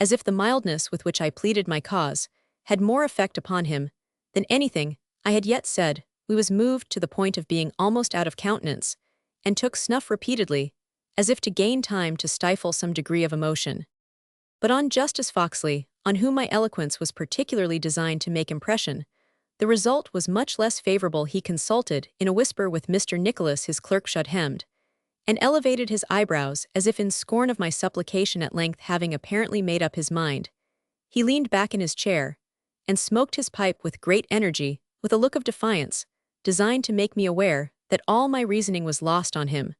as if the mildness with which I pleaded my cause had more effect upon him than anything I had yet said. We was moved to the point of being almost out of countenance, and took snuff repeatedly, as if to gain time to stifle some degree of emotion. But on Justice Foxley, on whom my eloquence was particularly designed to make impression, the result was much less favorable. He consulted, in a whisper, with Mr. Nicholas, his clerk, shut-hemmed, and elevated his eyebrows, as if in scorn of my supplication. At length, having apparently made up his mind, he leaned back in his chair, and smoked his pipe with great energy, with a look of defiance, designed to make me aware that all my reasoning was lost on him.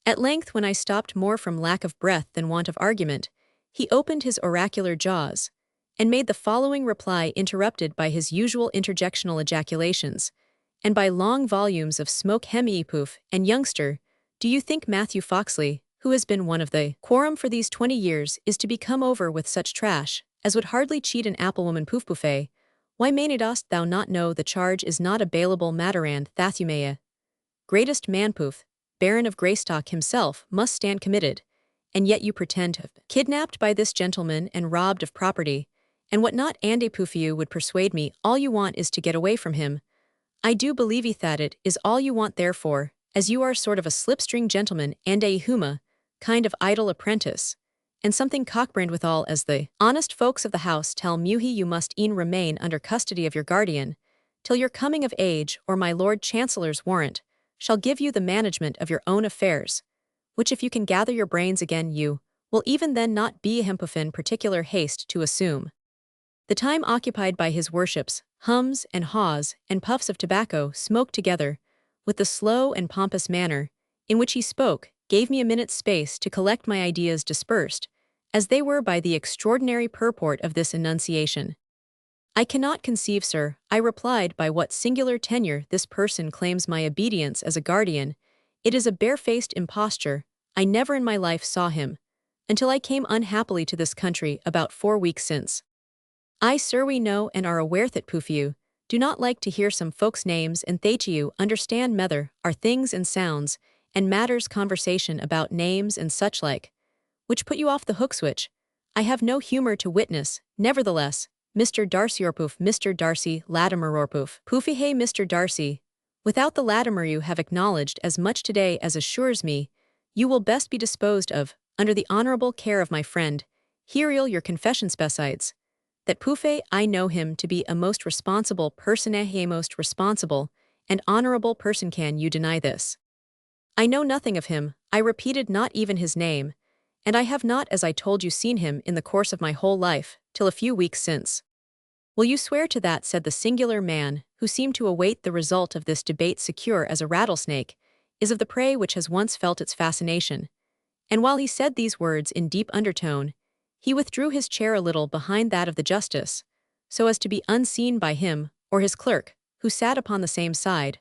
At length, when I stopped more from lack of breath than want of argument, he opened his oracular jaws, and made the following reply, interrupted by his usual interjectional ejaculations, and by long volumes of smoke. Poof, and youngster, do you think Matthew Foxley, who has been one of the quorum for these 20 years, is to be come over with such trash as would hardly cheat an applewoman? Poof Buffet, why dost thou not know the charge is not a bailable matter, and Thathumea, greatest man, Poof, Baron of Greystock himself, must stand committed, and yet you pretend to have been kidnapped by this gentleman and robbed of property, and what not? And Poofiu would persuade me all you want is to get away from him. I do believe that it is all you want, therefore, as you are sort of a slipstring gentleman and a huma, kind of idle apprentice, and something cockbrained withal, as the honest folks of the house tell Muhi, you must e'en remain under custody of your guardian, till your coming of age, or my Lord Chancellor's warrant shall give you the management of your own affairs, which if you can gather your brains again, you will even then not be a hempofin particular haste to assume. The time occupied by his worships, hums and haws and puffs of tobacco smoked together, with the slow and pompous manner in which he spoke, gave me a minute's space to collect my ideas, dispersed as they were by the extraordinary purport of this enunciation. I cannot conceive, sir, I replied, by what singular tenure this person claims my obedience as a guardian. It is a barefaced imposture. I never in my life saw him, until I came unhappily to this country about 4 weeks since. I, sir, we know and are aware that Poofiu do not like to hear some folks' names, and they to you understand mether are things and sounds, and matters conversation about names and such like, which put you off the hook, switch I have no humor to witness. Nevertheless, Mr. Darcy or Poof, Mr. Darcy Latimer or Poof, Poofy, hey, Mr. Darcy, without the Latimer you have acknowledged as much today as assures me you will best be disposed of under the honorable care of my friend Heriel. Your confession specifies that Poofe, I know him to be a most responsible person, a most responsible and honorable person. Can you deny this? I know nothing of him, I repeated, not even his name, and I have not, as I told you, seen him in the course of my whole life, till a few weeks since. Will you swear to that? Said the singular man, who seemed to await the result of this debate, secure as a rattlesnake is of the prey which has once felt its fascination. And while he said these words in deep undertone, he withdrew his chair a little behind that of the justice, so as to be unseen by him or his clerk, who sat upon the same side,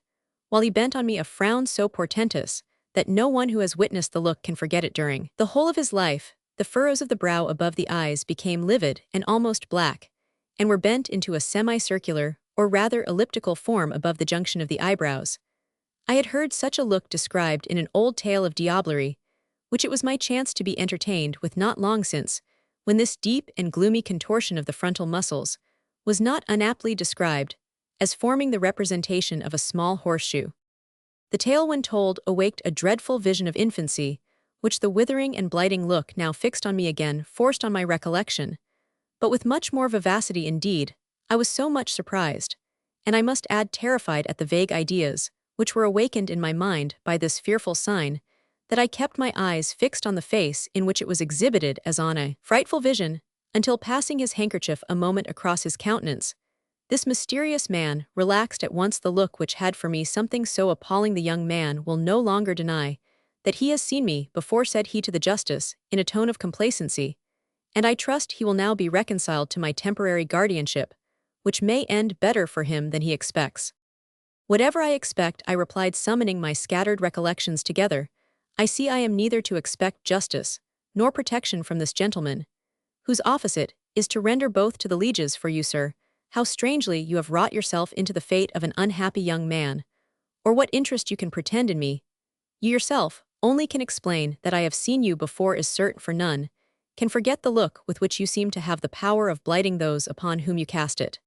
while he bent on me a frown so portentous that no one who has witnessed the look can forget it during the whole of his life. The furrows of the brow above the eyes became livid and almost black, and were bent into a semicircular, or rather elliptical form above the junction of the eyebrows. I had heard such a look described in an old tale of diablerie, which it was my chance to be entertained with not long since, when this deep and gloomy contortion of the frontal muscles was not unaptly described as forming the representation of a small horseshoe. The tale, when told, awaked a dreadful vision of infancy, which the withering and blighting look now fixed on me again forced on my recollection, but with much more vivacity indeed. I was so much surprised, and I must add terrified at the vague ideas, which were awakened in my mind by this fearful sign, that I kept my eyes fixed on the face in which it was exhibited as on a frightful vision, until passing his handkerchief a moment across his countenance, this mysterious man relaxed at once the look which had for me something so appalling. The young man will no longer deny that he has seen me before, said he to the justice, in a tone of complacency, and I trust he will now be reconciled to my temporary guardianship, which may end better for him than he expects. Whatever I expect, I replied, summoning my scattered recollections together, I see I am neither to expect justice, nor protection from this gentleman, whose office it is to render both to the lieges for you, sir. How strangely you have wrought yourself into the fate of an unhappy young man, or what interest you can pretend in me. You yourself only can explain that I have seen you before is certain, for none can forget the look with which you seem to have the power of blighting those upon whom you cast it.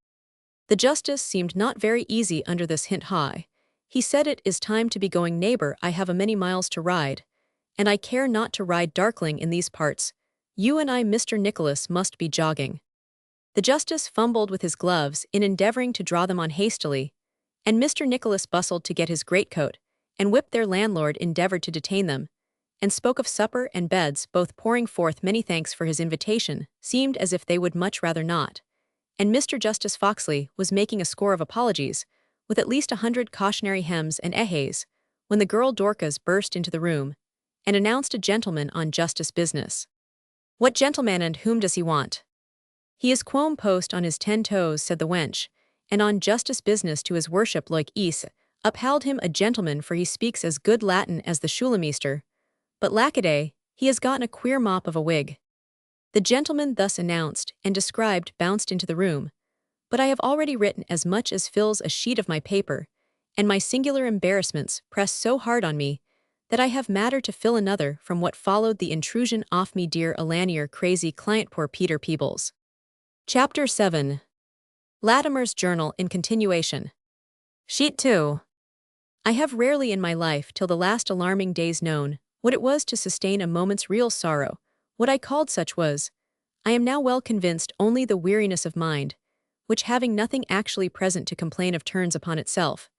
The justice seemed not very easy under this hint. High, he said, it is time to be going, neighbor. I have a many miles to ride, and I care not to ride darkling in these parts. You and I, Mr. Nicholas, must be jogging. The justice fumbled with his gloves in endeavoring to draw them on hastily, and Mr. Nicholas bustled to get his greatcoat, and whipped. Their landlord endeavored to detain them, and spoke of supper and beds, both pouring forth many thanks for his invitation, seemed as if they would much rather not, and Mr. Justice Foxley was making a score of apologies, with at least 100 cautionary hems and ehes, when the girl Dorcas burst into the room, and announced a gentleman on justice business. What gentleman, and whom does he want? He is quom post on his 10 toes, said the wench, and on justice business to his worship like ease, upheld him a gentleman, for he speaks as good Latin as the Schulmeister, but lackaday, he has gotten a queer mop of a wig. The gentleman thus announced and described bounced into the room, but I have already written as much as fills a sheet of my paper, and my singular embarrassments press so hard on me, that I have matter to fill another from what followed the intrusion off me, dear Alanier, crazy client, poor Peter Peebles. Chapter 7. Latimer's Journal in continuation. Sheet 2. I have rarely in my life, till the last alarming days, known what it was to sustain a moment's real sorrow. What I called such was, I am now well convinced, only the weariness of mind, which, having nothing actually present to complain of, turns upon itself,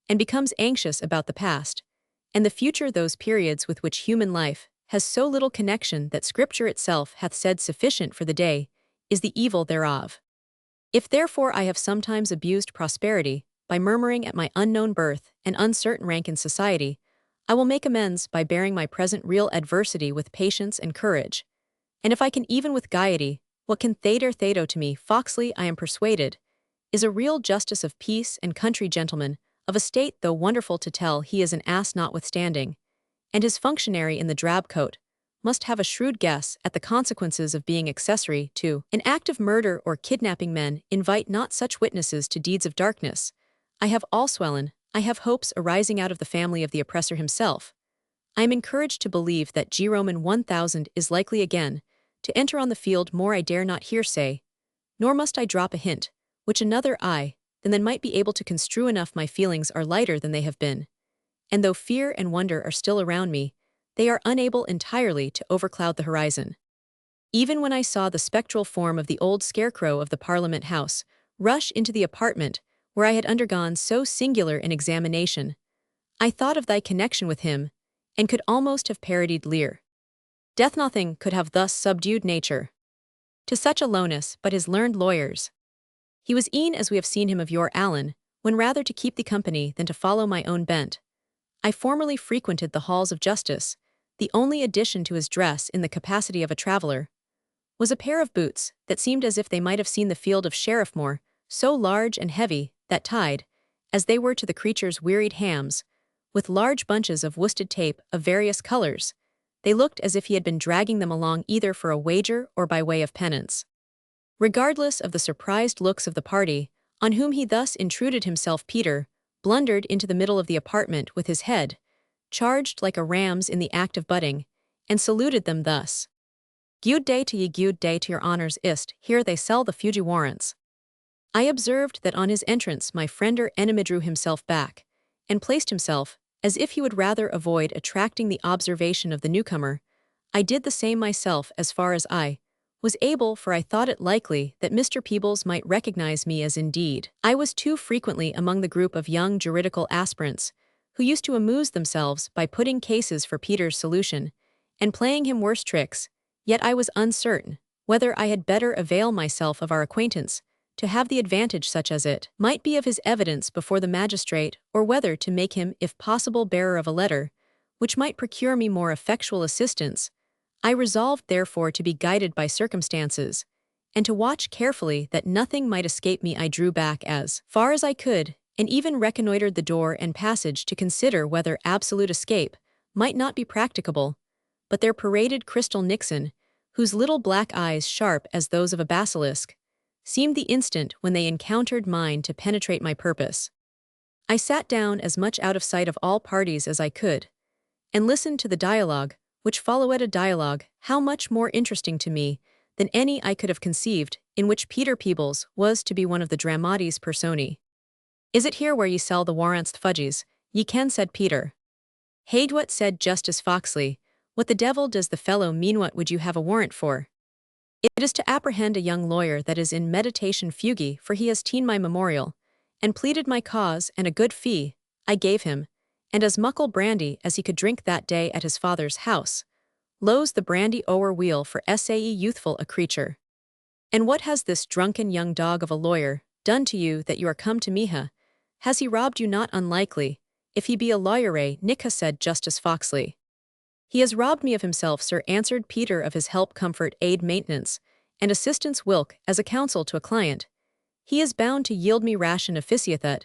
and becomes anxious about the past and the future, those periods with which human life has so little connection that Scripture itself hath said sufficient for the day is the evil thereof. If therefore I have sometimes abused prosperity by murmuring at my unknown birth and uncertain rank in society, I will make amends by bearing my present real adversity with patience and courage. And if I can even with gaiety, what can Thedo to me, Foxley, I am persuaded, is a real justice of peace and country gentleman, of a state, though wonderful to tell he is an ass notwithstanding, and his functionary in the drab coat must have a shrewd guess at the consequences of being accessory to an act of murder or kidnapping. Men invite not such witnesses to deeds of darkness. I have Allswellen, I have hopes arising out of the family of the oppressor himself. I am encouraged to believe that G. Roman 1000 is likely again to enter on the field. More I dare not here say, nor must I drop a hint, which another eye than might be able to construe. Enough my feelings are lighter than they have been, and though fear and wonder are still around me, they are unable entirely to overcloud the horizon. Even when I saw the spectral form of the old scarecrow of the Parliament House rush into the apartment where I had undergone so singular an examination, I thought of thy connection with him, and could almost have parodied Lear. Death nothing could have thus subdued nature to such a lowness but his learned lawyers. He was e'en as we have seen him of yore, Allen, when rather to keep thee company than to follow my own bent. I formerly frequented the halls of justice. The only addition to his dress in the capacity of a traveler was a pair of boots that seemed as if they might have seen the field of Sheriffmore, so large and heavy that tied, as they were to the creature's wearied hams, with large bunches of worsted tape of various colors, they looked as if he had been dragging them along either for a wager or by way of penance. Regardless of the surprised looks of the party, on whom he thus intruded himself, Peter blundered into the middle of the apartment with his head charged like a ram's in the act of butting, and saluted them thus. Good day to ye, good day to your honours. Ist, here they sell the Fugi warrants. I observed that on his entrance my friender enemy drew himself back, and placed himself, as if he would rather avoid attracting the observation of the newcomer I did the same myself as far as I was able, for I thought it likely that Mr. Peebles might recognize me as indeed I was too frequently among the group of young juridical aspirants who used to amuse themselves by putting cases for Peter's solution and playing him worse tricks, yet I was uncertain whether I had better avail myself of our acquaintance to have the advantage such as it might be of his evidence before the magistrate, or whether to make him, if possible, bearer of a letter, which might procure me more effectual assistance. I resolved therefore to be guided by circumstances, and to watch carefully that nothing might escape me. I drew back as far as I could, and even reconnoitered the door and passage to consider whether absolute escape might not be practicable, but there paraded Crystal Nixon, whose little black eyes, sharp as those of a basilisk, seemed the instant when they encountered mine to penetrate my purpose. I sat down as much out of sight of all parties as I could, and listened to the dialogue, which followed, a dialogue how much more interesting to me than any I could have conceived, in which Peter Peebles was to be one of the dramatis personae. "Is it here where ye sell the warrants fudgies, ye can?" said Peter. "Haid what?" said Justice Foxley. "What the devil does the fellow mean? What would you have a warrant for?" "It is to apprehend a young lawyer that is in meditation fugi, for he has ta'en my memorial, and pleaded my cause, and a good fee I gave him, and as muckle brandy as he could drink that day at his father's house. Lo's the brandy o'er wheel for sae youthful a creature. And what has this drunken young dog of a lawyer done to you that you are come to me? Has he robbed you? Not unlikely, if he be a lawyer, Nick," said Justice Foxley. "He has robbed me of himself, sir," answered Peter, "of his help, comfort, aid, maintenance, and assistance whilk, as a counsel to a client, he is bound to yield me ration officiathet.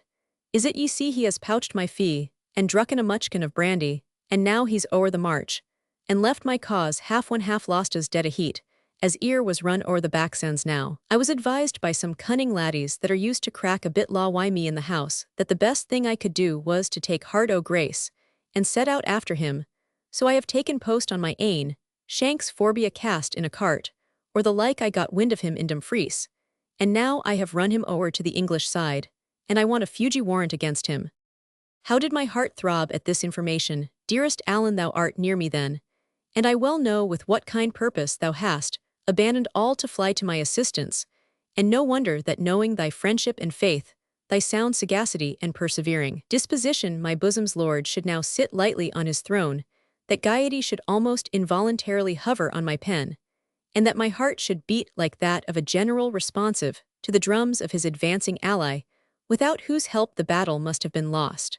Is it ye see he has pouched my fee, and drucken a muchkin of brandy, and now he's o'er the march, and left my cause half won half lost as dead a heat, as ear was run o'er the backsands. Now I was advised by some cunning laddies that are used to crack a bit law why me in the house, that the best thing I could do was to take heart o' grace, and set out after him, so I have taken post on my ain, shanks forby a cast in a cart, or the like. I got wind of him in Dumfries, and now I have run him o'er to the English side, and I want a fugie warrant against him." How did my heart throb at this information! "Dearest Allan, thou art near me then, and I well know with what kind purpose thou hast abandoned all to fly to my assistance, and no wonder that, knowing thy friendship and faith, thy sound sagacity and persevering disposition, my bosom's lord should now sit lightly on his throne, that gaiety should almost involuntarily hover on my pen, and that my heart should beat like that of a general responsive to the drums of his advancing ally, without whose help the battle must have been lost."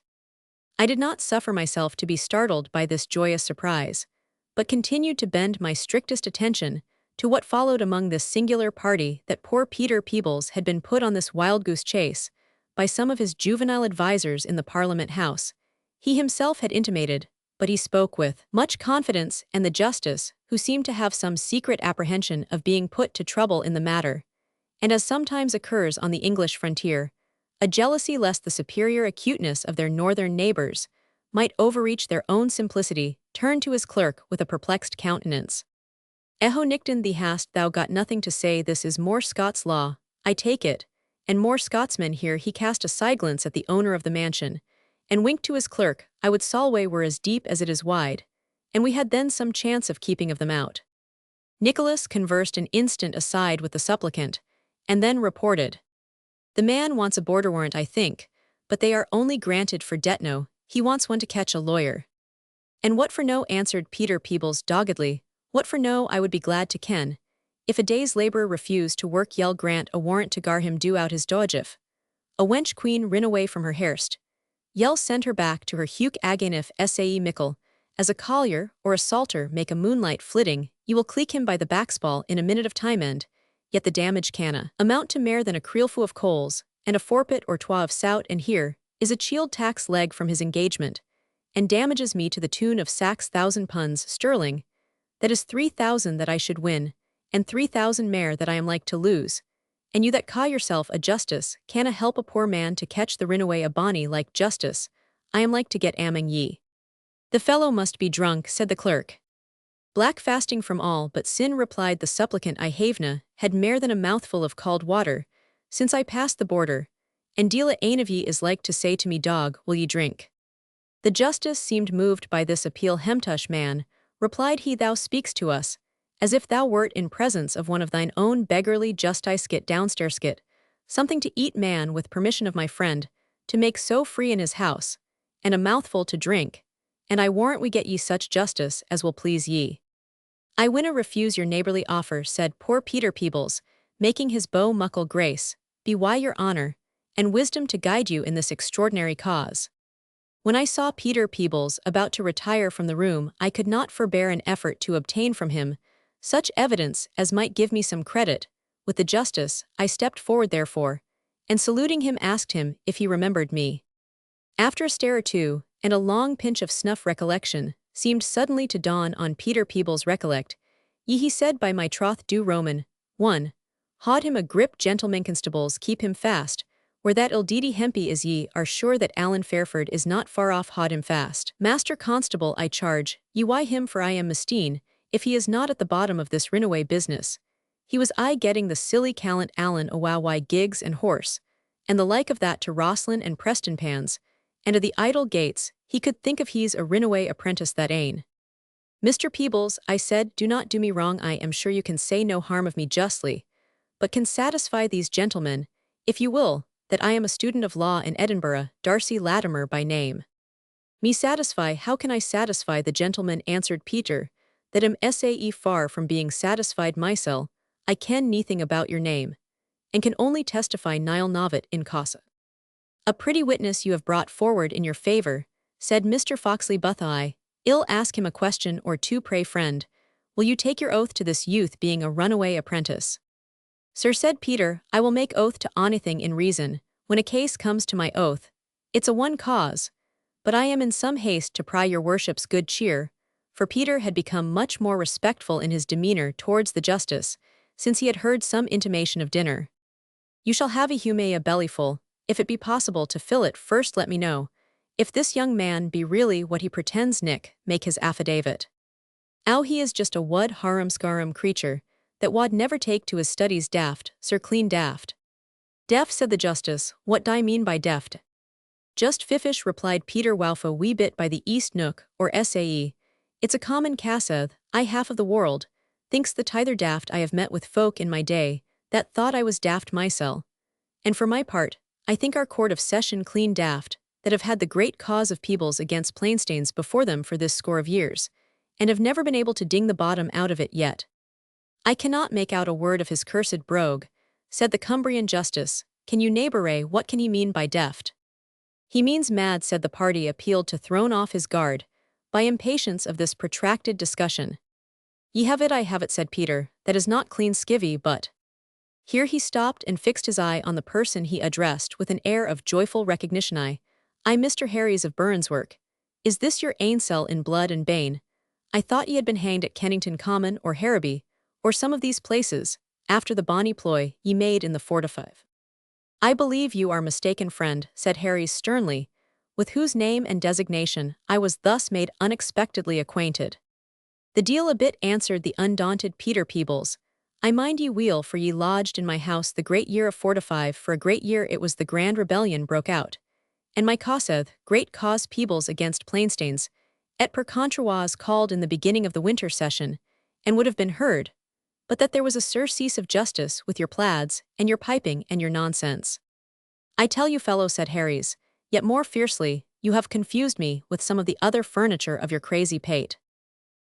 I did not suffer myself to be startled by this joyous surprise, but continued to bend my strictest attention to what followed among this singular party. That poor Peter Peebles had been put on this wild-goose chase by some of his juvenile advisers in the Parliament House, he himself had intimated, but he spoke with much confidence, and the justice, who seemed to have some secret apprehension of being put to trouble in the matter, and as sometimes occurs on the English frontier, a jealousy lest the superior acuteness of their northern neighbors might overreach their own simplicity, turned to his clerk with a perplexed countenance. "Eho Nickton, thee hast thou got nothing to say? This is more Scots law, I take it, and more Scotsmen here." He cast a side glance at the owner of the mansion, and winked to his clerk. "I would Solway were as deep as it is wide, and we had then some chance of keeping of them out." Nicholas conversed an instant aside with the supplicant, and then reported, "The man wants a border warrant, I think, but they are only granted for detno. He wants one to catch a lawyer." "And what for no?" answered Peter Peebles doggedly. "What for no? I would be glad to ken. If a day's labour refuse to work, yell grant a warrant to gar him do out his dodgif. A wench queen rin away from her hairst, yell send her back to her huke again. If sae mickle, as a collier or a salter make a moonlight flitting, you will cleek him by the backspall in a minute of time end, yet the damage canna amount to mair than a creelfu of coals, and a forpit or twa of sout. And here is a chield tax leg from his engagement, and damages me to the tune of £6,000 sterling. That is 3,000 that I should win, and 3,000 mair that I am like to lose. And you that ca' yourself a justice canna help a poor man to catch the rinaway. A bonny like justice I am like to get among ye." "The fellow must be drunk," said the clerk. "Black fasting from all but sin," replied the supplicant. "I havena had mair than a mouthful of called water since I passed the border, and deela ane of ye is like to say to me, Dog, will ye drink?" The justice seemed moved by this appeal. "Hemtush, man," replied he, thou speakst to us, as if thou wert in presence of one of thine own beggarly justice. Get downstairs, get something to eat, man, with permission of my friend, to make so free in his house, and a mouthful to drink, and I warrant we get ye such justice as will please ye. I winna refuse your neighbourly offer, said poor Peter Peebles, making his bow muckle grace, be why your honour, and wisdom to guide you in this extraordinary cause. When I saw Peter Peebles about to retire from the room, I could not forbear an effort to obtain from him such evidence as might give me some credit with the justice. I stepped forward therefore, and saluting him asked him if he remembered me. After a stare or two, and a long pinch of snuff, recollection seemed suddenly to dawn on Peter Peebles. Recollect ye, he said, by my troth do Roman 1. Haud him a grip, gentlemen constables, keep him fast, where that ill-deedy hempy is. Ye are sure that Alan Fairford is not far off. Haud him fast, Master Constable, I charge ye. Why him, for I am mistine if he is not at the bottom of this rinaway business. He was I getting the silly callant Alan a wow, why gigs and horse, and the like of that to Roslin and Preston pans, and of the idle gates, he could think of. He's a rinaway apprentice, that ain. Mr. Peebles, I said, do not do me wrong. I am sure you can say no harm of me justly, but can satisfy these gentlemen, if you will, that I am a student of law in Edinburgh, Darcy Latimer by name. Me satisfy, how can I satisfy the gentleman, answered Peter, that am sae far from being satisfied mysel. I ken neathing about your name, and can only testify nihil novit in causa. A pretty witness you have brought forward in your favour, said Mr. Foxley. Buth I ill ask him a question or two, pray friend, will you take your oath to this youth being a runaway apprentice? Sir, said Peter, I will make oath to onything in reason, when a case comes to my oath. It's a one cause, but I am in some haste to pry your worship's good cheer, for Peter had become much more respectful in his demeanour towards the justice, since he had heard some intimation of dinner. You shall have a bellyful, if it be possible to fill it. First let me know, if this young man be really what he pretends. Nick, make his affidavit. Ow, he is just a wud harum-scarum creature, that wad never take to his studies. Daft, sir, clean daft. Deft, said the justice, what do I mean by deft? Just fiffish, replied Peter. Wowfa wee bit by the East Nook, or sae. It's a common caseth, I half of the world, thinks the tither daft. I have met with folk in my day, that thought I was daft mysel. And for my part, I think our court of session clean daft, that have had the great cause of Peebles against Plainstanes before them for this score of years, and have never been able to ding the bottom out of it yet. I cannot make out a word of his cursed brogue, said the Cumbrian justice. Can you neighbour, what can he mean by deft? He means mad, said the party appealed to, thrown off his guard by impatience of this protracted discussion. Ye have it, I have it, said Peter, that is not clean skivvy, but. Here he stopped and fixed his eye on the person he addressed with an air of joyful recognition. I Mr. Harries of Burnswork. Is this your ainsel in blood and bane? I thought ye had been hanged at Kennington Common or Harrowby, or some of these places, after the bonny ploy ye made in the 4-5. I believe you are mistaken, friend, said Harries sternly, with whose name and designation I was thus made unexpectedly acquainted. The deal a bit, answered the undaunted Peter Peebles. I mind ye weel, for ye lodged in my house the great year of 4-5. For a great year it was the grand rebellion broke out, and my causeth, great cause Peebles against Plainstanes, et per contrivance called in the beginning of the winter session, and would have been heard, but that there was a surcease of justice with your plaids, and your piping, and your nonsense. I tell you, fellow, said Harries, yet more fiercely, you have confused me with some of the other furniture of your crazy pate.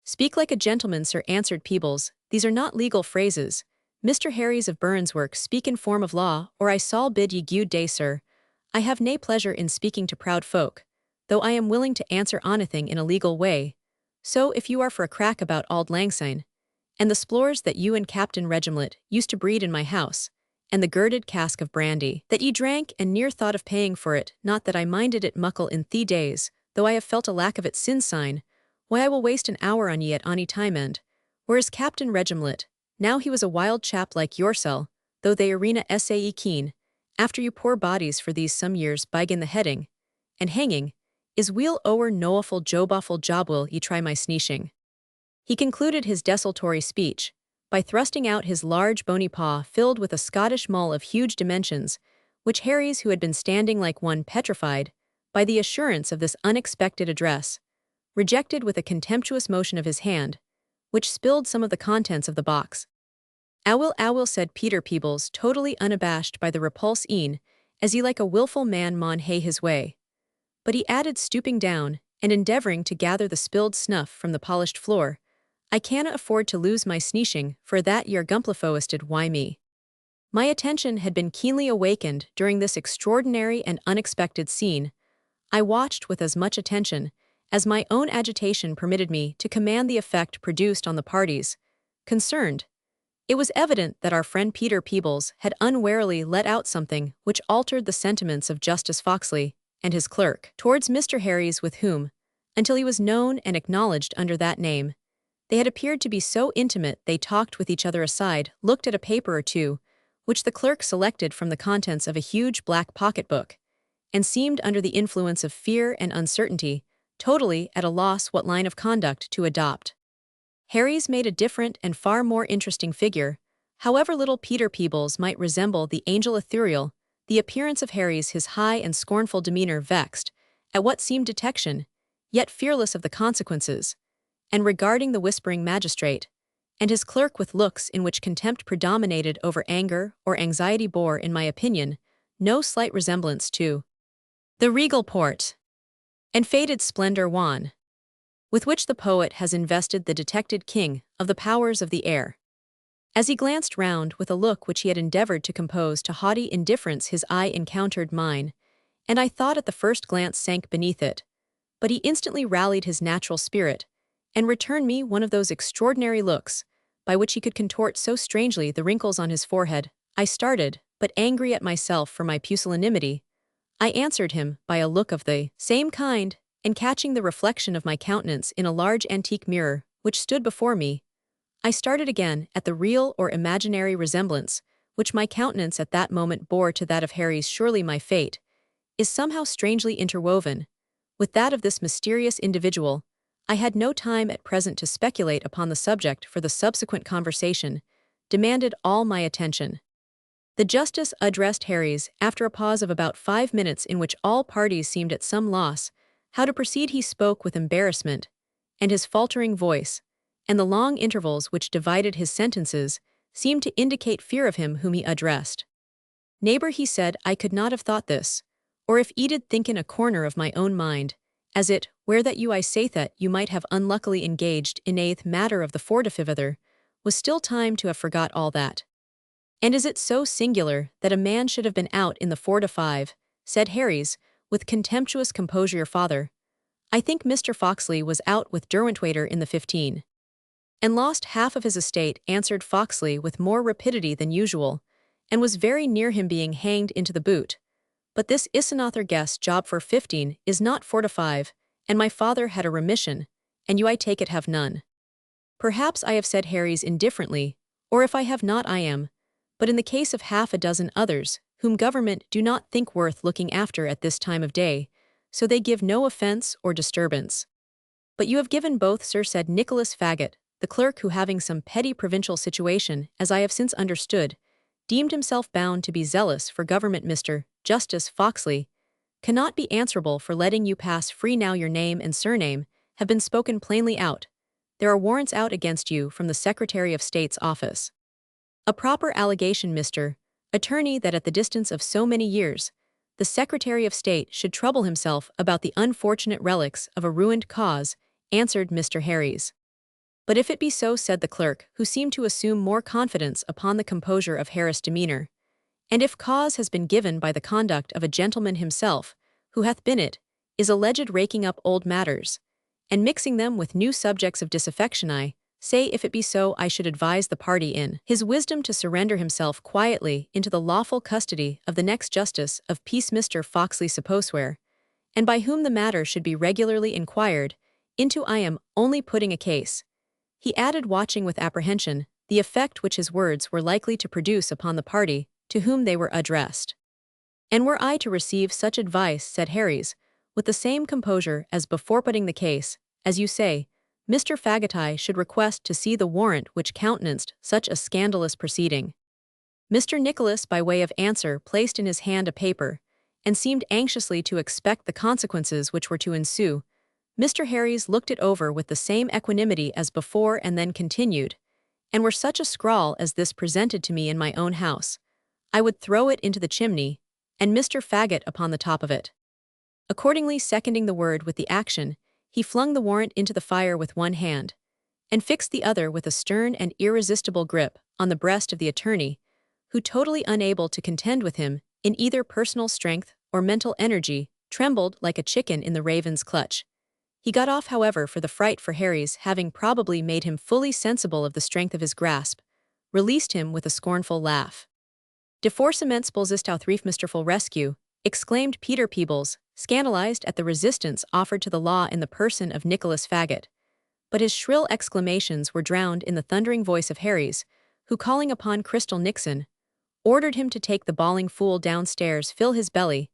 Speak like a gentleman, sir, answered Peebles, these are not legal phrases. Mr. Harries of Burnswork, speak in form of law, or I sall bid ye good day, sir. I have nae pleasure in speaking to proud folk, though I am willing to answer onything in a legal way. So if you are for a crack about Auld Lang Syne, and the splores that you and Captain Redgauntlet used to breed in my house, and the girded cask of brandy that ye drank and near thought of paying for it, not that I minded it muckle in the days, though I have felt a lack of it since syne, why I will waste an hour on ye at ony time end, whereas Captain Redgauntlet, now he was a wild chap like yoursel, though they arena sae keen, after you poor bodies for these some years bygin the heading, and hanging, is weel ower noaful jobawful jobwill ye try my sneeshing. He concluded his desultory speech by thrusting out his large bony paw filled with a Scottish mull of huge dimensions, which Harries, who had been standing like one petrified by the assurance of this unexpected address, rejected with a contemptuous motion of his hand, which spilled some of the contents of the box. Owl, said Peter Peebles, totally unabashed by the repulse e'en, as he like a wilful man maun hae his way. But he added, stooping down, and endeavouring to gather the spilled snuff from the polished floor, I canna afford to lose my sneeshing, for that yer gumplafoisted why me. My attention had been keenly awakened during this extraordinary and unexpected scene. I watched with as much attention as my own agitation permitted me to command the effect produced on the parties concerned. It was evident that our friend Peter Peebles had unwarily let out something which altered the sentiments of Justice Foxley and his clerk towards Mr. Harries, with whom, until he was known and acknowledged under that name, they had appeared to be so intimate they talked with each other aside, looked at a paper or two, which the clerk selected from the contents of a huge black pocketbook, and seemed under the influence of fear and uncertainty, totally at a loss what line of conduct to adopt. Harries made a different and far more interesting figure. However little Peter Peebles might resemble the angel ethereal, the appearance of Harries, his high and scornful demeanour, vexed at what seemed detection, yet fearless of the consequences, and regarding the whispering magistrate, and his clerk with looks in which contempt predominated over anger or anxiety, bore, in my opinion, no slight resemblance to the regal port and faded splendour wan, with which the poet has invested the detected king of the powers of the air. As he glanced round with a look which he had endeavoured to compose to haughty indifference, his eye encountered mine, and I thought at the first glance sank beneath it, but he instantly rallied his natural spirit, and returned me one of those extraordinary looks, by which he could contort so strangely the wrinkles on his forehead. I started, but angry at myself for my pusillanimity, I answered him by a look of the same kind, and catching the reflection of my countenance in a large antique mirror which stood before me, I started again at the real or imaginary resemblance which my countenance at that moment bore to that of Harry's. Surely my fate is somehow strangely interwoven with that of this mysterious individual. I had no time at present to speculate upon the subject, for the subsequent conversation demanded all my attention. The justice addressed Harries after a pause of about 5 minutes in which all parties seemed at some loss how to proceed. He spoke with embarrassment, and his faltering voice, and the long intervals which divided his sentences, seemed to indicate fear of him whom he addressed. Neighbour, he said, I could not have thought this, or if I did think in a corner of my own mind, as it where that you I say that you might have unluckily engaged in a matter of the fortifither, was still time to have forgot all that. And is it so singular that a man should have been out in the 4 to 5, said Harries, with contemptuous composure. Your father, I think Mr. Foxley, was out with Derwentwaiter in the 15. And lost half of his estate, answered Foxley with more rapidity than usual, and was very near him being hanged into the boot. But this is another guess job, for 15 is not 4 to 5, and my father had a remission, and you I take it have none. Perhaps I have said Harries indifferently, or if I have not I am, but in the case of half a dozen others, whom government do not think worth looking after at this time of day, so they give no offence or disturbance. But you have given both, sir, said Nicholas Faggot, the clerk, who, having some petty provincial situation, as I have since understood, deemed himself bound to be zealous for government. Mr. Justice Foxley cannot be answerable for letting you pass free. Now your name and surname have been spoken plainly out. There are warrants out against you from the Secretary of State's office. A proper allegation, Mr. Attorney, that at the distance of so many years, the Secretary of State should trouble himself about the unfortunate relics of a ruined cause, answered Mr. Harries. But if it be so, said the clerk, who seemed to assume more confidence upon the composure of Harris' demeanour, and if cause has been given by the conduct of a gentleman himself, who hath been it, is alleged raking up old matters, and mixing them with new subjects of disaffection, I say, if it be so, I should advise the party in his wisdom to surrender himself quietly into the lawful custody of the next justice of peace, Mr. Foxley Supposeware, and by whom the matter should be regularly inquired into. I am only putting a case, he added, watching with apprehension the effect which his words were likely to produce upon the party to whom they were addressed. And were I to receive such advice, said Harries, with the same composure as before, putting the case, as you say, Mr. Faggot, I should request to see the warrant which countenanced such a scandalous proceeding. Mr. Nicholas, by way of answer, placed in his hand a paper, and seemed anxiously to expect the consequences which were to ensue, Mr. Harries looked it over with the same equanimity as before and then continued, "And were such a scrawl as this presented to me in my own house, I would throw it into the chimney, and Mr. Faggot upon the top of it." Accordingly, seconding the word with the action, he flung the warrant into the fire with one hand, and fixed the other with a stern and irresistible grip on the breast of the attorney, who, totally unable to contend with him in either personal strength or mental energy, trembled like a chicken in the raven's clutch. He got off, however, for the fright, for Harry's having probably made him fully sensible of the strength of his grasp, released him with a scornful laugh. "De forcements ist out thrief Mr. rescue," exclaimed Peter Peebles, scandalized at the resistance offered to the law in the person of Nicholas Faggot. But his shrill exclamations were drowned in the thundering voice of Harry's, who, calling upon Crystal Nixon, ordered him to take the bawling fool downstairs, fill his belly,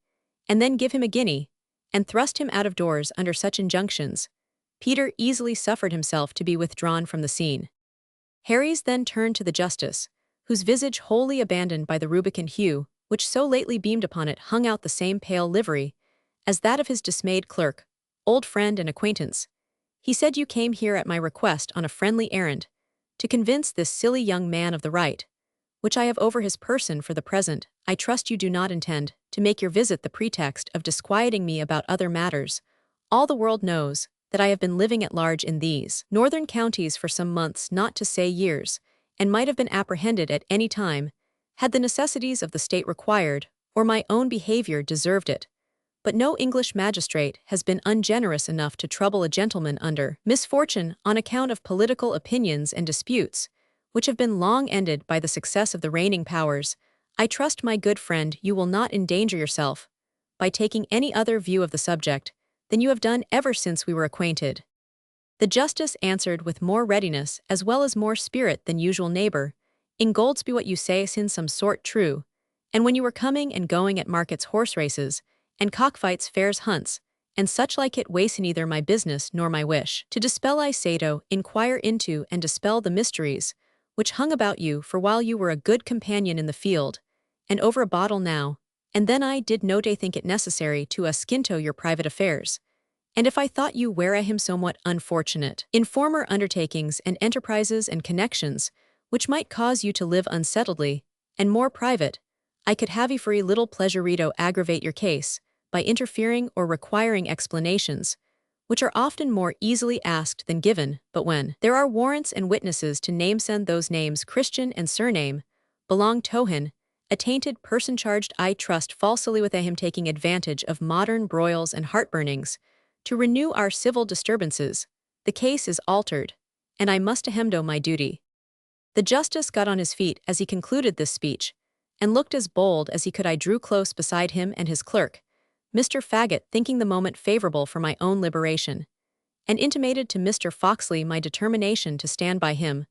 and then give him a guinea, and thrust him out of doors. Under such injunctions, Peter easily suffered himself to be withdrawn from the scene. Harry's then turned to the justice, whose visage, wholly abandoned by the rubicund hue which so lately beamed upon it, hung out the same pale livery as that of his dismayed clerk, old friend and acquaintance. He said, "You came here at my request on a friendly errand, to convince this silly young man of the right, which I have over his person for the present. I trust you do not intend to make your visit the pretext of disquieting me about other matters. All the world knows that I have been living at large in these northern counties for some months, not to say years, and might have been apprehended at any time, had the necessities of the state required, or my own behavior deserved it. But no English magistrate has been ungenerous enough to trouble a gentleman under misfortune on account of political opinions and disputes, which have been long ended by the success of the reigning powers. I trust, my good friend, you will not endanger yourself by taking any other view of the subject than you have done ever since we were acquainted." The justice answered with more readiness as well as more spirit than usual, "Neighbor, Ingoldsby, what you say is in some sort true, and when you were coming and going at markets, horse races, and cockfights, fairs, hunts, and such like, it wastes neither my business nor my wish to dispel, I say to inquire into and dispel the mysteries which hung about you, for while you were a good companion in the field, and over a bottle now, and then I did no day think it necessary to skinto your private affairs. And if I thought you were a him somewhat unfortunate in former undertakings and enterprises and connections, which might cause you to live unsettledly, and more private, I could have very little pleasure to aggravate your case, by interfering or requiring explanations, which are often more easily asked than given. But when there are warrants and witnesses to name, send those names, Christian and surname, belong to him, a tainted person charged, I trust, falsely with him taking advantage of modern broils and heartburnings, to renew our civil disturbances, the case is altered, and I must to him do my duty." The justice got on his feet as he concluded this speech, and looked as bold as he could. I drew close beside him and his clerk, Mr. Faggot, thinking the moment favorable for my own liberation, and intimated to Mr. Foxley my determination to stand by him.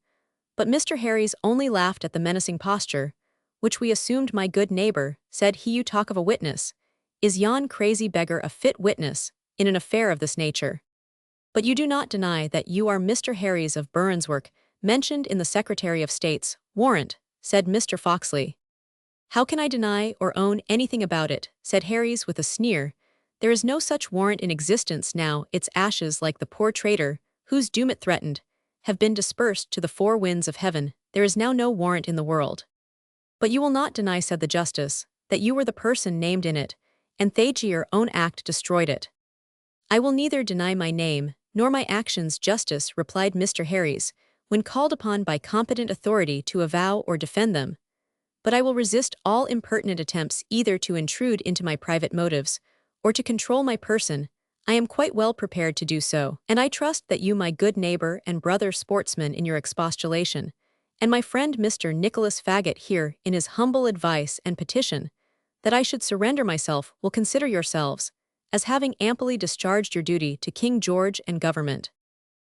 But Mr. Harries only laughed at the menacing posture which we assumed. "My good neighbor," said he, "you talk of a witness. Is yon crazy beggar a fit witness in an affair of this nature? But you do not deny that you are Mr. Harries of Burnswork, mentioned in the Secretary of State's warrant," said Mr. Foxley. "How can I deny or own anything about it?" said Harries with a sneer. "There is no such warrant in existence now. Its ashes, like the poor traitor, whose doom it threatened, have been dispersed to the four winds of heaven. There is now no warrant in the world." "But you will not deny," said the justice, "that you were the person named in it, and that your own act destroyed it." "I will neither deny my name, nor my actions, justice," replied Mr. Harries, when called upon by competent authority to avow or defend them. "But I will resist all impertinent attempts either to intrude into my private motives, or to control my person. I am quite well prepared to do so, and I trust that you, my good neighbor and brother sportsman, in your expostulation, and my friend Mr. Nicholas Faggot here in his humble advice and petition, that I should surrender myself, will consider yourselves as having amply discharged your duty to King George and government."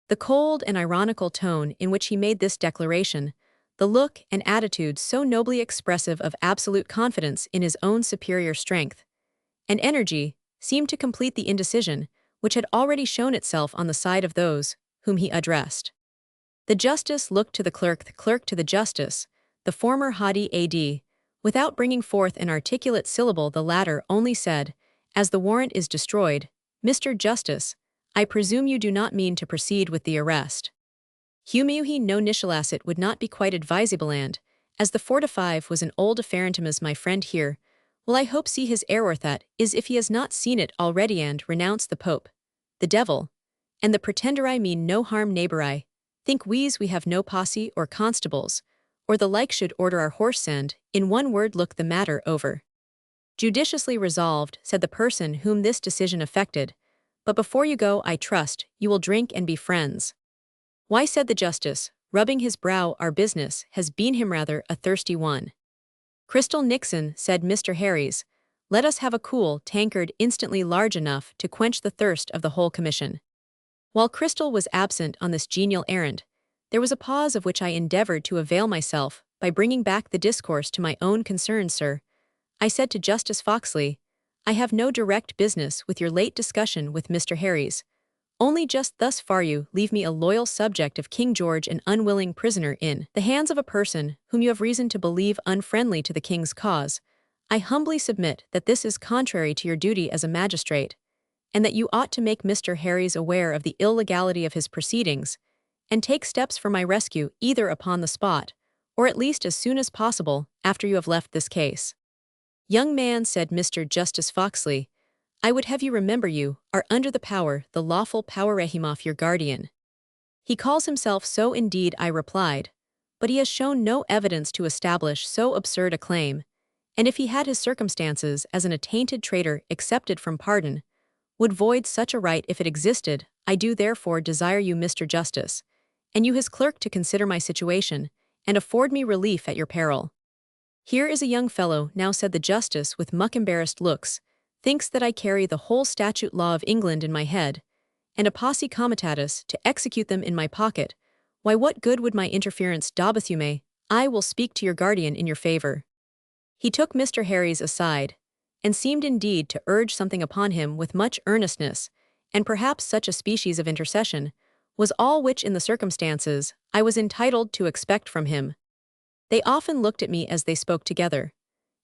The cold and ironical tone in which he made this declaration, the look and attitude so nobly expressive of absolute confidence in his own superior strength and energy, seemed to complete the indecision which had already shown itself on the side of those whom he addressed. The justice looked to the clerk to the justice, the former haughty AD, without bringing forth an articulate syllable. The latter only said, "As the warrant is destroyed, Mr. Justice, I presume you do not mean to proceed with the arrest. Humeuhi no nishalasset would not be quite advisable and, as the 4 to 5 was an old affarentum as my friend here, will I hope see his error that is if he has not seen it already and renounce the Pope, the devil, and the pretender I mean no harm neighbor I, think we have no posse or constables, or the like should order our horse send, in one word look the matter over. Judiciously resolved, said the person whom this decision affected, but before you go I trust, you will drink and be friends. Why, said the justice, rubbing his brow, our business has been him rather a thirsty one. Crystal Nixon, said Mr. Harries, let us have a cool tankard instantly large enough to quench the thirst of the whole commission. While Crystal was absent on this genial errand, there was a pause of which I endeavored to avail myself by bringing back the discourse to my own concern, sir. I said to Justice Foxley, I have no direct business with your late discussion with Mr. Harries. Only just thus far you leave me a loyal subject of King George and unwilling prisoner in the hands of a person whom you have reason to believe unfriendly to the king's cause. I humbly submit that this is contrary to your duty as a magistrate, and that you ought to make Mr. Harries aware of the illegality of his proceedings, and take steps for my rescue either upon the spot, or at least as soon as possible after you have left this case. Young man, said Mr. Justice Foxley, I would have you remember you are under the power, the lawful power Rahimoff your guardian. He calls himself so indeed, I replied, but he has shown no evidence to establish so absurd a claim, and if he had his circumstances as an attainted traitor accepted from pardon, would void such a right if it existed. I do therefore desire you, Mr. Justice, and you his clerk to consider my situation, and afford me relief at your peril. Here is a young fellow, now said the justice with much embarrassed looks, thinks that I carry the whole statute law of England in my head, and a posse comitatus to execute them in my pocket. Why, what good would my interference Dobithume? I will speak to your guardian in your favor. He took Mr. Harries aside, and seemed indeed to urge something upon him with much earnestness, and perhaps such a species of intercession was all which in the circumstances I was entitled to expect from him. They often looked at me as they spoke together,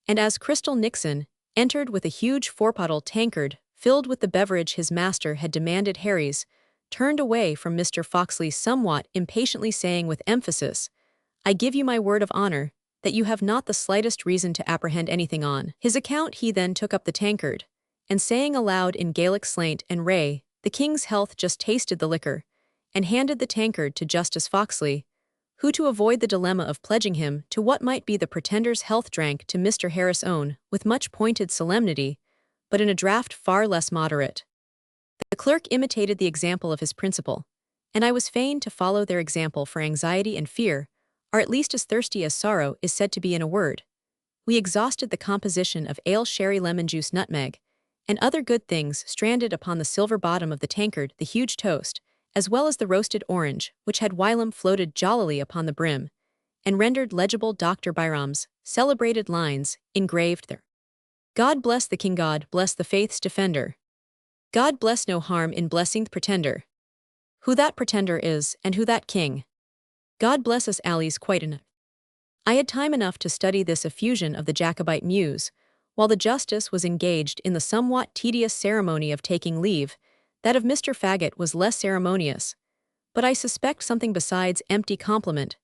and as Crystal Nixon entered with a huge 4-bottle tankard filled with the beverage his master had demanded, Harries turned away from Mr. Foxley somewhat impatiently, saying with emphasis, I give you my word of honor that you have not the slightest reason to apprehend anything on his account. He then took up the tankard, and saying aloud in Gaelic slant and ray, the king's health, just tasted the liquor, and handed the tankard to Justice Foxley, who, to avoid the dilemma of pledging him to what might be the pretender's health, drank to Mr. Harris' own with much pointed solemnity, but in a draught far less moderate. The clerk imitated the example of his principal, and I was fain to follow their example, for anxiety and fear are at least as thirsty as sorrow is said to be. In a word, we exhausted the composition of ale, sherry, lemon juice, nutmeg, and other good things stranded upon the silver bottom of the tankard, the huge toast, as well as the roasted orange, which had whilom floated jollily upon the brim, and rendered legible Dr. Byram's celebrated lines, engraved there. God bless the king, God bless the faith's defender. God bless no harm in blessing the pretender. Who that pretender is, and who that king. God bless us allies quite enough. I had time enough to study this effusion of the Jacobite muse, while the justice was engaged in the somewhat tedious ceremony of taking leave. That of Mr. Faggot was less ceremonious, but I suspect something besides empty compliment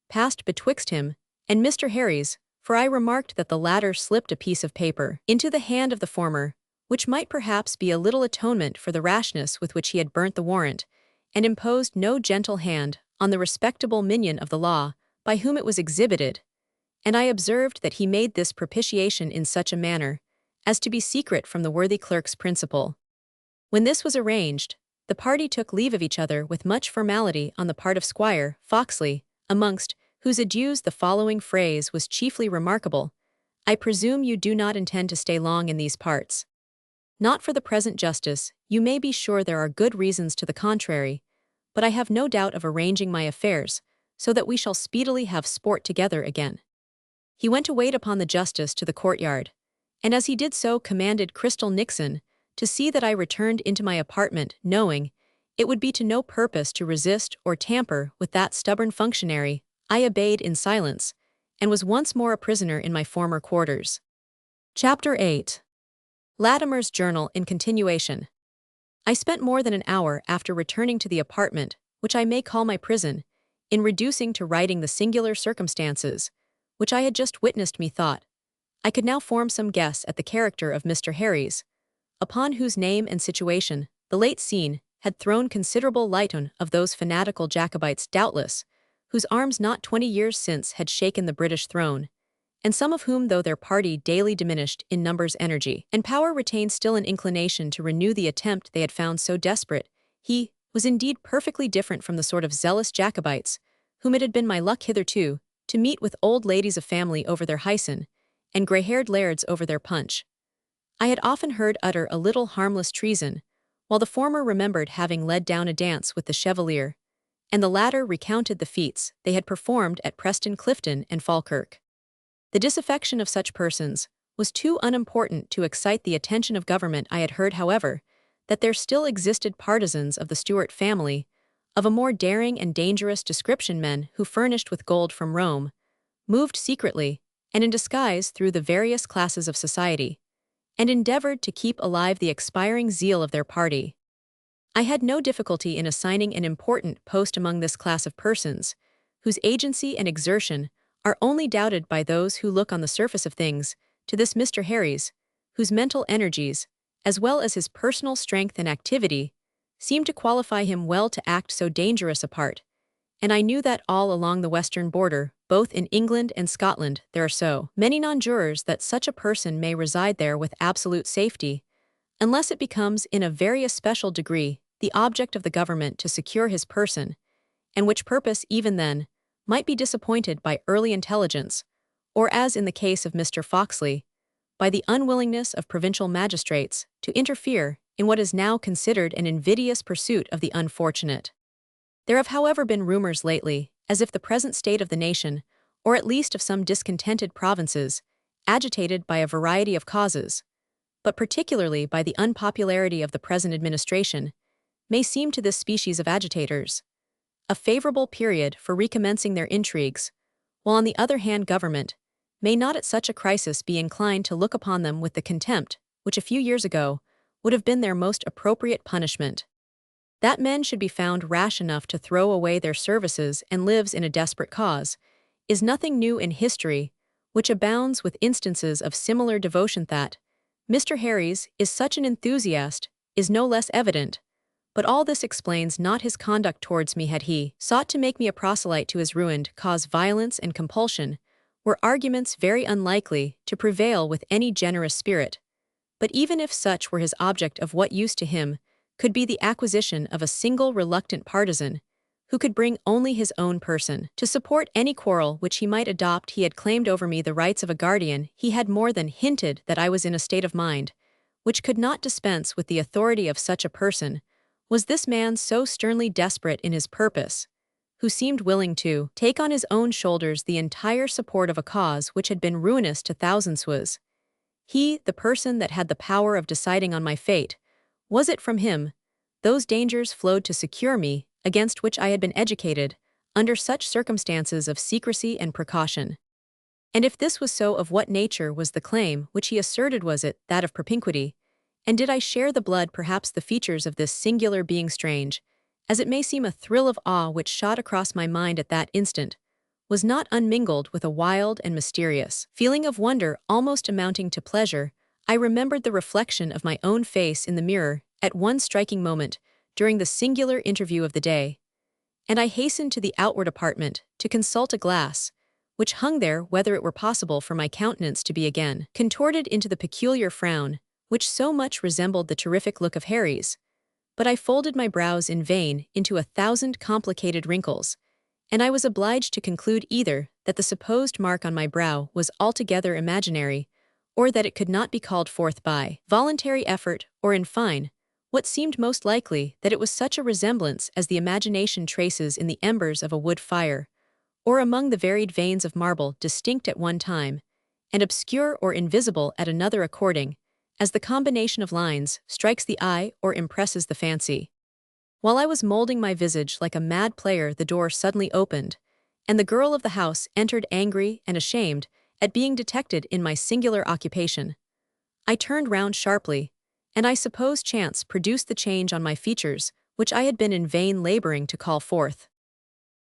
passed betwixt him and Mr. Harries, for I remarked that the latter slipped a piece of paper into the hand of the former, which might perhaps be a little atonement for the rashness with which he had burnt the warrant, and imposed no gentle hand on the respectable minion of the law by whom it was exhibited, and I observed that he made this propitiation in such a manner as to be secret from the worthy clerk's principal. When this was arranged, the party took leave of each other with much formality on the part of Squire Foxley, amongst whose adieus the following phrase was chiefly remarkable, I presume you do not intend to stay long in these parts. Not for the present, Justice, you may be sure there are good reasons to the contrary, but I have no doubt of arranging my affairs, so that we shall speedily have sport together again. He went to wait upon the justice to the courtyard, and as he did so commanded Crystal Nixon to see that I returned into my apartment, knowing it would be to no purpose to resist or tamper with that stubborn functionary. I obeyed in silence, and was once more a prisoner in my former quarters. Chapter 8. Latimer's Journal in continuation. I spent more than an hour after returning to the apartment, which I may call my prison, in reducing to writing the singular circumstances, which I had just witnessed. Methought I could now form some guess at the character of Mr. Harry's, upon whose name and situation the late scene had thrown considerable light on of those fanatical Jacobites doubtless, whose arms not 20 years since had shaken the British throne, and some of whom, though their party daily diminished in numbers, energy, and power, retained still an inclination to renew the attempt they had found so desperate. He was indeed perfectly different from the sort of zealous Jacobites whom it had been my luck hitherto to meet with old ladies of family over their hyson, and grey-haired lairds over their punch. I had often heard utter a little harmless treason, while the former remembered having led down a dance with the Chevalier, and the latter recounted the feats they had performed at Preston Clifton and Falkirk. The disaffection of such persons was too unimportant to excite the attention of government. I had heard, however, that there still existed partisans of the Stuart family, of a more daring and dangerous description, men who, furnished with gold from Rome, moved secretly and in disguise through the various classes of society, and endeavored to keep alive the expiring zeal of their party. I had no difficulty in assigning an important post among this class of persons, whose agency and exertion are only doubted by those who look on the surface of things, to this Mr. Harry's, whose mental energies, as well as his personal strength and activity, seemed to qualify him well to act so dangerous a part. And I knew that all along the western border, both in England and Scotland, there are so many non-jurors that such a person may reside there with absolute safety, unless it becomes in a very especial degree the object of the government to secure his person, and which purpose even then might be disappointed by early intelligence, or, as in the case of Mr. Foxley, by the unwillingness of provincial magistrates to interfere in what is now considered an invidious pursuit of the unfortunate. There have, however, been rumors lately, as if the present state of the nation, or at least of some discontented provinces, agitated by a variety of causes, but particularly by the unpopularity of the present administration, may seem to this species of agitators a favorable period for recommencing their intrigues, while on the other hand government may not at such a crisis be inclined to look upon them with the contempt which a few years ago would have been their most appropriate punishment. That men should be found rash enough to throw away their services and lives in a desperate cause is nothing new in history, which abounds with instances of similar devotion. That Mr. Harry's is such an enthusiast is no less evident, but all this explains not his conduct towards me. Had he sought to make me a proselyte to his ruined cause, violence and compulsion were arguments very unlikely to prevail with any generous spirit. But even if such were his object, of what use to him could be the acquisition of a single reluctant partisan, who could bring only his own person to support any quarrel which he might adopt? He had claimed over me the rights of a guardian. He had more than hinted that I was in a state of mind which could not dispense with the authority of such a person. Was this man so sternly desperate in his purpose, who seemed willing to take on his own shoulders the entire support of a cause which had been ruinous to thousands? Was he the person that had the power of deciding on my fate? Was it from him those dangers flowed to secure me, against which I had been educated, under such circumstances of secrecy and precaution? And if this was so, of what nature was the claim which he asserted? Was it that of propinquity? And did I share the blood? Perhaps the features of this singular being, strange as it may seem, a thrill of awe which shot across my mind at that instant was not unmingled with a wild and mysterious feeling of wonder almost amounting to pleasure. I remembered the reflection of my own face in the mirror at one striking moment during the singular interview of the day, and I hastened to the outward apartment to consult a glass, which hung there, whether it were possible for my countenance to be again contorted into the peculiar frown which so much resembled the terrific look of Harry's. But I folded my brows in vain into 1,000 complicated wrinkles, and I was obliged to conclude either that the supposed mark on my brow was altogether imaginary, or that it could not be called forth by voluntary effort, or, in fine, what seemed most likely, that it was such a resemblance as the imagination traces in the embers of a wood fire, or among the varied veins of marble, distinct at one time, and obscure or invisible at another, according as the combination of lines strikes the eye or impresses the fancy. While I was molding my visage like a mad player, the door suddenly opened, and the girl of the house entered, angry and ashamed at being detected in my singular occupation. I turned round sharply, and I suppose chance produced the change on my features, which I had been in vain laboring to call forth.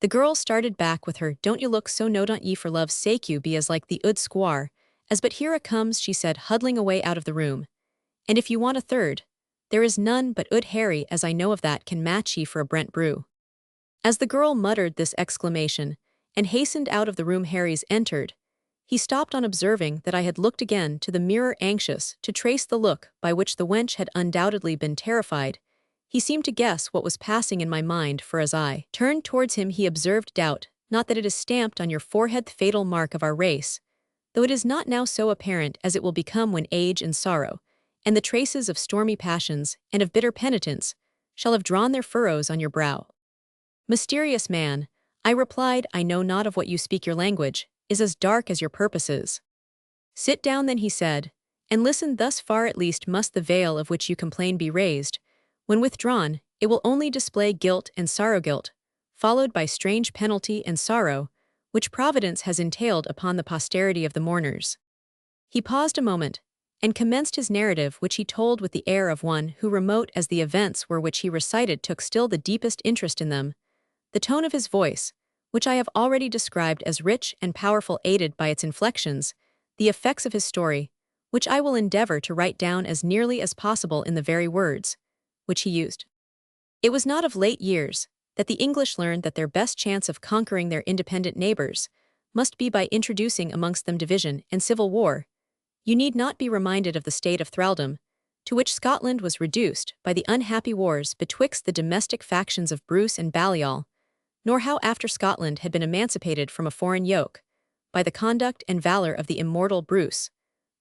The girl started back with her, "Don't you look so, no, don't ye for love's sake you be as like the ood squar, as but here a comes," she said, huddling away out of the room. "And if you want a third, there is none but ood Harry as I know of that can match ye for a Brent brew." As the girl muttered this exclamation, and hastened out of the room, Harry's entered. He stopped on observing that I had looked again to the mirror, anxious to trace the look by which the wench had undoubtedly been terrified. He seemed to guess what was passing in my mind, for as I turned towards him he observed, "Doubt not that it is stamped on your forehead, the fatal mark of our race, though it is not now so apparent as it will become when age and sorrow, and the traces of stormy passions and of bitter penitence, shall have drawn their furrows on your brow." "Mysterious man," I replied, "I know not of what you speak. Your language is as dark as your purposes." "Sit down then," he said, "and listen. Thus far at least must the veil of which you complain be raised. When withdrawn, it will only display guilt and sorrow, guilt, followed by strange penalty and sorrow, which Providence has entailed upon the posterity of the mourners." He paused a moment, and commenced his narrative, which he told with the air of one who, remote as the events were which he recited, took still the deepest interest in them. The tone of his voice, which I have already described as rich and powerful, aided by its inflections, the effects of his story, which I will endeavor to write down as nearly as possible in the very words which he used. It was not of late years that the English learned that their best chance of conquering their independent neighbors must be by introducing amongst them division and civil war. You need not be reminded of the state of thraldom to which Scotland was reduced by the unhappy wars betwixt the domestic factions of Bruce and Balliol, nor how after Scotland had been emancipated from a foreign yoke, by the conduct and valor of the immortal Bruce,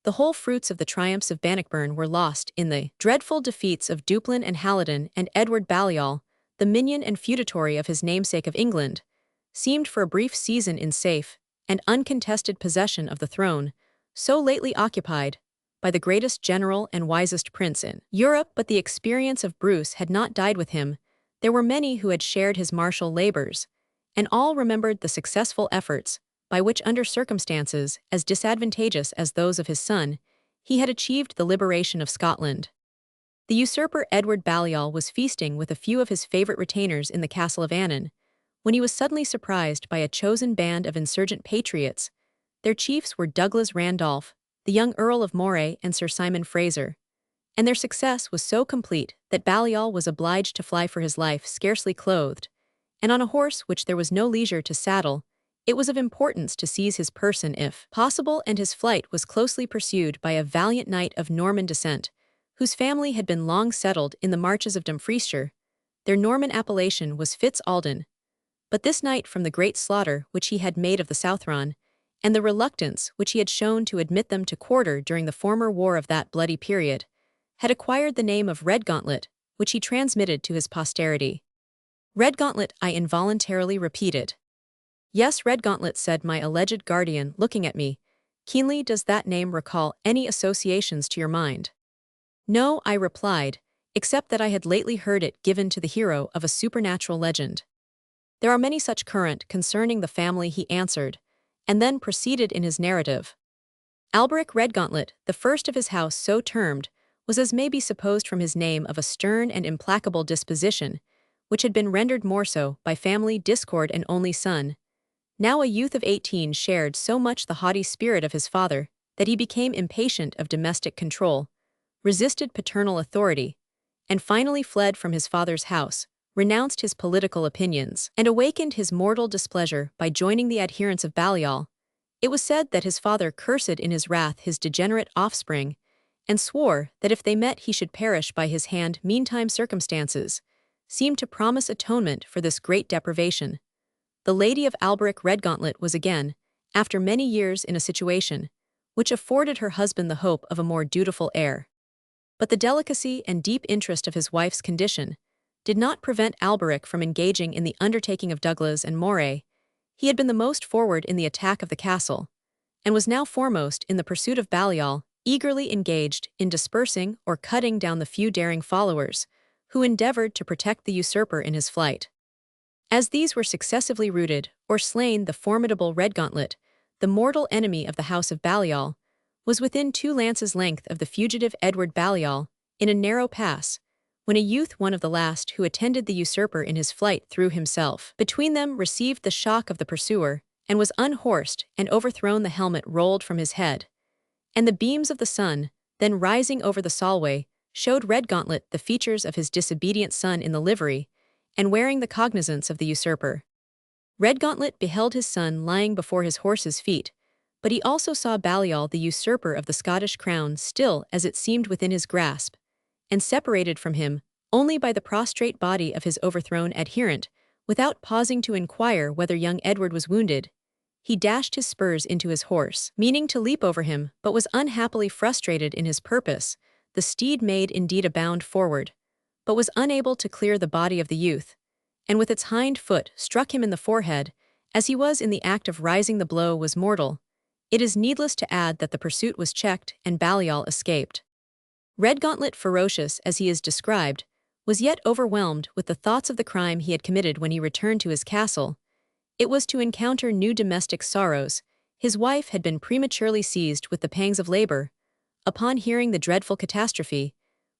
the whole fruits of the triumphs of Bannockburn were lost in the dreadful defeats of Duplin and Halidon, and Edward Balliol, the minion and feudatory of his namesake of England, seemed for a brief season in safe and uncontested possession of the throne, so lately occupied by the greatest general and wisest prince in Europe. But the experience of Bruce had not died with him. There were many who had shared his martial labors, and all remembered the successful efforts by which, under circumstances as disadvantageous as those of his son, he had achieved the liberation of Scotland. The usurper Edward Balliol was feasting with a few of his favorite retainers in the castle of Annan, when he was suddenly surprised by a chosen band of insurgent patriots. Their chiefs were Douglas Randolph, the young Earl of Moray, and Sir Simon Fraser, and their success was so complete that Balliol was obliged to fly for his life, scarcely clothed, and on a horse which there was no leisure to saddle. It was of importance to seize his person if possible, and his flight was closely pursued by a valiant knight of Norman descent, whose family had been long settled in the marches of Dumfriesshire. Their Norman appellation was Fitz Alden. But this knight, from the great slaughter which he had made of the Southron, and the reluctance which he had shown to admit them to quarter during the former war of that bloody period, had acquired the name of Redgauntlet, which he transmitted to his posterity. "Redgauntlet," I involuntarily repeated. "Yes, Redgauntlet," said my alleged guardian, looking at me keenly. "Does that name recall any associations to your mind?" "No," I replied, "except that I had lately heard it given to the hero of a supernatural legend." "There are many such current concerning the family," he answered, and then proceeded in his narrative. "Alberic Redgauntlet, the first of his house so termed, was, as may be supposed from his name, of a stern and implacable disposition, which had been rendered more so by family discord, and only son. Now a youth of 18, shared so much the haughty spirit of his father that he became impatient of domestic control, resisted paternal authority, and finally fled from his father's house, renounced his political opinions, and awakened his mortal displeasure by joining the adherents of Balliol. It was said that his father cursed in his wrath his degenerate offspring, and swore that if they met he should perish by his hand. Meantime circumstances seemed to promise atonement for this great deprivation. The lady of Alberic Redgauntlet was again, after many years, in a situation which afforded her husband the hope of a more dutiful heir. But the delicacy and deep interest of his wife's condition did not prevent Alberic from engaging in the undertaking of Douglas and Moray. He had been the most forward in the attack of the castle, and was now foremost in the pursuit of Balliol, eagerly engaged in dispersing or cutting down the few daring followers who endeavored to protect the usurper in his flight. As these were successively routed or slain, the formidable Redgauntlet, the mortal enemy of the house of Balliol, was within 2 lances' length of the fugitive Edward Balliol, in a narrow pass, when a youth, one of the last who attended the usurper in his flight, threw himself between them, received the shock of the pursuer, and was unhorsed and overthrown. The helmet rolled from his head, and the beams of the sun, then rising over the Solway, showed Redgauntlet the features of his disobedient son in the livery, and wearing the cognizance of the usurper. Redgauntlet beheld his son lying before his horse's feet, but he also saw Baliol, the usurper of the Scottish crown, still, as it seemed, within his grasp, and separated from him only by the prostrate body of his overthrown adherent. Without pausing to inquire whether young Edward was wounded, he dashed his spurs into his horse, meaning to leap over him, but was unhappily frustrated in his purpose. The steed made indeed a bound forward, but was unable to clear the body of the youth, and with its hind foot struck him in the forehead. As he was in the act of rising, the blow was mortal. It is needless to add that the pursuit was checked and Baliol escaped. Redgauntlet, ferocious as he is described, was yet overwhelmed with the thoughts of the crime he had committed. When he returned to his castle, it was to encounter new domestic sorrows. His wife had been prematurely seized with the pangs of labor. Upon hearing the dreadful catastrophe,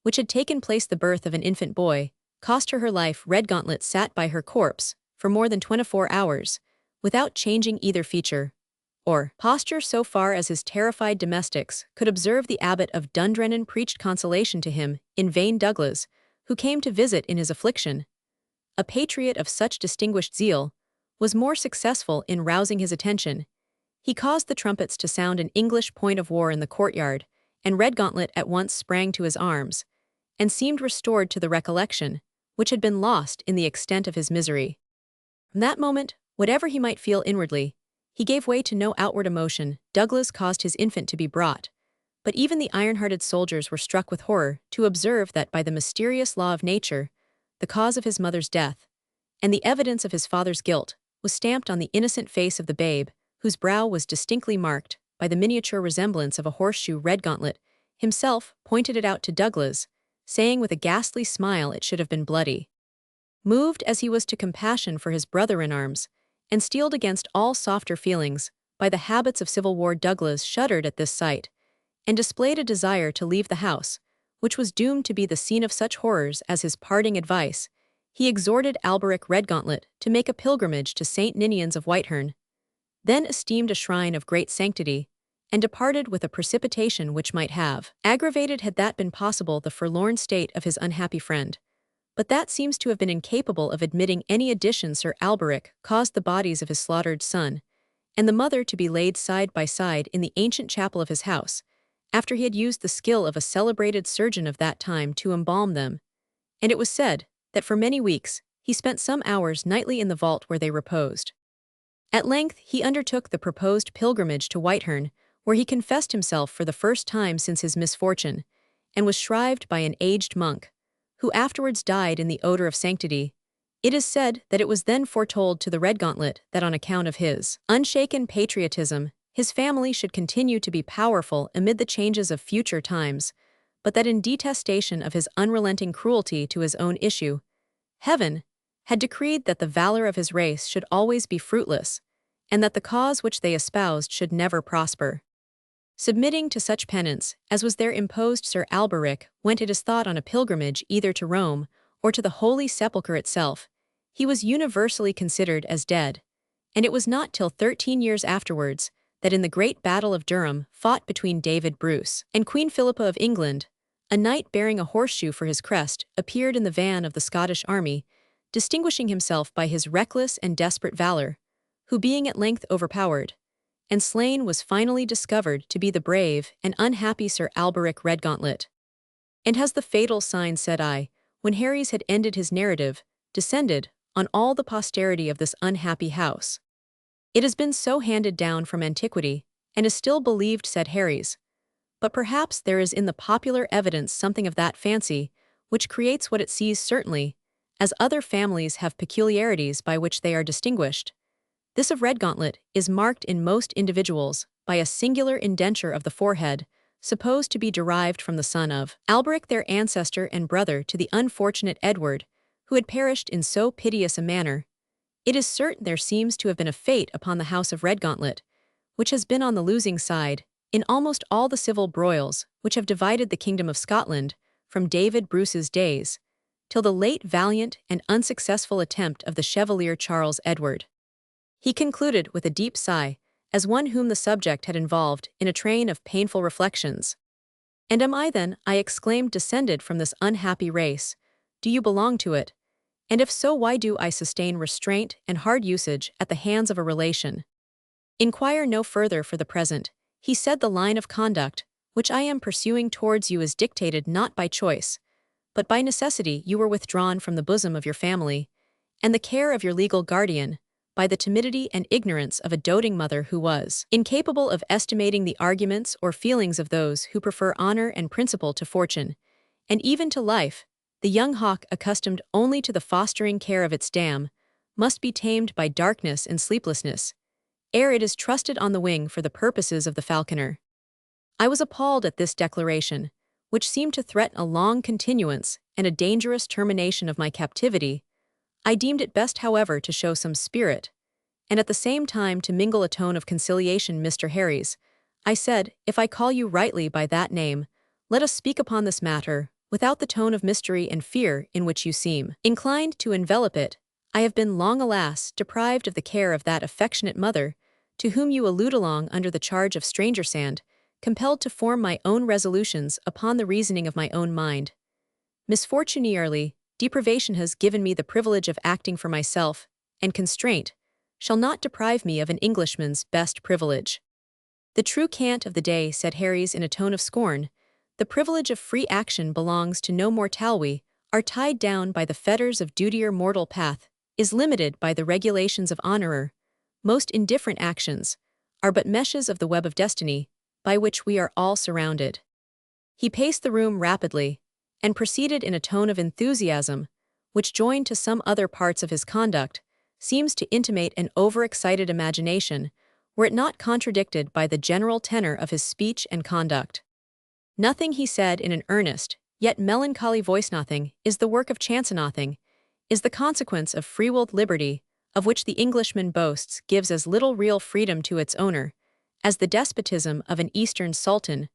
which had taken place, the birth of an infant boy, cost her life, Redgauntlet sat by her corpse for more than 24 hours, without changing either feature or posture, so far as his terrified domestics could observe. The abbot of Dundrennan preached consolation to him. In vain Douglas, who came to visit in his affliction, a patriot of such distinguished zeal, was more successful in rousing his attention. He caused the trumpets to sound an English point of war in the courtyard, and Redgauntlet at once sprang to his arms, and seemed restored to the recollection, which had been lost in the extent of his misery. From that moment, whatever he might feel inwardly, he gave way to no outward emotion. Douglas caused his infant to be brought, but even the iron-hearted soldiers were struck with horror to observe that by the mysterious law of nature, the cause of his mother's death, and the evidence of his father's guilt, was stamped on the innocent face of the babe, whose brow was distinctly marked by the miniature resemblance of a horseshoe. Redgauntlet himself pointed it out to Douglas, saying with a ghastly smile it should have been bloody. Moved as he was to compassion for his brother-in-arms, and steeled against all softer feelings by the habits of civil war, Douglas shuddered at this sight, and displayed a desire to leave the house, which was doomed to be the scene of such horrors. As his parting advice, he exhorted Alberic Redgauntlet to make a pilgrimage to St. Ninians of Whitehorn, then esteemed a shrine of great sanctity, and departed with a precipitation which might have aggravated, had that been possible, the forlorn state of his unhappy friend. But that seems to have been incapable of admitting any addition. Sir Alberic caused the bodies of his slaughtered son and the mother to be laid side by side in the ancient chapel of his house, after he had used the skill of a celebrated surgeon of that time to embalm them, and it was said that for many weeks he spent some hours nightly in the vault where they reposed. At length he undertook the proposed pilgrimage to Whitehorn, where he confessed himself for the first time since his misfortune, and was shrived by an aged monk, who afterwards died in the odor of sanctity. It is said that it was then foretold to the Redgauntlet that on account of his unshaken patriotism, his family should continue to be powerful amid the changes of future times, but that in detestation of his unrelenting cruelty to his own issue, Heaven had decreed that the valor of his race should always be fruitless, and that the cause which they espoused should never prosper. Submitting to such penance as was there imposed, Sir Alberic went, it is thought, on a pilgrimage either to Rome or to the Holy Sepulchre itself. He was universally considered as dead, and it was not till 13 years afterwards that in the great battle of Durham, fought between David Bruce and Queen Philippa of England, a knight bearing a horseshoe for his crest appeared in the van of the Scottish army, distinguishing himself by his reckless and desperate valor, who, being at length overpowered and slain, was finally discovered to be the brave and unhappy Sir Alberic Redgauntlet. And has the fatal sign, said I, when Harry's had ended his narrative, descended on all the posterity of this unhappy house. It has been so handed down from antiquity, and is still believed, said Harry's. But perhaps there is in the popular evidence something of that fancy, which creates what it sees. Certainly, as other families have peculiarities by which they are distinguished, this of Redgauntlet is marked in most individuals by a singular indenture of the forehead, supposed to be derived from the son of Alberic, their ancestor and brother to the unfortunate Edward, who had perished in so piteous a manner. It is certain there seems to have been a fate upon the house of Redgauntlet, which has been on the losing side in almost all the civil broils which have divided the kingdom of Scotland, from David Bruce's days, till the late valiant and unsuccessful attempt of the Chevalier Charles Edward. He concluded with a deep sigh, as one whom the subject had involved in a train of painful reflections. And am I then, I exclaimed, descended from this unhappy race? Do you belong to it? And if so, why do I sustain restraint and hard usage at the hands of a relation? Inquire no further for the present, he said. The line of conduct which I am pursuing towards you is dictated not by choice, but by necessity. You were withdrawn from the bosom of your family, and the care of your legal guardian, by the timidity and ignorance of a doting mother who was incapable of estimating the arguments or feelings of those who prefer honor and principle to fortune, and even to life. The young hawk, accustomed only to the fostering care of its dam, must be tamed by darkness and sleeplessness, ere it is trusted on the wing for the purposes of the falconer. I was appalled at this declaration, which seemed to threaten a long continuance and a dangerous termination of my captivity. I deemed it best, however, to show some spirit, and at the same time to mingle a tone of conciliation. Mr. Harries, I said, if I call you rightly by that name, let us speak upon this matter, without the tone of mystery and fear in which you seem inclined to envelop it. I have been long, alas, deprived of the care of that affectionate mother, to whom you allude, along under the charge of stranger sand, compelled to form my own resolutions upon the reasoning of my own mind. Misfortunately, deprivation has given me the privilege of acting for myself, and constraint shall not deprive me of an Englishman's best privilege. The true cant of the day, said Harries in a tone of scorn, the privilege of free action belongs to no mortal. We are tied down by the fetters of duty. Our mortal path is limited by the regulations of honor. Most indifferent actions are but meshes of the web of destiny, by which we are all surrounded. He paced the room rapidly, and proceeded in a tone of enthusiasm, which, joined to some other parts of his conduct, seems to intimate an overexcited imagination, were it not contradicted by the general tenor of his speech and conduct. Nothing, he said in an earnest, yet melancholy voice, nothing is the work of chance, nothing is the consequence of free-willed liberty, of which the Englishman boasts, gives as little real freedom to its owner, as the despotism of an Eastern sultan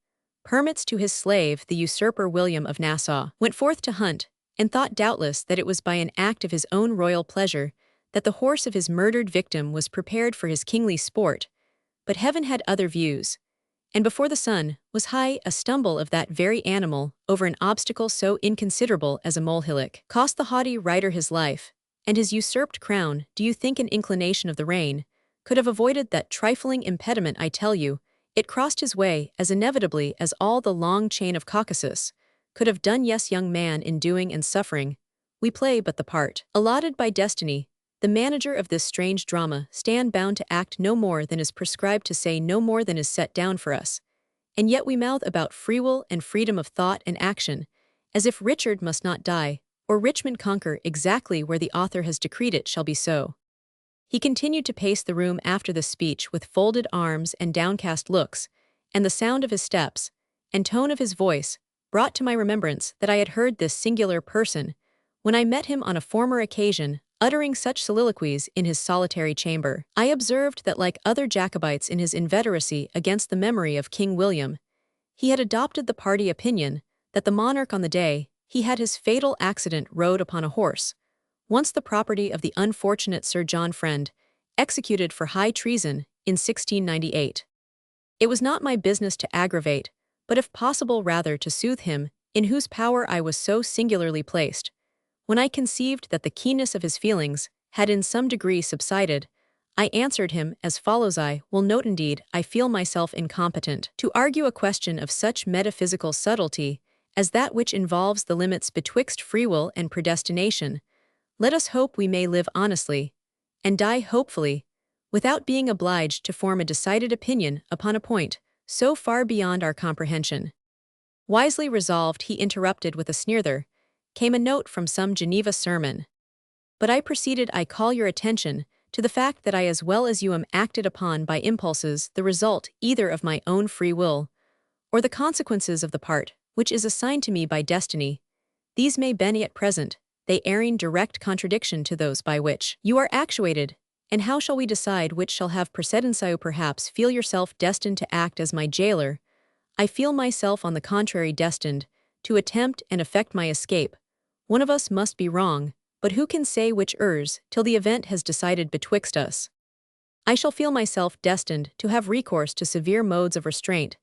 permits to his slave. The usurper William of Nassau went forth to hunt, and thought doubtless that it was by an act of his own royal pleasure that the horse of his murdered victim was prepared for his kingly sport, but heaven had other views, and before the sun was high, a stumble of that very animal over an obstacle so inconsiderable as a molehillock cost the haughty rider his life, and his usurped crown. Do you think an inclination of the rein could have avoided that trifling impediment? I tell you, it crossed his way as inevitably as all the long chain of Caucasus could have done. Yes, young man, in doing and suffering, we play but the part allotted by destiny. The manager of this strange drama stand bound to act no more than is prescribed, to say no more than is set down for us, and yet we mouth about free will and freedom of thought and action, as if Richard must not die, or Richmond conquer. Exactly where the author has decreed it shall be so. He continued to pace the room after this speech with folded arms and downcast looks, and the sound of his steps and tone of his voice brought to my remembrance that I had heard this singular person, when I met him on a former occasion, uttering such soliloquies in his solitary chamber. I observed that, like other Jacobites in his inveteracy against the memory of King William, he had adopted the party opinion that the monarch, on the day he had his fatal accident, rode upon a horse, once the property of the unfortunate Sir John Friend, executed for high treason in 1698. It was not my business to aggravate, but if possible rather to soothe him, in whose power I was so singularly placed. When I conceived that the keenness of his feelings had in some degree subsided, I answered him as follows. I will note, indeed, I feel myself incompetent to argue a question of such metaphysical subtlety as that which involves the limits betwixt free will and predestination. Let us hope we may live honestly, and die hopefully, without being obliged to form a decided opinion upon a point so far beyond our comprehension. Wisely resolved, he interrupted with a sneer. There came a note from some Geneva sermon. But I proceeded, I call your attention to the fact that I, as well as you, am acted upon by impulses, the result either of my own free will, or the consequences of the part which is assigned to me by destiny. These may be at present, they are in direct contradiction to those by which you are actuated, and how shall we decide which shall have precedence? You perhaps feel yourself destined to act as my jailer. I feel myself, on the contrary, destined to attempt and effect my escape. One of us must be wrong, but who can say which errs till the event has decided betwixt us? I shall feel myself destined to have recourse to severe modes of restraint,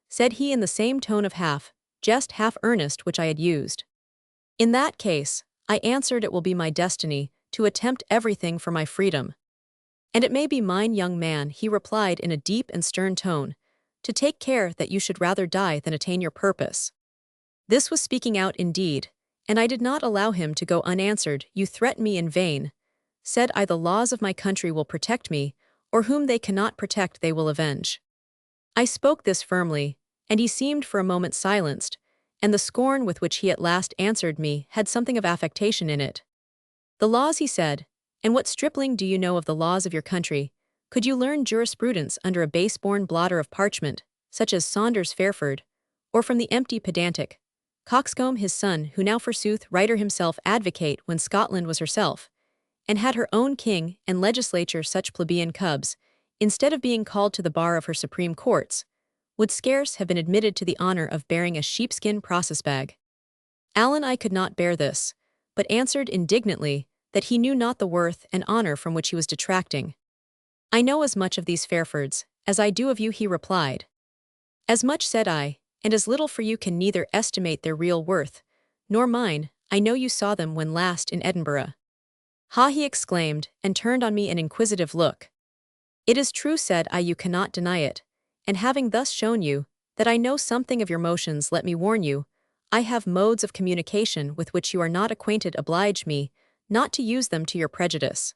said he in the same tone of half jest, half earnest which I had used. In that case, I answered, it will be my destiny to attempt everything for my freedom. And it may be mine, young man, he replied in a deep and stern tone, to take care that you should rather die than attain your purpose. This was speaking out indeed, and I did not allow him to go unanswered. You threaten me in vain, said I. The laws of my country will protect me, or whom they cannot protect they will avenge. I spoke this firmly, and he seemed for a moment silenced, and the scorn with which he at last answered me had something of affectation in it. The laws, he said, and what stripling do you know of the laws of your country? Could you learn jurisprudence under a base-born blotter of parchment, such as Saunders Fairford, or from the empty pedantic coxcomb his son, who now forsooth writer himself advocate when Scotland was herself, and had her own king and legislature, such plebeian cubs, instead of being called to the bar of her supreme courts, would scarce have been admitted to the honor of bearing a sheepskin process bag. Allen, I could not bear this, but answered indignantly that he knew not the worth and honor from which he was detracting. I know as much of these Fairfords as I do of you, he replied. As much, said I, and as little, for you can neither estimate their real worth, nor mine. I know you saw them when last in Edinburgh. Ha, he exclaimed, and turned on me an inquisitive look. It is true, said I, you cannot deny it, and having thus shown you that I know something of your motions, let me warn you, I have modes of communication with which you are not acquainted. Oblige me not to use them to your prejudice.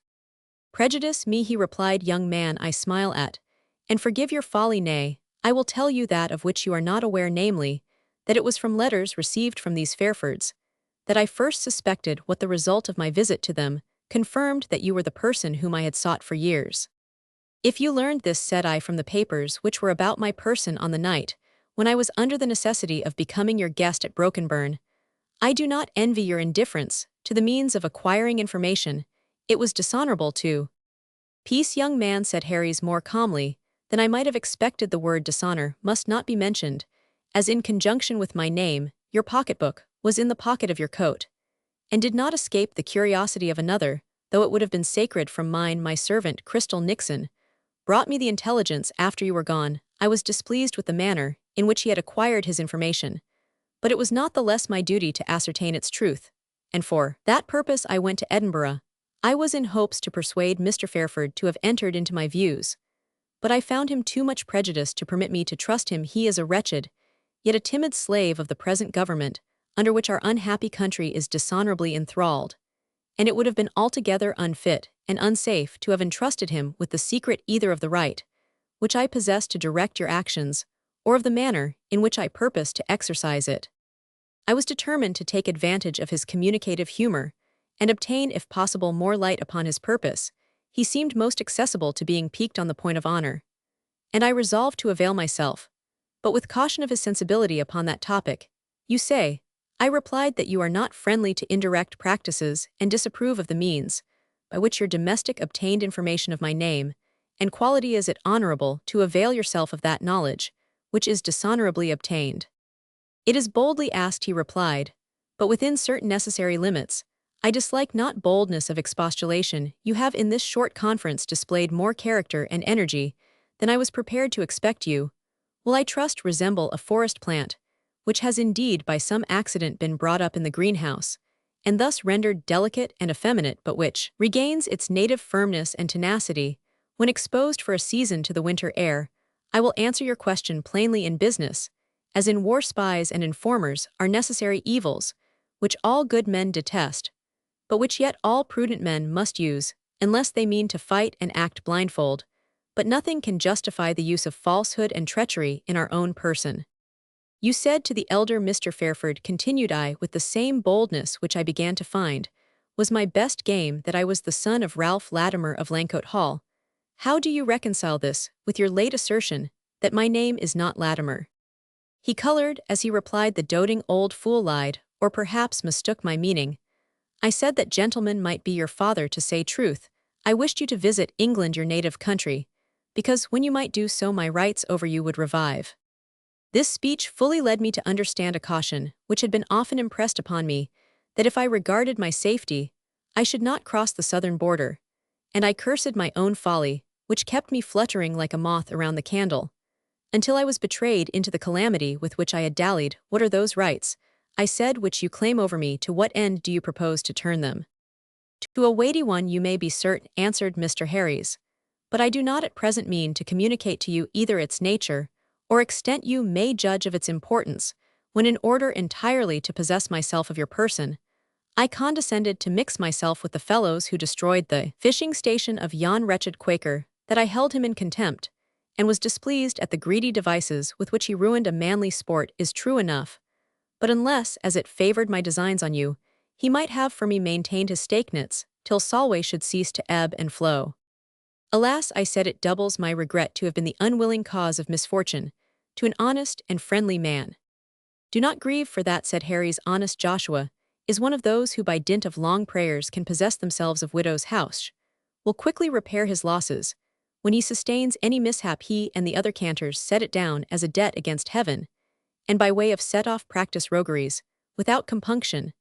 Prejudice me, he replied. Young man, I smile at, and forgive your folly. Nay, I will tell you that of which you are not aware, namely, that it was from letters received from these Fairfords that I first suspected what the result of my visit to them confirmed that you were the person whom I had sought for years. If you learned this, said I, from the papers which were about my person on the night when I was under the necessity of becoming your guest at Brokenburn, I do not envy your indifference to the means of acquiring information. It was dishonorable to peace, young man, said Harry's more calmly than I might have expected. The word dishonor must not be mentioned, as in conjunction with my name, your pocketbook was in the pocket of your coat, and did not escape the curiosity of another, though it would have been sacred from mine. My servant, Crystal Nixon, brought me the intelligence after you were gone. I was displeased with the manner in which he had acquired his information, but it was not the less my duty to ascertain its truth, and for that purpose I went to Edinburgh. I was in hopes to persuade Mr. Fairford to have entered into my views, but I found him too much prejudiced to permit me to trust him. He is a wretched, yet a timid slave of the present government, under which our unhappy country is dishonorably enthralled, and it would have been altogether unfit and unsafe to have entrusted him with the secret either of the right, which I possess to direct your actions, or of the manner in which I purpose to exercise it. I was determined to take advantage of his communicative humor, and obtain, if possible, more light upon his purpose. He seemed most accessible to being piqued on the point of honor, and I resolved to avail myself, but with caution, of his sensibility upon that topic. You say, I replied, that you are not friendly to indirect practices and disapprove of the means by which your domestic obtained information of my name and quality. Is it honorable to avail yourself of that knowledge which is dishonorably obtained? It is boldly asked, he replied, but within certain necessary limits. I dislike not boldness of expostulation. You have in this short conference displayed more character and energy than I was prepared to expect. You will, I trust, resemble a forest plant, which has indeed by some accident been brought up in the greenhouse, and thus rendered delicate and effeminate, but which regains its native firmness and tenacity when exposed for a season to the winter air. I will answer your question plainly. In business, as in war, spies and informers are necessary evils, which all good men detest, but which yet all prudent men must use, unless they mean to fight and act blindfold. But nothing can justify the use of falsehood and treachery in our own person. You said to the elder Mr. Fairford, continued I with the same boldness which I began to find was my best game, that I was the son of Ralph Latimer of Langcote Hall. How do you reconcile this with your late assertion that my name is not Latimer? He colored as he replied, the doting old fool lied, or perhaps mistook my meaning. I said that gentleman might be your father. To say truth, I wished you to visit England, your native country, because when you might do so my rights over you would revive. This speech fully led me to understand a caution which had been often impressed upon me, that if I regarded my safety, I should not cross the southern border, and I cursed my own folly, which kept me fluttering like a moth around the candle, until I was betrayed into the calamity with which I had dallied. What are those rights, I said, which you claim over me? To what end do you propose to turn them? To a weighty one, you may be certain, answered Mr. Harries, but I do not at present mean to communicate to you either its nature or extent. You may judge of its importance, when in order entirely to possess myself of your person, I condescended to mix myself with the fellows who destroyed the fishing station of yon wretched Quaker, that I held him in contempt, and was displeased at the greedy devices with which he ruined a manly sport, is true enough, but unless, as it favored my designs on you, he might have for me maintained his stake nets, till Solway should cease to ebb and flow. Alas, I said, it doubles my regret to have been the unwilling cause of misfortune to an honest and friendly man. Do not grieve for that, said Harry's. Honest Joshua is one of those who by dint of long prayers can possess themselves of widow's house, will quickly repair his losses. When he sustains any mishap, he and the other cantors set it down as a debt against heaven, and by way of set-off practice rogueries, without compunction,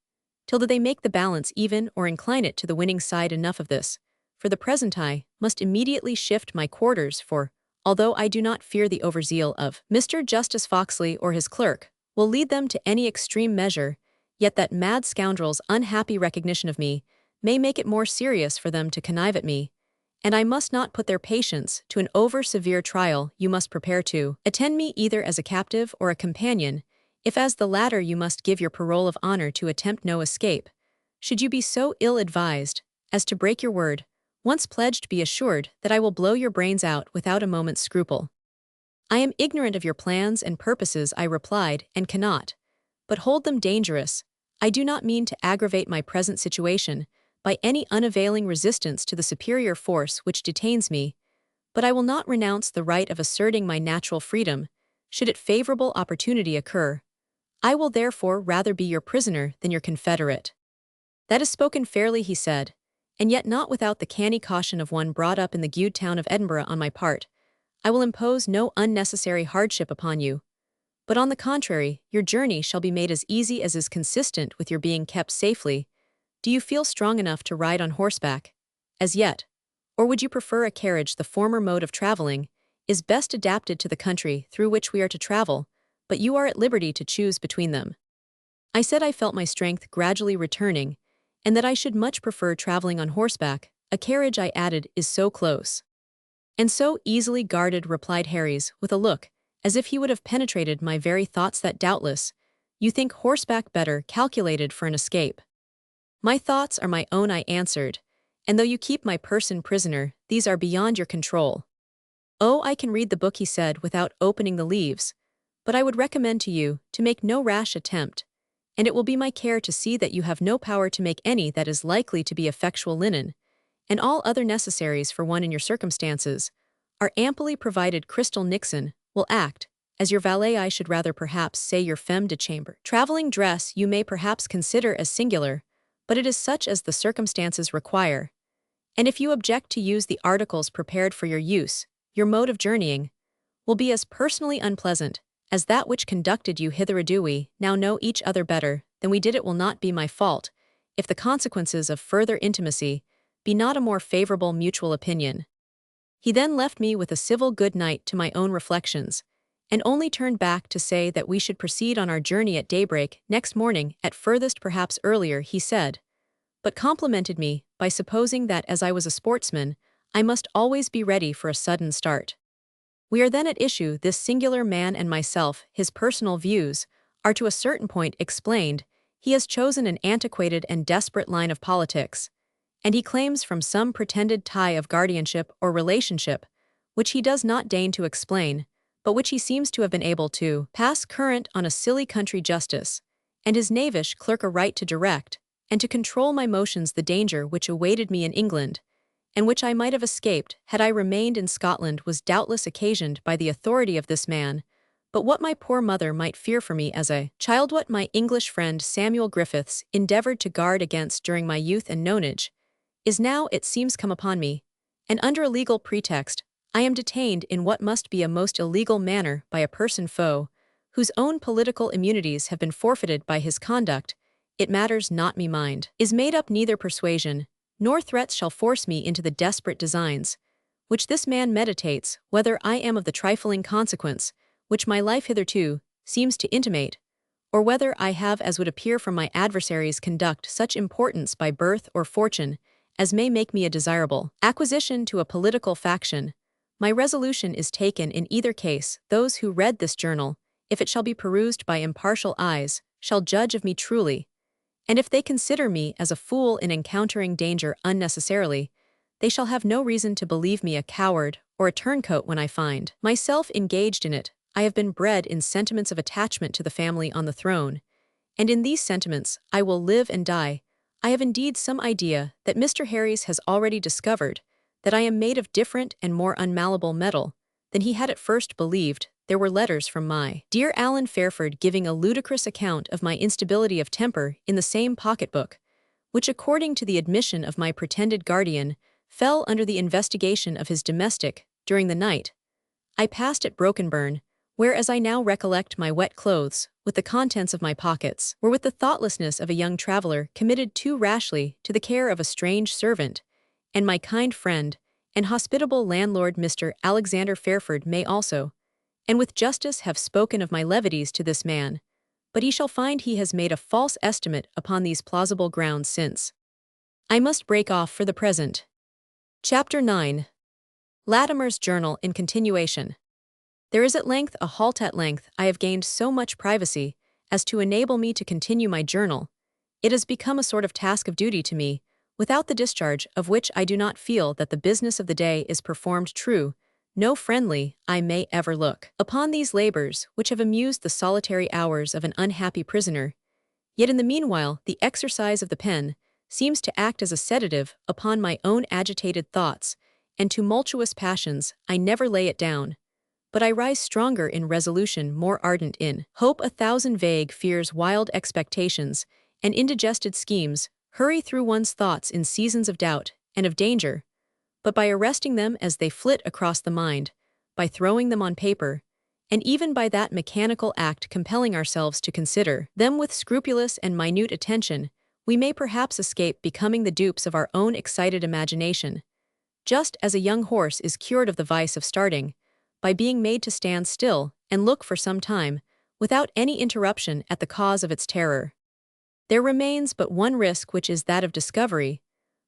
till that they make the balance even or incline it to the winning side. Enough of this. For the present I must immediately shift my quarters, for, although I do not fear the overzeal of Mr. Justice Foxley or his clerk will lead them to any extreme measure, yet that mad scoundrel's unhappy recognition of me may make it more serious for them to connive at me, and I must not put their patience to an over-severe trial. You must prepare to attend me either as a captive or a companion. If as the latter, you must give your parole of honor to attempt no escape. Should you be so ill-advised as to break your word, once pledged, be assured that I will blow your brains out without a moment's scruple. I am ignorant of your plans and purposes, I replied, and cannot but hold them dangerous. I do not mean to aggravate my present situation by any unavailing resistance to the superior force which detains me, but I will not renounce the right of asserting my natural freedom, should it favorable opportunity occur. I will therefore rather be your prisoner than your confederate. That is spoken fairly, he said, and yet not without the canny caution of one brought up in the gude town of Edinburgh. On my part, I will impose no unnecessary hardship upon you, but on the contrary, your journey shall be made as easy as is consistent with your being kept safely. Do you feel strong enough to ride on horseback? As yet. Or would you prefer a carriage? The former mode of traveling is best adapted to the country through which we are to travel, but you are at liberty to choose between them. I said I felt my strength gradually returning, and that I should much prefer traveling on horseback. A carriage, I added, is so close and so easily guarded, replied Harries, with a look as if he would have penetrated my very thoughts, that doubtless you think horseback better calculated for an escape. My thoughts are my own, I answered, and though you keep my person prisoner, these are beyond your control. Oh, I can read the book, he said, without opening the leaves, but I would recommend to you to make no rash attempt, and it will be my care to see that you have no power to make any that is likely to be effectual. Linen, and all other necessaries for one in your circumstances, are amply provided. Crystal Nixon will act as your valet. I should rather perhaps say your femme de chambre. Traveling dress you may perhaps consider as singular, but it is such as the circumstances require, and if you object to use the articles prepared for your use, your mode of journeying will be as personally unpleasant as that which conducted you hither. We now know each other better than we did. It will not be my fault if the consequences of further intimacy be not a more favorable mutual opinion. He then left me with a civil good night to my own reflections, and only turned back to say that we should proceed on our journey at daybreak next morning, at furthest perhaps earlier, he said, but complimented me by supposing that as I was a sportsman, I must always be ready for a sudden start. We are then at issue, this singular man and myself. His personal views are to a certain point explained. He has chosen an antiquated and desperate line of politics, and he claims from some pretended tie of guardianship or relationship, which he does not deign to explain, but which he seems to have been able to pass current on a silly country justice, and his knavish clerk a right to direct and to control my motions. The danger which awaited me in England, and which I might have escaped had I remained in Scotland, was doubtless occasioned by the authority of this man, but what my poor mother might fear for me as a child, what my English friend Samuel Griffiths endeavoured to guard against during my youth and nonage, is now, it seems, come upon me, and under a legal pretext, I am detained in what must be a most illegal manner by a person foe, whose own political immunities have been forfeited by his conduct, it matters not me mind, is made up neither persuasion, nor threats shall force me into the desperate designs, which this man meditates, whether I am of the trifling consequence, which my life hitherto seems to intimate, or whether I have, as would appear from my adversaries' conduct, such importance by birth or fortune as may make me a desirable acquisition to a political faction. My resolution is taken in either case. Those who read this journal, if it shall be perused by impartial eyes, shall judge of me truly, and if they consider me as a fool in encountering danger unnecessarily, they shall have no reason to believe me a coward or a turncoat when I find myself engaged in it. I have been bred in sentiments of attachment to the family on the throne, and in these sentiments I will live and die. I have indeed some idea that Mr. Harries has already discovered that I am made of different and more unmalleable metal than he had at first believed. There were letters from my dear Alan Fairford giving a ludicrous account of my instability of temper in the same pocketbook, which, according to the admission of my pretended guardian, fell under the investigation of his domestic during the night I passed at Brokenburn, where, as I now recollect, my wet clothes, with the contents of my pockets, were with the thoughtlessness of a young traveller committed too rashly to the care of a strange servant, and my kind friend and hospitable landlord Mr. Alexander Fairford may also, and with justice, have spoken of my levities to this man, but he shall find he has made a false estimate upon these plausible grounds since. I must break off for the present. Chapter 9. Latimer's Journal in continuation. There is at length a halt. At length I have gained so much privacy as to enable me to continue my journal. It has become a sort of task of duty to me, without the discharge of which I do not feel that the business of the day is performed true, no friendly I may ever look upon these labors which have amused the solitary hours of an unhappy prisoner. Yet in the meanwhile the exercise of the pen seems to act as a sedative upon my own agitated thoughts and tumultuous passions. I never lay it down, but I rise stronger in resolution, more ardent in hope. 1,000 vague fears, wild expectations, and indigested schemes hurry through one's thoughts in seasons of doubt and of danger, but by arresting them as they flit across the mind, by throwing them on paper, and even by that mechanical act compelling ourselves to consider them with scrupulous and minute attention, we may perhaps escape becoming the dupes of our own excited imagination, just as a young horse is cured of the vice of starting, by being made to stand still and look for some time, without any interruption, at the cause of its terror. There remains but one risk, which is that of discovery,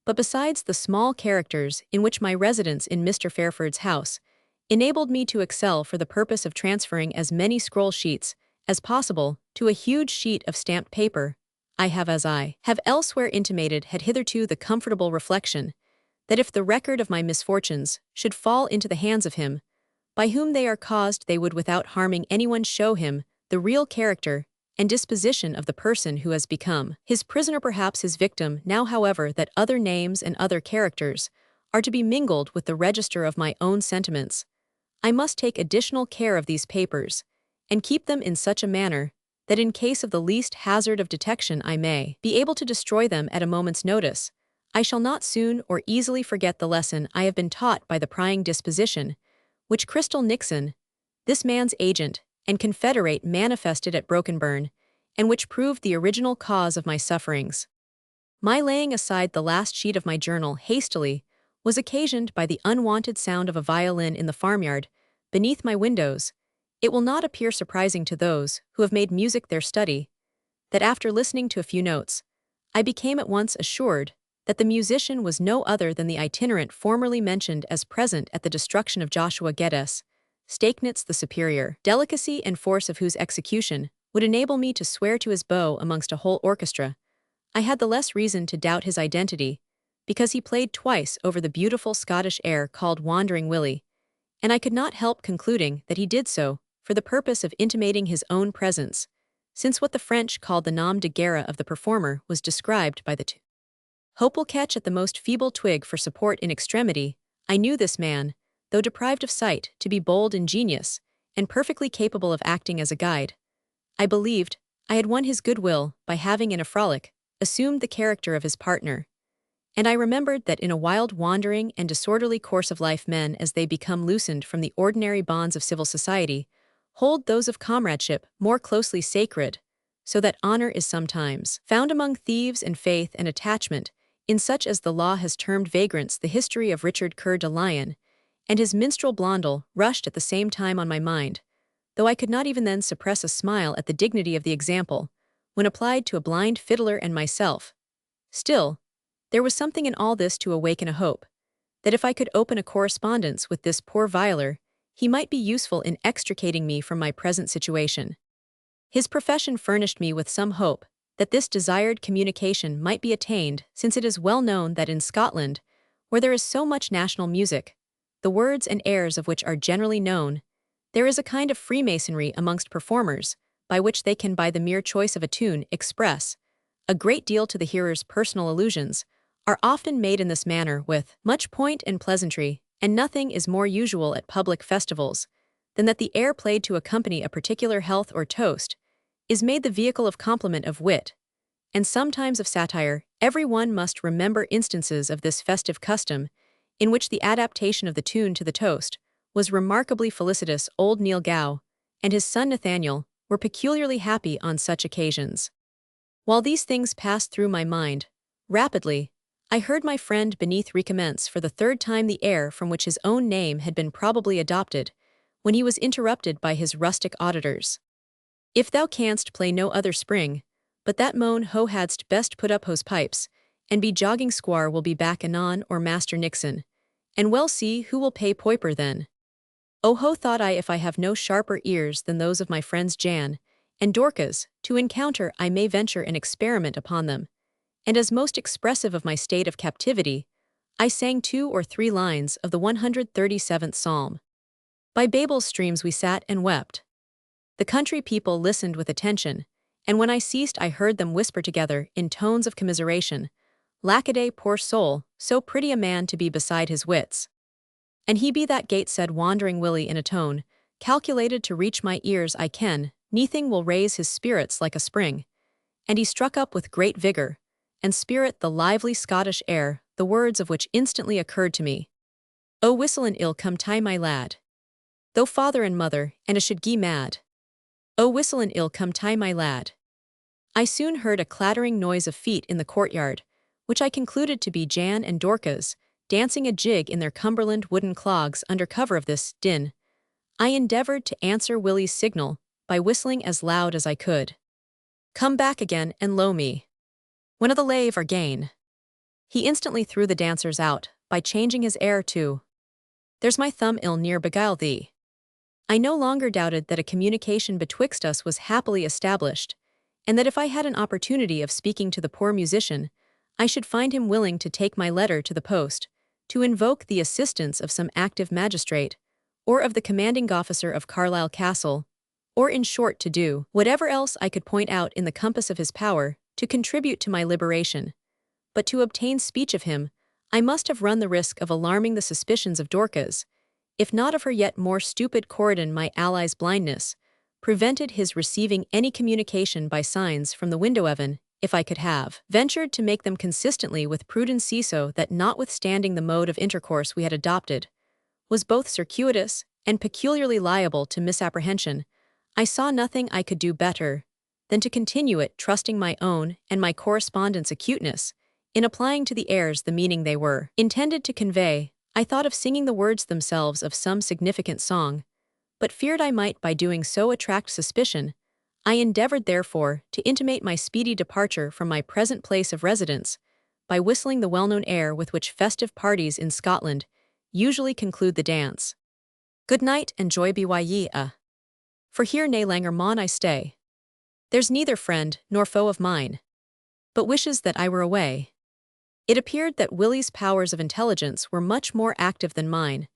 but besides the small characters in which my residence in Mr. Fairford's house enabled me to excel for the purpose of transferring as many scroll sheets as possible to a huge sheet of stamped paper, I have, as I have elsewhere intimated, had hitherto the comfortable reflection that if the record of my misfortunes should fall into the hands of him by whom they are caused, they would, without harming anyone, show him the real character and disposition of the person who has become his prisoner, perhaps his victim. Now, however, that other names and other characters are to be mingled with the register of my own sentiments, I must take additional care of these papers, and keep them in such a manner that in case of the least hazard of detection I may be able to destroy them at a moment's notice. I shall not soon or easily forget the lesson I have been taught by the prying disposition which Crystal Nixon, this man's agent and confederate, manifested at Brokenburn, and which proved the original cause of my sufferings. My laying aside the last sheet of my journal hastily was occasioned by the unwonted sound of a violin in the farmyard beneath my windows. It will not appear surprising to those who have made music their study that after listening to a few notes, I became at once assured that the musician was no other than the itinerant formerly mentioned as present at the destruction of Joshua Geddes, Stakenitz the Superior, delicacy and force of whose execution would enable me to swear to his bow amongst a whole orchestra. I had the less reason to doubt his identity, because he played twice over the beautiful Scottish air called Wandering Willie, and I could not help concluding that he did so for the purpose of intimating his own presence, since what the French called the nom de guerre of the performer was described by the two. Hope will catch at the most feeble twig for support in extremity. I knew this man, though deprived of sight, to be bold in genius, and perfectly capable of acting as a guide. I believed I had won his goodwill by having, in a frolic, assumed the character of his partner. And I remembered that in a wild, wandering, and disorderly course of life, men, as they become loosened from the ordinary bonds of civil society, hold those of comradeship more closely sacred, so that honor is sometimes found among thieves and faith and attachment, in such as the law has termed vagrants. The history of Richard Coeur de Lion and his minstrel Blondel rushed at the same time on my mind, though I could not even then suppress a smile at the dignity of the example, when applied to a blind fiddler and myself. Still, there was something in all this to awaken a hope, that if I could open a correspondence with this poor violer, he might be useful in extricating me from my present situation. His profession furnished me with some hope that this desired communication might be attained, since it is well known that in Scotland, where there is so much national music, the words and airs of which are generally known, there is a kind of freemasonry amongst performers, by which they can by the mere choice of a tune express a great deal to the hearer's personal illusions, are often made in this manner with much point and pleasantry, and nothing is more usual at public festivals than that the air played to accompany a particular health or toast is made the vehicle of compliment of wit, and sometimes of satire. Every one must remember instances of this festive custom, in which the adaptation of the tune to the toast was remarkably felicitous. Old Neil Gow and his son Nathaniel were peculiarly happy on such occasions. While these things passed through my mind, rapidly, I heard my friend Beneath recommence for the third time the air from which his own name had been probably adopted, when he was interrupted by his rustic auditors. If thou canst play no other spring, but that moan ho hadst best put up hose pipes, and be jogging squire will be back anon, or Master Nixon, and well see who will pay poiper then. Oh ho, thought I, if I have no sharper ears than those of my friends Jan and Dorcas, to encounter I may venture an experiment upon them, and as most expressive of my state of captivity, I sang 2 or 3 lines of the 137th Psalm. By Babel's streams we sat and wept. The country people listened with attention, and when I ceased I heard them whisper together in tones of commiseration, "Lackaday, poor soul, so pretty a man to be beside his wits." "And he be that gate," said Wandering Willie in a tone calculated to reach my ears. "I ken, neathing will raise his spirits like a spring." And he struck up with great vigor and spirit the lively Scottish air, the words of which instantly occurred to me. "O whistle an ill come tie, my lad, though father and mother and a should gie mad. O whistle an ill come tie, my lad." I soon heard a clattering noise of feet in the courtyard, which I concluded to be Jan and Dorcas, dancing a jig in their Cumberland wooden clogs. Under cover of this din, I endeavored to answer Willie's signal by whistling as loud as I could. "Come back again, and lo me. When of the lave are gain." He instantly threw the dancers out, by changing his air to "There's my thumb ill near beguile thee." I no longer doubted that a communication betwixt us was happily established, and that if I had an opportunity of speaking to the poor musician, I should find him willing to take my letter to the post, to invoke the assistance of some active magistrate, or of the commanding officer of Carlisle Castle, or in short to do whatever else I could point out in the compass of his power, to contribute to my liberation. But to obtain speech of him, I must have run the risk of alarming the suspicions of Dorcas, if not of her yet more stupid Corydon. My ally's blindness prevented his receiving any communication by signs from the window. Even if I could have ventured to make them consistently with prudency, so that notwithstanding the mode of intercourse we had adopted was both circuitous and peculiarly liable to misapprehension, I saw nothing I could do better than to continue it, trusting my own and my correspondent's acuteness in applying to the airs the meaning they were intended to convey. I thought of singing the words themselves of some significant song, but feared I might by doing so attract suspicion. I endeavored therefore to intimate my speedy departure from my present place of residence by whistling the well-known air with which festive parties in Scotland usually conclude the dance. "Good night and joy be ye for here nae langer maun I stay. There's neither friend nor foe of mine, but wishes that I were away." It appeared that Willie's powers of intelligence were much more active than mine,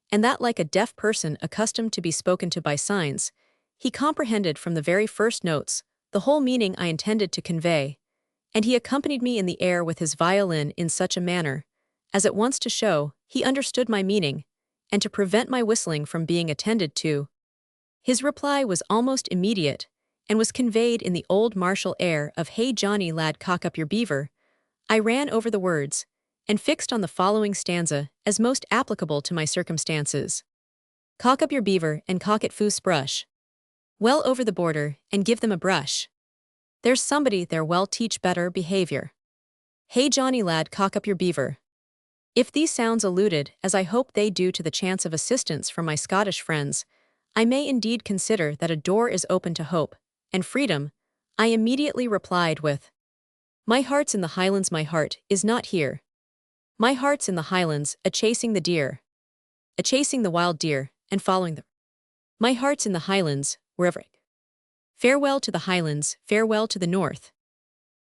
and that like a deaf person accustomed to be spoken to by signs, he comprehended from the very first notes the whole meaning I intended to convey, and he accompanied me in the air with his violin in such a manner as at once to show he understood my meaning, and to prevent my whistling from being attended to. His reply was almost immediate, and was conveyed in the old martial air of "Hey Johnny lad, cock up your beaver." I ran over the words, and fixed on the following stanza as most applicable to my circumstances. "Cock up your beaver and cock it foose brush. well over the border, and give them a brush. There's somebody there will teach better behavior. Hey Johnny lad, cock up your beaver. If these sounds alluded, as I hope they do, to the chance of assistance from my Scottish friends, I may indeed consider that a door is open to hope and freedom, I immediately replied with, "My heart's in the Highlands, my heart is not here. My heart's in the Highlands, a-chasing the deer, a-chasing the wild deer, and following them. My heart's in the Highlands, wherever it. Farewell to the Highlands, farewell to the North,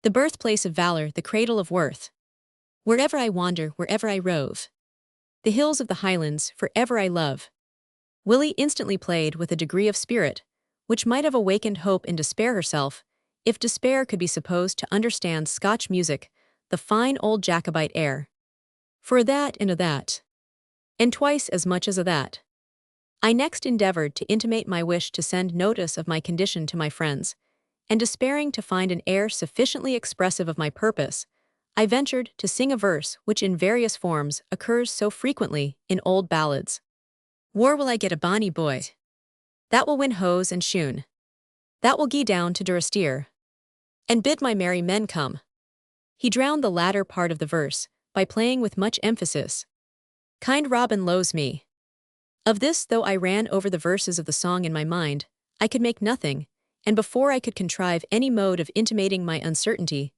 the birthplace of valor, the cradle of worth. Wherever I wander, wherever I rove, the hills of the Highlands, forever I love." Willie instantly played with a degree of spirit, which might have awakened hope in Despair herself, if Despair could be supposed to understand Scotch music, the fine old Jacobite air. For a that and a that, and twice as much as a that. I next endeavored to intimate my wish to send notice of my condition to my friends, and despairing to find an air sufficiently expressive of my purpose, I ventured to sing a verse which in various forms occurs so frequently in old ballads. "Where will I get a bonny boy that will win hose and shoon, that will gie down to Durastir, and bid my merry men come?" He drowned the latter part of the verse by playing with much emphasis, "Kind Robin loes me." Of this, though I ran over the verses of the song in my mind, I could make nothing, and before I could contrive any mode of intimating my uncertainty,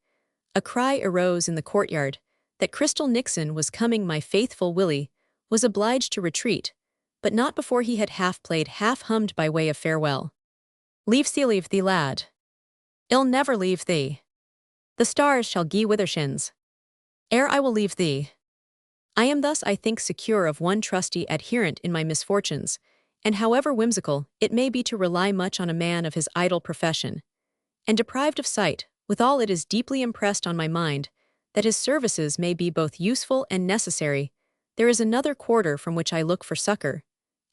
a cry arose in the courtyard that Crystal Nixon was coming. My faithful Willie was obliged to retreat, but not before he had half played, half hummed by way of farewell. "Leave thee, lad. I'll never leave thee. The stars shall gie withershins ere I will leave thee." I am thus, I think, secure of one trusty adherent in my misfortunes, and however whimsical it may be to rely much on a man of his idle profession, and deprived of sight, withal it is deeply impressed on my mind that his services may be both useful and necessary, there is another quarter from which I look for succor,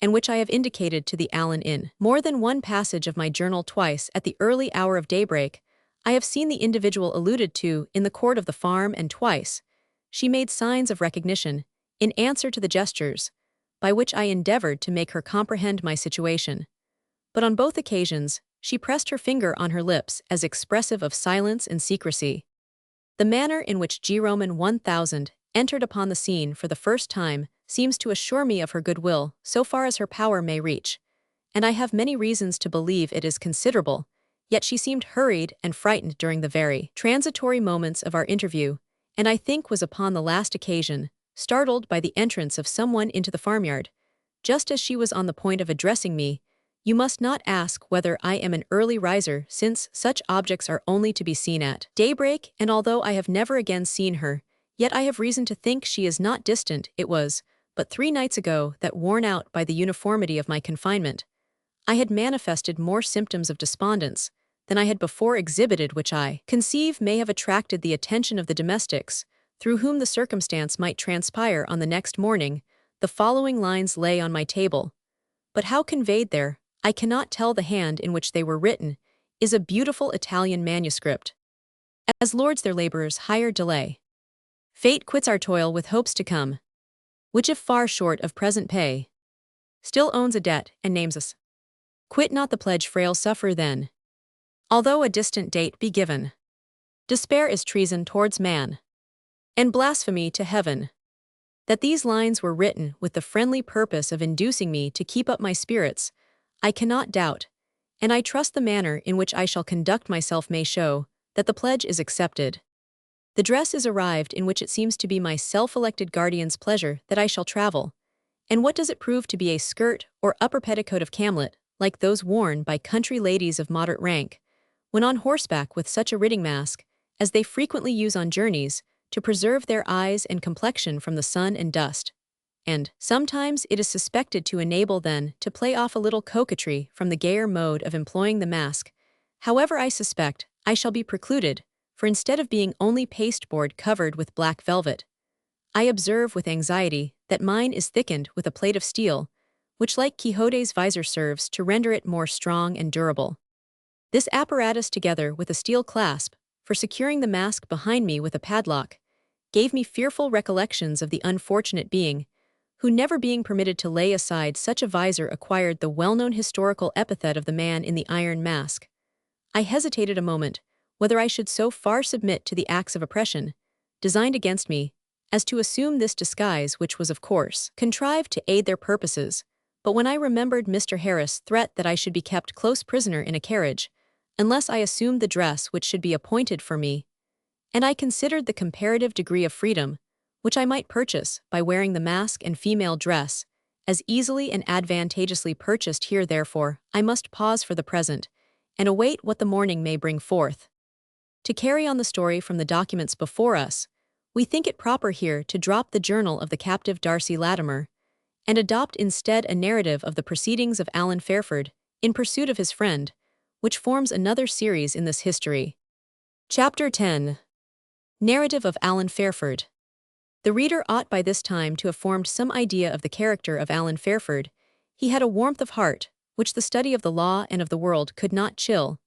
and which I have indicated to the Allen Inn. More than one passage of my journal twice at the early hour of daybreak, I have seen the individual alluded to in the court of the farm, and twice she made signs of recognition, in answer to the gestures, by which I endeavored to make her comprehend my situation. But on both occasions, she pressed her finger on her lips as expressive of silence and secrecy. The manner in which G. Roman 1000 entered upon the scene for the first time seems to assure me of her goodwill so far as her power may reach, and I have many reasons to believe it is considerable, yet she seemed hurried and frightened during the very transitory moments of our interview, and I think was upon the last occasion startled by the entrance of someone into the farmyard. Just as she was on the point of addressing me, "You must not ask whether I am an early riser, since such objects are only to be seen at daybreak, and although I have never again seen her, yet I have reason to think she is not distant. It was but 3 nights ago that, worn out by the uniformity of my confinement, I had manifested more symptoms of despondence than I had before exhibited, which I conceive may have attracted the attention of the domestics, through whom the circumstance might transpire. On the next morning, the following lines lay on my table, but how conveyed there, I cannot tell. The hand in which they were written is a beautiful Italian manuscript. "As lords their labourers hire delay, fate quits our toil with hopes to come, which if far short of present pay, still owns a debt and names us. Quit not the pledge, frail sufferer then, although a distant date be given. Despair is treason towards man, and blasphemy to heaven." That these lines were written with the friendly purpose of inducing me to keep up my spirits, I cannot doubt, and I trust the manner in which I shall conduct myself may show that the pledge is accepted. The dress is arrived in which it seems to be my self-elected guardian's pleasure that I shall travel, and what does it prove to be a skirt or upper petticoat of camlet, like those worn by country ladies of moderate rank, when on horseback, with such a riding mask as they frequently use on journeys, to preserve their eyes and complexion from the sun and dust, and sometimes it is suspected to enable them to play off a little coquetry from the gayer mode of employing the mask. However, I suspect I shall be precluded, for instead of being only pasteboard covered with black velvet, I observe with anxiety that mine is thickened with a plate of steel, which like Quixote's visor serves to render it more strong and durable. This apparatus, together with a steel clasp for securing the mask behind me with a padlock, gave me fearful recollections of the unfortunate being who never being permitted to lay aside such a visor acquired the well-known historical epithet of the man in the iron mask. I hesitated a moment, whether I should so far submit to the acts of oppression, designed against me, as to assume this disguise which was of course contrived to aid their purposes, but when I remembered Mr. Harris' threat that I should be kept close prisoner in a carriage, unless I assumed the dress which should be appointed for me, and I considered the comparative degree of freedom, which I might purchase by wearing the mask and female dress, as easily and advantageously purchased here therefore, I must pause for the present, and await what the morning may bring forth. To carry on the story from the documents before us, we think it proper here to drop the journal of the captive Darcy Latimer, and adopt instead a narrative of the proceedings of Alan Fairford, in pursuit of his friend, which forms another series in this history. Chapter 10. Narrative of Alan Fairford. The reader ought by this time to have formed some idea of the character of Alan Fairford. He had a warmth of heart, which the study of the law and of the world could not chill,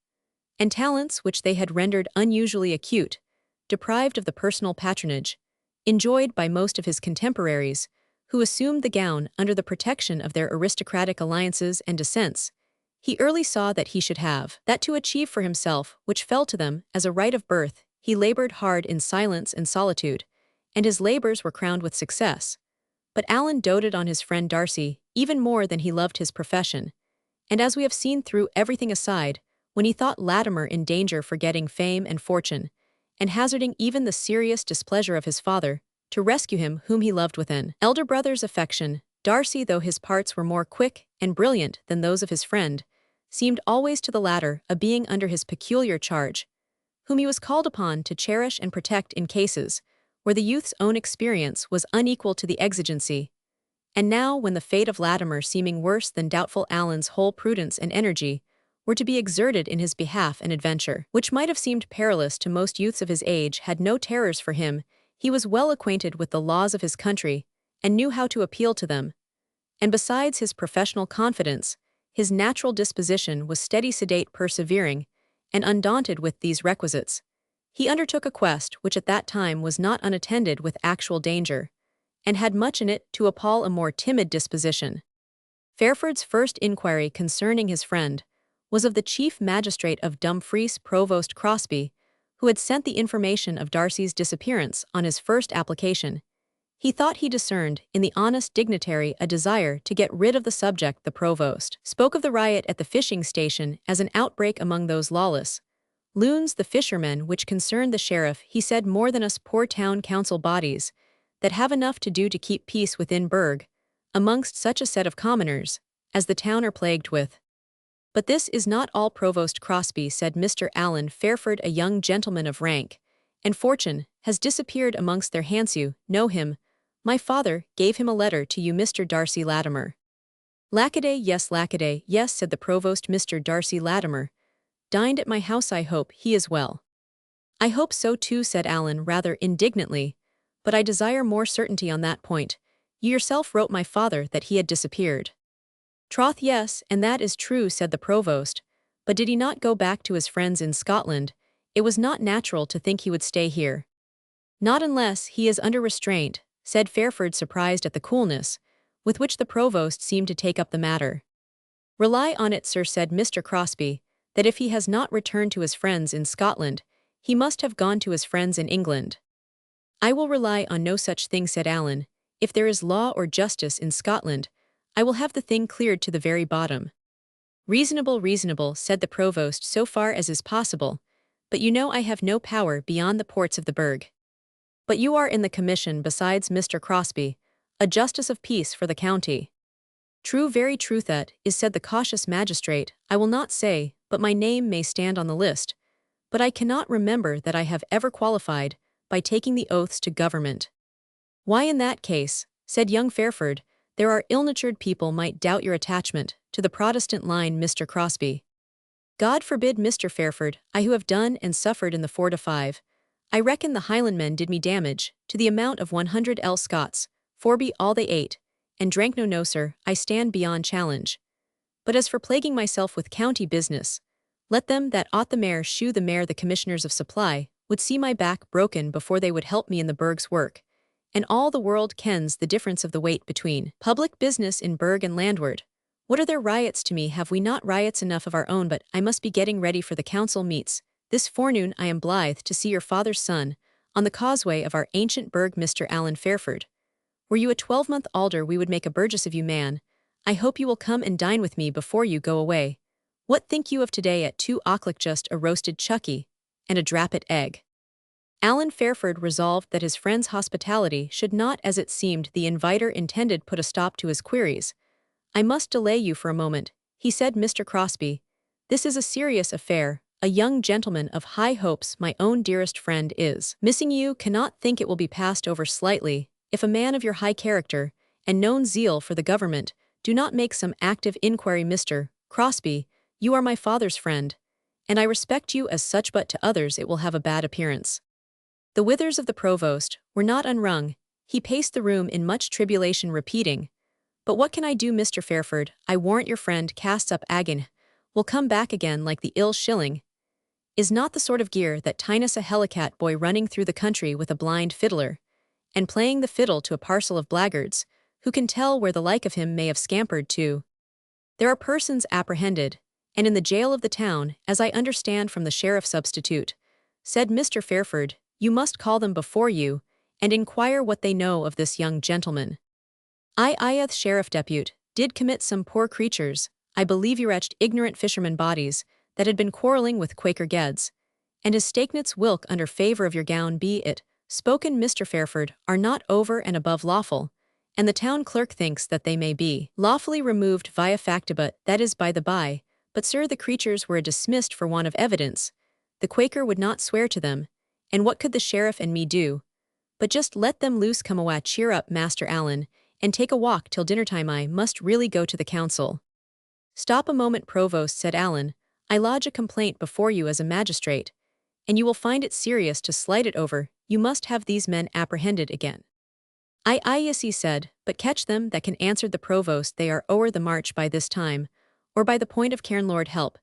and talents which they had rendered unusually acute, deprived of the personal patronage, enjoyed by most of his contemporaries, who assumed the gown under the protection of their aristocratic alliances and descents. He early saw that he should have that to achieve for himself which fell to them as a right of birth. He labored hard in silence and solitude, and his labors were crowned with success. But Alan doted on his friend Darcy even more than he loved his profession, and as we have seen threw everything aside, when he thought Latimer in danger for getting fame and fortune, and hazarding even the serious displeasure of his father, to rescue him whom he loved with an elder brother's affection. Darcy, though his parts were more quick and brilliant than those of his friend, seemed always to the latter a being under his peculiar charge, whom he was called upon to cherish and protect in cases where the youth's own experience was unequal to the exigency. And now, when the fate of Latimer seeming worse than doubtful, Alan's whole prudence and energy were to be exerted in his behalf, an adventure, which might have seemed perilous to most youths of his age, had no terrors for him. He was well acquainted with the laws of his country, and knew how to appeal to them. And besides his professional confidence, his natural disposition was steady, sedate, persevering, and undaunted with these requisites. He undertook a quest which at that time was not unattended with actual danger, and had much in it to appall a more timid disposition. Fairford's first inquiry concerning his friend was of the chief magistrate of Dumfries, Provost Crosby, who had sent the information of Darcy's disappearance on his first application. He thought he discerned in the honest dignitary a desire to get rid of the subject. The provost spoke of the riot at the fishing station as an outbreak among those lawless loons, the fishermen, which concerned the sheriff. He said, more than us poor town council bodies, that have enough to do to keep peace within burg, amongst such a set of commoners as the town are plagued with. But this is not all. Provost Crosby, said Mr. Alan Fairford, a young gentleman of rank and fortune, has disappeared amongst their hands. You know him. My father gave him a letter to you, Mr. Darcy Latimer. Lackaday, yes, said the provost. Mr. Darcy Latimer dined at my house. I hope he is well. I hope so too, said Alan rather indignantly, but I desire more certainty on that point. You yourself wrote my father that he had disappeared. Troth, yes, and that is true, said the provost, but did he not go back to his friends in Scotland? It was not natural to think he would stay here. Not unless he is under restraint, said Fairford, surprised at the coolness with which the provost seemed to take up the matter. Rely on it, sir, said Mr. Crosby, that if he has not returned to his friends in Scotland, he must have gone to his friends in England. I will rely on no such thing, said Alan. If there is law or justice in Scotland, I will have the thing cleared to the very bottom. Reasonable, said the provost, so far as is possible, but you know I have no power beyond the ports of the burg. But you are in the commission besides Mr. Crosby, a justice of peace for the county. True, very true that is, said the cautious magistrate. I will not say, but my name may stand on the list, but I cannot remember that I have ever qualified by taking the oaths to government. Why, in that case, said young Fairford, there are ill-natured people might doubt your attachment to the Protestant line, Mr. Crosby. God forbid, Mr. Fairford, I who have done and suffered in the 4 to 5. I reckon the Highlandmen did me damage, to the amount of 100 Scots, forby all they ate, and drank no, sir, I stand beyond challenge. But as for plaguing myself with county business, let them that ought the mare shoe the mare. The commissioners of supply would see my back broken before they would help me in the burg's work, and all the world kens the difference of the weight between public business in burg and landward. What are their riots to me? Have we not riots enough of our own? But I must be getting ready for the council meets. This forenoon I am blithe to see your father's son, on the causeway of our ancient burg, Mr. Alan Fairford. Were you a 12-month alder, we would make a burgess of you, man. I hope you will come and dine with me before you go away. What think you of today at 2 o'clock? Just a roasted chucky, and a drappet egg. Alan Fairford resolved that his friend's hospitality should not, as it seemed the inviter intended, put a stop to his queries. I must delay you for a moment, he said. Mr. Crosby, this is a serious affair. A young gentleman of high hopes, my own dearest friend, is missing. You cannot think it will be passed over slightly, if a man of your high character, and known zeal for the government, do not make some active inquiry. Mr. Crosby, you are my father's friend, and I respect you as such, but to others it will have a bad appearance. The withers of the provost were not unwrung. He paced the room in much tribulation, repeating, but what can I do, Mr. Fairford? I warrant your friend casts up agony, will come back again like the ill shilling. Is not the sort of gear that tinus a hellicat boy running through the country with a blind fiddler, and playing the fiddle to a parcel of blackguards, who can tell where the like of him may have scampered to? There are persons apprehended, and in the jail of the town, as I understand from the sheriff substitute, said Mr. Fairford. You must call them before you, and inquire what they know of this young gentleman. The sheriff depute did commit some poor creatures, I believe you wretched ignorant fishermen bodies, that had been quarrelling with Quaker Geds, and his stakenets wilk under favour of your gown. Be it spoken, Mr. Fairford, are not over and above lawful, and the town clerk thinks that they may be lawfully removed via factibus, that is by the by, but sir, the creatures were dismissed for want of evidence. The Quaker would not swear to them, and what could the sheriff and me do? But just let them loose. Come away, cheer up, Master Allan, and take a walk till dinner time. I must really go to the council. Stop a moment, Provost, said Allan. I lodge a complaint before you as a magistrate, and you will find it serious to slight it over. You must have these men apprehended again. Yes, he said, but catch them that can, answered the provost. They are o'er the march by this time, or by the point of cairn. Lord help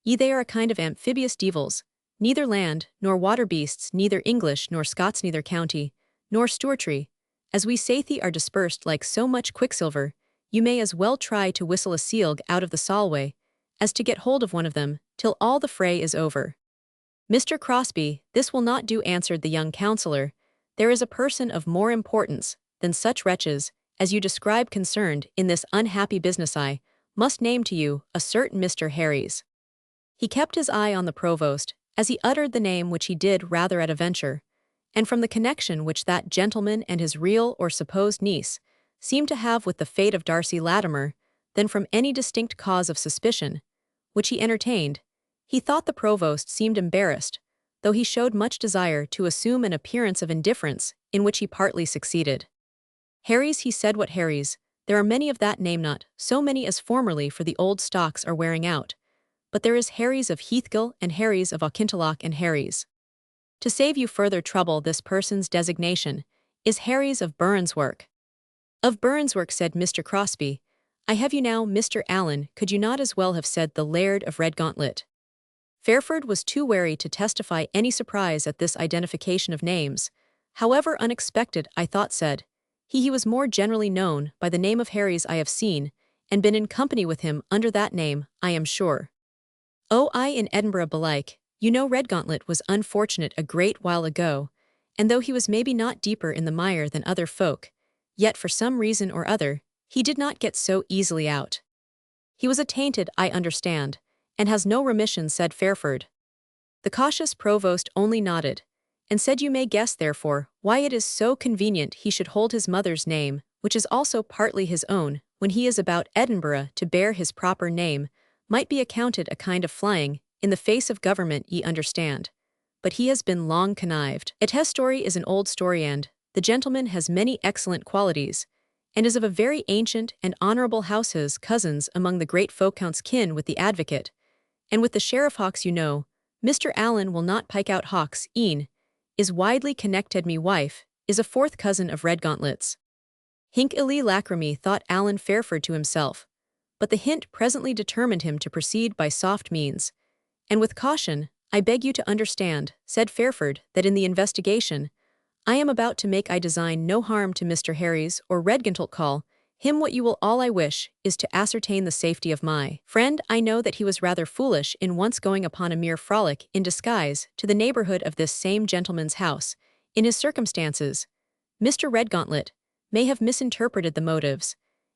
ye, they are a kind of amphibious devils, neither land nor water beasts, neither English nor Scots, neither county nor stewartry. As we saith, are dispersed like so much quicksilver. You may as well try to whistle a sealg out of the Solway, as to get hold of one of them, till all the fray is over. Mr. Crosby, this will not do, answered the young counsellor. There is a person of more importance than such wretches, as you describe, concerned in this unhappy business. I must name to you a certain Mr. Harries. He kept his eye on the provost, as he uttered the name, which he did rather at a venture, and from the connection which that gentleman and his real or supposed niece seemed to have with the fate of Darcy Latimer, than from any distinct cause of suspicion, which he entertained. He thought the provost seemed embarrassed, though he showed much desire to assume an appearance of indifference, in which he partly succeeded. Harries, he said. What Harries? There are many of that name, not so many as formerly, for the old stocks are wearing out. But there is Harries of Heathgill, and Harries of Auchintoloch, and Harries. To save you further trouble, this person's designation is Harries of Burnswork. Of Burnswork, said Mr. Crosby. I have you now, Mr. Allan, could you not as well have said the Laird of Redgauntlet? Fairford was too wary to testify any surprise at this identification of names, however unexpected, I thought, said he was more generally known by the name of Harries. I have seen, and been in company with him under that name, I am sure. Oh, I in Edinburgh belike. You know Redgauntlet was unfortunate a great while ago, and though he was maybe not deeper in the mire than other folk, yet for some reason or other, he did not get so easily out. He was attainted, I understand, and has no remission, said Fairford. The cautious provost only nodded, and said, you may guess, therefore, why it is so convenient he should hold his mother's name, which is also partly his own, when he is about Edinburgh. To bear his proper name might be accounted a kind of flying in the face of government, ye understand. But he has been long connived. His story is an old story, and the gentleman has many excellent qualities, and is of a very ancient and honourable house. His cousins among the great folk counts kin with the advocate, and with the sheriff. Hawks, you know, Mr. Allan will not pike out Hawks, e'en is widely connected. Me wife is a fourth cousin of Redgauntlet's. Hinc illy lacrymae, thought Allan Fairford to himself, but the hint presently determined him to proceed by soft means, and with caution. I beg you to understand, said Fairford, that in the investigation I am about to make I design no harm to Mr. Harry's or Redgauntlet call, him what you will all I wish is to ascertain the safety of my friend. I know that he was rather foolish in once going upon a mere frolic in disguise to the neighborhood of this same gentleman's house. In his circumstances, Mr. Redgauntlet may have misinterpreted the motives,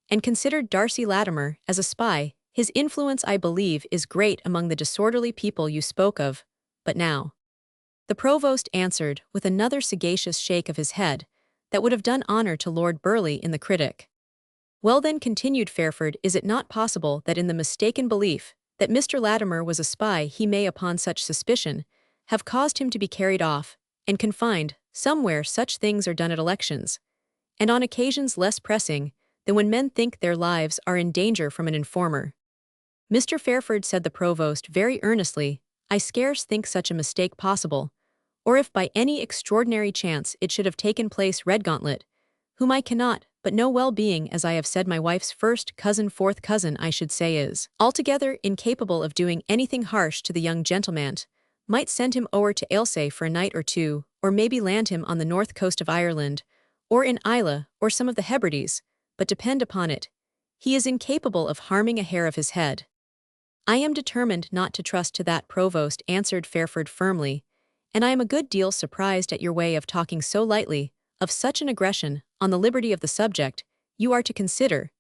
and considered Darcy Latimer as a spy. His influence, I believe, is great among the disorderly people you spoke of, but now. The provost answered with another sagacious shake of his head that would have done honor to Lord Burleigh in the Critic. Well then, continued Fairford, is it not possible that in the mistaken belief that Mr. Latimer was a spy he may, upon such suspicion, have caused him to be carried off and confined somewhere? Such things are done at elections, and on occasions less pressing than when men think their lives are in danger from an informer. Mr. Fairford, said the provost very earnestly, I scarce think such a mistake possible, or if by any extraordinary chance it should have taken place, Redgauntlet, whom I cannot but know well, being, as I have said, my wife's first cousin, fourth cousin, I should say, is altogether incapable of doing anything harsh to the young gentleman, might send him o'er to Ailsa for a night or two, or maybe land him on the north coast of Ireland, or in Islay, or some of the Hebrides, but depend upon it, he is incapable of harming a hair of his head. I am determined not to trust to that, provost, answered Fairford firmly, and I am a good deal surprised at your way of talking so lightly of such an aggression on the liberty of the subject you are to consider,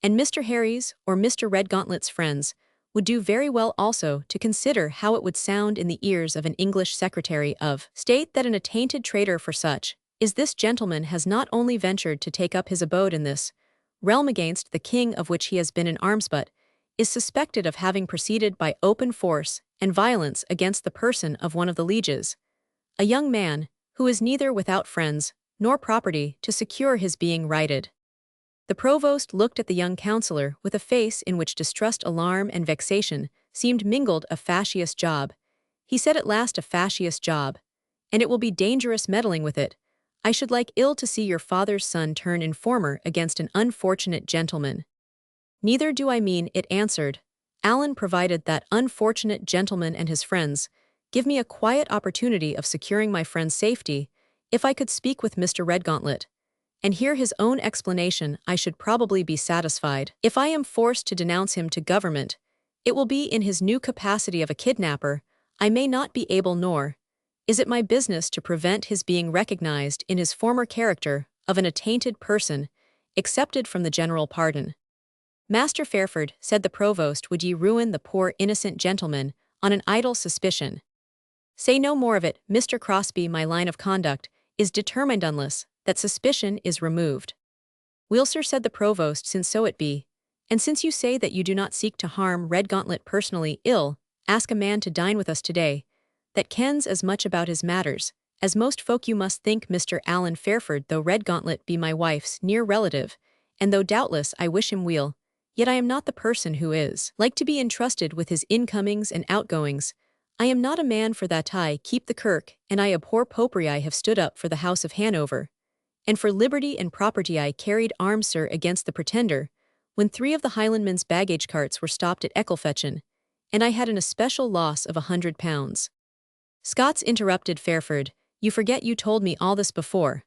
and Mr. Harry's or Mr. Redgauntlet's friends would do very well also to consider how it would sound in the ears of an English Secretary of State that an attainted traitor for such is this gentleman has not only ventured to take up his abode in this realm against the king of which he has been in arms, but is suspected of having proceeded by open force and violence against the person of one of the lieges, a young man who is neither without friends nor property to secure his being righted. The provost looked at the young counsellor with a face in which distrust, alarm, and vexation seemed mingled. A fascious job, he said at last, a fascious job, and it will be dangerous meddling with it. I should like ill to see your father's son turn informer against an unfortunate gentleman. Neither do I mean it, answered Allan, provided that unfortunate gentleman and his friends give me a quiet opportunity of securing my friend's safety. If I could speak with Mr. Redgauntlet and hear his own explanation, I should probably be satisfied. If I am forced to denounce him to government, it will be in his new capacity of a kidnapper. I may not be able, nor is it my business to prevent his being recognized in his former character of an attainted person, excepted from the general pardon. Master Fairford, said the provost, would ye ruin the poor innocent gentleman on an idle suspicion? Say no more of it, Mr. Crosby. My line of conduct is determined unless that suspicion is removed. Will, sir, said the provost, since so it be, and since you say that you do not seek to harm Redgauntlet personally, ill, ask a man to dine with us today that kens as much about his matters as most folk. You must think, Mr. Allan Fairford, though Redgauntlet be my wife's near relative, and though doubtless I wish him weal, yet I am not the person who is like to be entrusted with his incomings and outgoings. I am not a man for that. I keep the kirk, and I abhor popery. I have stood up for the House of Hanover, and for liberty and property. I carried arms, sir, against the Pretender, when 3 of the Highlandmen's baggage carts were stopped at Ecclefechan, and I had an especial loss of £100. Scots, interrupted Fairford, you forget you told me all this before.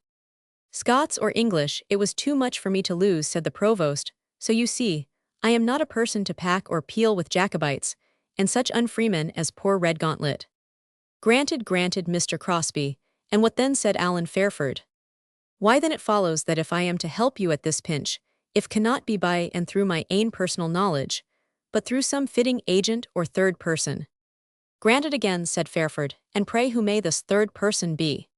Scots or English, it was too much for me to lose, said the provost, so you see, I am not a person to pack or peel with Jacobites, and such unfreemen as poor Redgauntlet. Granted, Mr. Crosby, and what then, said Allan Fairford. Why then it follows that if I am to help you at this pinch, if cannot be by and through my ain personal knowledge, but through some fitting agent or third person. Granted again, said Fairford, and pray who may this third person be?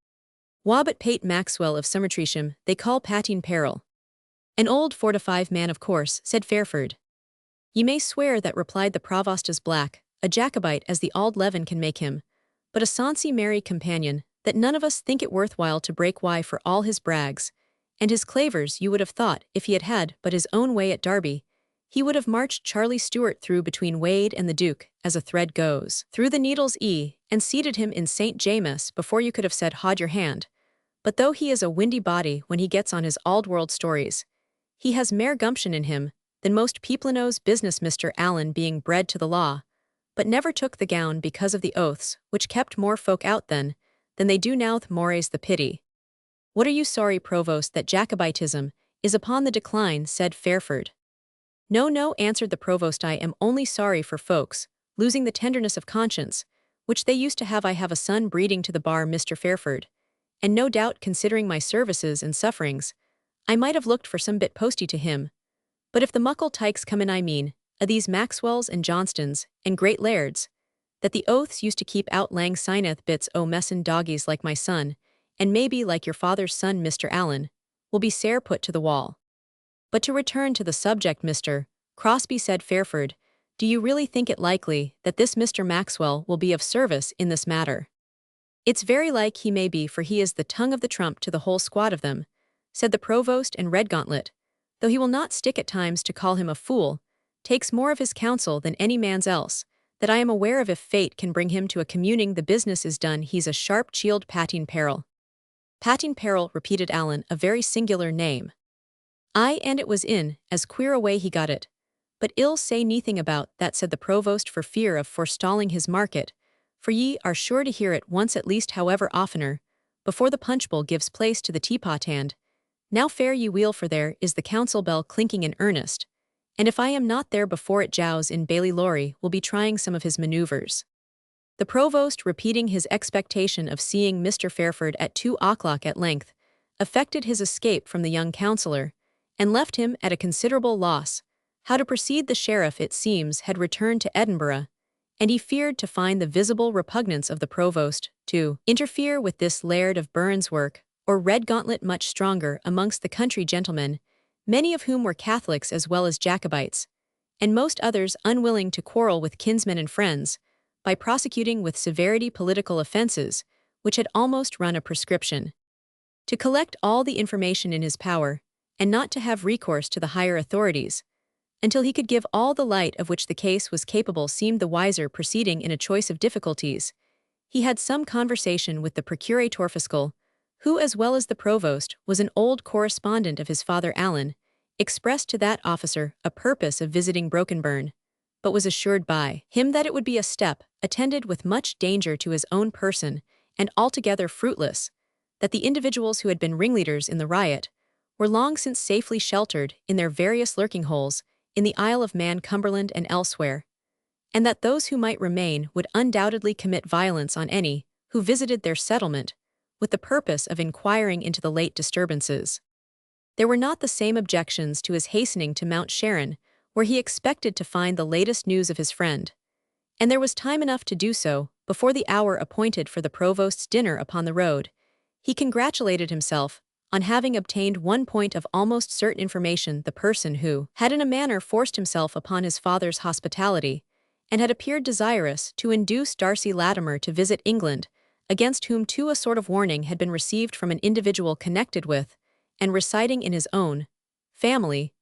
Wobbit Pate Maxwell of Somertresham, they call Patine Peril. An old 45 man, of course, said Fairford. Ye may swear that, replied the provost, as black a Jacobite as the auld leaven can make him, but a sonsy merry companion, that none of us think it worthwhile to break. Why, for all his brags and his clavers, you would have thought, if he had had but his own way at Derby, he would have marched Charlie Stewart through between Wade and the Duke, as a thread goes through the needle's and seated him in St. James before you could have said haud your hand. But though he is a windy body when he gets on his auld-world stories, he has mair gumption in him than most people knows business. Mr. Allan, being bred to the law, but never took the gown because of the oaths, which kept more folk out then than they do now. More's the pity. What are you sorry, Provost, that Jacobitism is upon the decline, said Fairford. No, no, answered the Provost, I am only sorry for folks losing the tenderness of conscience, which they used to have. I have a son breeding to the bar, Mr. Fairford, and no doubt, considering my services and sufferings, I might have looked for some bit posty to him. But if the muckle tykes come in, I mean, these Maxwells and Johnstons, and great lairds, that the oaths used to keep out lang syneth bits o' messin doggies like my son, and maybe like your father's son, Mr. Allen, will be sair put to the wall. But to return to the subject, Mr. Crosby, said Fairford, do you really think it likely that this Mr. Maxwell will be of service in this matter? It's very like he may be, for he is the tongue of the trump to the whole squad of them, said the Provost, and Redgauntlet, though he will not stick at times to call him a fool, takes more of his counsel than any man's else, that I am aware of. If fate can bring him to a communing, the business is done. He's a sharp-cheeled Patine Peril. Patine Peril, repeated Allen, a very singular name. Aye, and it was in as queer a way he got it. But ill say neathing about that, said the Provost, for fear of forestalling his market, for ye are sure to hear it once at least, however oftener, before the punch bowl gives place to the teapot hand. Now fare ye weel, for there is the council bell clinking in earnest, and if I am not there before it jows in Bailey Laurie will be trying some of his manoeuvres. The Provost, repeating his expectation of seeing Mr. Fairford at 2 o'clock at length, effected his escape from the young counsellor, and left him at a considerable loss. How to proceed? The sheriff, it seems, had returned to Edinburgh, and he feared to find the visible repugnance of the Provost to interfere with this Laird of Burns' work, or Redgauntlet, much stronger amongst the country gentlemen, many of whom were Catholics as well as Jacobites, and most others unwilling to quarrel with kinsmen and friends, by prosecuting with severity political offences, which had almost run a prescription. To collect all the information in his power, and not to have recourse to the higher authorities, until he could give all the light of which the case was capable, seemed the wiser proceeding in a choice of difficulties. He had some conversation with the procurator fiscal, who, as well as the Provost, was an old correspondent of his father Allen, expressed to that officer a purpose of visiting Brokenburn, but was assured by him that it would be a step attended with much danger to his own person, and altogether fruitless, that the individuals who had been ringleaders in the riot were long since safely sheltered in their various lurking holes in the Isle of Man, Cumberland, and elsewhere, and that those who might remain would undoubtedly commit violence on any who visited their settlement, with the purpose of inquiring into the late disturbances. There were not the same objections to his hastening to Mount Sharon, where he expected to find the latest news of his friend, and there was time enough to do so before the hour appointed for the Provost's dinner upon the road. He congratulated himself on having obtained one point of almost certain information: the person who had in a manner forced himself upon his father's hospitality, and had appeared desirous to induce Darcy Latimer to visit England, against whom too a sort of warning had been received from an individual connected with, and residing in his own family,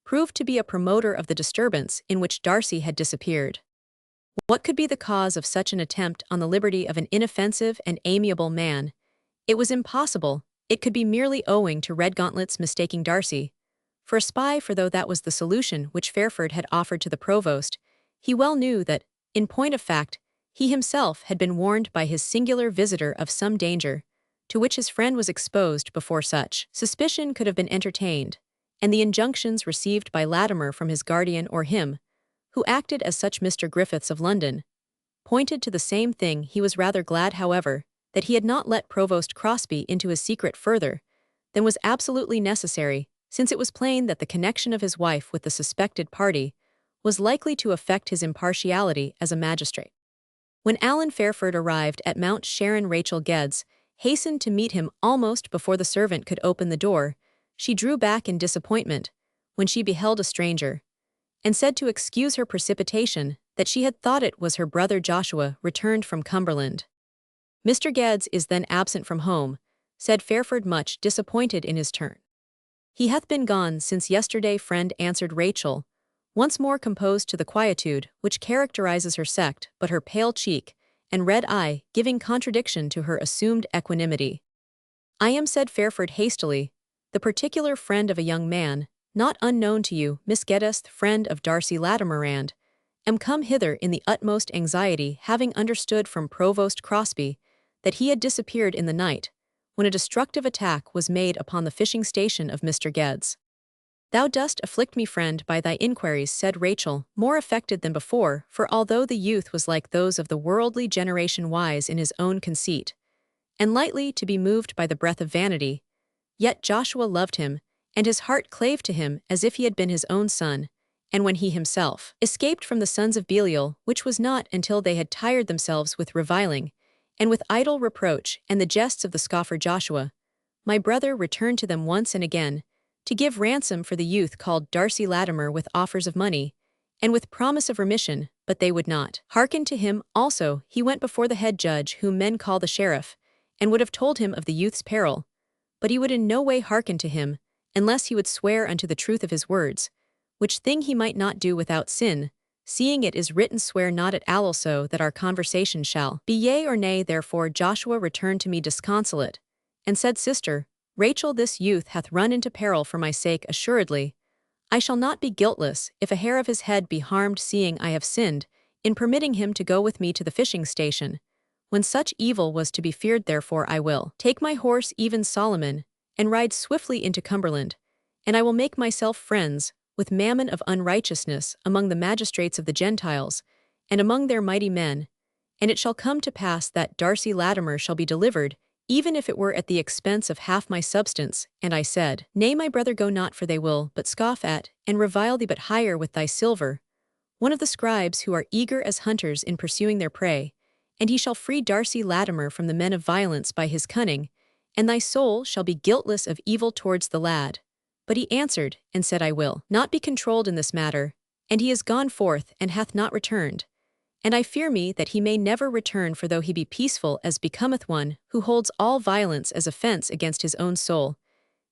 proved to be a promoter of the disturbance in which Darcy had disappeared. What could be the cause of such an attempt on the liberty of an inoffensive and amiable man? It was impossible. It could be merely owing to Redgauntlet's mistaking Darcy for a spy, for though that was the solution which Fairford had offered to the Provost, he well knew that, in point of fact, he himself had been warned by his singular visitor of some danger to which his friend was exposed before such suspicion could have been entertained, and the injunctions received by Latimer from his guardian, or him who acted as such, Mr. Griffiths of London, pointed to the same thing. He was rather glad, however, that he had not let Provost Crosby into his secret further than was absolutely necessary, since it was plain that the connection of his wife with the suspected party was likely to affect his impartiality as a magistrate. When Allen Fairford arrived at Mount Sharon, Rachel Geddes hastened to meet him almost before the servant could open the door. She drew back in disappointment when she beheld a stranger, and said to excuse her precipitation that she had thought it was her brother Joshua returned from Cumberland. Mr. Geddes is then absent from home, said Fairford, much disappointed in his turn. He hath been gone since yesterday, friend, answered Rachel, once more composed to the quietude which characterizes her sect, but her pale cheek and red eye giving contradiction to her assumed equanimity. I am, said Fairford hastily, the particular friend of a young man, not unknown to you, Miss Geddes, friend of Darcy Latimer, and am come hither in the utmost anxiety, having understood from Provost Crosby that he had disappeared in the night, when a destructive attack was made upon the fishing station of Mr. Geddes. "Thou dost afflict me, friend, by thy inquiries," said Rachel, more affected than before, for although the youth was like those of the worldly generation wise in his own conceit, and lightly to be moved by the breath of vanity, yet Joshua loved him, and his heart clave to him as if he had been his own son, and when he himself escaped from the sons of Belial, which was not until they had tired themselves with reviling, and with idle reproach and the jests of the scoffer Joshua, my brother returned to them once and again, to give ransom for the youth called Darcy Latimer with offers of money, and with promise of remission, but they would not hearken to him. Also he went before the head judge, whom men call the sheriff, and would have told him of the youth's peril, but he would in no way hearken to him, unless he would swear unto the truth of his words, which thing he might not do without sin, seeing it is written, "Swear not at all, so that our conversation shall be yea or nay." Therefore Joshua returned to me disconsolate, and said, "Sister Rachel, this youth hath run into peril for my sake. Assuredly, I shall not be guiltless if a hair of his head be harmed, seeing I have sinned in permitting him to go with me to the fishing station, when such evil was to be feared. Therefore I will take my horse, even Solomon, and ride swiftly into Cumberland, and I will make myself friends with Mammon of unrighteousness among the magistrates of the Gentiles, and among their mighty men, and it shall come to pass that Darcy Latimer shall be delivered, even if it were at the expense of half my substance." And I said, "Nay, my brother, go not, for they will but scoff at, and revile thee but hire with thy silver, one of the scribes who are eager as hunters in pursuing their prey, and he shall free Darcy Latimer from the men of violence by his cunning, and thy soul shall be guiltless of evil towards the lad." But he answered and said, "I will not be controlled in this matter, and he is gone forth and hath not returned. And I fear me that he may never return, for though he be peaceful as becometh one who holds all violence as offense against his own soul,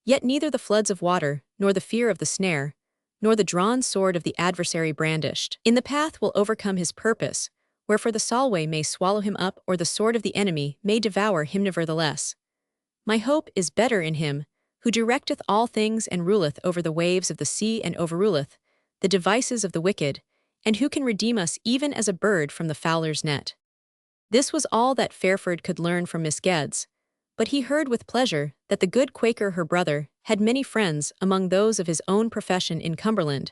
yet neither the floods of water, nor the fear of the snare, nor the drawn sword of the adversary brandished in the path will overcome his purpose, wherefore the Solway may swallow him up, or the sword of the enemy may devour him. Nevertheless, my hope is better in him, who directeth all things and ruleth over the waves of the sea and overruleth the devices of the wicked, and who can redeem us even as a bird from the fowler's net." This was all that Fairford could learn from Miss Geddes, but he heard with pleasure that the good Quaker her brother had many friends among those of his own profession in Cumberland,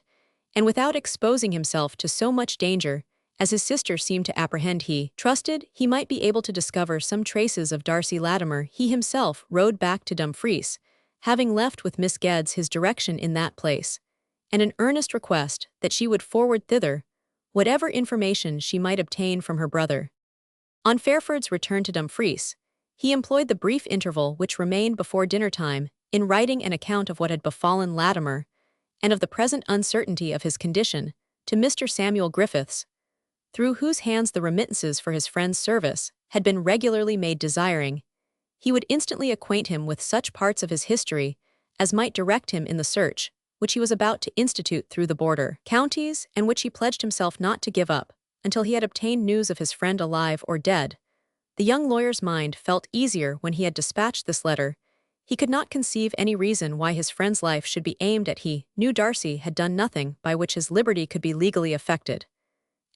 and without exposing himself to so much danger as his sister seemed to apprehend, he trusted he might be able to discover some traces of Darcy Latimer. He himself rode back to Dumfries, having left with Miss Geddes his direction in that place, and an earnest request that she would forward thither whatever information she might obtain from her brother. On Fairford's return to Dumfries, he employed the brief interval which remained before dinner-time in writing an account of what had befallen Latimer, and of the present uncertainty of his condition, to Mr. Samuel Griffiths, through whose hands the remittances for his friend's service had been regularly made, desiring he would instantly acquaint him with such parts of his history as might direct him in the search which he was about to institute through the border counties, and which he pledged himself not to give up until he had obtained news of his friend alive or dead. The young lawyer's mind felt easier when he had dispatched this letter. He could not conceive any reason why his friend's life should be aimed at. He knew Darcy had done nothing by which his liberty could be legally affected,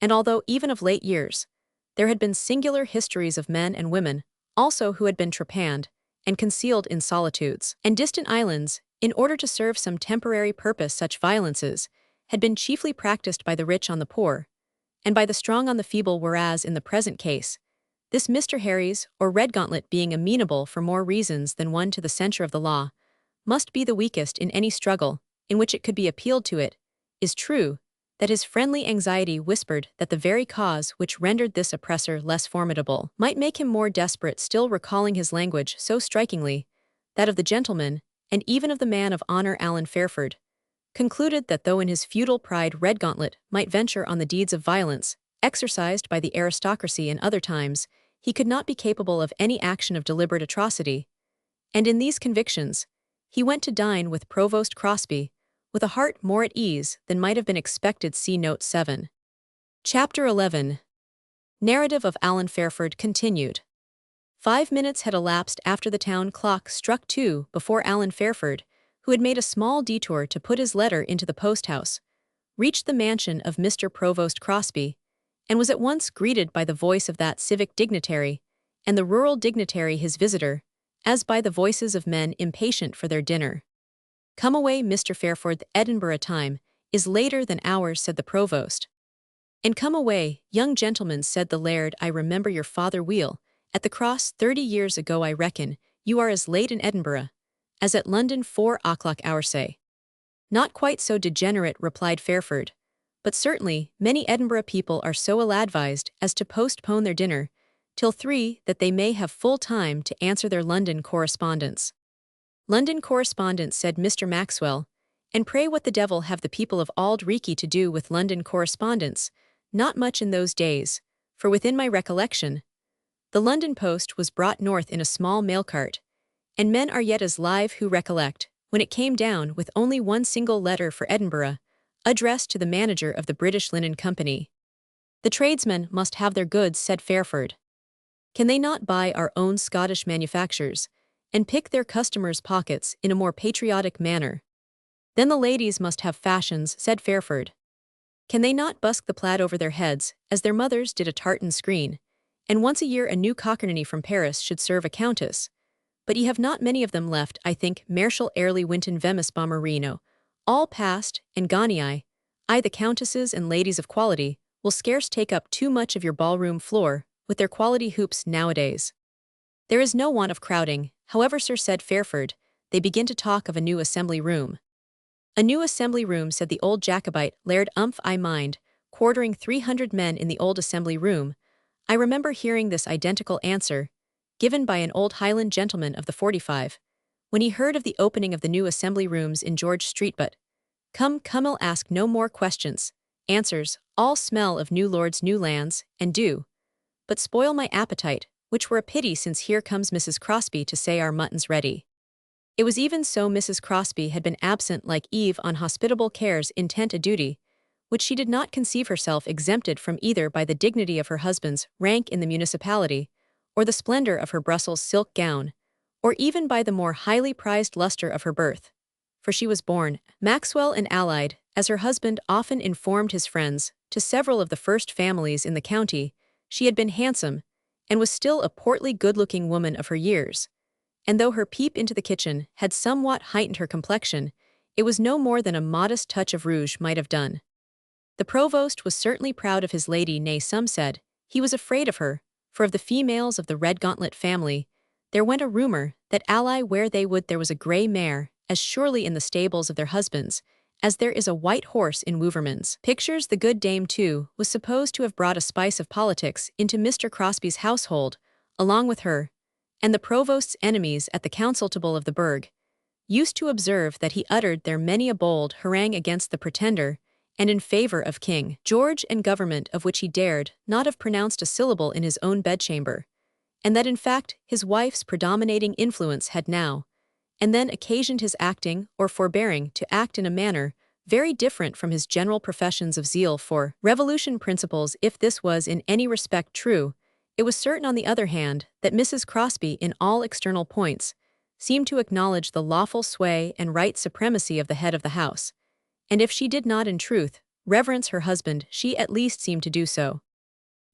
and although even of late years there had been singular histories of men and women also who had been trepanned and concealed in solitudes and distant islands in order to serve some temporary purpose, such violences had been chiefly practiced by the rich on the poor, and by the strong on the feeble, whereas in the present case, this Mr. Harry's or Redgauntlet, being amenable for more reasons than one to the censure of the law, must be the weakest in any struggle in which it could be appealed to. It is true that his friendly anxiety whispered that the very cause which rendered this oppressor less formidable might make him more desperate, still recalling his language so strikingly, that of the gentleman, and even of the man of honor Alan Fairford, concluded that though in his feudal pride Redgauntlet might venture on the deeds of violence exercised by the aristocracy in other times, he could not be capable of any action of deliberate atrocity. And in these convictions, he went to dine with Provost Crosby, with a heart more at ease than might have been expected. See Note 7. Chapter 11. Narrative of Alan Fairford continued. 5 minutes had elapsed after the town clock struck 2 before Alan Fairford, who had made a small detour to put his letter into the post-house, reached the mansion of Mr. Provost Crosby, and was at once greeted by the voice of that civic dignitary, and the rural dignitary his visitor, as by the voices of men impatient for their dinner. "Come away, Mr. Fairford, the Edinburgh time is later than ours," said the provost. "And come away, young gentleman," said the laird. "I remember your father wheel at the cross 30 years ago. I reckon you are as late in Edinburgh as at London 4 o'clock hour say." "Not quite so degenerate," replied Fairford, "but certainly many Edinburgh people are so ill-advised as to postpone their dinner till 3 that they may have full time to answer their London correspondence." "London correspondence," said Mr. Maxwell, "and pray what the devil have the people of Auld Reekie to do with London correspondence? Not much in those days, for within my recollection, the London post was brought north in a small mail cart, and men are yet as live who recollect when it came down with only one single letter for Edinburgh, addressed to the manager of the British Linen Company." "The tradesmen must have their goods," said Fairford. "Can they not buy our own Scottish manufactures, and pick their customers' pockets in a more patriotic manner?" "Then the ladies must have fashions," said Fairford. "Can they not busk the plaid over their heads, as their mothers did a tartan screen, and once a year a new cockerney from Paris should serve a countess? But ye have not many of them left, I think. Marshal Airlie Winton Vemus Bomberino, all past, and Gonii, the countesses and ladies of quality, will scarce take up too much of your ballroom floor, with their quality hoops nowadays." "There is no want of crowding, however, sir," said Fairford. "They begin to talk of a new assembly room." "A new assembly room," said the old Jacobite laird. "I mind quartering 300 men in the old assembly room." I remember hearing this identical answer, given by an old Highland gentleman of the 45, when he heard of the opening of the new assembly rooms in George Street. "But come, I'll ask no more questions. Answers, all smell of new lords, new lands, and do but spoil my appetite, which were a pity, since here comes Mrs. Crosby to say our mutton's ready." It was even so. Mrs. Crosby had been absent like Eve on hospitable cares, intent a duty which she did not conceive herself exempted from either by the dignity of her husband's rank in the municipality, or the splendor of her Brussels silk gown, or even by the more highly prized luster of her birth. For she was born Maxwell and allied, as her husband often informed his friends, to several of the first families in the county. She had been handsome, and was still a portly good-looking woman of her years, and though her peep into the kitchen had somewhat heightened her complexion, it was no more than a modest touch of rouge might have done. The provost was certainly proud of his lady, nay, some said he was afraid of her, for of the females of the Redgauntlet family, there went a rumour that ally where they would there was a grey mare, as surely in the stables of their husbands, as there is a white horse in Wouvermans. Pictures. The good dame, too, was supposed to have brought a spice of politics into Mr. Crosby's household, along with her, and the provost's enemies at the council table of the burgh used to observe that he uttered there many a bold harangue against the Pretender, and in favour of King George and government, of which he dared not have pronounced a syllable in his own bedchamber, and that in fact his wife's predominating influence had now and then occasioned his acting or forbearing to act in a manner very different from his general professions of zeal for revolution principles. If this was in any respect true, it was certain, on the other hand, that Mrs. Crosby in all external points seemed to acknowledge the lawful sway and right supremacy of the head of the house, and if she did not in truth reverence her husband, she at least seemed to do so.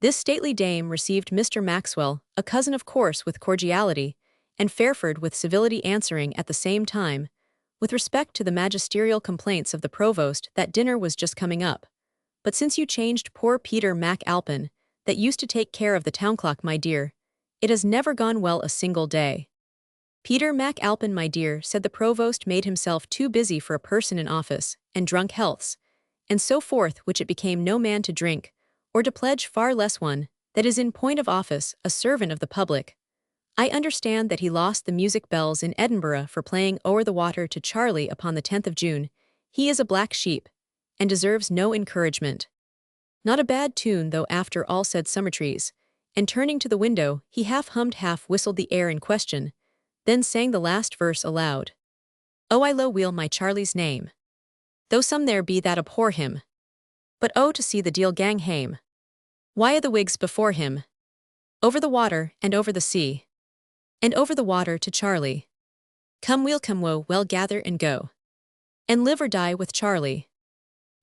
This stately dame received Mr. Maxwell, a cousin of course, with cordiality, and Fairford with civility, answering at the same time, with respect to the magisterial complaints of the provost, that dinner was just coming up. "But since you changed poor Peter Mac Alpin, that used to take care of the town clock, my dear, it has never gone well a single day." "Peter Mac Alpin, my dear," said the provost, "made himself too busy for a person in office, and drunk healths, and so forth, which it became no man to drink, or to pledge, far less one that is in point of office a servant of the public. I understand that he lost the music bells in Edinburgh for playing O'er the Water to Charlie upon the 10th of June. He is a black sheep, and deserves no encouragement. Not a bad tune, though, after all," said Summertrees, and turning to the window, he half hummed, half whistled the air in question, then sang the last verse aloud. "Oh, I low wheel my Charlie's name, though some there be that abhor him. But oh, to see the deal gang hame! Why the Whigs before him? Over the water, and over the sea, and over the water to Charlie. Come we'll come woe, well gather and go, and live or die with Charlie."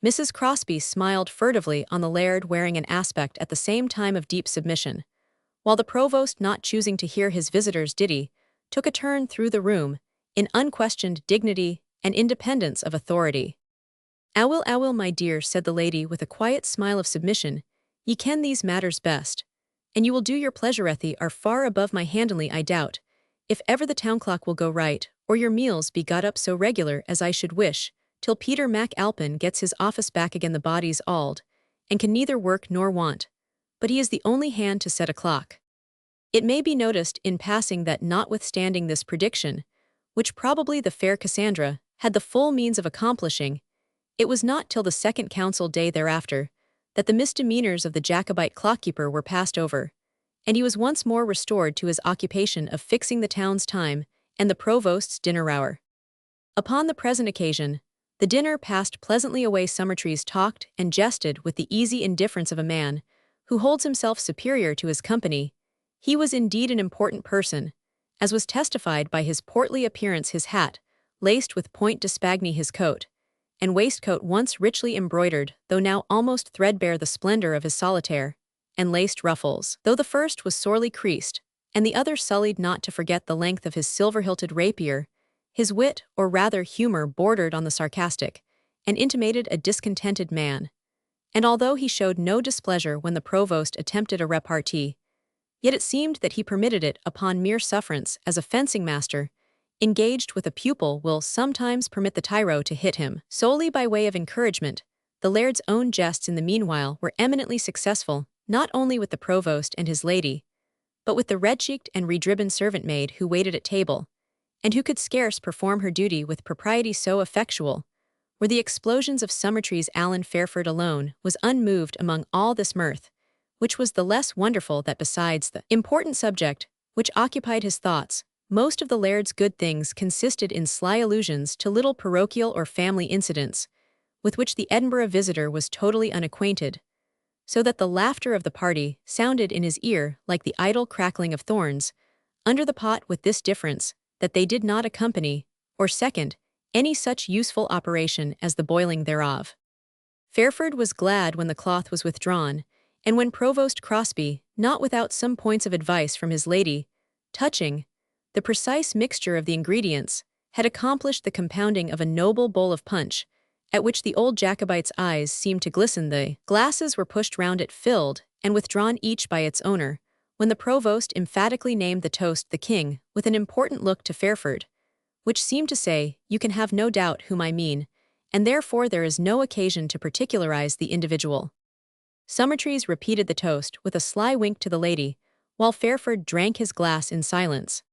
Mrs. Crosby smiled furtively on the laird, wearing an aspect at the same time of deep submission, while the provost, not choosing to hear his visitor's ditty, took a turn through the room, in unquestioned dignity and independence of authority. Owl, my dear," said the lady with a quiet smile of submission, "ye ken these matters best, and you will do your pleasurethi are far above my handily I doubt, if ever the town clock will go right, or your meals be got up so regular as I should wish, till Peter Mac Alpin gets his office back again the body's auld, and can neither work nor want, but he is the only hand to set a clock." It may be noticed in passing that notwithstanding this prediction, which probably the fair Cassandra had the full means of accomplishing, it was not till the second council day thereafter that the misdemeanors of the Jacobite clockkeeper were passed over, and he was once more restored to his occupation of fixing the town's time and the provost's dinner hour. Upon the present occasion, the dinner passed pleasantly away. Summertrees talked and jested with the easy indifference of a man who holds himself superior to his company. He was indeed an important person, as was testified by his portly appearance, his hat, laced with point d'Espagne, his coat, and waistcoat once richly embroidered, though now almost threadbare, the splendor of his solitaire, and laced ruffles, though the first was sorely creased, and the other sullied, not to forget the length of his silver-hilted rapier. His wit, or rather humor, bordered on the sarcastic, and intimated a discontented man. And although he showed no displeasure when the provost attempted a repartee, yet it seemed that he permitted it upon mere sufferance, as a fencing master, engaged with a pupil, will sometimes permit the tyro to hit him solely by way of encouragement. The laird's own jests in the meanwhile were eminently successful, not only with the provost and his lady, but with the red-cheeked and red-ribboned servant-maid who waited at table, and who could scarce perform her duty with propriety so effectual. Were the explosions of Summertrees, Alan Fairford alone was unmoved among all this mirth, which was the less wonderful that besides the important subject which occupied his thoughts, most of the laird's good things consisted in sly allusions to little parochial or family incidents, with which the Edinburgh visitor was totally unacquainted, so that the laughter of the party sounded in his ear like the idle crackling of thorns under the pot, with this difference, that they did not accompany, or second, any such useful operation as the boiling thereof. Fairford was glad when the cloth was withdrawn, and when Provost Crosby, not without some points of advice from his lady, touching the precise mixture of the ingredients, had accomplished the compounding of a noble bowl of punch, at which the old Jacobite's eyes seemed to glisten. The glasses were pushed round it, filled, and withdrawn each by its owner, when the provost emphatically named the toast the King, with an important look to Fairford, which seemed to say, "You can have no doubt whom I mean, and therefore there is no occasion to particularize the individual." Summertrees repeated the toast with a sly wink to the lady, while Fairford drank his glass in silence.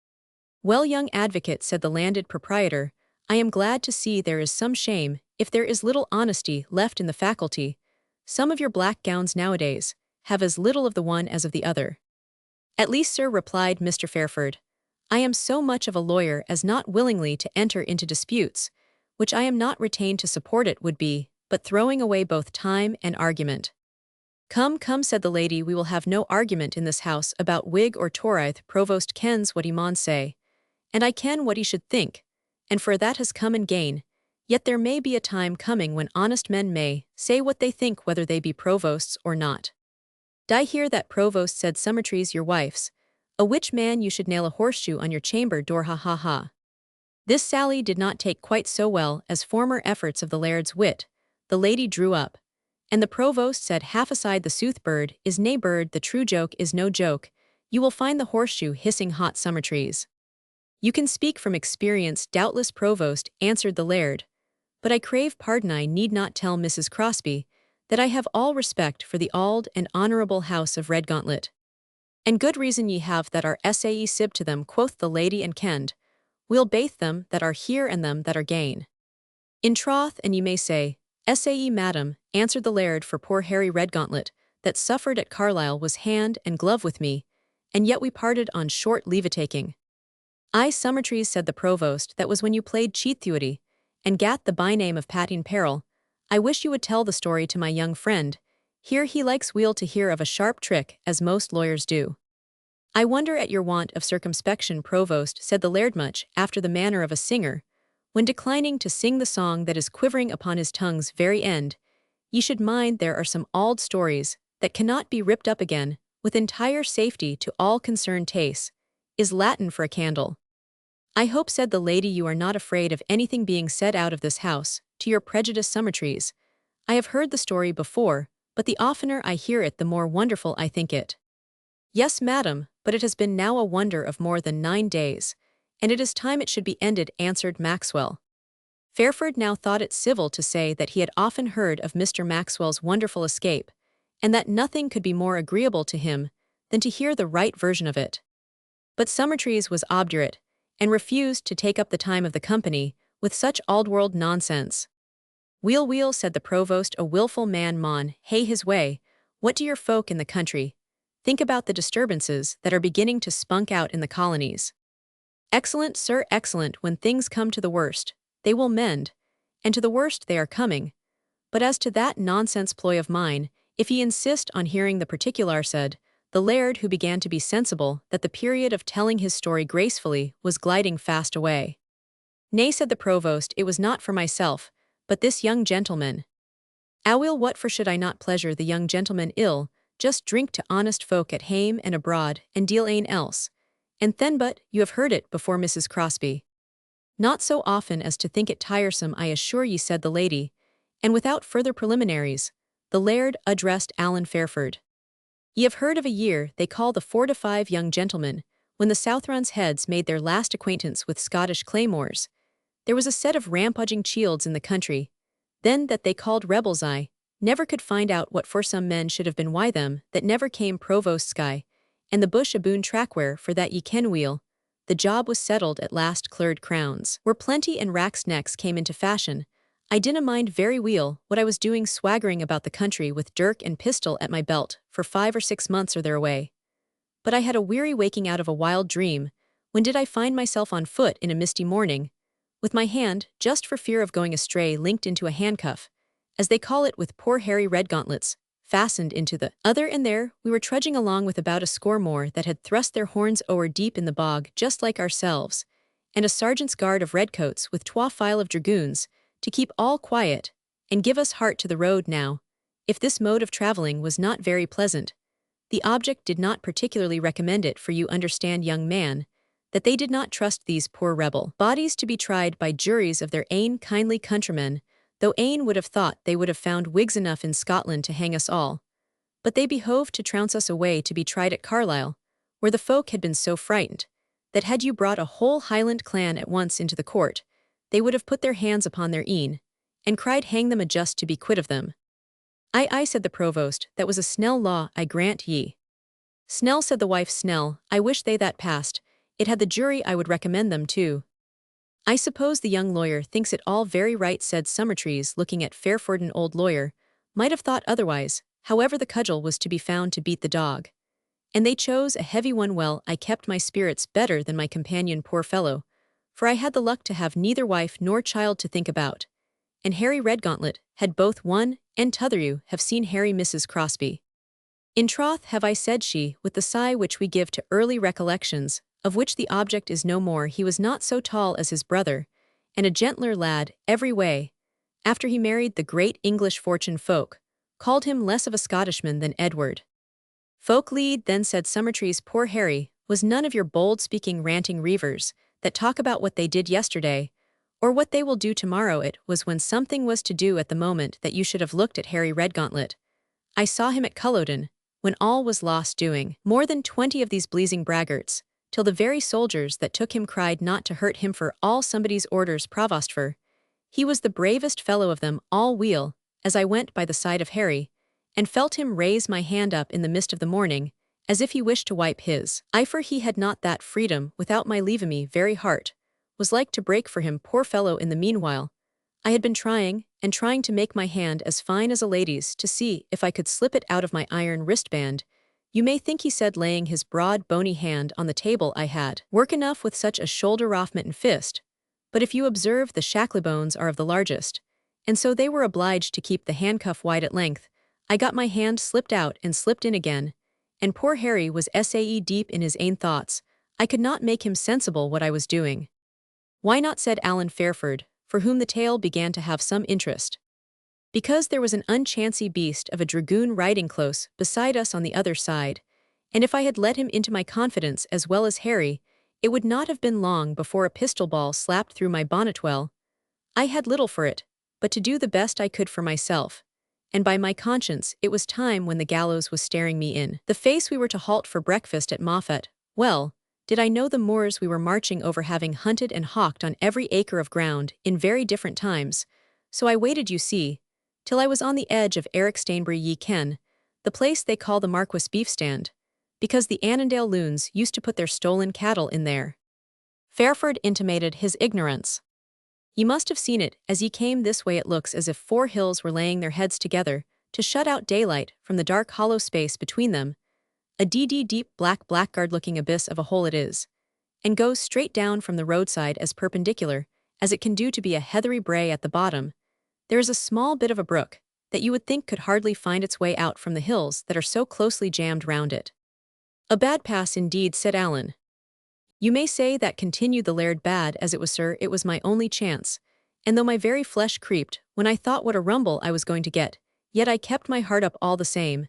"Well, young advocate," said the landed proprietor, "I am glad to see there is some shame, if there is little honesty, left in the faculty. Some of your black gowns nowadays have as little of the one as of the other." "At least, sir," replied Mr. Fairford, "I am so much of a lawyer as not willingly to enter into disputes, which I am not retained to support. It would be but throwing away both time and argument." "Come, come," said the lady, "we will have no argument in this house about Whig or Toryth. Provost kens what he maun say, and I ken what he should think, and for that has come and gane. Yet there may be a time coming when honest men may say what they think, whether they be provosts or not." "Dye hear that, provost," said Summertrees, "your wife's a witch man, you should nail a horseshoe on your chamber door, ha ha ha." This sally did not take quite so well as former efforts of the laird's wit. The lady drew up, and the provost said, half aside, "The sooth bird is nae bird, the true joke is no joke. You will find the horseshoe hissing hot." Summertrees: "You can speak from experience, doubtless, provost," answered the laird, "but I crave pardon, I need not tell Mrs. Crosby that I have all respect for the auld and honourable house of Redgauntlet." "And good reason ye have that are sae sib to them," quoth the lady, "and kend we'll baith them that are here and them that are gane." "In troth, and ye may say, sae, madam," answered the laird, "for poor Harry Redgauntlet, that suffered at Carlisle, was hand and glove with me, and yet we parted on short leave-a-taking." "Aye, Summertrees," said the provost, "that was when you played cheat-thuity, and gat the by-name of Patine Peril. I wish you would tell the story to my young friend. Here he likes weel to hear of a sharp trick, as most lawyers do." "I wonder at your want of circumspection, provost," said the laird, much after the manner of a singer, when declining to sing the song that is quivering upon his tongue's very end. "Ye should mind there are some auld stories that cannot be ripped up again, with entire safety to all concerned tastes, is Latin for a candle." "I hope," said the lady, "you are not afraid of anything being said out of this house, to your prejudice, Summertrees. I have heard the story before, but the oftener I hear it the more wonderful I think it." "Yes, madam, but it has been now a wonder of more than 9 days, and it is time it should be ended," answered Maxwell. Fairford now thought it civil to say that he had often heard of Mr. Maxwell's wonderful escape, and that nothing could be more agreeable to him than to hear the right version of it. But Summertrees was obdurate, and refused to take up the time of the company with such old-world nonsense. "Weel, weel," said the provost, "a wilful man maun hae his way. What do your folk in the country think about the disturbances that are beginning to spunk out in the colonies?" "Excellent, sir, excellent. When things come to the worst, they will mend, and to the worst they are coming. But as to that nonsense ploy of mine, if ye insist on hearing the particular," said the laird, who began to be sensible that the period of telling his story gracefully was gliding fast away. "Nay," said the provost, "it was not for myself, but this young gentleman." "Aweel, what for should I not pleasure the young gentleman ill, just drink to honest folk at hame and abroad, and deal ane else. And then but, you have heard it before, Mrs. Crosby." "Not so often as to think it tiresome, I assure ye," said the lady, and without further preliminaries, the laird addressed Alan Fairford. "Ye have heard of a year they call the 4 to 5 young gentlemen, when the Southrons heads made their last acquaintance with Scottish claymores. There was a set of rampaging chields in the country, then that they called rebels. I never could find out what for some men should have been why them that never came provost sky, and the bush aboon trackware for that ye ken weel. The job was settled at last. Clerd crowns were plenty and racks necks came into fashion. I dinna mind very weel what I was doing, swaggering about the country with dirk and pistol at my belt for 5 or 6 months or thereaway. But I had a weary waking out of a wild dream, when did I find myself on foot in a misty morning, with my hand, just for fear of going astray, linked into a handcuff, as they call it, with poor Harry Redgauntlets fastened into the other, and there we were trudging along with about a score more that had thrust their horns ower deep in the bog just like ourselves, and a sergeant's guard of redcoats with 2 file of dragoons to keep all quiet and give us heart to the road. Now, if this mode of travelling was not very pleasant, the object did not particularly recommend it, for you understand, young man, that they did not trust these poor rebel bodies to be tried by juries of their ain kindly countrymen, though ane would have thought they would have found Whigs enough in Scotland to hang us all. But they behoved to trounce us away to be tried at Carlisle, where the folk had been so frightened, that had you brought a whole Highland clan at once into the court, they would have put their hands upon their een, and cried hang them a just to be quit of them. "Aye, aye," said the provost, "that was a snell law, I grant ye." "Snell," said the wife, "snell, I wish they that passed, it had the jury I would recommend them to." "I suppose the young lawyer thinks it all very right," said Summertrees, looking at Fairford. An old lawyer might have thought otherwise, however the cudgel was to be found to beat the dog. And they chose a heavy one. Well, I kept my spirits better than my companion, poor fellow, for I had the luck to have neither wife nor child to think about, and Harry Redgauntlet had both one and t'other. You have seen Harry, Mrs. Crosby?" "In troth have I," said she, with the sigh which we give to early recollections, of which the object is no more. "He was not so tall as his brother, and a gentler lad every way. After he married the great English fortune, folk called him less of a Scottishman than Edward." "Folk lead then," said Summertrees. "Poor Harry was none of your bold-speaking ranting reivers that talk about what they did yesterday, or what they will do tomorrow. It was when something was to do at the moment that you should have looked at Harry Redgauntlet. I saw him at Culloden, when all was lost, doing more than 20 of these bleezing braggarts, till the very soldiers that took him cried not to hurt him for all somebody's orders provost for. He was the bravest fellow of them all. Weel, as I went by the side of Harry, and felt him raise my hand up in the mist of the morning, as if he wished to wipe his eye, for he had not that freedom without my leaving. Me very heart was like to break for him, poor fellow. In the meanwhile, I had been trying and trying to make my hand as fine as a lady's, to see if I could slip it out of my iron wristband. You may think," he said, laying his broad bony hand on the table, "I had work enough with such a shoulder-offment fist, but if you observe, the shackly bones are of the largest, and so they were obliged to keep the handcuff wide. At length I got my hand slipped out and slipped in again, and poor Harry was sae deep in his ain thoughts, I could not make him sensible what I was doing." "Why not?" said Alan Fairford, for whom the tale began to have some interest. "Because there was an unchancy beast of a dragoon riding close beside us on the other side, and if I had let him into my confidence as well as Harry, It would not have been long before a pistol ball slapped through my bonnet. Well, I had little for it, but to do the best I could for myself. And by my conscience, it was time when the gallows was staring me in the face. We were to halt for breakfast at Moffat. Well, did I know the moors we were marching over, having hunted and hawked on every acre of ground in very different times. So I waited, you see, till I was on the edge of Erichstainbury, ye ken, the place they call the Marquis beef stand, because the Annandale loons used to put their stolen cattle in there. Fairford intimated his ignorance. Ye must have seen it as ye came this way. It looks as if four hills were laying their heads together to shut out daylight from the dark hollow space between them. A deep blackguard-looking abyss of a hole it is, and goes straight down from the roadside as perpendicular as it can do to be a heathery brae at the bottom. There is a small bit of a brook that you would think could hardly find its way out from the hills that are so closely jammed round it. A bad pass indeed, said Allan. You may say that, continued the laird. Bad as it was, sir, it was my only chance, and though my very flesh creeped when I thought what a rumble I was going to get, yet I kept my heart up all the same.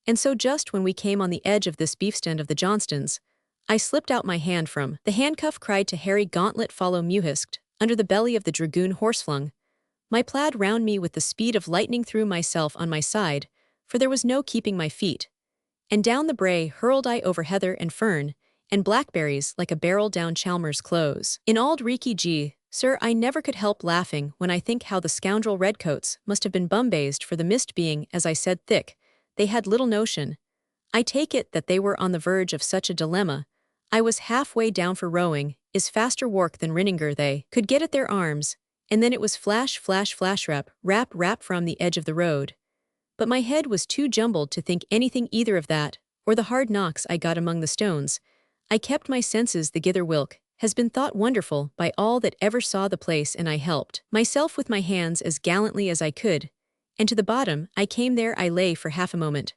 And so just when we came on the edge of this beefstand of the Johnstons, I slipped out my hand from the handcuff, cried to Harry Gauntlet, follow muhisked, under the belly of the dragoon horseflung my plaid round me with the speed of lightning, threw myself on my side, for there was no keeping my feet, and down the brae hurled I over heather and fern, and blackberries like a barrel down Chalmers close. In auld reekie gee, sir, I never could help laughing when I think how the scoundrel redcoats must have been bumbazed, for the mist being, as I said, thick, they had little notion, I take it, that they were on the verge of such a dilemma. I was halfway down, for rowing is faster work than Rinninger they could get at their arms, and then it was flash, rap from the edge of the road. But my head was too jumbled to think anything either of that, or the hard knocks I got among the stones. I kept my senses. The gither wilk has been thought wonderful by all that ever saw the place, and I helped myself with my hands as gallantly as I could, and to the bottom I came. There I lay for half a moment.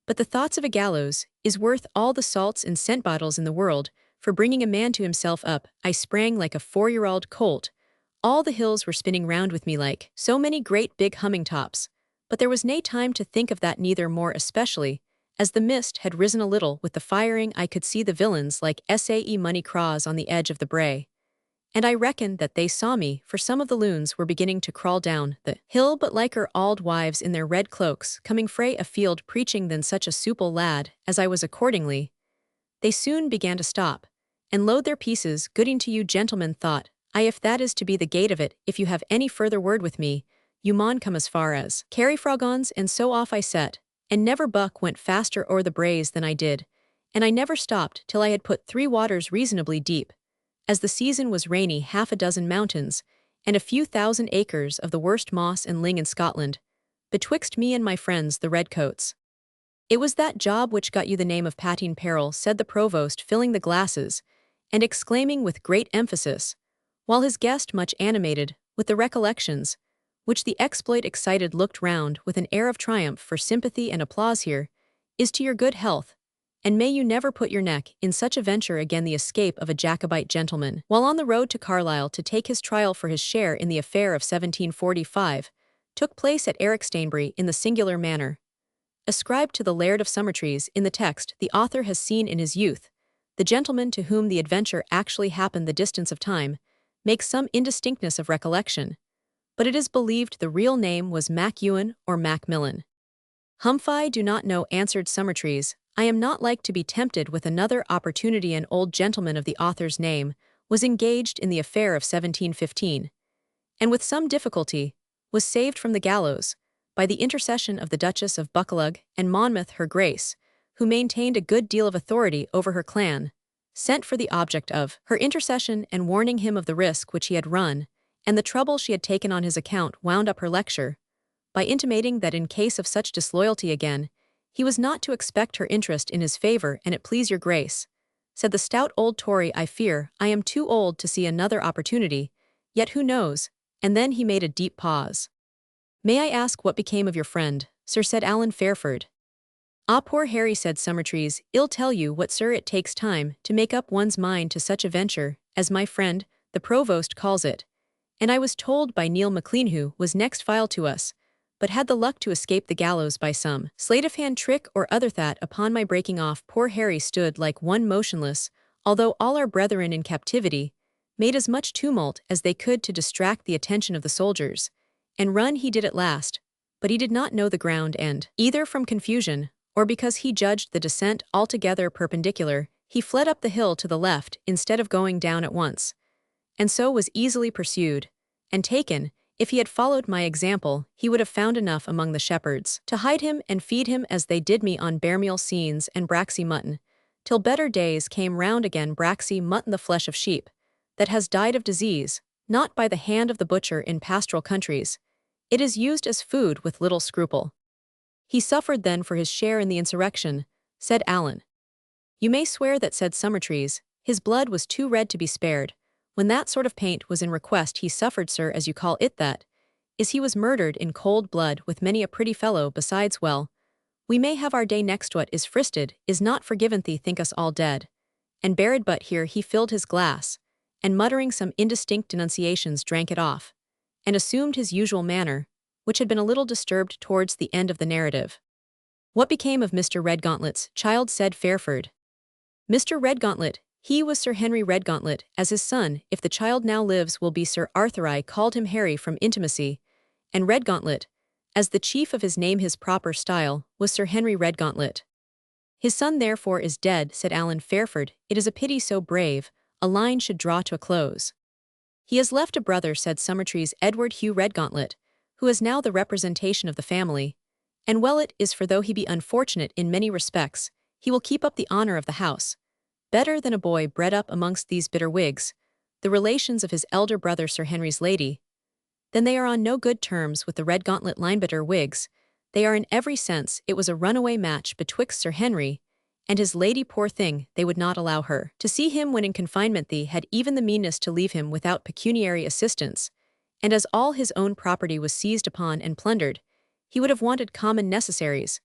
But the thoughts of a gallows is worth all the salts and scent bottles in the world for bringing a man to himself. Up I sprang like a 4-year-old colt. All the hills were spinning round with me like so many great big humming tops, but there was nae time to think of that, neither, more especially as the mist had risen a little with the firing. I could see the villains like sae money craws on the edge of the brae, and I reckoned that they saw me, for some of the loons were beginning to crawl down the hill, but like our auld wives in their red cloaks coming frae a field preaching. Then such a supple lad as I was accordingly, they soon began to stop and load their pieces. Gooding to you, gentlemen, thought I, if that is to be the gate of it, if you have any further word with me, you maun come as far as Carryfrogons. And so off I set, and never buck went faster o'er the braes than I did, and I never stopped till I had put 3 waters reasonably deep. As the season was rainy, 6 mountains, and a few thousand acres of the worst moss and ling in Scotland, betwixt me and my friends the redcoats. It was that job which got you the name of Patine Peril, said the provost, filling the glasses, and exclaiming with great emphasis, while his guest, much animated with the recollections which the exploit excited, looked round with an air of triumph for sympathy and applause. Here is to your good health, and may you never put your neck in such a venture again. The escape of a Jacobite gentleman, while on the road to Carlisle to take his trial for his share in the affair of 1745, took place at Erichstainbury in the singular manner ascribed to the Laird of Summertrees in the text. The author has seen in his youth the gentleman to whom the adventure actually happened. The distance of time makes some indistinctness of recollection, but it is believed the real name was Mac Ewan or Macmillan. Humph, do not know, answered Summertrees. I am not like to be tempted with another opportunity. An old gentleman of the author's name was engaged in the affair of 1715, and with some difficulty was saved from the gallows by the intercession of the Duchess of Buccleuch and Monmouth. Her Grace, who maintained a good deal of authority over her clan, sent for the object of her intercession, and warning him of the risk which he had run and the trouble she had taken on his account, wound up her lecture by intimating that in case of such disloyalty again, he was not to expect her interest in his favor. And it please your Grace, said the stout old Tory, I fear I am too old to see another opportunity, yet who knows? And then he made a deep pause. May I ask what became of your friend, sir, said Allan Fairford. Ah, poor Harry, said Summertrees, I'll tell you what, sir, it takes time to make up one's mind to such a venture, as my friend, the provost, calls it, and I was told by Neil Maclean, who was next file to us, but had the luck to escape the gallows by some sleight of hand trick or other, that upon my breaking off, poor Harry stood like one motionless, although all our brethren in captivity made as much tumult as they could to distract the attention of the soldiers, and run he did at last, but he did not know the ground, and, either from confusion, or because he judged the descent altogether perpendicular, he fled up the hill to the left instead of going down at once, and so was easily pursued, and taken. If he had followed my example, he would have found enough among the shepherds to hide him and feed him as they did me on baremeal scenes and braxy mutton, till better days came round again. Braxy mutton, the flesh of sheep, that has died of disease, not by the hand of the butcher in pastoral countries. It is used as food with little scruple. He suffered then for his share in the insurrection, said Allen. You may swear that, said Summertrees, his blood was too red to be spared. When that sort of paint was in request, he suffered, sir, as you call it, that is, he was murdered in cold blood with many a pretty fellow besides. Well, we may have our day next. What is fristed is not forgiven. Thee think us all dead and buried. But here he filled his glass, and muttering some indistinct denunciations drank it off, and assumed his usual manner, which had been a little disturbed towards the end of the narrative. What became of Mr. Redgauntlet's child, said Fairford. Mr. Redgauntlet, he was Sir Henry Redgauntlet, as his son, if the child now lives, will be Sir Arthur. I called him Harry from intimacy, and Redgauntlet, as the chief of his name, his proper style, was Sir Henry Redgauntlet. His son therefore is dead, said Allen Fairford. It is a pity so brave a line should draw to a close. He has left a brother, said Summertrees, Edward Hugh Redgauntlet, who is now the representation of the family, and well it is, for though he be unfortunate in many respects, he will keep up the honor of the house, better than a boy bred up amongst these bitter Whigs, the relations of his elder brother Sir Henry's lady. Then they are on no good terms with the Redgauntlet line. Bitter Whigs, they are in every sense. It was a runaway match betwixt Sir Henry and his lady. Poor thing, they would not allow her to see him when in confinement. They had even the meanness to leave him without pecuniary assistance, and as all his own property was seized upon and plundered, he would have wanted common necessaries,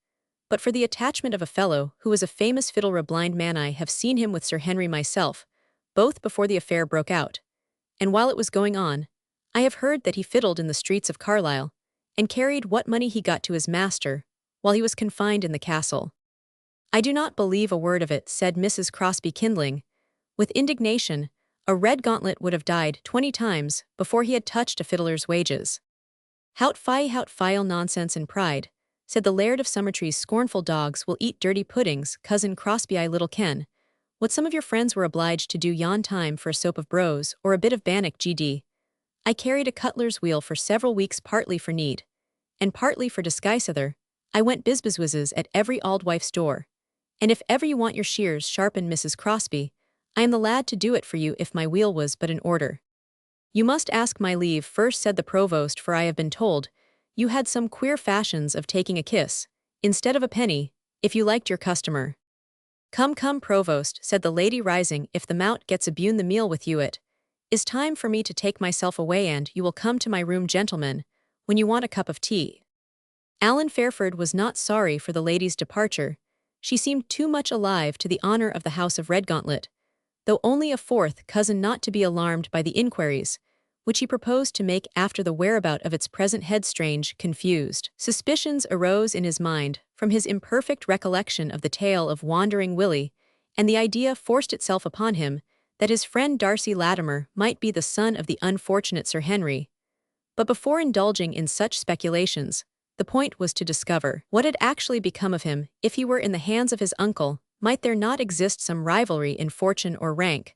but for the attachment of a fellow who was a famous fiddler, a blind man. I have seen him with Sir Henry myself, both before the affair broke out, and while it was going on. I have heard that he fiddled in the streets of Carlisle, and carried what money he got to his master, while he was confined in the castle. I do not believe a word of it, said Mrs. Crosby, kindling with indignation. A Redgauntlet would have died 20 times before he had touched a fiddler's wages. Hout file nonsense and pride, said the Laird of Summertrees. Scornful dogs will eat dirty puddings. Cousin Crosby, I little ken what some of your friends were obliged to do yon time for a soap of brose or a bit of bannock. Gd. I carried a cutler's wheel for several weeks, partly for need, and partly for disguise. Other, I went bizbizwizzes at every auld wife's door, and if ever you want your shears sharpened, Mrs. Crosby, I am the lad to do it for you if my wheel was but in order. You must ask my leave first, said the provost, for I have been told you had some queer fashions of taking a kiss, instead of a penny, if you liked your customer. Come, provost, said the lady, rising, if the mout gets abune the meal with you, it is time for me to take myself away, and you will come to my room, gentlemen, when you want a cup of tea. Allen Fairford was not sorry for the lady's departure. She seemed too much alive to the honor of the house of Redgauntlet, though only a fourth cousin, not to be alarmed by the inquiries which he proposed to make after the whereabout of its present head. Strange, confused suspicions arose in his mind from his imperfect recollection of the tale of Wandering Willie, and the idea forced itself upon him that his friend Darcy Latimer might be the son of the unfortunate Sir Henry. But before indulging in such speculations, the point was to discover what had actually become of him. If he were in the hands of his uncle, might there not exist some rivalry in fortune or rank,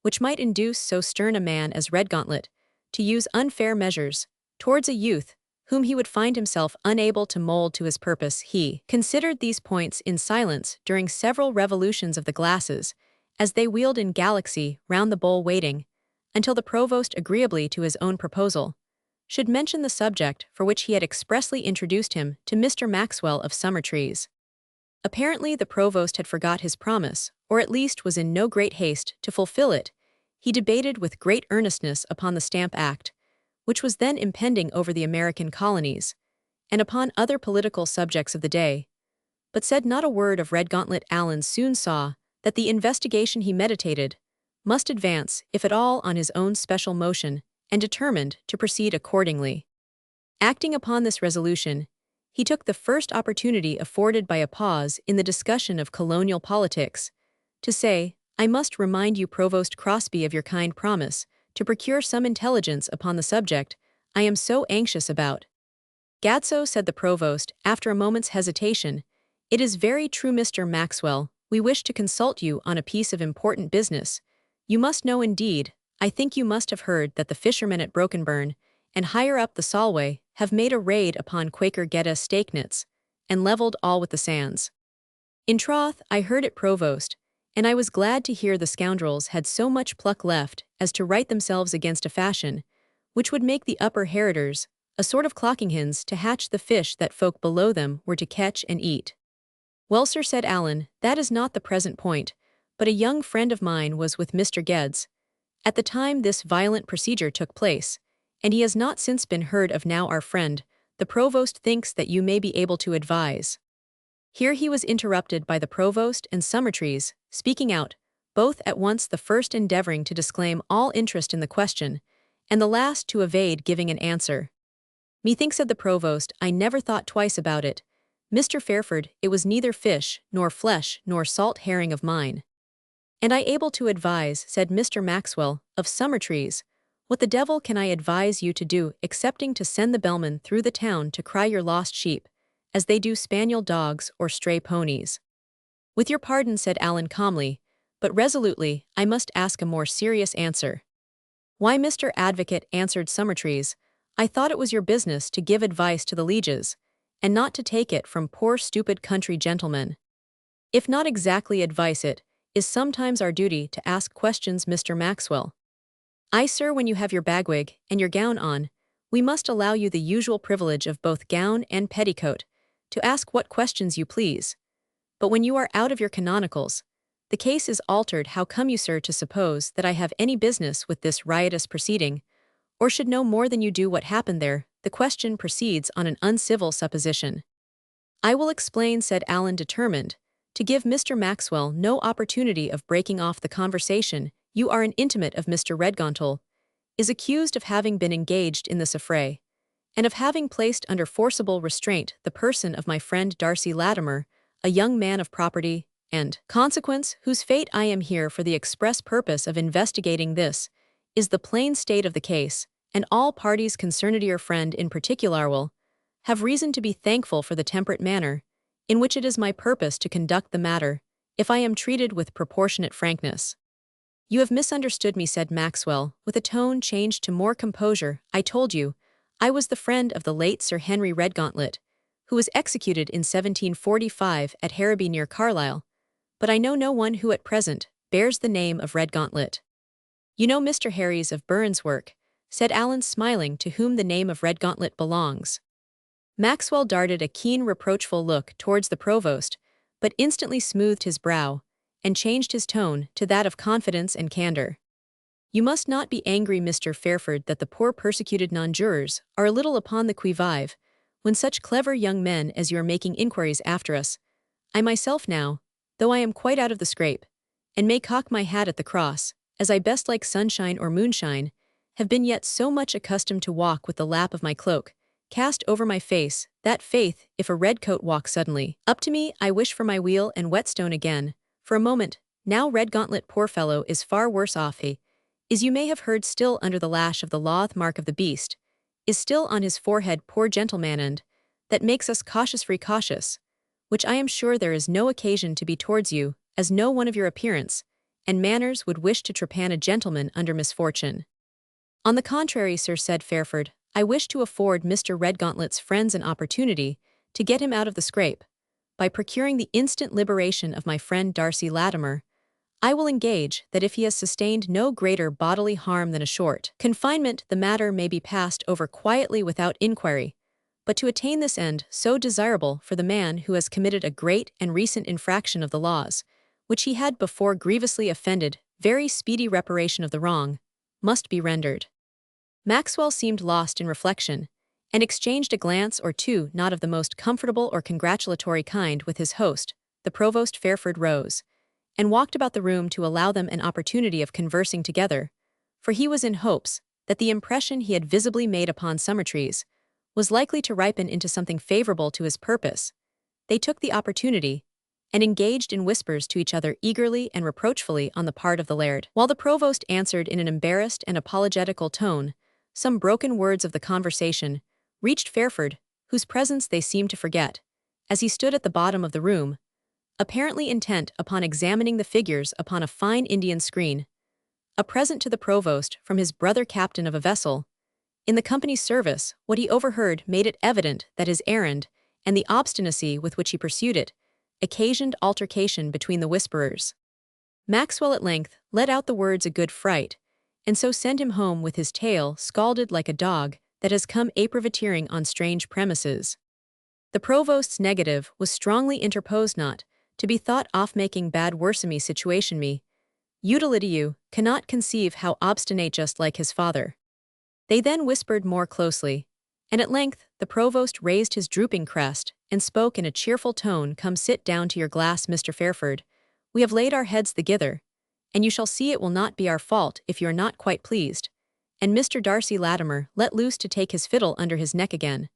which might induce so stern a man as Redgauntlet to use unfair measures towards a youth whom he would find himself unable to mold to his purpose? He considered these points in silence during several revolutions of the glasses, as they wheeled in galaxy round the bowl, waiting until the provost, agreeably to his own proposal, should mention the subject for which he had expressly introduced him to Mr. Maxwell of Summertrees. Apparently the provost had forgot his promise, or at least was in no great haste to fulfill it. He debated with great earnestness upon the Stamp Act, which was then impending over the American colonies, and upon other political subjects of the day, but said not a word of Redgauntlet. Allen soon saw that the investigation he meditated must advance, if at all, on his own special motion, and determined to proceed accordingly. Acting upon this resolution, he took the first opportunity afforded by a pause in the discussion of colonial politics to say, I must remind you, Provost Crosby, of your kind promise to procure some intelligence upon the subject I am so anxious about. Gadso, said the provost, after a moment's hesitation, it is very true, Mr. Maxwell, we wish to consult you on a piece of important business. You must know, indeed, I think you must have heard that the fishermen at Brokenburn, and higher up the Solway, have made a raid upon Quaker Geddes stake nets, and levelled all with the sands. In troth, I heard it, provost, and I was glad to hear the scoundrels had so much pluck left as to right themselves against a fashion, which would make the upper heritors a sort of clocking hens to hatch the fish that folk below them were to catch and eat. Well, sir, said Allan, that is not the present point, but a young friend of mine was with Mr. Geddes at the time this violent procedure took place, and he has not since been heard of. Now our friend, the provost, thinks that you may be able to advise. Here he was interrupted by the provost and Summertrees, speaking out, both at once, the first endeavoring to disclaim all interest in the question, and the last to evade giving an answer. Methinks, said the provost, I never thought twice about it. Mr. Fairford, it was neither fish, nor flesh, nor salt herring of mine. And I able to advise, said Mr. Maxwell, of Summertrees. What the devil can I advise you to do excepting to send the bellman through the town to cry your lost sheep, as they do spaniel dogs or stray ponies? With your pardon, said Allan calmly, but resolutely, I must ask a more serious answer. Why, Mr. Advocate, answered Summertrees, I thought it was your business to give advice to the lieges, and not to take it from poor stupid country gentlemen. If not exactly advice, it is sometimes our duty to ask questions, Mr. Maxwell. Aye, sir, when you have your bagwig and your gown on, we must allow you the usual privilege of both gown and petticoat, to ask what questions you please. But when you are out of your canonicals, the case is altered. How come you, sir, to suppose that I have any business with this riotous proceeding, or should know more than you do what happened there? The question proceeds on an uncivil supposition. I will explain, said Allan, determined to give Mr. Maxwell no opportunity of breaking off the conversation. You are an intimate of Mr. Redgauntlet, is accused of having been engaged in this affray, and of having placed under forcible restraint the person of my friend Darcy Latimer, a young man of property and consequence, whose fate I am here for the express purpose of investigating. This is the plain state of the case, and all parties concerned, your friend in particular, will have reason to be thankful for the temperate manner in which it is my purpose to conduct the matter, if I am treated with proportionate frankness. You have misunderstood me, said Maxwell, with a tone changed to more composure. I told you I was the friend of the late Sir Henry Redgauntlet, who was executed in 1745 at Harrowby near Carlisle, but I know no one who at present bears the name of Redgauntlet. You know Mr. Harry's of Burns' work, said Allan, smiling, to whom the name of Redgauntlet belongs. Maxwell darted a keen, reproachful look towards the provost, but instantly smoothed his brow, and changed his tone to that of confidence and candor. You must not be angry, Mr. Fairford, that the poor persecuted nonjurors are a little upon the qui vive, when such clever young men as you are making inquiries after us. I myself now, though I am quite out of the scrape, and may cock my hat at the cross, as I best like sunshine or moonshine, have been yet so much accustomed to walk with the lap of my cloak cast over my face, that faith, if a redcoat walk suddenly up to me, I wish for my wheel and whetstone again. For a moment, now Redgauntlet, poor fellow, is far worse off. He is, you may have heard, still under the lash of the law mark of the beast, is still on his forehead, poor gentleman, and that makes us cautious, which I am sure there is no occasion to be towards you, as no one of your appearance and manners would wish to trepan a gentleman under misfortune. On the contrary, sir, said Fairford, I wish to afford Mr. Redgauntlet's friends an opportunity to get him out of the scrape, by procuring the instant liberation of my friend Darcy Latimer. I will engage that if he has sustained no greater bodily harm than a short confinement, the matter may be passed over quietly without inquiry. But to attain this end, so desirable for the man who has committed a great and recent infraction of the laws, which he had before grievously offended, very speedy reparation of the wrong must be rendered. Maxwell seemed lost in reflection, and exchanged a glance or two not of the most comfortable or congratulatory kind with his host. The provost Fairford rose, and walked about the room to allow them an opportunity of conversing together, for he was in hopes that the impression he had visibly made upon Summertrees was likely to ripen into something favorable to his purpose. They took the opportunity, and engaged in whispers to each other eagerly and reproachfully on the part of the laird. While the provost answered in an embarrassed and apologetical tone, some broken words of the conversation reached Fairford, whose presence they seemed to forget, as he stood at the bottom of the room, apparently intent upon examining the figures upon a fine Indian screen, a present to the provost from his brother captain of a vessel. In the company's service, what he overheard made it evident that his errand, and the obstinacy with which he pursued it, occasioned altercation between the whisperers. Maxwell at length let out the words a good fright, and so sent him home with his tail scalded like a dog that has come aprivateering on strange premises. The provost's negative was strongly interposed, not to be thought off making bad worsome situation me. Utility cannot conceive how obstinate just like his father. They then whispered more closely, and at length the provost raised his drooping crest and spoke in a cheerful tone. Come sit down to your glass, Mr. Fairford. We have laid our heads thegither, and you shall see it will not be our fault if you are not quite pleased. And Mr. Darcy Latimer let loose to take his fiddle under his neck again.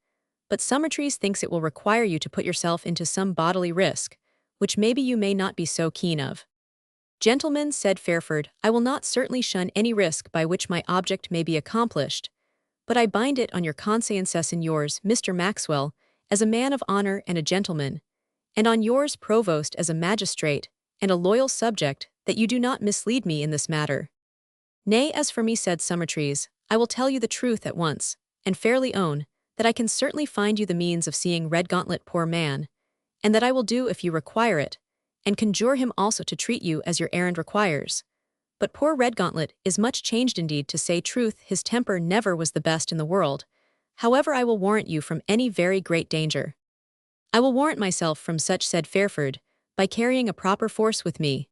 But Summertrees thinks it will require you to put yourself into some bodily risk, which maybe you may not be so keen of. Gentlemen, said Fairford, I will not certainly shun any risk by which my object may be accomplished, but I bind it on your conscience and yours, Mr. Maxwell, as a man of honor and a gentleman, and on yours, provost, as a magistrate and a loyal subject, that you do not mislead me in this matter. Nay, as for me, said Summertrees, I will tell you the truth at once, and fairly own that I can certainly find you the means of seeing Redgauntlet, poor man, and that I will do if you require it, and conjure him also to treat you as your errand requires. But poor Redgauntlet is much changed indeed, to say truth. His temper never was the best in the world. However, I will warrant you from any very great danger. I will warrant myself from such, said Fairford, by carrying a proper force with me.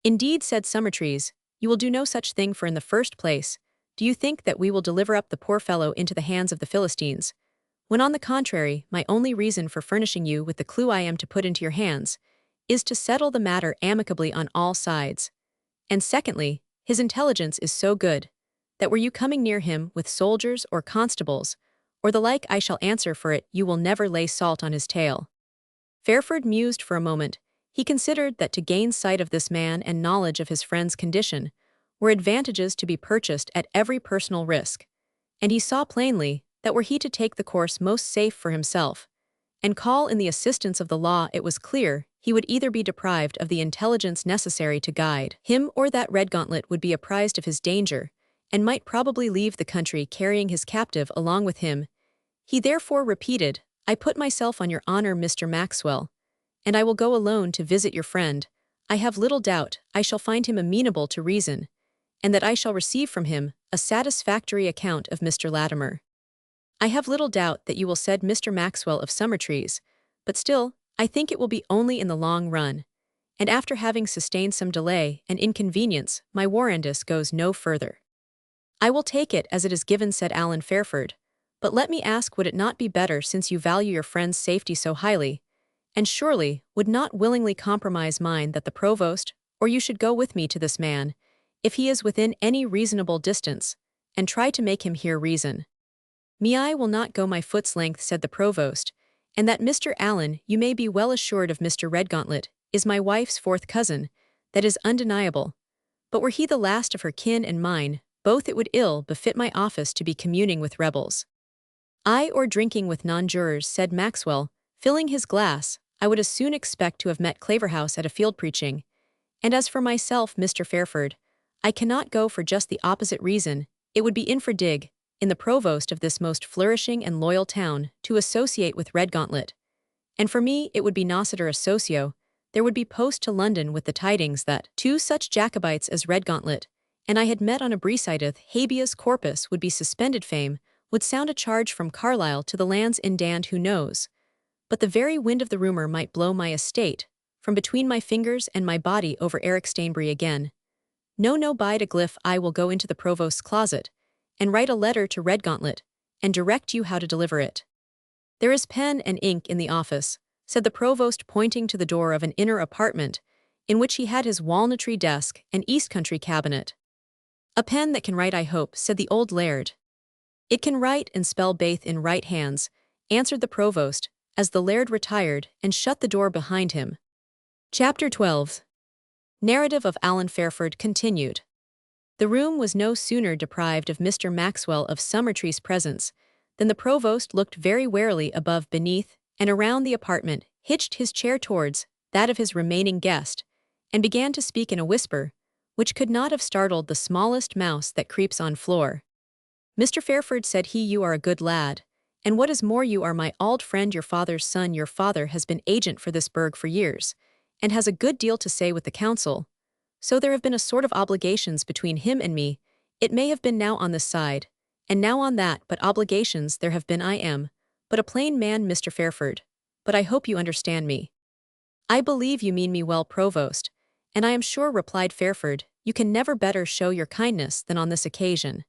Indeed, said Summertrees, you will do no such thing, for in the first place, do you think that we will deliver up the poor fellow into the hands of the Philistines, when on the contrary, my only reason for furnishing you with the clue I am to put into your hands is to settle the matter amicably on all sides. And secondly, his intelligence is so good, that were you coming near him with soldiers or constables, or the like, I shall answer for it you will never lay salt on his tail. Fairford mused for a moment. He considered that to gain sight of this man and knowledge of his friend's condition were advantages to be purchased at every personal risk, and he saw plainly that were he to take the course most safe for himself, and call in the assistance of the law, it was clear he would either be deprived of the intelligence necessary to guide him, or that Redgauntlet would be apprised of his danger, and might probably leave the country carrying his captive along with him. He therefore repeated, I put myself on your honor, Mr. Maxwell, and I will go alone to visit your friend. I have little doubt I shall find him amenable to reason, and that I shall receive from him a satisfactory account of Mr. Latimer. I have little doubt that you will, said Mr. Maxwell of Summertrees, but still, I think it will be only in the long run, and after having sustained some delay and inconvenience, my warrandus goes no further. I will take it as it is given, said Alan Fairford, but let me ask, would it not be better, since you value your friend's safety so highly, and surely would not willingly compromise mine, that the provost, or you should go with me to this man, if he is within any reasonable distance, and try to make him hear reason. Me, I will not go my foot's length, said the provost, and that Mr. Allen, you may be well assured of, Mr. Redgauntlet, is my wife's fourth cousin, that is undeniable. But were he the last of her kin and mine, both it would ill befit my office to be communing with rebels. I, or drinking with non-jurors, said Maxwell, filling his glass, I would as soon expect to have met Claverhouse at a field preaching. And as for myself, Mr. Fairford, I cannot go for just the opposite reason. It would be infradig, in the provost of this most flourishing and loyal town, to associate with Redgauntlet. And for me it would be nociter a socio, there would be post to London with the tidings that two such Jacobites as Redgauntlet, and I had met on a Bresideth habeas corpus, would be suspended. Fame would sound a charge from Carlisle to the land's end, who knows? But the very wind of the rumour might blow my estate from between my fingers and my body over Eric Stainbury again. No, bide a glyph, I will go into the provost's closet, and write a letter to Redgauntlet, and direct you how to deliver it. There is pen and ink in the office, said the provost, pointing to the door of an inner apartment, in which he had his walnutry desk and East Country cabinet. A pen that can write, I hope, said the old laird. It can write and spell baith in right hands, answered the provost, as the laird retired and shut the door behind him. Chapter 12. Narrative of Alan Fairford continued. The room was no sooner deprived of Mr. Maxwell of Summertree's presence than the provost looked very warily above, beneath, and around the apartment, hitched his chair towards that of his remaining guest, and began to speak in a whisper, which could not have startled the smallest mouse that creeps on floor. "Mr. Fairford," said he, "you are a good lad, and what is more, you are my auld friend, your father's son. Your father has been agent for this burgh for years, and has a good deal to say with the council. So there have been a sort of obligations between him and me. It may have been now on this side, and now on that, but obligations there have been. I am but a plain man, Mr. Fairford, but I hope you understand me." "I believe you mean me well, provost, and I am sure," replied Fairford, "you can never better show your kindness than on this occasion."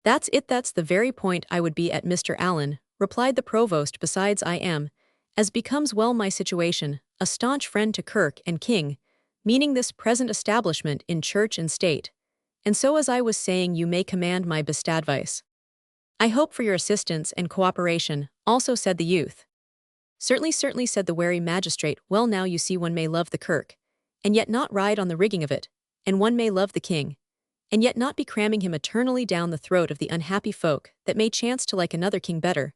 "That's it, that's the very point I would be at, Mr. Allen," replied the provost. "Besides, I am, as becomes well my situation, a staunch friend to Kirk and King, meaning this present establishment in church and state, and so, as I was saying, you may command my best advice." "I hope for your assistance and cooperation," also said the youth. "Certainly, certainly," said the wary magistrate. "Well, now you see, one may love the Kirk, and yet not ride on the rigging of it, and one may love the King, and yet not be cramming him eternally down the throat of the unhappy folk that may chance to like another king better.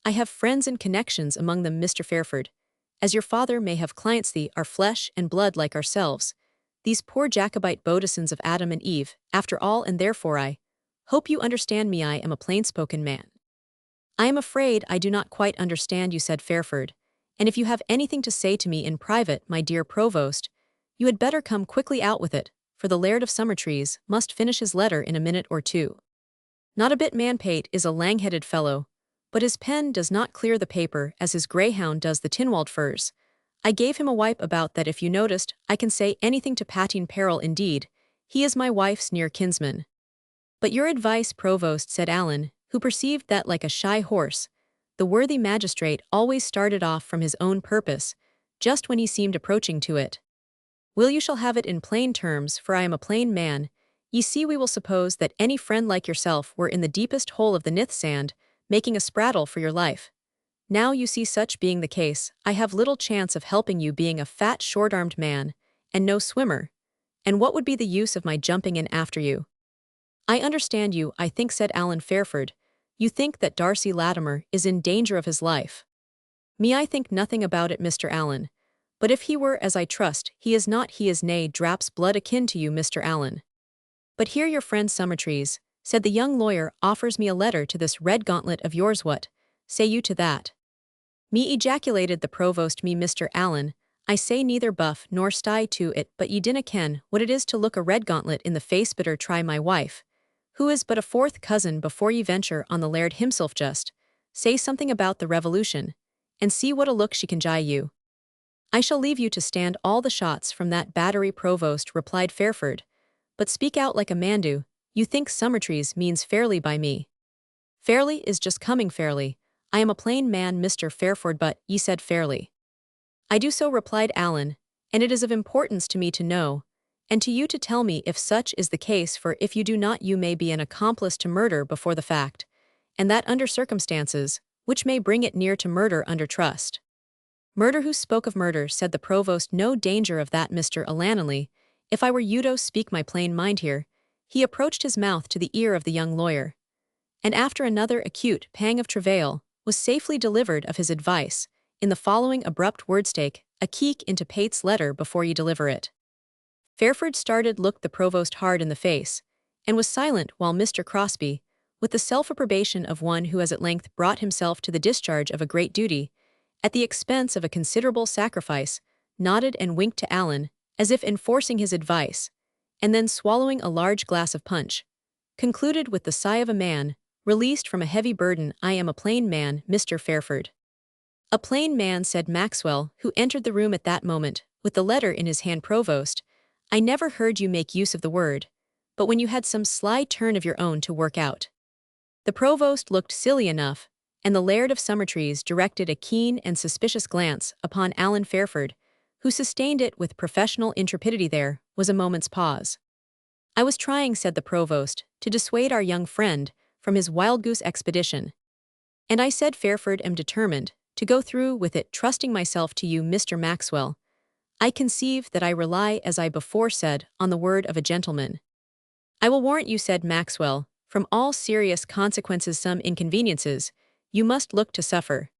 I have friends and connections among them, Mr. Fairford, as your father may have clients. They are flesh and blood like ourselves, these poor Jacobite Bodisons of Adam and Eve, after all, and therefore I hope you understand me. I am a plain-spoken man." "I am afraid I do not quite understand you," said Fairford, "and if you have anything to say to me in private, my dear provost, you had better come quickly out with it, for the Laird of Summertrees must finish his letter in a minute or two. Not a bit man-pate is a lang-headed fellow, but his pen does not clear the paper as his greyhound does the Tinwald furs. I gave him a wipe about that, if you noticed. I can say anything to Patine Peril, indeed, he is my wife's near kinsman." "But your advice, provost," said Allen, who perceived that, like a shy horse, the worthy magistrate always started off from his own purpose, just when he seemed approaching to it. "Will, you shall have it in plain terms, for I am a plain man. Ye see, we will suppose that any friend like yourself were in the deepest hole of the nith sand, making a spraddle for your life. Now, you see, such being the case, I have little chance of helping you, being a fat, short-armed man, and no swimmer, and what would be the use of my jumping in after you?" "I understand you, I think," said Alan Fairford. "You think that Darcy Latimer is in danger of his life." "Me, I think nothing about it, Mr. Allen. But if he were, as I trust, he is not, he is nay draps blood akin to you, Mr. Allen." "But here your friend Summertrees," said the young lawyer, "offers me a letter to this Redgauntlet of yours. What say you to that?" "Me," ejaculated the provost, "me, Mr. Allen, I say neither buff nor sty to it, but ye dinna ken what it is to look a Redgauntlet in the face. Better try my wife, who is but a fourth cousin, before ye venture on the Laird himself. Just say something about the Revolution, and see what a look she can gie you." "I shall leave you to stand all the shots from that battery, provost," replied Fairford, "but speak out like a man. Do you think Summertrees means fairly by me?" "Fairly is just coming fairly. I am a plain man, Mr. Fairford, but ye said fairly." "I do so," replied Allen, "and it is of importance to me to know, and to you to tell me if such is the case, for if you do not, you may be an accomplice to murder before the fact, and that under circumstances which may bring it near to murder under trust." "Murder? Who spoke of murder?" said the provost. "No danger of that, Mr. Alanley. If I were you to speak my plain mind here." He approached his mouth to the ear of the young lawyer, and after another acute pang of travail, was safely delivered of his advice, in the following abrupt wordstake: "A keek into Pate's letter before ye deliver it." Fairford started, looked the provost hard in the face, and was silent, while Mr. Crosby, with the self-approbation of one who has at length brought himself to the discharge of a great duty, at the expense of a considerable sacrifice, nodded and winked to Allen, as if enforcing his advice, and then, swallowing a large glass of punch, concluded with the sigh of a man released from a heavy burden: "I am a plain man, Mr. Fairford." "A plain man," said Maxwell, who entered the room at that moment, with the letter in his hand. "Provost, I never heard you make use of the word, but when you had some sly turn of your own to work out." The provost looked silly enough, and the Laird of Summertrees directed a keen and suspicious glance upon Alan Fairford, who sustained it with professional intrepidity. There was a moment's pause. "I was trying," said the provost, "to dissuade our young friend from his wild-goose expedition. And I said, Fairford, am determined to go through with it, trusting myself to you, Mr. Maxwell. I conceive that I rely, as I before said, on the word of a gentleman. I will warrant you, said Maxwell, from all serious consequences some inconveniences you must look to suffer.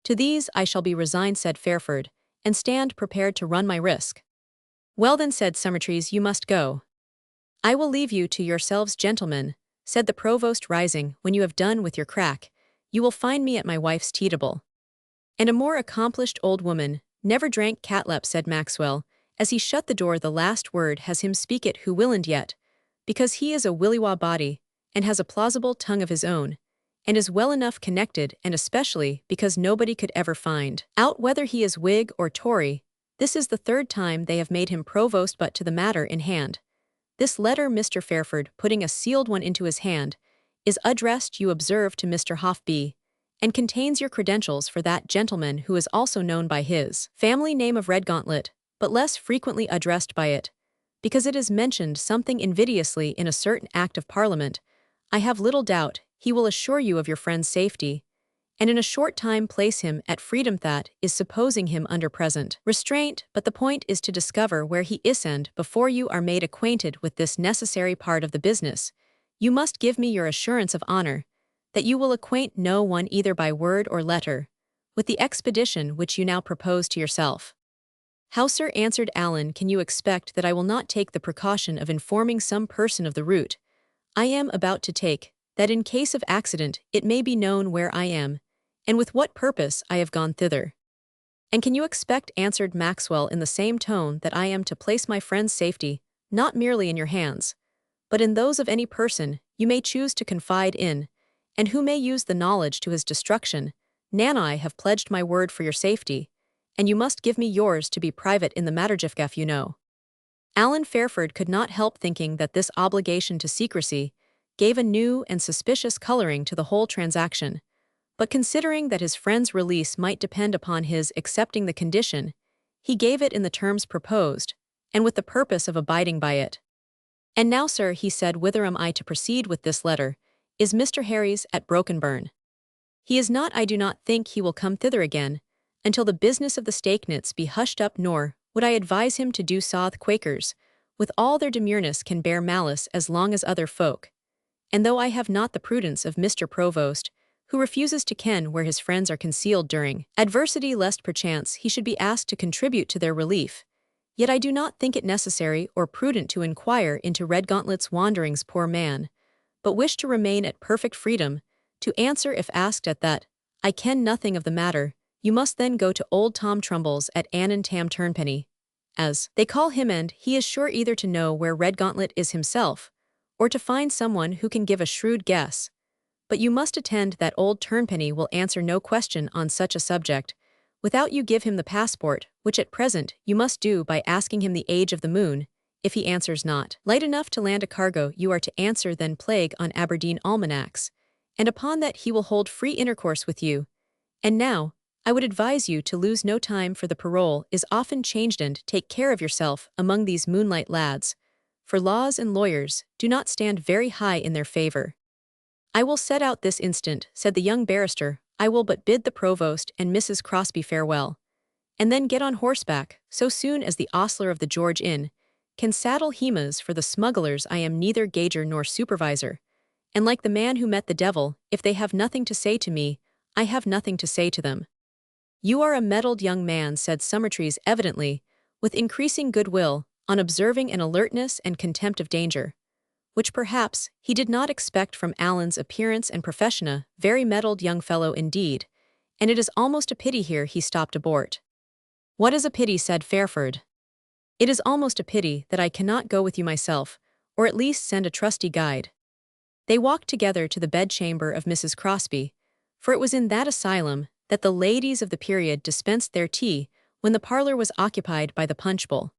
To these I shall be resigned, said Fairford, and stand prepared to run my risk. Well then, said Summertrees, you must go. I will leave you to yourselves, gentlemen, said the provost, rising. When you have done with your crack, you will find me at my wife's tea table. And a more accomplished old woman never drank catlap, said Maxwell, as he shut the door. The last word has him speak it who willn't yet, because he is a willywaw body, and has a plausible tongue of his own, and is well enough connected, and especially because nobody could ever find out whether he is Whig or Tory. This is the third time they have made him provost. But to the matter in hand. This letter, Mr. Fairford, putting a sealed one into his hand, is addressed, you observe, to Mr. Hoffby, and contains your credentials for that gentleman, who is also known by his family name of Redgauntlet, but less frequently addressed by it, because it is mentioned something invidiously in a certain Act of Parliament. I have little doubt he will assure you of your friend's safety, and in a short time place him at freedom. That is supposing him under present restraint, but the point is to discover where he is, and before you are made acquainted with this necessary part of the business, you must give me your assurance of honor that you will acquaint no one, either by word or letter, with the expedition which you now propose to yourself. How, sir, answered Allen, can you expect that I will not take the precaution of informing some person of the route I am about to take, that in case of accident it may be known where I am, and with what purpose I have gone thither? And can you expect, answered Maxwell in the same tone, that I am to place my friend's safety not merely in your hands, but in those of any person you may choose to confide in, and who may use the knowledge to his destruction? Nan, I have pledged my word for your safety, and you must give me yours to be private in the matter, Jiffgaff, you know. Allen Fairford could not help thinking that this obligation to secrecy gave a new and suspicious coloring to the whole transaction, but considering that his friend's release might depend upon his accepting the condition, he gave it in the terms proposed, and with the purpose of abiding by it. And now, sir, he said, whither am I to proceed with this letter? Is Mr. Harry's at Brokenburn? He is not. I do not think he will come thither again, until the business of the Stakenets be hushed up, nor would I advise him to do so. The Quakers, with all their demureness, can bear malice as long as other folk, and though I have not the prudence of Mr. Provost, who refuses to ken where his friends are concealed during adversity, lest perchance he should be asked to contribute to their relief, yet I do not think it necessary or prudent to inquire into Redgauntlet's wanderings, poor man, but wish to remain at perfect freedom to answer if asked. At that, I ken nothing of the matter. You must then go to old Tom Trumbull's at Annan Tam Turnpenny, as they call him, and he is sure either to know where Redgauntlet is himself, or to find someone who can give a shrewd guess. But you must attend that old Turnpenny will answer no question on such a subject, without you give him the passport, which at present you must do by asking him the age of the moon. If he answers not light enough to land a cargo, you are to answer then plague on Aberdeen almanacs, and upon that he will hold free intercourse with you. And now, I would advise you to lose no time, for the parole is often changed, and take care of yourself among these moonlight lads, for laws and lawyers do not stand very high in their favor. I will set out this instant, said the young barrister. I will but bid the provost and Mrs. Crosby farewell, and then get on horseback, so soon as the ostler of the George Inn can saddle Hemas for the smugglers. I am neither gauger nor supervisor, and like the man who met the devil, if they have nothing to say to me, I have nothing to say to them. You are a mettled young man, said Summertrees, evidently, with increasing goodwill, on observing an alertness and contempt of danger, which perhaps he did not expect from Allen's appearance and profession. A very mettled young fellow indeed, and it is almost a pity. Here he stopped abort. What is a pity? Said Fairford. It is almost a pity that I cannot go with you myself, or at least send a trusty guide. They walked together to the bedchamber of Mrs. Crosby, for it was in that asylum that the ladies of the period dispensed their tea when the parlor was occupied by the punch-bowl.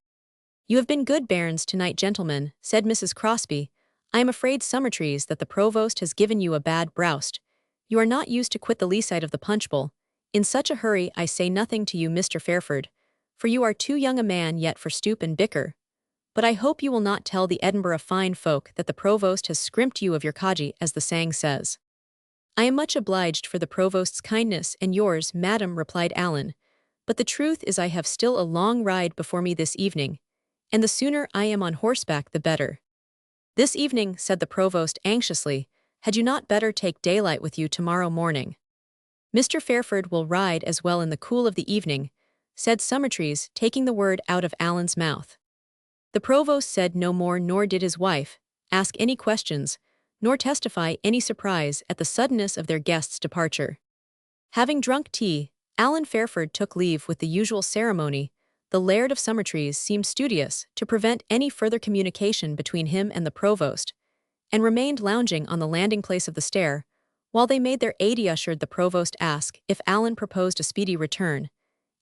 You have been good bairns tonight, gentlemen, said Mrs. Crosby. I am afraid, Summertrees, that the provost has given you a bad broust. You are not used to quit the lee side of the punch-bowl. In such a hurry I say nothing to you, Mr. Fairford, for you are too young a man yet for stoop and bicker. But I hope you will not tell the Edinburgh fine folk that the provost has scrimped you of your codgy, as the saying says. I am much obliged for the provost's kindness and yours, madam, replied Allen, But the truth is I have still a long ride before me this evening, and the sooner I am on horseback the better." "This evening," said the provost anxiously, "had you not better take daylight with you tomorrow morning?" "Mr. Fairford will ride as well in the cool of the evening," said Summertrees, taking the word out of Allan's mouth. The provost said no more, nor did his wife ask any questions, nor testify any surprise at the suddenness of their guest's departure. Having drunk tea, Allan Fairford took leave with the usual ceremony. The Laird of Summertrees seemed studious to prevent any further communication between him and the provost, and remained lounging on the landing-place of the stair, while they made their adieu. Ushered the provost asked if Allan proposed a speedy return,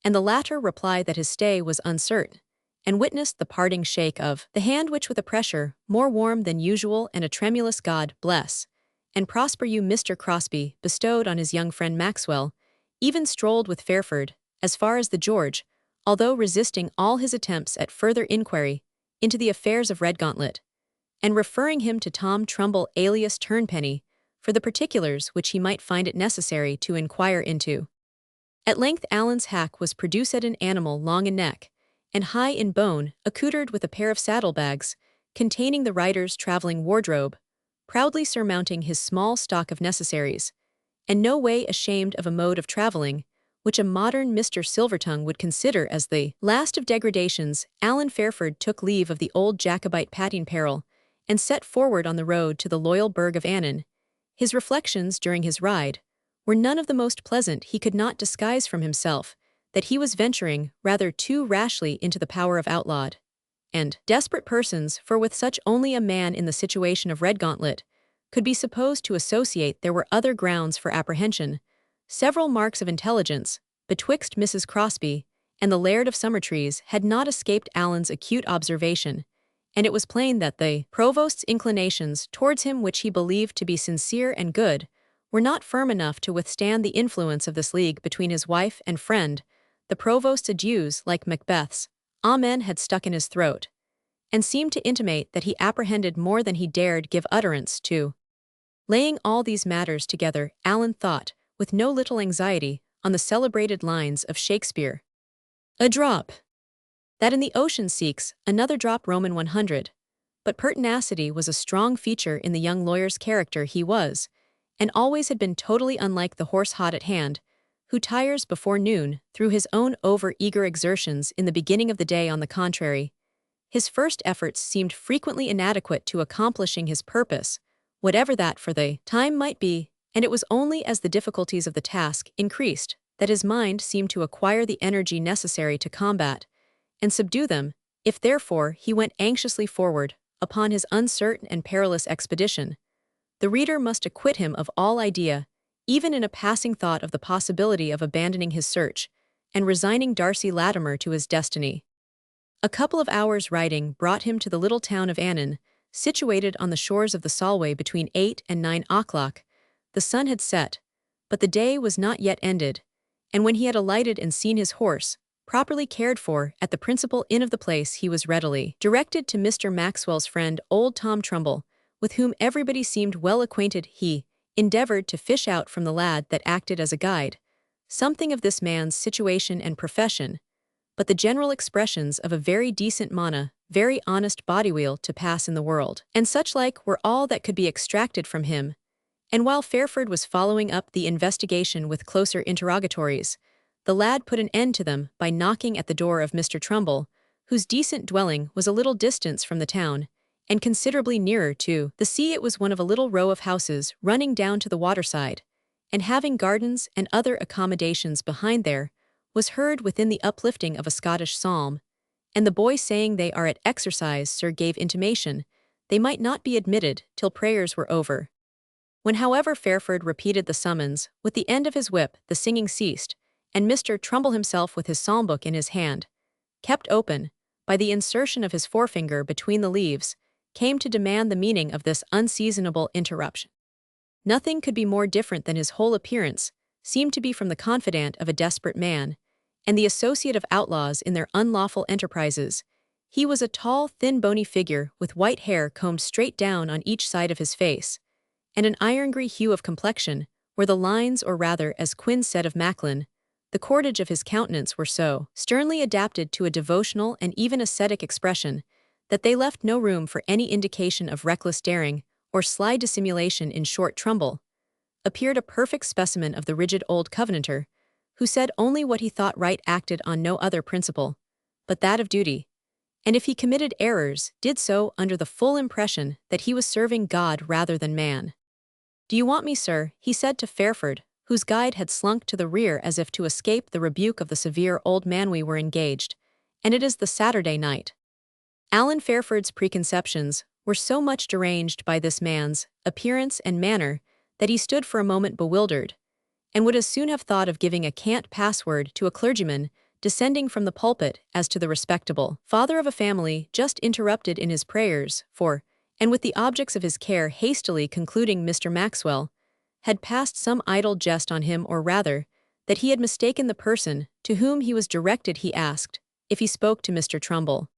and the latter replied that his stay was uncertain, and witnessed the parting shake of the hand which, with a pressure more warm than usual and a tremulous "God bless and prosper you, Mr. Crosby," bestowed on his young friend Maxwell, even strolled with Fairford as far as the George, although resisting all his attempts at further inquiry into the affairs of Redgauntlet, and referring him to Tom Trumbull alias Turnpenny for the particulars which he might find it necessary to inquire into. At length Allan's hack was produced, an animal long in neck and high in bone, accoutred with a pair of saddlebags containing the rider's travelling wardrobe, proudly surmounting his small stock of necessaries, and no way ashamed of a mode of travelling which a modern Mr. Silvertongue would consider as the last of degradations. Allan Fairford took leave of the old Jacobite patting peril and set forward on the road to the loyal burgh of Annan. His reflections during his ride were none of the most pleasant. He could not disguise from himself that he was venturing rather too rashly into the power of outlawed and desperate persons, for with such only a man in the situation of Redgauntlet could be supposed to associate. There were other grounds for apprehension. Several marks of intelligence betwixt Mrs. Crosby and the Laird of Summertrees had not escaped Allan's acute observation, and it was plain that the provost's inclinations towards him, which he believed to be sincere and good, were not firm enough to withstand the influence of this league between his wife and friend. The provost's adieus, like Macbeth's amen, had stuck in his throat, and seemed to intimate that he apprehended more than he dared give utterance to. Laying all these matters together, Allan thought, with no little anxiety, on the celebrated lines of Shakespeare: "A drop that in the ocean seeks another drop." Roman 100. But pertinacity was a strong feature in the young lawyer's character. He was, and always had been, totally unlike the horse hot at hand, who tires before noon through his own over-eager exertions in the beginning of the day. On the contrary, his first efforts seemed frequently inadequate to accomplishing his purpose, whatever that for the time might be, and it was only as the difficulties of the task increased that his mind seemed to acquire the energy necessary to combat and subdue them. If therefore he went anxiously forward upon his uncertain and perilous expedition, the reader must acquit him of all idea, even in a passing thought, of the possibility of abandoning his search and resigning Darcy Latimer to his destiny. A couple of hours' riding brought him to the little town of Annan, situated on the shores of the Solway. Between 8 and 9 o'clock, the sun had set, but the day was not yet ended, and when he had alighted and seen his horse properly cared for at the principal inn of the place, he was readily directed to Mr. Maxwell's friend, old Tom Trumbull, with whom everybody seemed well acquainted. He endeavored to fish out from the lad that acted as a guide something of this man's situation and profession, but the general expressions of a very decent manna, very honest bodywheel to pass in the world, and such like, were all that could be extracted from him. And while Fairford was following up the investigation with closer interrogatories, the lad put an end to them by knocking at the door of Mr. Trumbull, whose decent dwelling was a little distance from the town, and considerably nearer to the sea. It was one of a little row of houses running down to the waterside, and having gardens and other accommodations behind. There was heard within the uplifting of a Scottish psalm, and the boy saying, "They are at exercise, sir," gave intimation they might not be admitted till prayers were over. When, however, Fairford repeated the summons with the end of his whip, the singing ceased, and Mr. Trumbull himself, with his psalm-book in his hand, kept open by the insertion of his forefinger between the leaves, came to demand the meaning of this unseasonable interruption. Nothing could be more different than his whole appearance seemed to be from the confidant of a desperate man, and the associate of outlaws in their unlawful enterprises. He was a tall, thin, bony figure, with white hair combed straight down on each side of his face, and an iron-grey hue of complexion, where the lines, or rather, as Quin said of Macklin, the cordage of his countenance were so sternly adapted to a devotional and even ascetic expression that they left no room for any indication of reckless daring or sly dissimulation. In short, Trumbull appeared a perfect specimen of the rigid old Covenanter, who said only what he thought right, acted on no other principle but that of duty, and if he committed errors, did so under the full impression that he was serving God rather than man. "Do you want me, sir?" he said to Fairford, whose guide had slunk to the rear as if to escape the rebuke of the severe old man. "We were engaged, and it is the Saturday night." Alan Fairford's preconceptions were so much deranged by this man's appearance and manner that he stood for a moment bewildered, and would as soon have thought of giving a cant password to a clergyman descending from the pulpit as to the respectable father of a family just interrupted in his prayers, for, and with the objects of his care hastily concluding Mr. Maxwell had passed some idle jest on him, or rather, that he had mistaken the person to whom he was directed. He asked if he spoke to Mr. Trumbull.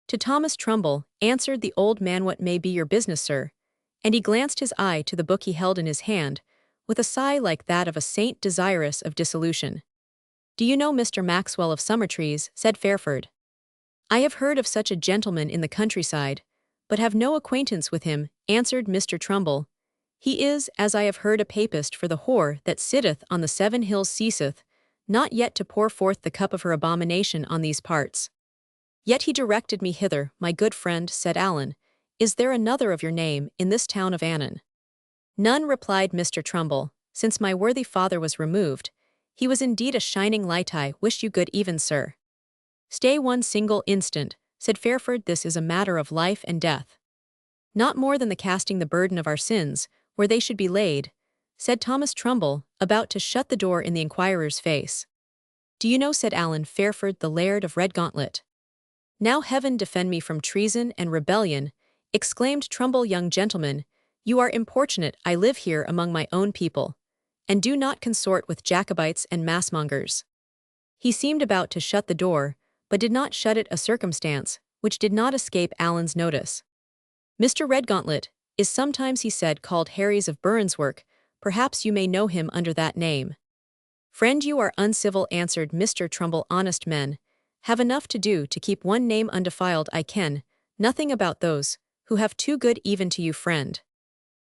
"To Thomas Trumbull," answered the old man. "What may be your business, sir?" And he glanced his eye to the book he held in his hand, with a sigh like that of a saint desirous of dissolution. "Do you know Mr. Maxwell of Summertrees?" said Fairford. "I have heard of such a gentleman in the countryside, but have no acquaintance with him," answered Mr. Trumbull. "He is, as I have heard, a papist, for the whore that sitteth on the 7 hills ceaseth not yet to pour forth the cup of her abomination on these parts." "Yet he directed me hither, my good friend," said Alan. "Is there another of your name in this town of Annan?" "None," replied Mr. Trumbull, "since my worthy father was removed. He was indeed a shining light. I wish you good even, sir." "Stay one single instant," said Fairford. "This is a matter of life and death." "Not more than the casting the burden of our sins, where they should be laid," said Thomas Trumbull, about to shut the door in the inquirer's face. "Do you know," said Alan Fairford, "the Laird of Redgauntlet?" "Now heaven defend me from treason and rebellion," exclaimed Trumbull. "Young gentleman, you are importunate. I live here among my own people, and do not consort with Jacobites and massmongers." He seemed about to shut the door, but did not shut it, a circumstance which did not escape Alan's notice. "Mr. Redgauntlet is sometimes," he said, "called Harry's of Burnswork. Perhaps you may know him under that name." "Friend, you are uncivil," answered Mr. Trumbull. "Honest men have enough to do to keep one name undefiled. I ken nothing about those who have too good even to you, friend."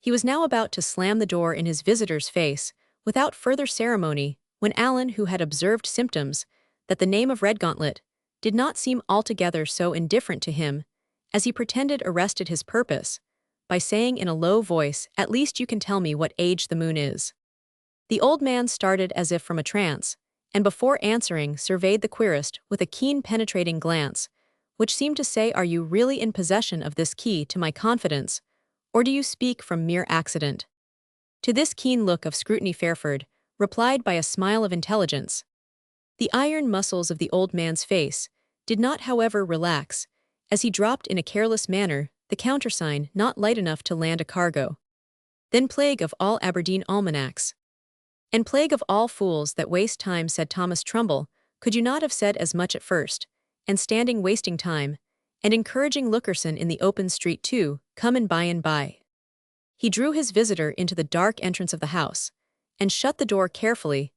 He was now about to slam the door in his visitor's face without further ceremony, when Alan, who had observed symptoms that the name of Redgauntlet did not seem altogether so indifferent to him as he pretended, arrested his purpose by saying in a low voice, "At least you can tell me what age the moon is." The old man started as if from a trance, and before answering surveyed the querist with a keen penetrating glance, which seemed to say, "Are you really in possession of this key to my confidence, or do you speak from mere accident?" To this keen look of scrutiny Fairford replied by a smile of intelligence. The iron muscles of the old man's face did not, however, relax, as he dropped in a careless manner the countersign, "Not light enough to land a cargo." "Then plague of all Aberdeen almanacs, and plague of all fools that waste time," said Thomas Trumbull. "Could you not have said as much at first, and standing wasting time, and encouraging Lookerson in the open street too, come in by and by?" He drew his visitor into the dark entrance of the house, and shut the door carefully,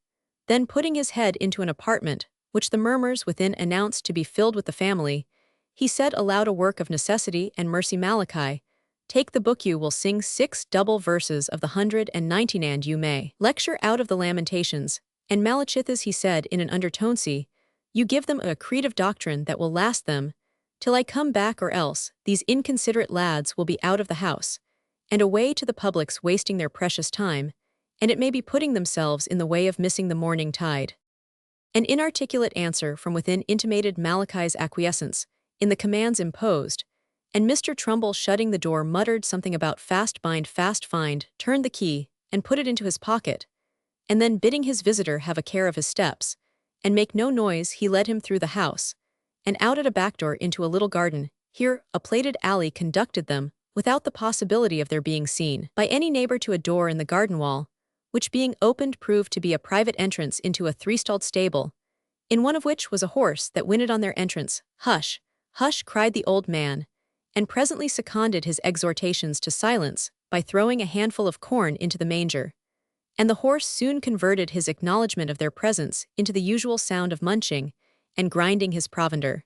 then putting his head into an apartment, which the murmurs within announced to be filled with the family, he said aloud, "A work of necessity and mercy, Malachi. Take the book. You will sing 6 double verses of the 119, and you may lecture out of the Lamentations and Malachithas," he said in an undertone. "See, you give them a creed of doctrine that will last them till I come back, or else these inconsiderate lads will be out of the house and away to the publics, wasting their precious time, and it may be putting themselves in the way of missing the morning tide." An inarticulate answer from within intimated Malachi's acquiescence in the commands imposed, and Mr. Trumbull, shutting the door, muttered something about fast find, turned the key, and put it into his pocket, and then bidding his visitor have a care of his steps, and make no noise, he led him through the house, and out at a back door into a little garden. Here, a plated alley conducted them, without the possibility of their being seen by any neighbor, to a door in the garden wall, which being opened proved to be a private entrance into a 3-stalled stable, in one of which was a horse that whinnied on their entrance. "Hush, hush," cried the old man, and presently seconded his exhortations to silence by throwing a handful of corn into the manger, and the horse soon converted his acknowledgment of their presence into the usual sound of munching and grinding his provender.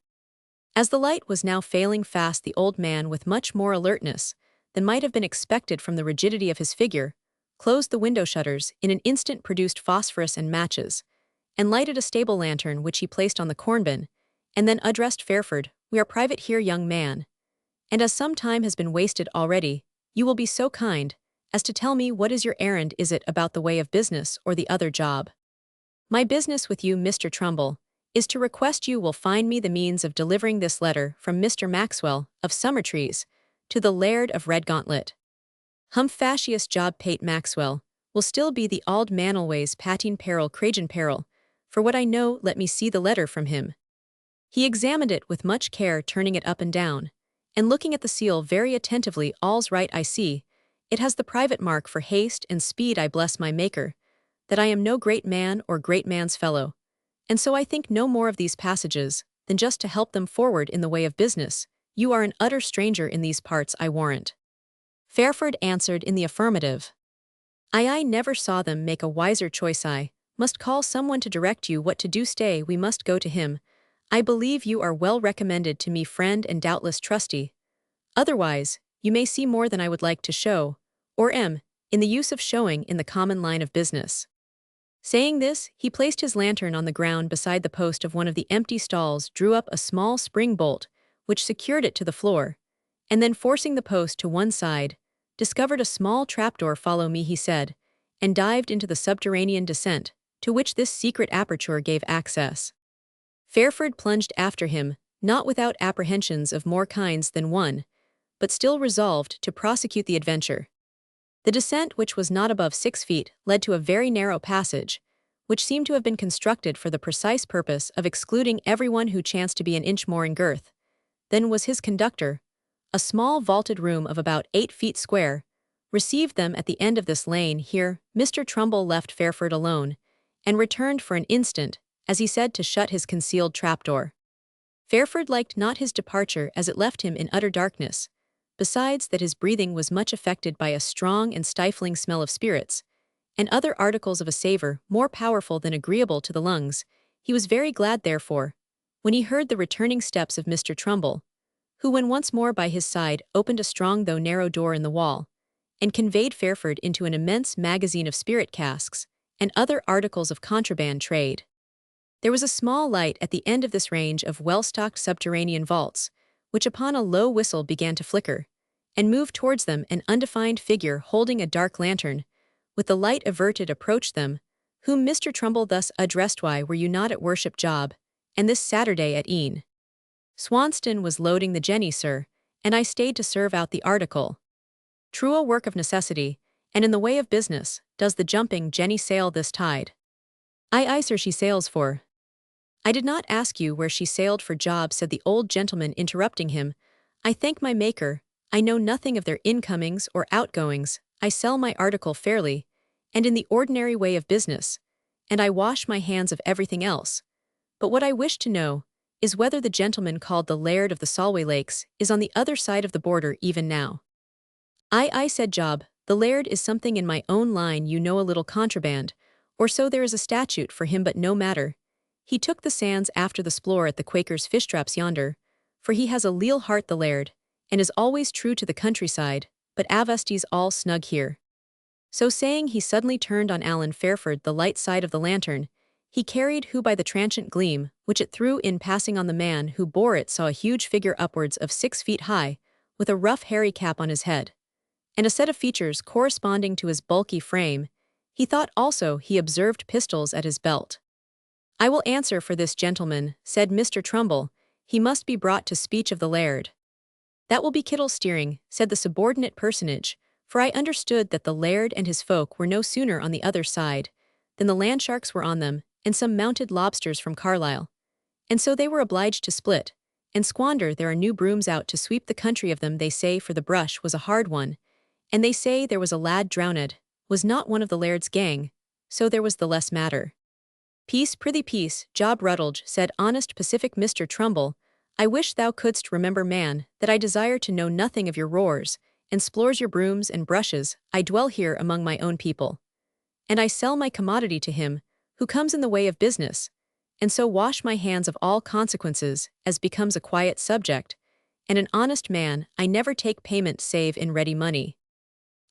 As the light was now failing fast, the old man, with much more alertness than might have been expected from the rigidity of his figure, closed the window shutters, in an instant produced phosphorus and matches, and lighted a stable lantern which he placed on the corn bin, and then addressed Fairford, "We are private here, young man, and as some time has been wasted already, you will be so kind as to tell me what is your errand. Is it about the way of business or the other job?" "My business with you, Mr. Trumbull, is to request you will find me the means of delivering this letter from Mr. Maxwell, of Summertrees, to the Laird of Redgauntlet. Humfacious job Pate Maxwell will still be the auld manalways patin peril cragen peril, for what I know let me see the letter from him." He examined it with much care, turning it up and down, and looking at the seal very attentively. "All's right, I see. It has the private mark for haste and speed. I bless my Maker that I am no great man or great man's fellow, and so I think no more of these passages than just to help them forward in the way of business. You are an utter stranger in these parts, I warrant." Fairford answered in the affirmative. I never saw them make a wiser choice. I must call someone to direct you what to do. Stay, we must go to him. I believe you are well recommended to me, friend, and doubtless trusty. Otherwise, you may see more than I would like to show, or am, in the use of showing in the common line of business." Saying this, he placed his lantern on the ground beside the post of one of the empty stalls, drew up a small spring bolt, which secured it to the floor, and then forcing the post to one side, discovered a small trapdoor. "Follow me," he said, and dived into the subterranean descent, to which this secret aperture gave access. Fairford plunged after him, not without apprehensions of more kinds than one, but still resolved to prosecute the adventure. The descent, which was not above 6 feet, led to a very narrow passage, which seemed to have been constructed for the precise purpose of excluding everyone who chanced to be an inch more in girth than was his conductor. A small vaulted room of about 8 feet square received them at the end of this lane. Here, Mr. Trumbull left Fairford alone, and returned for an instant, as he said, to shut his concealed trapdoor. Fairford liked not his departure, as it left him in utter darkness. Besides that his breathing was much affected by a strong and stifling smell of spirits, and other articles of a savour more powerful than agreeable to the lungs, he was very glad, therefore, when he heard the returning steps of Mr. Trumbull, who, when once more by his side, opened a strong though narrow door in the wall, and conveyed Fairford into an immense magazine of spirit casks, and other articles of contraband trade. There was a small light at the end of this range of well-stocked subterranean vaults, which upon a low whistle began to flicker, and moved towards them. An undefined figure holding a dark lantern, with the light averted, approached them, whom Mr. Trumbull thus addressed: "Why were you not at worship job, and this Saturday at Ean?" "Swanston was loading the Jenny, sir, and I stayed to serve out the article." "True, a work of necessity, and in the way of business, does the jumping Jenny sail this tide?" Aye, sir, she sails for." "I did not ask you where she sailed for job," said the old gentleman, interrupting him. "I thank my Maker, I know nothing of their incomings or outgoings. I sell my article fairly, and in the ordinary way of business, and I wash my hands of everything else. But what I wish to know is whether the gentleman called the Laird of the Solway Lakes is on the other side of the border even now." Aye, said Job, "the Laird is something in my own line, you know, a little contraband, or so there is a statute for him, but no matter. He took the sands after the splore at the Quaker's fish traps yonder, for he has a leal heart, the Laird, and is always true to the countryside, but Avesties all snug here." So saying, he suddenly turned on Alan Fairford the light side of the lantern he carried, who by the transient gleam which it threw in passing on the man who bore it saw a huge figure upwards of 6 feet high, with a rough hairy cap on his head, and a set of features corresponding to his bulky frame. He thought also he observed pistols at his belt. "I will answer for this gentleman," said Mr. Trumbull. "He must be brought to speech of the Laird." "That will be kittle steering," said the subordinate personage, "for I understood that the Laird and his folk were no sooner on the other side than the landsharks were on them, and some mounted lobsters from Carlisle. And so they were obliged to split and squander. There are new brooms out to sweep the country of them. They say, for the brush was a hard one, and they say there was a lad drowned, was not one of the Laird's gang, so there was the less matter." "Peace, prithee, peace, Job Ruttledge," said honest pacific Mr. Trumbull. "I wish thou couldst remember, man, that I desire to know nothing of your roars, and splores, your brooms and brushes. I dwell here among my own people, and I sell my commodity to him, who comes in the way of business, and so wash my hands of all consequences, as becomes a quiet subject, and an honest man. I never take payment save in ready money.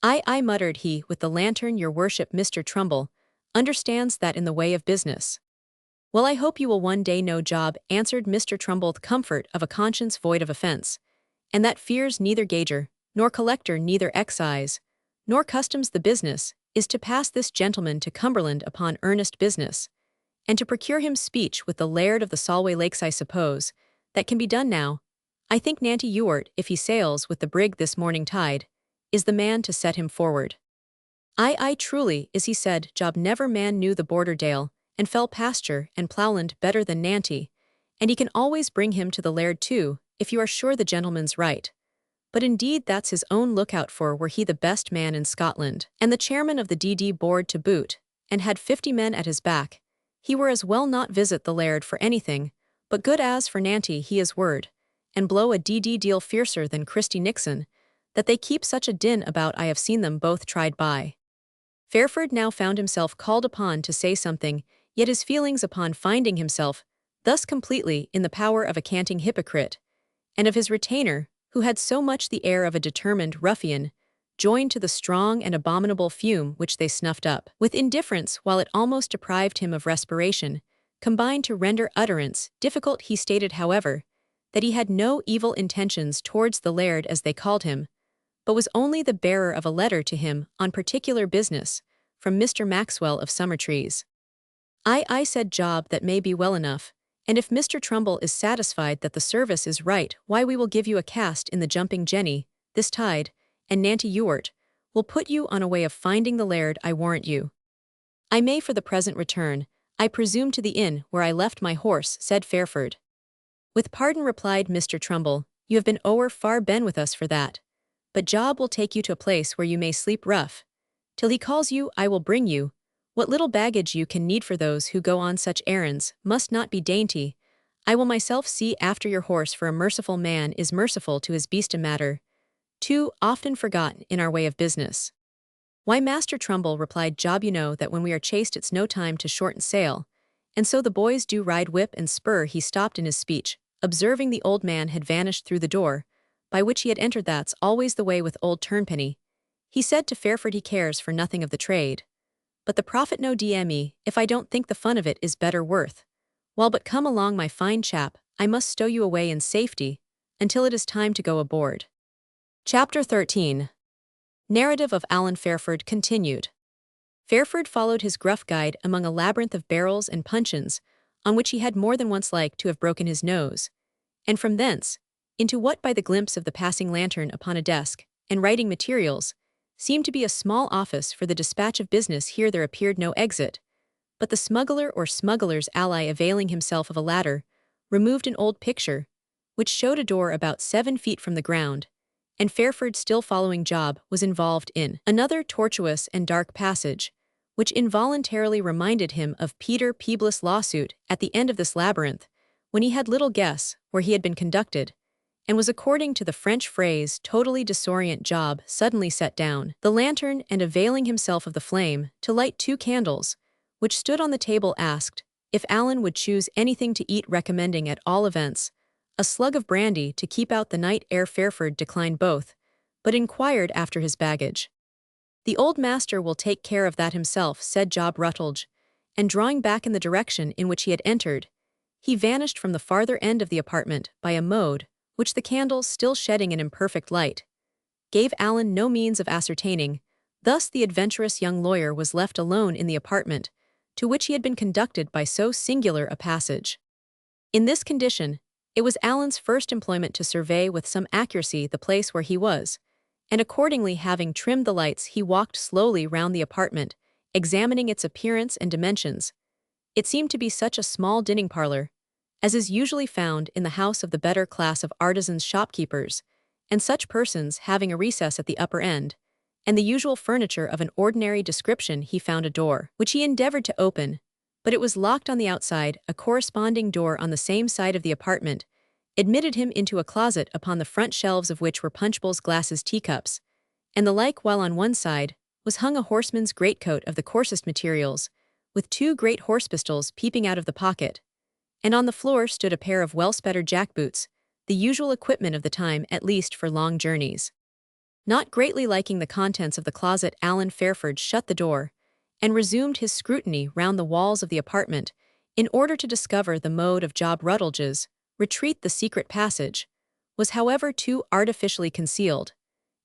I muttered he with the lantern. Your worship, Mr. Trumbull, understands that in the way of business. Well, I hope you will one day know job, answered Mr. Trumbull, the comfort of a conscience void of offense, and that fears neither gauger, nor collector, neither excise, nor customs. The business is to pass this gentleman to Cumberland upon earnest business, and to procure him speech with the Laird of the Solway Lakes. I suppose that can be done now. I think Nanty Ewart, if he sails with the brig this morning tide, is the man to set him forward. Aye, truly, is he said. Job never man knew the border dale, and fell pasture, and ploughland better than Nanty, and he can always bring him to the Laird too, if you are sure the gentleman's right. But indeed that's his own lookout for were he the best man in Scotland, and the chairman of the D.D. board to boot, and had 50 men at his back, he were as well not visit the Laird for anything, but good as for Nanty he is word, and blow a D.D. deal fiercer than Christy Nixon, that they keep such a din about. I have seen them both tried by. Fairford now found himself called upon to say something, yet his feelings upon finding himself thus completely in the power of a canting hypocrite, and of his retainer, who had so much the air of a determined ruffian, joined to the strong and abominable fume which they snuffed up with indifference while it almost deprived him of respiration, combined to render utterance difficult. He stated, however, that he had no evil intentions towards the Laird as they called him, but was only the bearer of a letter to him on particular business from Mr. Maxwell of Summertrees. I said Job, that may be well enough, and if Mr. Trumbull is satisfied that the service is right, why we will give you a cast in the Jumping Jenny this tide, and Nanty Ewart will put you on a way of finding the Laird. I warrant you. I may for the present return, I presume, to the inn where I left my horse, said Fairford. With pardon, replied Mr. Trumbull, you have been o'er far ben with us for that. But Job will take you to a place where you may sleep rough. Till he calls you, I will bring you. What little baggage you can need for those who go on such errands must not be dainty. I will myself see after your horse, for a merciful man is merciful to his beast. A matter too often forgotten in our way of business. Why, Master Trumbull, replied Job, you know that when we are chased it's no time to shorten sail, and so the boys do ride whip and spur. He stopped in his speech, observing the old man had vanished through the door, by which he had entered. That's always the way with old Turnpenny. He said to Fairford he cares for nothing of the trade, but the profit. No DME, if I don't think the fun of it is better worth. Well, but come along, my fine chap, I must stow you away in safety, until it is time to go aboard. Chapter 13. Narrative of Alan Fairford continued. Fairford followed his gruff guide among a labyrinth of barrels and puncheons, on which he had more than once like to have broken his nose, and from thence, into what by the glimpse of the passing lantern upon a desk, and writing materials, seemed to be a small office for the dispatch of business. Here there appeared no exit, but the smuggler or smuggler's ally, availing himself of a ladder, removed an old picture, which showed a door about 7 feet from the ground, and Fairford, still following Job, was involved in another tortuous and dark passage, which involuntarily reminded him of Peter Peebless' lawsuit at the end of this labyrinth, when he had little guess where he had been conducted, and was, according to the French phrase, totally disorient. Job suddenly set down the lantern and, availing himself of the flame to light 2 candles, which stood on the table, asked if Alan would choose anything to eat, recommending at all events a slug of brandy to keep out the night air. Fairford declined both, but inquired after his baggage. The old master will take care of that himself, said Job Rutledge, and drawing back in the direction in which he had entered, he vanished from the farther end of the apartment by a mode which the candles, still shedding an imperfect light, gave Alan no means of ascertaining. Thus the adventurous young lawyer was left alone in the apartment, to which he had been conducted by so singular a passage. In this condition, it was Alan's first employment to survey with some accuracy the place where he was, and accordingly, having trimmed the lights, he walked slowly round the apartment, examining its appearance and dimensions. It seemed to be such a small dining parlor, as is usually found in the house of the better class of artisans, shopkeepers, and such persons, having a recess at the upper end, and the usual furniture of an ordinary description. He found a door, which he endeavored to open, but it was locked on the outside. A corresponding door on the same side of the apartment admitted him into a closet, upon the front shelves of which were punch bowls, glasses, teacups, and the like, while on one side was hung a horseman's greatcoat of the coarsest materials, with 2 great horse pistols peeping out of the pocket, and on the floor stood a pair of well-spettered jackboots, the usual equipment of the time at least for long journeys. Not greatly liking the contents of the closet, Alan Fairford shut the door, and resumed his scrutiny round the walls of the apartment in order to discover the mode of Job Rutledge's retreat. The secret passage was however too artificially concealed,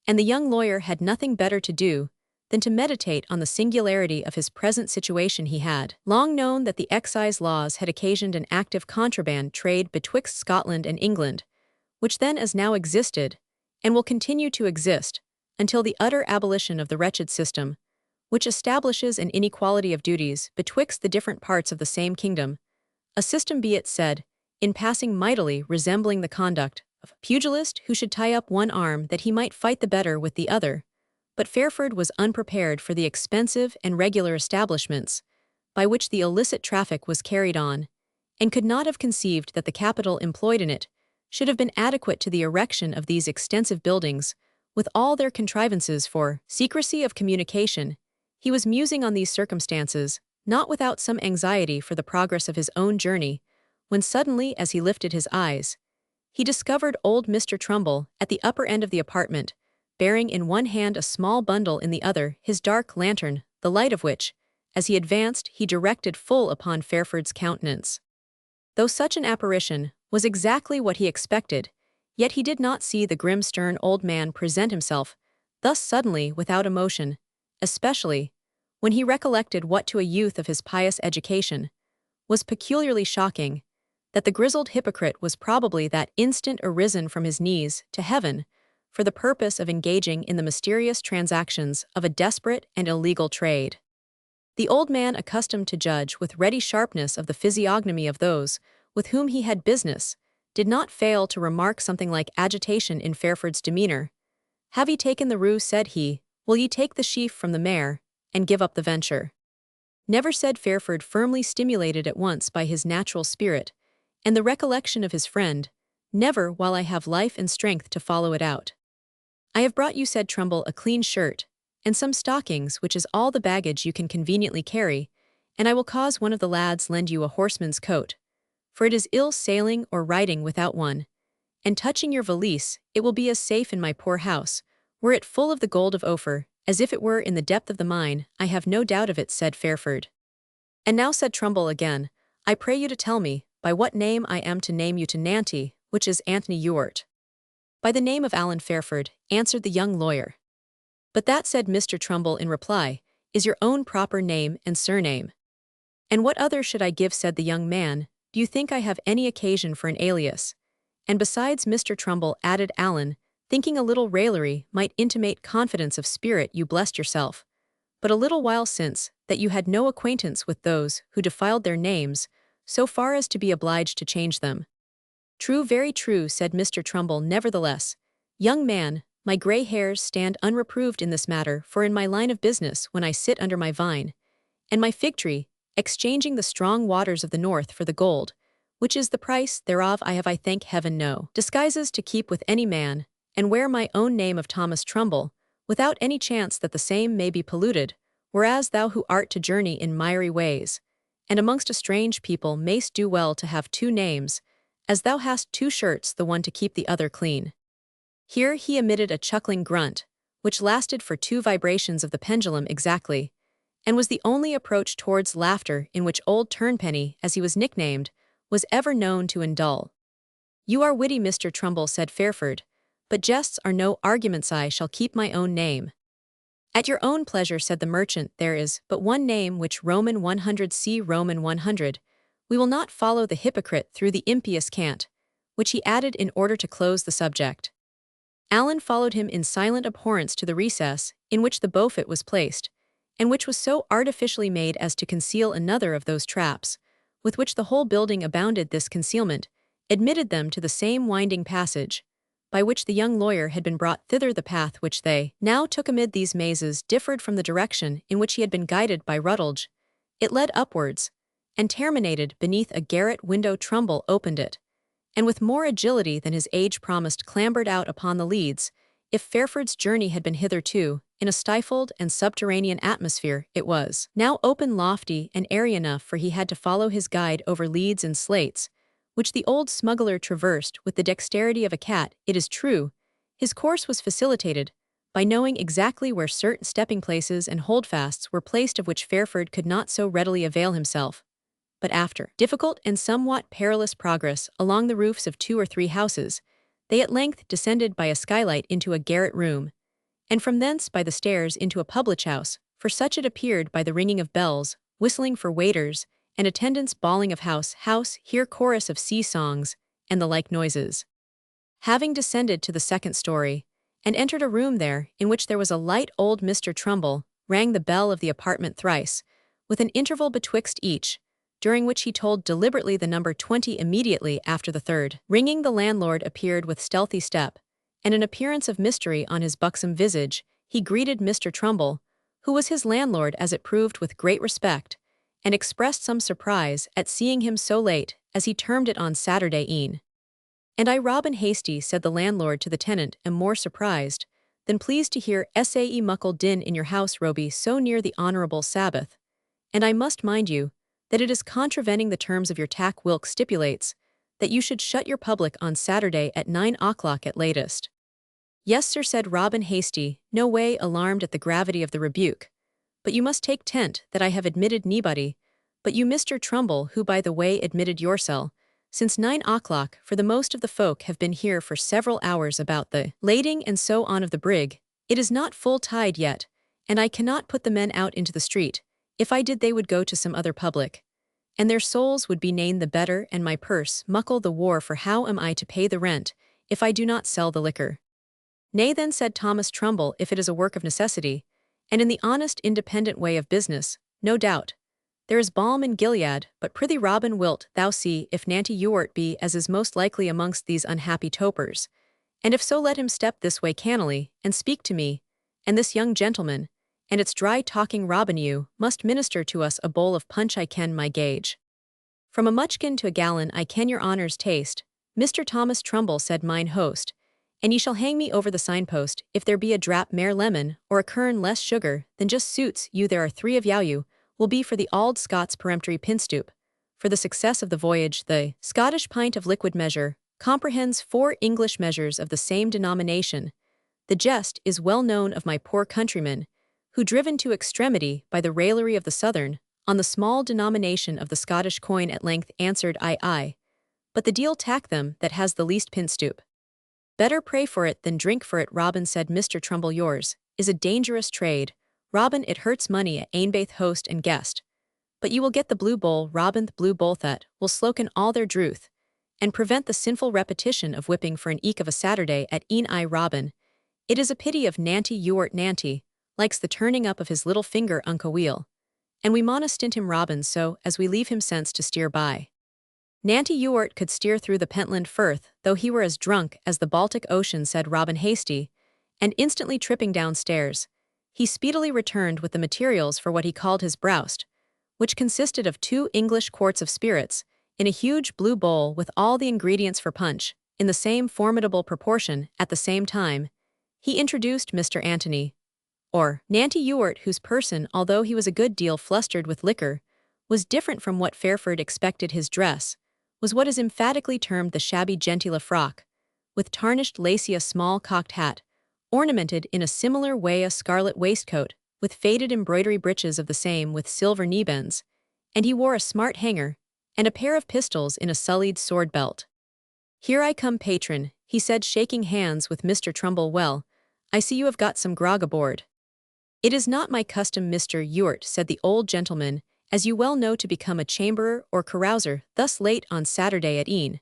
and the young lawyer had nothing better to do than to meditate on the singularity of his present situation. He had long known that the excise laws had occasioned an active contraband trade betwixt Scotland and England, which then as now existed, and will continue to exist, until the utter abolition of the wretched system, which establishes an inequality of duties betwixt the different parts of the same kingdom, a system, be it said, in passing mightily resembling the conduct of a pugilist who should tie up one arm that he might fight the better with the other. But Fairford was unprepared for the expensive and regular establishments by which the illicit traffic was carried on, and could not have conceived that the capital employed in it should have been adequate to the erection of these extensive buildings, with all their contrivances for secrecy of communication. He was musing on these circumstances, not without some anxiety for the progress of his own journey, when suddenly, as he lifted his eyes, he discovered old Mr. Trumbull at the upper end of the apartment, bearing in one hand a small bundle, in the other his dark lantern, the light of which, as he advanced, he directed full upon Fairford's countenance. Though such an apparition was exactly what he expected, yet he did not see the grim stern old man present himself thus suddenly without emotion, especially when he recollected what to a youth of his pious education was peculiarly shocking, that the grizzled hypocrite was probably that instant arisen from his knees to heaven for the purpose of engaging in the mysterious transactions of a desperate and illegal trade. The old man, accustomed to judge with ready sharpness of the physiognomy of those with whom he had business, did not fail to remark something like agitation in Fairford's demeanor. "Have ye taken the rue?" said he. "Will ye take the sheaf from the mare, and give up the venture?" "Never," said Fairford, firmly stimulated at once by his natural spirit and the recollection of his friend, "never while I have life and strength to follow it out." "I have brought you," said Trumbull, "a clean shirt, and some stockings, which is all the baggage you can conveniently carry, and I will cause one of the lads lend you a horseman's coat, for it is ill sailing or riding without one. And touching your valise, it will be as safe in my poor house, were it full of the gold of Ophir, as if it were in the depth of the mine. I have no doubt of it," said Fairford. "And now," said Trumbull again, "I pray you to tell me by what name I am to name you to Nanty, which is Anthony Ewart." "By the name of Alan Fairford," answered the young lawyer. "But that," said Mr. Trumbull in reply, "is your own proper name and surname." "And what other should I give?" said the young man. "Do you think I have any occasion for an alias? And besides, Mr. Trumbull," added Alan, thinking a little raillery might intimate confidence of spirit, "you blessed yourself, but a little while since, that you had no acquaintance with those who defiled their names, so far as to be obliged to change them." "True, very true," said Mr. Trumbull. "Nevertheless, young man, my grey hairs stand unreproved in this matter, for in my line of business, when I sit under my vine and my fig tree, exchanging the strong waters of the north for the gold, which is the price thereof, I have, I thank heaven, no disguises to keep with any man, and wear my own name of Thomas Trumbull, without any chance that the same may be polluted, whereas thou who art to journey in miry ways, and amongst a strange people, mayst do well to have 2 names, as thou hast 2 shirts, the one to keep the other clean." Here he emitted a chuckling grunt, which lasted for 2 vibrations of the pendulum exactly, and was the only approach towards laughter in which old Turnpenny, as he was nicknamed, was ever known to indulge. "You are witty, Mr. Trumbull," said Fairford, "but jests are no arguments. I shall keep my own name." "At your own pleasure," said the merchant. "There is but one name, which Roman 100 c. Roman 100. We will not follow the hypocrite through the impious cant," which he added in order to close the subject. Alan followed him in silent abhorrence to the recess in which the Beaufort was placed, and which was so artificially made as to conceal another of those traps with which the whole building abounded. This concealment admitted them to the same winding passage by which the young lawyer had been brought thither. The path which they now took amid these mazes differed from the direction in which he had been guided by Rutledge. It led upwards, and terminated beneath a garret window. Trumbull opened it, and with more agility than his age promised clambered out upon the leads. If Fairford's journey had been hitherto in a stifled and subterranean atmosphere it was. Now open, lofty, and airy enough for he had to follow his guide over leads and slates, which the old smuggler traversed with the dexterity of a cat. It is true, his course was facilitated by knowing exactly where certain stepping places and holdfasts were placed of which Fairford could not so readily avail himself. But after difficult and somewhat perilous progress along the roofs of 2 or 3 houses, they at length descended by a skylight into a garret room, and from thence by the stairs into a public-house, for such it appeared by the ringing of bells, whistling for waiters, and attendants bawling of house, here chorus of sea-songs, and the like noises. Having descended to the 2nd story, and entered a room there, in which there was a light, old Mr. Trumbull rang the bell of the apartment thrice, with an interval betwixt each, during which he told deliberately the number 20 immediately after the 3rd. Ringing, the landlord appeared with stealthy step, and an appearance of mystery on his buxom visage. He greeted Mr. Trumbull, who was his landlord as it proved, with great respect, and expressed some surprise at seeing him so late, as he termed it, on Saturday e'en. "And I, Robin Hasty," said the landlord to the tenant, "am more surprised than pleased to hear sae muckle din in your house, Roby, so near the honourable Sabbath. And I must mind you, that it is contravening the terms of your tack whilk stipulates, that you should shut your public on Saturday at 9 o'clock at latest." "Yes, sir," said Robin Hasty, no way alarmed at the gravity of the rebuke. "But you must take tent that I have admitted nobody, but you, Mr. Trumbull, who by the way admitted yoursel, since 9 o'clock, for the most of the folk have been here for several hours about the lading and so on of the brig. It is not full tide yet, and I cannot put the men out into the street. If I did, they would go to some other public, and their souls would be nane the better, and my purse muckle the war, for how am I to pay the rent if I do not sell the liquor?" "Nay then," said Thomas Trumbull, "if it is a work of necessity, and in the honest independent way of business, no doubt there is balm in Gilead, but prithee, Robin, wilt thou see if Nanty Ewart be as is most likely amongst these unhappy topers? And if so, let him step this way cannily, and speak to me, and this young gentleman, and it's dry talking. Robin, you must minister to us a bowl of punch. I ken my gauge. From a muchkin to a gallon I ken your honour's taste, Mr. Thomas Trumbull," said mine host, "and ye shall hang me over the signpost if there be a drap mair lemon, or a kern less sugar than just suits you. There are 3 of you will be for the Auld Scots peremptory pinstoop. For the success of the voyage, the Scottish pint of liquid measure comprehends 4 English measures of the same denomination. The jest is well known of my poor countrymen, who, driven to extremity by the raillery of the Southern, on the small denomination of the Scottish coin, at length answered, Aye, aye, but the deal tack them that has the least pinstoop." "Better pray for it than drink for it, Robin," said Mr. Trumbull. "Yours is a dangerous trade, Robin. It hurts money at ainbaith host and guest. But you will get the blue bowl, Robin. The blue bowl that will sloken all their druth, and prevent the sinful repetition of whipping for an eke of a Saturday at e'en. I, Robin, it is a pity of Nanty Ewart. Nanty likes the turning up of his little finger unco wheel, and we mauna stint him, Robin, so as we leave him sense to steer by." "Nanty Ewart could steer through the Pentland Firth, though he were as drunk as the Baltic Ocean," said Robin Hasty, and instantly tripping downstairs, he speedily returned with the materials for what he called his broust, which consisted of 2 English quarts of spirits, in a huge blue bowl, with all the ingredients for punch, in the same formidable proportion. At the same time, he introduced Mr. Antony, or Nanty Ewart, whose person, although he was a good deal flustered with liquor, was different from what Fairford expected. His dress was what is emphatically termed the shabby genteel frock, with tarnished lacy, a small cocked hat, ornamented in a similar way, a scarlet waistcoat, with faded embroidery breeches of the same, with silver knee-bends, and he wore a smart hanger, and a pair of pistols in a sullied sword belt. "Here I come, patron," he said, shaking hands with Mr. Trumbull. "Well, I see you have got some grog aboard." "It is not my custom, Mr. Ewart," said the old gentleman, "as you well know, to become a chamberer or carouser thus late on Saturday at e'en.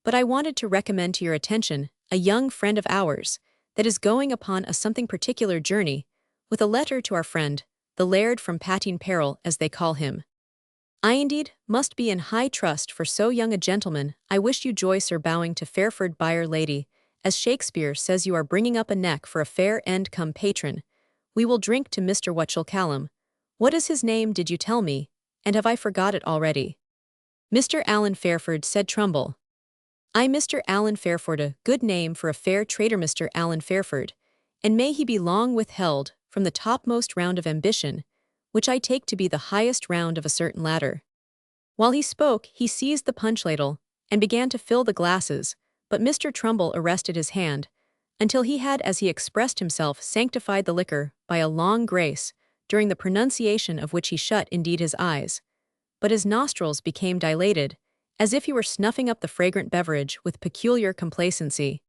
But I wanted to recommend to your attention a young friend of ours that is going upon a something particular journey, with a letter to our friend, the Laird from Pateen Peril, as they call him. I indeed must be in high trust for so young a gentleman. I wish you joy, sir," bowing to Fairford, "by'r lady, as Shakespeare says, you are bringing up a neck for a fair end. Come, patron, we will drink to Mr. Whatshall-Callum. What is his name, did you tell me, and have I forgot it already?" "Mr. Alan Fairford," said Trumbull. "I, Mr. Alan Fairford, a good name for a fair trader, Mr. Alan Fairford, and may he be long withheld from the topmost round of ambition, which I take to be the highest round of a certain ladder. While he spoke, he seized the punch ladle and began to fill the glasses, but Mr. Trumbull arrested his hand, until he had, as he expressed himself, sanctified the liquor by a long grace, during the pronunciation of which he shut indeed his eyes, but his nostrils became dilated, as if he were snuffing up the fragrant beverage with peculiar complacency.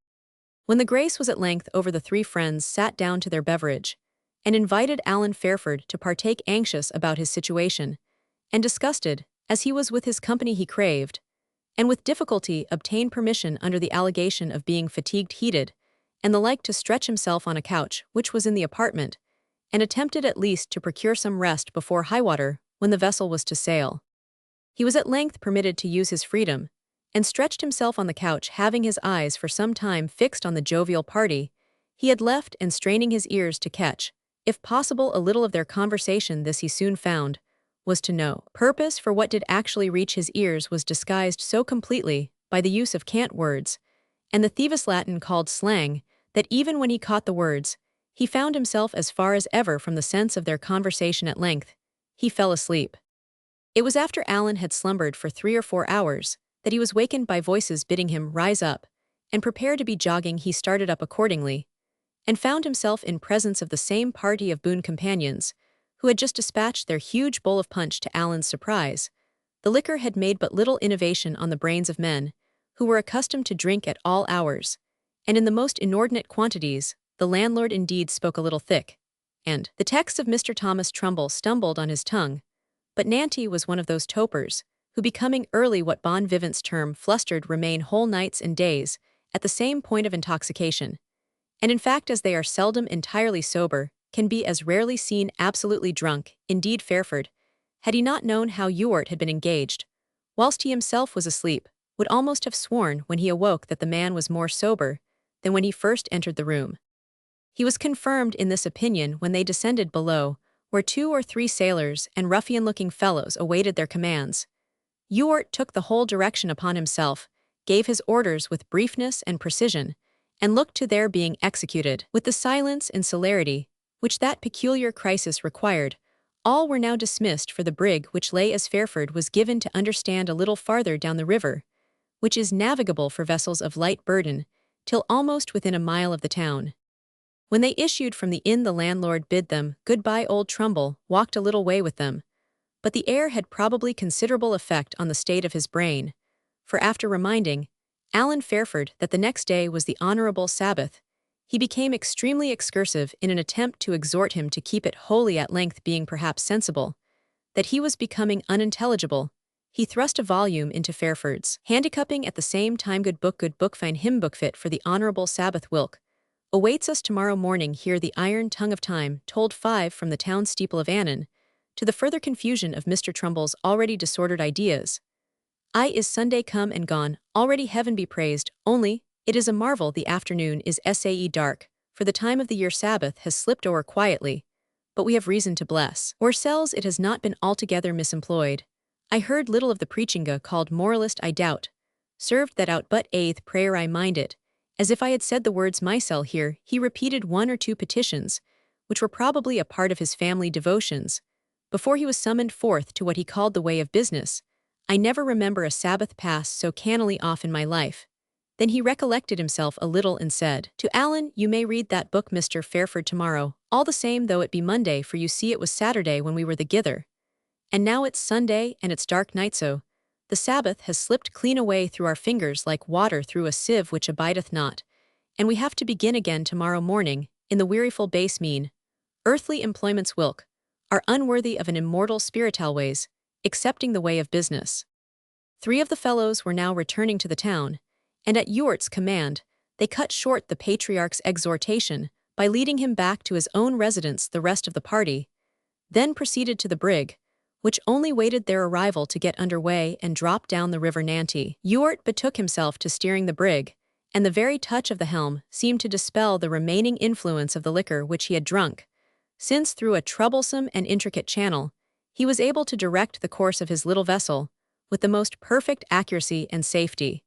When the grace was at length over, the three friends sat down to their beverage, and invited Alan Fairford to partake, anxious about his situation, and disgusted, as he was with his company he craved, and with difficulty obtained permission under the allegation of being fatigued, heated, and the like, to stretch himself on a couch which was in the apartment, and attempted at least to procure some rest before high water when the vessel was to sail. He was at length permitted to use his freedom, and stretched himself on the couch, having his eyes for some time fixed on the jovial party he had left, and straining his ears to catch, if possible, a little of their conversation. This he soon found was to no purpose, for what did actually reach his ears was disguised so completely by the use of cant words, and the thievish Latin called slang, that even when he caught the words, he found himself as far as ever from the sense of their conversation. At length, he fell asleep. It was after Alan had slumbered for 3 or 4 hours that he was wakened by voices bidding him rise up and prepare to be jogging. He started up accordingly, and found himself in presence of the same party of boon companions, who had just dispatched their huge bowl of punch. To Alan's surprise, the liquor had made but little innovation on the brains of men who were accustomed to drink at all hours, and in the most inordinate quantities. The landlord indeed spoke a little thick, and the text of Mr. Thomas Trumbull stumbled on his tongue, but Nanty was one of those topers who, becoming early what bon vivants term flustered, remain whole nights and days at the same point of intoxication, and in fact, as they are seldom entirely sober, can be as rarely seen absolutely drunk. Indeed, Fairford, had he not known how Ewart had been engaged, whilst he himself was asleep, would almost have sworn when he awoke that the man was more sober than when he first entered the room. He was confirmed in this opinion when they descended below, where 2 or 3 sailors and ruffian-looking fellows awaited their commands. Ewart took the whole direction upon himself, gave his orders with briefness and precision, and looked to their being executed with the silence and celerity which that peculiar crisis required. All were now dismissed for the brig, which lay, as Fairford was given to understand, a little farther down the river, which is navigable for vessels of light burden, till almost within a mile of the town. When they issued from the inn, the landlord bid them good-bye. Old Trumbull walked a little way with them, but the air had probably considerable effect on the state of his brain, for after reminding Alan Fairford that the next day was the honourable Sabbath, he became extremely excursive in an attempt to exhort him to keep it holy. At length, being perhaps sensible that he was becoming unintelligible, he thrust a volume into Fairford's, handicapping at the same time, good book, fine hymn book, fit for the honourable Sabbath. Wilk awaits us tomorrow morning. Here the iron tongue of time told 5 from the town steeple of Annan, to the further confusion of Mr. Trumbull's already disordered ideas. Is Sunday come and gone, already, heaven be praised, only it is a marvel the afternoon is sae dark, for the time of the year Sabbath has slipped o'er quietly, but we have reason to bless ourselves it has not been altogether misemployed. I heard little of the preachinga called moralist, I doubt, served that out, but eighth prayer I mind it, as if I had said the words mysel. Here he repeated 1 or 2 petitions, which were probably a part of his family devotions, before he was summoned forth to what he called the way of business. I never remember a Sabbath pass so cannily off in my life. Then he recollected himself a little and said to Alan, you may read that book, Mr. Fairford, tomorrow, all the same though it be Monday, for you see it was Saturday when we were thegither. And now it's Sunday, and it's dark night, so the Sabbath has slipped clean away through our fingers like water through a sieve which abideth not, and we have to begin again tomorrow morning, in the weariful base mean. Earthly employments, Wilk, are unworthy of an immortal spiritual ways, excepting the way of business. 3 of the fellows were now returning to the town, and at Ewart's command, they cut short the patriarch's exhortation by leading him back to his own residence. The rest of the party then proceeded to the brig, which only waited their arrival to get under way and drop down the river Nanty. Ewart betook himself to steering the brig, and the very touch of the helm seemed to dispel the remaining influence of the liquor which he had drunk, since through a troublesome and intricate channel, he was able to direct the course of his little vessel with the most perfect accuracy and safety.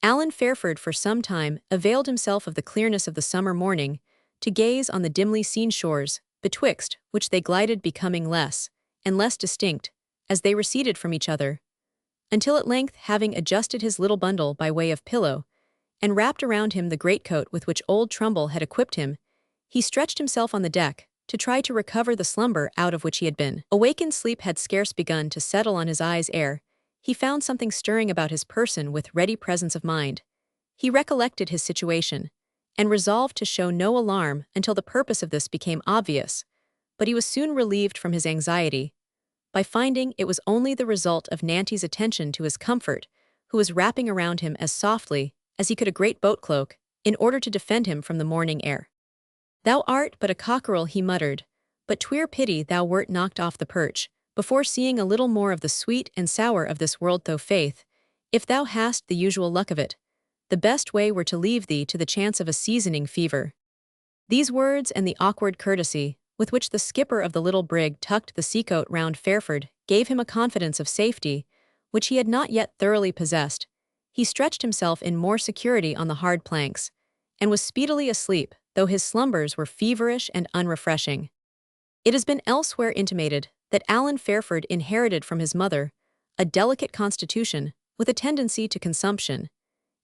Alan Fairford for some time availed himself of the clearness of the summer morning to gaze on the dimly seen shores, betwixt which they glided becoming less and less distinct as they receded from each other, until at length, having adjusted his little bundle by way of pillow, and wrapped around him the greatcoat with which old Trumbull had equipped him, he stretched himself on the deck to try to recover the slumber out of which he had been. Awakened sleep had scarce begun to settle on his eyes ere he found something stirring about his person with ready presence of mind. He recollected his situation, and resolved to show no alarm until the purpose of this became obvious, but he was soon relieved from his anxiety by finding it was only the result of Nancy's attention to his comfort, who was wrapping around him as softly as he could a great boat cloak, in order to defend him from the morning air. "Thou art but a cockerel," he muttered, "but twere pity thou wert knocked off the perch, before seeing a little more of the sweet and sour of this world, though faith, if thou hast the usual luck of it, the best way were to leave thee to the chance of a seasoning fever." These words and the awkward courtesy with which the skipper of the little brig tucked the seacoat round Fairford gave him a confidence of safety which he had not yet thoroughly possessed. He stretched himself in more security on the hard planks, and was speedily asleep, though his slumbers were feverish and unrefreshing. It has been elsewhere intimated that Alan Fairford inherited from his mother a delicate constitution with a tendency to consumption,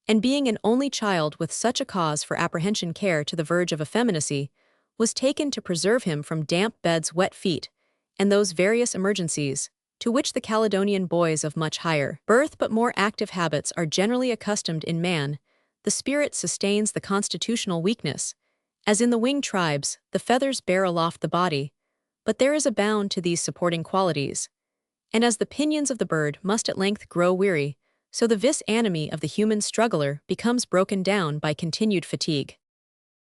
and being an only child with such a cause for apprehension care to the verge of effeminacy, was taken to preserve him from damp beds, wet feet, and those various emergencies to which the Caledonian boys of much higher birth but more active habits are generally accustomed in man. The spirit sustains the constitutional weakness, as in the winged tribes the feathers bear aloft the body, but there is a bound to these supporting qualities, and as the pinions of the bird must at length grow weary, so the vis animi of the human struggler becomes broken down by continued fatigue.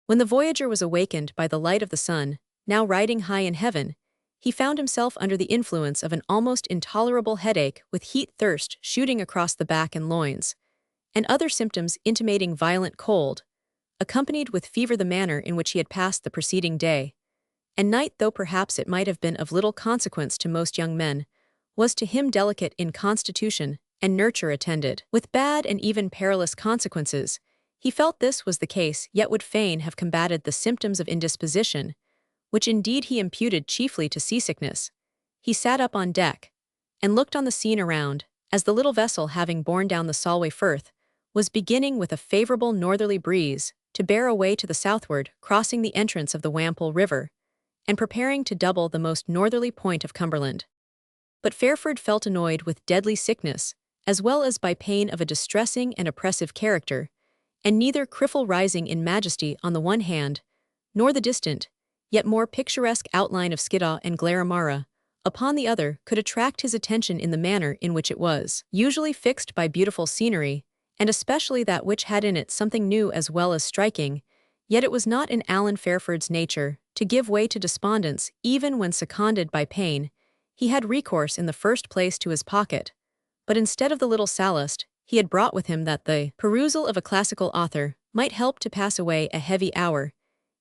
When the voyager was awakened by the light of the sun, now riding high in heaven, he found himself under the influence of an almost intolerable headache, with heat-thirst shooting across the back and loins, and other symptoms intimating violent cold, accompanied with fever, the manner in which he had passed the preceding day and night, though perhaps it might have been of little consequence to most young men, was to him delicate in constitution and nurture attended with bad and even perilous consequences. He felt this was the case, yet would fain have combated the symptoms of indisposition, which indeed he imputed chiefly to seasickness. He sat up on deck, and looked on the scene around, as the little vessel, having borne down the Solway Firth, was beginning with a favourable northerly breeze to bear away to the southward, crossing the entrance of the Wample River, and preparing to double the most northerly point of Cumberland. But Fairford felt annoyed with deadly sickness, as well as by pain of a distressing and oppressive character, and neither Criffel rising in majesty on the one hand, nor the distant, yet more picturesque outline of Skiddaw and Glaramara, upon the other, could attract his attention in the manner in which it was usually fixed by beautiful scenery, and especially that which had in it something new as well as striking. Yet it was not in Alan Fairford's nature to give way to despondence even when seconded by pain. He had recourse in the first place to his pocket, but instead of the little Sallust he had brought with him that the perusal of a classical author might help to pass away a heavy hour,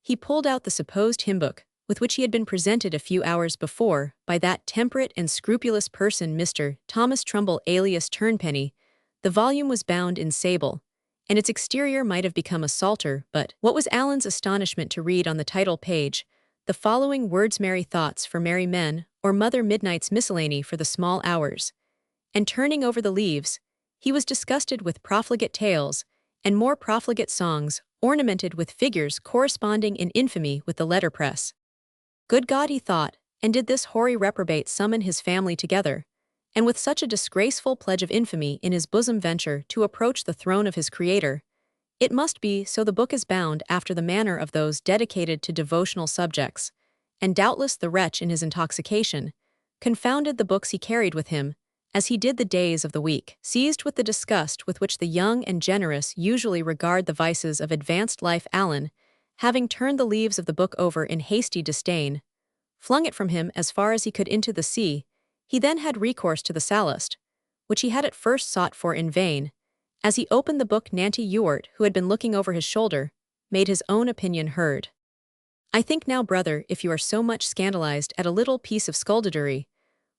he pulled out the supposed hymn-book with which he had been presented a few hours before by that temperate and scrupulous person Mr. Thomas Trumbull alias Turnpenny. The volume was bound in sable, and its exterior might have become a psalter, but what was Alan's astonishment to read on the title page the following words: "Merry Thoughts for Merry Men, or Mother Midnight's Miscellany for the Small Hours." And turning over the leaves, he was disgusted with profligate tales, and more profligate songs, ornamented with figures corresponding in infamy with the letterpress. Good God, he thought, and did this hoary reprobate summon his family together, and with such a disgraceful pledge of infamy in his bosom venture to approach the throne of his Creator? It must be so. The book is bound after the manner of those dedicated to devotional subjects, and doubtless the wretch in his intoxication confounded the books he carried with him, as he did the days of the week. Seized with the disgust with which the young and generous usually regard the vices of advanced life, Alan, having turned the leaves of the book over in hasty disdain, flung it from him as far as he could into the sea. He then had recourse to the Sallust, which he had at first sought for in vain. As he opened the book, Nanty Ewart, who had been looking over his shoulder, made his own opinion heard. "I think now, brother, if you are so much scandalized at a little piece of skullduggery,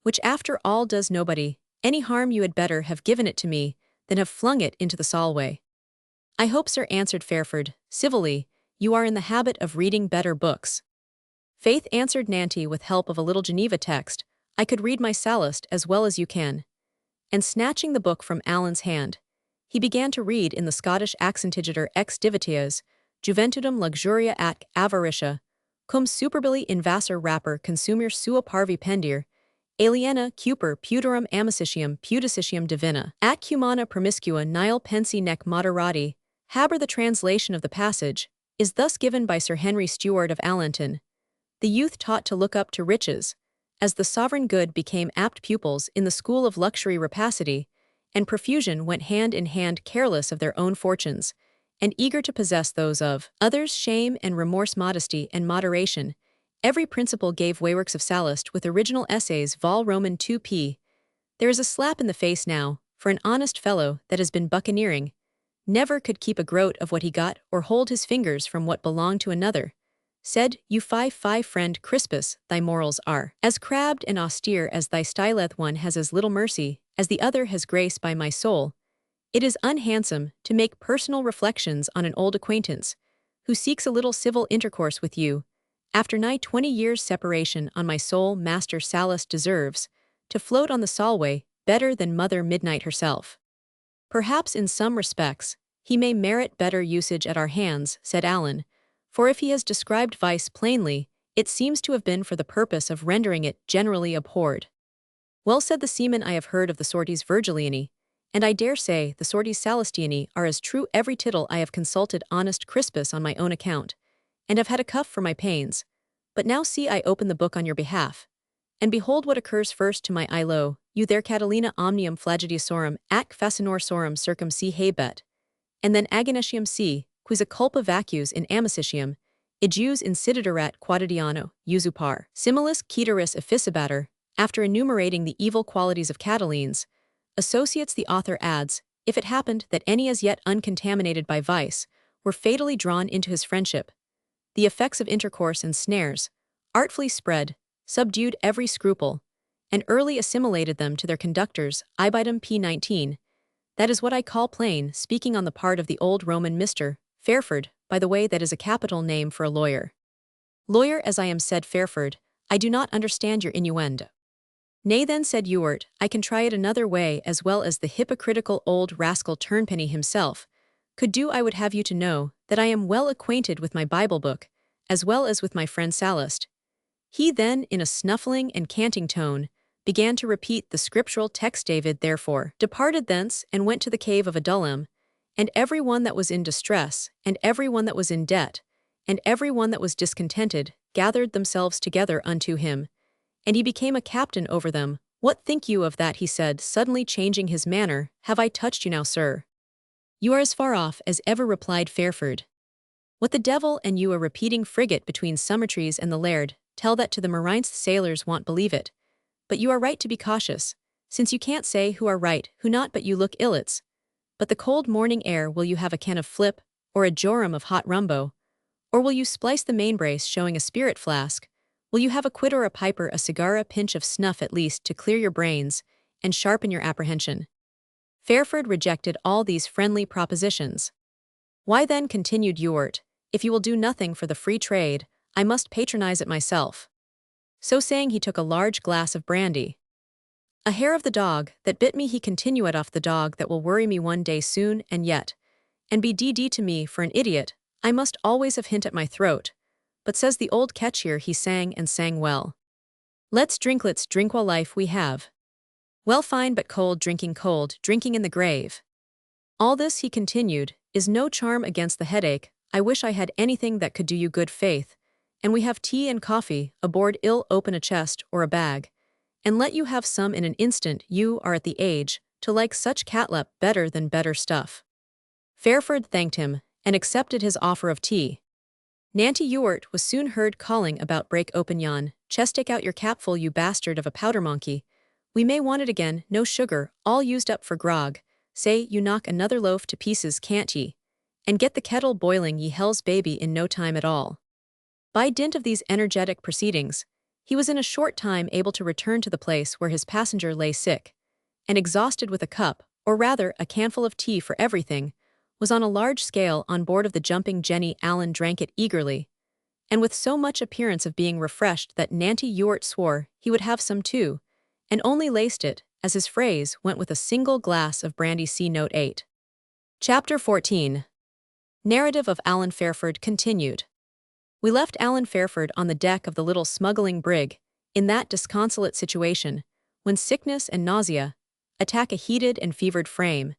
which after all does nobody any harm, you had better have given it to me than have flung it into the Solway." "I hope, sir," answered Fairford, civilly, "you are in the habit of reading better books." Faith answered Nanty with help of a little Geneva text. I could read my Sallust as well as you can. And snatching the book from Alan's hand, he began to read in the Scottish accentiguiter ex divitias, Juventudum luxuria at avaritia, cum superbili invasor rapper consumere sua parvi pendir, aliena cuper puderum amicitium pudicitium divina, at cumana promiscua nihil pensi nec moderati. Haber. The translation of the passage is thus given by Sir Henry Stewart of Allenton. The youth taught to look up to riches, as the sovereign good became apt pupils in the school of luxury rapacity, and profusion went hand in hand, careless of their own fortunes, and eager to possess those of others. Shame and remorse, modesty and moderation, every principle gave way. Works of Sallust with original essays, Vol. Roman 2 p. There is a slap in the face now, for an honest fellow that has been buccaneering, never could keep a groat of what he got or hold his fingers from what belonged to another. Said, you friend Crispus, thy morals are as crabbed and austere as thy styleth. One has as little mercy as the other has grace. By my soul, it is unhandsome to make personal reflections on an old acquaintance, who seeks a little civil intercourse with you, after nigh 20 years' separation. On my soul, Master Sallust deserves to float on the Solway better than Mother Midnight herself. Perhaps in some respects he may merit better usage at our hands, said Alan, for if he has described vice plainly, it seems to have been for the purpose of rendering it generally abhorred. Well, said the seaman, I have heard of the sorties Virgiliani, and I dare say the sorties Sallustiani are as true every tittle. I have consulted honest Crispus on my own account, and have had a cuff for my pains. But now see, I open the book on your behalf, and behold what occurs first to my eye. Lo, you there Catalina omnium flagitiosorum ac fascinor sorum circum si habet, and then agonetium si, quis a culpa vacus in amicitium, ejus insiderat quotidiano, usupar. Similis ceteris efficibator. After enumerating the evil qualities of Catalines associates, the author adds, if it happened that any as yet uncontaminated by vice were fatally drawn into his friendship, the effects of intercourse and snares, artfully spread, subdued every scruple, and early assimilated them to their conductors. Ibidem p. 19. That is what I call plain speaking on the part of the old Roman Mr. Fairford. By the way, that is a capital name for a lawyer. Lawyer as I am, said Fairford, I do not understand your innuendo. Nay then, said Ewart, I can try it another way as well as the hypocritical old rascal Turnpenny himself could do. I would have you to know that I am well acquainted with my Bible book, as well as with my friend Sallust. He then, in a snuffling and canting tone, began to repeat the scriptural text. David therefore departed thence, and went to the cave of Adullam, and every one that was in distress, and every one that was in debt, and every one that was discontented, gathered themselves together unto him, and he became a captain over them. What think you of that? He said, suddenly changing his manner. Have I touched you now, sir? You are as far off as ever, replied Fairford. What the devil and you a repeating frigate between Summertrees and the Laird, tell that to the Marine's sailors won't believe it. But you are right to be cautious, since you can't say who are right, who not, but you look illits. But the cold morning air, will you have a can of flip, or a jorum of hot rumbo? Or will you splice the mainbrace showing a spirit flask? Will you have a quid or a piper, a cigar, a pinch of snuff at least to clear your brains and sharpen your apprehension? Fairford rejected all these friendly propositions. Why then, continued Ewart, if you will do nothing for the free trade, I must patronize it myself. So saying, he took a large glass of brandy. A hair of the dog that bit me, he continued, off the dog that will worry me one day soon, and yet, and be d to me for an idiot, I must always have hint at my throat. But says the old catch here, he sang and sang well. Let's drink while life we have. Well, fine, but cold drinking in the grave. All this, he continued, is no charm against the headache. I wish I had anything that could do you good, faith, and we have tea and coffee aboard. Ill open a chest or a bag, and let you have some in an instant. You are at the age to like such catnip better than better stuff. Fairford thanked him, and accepted his offer of tea. Nanty Ewart was soon heard calling about, break open yon chest, take out your capful, you bastard of a powder monkey. We may want it again, no sugar, all used up for grog. Say, you knock another loaf to pieces, can't ye? And get the kettle boiling, ye hell's baby, in no time at all. By dint of these energetic proceedings, he was in a short time able to return to the place where his passenger lay sick, and exhausted with a cup, or rather a canful of tea for everything, was on a large scale on board of the Jumping Jenny. Allen drank it eagerly, and with so much appearance of being refreshed that Nanty Ewart swore he would have some too, and only laced it, as his phrase went, with a single glass of brandy. C. Note 8. Chapter 14. Narrative of Alan Fairford continued. We left Alan Fairford on the deck of the little smuggling brig, in that disconsolate situation, when sickness and nausea attack a heated and fevered frame,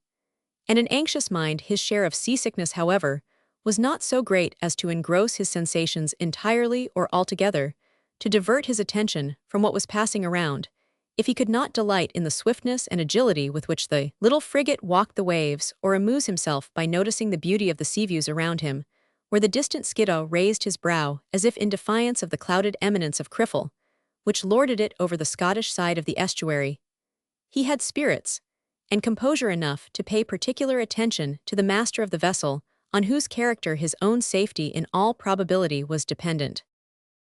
and an anxious mind. His share of seasickness, however, was not so great as to engross his sensations entirely or altogether, to divert his attention from what was passing around, if he could not delight in the swiftness and agility with which the little frigate walked the waves, or amuse himself by noticing the beauty of the sea views around him, where the distant Skiddaw raised his brow as if in defiance of the clouded eminence of Criffel, which lorded it over the Scottish side of the estuary. He had spirits and composure enough to pay particular attention to the master of the vessel, on whose character his own safety in all probability was dependent.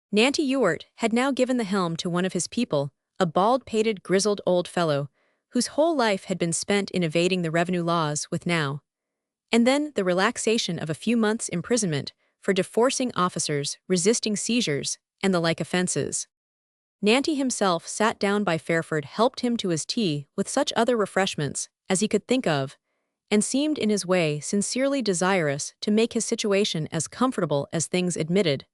Nanty Ewart had now given the helm to one of his people, a bald-pated, grizzled old fellow, whose whole life had been spent in evading the revenue laws, with now and then the relaxation of a few months' imprisonment for deforcing officers, resisting seizures, and the like offences. Nanty himself sat down by Fairford, helped him to his tea with such other refreshments as he could think of, and seemed in his way sincerely desirous to make his situation as comfortable as things admitted.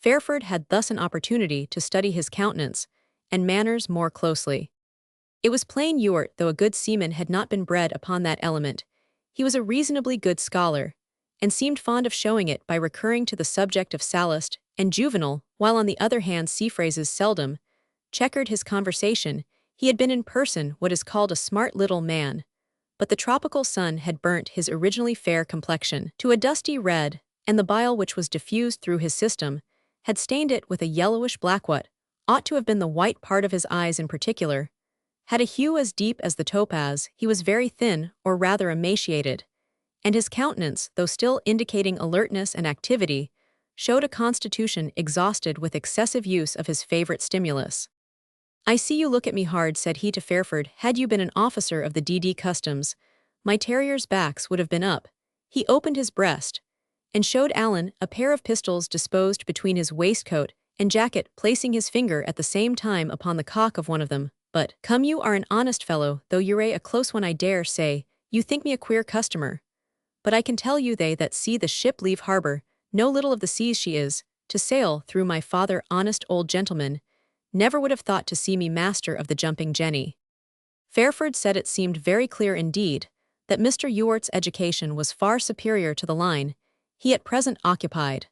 Fairford had thus an opportunity to study his countenance and manners more closely. It was plain Ewart, though a good seaman, had not been bred upon that element. He was a reasonably good scholar, and seemed fond of showing it by recurring to the subject of Sallust and Juvenal, while on the other hand sea phrases seldom checkered his conversation. He had been in person what is called a smart little man, but the tropical sun had burnt his originally fair complexion to a dusty red, and the bile which was diffused through his system had stained it with a yellowish black. What ought to have been the white part of his eyes in particular had a hue as deep as the topaz. He was very thin, or rather emaciated, and his countenance, though still indicating alertness and activity, showed a constitution exhausted with excessive use of his favorite stimulus. "I see you look at me hard," said he to Fairford. "Had you been an officer of the D.D. Customs, my terriers' backs would have been up." He opened his breast, and showed Alan a pair of pistols disposed between his waistcoat and jacket, placing his finger at the same time upon the cock of one of them. "But, come, you are an honest fellow, though you're a close one. I dare say you think me a queer customer, but I can tell you they that see the ship leave harbour know little of the seas she is to sail through. My father, honest old gentleman, never would have thought to see me master of the Jumping Jenny." Fairford said it seemed very clear indeed that Mr. Ewart's education was far superior to the line he at present occupied.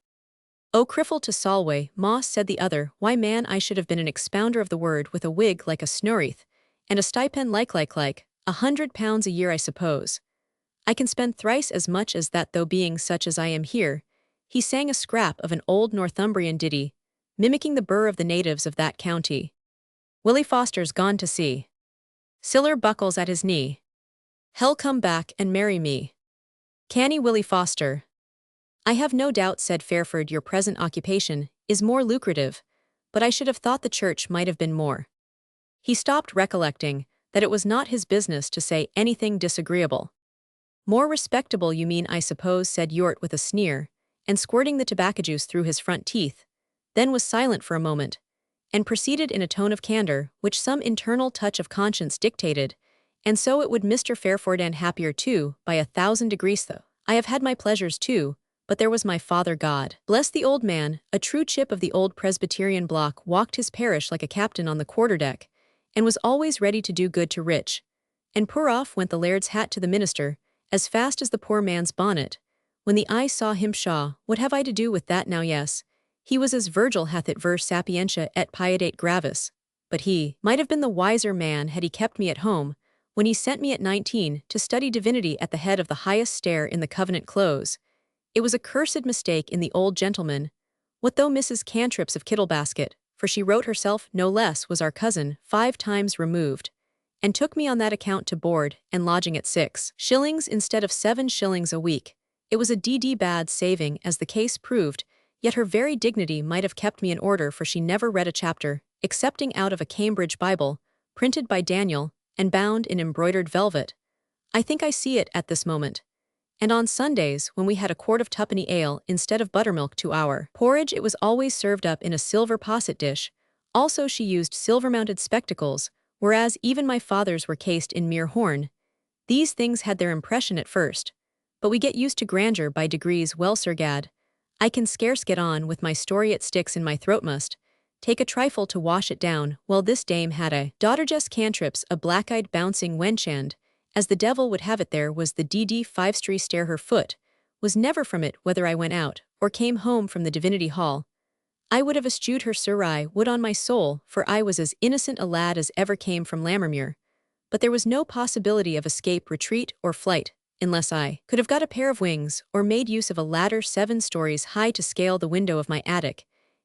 "O Criffel to Solway, Moss," said the other. "Why, man, I should have been an expounder of the word, with a wig like a snorreath, and a stipend like £100 a year, I suppose. I can spend thrice as much as that, though being such as I am here." He sang a scrap of an old Northumbrian ditty, mimicking the burr of the natives of that county. "Willie Foster's gone to sea. Siller buckles at his knee. Hell come back and marry me. Canny Willie Foster." "I have no doubt," said Fairford, "your present occupation is more lucrative, but I should have thought the church might have been more." He stopped, recollecting that it was not his business to say anything disagreeable. "More respectable, you mean, I suppose," said Ewart with a sneer, and squirting the tobacco juice through his front teeth, then was silent for a moment, and proceeded in a tone of candour which some internal touch of conscience dictated. "And so it would Mr. Fairford, and happier too, by 1,000 degrees though. I have had my pleasures too, but there was my father, God bless the old man, a true chip of the old Presbyterian block, walked his parish like a captain on the quarterdeck, and was always ready to do good to rich and poor. Off went the laird's hat to the minister, as fast as the poor man's bonnet. When the eye saw him, pshaw, what have I to do with that now? Yes, he was as Virgil hath it, ver sapientia et piedate gravis, but he might have been the wiser man had he kept me at home, when he sent me at 19 to study divinity at the head of the highest stair in the Covenant Close. It was a cursed mistake in the old gentleman. What though Mrs. Cantrips of Kittlebasket, for she wrote herself no less, was our cousin 5 times removed, and took me on that account to board and lodging at 6 shillings instead of 7 shillings a week. It was a d.d. bad saving, as the case proved, yet her very dignity might have kept me in order, for she never read a chapter, excepting out of a Cambridge Bible, printed by Daniel, and bound in embroidered velvet. I think I see it at this moment. And on Sundays, when we had a quart of tuppenny ale instead of buttermilk to our porridge, it was always served up in a silver posset dish. Also, she used silver-mounted spectacles, whereas even my father's were cased in mere horn. These things had their impression at first, but we get used to grandeur by degrees. Well, Sir Gad, I can scarce get on with my story, it sticks in my throat, must take a trifle to wash it down. Well, this dame had a daughter, just cantrips, a black-eyed bouncing wench, and, as the devil would have it, there was the DD 5 stair her foot was never from it, whether I went out or came home from the Divinity Hall. I would have eschewed her, sir, I would, on my soul, for I was as innocent a lad as ever came from Lammermuir. But there was no possibility of escape, retreat, or flight, unless I could have got a pair of wings, or made use of a ladder 7 stories high to scale the window of my attic.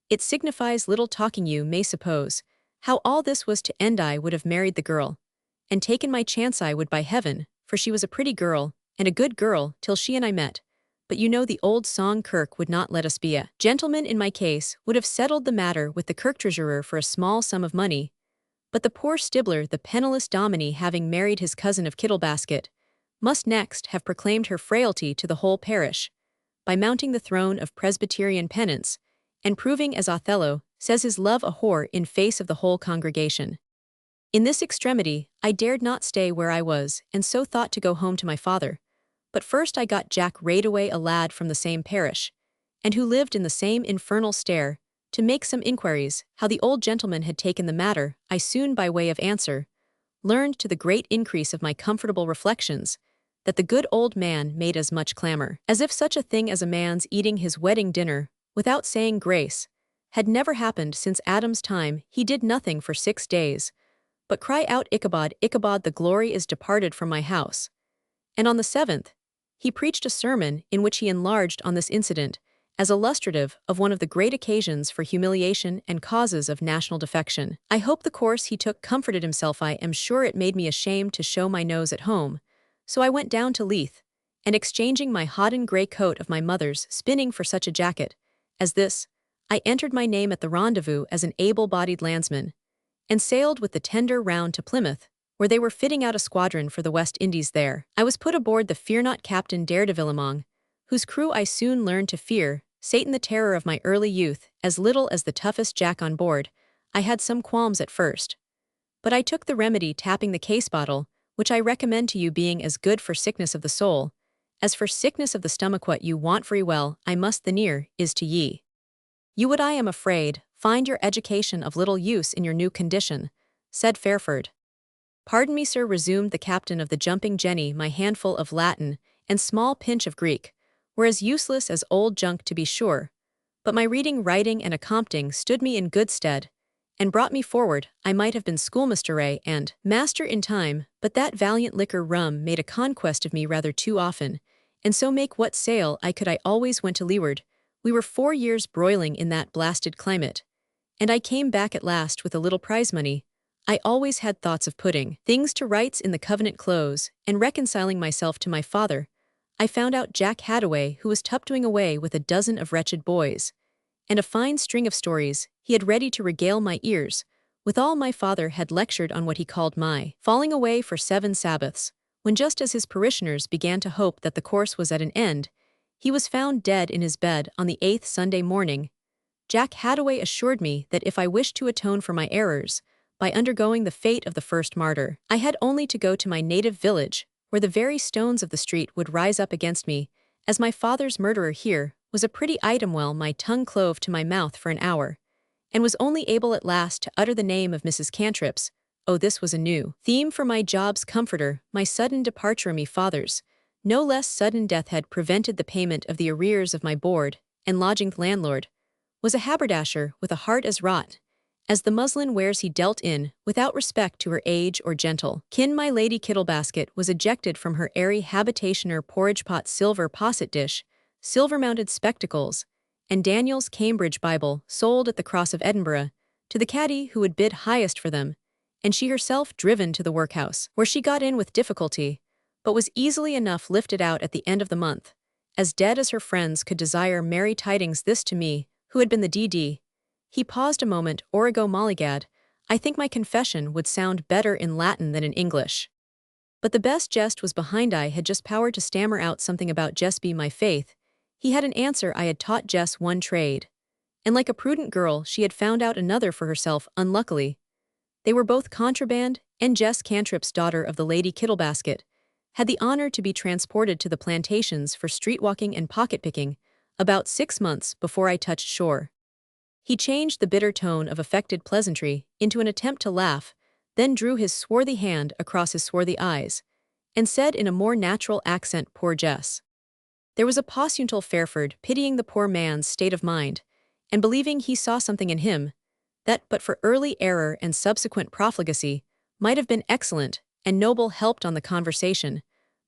It signifies little talking, you may suppose, how all this was to end. I would have married the girl, and taken my chance, I would, by heaven, for she was a pretty girl, and a good girl, till she and I met. But you know the old song, Kirk would not let us be a gentleman. In my case, would have settled the matter with the Kirk treasurer for a small sum of money. But the poor Stibbler, the penniless dominie, having married his cousin of Kittlebasket, must next have proclaimed her frailty to the whole parish, by mounting the throne of Presbyterian penance, and proving, as Othello says, his love a whore in face of the whole congregation. In this extremity, I dared not stay where I was, and so thought to go home to my father. But first I got Jack Raidaway, a lad from the same parish, and who lived in the same infernal stair, to make some inquiries how the old gentleman had taken the matter. I soon, by way of answer, learned, to the great increase of my comfortable reflections, that the good old man made as much clamor as if such a thing as a man's eating his wedding dinner without saying grace had never happened since Adam's time. He did nothing for 6 days, but cry out, Ichabod, Ichabod, the glory is departed from my house. And on the 7th, he preached a sermon in which he enlarged on this incident as illustrative of one of the great occasions for humiliation and causes of national defection. I hope the course he took comforted himself. I am sure it made me ashamed to show my nose at home, so I went down to Leith, and exchanging my hodden grey coat of my mother's spinning for such a jacket as this, I entered my name at the rendezvous as an able-bodied landsman, and sailed with the tender round to Plymouth, where they were fitting out a squadron for the West Indies. There I was put aboard the fear-not Captain Daredevillemong, whose crew I soon learned to fear, Satan the terror of my early youth, as little as the toughest Jack on board. I had some qualms at first, but I took the remedy, tapping the case bottle, which I recommend to you, being as good for sickness of the soul as for sickness of the stomach. What you want very well, I must the near, is to ye. You would, I am afraid, find your education of little use in your new condition, said Fairford. Pardon me, sir, resumed the captain of the Jumping Jenny, my handful of Latin and small pinch of Greek were as useless as old junk, to be sure, but my reading, writing, and accompting stood me in good stead, and brought me forward. I might have been schoolmaster and master in time, but that valiant liquor rum made a conquest of me rather too often, and so make what sail I could I always went to leeward. We were 4 years broiling in that blasted climate, and I came back at last with a little prize money. I always had thoughts of putting things to rights in the Covenant close, and reconciling myself to my father. I found out Jack Hadaway, who was tuptoing away with a dozen of wretched boys, and a fine string of stories he had ready to regale my ears. Withal, my father had lectured on what he called my falling away for 7 Sabbaths, when just as his parishioners began to hope that the course was at an end, he was found dead in his bed on the 8th Sunday morning. Jack Hadaway assured me that if I wished to atone for my errors, by undergoing the fate of the first martyr, I had only to go to my native village, where the very stones of the street would rise up against me, as my father's murderer here was a pretty item. Well, my tongue clove to my mouth for an hour, and was only able at last to utter the name of Mrs. Cantrips. Oh, this was a new theme for my job's comforter, my sudden departure. Me father's no less sudden death had prevented the payment of the arrears of my board and lodging. The landlord was a haberdasher with a heart as wrought as the muslin wares he dealt in, without respect to her age or gentle kin. My Lady Kittlebasket was ejected from her airy habitationer porridge pot, silver posset dish, silver-mounted spectacles, and Daniel's Cambridge Bible, sold at the Cross of Edinburgh, to the caddy who would bid highest for them, and she herself driven to the workhouse, where she got in with difficulty, but was easily enough lifted out at the end of the month, as dead as her friends could desire merry tidings. This to me, who had been the D.D. He paused a moment. Origo mollygad, I think my confession would sound better in Latin than in English. But the best jest was behind. I had just power to stammer out something about Jess be my faith. He had an answer. I had taught Jess one trade. And like a prudent girl, she had found out another for herself, unluckily. They were both contraband, and Jess Cantrip's daughter of the Lady Kittlebasket had the honor to be transported to the plantations for streetwalking and pocket-picking about 6 months before I touched shore. He changed the bitter tone of affected pleasantry into an attempt to laugh, then drew his swarthy hand across his swarthy eyes, and said in a more natural accent, "Poor Jess." There was a posuntal Fairford pitying the poor man's state of mind, and believing he saw something in him that, but for early error and subsequent profligacy, might have been excellent, and Noble helped on the conversation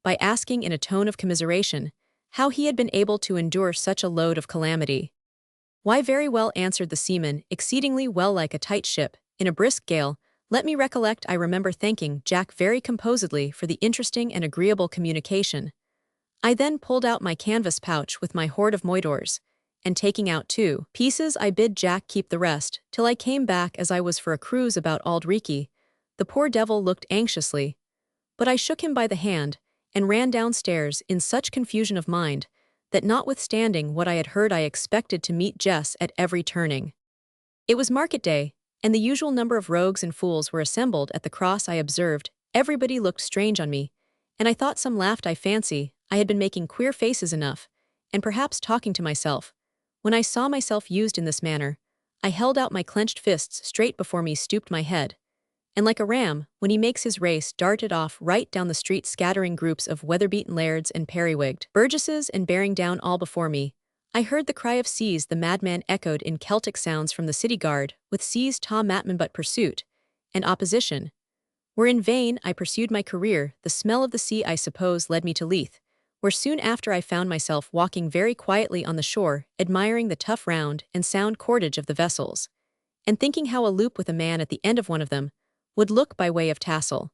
by asking in a tone of commiseration how he had been able to endure such a load of calamity. "Why, very well," answered the seaman, "exceedingly well, like a tight ship, in a brisk gale. Let me recollect, I remember thanking Jack very composedly for the interesting and agreeable communication. I then pulled out my canvas pouch with my hoard of moidores, and taking out 2 pieces, I bid Jack keep the rest, till I came back, as I was for a cruise about Auld Reekie." The poor devil looked anxiously, but I shook him by the hand, and ran downstairs in such confusion of mind, that notwithstanding what I had heard, I expected to meet Jess at every turning. It was market day, and the usual number of rogues and fools were assembled at the cross. I observed everybody looked strange on me, and I thought some laughed. I fancy I had been making queer faces enough, and perhaps talking to myself. When I saw myself used in this manner, I held out my clenched fists straight before me, stooped my head, and like a ram, when he makes his race, darted off right down the street, scattering groups of weather-beaten lairds and periwigged burgesses and bearing down all before me. I heard the cry of "Seize the madman" echoed in Celtic sounds from the city guard, with "Seize Tom Matman," but pursuit and opposition were in vain. I pursued my career. The smell of the sea, I suppose, led me to Leith, where soon after I found myself walking very quietly on the shore, admiring the tough round and sound cordage of the vessels, and thinking how a loop with a man at the end of one of them would look by way of tassel.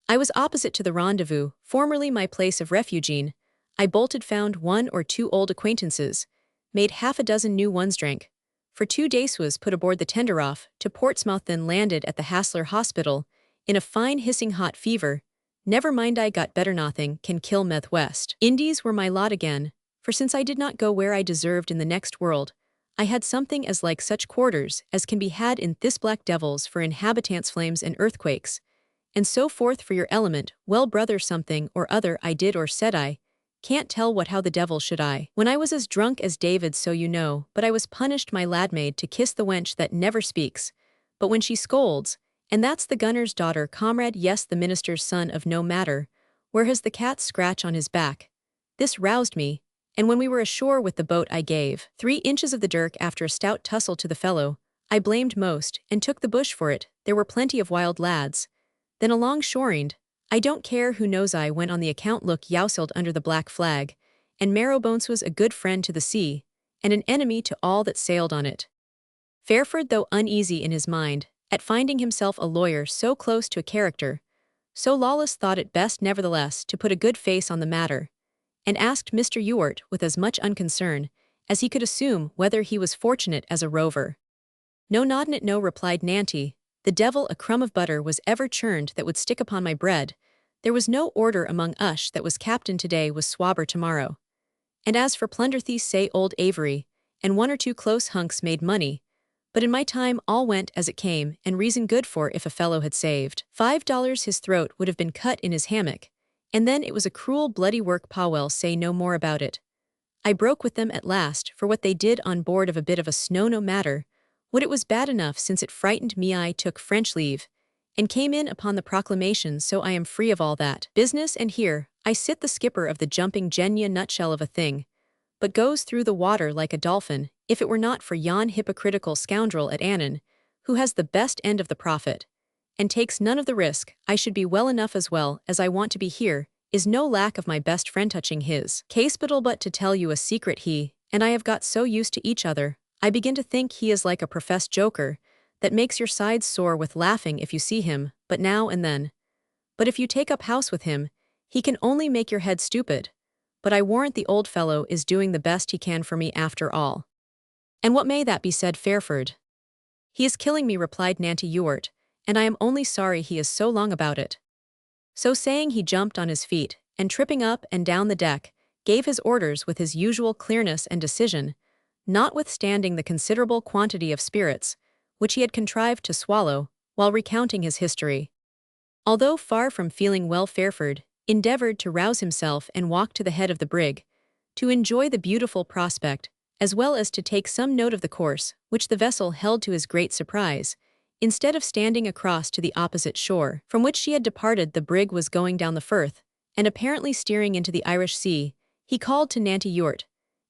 I was opposite to the rendezvous, formerly my place of refuge. I bolted, found 1 or 2 old acquaintances, made half a dozen new ones, drank for 2 days, was put aboard the tender off to Portsmouth, then landed at the Hassler Hospital in a fine hissing hot fever. Never mind, I got better. Nothing can kill Meth West Indies were my lot again, for since I did not go where I deserved in the next world, I had something as like such quarters as can be had in this black devils for inhabitants, flames and earthquakes, and so forth for your element. Well, brother, something or other I did or said, I can't tell what, how the devil should I, when I was as drunk as David, so you know, but I was punished, my lad, made to kiss the wench that never speaks, but when she scolds, and that's the gunner's daughter, comrade, yes, the minister's son, of no matter, where has the cat's scratch on his back. This roused me, and when we were ashore with the boat, I gave 3 inches of the dirk after a stout tussle to the fellow I blamed most, and took the bush for it. There were plenty of wild lads then along shoring. I don't care who knows, I went on the account. Look, Youseled under the black flag, and Marrowbones was a good friend to the sea, and an enemy to all that sailed on it. Fairford, though uneasy in his mind at finding himself a lawyer so close to a character so lawless, thought it best nevertheless to put a good face on the matter, and asked Mr. Ewart with as much unconcern as he could assume whether he was fortunate as a rover. "No, not in it, no," replied Nanty. "The devil a crumb of butter was ever churned that would stick upon my bread. There was no order among us that was captain today was swabber tomorrow. And as for plunderthief, say old Avery, and 1 or 2 close hunks made money, but in my time all went as it came, and reason good for if a fellow had saved $5 his throat would have been cut in his hammock, and then it was a cruel bloody work. Powell, say no more about it. I broke with them at last for what they did on board of a bit of a snow, no matter what, it was bad enough since it frightened me. I took French leave, and came in upon the proclamation, so I am free of all that business, and here I sit the skipper of the Jumping Genya, nutshell of a thing, but goes through the water like a dolphin. If it were not for yon hypocritical scoundrel at Annan, who has the best end of the profit, and takes none of the risk, I should be well enough as I want to be here. Is no lack of my best friend touching his case, but to tell you a secret, he and I have got so used to each other, I begin to think he is like a professed joker, that makes your sides sore with laughing if you see him, but now and then. But if you take up house with him, he can only make your head stupid. But I warrant the old fellow is doing the best he can for me after all." "And what may that be?" said Fairford. "He is killing me," replied Nanty Ewart, "and I am only sorry he is so long about it." So saying, he jumped on his feet, and tripping up and down the deck, gave his orders with his usual clearness and decision, notwithstanding the considerable quantity of spirits, which he had contrived to swallow, while recounting his history. Although far from feeling well, Fairford endeavored to rouse himself and walk to the head of the brig, to enjoy the beautiful prospect, as well as to take some note of the course which the vessel held. To his great surprise, instead of standing across to the opposite shore, from which she had departed, the brig was going down the Firth, and apparently steering into the Irish Sea. He called to Nanty Ewart,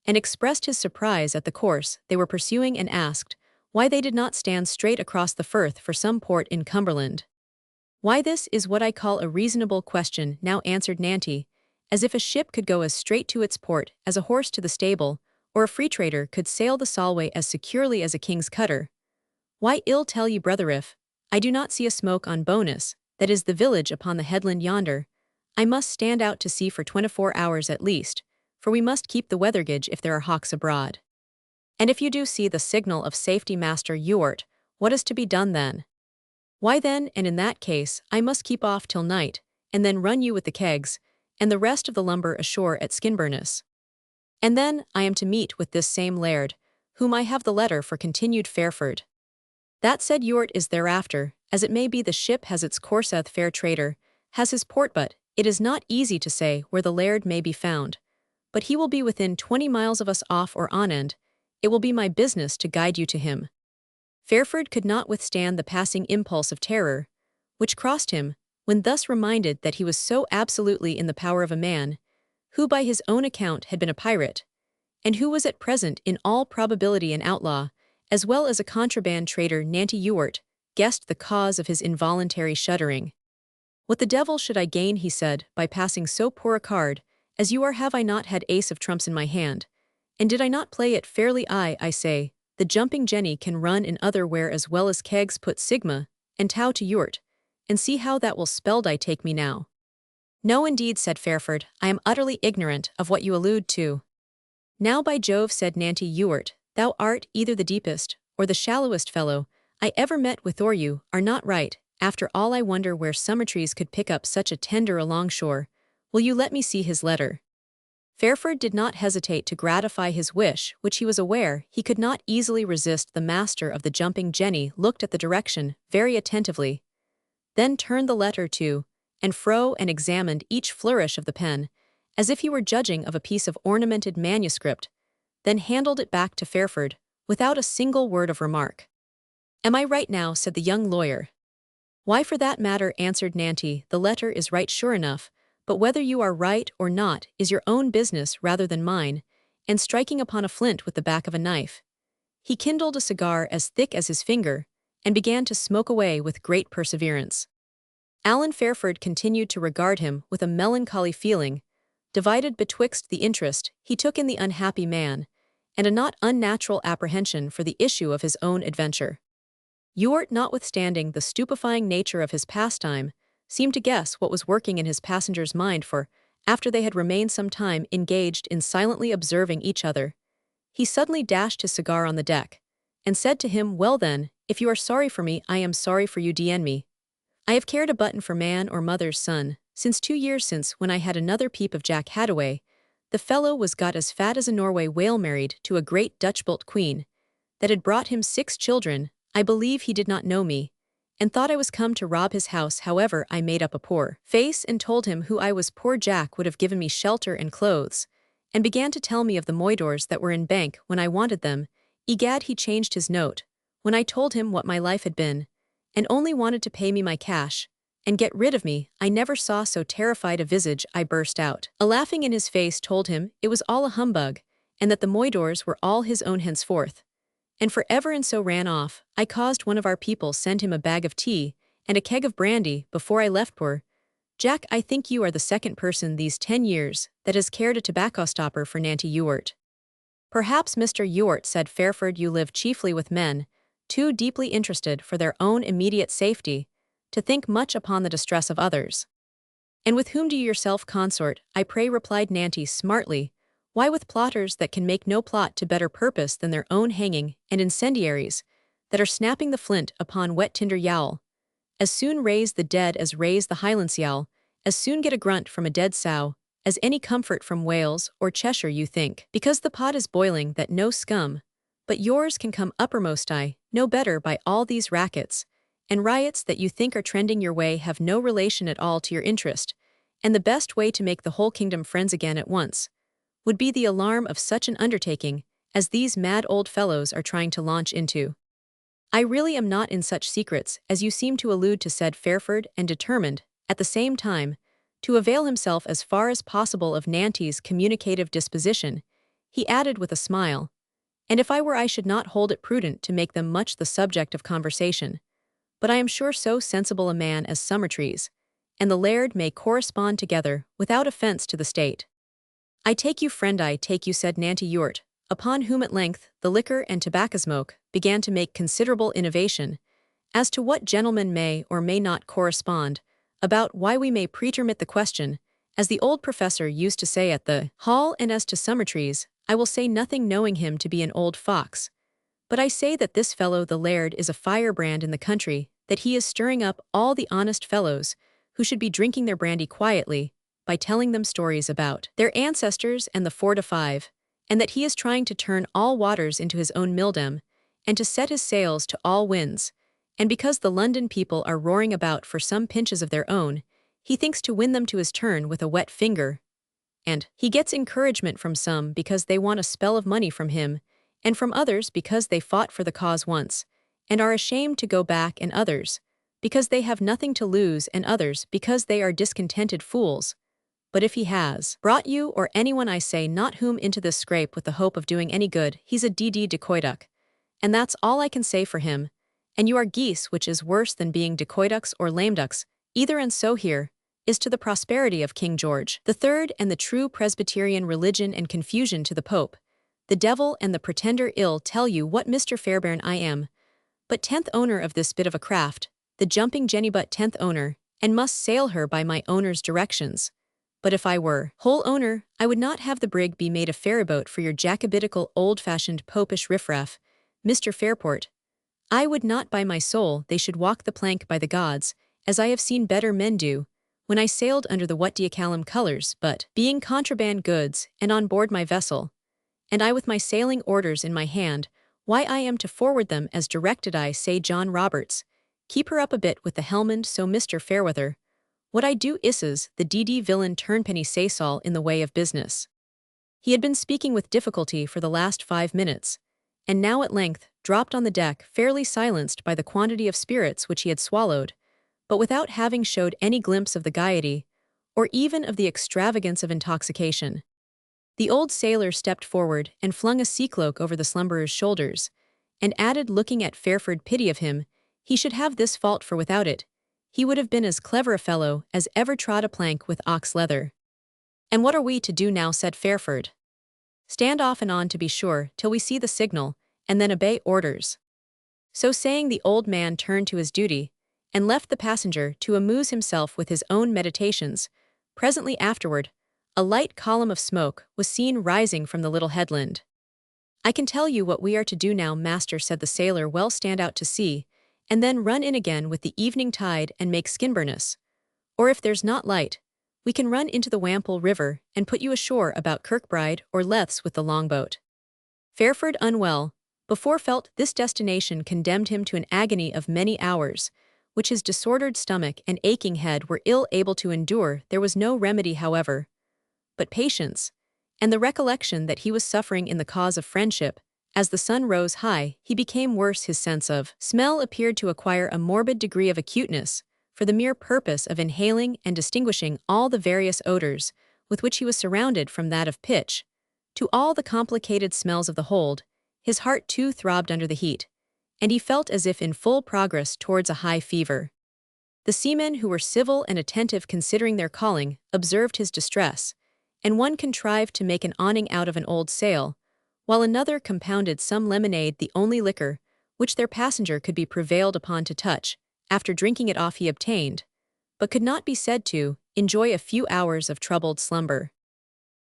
and expressed his surprise at the course they were pursuing, and asked why they did not stand straight across the Firth for some port in Cumberland. "Why, this is what I call a reasonable question now," answered Nanty, "as if a ship could go as straight to its port as a horse to the stable, or a free trader could sail the Solway as securely as a king's cutter. Why, ill tell ye, brother, if I do not see a smoke on Bonus, that is the village upon the headland yonder, I must stand out to sea for 24 hours at least, for we must keep the weather gauge if there are hawks abroad." "And if you do see the signal of safety, Master Ewart, what is to be done then?" "Why then, and in that case, I must keep off till night, and then run you with the kegs, and the rest of the lumber ashore at Skinburness. And then I am to meet with this same laird, whom I have the letter for," continued Fairford. "That," said Ewart, "is thereafter, as it may be. The ship has its course, fair trader has his port, but it is not easy to say where the laird may be found. But he will be within 20 miles of us, off or on end. It will be my business to guide you to him." Fairford could not withstand the passing impulse of terror which crossed him when thus reminded that he was so absolutely in the power of a man who by his own account had been a pirate, and who was at present in all probability an outlaw, as well as a contraband trader. Nanty Ewart guessed the cause of his involuntary shuddering. "What the devil should I gain," he said, "by passing so poor a card as you are? Have I not had ace of trumps in my hand? And did I not play it fairly? I say, the jumping Jenny can run in other where as well as kegs. Put Sigma and Tau to Ewart, and see how that will spell. I take me now." "No, indeed," said Fairford, "I am utterly ignorant of what you allude to." "Now, by Jove," said Nanty Ewart, "thou art either the deepest or the shallowest fellow I ever met with, or you are not right. After all, I wonder where Summertrees could pick up such a tender alongshore. Will you let me see his letter?" Fairford did not hesitate to gratify his wish, which he was aware he could not easily resist. The master of the Jumping Jenny looked at the direction very attentively, then turned the letter to and fro and examined each flourish of the pen, as if he were judging of a piece of ornamented manuscript, then handed it back to Fairford, without a single word of remark. "Am I right now?" said the young lawyer. "Why, for that matter," answered Nanty, "the letter is right sure enough, but whether you are right or not is your own business rather than mine." And striking upon a flint with the back of a knife, he kindled a cigar as thick as his finger, and began to smoke away with great perseverance. Alan Fairford continued to regard him with a melancholy feeling, divided betwixt the interest he took in the unhappy man, and a not unnatural apprehension for the issue of his own adventure. Ewart, notwithstanding the stupefying nature of his pastime, seemed to guess what was working in his passenger's mind, for, after they had remained some time engaged in silently observing each other, he suddenly dashed his cigar on the deck, and said to him, "Well then, if you are sorry for me, I am sorry for you. DN me. I have cared a button for man or mother's son, since 2 years since, when I had another peep of Jack Hadaway. The fellow was got as fat as a Norway whale, married to a great Dutch built queen, that had brought him 6 children. I believe he did not know me, and thought I was come to rob his house. However, I made up a poor face and told him who I was. Poor Jack would have given me shelter and clothes, and began to tell me of the moidores that were in bank when I wanted them. Egad, he changed his note when I told him what my life had been, and only wanted to pay me my cash, and get rid of me. I never saw so terrified a visage." I burst out, laughing in his face, told him it was all a humbug, and that the moidores were all his own henceforth, and for ever, and so ran off. I caused one of our people send him a bag of tea and a keg of brandy before I left. Poor Jack, I think you are the second person these 10 years that has cared a tobacco stopper for Nanty Ewart. "Perhaps, Mr. Ewart," said Fairford, "you live chiefly with men too deeply interested for their own immediate safety to think much upon the distress of others." "And with whom do you yourself consort, I pray?" replied Nanty smartly. "Why, with plotters that can make no plot to better purpose than their own hanging, and incendiaries that are snapping the flint upon wet tinder. Yowl as soon raise the dead as raise the Highlands. Yowl as soon get a grunt from a dead sow, as any comfort from Wales or Cheshire you think. Because the pot is boiling that no scum, but yours can come uppermost I, no better by all these rackets, and riots that you think are trending your way have no relation at all to your interest, and the best way to make the whole kingdom friends again at once would be the alarm of such an undertaking as these mad old fellows are trying to launch into. I really am not in such secrets as you seem to allude to, said Fairford, and determined, at the same time, to avail himself as far as possible of Nancy's communicative disposition, he added with a smile, and if I were I should not hold it prudent to make them much the subject of conversation. But I am sure so sensible a man as Summertrees and the laird may correspond together without offence to the state. I take you, friend, I take you, said Nanty Ewart, upon whom at length the liquor and tobacco smoke began to make considerable innovation, as to what gentlemen may or may not correspond, about why we may pretermit the question, as the old professor used to say at the hall, and as to Summertrees, I will say nothing, knowing him to be an old fox. But I say that this fellow the laird is a firebrand in the country, that he is stirring up all the honest fellows, who should be drinking their brandy quietly, by telling them stories about their ancestors and the 4 to 5, and that he is trying to turn all waters into his own milldam, and to set his sails to all winds, and because the London people are roaring about for some pinches of their own, he thinks to win them to his turn with a wet finger, and he gets encouragement from some because they want a spell of money from him, and from others because they fought for the cause once, and are ashamed to go back, and others because they have nothing to lose, and others because they are discontented fools. But if he has brought you or anyone, I say not whom, into this scrape with the hope of doing any good, he's a D.D. decoyduck, and that's all I can say for him, and you are geese, which is worse than being decoyducks or lame ducks, either, and so here is to the prosperity of King George III and the true Presbyterian religion, and confusion to the Pope, the devil and the pretender ill. Tell you what, Mr. Fairbairn, I am but 10th owner of this bit of a craft, the Jumping Jenny, but 10th owner, and must sail her by my owner's directions. But if I were whole owner, I would not have the brig be made a ferryboat for your Jacobitical old-fashioned popish riffraff, Mr. Fairport. I would not, by my soul, they should walk the plank by the gods, as I have seen better men do, when I sailed under the what d'ye call 'em colours, but, being contraband goods, and on board my vessel, and I with my sailing orders in my hand, why I am to forward them as directed. I say, John Roberts, keep her up a bit with the helmond, so Mr. Fairweather. What I do is's the D.D. villain turnpenny saysall in the way of business. He had been speaking with difficulty for the last 5 minutes, and now at length dropped on the deck, fairly silenced by the quantity of spirits which he had swallowed, but without having showed any glimpse of the gaiety, or even of the extravagance of intoxication. The old sailor stepped forward and flung a sea-cloak over the slumberer's shoulders, and added, looking at Fairford, pity of him, he should have this fault, for without it, he would have been as clever a fellow as ever trod a plank with ox leather. And what are we to do now, said Fairford. Stand off and on, to be sure, till we see the signal, and then obey orders. So saying, the old man turned to his duty, and left the passenger to amuse himself with his own meditations. Presently afterward, a light column of smoke was seen rising from the little headland. I can tell you what we are to do now, master, said the sailor. Well, stand out to sea, and then run in again with the evening tide and make Skinburness. Or if there's not light, we can run into the Wample River and put you ashore about Kirkbride or Leths with the longboat. Fairford, unwell before, felt this destination condemned him to an agony of many hours, which his disordered stomach and aching head were ill able to endure. There was no remedy, however, but patience, and the recollection that he was suffering in the cause of friendship. As the sun rose high, he became worse. His sense of smell appeared to acquire a morbid degree of acuteness, for the mere purpose of inhaling and distinguishing all the various odors with which he was surrounded, from that of pitch to all the complicated smells of the hold. His heart too throbbed under the heat, and he felt as if in full progress towards a high fever. The seamen, who were civil and attentive considering their calling, observed his distress, and one contrived to make an awning out of an old sail, while another compounded some lemonade, the only liquor which their passenger could be prevailed upon to touch. After drinking it off, he obtained, but could not be said to, enjoy a few hours of troubled slumber.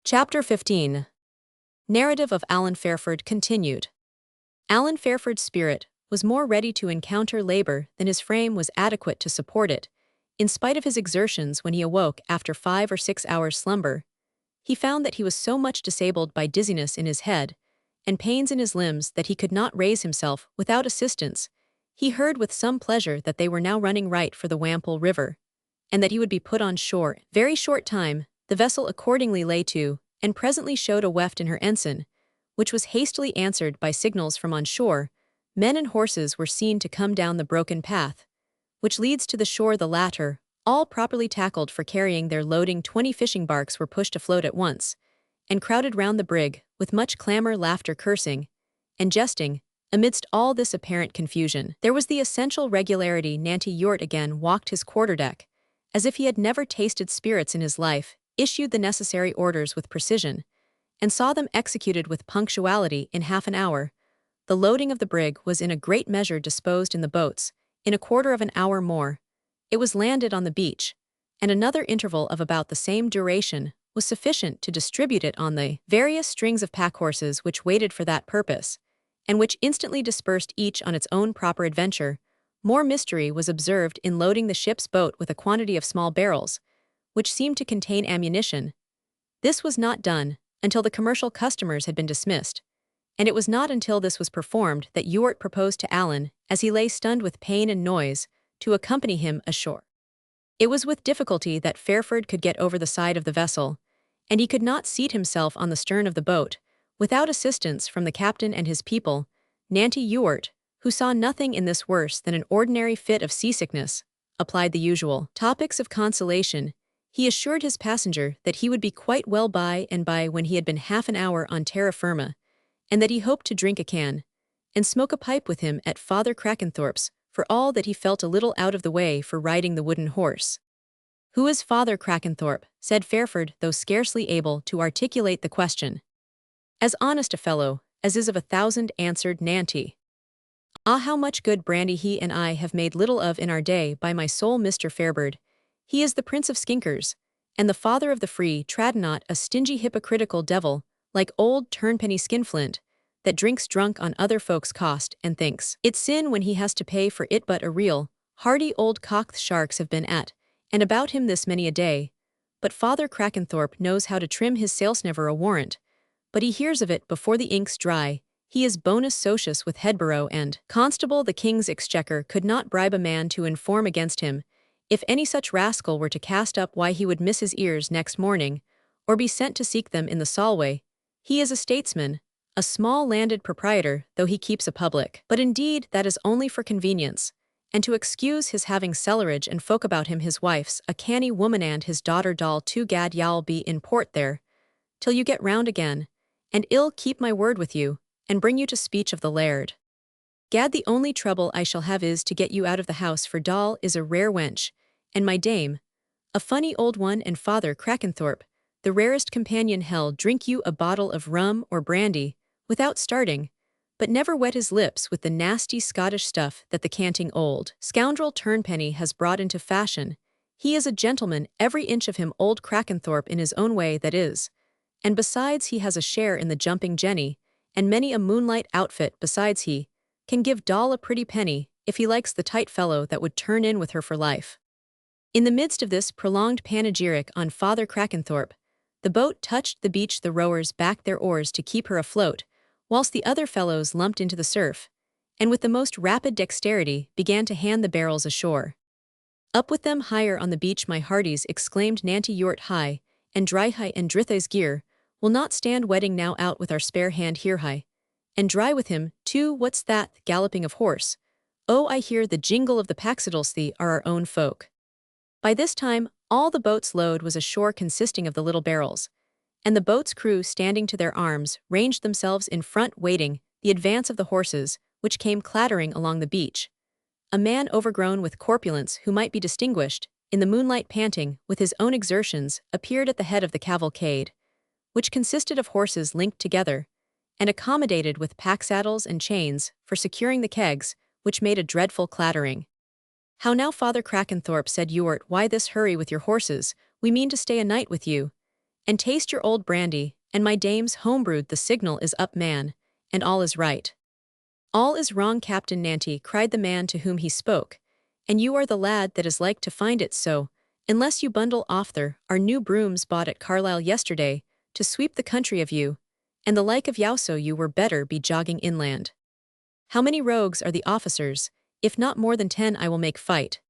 Chapter 15. Narrative of Alan Fairford continued. Alan Fairford's spirit was more ready to encounter labor than his frame was adequate to support it, In spite of his exertions when he awoke after 5 or 6 hours' slumber, he found that he was so much disabled by dizziness in his head and pains in his limbs that he could not raise himself without assistance. He heard with some pleasure that they were now running right for the Wample River, and that he would be put on shore. Very short time, the vessel accordingly lay to, and presently showed a weft in her ensign, which was hastily answered by signals from on shore. Men and horses were seen to come down the broken path, which leads to the shore. The latter, all properly tackled for carrying their loading 20 fishing barks, were pushed afloat at once, and crowded round the brig, with much clamor, laughter, cursing, and jesting. Amidst all this apparent confusion, there was the essential regularity. Nanty Ewart again walked his quarterdeck, as if he had never tasted spirits in his life, issued the necessary orders with precision, and saw them executed with punctuality in half an hour. The loading of the brig was in a great measure disposed in the boats. In a quarter of an hour more, it was landed on the beach, and another interval of about the same duration was sufficient to distribute it on the various strings of pack-horses which waited for that purpose, and which instantly dispersed each on its own proper adventure. More mystery was observed in loading the ship's boat with a quantity of small barrels, which seemed to contain ammunition. This was not done until the commercial customers had been dismissed, and it was not until this was performed that Ewart proposed to Allen, as he lay stunned with pain and noise, to accompany him ashore. It was with difficulty that Fairford could get over the side of the vessel, and he could not seat himself on the stern of the boat, without assistance from the captain and his people. Nanty Ewart, who saw nothing in this worse than an ordinary fit of seasickness, applied the usual topics of consolation. He assured his passenger that he would be quite well by and by when he had been half an hour on terra firma, and that he hoped to drink a can and smoke a pipe with him at Father Crackenthorpe's, for all that he felt a little out of the way for riding the wooden horse. "Who is Father Crackenthorpe?" said Fairford, though scarcely able to articulate the question. "As honest a fellow as is of 1,000, answered Nanty. "Ah, how much good brandy he and I have made little of in our day, by my soul, Mr. Fairbird. He is the prince of skinkers, and the father of the free Tradnot, a stingy hypocritical devil, like old Turnpenny Skinflint, that drinks drunk on other folks' cost, and thinks it sin when he has to pay for it. But a real, hardy old cock sharks have been at and about him this many a day. But Father Crackenthorpe knows how to trim his sails. Never a warrant but he hears of it before the ink's dry. He is bonus socius with Headborough and Constable. The King's Exchequer could not bribe a man to inform against him. If any such rascal were to cast up, why, he would miss his ears next morning, or be sent to seek them in the Solway. He is a statesman, a small landed proprietor, though he keeps a public. But indeed that is only for convenience, and to excuse his having cellarage and folk about him. His wife's a canny woman, and his daughter Doll too. Gad, y'all be in port there till you get round again, and I'll keep my word with you, and bring you to speech of the laird. Gad, the only trouble I shall have is to get you out of the house, for Doll is a rare wench, and my dame, a funny old one, and Father Crackenthorpe, the rarest companion. Hell, drink you a bottle of rum or brandy, without starting, but never wet his lips with the nasty Scottish stuff that the canting old scoundrel Turnpenny has brought into fashion. He is a gentleman, every inch of him, old Crackenthorpe, in his own way, that is. And besides, he has a share in the Jumping Jenny, and many a moonlight outfit. Besides, he can give Doll a pretty penny, if he likes the tight fellow that would turn in with her for life." In the midst of this prolonged panegyric on Father Crackenthorpe, the boat touched the beach. The rowers backed their oars to keep her afloat, whilst the other fellows lumped into the surf, and with the most rapid dexterity began to hand the barrels ashore. "Up with them higher on the beach, my hearties," exclaimed Nanty Ewart. "High and dry, high and dritha's gear will not stand wetting now. Out with our spare hand here, high and dry with him, too. What's that galloping of horse? Oh, I hear the jingle of the paxidles. They are our own folk." By this time, all the boat's load was ashore, consisting of the little barrels, and the boat's crew, standing to their arms, ranged themselves in front, waiting the advance of the horses, which came clattering along the beach. A man overgrown with corpulence, who might be distinguished in the moonlight, panting with his own exertions, appeared at the head of the cavalcade, which consisted of horses linked together and accommodated with pack-saddles and chains for securing the kegs, which made a dreadful clattering. "How now, Father Crackenthorpe," said Ewart, "why this hurry with your horses? We mean to stay a night with you, and taste your old brandy, and my dame's homebrewed. The signal is up, man, and all is right." "All is wrong, Captain Nanty," cried the man to whom he spoke, and you are the lad that is like to find it so, unless you bundle off there our new brooms bought at Carlisle yesterday, to sweep the country of you, and the like of you so you were better be jogging inland. How many rogues are the officers? If not more than 10 I will make fight.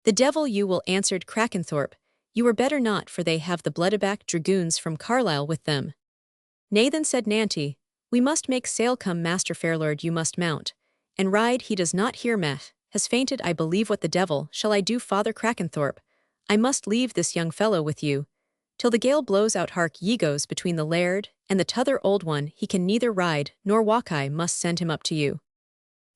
The devil you will, answered Crackenthorpe, you were better not, for they have the bloodaback dragoons from Carlisle with them. Nay then, said Nanty, we must make sail, come Master Fairlord, you must mount, and ride. He does not hear meth, has fainted, I believe. What the devil shall I do, Father Crackenthorpe? I must leave this young fellow with you, till the gale blows out. Hark ye goes between the laird and the t'other old one, he can neither ride nor walk. I must send him up to you.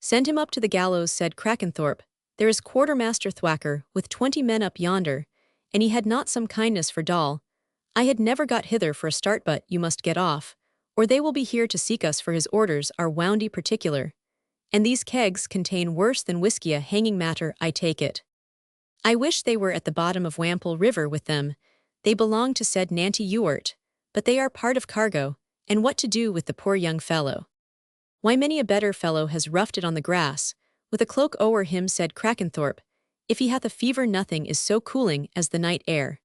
Send him up to the gallows, said Crackenthorpe. There is Quartermaster Thwacker with 20 men up yonder, and he had not some kindness for Doll. I had never got hither for a start, but you must get off, or they will be here to seek us, for his orders are woundy particular. And these kegs contain worse than whiskey, a hanging matter, I take it. I wish they were at the bottom of Wample River with them. They belong to said Nanty Ewart, but they are part of cargo, and what to do with the poor young fellow? Why, many a better fellow has roughed it on the grass, with a cloak o'er him, said Crackenthorpe. If he hath a fever, nothing is so cooling as the night air.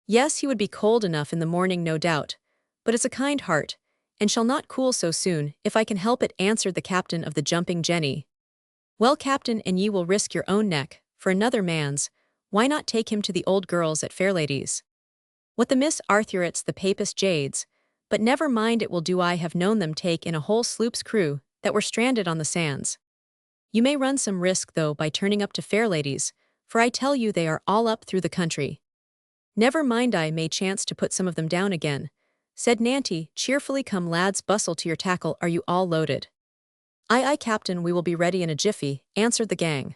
Yes, he would be cold enough in the morning, no doubt, but it's a kind heart, and shall not cool so soon, if I can help it, answered the captain of the Jumping Jenny. Well, captain, and ye will risk your own neck for another man's, why not take him to the old girls at Fairlady's? What the Miss Arthurites, the Papist jades, but never mind, it will do. I have known them take in a whole sloop's crew that were stranded on the sands. You may run some risk, though, by turning up to Fairlady's, for I tell you they are all up through the country. Never mind, I may chance to put some of them down again, said Nanty cheerfully. Come lads, bustle to your tackle. Are you all loaded? Aye, aye, captain, we will be ready in a jiffy, answered the gang.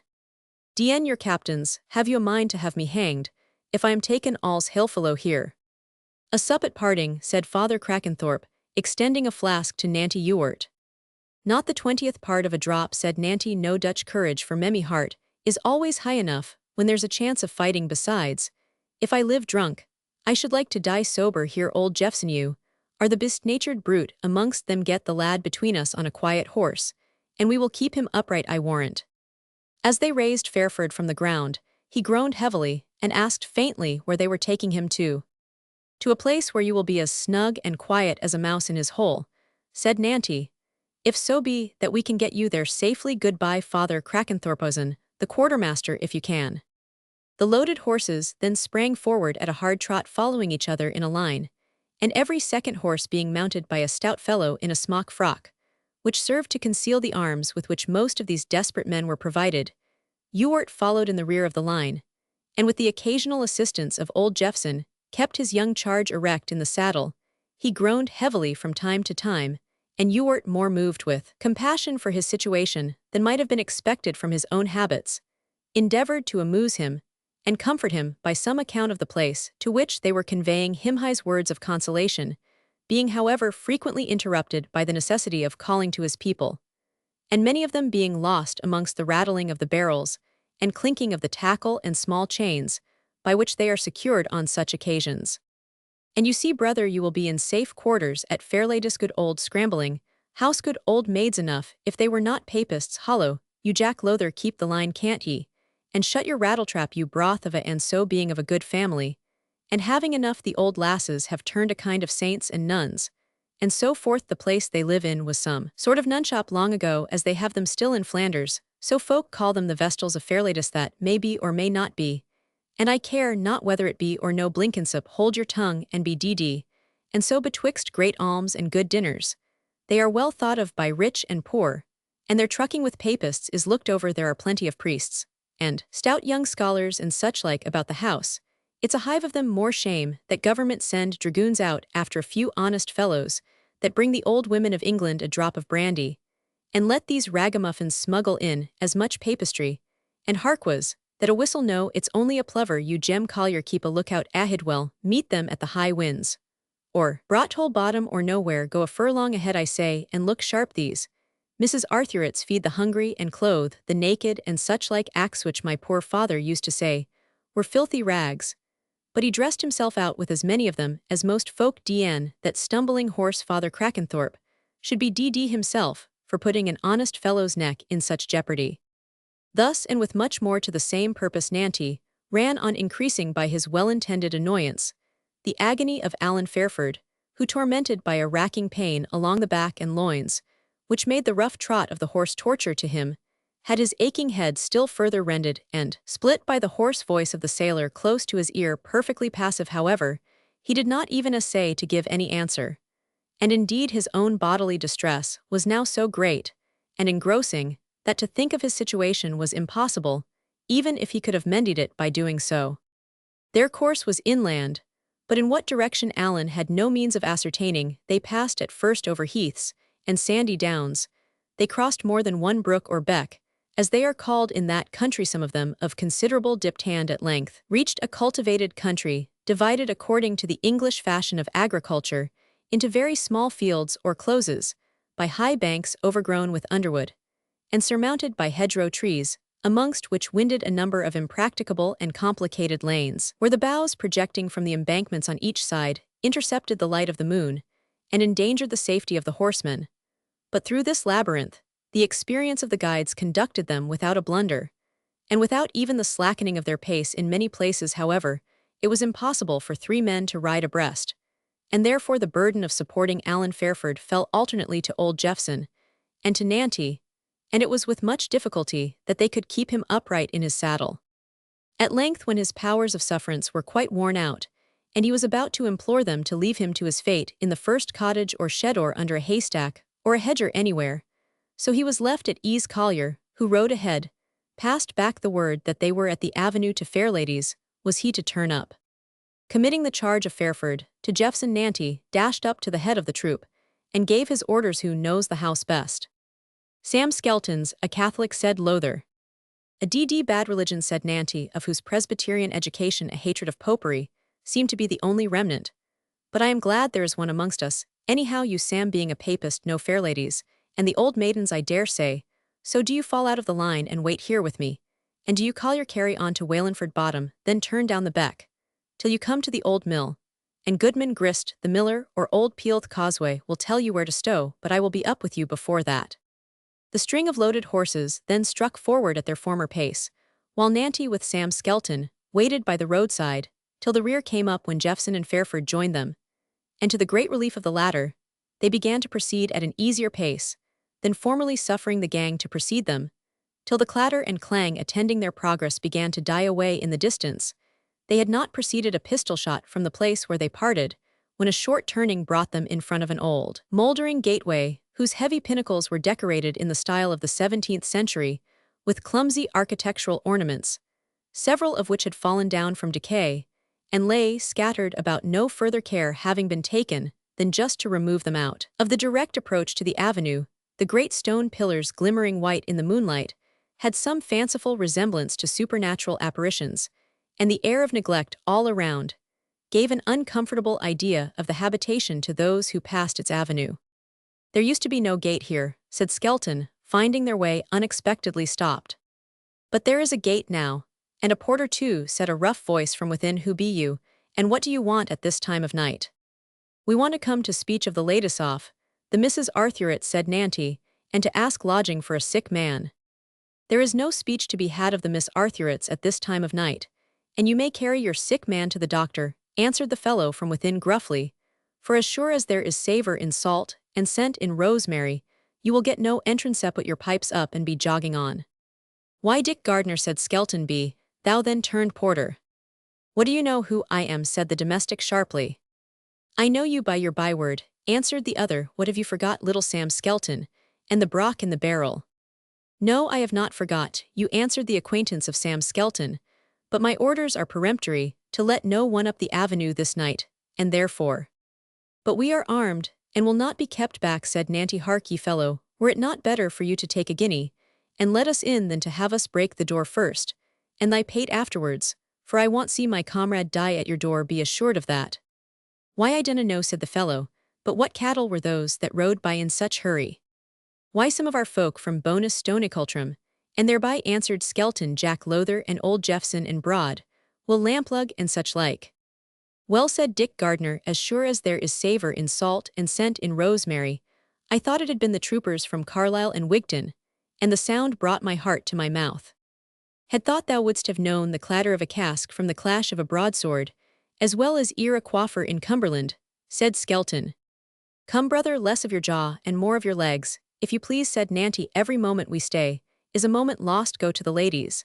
D'n your captains, have you a mind to have me hanged, if I am taken all's hailfellow here? A sup at parting, said Father Crackenthorpe, extending a flask to Nanty Ewart. Not the 20th part of a drop, said Nanty. No Dutch courage for memmy heart is always high enough when there's a chance of fighting. Besides, if I live drunk, I should like to die sober. Here old Jeffson, you are the best-natured brute amongst them. Get the lad between us on a quiet horse, and we will keep him upright, I warrant. As they raised Fairford from the ground, he groaned heavily and asked faintly where they were taking him to. To a place where you will be as snug and quiet as a mouse in his hole, said Nanty. If so be that we can get you there safely. Goodbye, Father Crackenthorposen, the quartermaster, if you can. The loaded horses then sprang forward at a hard trot, following each other in a line, and every second horse being mounted by a stout fellow in a smock frock, which served to conceal the arms with which most of these desperate men were provided. Ewart followed in the rear of the line, and with the occasional assistance of old Jeffson, kept his young charge erect in the saddle. He groaned heavily from time to time, and Ewart, more moved with compassion for his situation than might have been expected from his own habits, endeavored to amuse him and comfort him by some account of the place to which they were conveying him his words of consolation, being however frequently interrupted by the necessity of calling to his people, and many of them being lost amongst the rattling of the barrels and clinking of the tackle and small chains by which they are secured on such occasions. And you see, brother, you will be in safe quarters at Fairlady's. Good old scrambling house, good old maids enough, if they were not papists. Hollow, you Jack Lowther, keep the line, can't ye? And shut your rattletrap, you broth of a, and so being of a good family, and having enough, the old lasses have turned a kind of saints and nuns, and so forth. The place they live in was some sort of nunshop long ago, as they have them still in Flanders, so folk call them the vestals of Fairlady's. That may be or may not be, and I care not whether it be or no. Blinkinsop, hold your tongue and be dd. And so betwixt great alms and good dinners, they are well thought of by rich and poor, and their trucking with papists is looked over. There are plenty of priests and stout young scholars and such like about the house. It's a hive of them. More shame that government send dragoons out after a few honest fellows that bring the old women of England a drop of brandy, and let these ragamuffins smuggle in as much papistry. And harkwas, that a whistle, no, it's only a plover. You Jem Collier, keep a lookout. Ahidwell, meet them at the high winds, or Brothole bottom, or nowhere. Go a furlong ahead, I say, and look sharp. These Mrs. Arthurites feed the hungry and clothe the naked, and such like acts, which my poor father used to say were filthy rags, but he dressed himself out with as many of them as most folk. Dn that stumbling horse, Father Crackenthorpe, should be dd himself for putting an honest fellow's neck in such jeopardy. Thus, and with much more to the same purpose, Nanty ran on, increasing by his well-intended annoyance the agony of Alan Fairford, who, tormented by a racking pain along the back and loins, which made the rough trot of the horse torture to him, had his aching head still further rended and split by the hoarse voice of the sailor close to his ear. Perfectly passive, however, he did not even essay to give any answer. And indeed his own bodily distress was now so great and engrossing that to think of his situation was impossible, even if he could have mended it by doing so. Their course was inland, but in what direction Alan had no means of ascertaining. They passed at first over heaths and sandy downs. They crossed more than one brook or beck, as they are called in that country, some of them of considerable depth, and at length reached a cultivated country, divided according to the English fashion of agriculture, into very small fields or closes, by high banks overgrown with underwood, and surmounted by hedgerow trees, amongst which winded a number of impracticable and complicated lanes, where the boughs projecting from the embankments on each side intercepted the light of the moon, and endangered the safety of the horsemen. But through this labyrinth, the experience of the guides conducted them without a blunder, and without even the slackening of their pace. In many places, however, it was impossible for three men to ride abreast, and therefore the burden of supporting Alan Fairford fell alternately to old Jephson and to Nanty, and it was with much difficulty that they could keep him upright in his saddle. At length, when his powers of sufferance were quite worn out, and he was about to implore them to leave him to his fate in the first cottage or shed, or under a haystack, or a hedger anywhere, so he was left at ease. Collier, who rode ahead, passed back the word that they were at the avenue to Fairladies. Was he to turn up? Committing the charge of Fairford to Jephson, Nanty dashed up to the head of the troop, and gave his orders. Who knows the house best? Sam Skelton's, a Catholic, said Lowther. A D.D. bad religion, said Nanty, of whose Presbyterian education a hatred of popery seemed to be the only remnant. But I am glad there is one amongst us. Anyhow, you, Sam, being a papist, no Fairladies, and the old maidens, I dare say. So do you fall out of the line and wait here with me, and do you Collier carry on to Waylandford Bottom, then turn down the beck, till you come to the old mill, and Goodman Grist, the miller, or old Peelth Causeway, will tell you where to stow, but I will be up with you before that. The string of loaded horses then struck forward at their former pace, while Nanty with Sam Skelton waited by the roadside till the rear came up, when Jephson and Fairford joined them, and to the great relief of the latter, they began to proceed at an easier pace than formerly, suffering the gang to precede them, till the clatter and clang attending their progress began to die away in the distance. They had not proceeded a pistol shot from the place where they parted, when a short turning brought them in front of an old, mouldering gateway, whose heavy pinnacles were decorated in the style of the 17th century, with clumsy architectural ornaments, several of which had fallen down from decay, and lay scattered about, no further care having been taken than just to remove them out of the direct approach to the avenue. The great stone pillars, glimmering white in the moonlight, had some fanciful resemblance to supernatural apparitions, and the air of neglect all around gave an uncomfortable idea of the habitation to those who passed its avenue. There used to be no gate here, said Skelton, finding their way unexpectedly stopped. But there is a gate now, and a porter too, said a rough voice from within. Who be you, and what do you want at this time of night? We want to come to speech of the latest off, the Mrs. Arthurite, said Nanty, and to ask lodging for a sick man. There is no speech to be had of the Miss Arthurites at this time of night, and you may carry your sick man to the doctor, answered the fellow from within gruffly, for as sure as there is savour in salt and scent in rosemary, you will get no entrance. Put your pipes up and be jogging on. Why, Dick Gardner, said Skelton, be thou then turned porter? What do you know who I am, said the domestic sharply. I know you by your byword, answered the other. What, have you forgot little Sam Skelton, and the brock in the barrel? No, I have not forgot you, answered the acquaintance of Sam Skelton, but my orders are peremptory, to let no one up the avenue this night, and therefore. But we are armed, and will not be kept back, said Nanty. Hark ye, fellow, were it not better for you to take a guinea, and let us in, than to have us break the door first, and thy pate afterwards, for I won't see my comrade die at your door, be assured of that. Why, I dunna know, said the fellow, but what cattle were those that rode by in such hurry? Why, some of our folk from Bonus Stonicultrum, and thereby, answered Skelton, Jack Lowther and old Jephson and Broad, Will Lamplug and such like. Well, said Dick Gardner, as sure as there is savour in salt and scent in rosemary, I thought it had been the troopers from Carlisle and Wigton, and the sound brought my heart to my mouth. Had thought thou wouldst have known the clatter of a cask from the clash of a broadsword, as well as ere a coiffer in Cumberland, said Skelton. Come, brother, less of your jaw and more of your legs, if you please, said Nanty. Every moment we stay is a moment lost. Go to the ladies,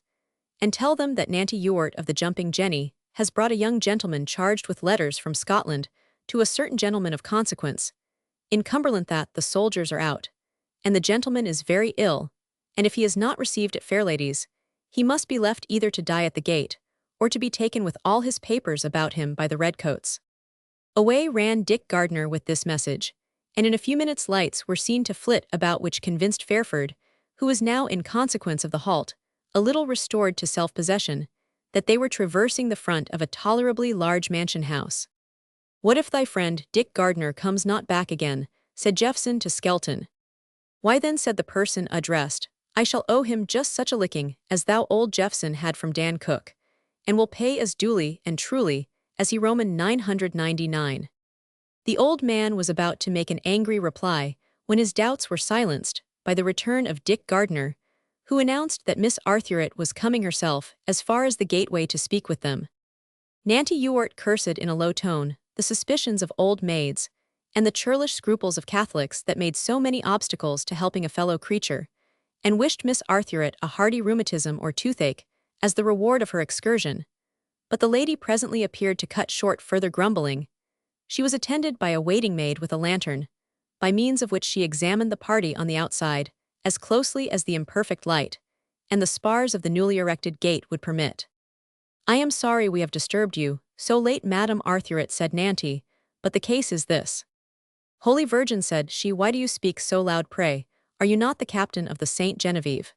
and tell them that Nanty Ewart of the Jumping Jenny has brought a young gentleman charged with letters from Scotland to a certain gentleman of consequence in Cumberland, that the soldiers are out, and the gentleman is very ill, and if he is not received at Fairlady's, he must be left either to die at the gate, or to be taken with all his papers about him by the redcoats. Away ran Dick Gardner with this message, and in a few minutes lights were seen to flit about, which convinced Fairford, who was now, in consequence of the halt, a little restored to self-possession, that they were traversing the front of a tolerably large mansion house. What if thy friend Dick Gardner comes not back again, said Jephson to Skelton. Why then, said the person addressed, I shall owe him just such a licking as thou old Jephson had from Dan Cook, and will pay as duly and truly as he Roman 999. The old man was about to make an angry reply when his doubts were silenced by the return of Dick Gardner, who announced that Miss Arthurette was coming herself as far as the gateway to speak with them. Nanty Ewart cursed in a low tone the suspicions of old maids, and the churlish scruples of Catholics that made so many obstacles to helping a fellow creature, and wished Miss Arthurette a hearty rheumatism or toothache as the reward of her excursion. But the lady presently appeared to cut short further grumbling. She was attended by a waiting-maid with a lantern, by means of which she examined the party on the outside, as closely as the imperfect light and the spars of the newly erected gate would permit. I am sorry we have disturbed you so late, Madame Arthurette, said Nanty, but the case is this. Holy Virgin, said she, why do you speak so loud, pray? Are you not the captain of the Saint Genevieve?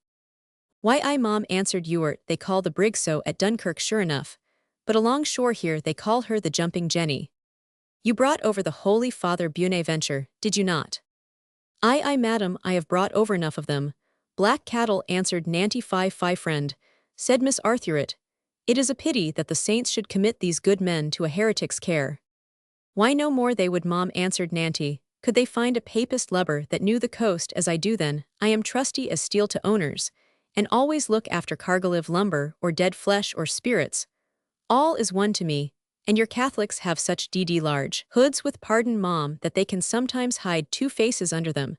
Why, I, mom, answered Ewart, they call the brig so at Dunkirk sure enough, but along shore here they call her the Jumping Jenny. You brought over the Holy Father Bonaventure, did you not? Aye, madam, I have brought over enough of them. Black cattle, answered Nanty. Fie, friend, said Miss Arthurette. It is a pity that the saints should commit these good men to a heretic's care. Why, no more they would, mom, answered Nanty, could they find a papist lubber that knew the coast as I do. Then I am trusty as steel to owners, and always look after cargolive lumber or dead flesh or spirits. All is one to me, and your Catholics have such large hoods with pardon, mom, that they can sometimes hide two faces under them.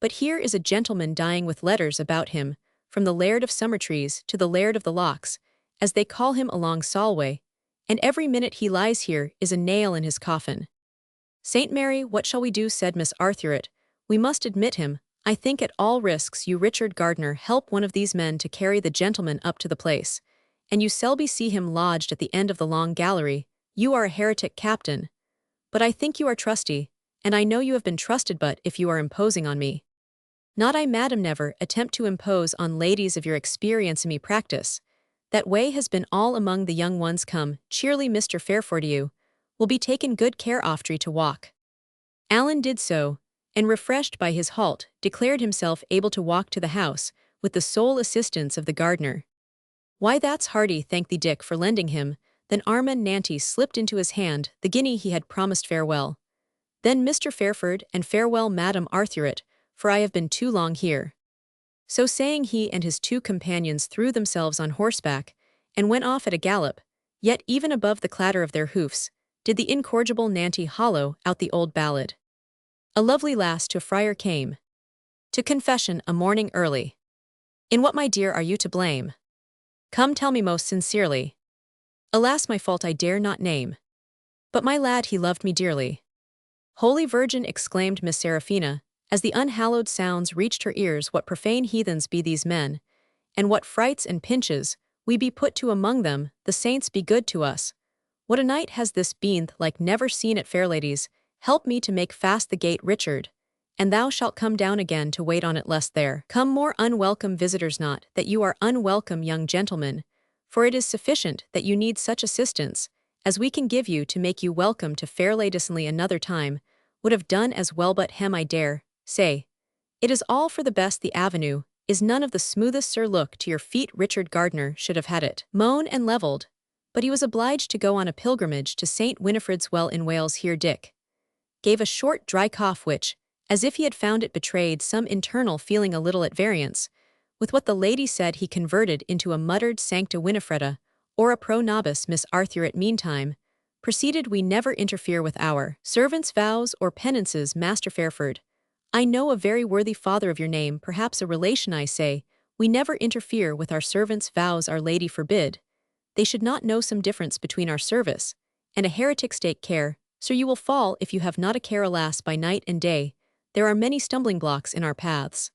But here is a gentleman dying with letters about him, from the Laird of Summertrees to the Laird of the Locks, as they call him along Solway, and every minute he lies here is a nail in his coffin. Saint Mary, what shall we do, said Miss Arthurette. We must admit him. I think at all risks you, Richard Gardner, help one of these men to carry the gentleman up to the place, and you Selby see him lodged at the end of the long gallery. You are a heretic, captain, but I think you are trusty, and I know you have been trusted. But if you are imposing on me, not I, madam, never attempt to impose on ladies of your experience and me practice. That way has been all among the young ones. Come, cheerly, Mr. Fairford, you will be taken good care oftry to walk. Alan did so, and refreshed by his halt, declared himself able to walk to the house, with the sole assistance of the gardener. Why, that's hearty, thank thee, Dick, for lending him. Then Armand Nanty slipped into his hand the guinea he had promised. Farewell, then, Mr. Fairford, and farewell, Madame Arthurette, for I have been too long here. So saying, he and his two companions threw themselves on horseback, and went off at a gallop, yet even above the clatter of their hoofs, did the incorrigible Nanty hollow out the old ballad. A lovely lass to a friar came to confession a morning early. In what, my dear, are you to blame? Come, tell me most sincerely. Alas, my fault I dare not name. But my lad, he loved me dearly. Holy Virgin, exclaimed Miss Seraphina, as the unhallowed sounds reached her ears, what profane heathens be these men, and what frights and pinches we be put to among them. The saints be good to us. What a night has this been, like never seen at Fairlady's. Help me to make fast the gate, Richard, and thou shalt come down again to wait on it, lest there come more unwelcome visitors. Not that you are unwelcome, young gentlemen, for it is sufficient that you need such assistance as we can give you to make you welcome to Fairladys. Another time would have done as well, but I dare say it is all for the best. The avenue is none of the smoothest, sir. Look to your feet. Richard Gardner should have had it mown and levelled, but he was obliged to go on a pilgrimage to St. Winifred's Well in Wales. Here Dick gave a short dry cough which, as if he had found it, betrayed some internal feeling a little at variance With what the lady said he converted into a muttered Sancta Winifreda, ora pro nobis Miss Arthur. Meantime, proceeded we never interfere with our servants' vows or penances, Master Fairford. I know a very worthy father of your name, perhaps a relation. I say, we never interfere with our servants' vows. Our Lady forbid. They should not know some difference between our service and a heretic's. Take care, sir, you will fall if you have not a care. Alas, by night and day, there are many stumbling blocks in our paths.